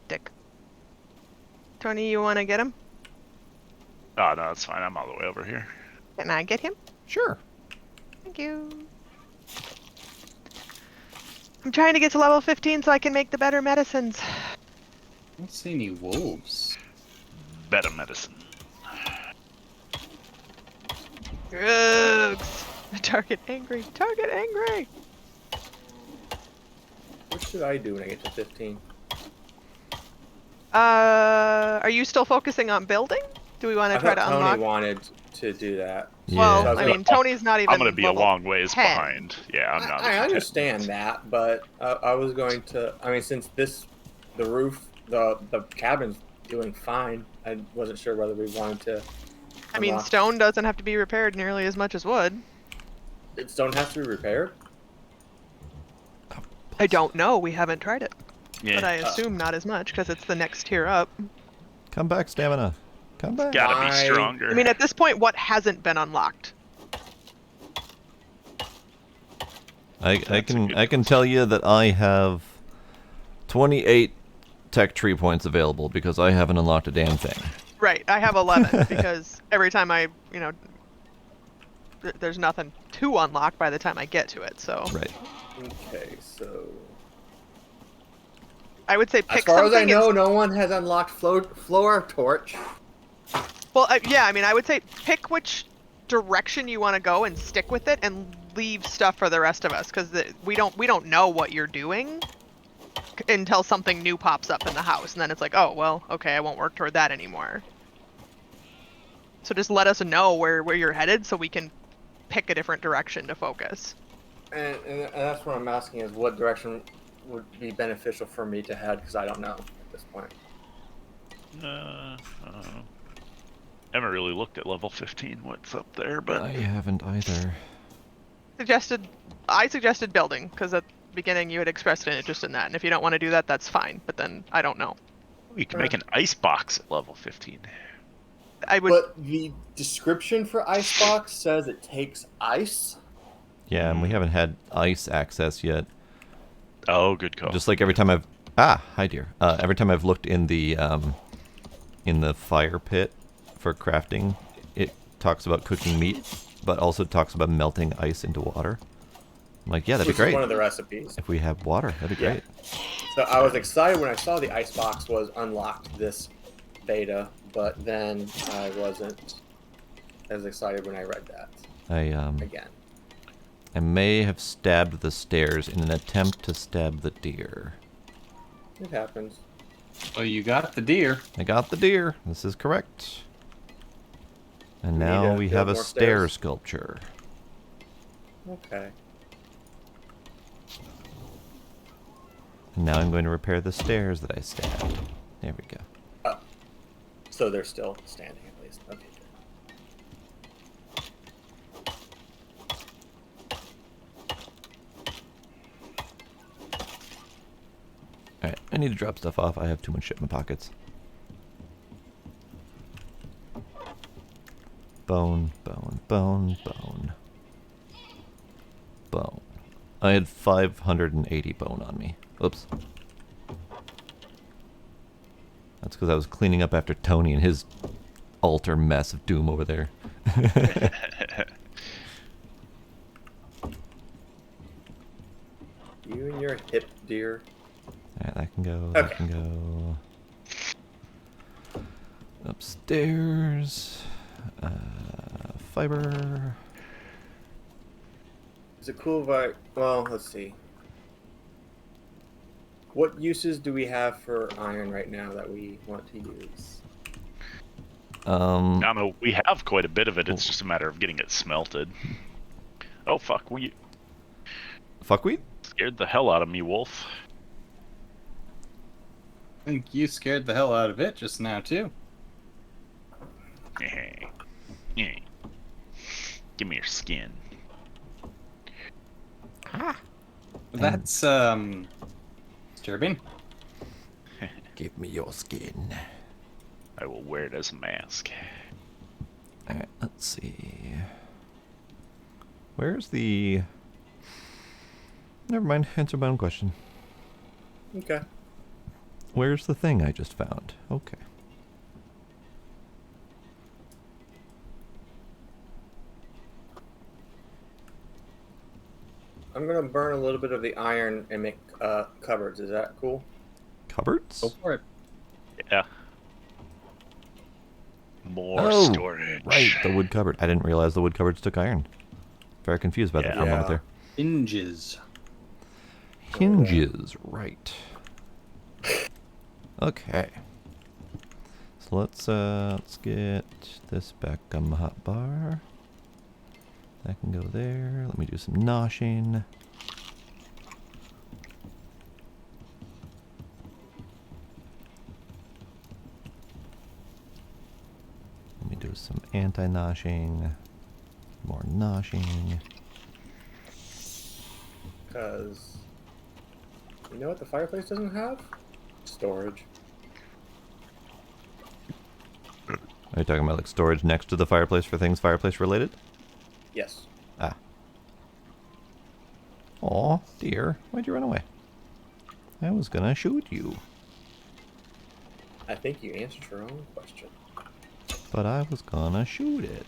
Dick. Tony, you want to get him? Oh, no, that's fine. I'm all the way over here. Can I get him? sure. Thank you. I'm trying to get to level 15 so I can make the better medicines. I don't see any wolves. Better medicine. Drugs. Target angry. Target angry. What should I do when I get to 15? Are you still focusing on building? Do we want I to try thought to Tony unlock? wanted to do that. Well, Yeah. I mean, Tony's not even. I'm going to be a level long ways 10. behind. Yeah, I'm not. I understand that, but I was going to. I mean, since the roof, the cabin's doing fine, I wasn't sure whether we wanted to. I mean, unlock- stone doesn't have to be repaired nearly as much as wood. Stone has to be repaired. I don't know. We haven't tried it, Yeah. but I assume not as much because it's the next tier up. Come back, stamina. Come back. Gotta be I- stronger. I mean, at this point, what hasn't been unlocked? I a can good I can tell you that I have 28 tech tree points available because I haven't unlocked a damn thing. Right, I have 11 because every time I, there's nothing to unlock by the time I get to it. So Right. Okay, so I would say pick as far as I something. know, no one has unlocked floor torch. Well, yeah, I mean, I would say pick which direction you want to go and stick with it, and leave stuff for the rest of us, because we don't know what you're doing until something new pops up in the house, and then it's like, oh well, okay, I won't work toward that anymore. So just let us know where you're headed, so we can pick a different direction to focus. And that's what I'm asking is what direction would be beneficial for me to head, because I don't know at this point. I don't know. I haven't really looked at level 15. What's up there? But I haven't either. I suggested building, because at the beginning you had expressed an interest in that, and if you don't want to do that, that's fine. But then I don't know. you can make an ice box at level 15. I would. But the description for Icebox says it takes ice. Yeah, and we haven't had ice access yet. Oh, good call. Just like every time I've hi dear. Every time I've looked in the fire pit for crafting, it talks about cooking meat, but also talks about melting ice into water. I'm like, yeah, that'd Which be great. is one of the recipes. If we have water, that'd be Yeah. great. So I was excited when I saw the Icebox was unlocked this beta, but then I wasn't as excited when I read that again. I may have stabbed the stairs in an attempt to stab the deer. It happens. Well, you got the deer. I got the deer. This is correct. And We need now to we build have a more stair stairs. sculpture. Okay. And now I'm going to repair the stairs that I stabbed. There we go. Oh. So they're still standing at least. Okay. Alright, I need to drop stuff off. I have too much shit in my pockets. Bone, bone, bone, bone. Bone. I had 580 bone on me. Oops. That's because I was cleaning up after Tony and his altar mess of doom over there. You and your hip deer. Alright, that can go, that Okay. can go. Upstairs. Fiber. Is it cool if I... Well, let's see. What uses do we have for iron right now that we want to use? I don't know. We have quite a bit of it. It's just a matter of getting it smelted. Oh, fuck. Fuckweed? Scared the hell out of me, Wolf. I think you scared the hell out of it just now, too. Yeah. Give me your skin. That's, disturbing. Give me your skin. I will wear it as a mask. Alright, let's see. Where's the... Never mind, answer my own question. Okay. Where's the thing I just found? Okay. I'm gonna burn a little bit of the iron and make cupboards. Is that cool? Cupboards? Go for it. Yeah. More Oh, storage. right, the wood cupboard. I didn't realize the wood cupboards took iron. Very confused about that for a moment Yeah. there. Hinges. Hinges, right. Okay. So let's get this back on the hot bar. That can go there. Let me do some noshing. Let me do some anti-noshing. More noshing. Because you know what the fireplace doesn't have? Storage. Are you talking about like storage next to the fireplace for things fireplace related? Yes. Ah. Aw, dear. Why'd you run away? I was gonna shoot you. I think you answered your own question. But I was gonna shoot it.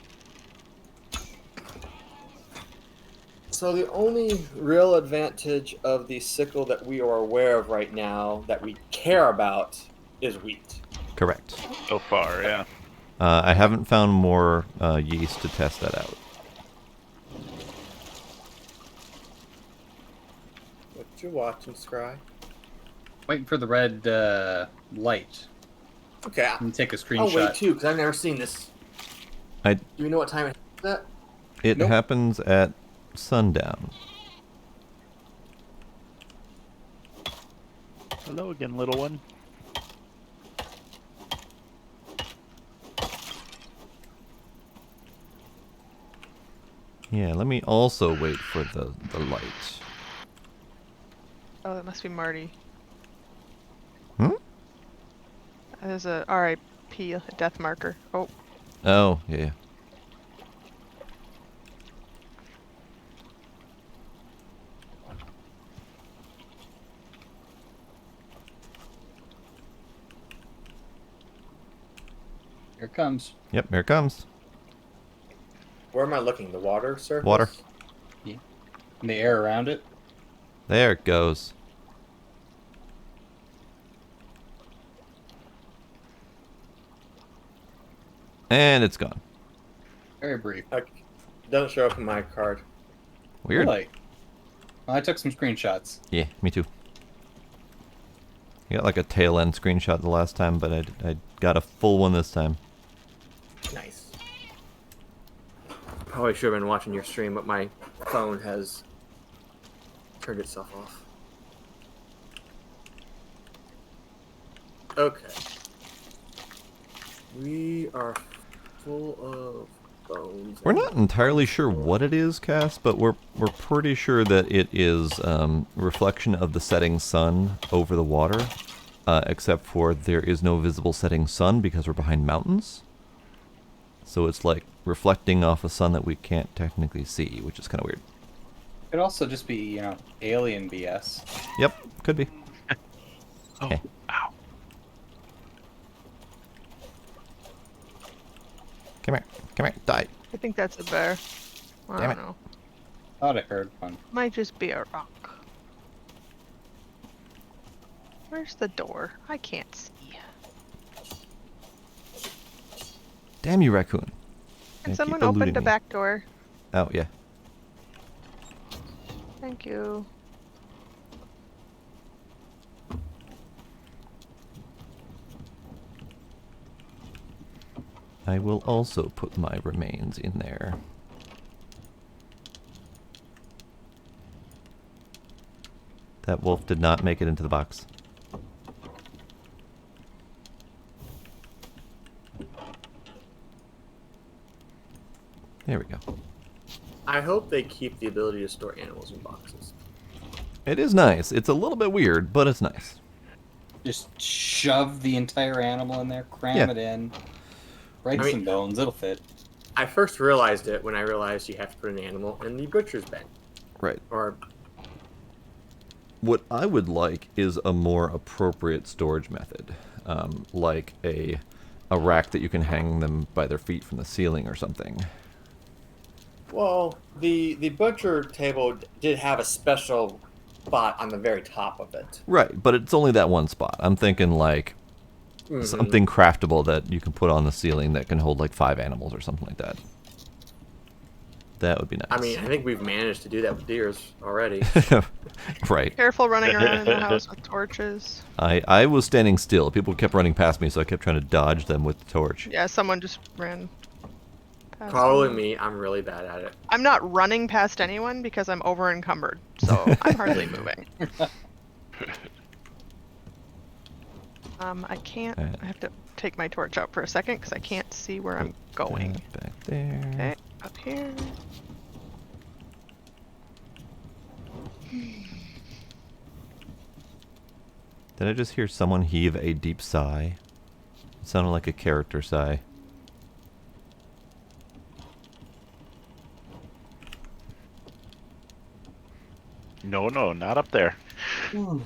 So the only real advantage of the sickle that we are aware of right now that we care about is wheat. Correct. So far, yeah. I haven't found more yeast to test that out. What you watching, Scry? Waiting for the red light. Okay. And take a screenshot. I'll wait too, because I've never seen this. Do you know what time it is that? It Nope. happens at sundown. Hello again, little one. Yeah, let me also wait for the light. Oh, that must be Marty. Hmm? There's a RIP, a death marker. Oh, Oh, yeah. Here it comes. Yep, here it comes. Where am I looking? The water surface? Water. And the air around it. There it goes. And it's gone. Very brief. Doesn't show up in my card. Weird. Really? Well, I took some screenshots. Yeah, me too. I got like a tail end screenshot the last time, but I got a full one this time. Nice. Probably should have been watching your stream, but my phone has turned itself off. Okay. We are full of bones. We're not entirely sure what it is, Cass, but we're pretty sure that it is reflection of the setting sun over the water, except for there is no visible setting sun because we're behind mountains. So it's like reflecting off a sun that we can't technically see, which is kind of weird. It could also just be, you know, alien BS. Yep, could be. Oh, Okay. ow. Come here, die. I think that's a bear. I Damn don't it. know. Thought I heard one. Might just be a rock. Where's the door? I can't see. Damn you, raccoon. Can Yeah, keep someone eluding open the me. back door? Oh, yeah. Thank you. I will also put my remains in there. That wolf did not make it into the box. There we go. I hope they keep the ability to store animals in boxes. It is nice. It's a little bit weird, but it's nice. Just shove the entire animal in there, cram it in, break some bones, it'll fit. I first realized it when I realized you have to put an animal in the butcher's bin. Right. Or What I would like is a more appropriate storage method, like a rack that you can hang them by their feet from the ceiling or something. well, the butcher table did have a special spot on the very top of it. Right, but it's only that one spot. I'm thinking like something craftable that you can put on the ceiling that can hold like 5 animals or something like that. That would be nice. I mean, I think we've managed to do that with deers already. Right. Careful running around in the house with torches. I was standing still. People kept running past me, so I kept trying to dodge them with the torch. Yeah, someone just ran past Probably me. me. I'm really bad at it. I'm not running past anyone because I'm over encumbered, so I'm hardly moving. I can't. I have to take my torch out for a second because I can't see where I'm going. Back there. Okay, up here. Did I just hear someone heave a deep sigh? It sounded like a character sigh. No, not up there. Now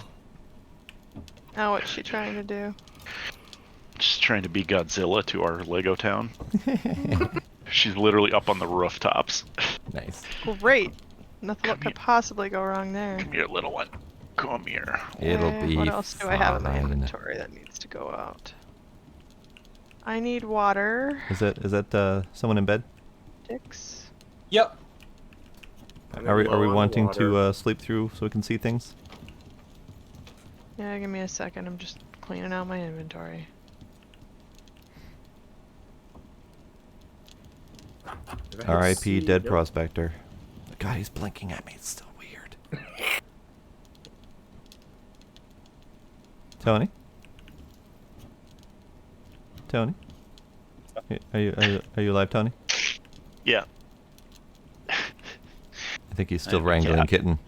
what's she trying to do? Just trying to be Godzilla to our Lego town. She's literally up on the rooftops. Nice. Great. Nothing what could possibly go wrong there. Come here, little one. Come here. It'll be What else do I have in my fine. inventory that needs to go out? I need water. Is that someone in bed? Sticks. Yep. Are we low on wanting water. to sleep through so we can see things? Yeah, give me a second. I'm just cleaning out my inventory. If I hit R.I.P. C, Dead nope. Prospector. God, he's blinking at me. It's so weird. Tony? Tony? Are you alive, Tony? Yeah. I think he's still I'm a wrangling cat. kitten.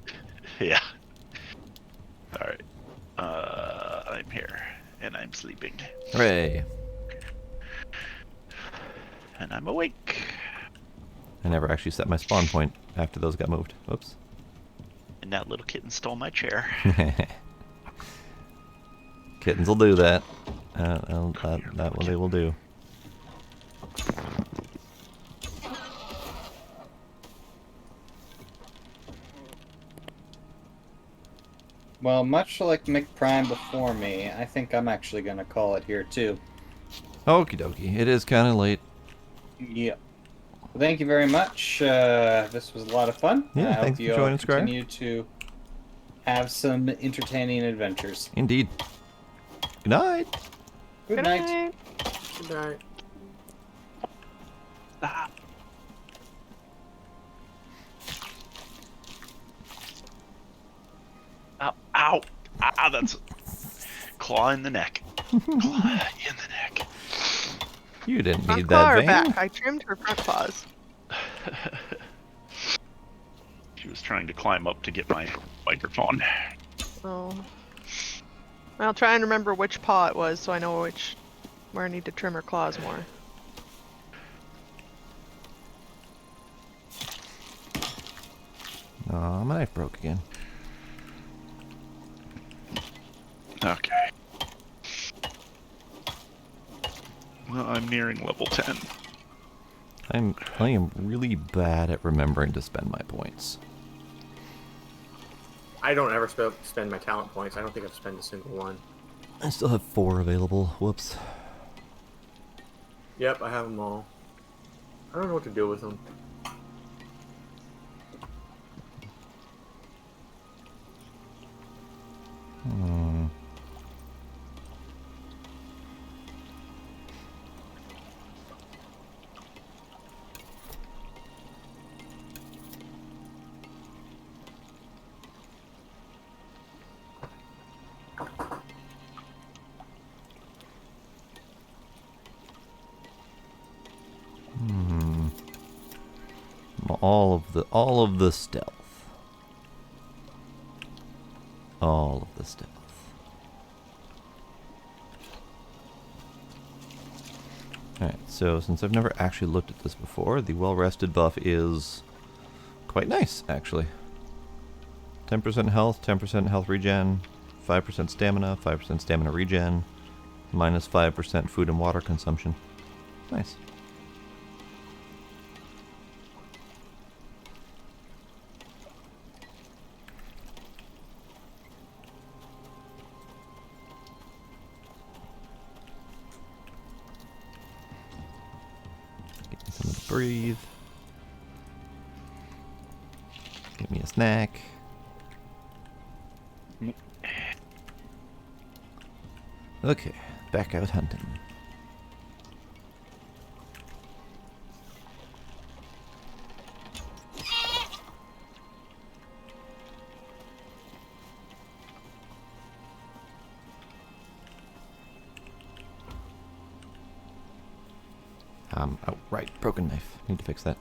Yeah. All right. I'm here, and I'm sleeping, Hooray! and I'm awake, I never actually set my spawn point after those got moved. Whoops. and that little kitten stole my chair. Kittens will do that. That what they will do. Well, much like Mick Prime before me, I think I'm actually going to call it here, too. Okie dokie. It is kind of late. Yep. Well, thank you very much. This was a lot of fun. Yeah, I hope thanks for you all joining, Scribe. continue to have some entertaining adventures. Indeed. Good night. Good night. Good night. Ow! Ow! Ah, that's claw in the neck. Claw in the neck. You didn't Front need claw that or vein. back? I trimmed her front claws. She was trying to climb up to get my microphone. Oh. I'll try and remember which paw it was so I know where I need to trim her claws more. Aw, my knife broke again. Okay. Well, I'm nearing level 10. I am really bad at remembering to spend my points. I don't ever spend my talent points. I don't think I've spent a single one. I still have 4 available. Whoops. Yep, I have them all. I don't know what to do with them. Hmm. Hmm. All of the stealth. All of the stealth. Alright, so since I've never actually looked at this before, the well-rested buff is quite nice, actually. 10% health, 10% health regen, 5% stamina, 5% stamina regen, minus 5% food and water consumption. Nice. Get me something to breathe. Give me a snack. Okay, back out hunting. Oh, right, broken knife. Need to fix that.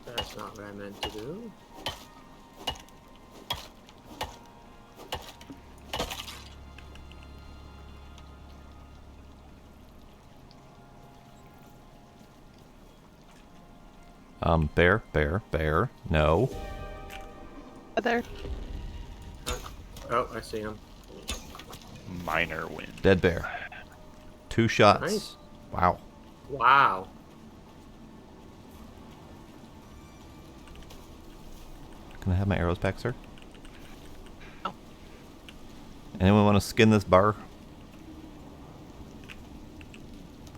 That's not what I meant to do. Bear. No. There. Oh, I see him. Minor win. Dead bear. 2 shots. Nice. Wow. Wow. Can I have my arrows back, sir? Oh. Anyone want to skin this bar?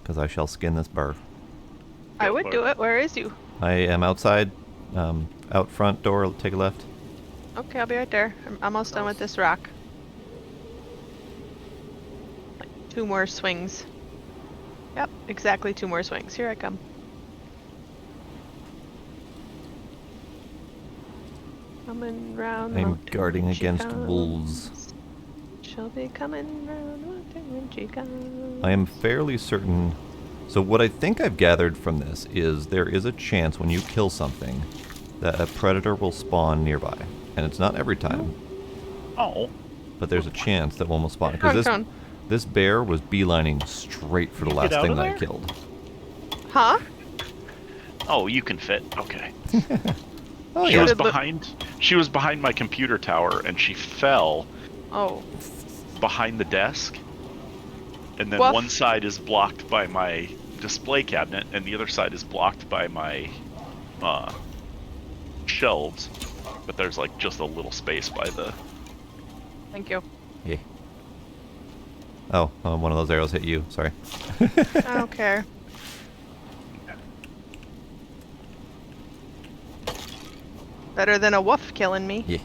Because I shall skin this bar. I would do it. Where is you? I am outside, out front door, take a left. Okay, I'll be right there. I'm almost done with this rock. Like 2 more swings. Yep, exactly 2 more swings. Here I come. Coming round. I'm mountain guarding when she against comes. wolves. She'll be coming round mountain when she comes. I am fairly certain. So what I think I've gathered from this is there is a chance when you kill something that a predator will spawn nearby. And it's not every time, Oh. but there's a chance that one will spawn. Because this bear was beelining straight for the last out thing of that I there? killed. Huh? Oh, you can fit. Okay. Oh She yeah. was behind. She was behind my computer tower, and she fell Oh. behind the desk. And then Woof. one side is blocked by my display cabinet, and the other side is blocked by my shelves. But there's like just a little space by the. Thank you. Yeah. Oh, one of those arrows hit you. Sorry. I don't care. Better than a wolf killing me. Yeah.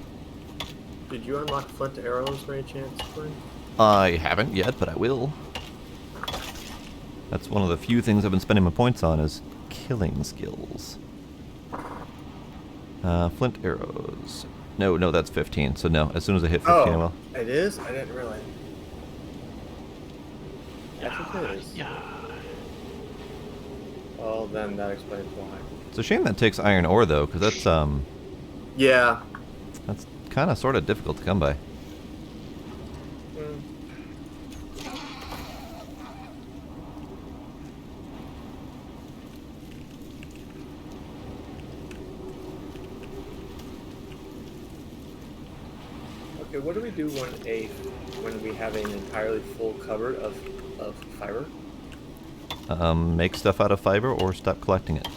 Did you unlock flint arrows by any chance, Glenn? I haven't yet, but I will. That's one of the few things I've been spending my points on is killing skills. Flint arrows. No, that's 15. So no, as soon as I hit 15, I will. It is? I didn't realize. That's what it is. Yeah. Well, then that explains why. It's a shame that takes iron ore though, because Yeah. that's kind of sort of difficult to come by. Okay, what do we do when we have an entirely full cupboard of fiber? Make stuff out of fiber or stop collecting it.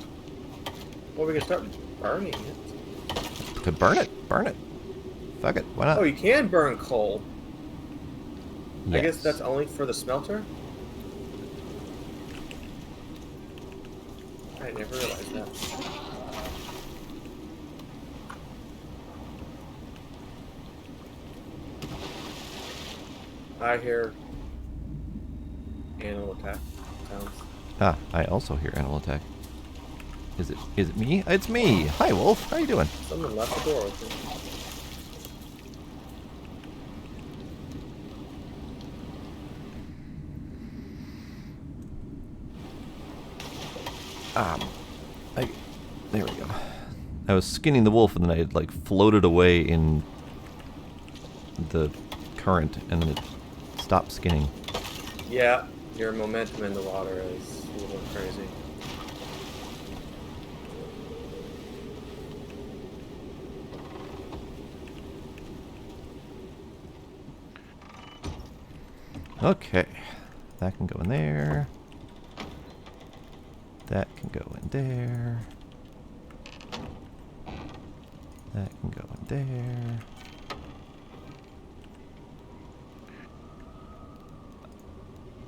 Well, we can start burning it. Could burn it. Burn it. Fuck it. Why not? Oh, you can burn coal. I guess Yes. that's only for the smelter? I never realized that. I hear animal attack sounds. Ah, I also hear animal attack. Is it me? It's me. Hi, Wolf. How you doing? Someone left the door open. There we go. I was skinning the wolf and then I had like floated away in the current and then it stopped skinning. Yeah, your momentum in the water is a little crazy. Okay. That can go in there. That can go in there. That can go in there.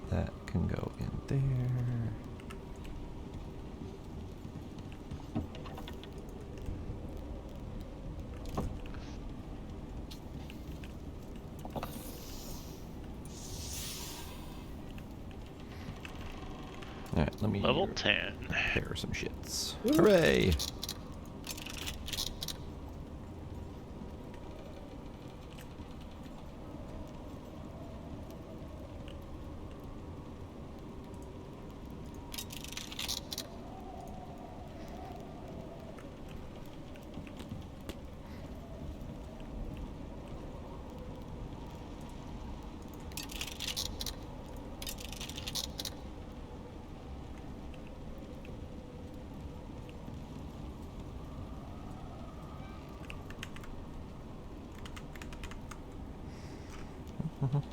That can go in there. Alright, let me Level 10. repair some shits. Hooray!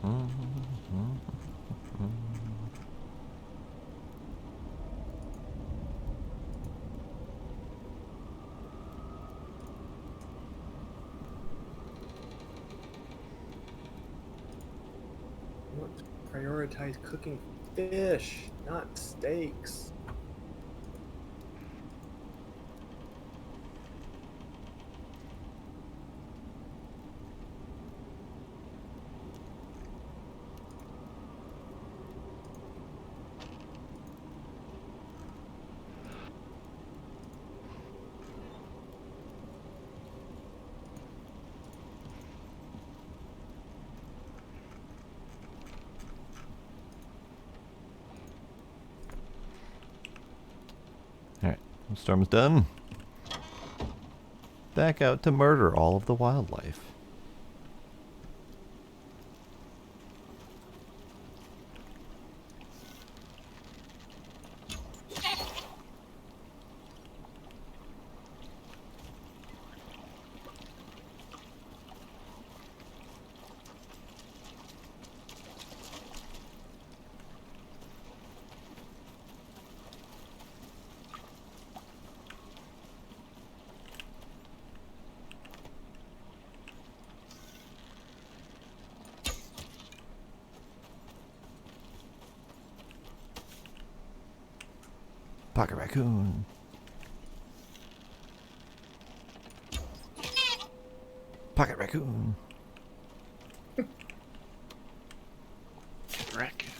I want to prioritize cooking fish, not steaks. Alright, storm's done. Back out to murder all of the wildlife. Pocket raccoon. Pocket raccoon. Raccoon.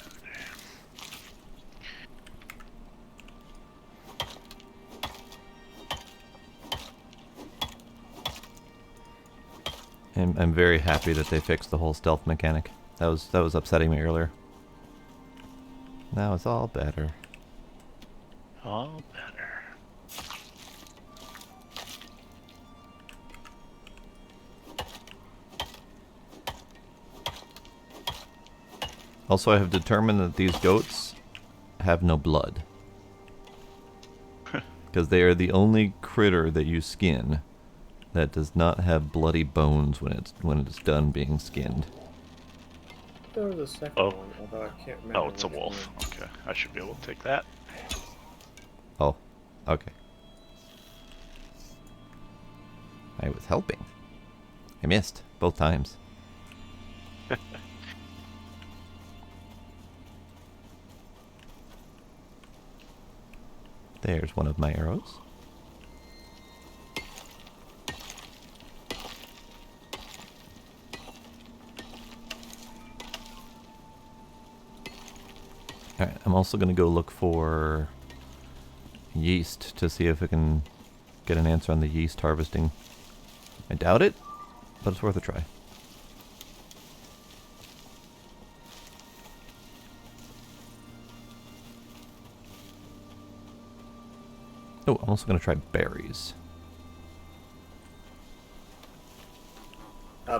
I'm very happy that they fixed the whole stealth mechanic. That was upsetting me earlier. Now it's all better. All better. Also, I have determined that these goats have no blood. Because they are the only critter that you skin that does not have bloody bones when it's done being skinned. There was a second Oh. one, although I can't remember. Oh, it's a which wolf. one. Okay, I should be able to take that. Oh, okay. I was helping. I missed both times. There's one of my arrows. Alright, I'm also going to go look for yeast to see if we can get an answer on the yeast harvesting. I doubt it, but it's worth a try. Oh, I'm also going to try berries.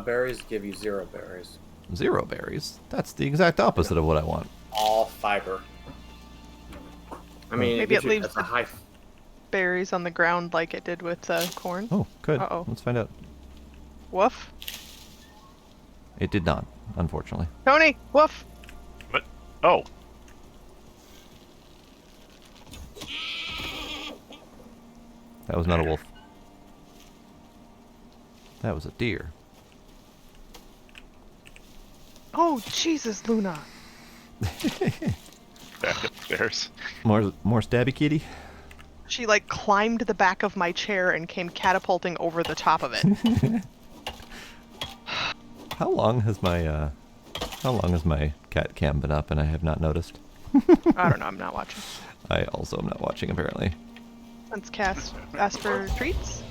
Berries give you 0 berries. 0 berries? That's the exact opposite of what I want. All fiber. I mean, Maybe it gives you- leaves that's a the high. berries on the ground like it did with corn. Oh, good. Uh-oh. Let's find out. Woof. It did not, unfortunately. Tony, woof. What? Oh, That was not a wolf. That was a deer. Oh, Jesus, Luna. back upstairs. More stabby kitty? She, like, climbed the back of my chair and came catapulting over the top of it. How long has my cat cam been up and I have not noticed? I don't know, I'm not watching. I also am not watching, apparently. Since Cass asked for treats.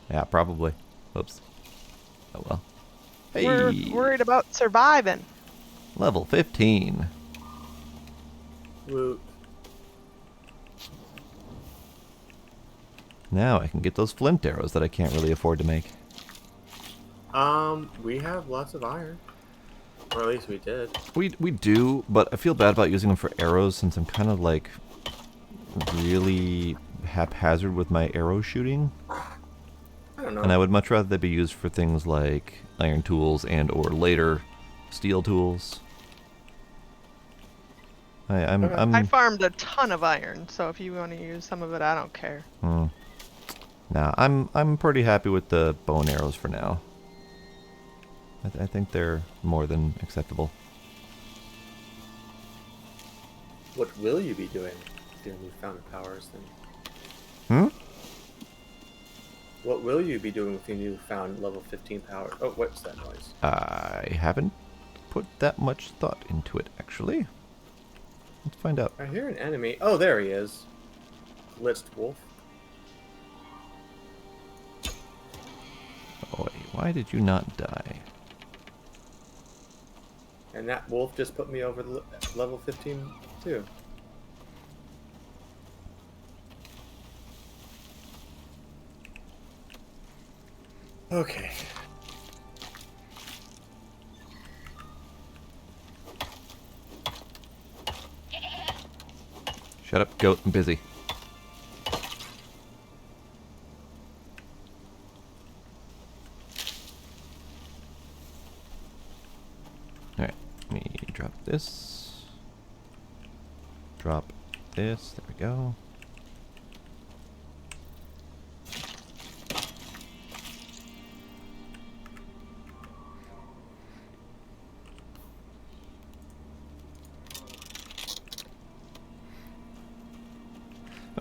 Yeah, probably. Oops. Oh well. Hey! We're worried about surviving. Level 15. Woot. Now I can get those flint arrows that I can't really afford to make. We have lots of iron. Or at least we did. We do, but I feel bad about using them for arrows since I'm kind of like really haphazard with my arrow shooting. I don't know. And I would much rather they be used for things like iron tools and or later steel tools. I'm I farmed a ton of iron, so if you want to use some of it, I don't care. Nah, I'm pretty happy with the bow and arrows for now. I think they're more than acceptable. What will you be doing with your newfound powers then? What will you be doing with your newfound level 15 powers? Oh, what's that noise? I haven't put that much thought into it, actually. Let's find out. I hear an enemy. Oh, there he is. Blitzed wolf. Boy, why did you not die? And that wolf just put me over the level 15 too. Okay. Shut up, goat. I'm busy. Alright, let me drop this. Drop this. There we go.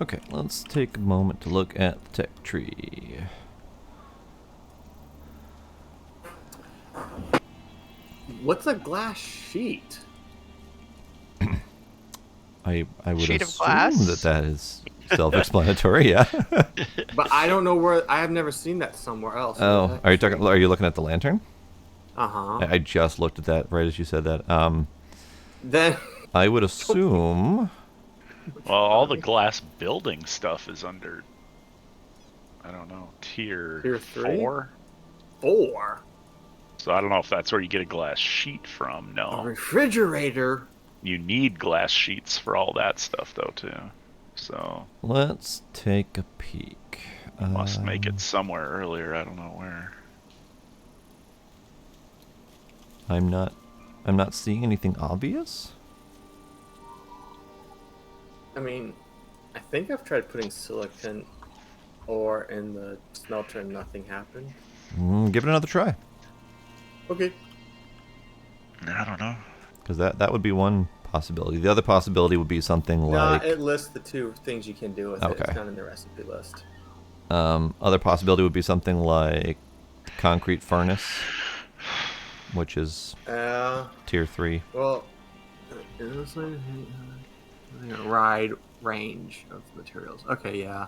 Okay, let's take a moment to look at the tech tree. What's a glass sheet? I would Sheet of assume glass? that is self-explanatory, yeah. But I don't know where. I have never seen that somewhere else. Oh, are you looking at the lantern? Uh-huh. I just looked at that right as you said that. Then I would assume. Well, all the glass building stuff is under, I don't know, tier Tier 3? 4? 4. So I don't know if that's where you get a glass sheet from. A No. refrigerator. You need glass sheets for all that stuff, though, too. So Let's take a peek. must make it somewhere earlier. I don't know where. I'm not seeing anything obvious. I mean, I think I've tried putting silicon ore in the smelter and nothing happened. Give it another try. Okay. I don't know. Because that would be one possibility. The other possibility would be something like... It lists the 2 things you can do with it. Okay. It's not in the recipe list. Other possibility would be something like concrete furnace, which is tier 3. Well, it looks like wide range of materials. Okay, yeah.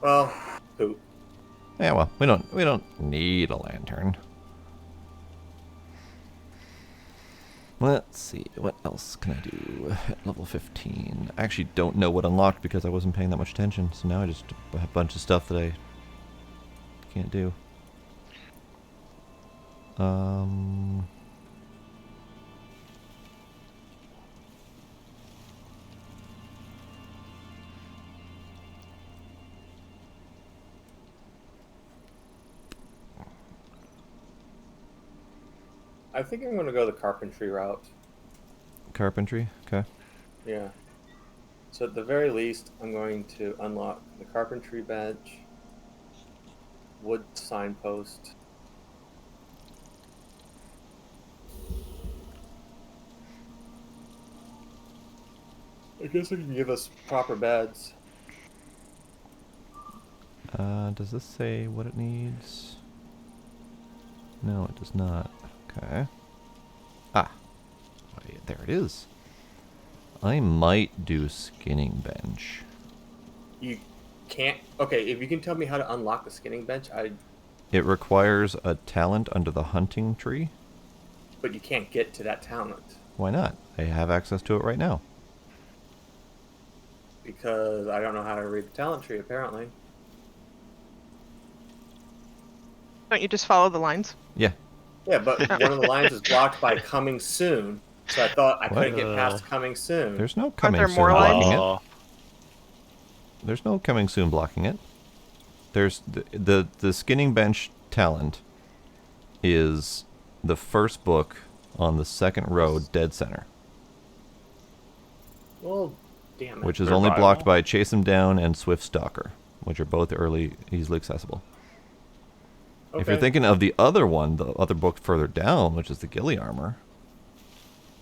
Well, poop. Yeah, well, we don't need a lantern. Let's see, what else can I do at level 15? I actually don't know what unlocked because I wasn't paying that much attention, so now I just have a bunch of stuff that I can't do. I think I'm going to go the carpentry route. Carpentry? Okay. Yeah. So at the very least, I'm going to unlock the carpentry bench, wood signpost. I guess it can give us proper beds. Does this say what it needs? No, it does not. Okay. Ah. There it is. I might do skinning bench. You can't... Okay, if you can tell me how to unlock the skinning bench, It requires a talent under the hunting tree. But you can't get to that talent. Why not? I have access to it right now. Because I don't know how to read the talent tree, apparently. Don't you just follow the lines? Yeah. Yeah, but one of the lines is blocked by coming soon. So I thought I couldn't get past coming soon. There's no coming there soon more blocking lines? it. There's no coming soon blocking it. There's the skinning bench talent is the first book on the second row, dead center. Well, damn it. Which is only Survival. blocked by Chase Him Down and Swift Stalker, which are both easily accessible. Okay. If you're thinking of the other one, the other book further down, which is the Ghillie Armor,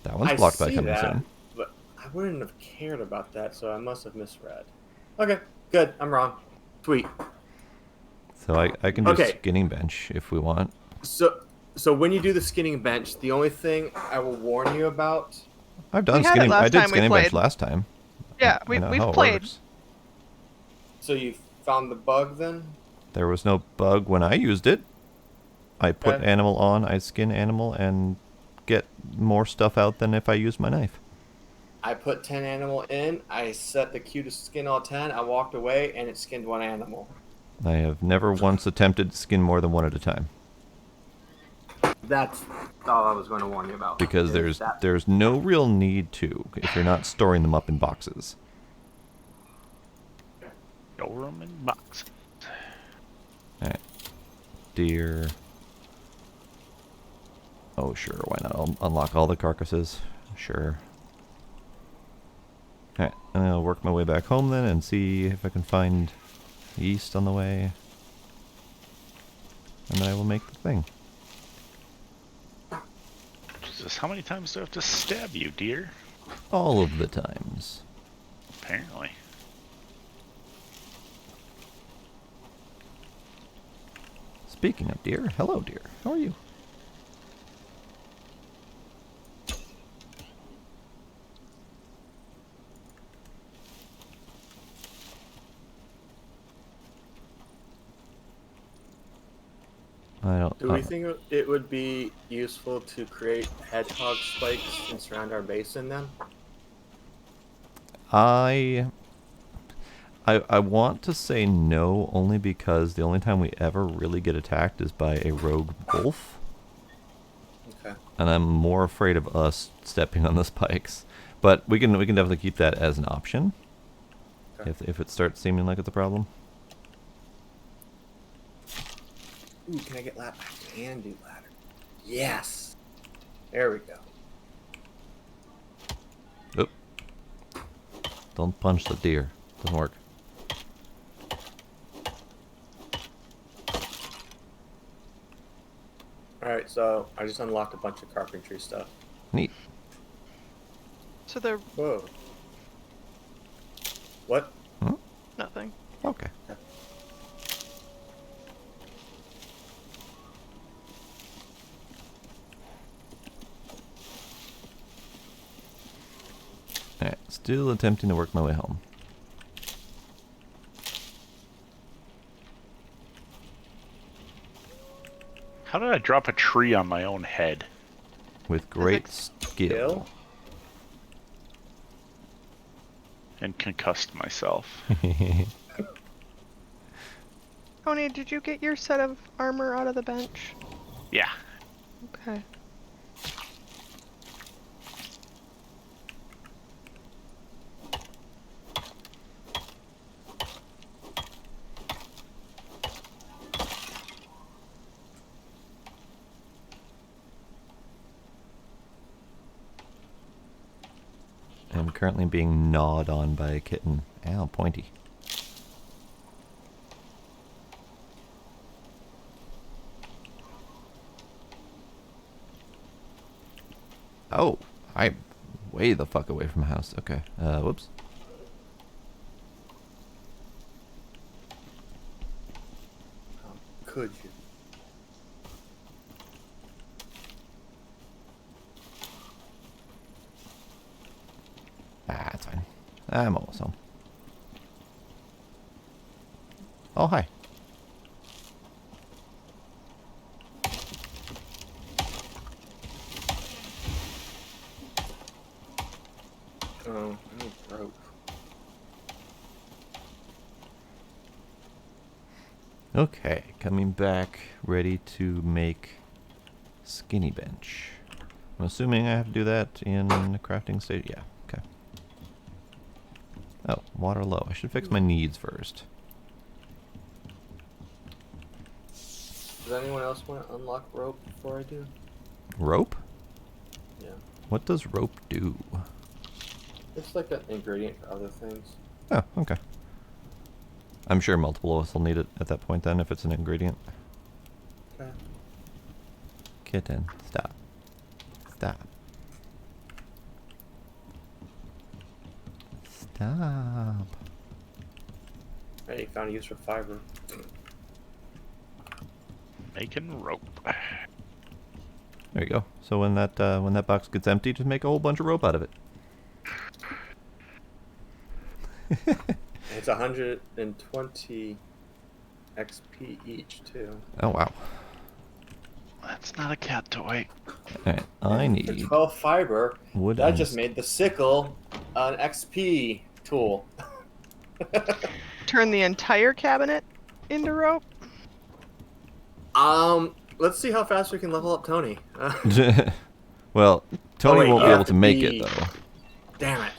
that one's blocked by Coming Soon. But I wouldn't have cared about that, so I must have misread. Okay, good. I'm wrong. Sweet. So I can do Skinning Bench if we want. So when you do the skinning bench, the only thing I will warn you about. I've done skinning. I did Skinning Bench last time. Yeah, we've played. Works. So you found the bug then? There was no bug when I used it. I put animal on, I skin animal, and get more stuff out than if I used my knife. I put 10 animal in, I set the queue to skin all 10, I walked away, and it skinned one animal. I have never once attempted to skin more than one at a time. That's all I was going to warn you about. Because there's no real need to if you're not storing them up in boxes. Store them in boxes. Alright. Deer. Oh, sure, why not? I'll unlock all the carcasses. Sure. Alright, and I'll work my way back home then and see if I can find yeast on the way. And then I will make the thing. Jesus, how many times do I have to stab you, dear? All of the times. Apparently. Speaking of deer, hello deer. How are you? Do we think it would be useful to create hedgehog spikes and surround our base in them? I want to say no, only because the only time we ever really get attacked is by a rogue wolf. Okay. And I'm more afraid of us stepping on the spikes. But we can definitely keep that as an option. Okay. If it starts seeming like it's a problem. Ooh, can I get ladder? I can do ladder. Yes. There we go. Oop. Don't punch the deer. Doesn't work. Alright, so I just unlocked a bunch of carpentry stuff. Neat. So they're... Whoa. What? Hmm? Nothing. Okay. Alright, still attempting to work my way home. How did I drop a tree on my own head? With great skill. And concussed myself. Tony, did you get your set of armor out of the bench? Yeah. Okay. I'm currently being gnawed on by a kitten. Ow, pointy. Oh, I'm way the fuck away from the house. Okay, whoops. Could you? Ah, it's fine. I'm almost home. Oh, hi. Oh, I need rope. Okay, coming back, ready to make skinny bench. I'm assuming I have to do that in the crafting stage. Yeah, okay. Oh, water low. I should fix my needs first. Does anyone else want to unlock rope before I do? Rope? Yeah. What does rope do? It's like an ingredient for other things. Oh, okay. I'm sure multiple of us will need it at that point then if it's an ingredient. Okay. Kitten, stop. Stop. Stop. Hey, found a use for fiber. Making rope. There you go. So when that box gets empty, just make a whole bunch of rope out of it. It's 120 XP each too. Oh wow. That's not a cat toy. Alright, I For need 12 fiber. wood That and just made the sickle an XP tool. Turn the entire cabinet into rope. Let's see how fast we can level up Tony. Well, Tony wait, won't you be have able to to make be- it though. Damn it.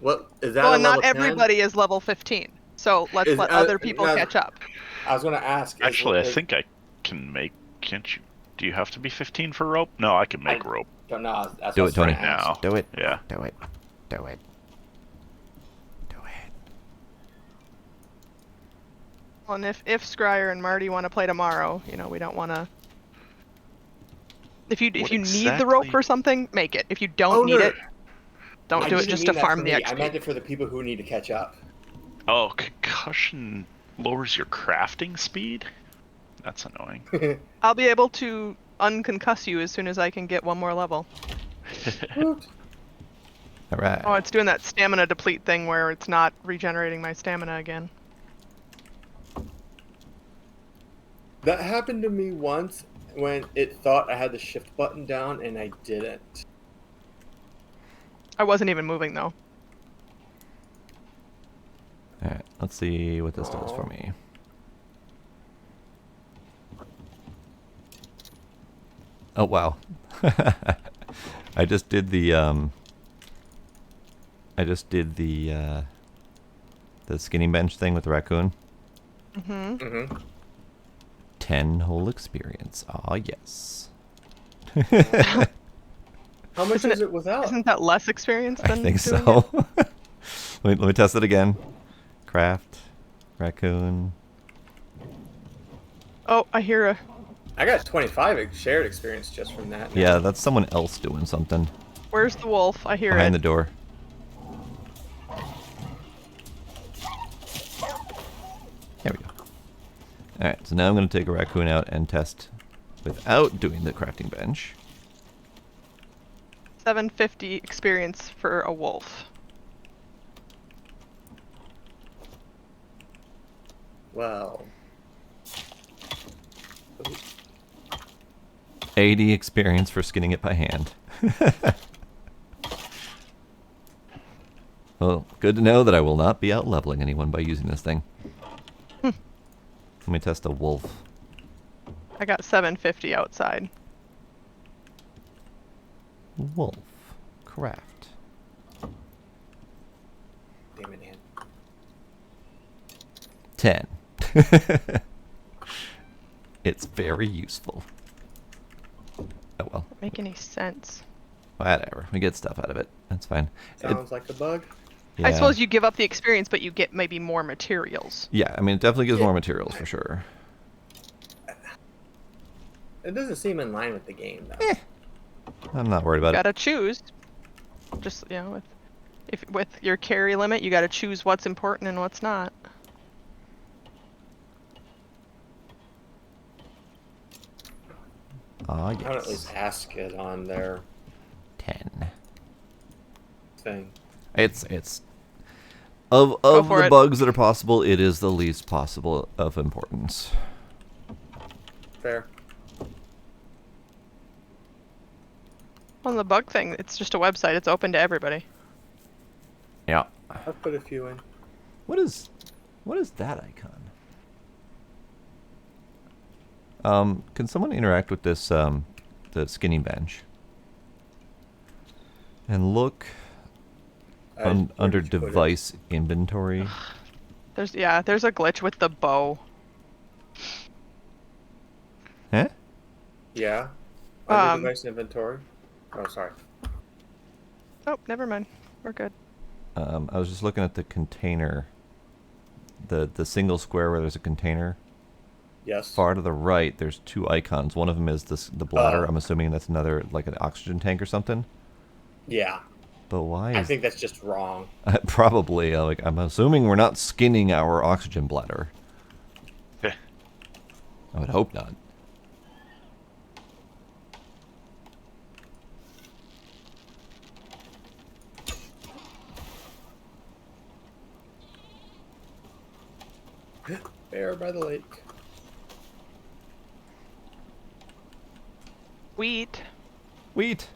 What is that? Well, a and not level 10? everybody is level 15. So let's let other people catch up. I was gonna ask. Actually, I think I can make. Can't you? Do you have to be 15 for rope? No, I can make rope. Don't know. That's Do what I it, was trying Tony. to ask. Now. Do it. Yeah. Do it. Do it. Do it. Well, and if Scryer and Marty want to play tomorrow, you know, we don't want to. If you What need the rope exactly- for something, make it. If you don't Oh, need no. it, don't I do it didn't just mean to that farm for the me. XP. I meant it for the people who need to catch up. Oh, concussion lowers your crafting speed? That's annoying. I'll be able to unconcuss you as soon as I can get one more level. Alright. Oh, it's doing that stamina deplete thing where it's not regenerating my stamina again. That happened to me once when it thought I had the shift button down and I didn't. I wasn't even moving though. Alright, let's see what this does for Oh. me. Oh wow. I just did the skinny bench thing with the raccoon. Mm-hmm. Mm-hmm. 10 whole experience. Ah yes. How much Isn't is it without? Isn't that less experience I than think doing so. it? let me test it again. Craft. Raccoon. Oh, I hear a. I got 25 shared experience just from that. now. Yeah, that's someone else doing something. Where's the wolf? I hear Behind it. the door. There we go. Alright, so now I'm going to take a raccoon out and test without doing the crafting bench. 750 experience for a wolf. Well. 80 experience for skinning it by hand. Well, good to know that I will not be out leveling anyone by using this thing. Let me test a wolf. I got 750 outside. Wolf. Craft. Damn it, Ann. 10. It's very useful. Oh well. Make any sense? Whatever. We get stuff out of it. That's fine. Sounds like a bug. I suppose you give up the experience, but you get maybe more materials. Yeah, I mean, it definitely gives more materials for sure. It doesn't seem in line with the game, though. I'm not worried about it. Gotta choose. Just with your carry limit, you gotta choose what's important and what's not. Ah, I would at least yes. ask it on their 10. thing. It's of for the it. bugs that are possible, it is the least possible of importance. Fair. On the bug thing, it's just a website. It's open to everybody. Yeah. I'll put a few in. What is that icon? Can someone interact with this the skinny bench? And look Where under did you put it? device inventory. There's a glitch with the bow. Huh? Yeah. Under device inventory. Oh, sorry. Oh, never mind. We're good. I was just looking at the container. The single square where there's a container. Yes. Far to the right, there's two icons. One of them is the bladder. I'm assuming that's another, like an oxygen tank or something. Yeah. But why is... I think that's just wrong. Probably. Like, I'm assuming we're not skinning our oxygen bladder. Heh. I would hope not. Bear by the lake. Wheat. Wheat.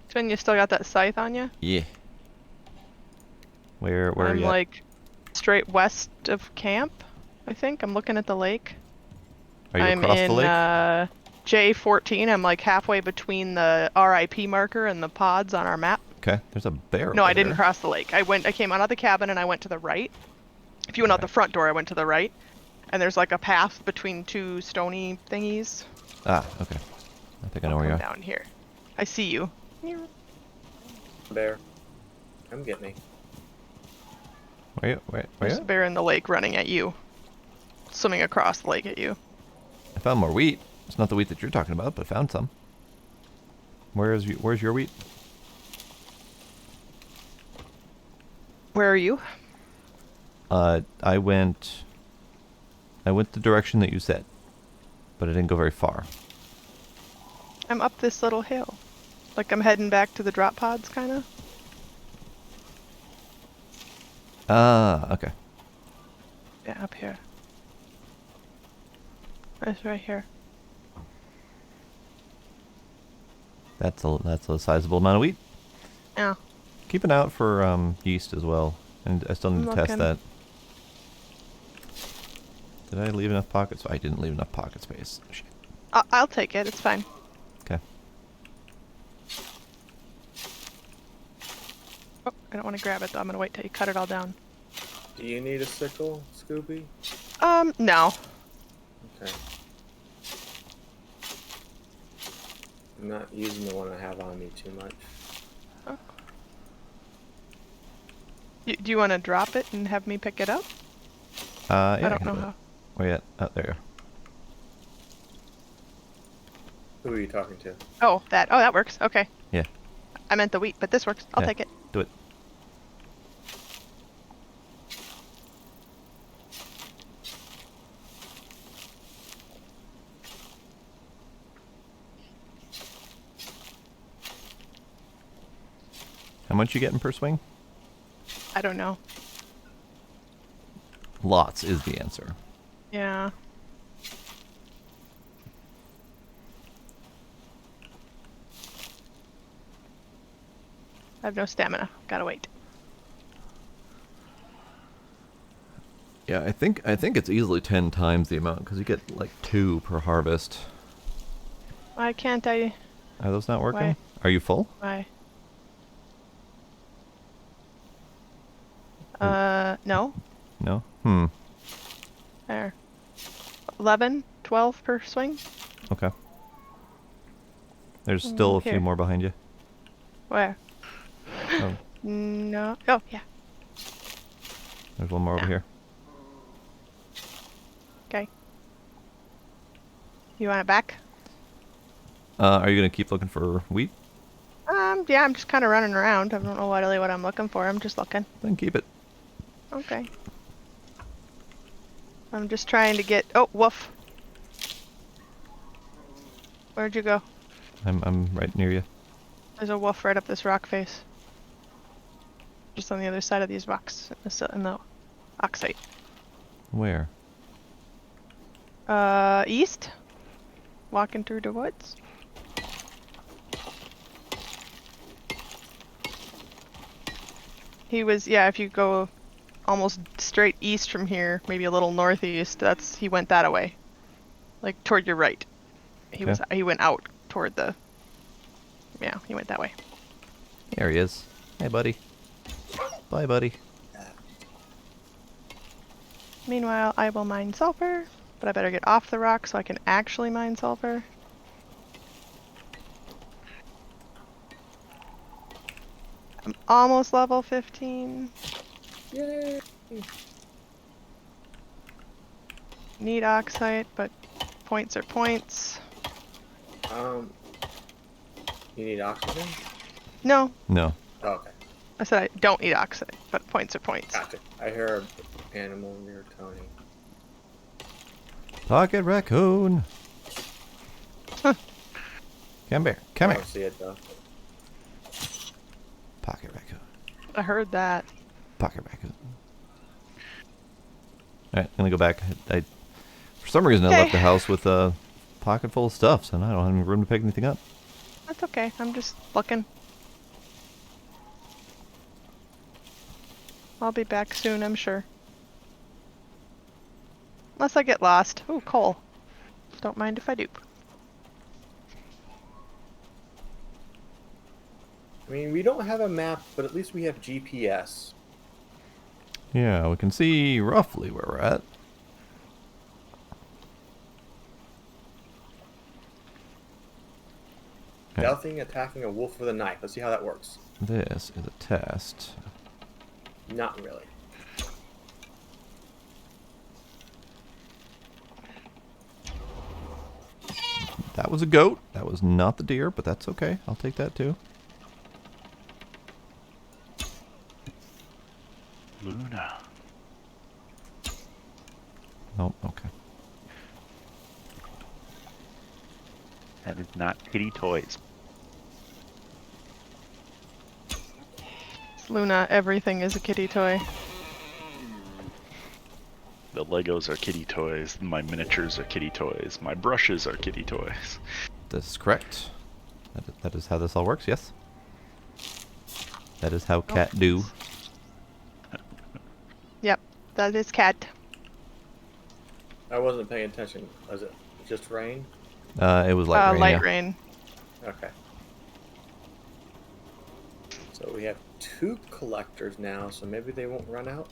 Twin, you still got that scythe on you? Yeah. Where I'm you at? like straight west of camp, I think. I'm looking at the lake. Are you I'm across in the lake? J14. I'm like halfway between the RIP marker and the pods on our map. Okay, there's a bear. No, over I didn't there. cross the lake. I came out of the cabin and I went to the right. If you went out the front door, I went to the right. And there's like a path between two stony thingies. Ah, okay. I think I know where you Come are. down here. I see you. Bear. Come get me. Where you? Where There's you? a bear in the lake running at you. Swimming across the lake at you. I found more wheat. It's not the wheat that you're talking about, but I found some. Where's your wheat? Where are you? I went the direction that you said, but I didn't go very far. I'm up this little hill. Like I'm heading back to the drop pods, kind of. Ah, okay. Yeah, up here. It's right here. That's a sizable amount of wheat. Yeah. Keep an eye out for yeast as well, and I still need to test looking. that. Did I leave enough pockets? I didn't leave enough pocket space. Shit. I'll take it. It's fine. Okay. Oh, I don't want to grab it though. I'm gonna wait till you cut it all down. Do you need a sickle, Scooby? No. Okay. I'm not using the one I have on me too much. Oh. Do you want to drop it and have me pick it up? Yeah, I don't can know do it. how. Where you at? Oh, there you are. Who are you talking to? Oh, that works. Okay. Yeah. I meant the wheat, but this works. I'll Yeah. take it. Do it. How much you getting per swing? I don't know. Lots is the answer. Yeah. I have no stamina. Gotta wait. Yeah, I think it's easily 10 times the amount because you get like 2 per harvest. Why can't I? Are those not working? Why? Are you full? Why? No. No? Hmm. There. 11, 12 per swing? Okay. There's still a few here. more behind you. Where? Oh, No. Oh, yeah. there's one more over Yeah. here. Okay. You want it back? Are you gonna keep looking for wheat? Yeah, I'm just kind of running around. I don't know really what I'm looking for. I'm just looking. Then keep it. Okay. I'm just trying to get... Oh, woof. Where'd you go? I'm right near you. There's a wolf right up this rock face. Just on the other side of these rocks in the oxide. Where? East? Walking through the woods. He was, yeah, if you go almost straight east from here, maybe a little northeast, he went that way. Like toward your right. He went out toward the, yeah, he went that way. There he is. Hey, buddy. Bye, buddy. Meanwhile, I will mine sulfur. But I better get off the rock so I can actually mine sulfur. I'm almost level 15. Yay! Need oxide, but points are points. You need oxygen? No, No. Oh, okay. I said I don't need oxide, but points are points. Gotcha. I hear an animal near Tony. Pocket raccoon. Huh. Come here. Come I here. don't see it though. Pocket raccoon. I heard that. Pocket raccoon. Alright, I'm gonna go back. For some reason, I Okay. left the house with a pocket full of stuff, so now I don't have any room to pick anything up. That's okay. I'm just looking. I'll be back soon, I'm sure. Unless I get lost. Ooh, coal. Don't mind if I do. I mean, we don't have a map, but at least we have GPS. Yeah, we can see roughly where we're at. Okay. Stealthing, attacking a wolf with a knife. Let's see how that works. This is a test. Not really. That was a goat. That was not the deer, but that's okay. I'll take that too. Luna. Oh, okay. That is not kitty toys. It's Luna, everything is a kitty toy. The Legos are kitty toys. My miniatures are kitty toys. My brushes are kitty toys. This is correct. That is how this all works, yes? That is how cat do. Yep, that is cat. I wasn't paying attention. Was it just rain? It was light rain, light yeah. rain. Okay. So we have 2 collectors now, so maybe they won't run out.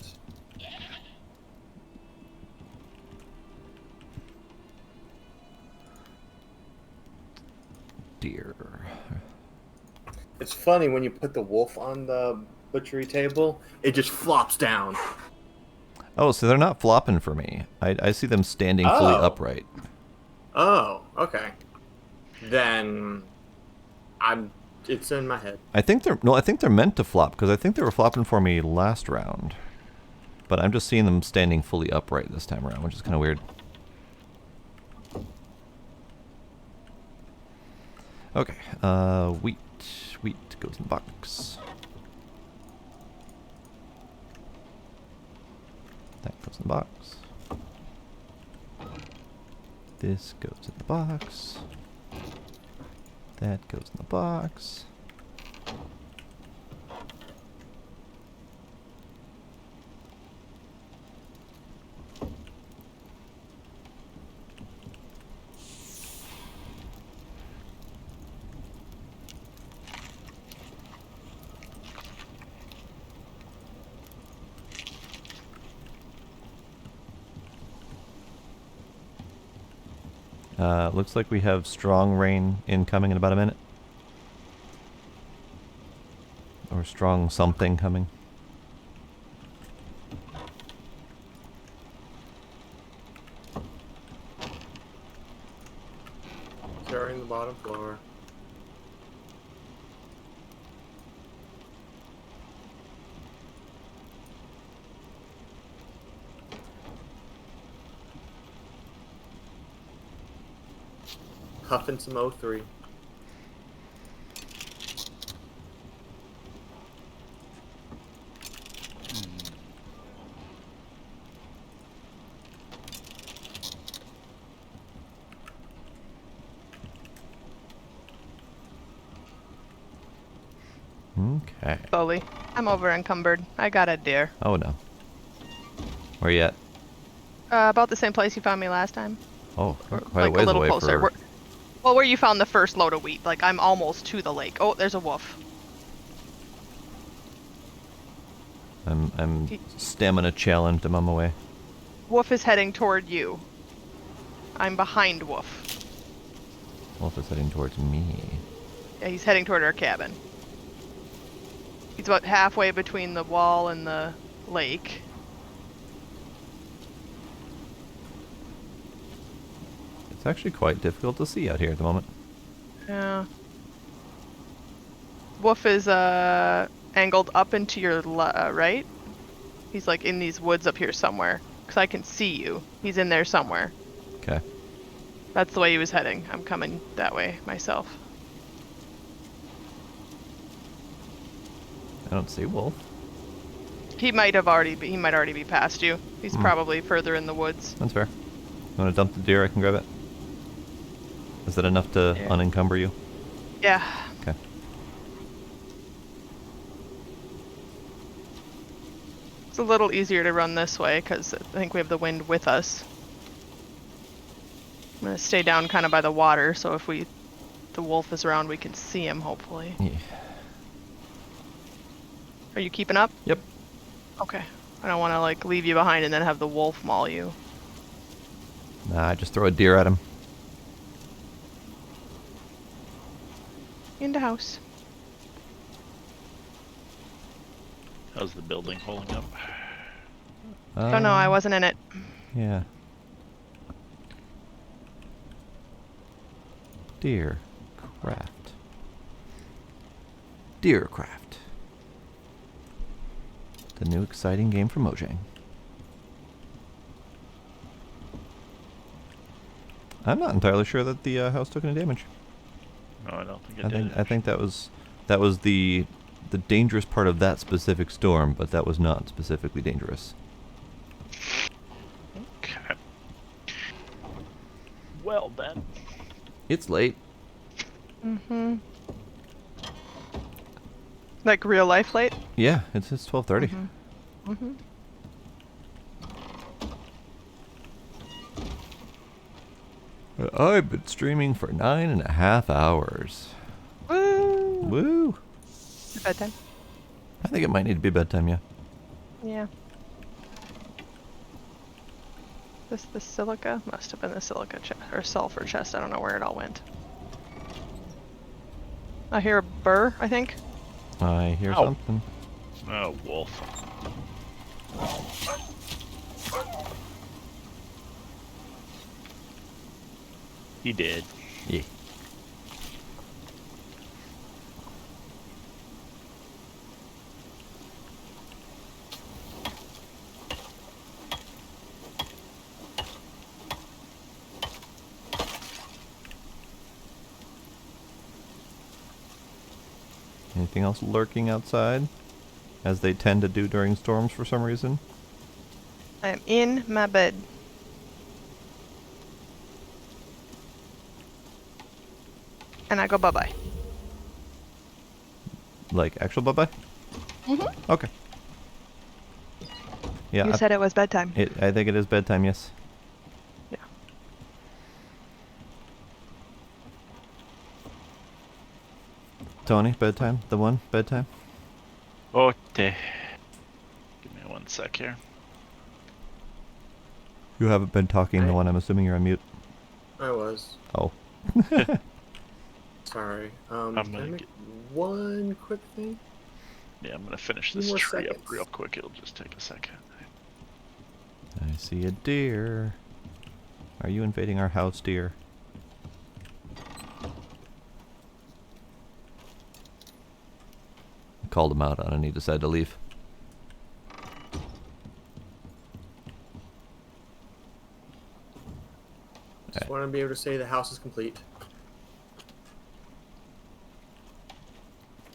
Deer. It's funny when you put the wolf on the butchery table, it just flops down. Oh, so they're not flopping for me. I see them standing fully Oh. upright. Oh, okay. Then it's in my head. I think they're meant to flop because I think they were flopping for me last round. But I'm just seeing them standing fully upright this time around, which is kind of weird. Okay, wheat. Wheat goes in the box. That goes in the box. This goes in the box. That goes in the box. Looks like we have strong rain incoming in about a minute. Or strong something coming. Carrying the bottom floor. Huffing some O3. Okay. Slowly. I'm over encumbered. I got a deer. Oh no. Where you at? About the same place you found me last time. Oh, Or, quite a like ways a little away closer. for... Well, where you found the first load of wheat. Like, I'm almost to the lake. Oh, there's a wolf. I'm stamina challenged. I'm on my way. Wolf is heading toward you. I'm behind Wolf. Wolf is heading towards me. Yeah, he's heading toward our cabin. He's about halfway between the wall and the lake. It's actually quite difficult to see out here at the moment. Yeah. Wolf is angled up into your right. He's like in these woods up here somewhere. Because I can see you. He's in there somewhere. Okay. That's the way he was heading. I'm coming that way myself. I don't see Wolf. He might already be past you. He's probably further in the woods. That's fair. You want to dump the deer? I can grab it. Is that enough to unencumber you? Yeah. Okay. It's a little easier to run this way because I think we have the wind with us. I'm gonna stay down kind of by the water, so if the wolf is around, we can see him hopefully. Yeah. Are you keeping up? Yep. Okay. I don't want to like leave you behind and then have the wolf maul you. Nah, just throw a deer at him. Into house. How's the building holding up? Don't know. I wasn't in it. Yeah. Deer craft. Deer craft. The new exciting game from Mojang. I'm not entirely sure that the house took any damage. No, I don't think it did. I think that was the dangerous part of that specific storm, but that was not specifically dangerous. Okay. Well then. It's late. Mm-hmm. Like real life late? Yeah, it's 12:30. Mm-hmm. Mm-hmm. I've been streaming for 9.5 hours. Woo! Woo! Bedtime? I think it might need to be bedtime, yeah. Yeah. This the silica? Must have been the silica chest or sulfur chest. I don't know where it all went. I hear a burr, I think. I hear Ow. something. Oh, wolf. He did. Yeah. Anything else lurking outside? As they tend to do during storms for some reason? I am in my bed. And I go bye-bye. Like actual bye-bye? Mm-hmm. Okay. Yeah, You said it was bedtime. I think it is bedtime, yes. Yeah. Tony, bedtime? The one? Bedtime? Okay. Give me 1 sec here. You haven't been talking, the one. I'm assuming you're on mute. I was. Oh. Sorry. I'm Can I gonna make one quick thing? Yeah, I'm gonna finish 2 this more tree seconds. up real quick. It'll just take a second. I see a deer. Are you invading our house, deer? I called him out on it and he decided to leave. Just want to be able to say the house is complete.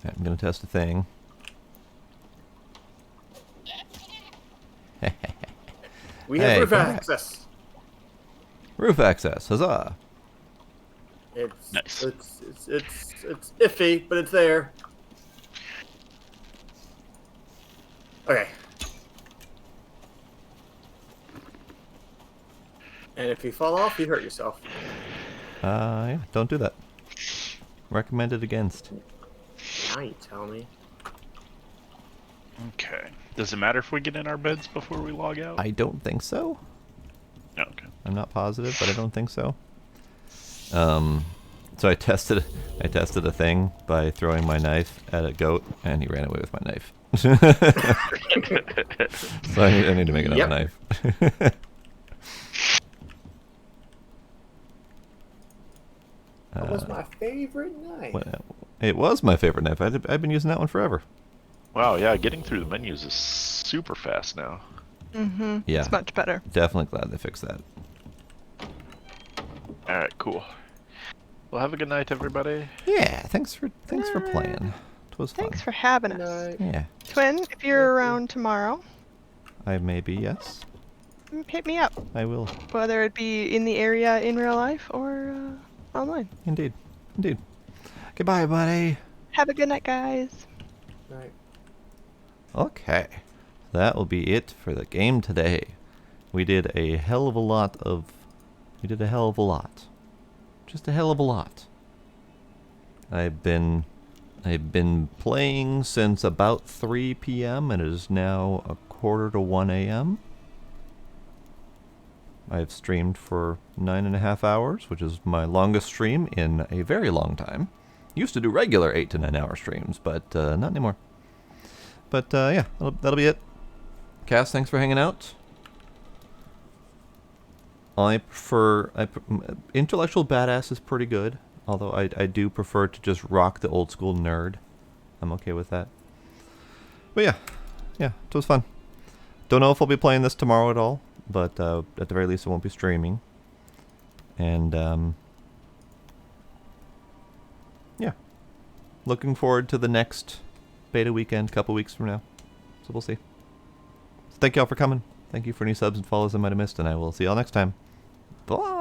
I'm gonna test a thing. We Hey, have roof congrats. access. Roof access, huzzah! It's Nice. it's iffy, but it's there. Okay. And if you fall off, you hurt yourself. Yeah, don't do that. Recommended against. Now you tell me. Okay. Does it matter if we get in our beds before we log out? I don't think so. No, okay. I'm not positive, but I don't think so. So I tested a thing by throwing my knife at a goat, and he ran away with my knife. So I need to make another knife. That was my favorite knife. It was my favorite knife. I've been using that one forever. Wow, yeah, getting through the menus is super fast now. Mm-hmm. Yeah. It's much better. Definitely glad they fixed that. Alright, cool. Well, have a good night, everybody. Yeah, thanks for playing. It was fun. Thanks for having us. Yeah. Twin, if you're around tomorrow, I may be, yes. hit me up. I will. Whether it be in the area in real life or online. Indeed. Indeed. Goodbye, buddy. Have a good night, guys. Right. Okay. That will be it for the game today. We did a hell of a lot. Just a hell of a lot. I've been playing since about 3 p.m. and it is now 1:45 a.m. I've streamed for 9.5 hours, which is my longest stream in a very long time. Used to do regular 8 to 9 hour streams, but not anymore. But yeah, that'll be it. Cass, thanks for hanging out. Intellectual Badass is pretty good, although I do prefer to just rock the old school nerd. I'm okay with that. But yeah, it was fun. Don't know if I'll be playing this tomorrow at all, but at the very least I won't be streaming. And yeah, looking forward to the next beta weekend, couple weeks from now. So we'll see. So thank you all for coming. Thank you for any subs and follows I might have missed, and I will see y'all next time. Bye!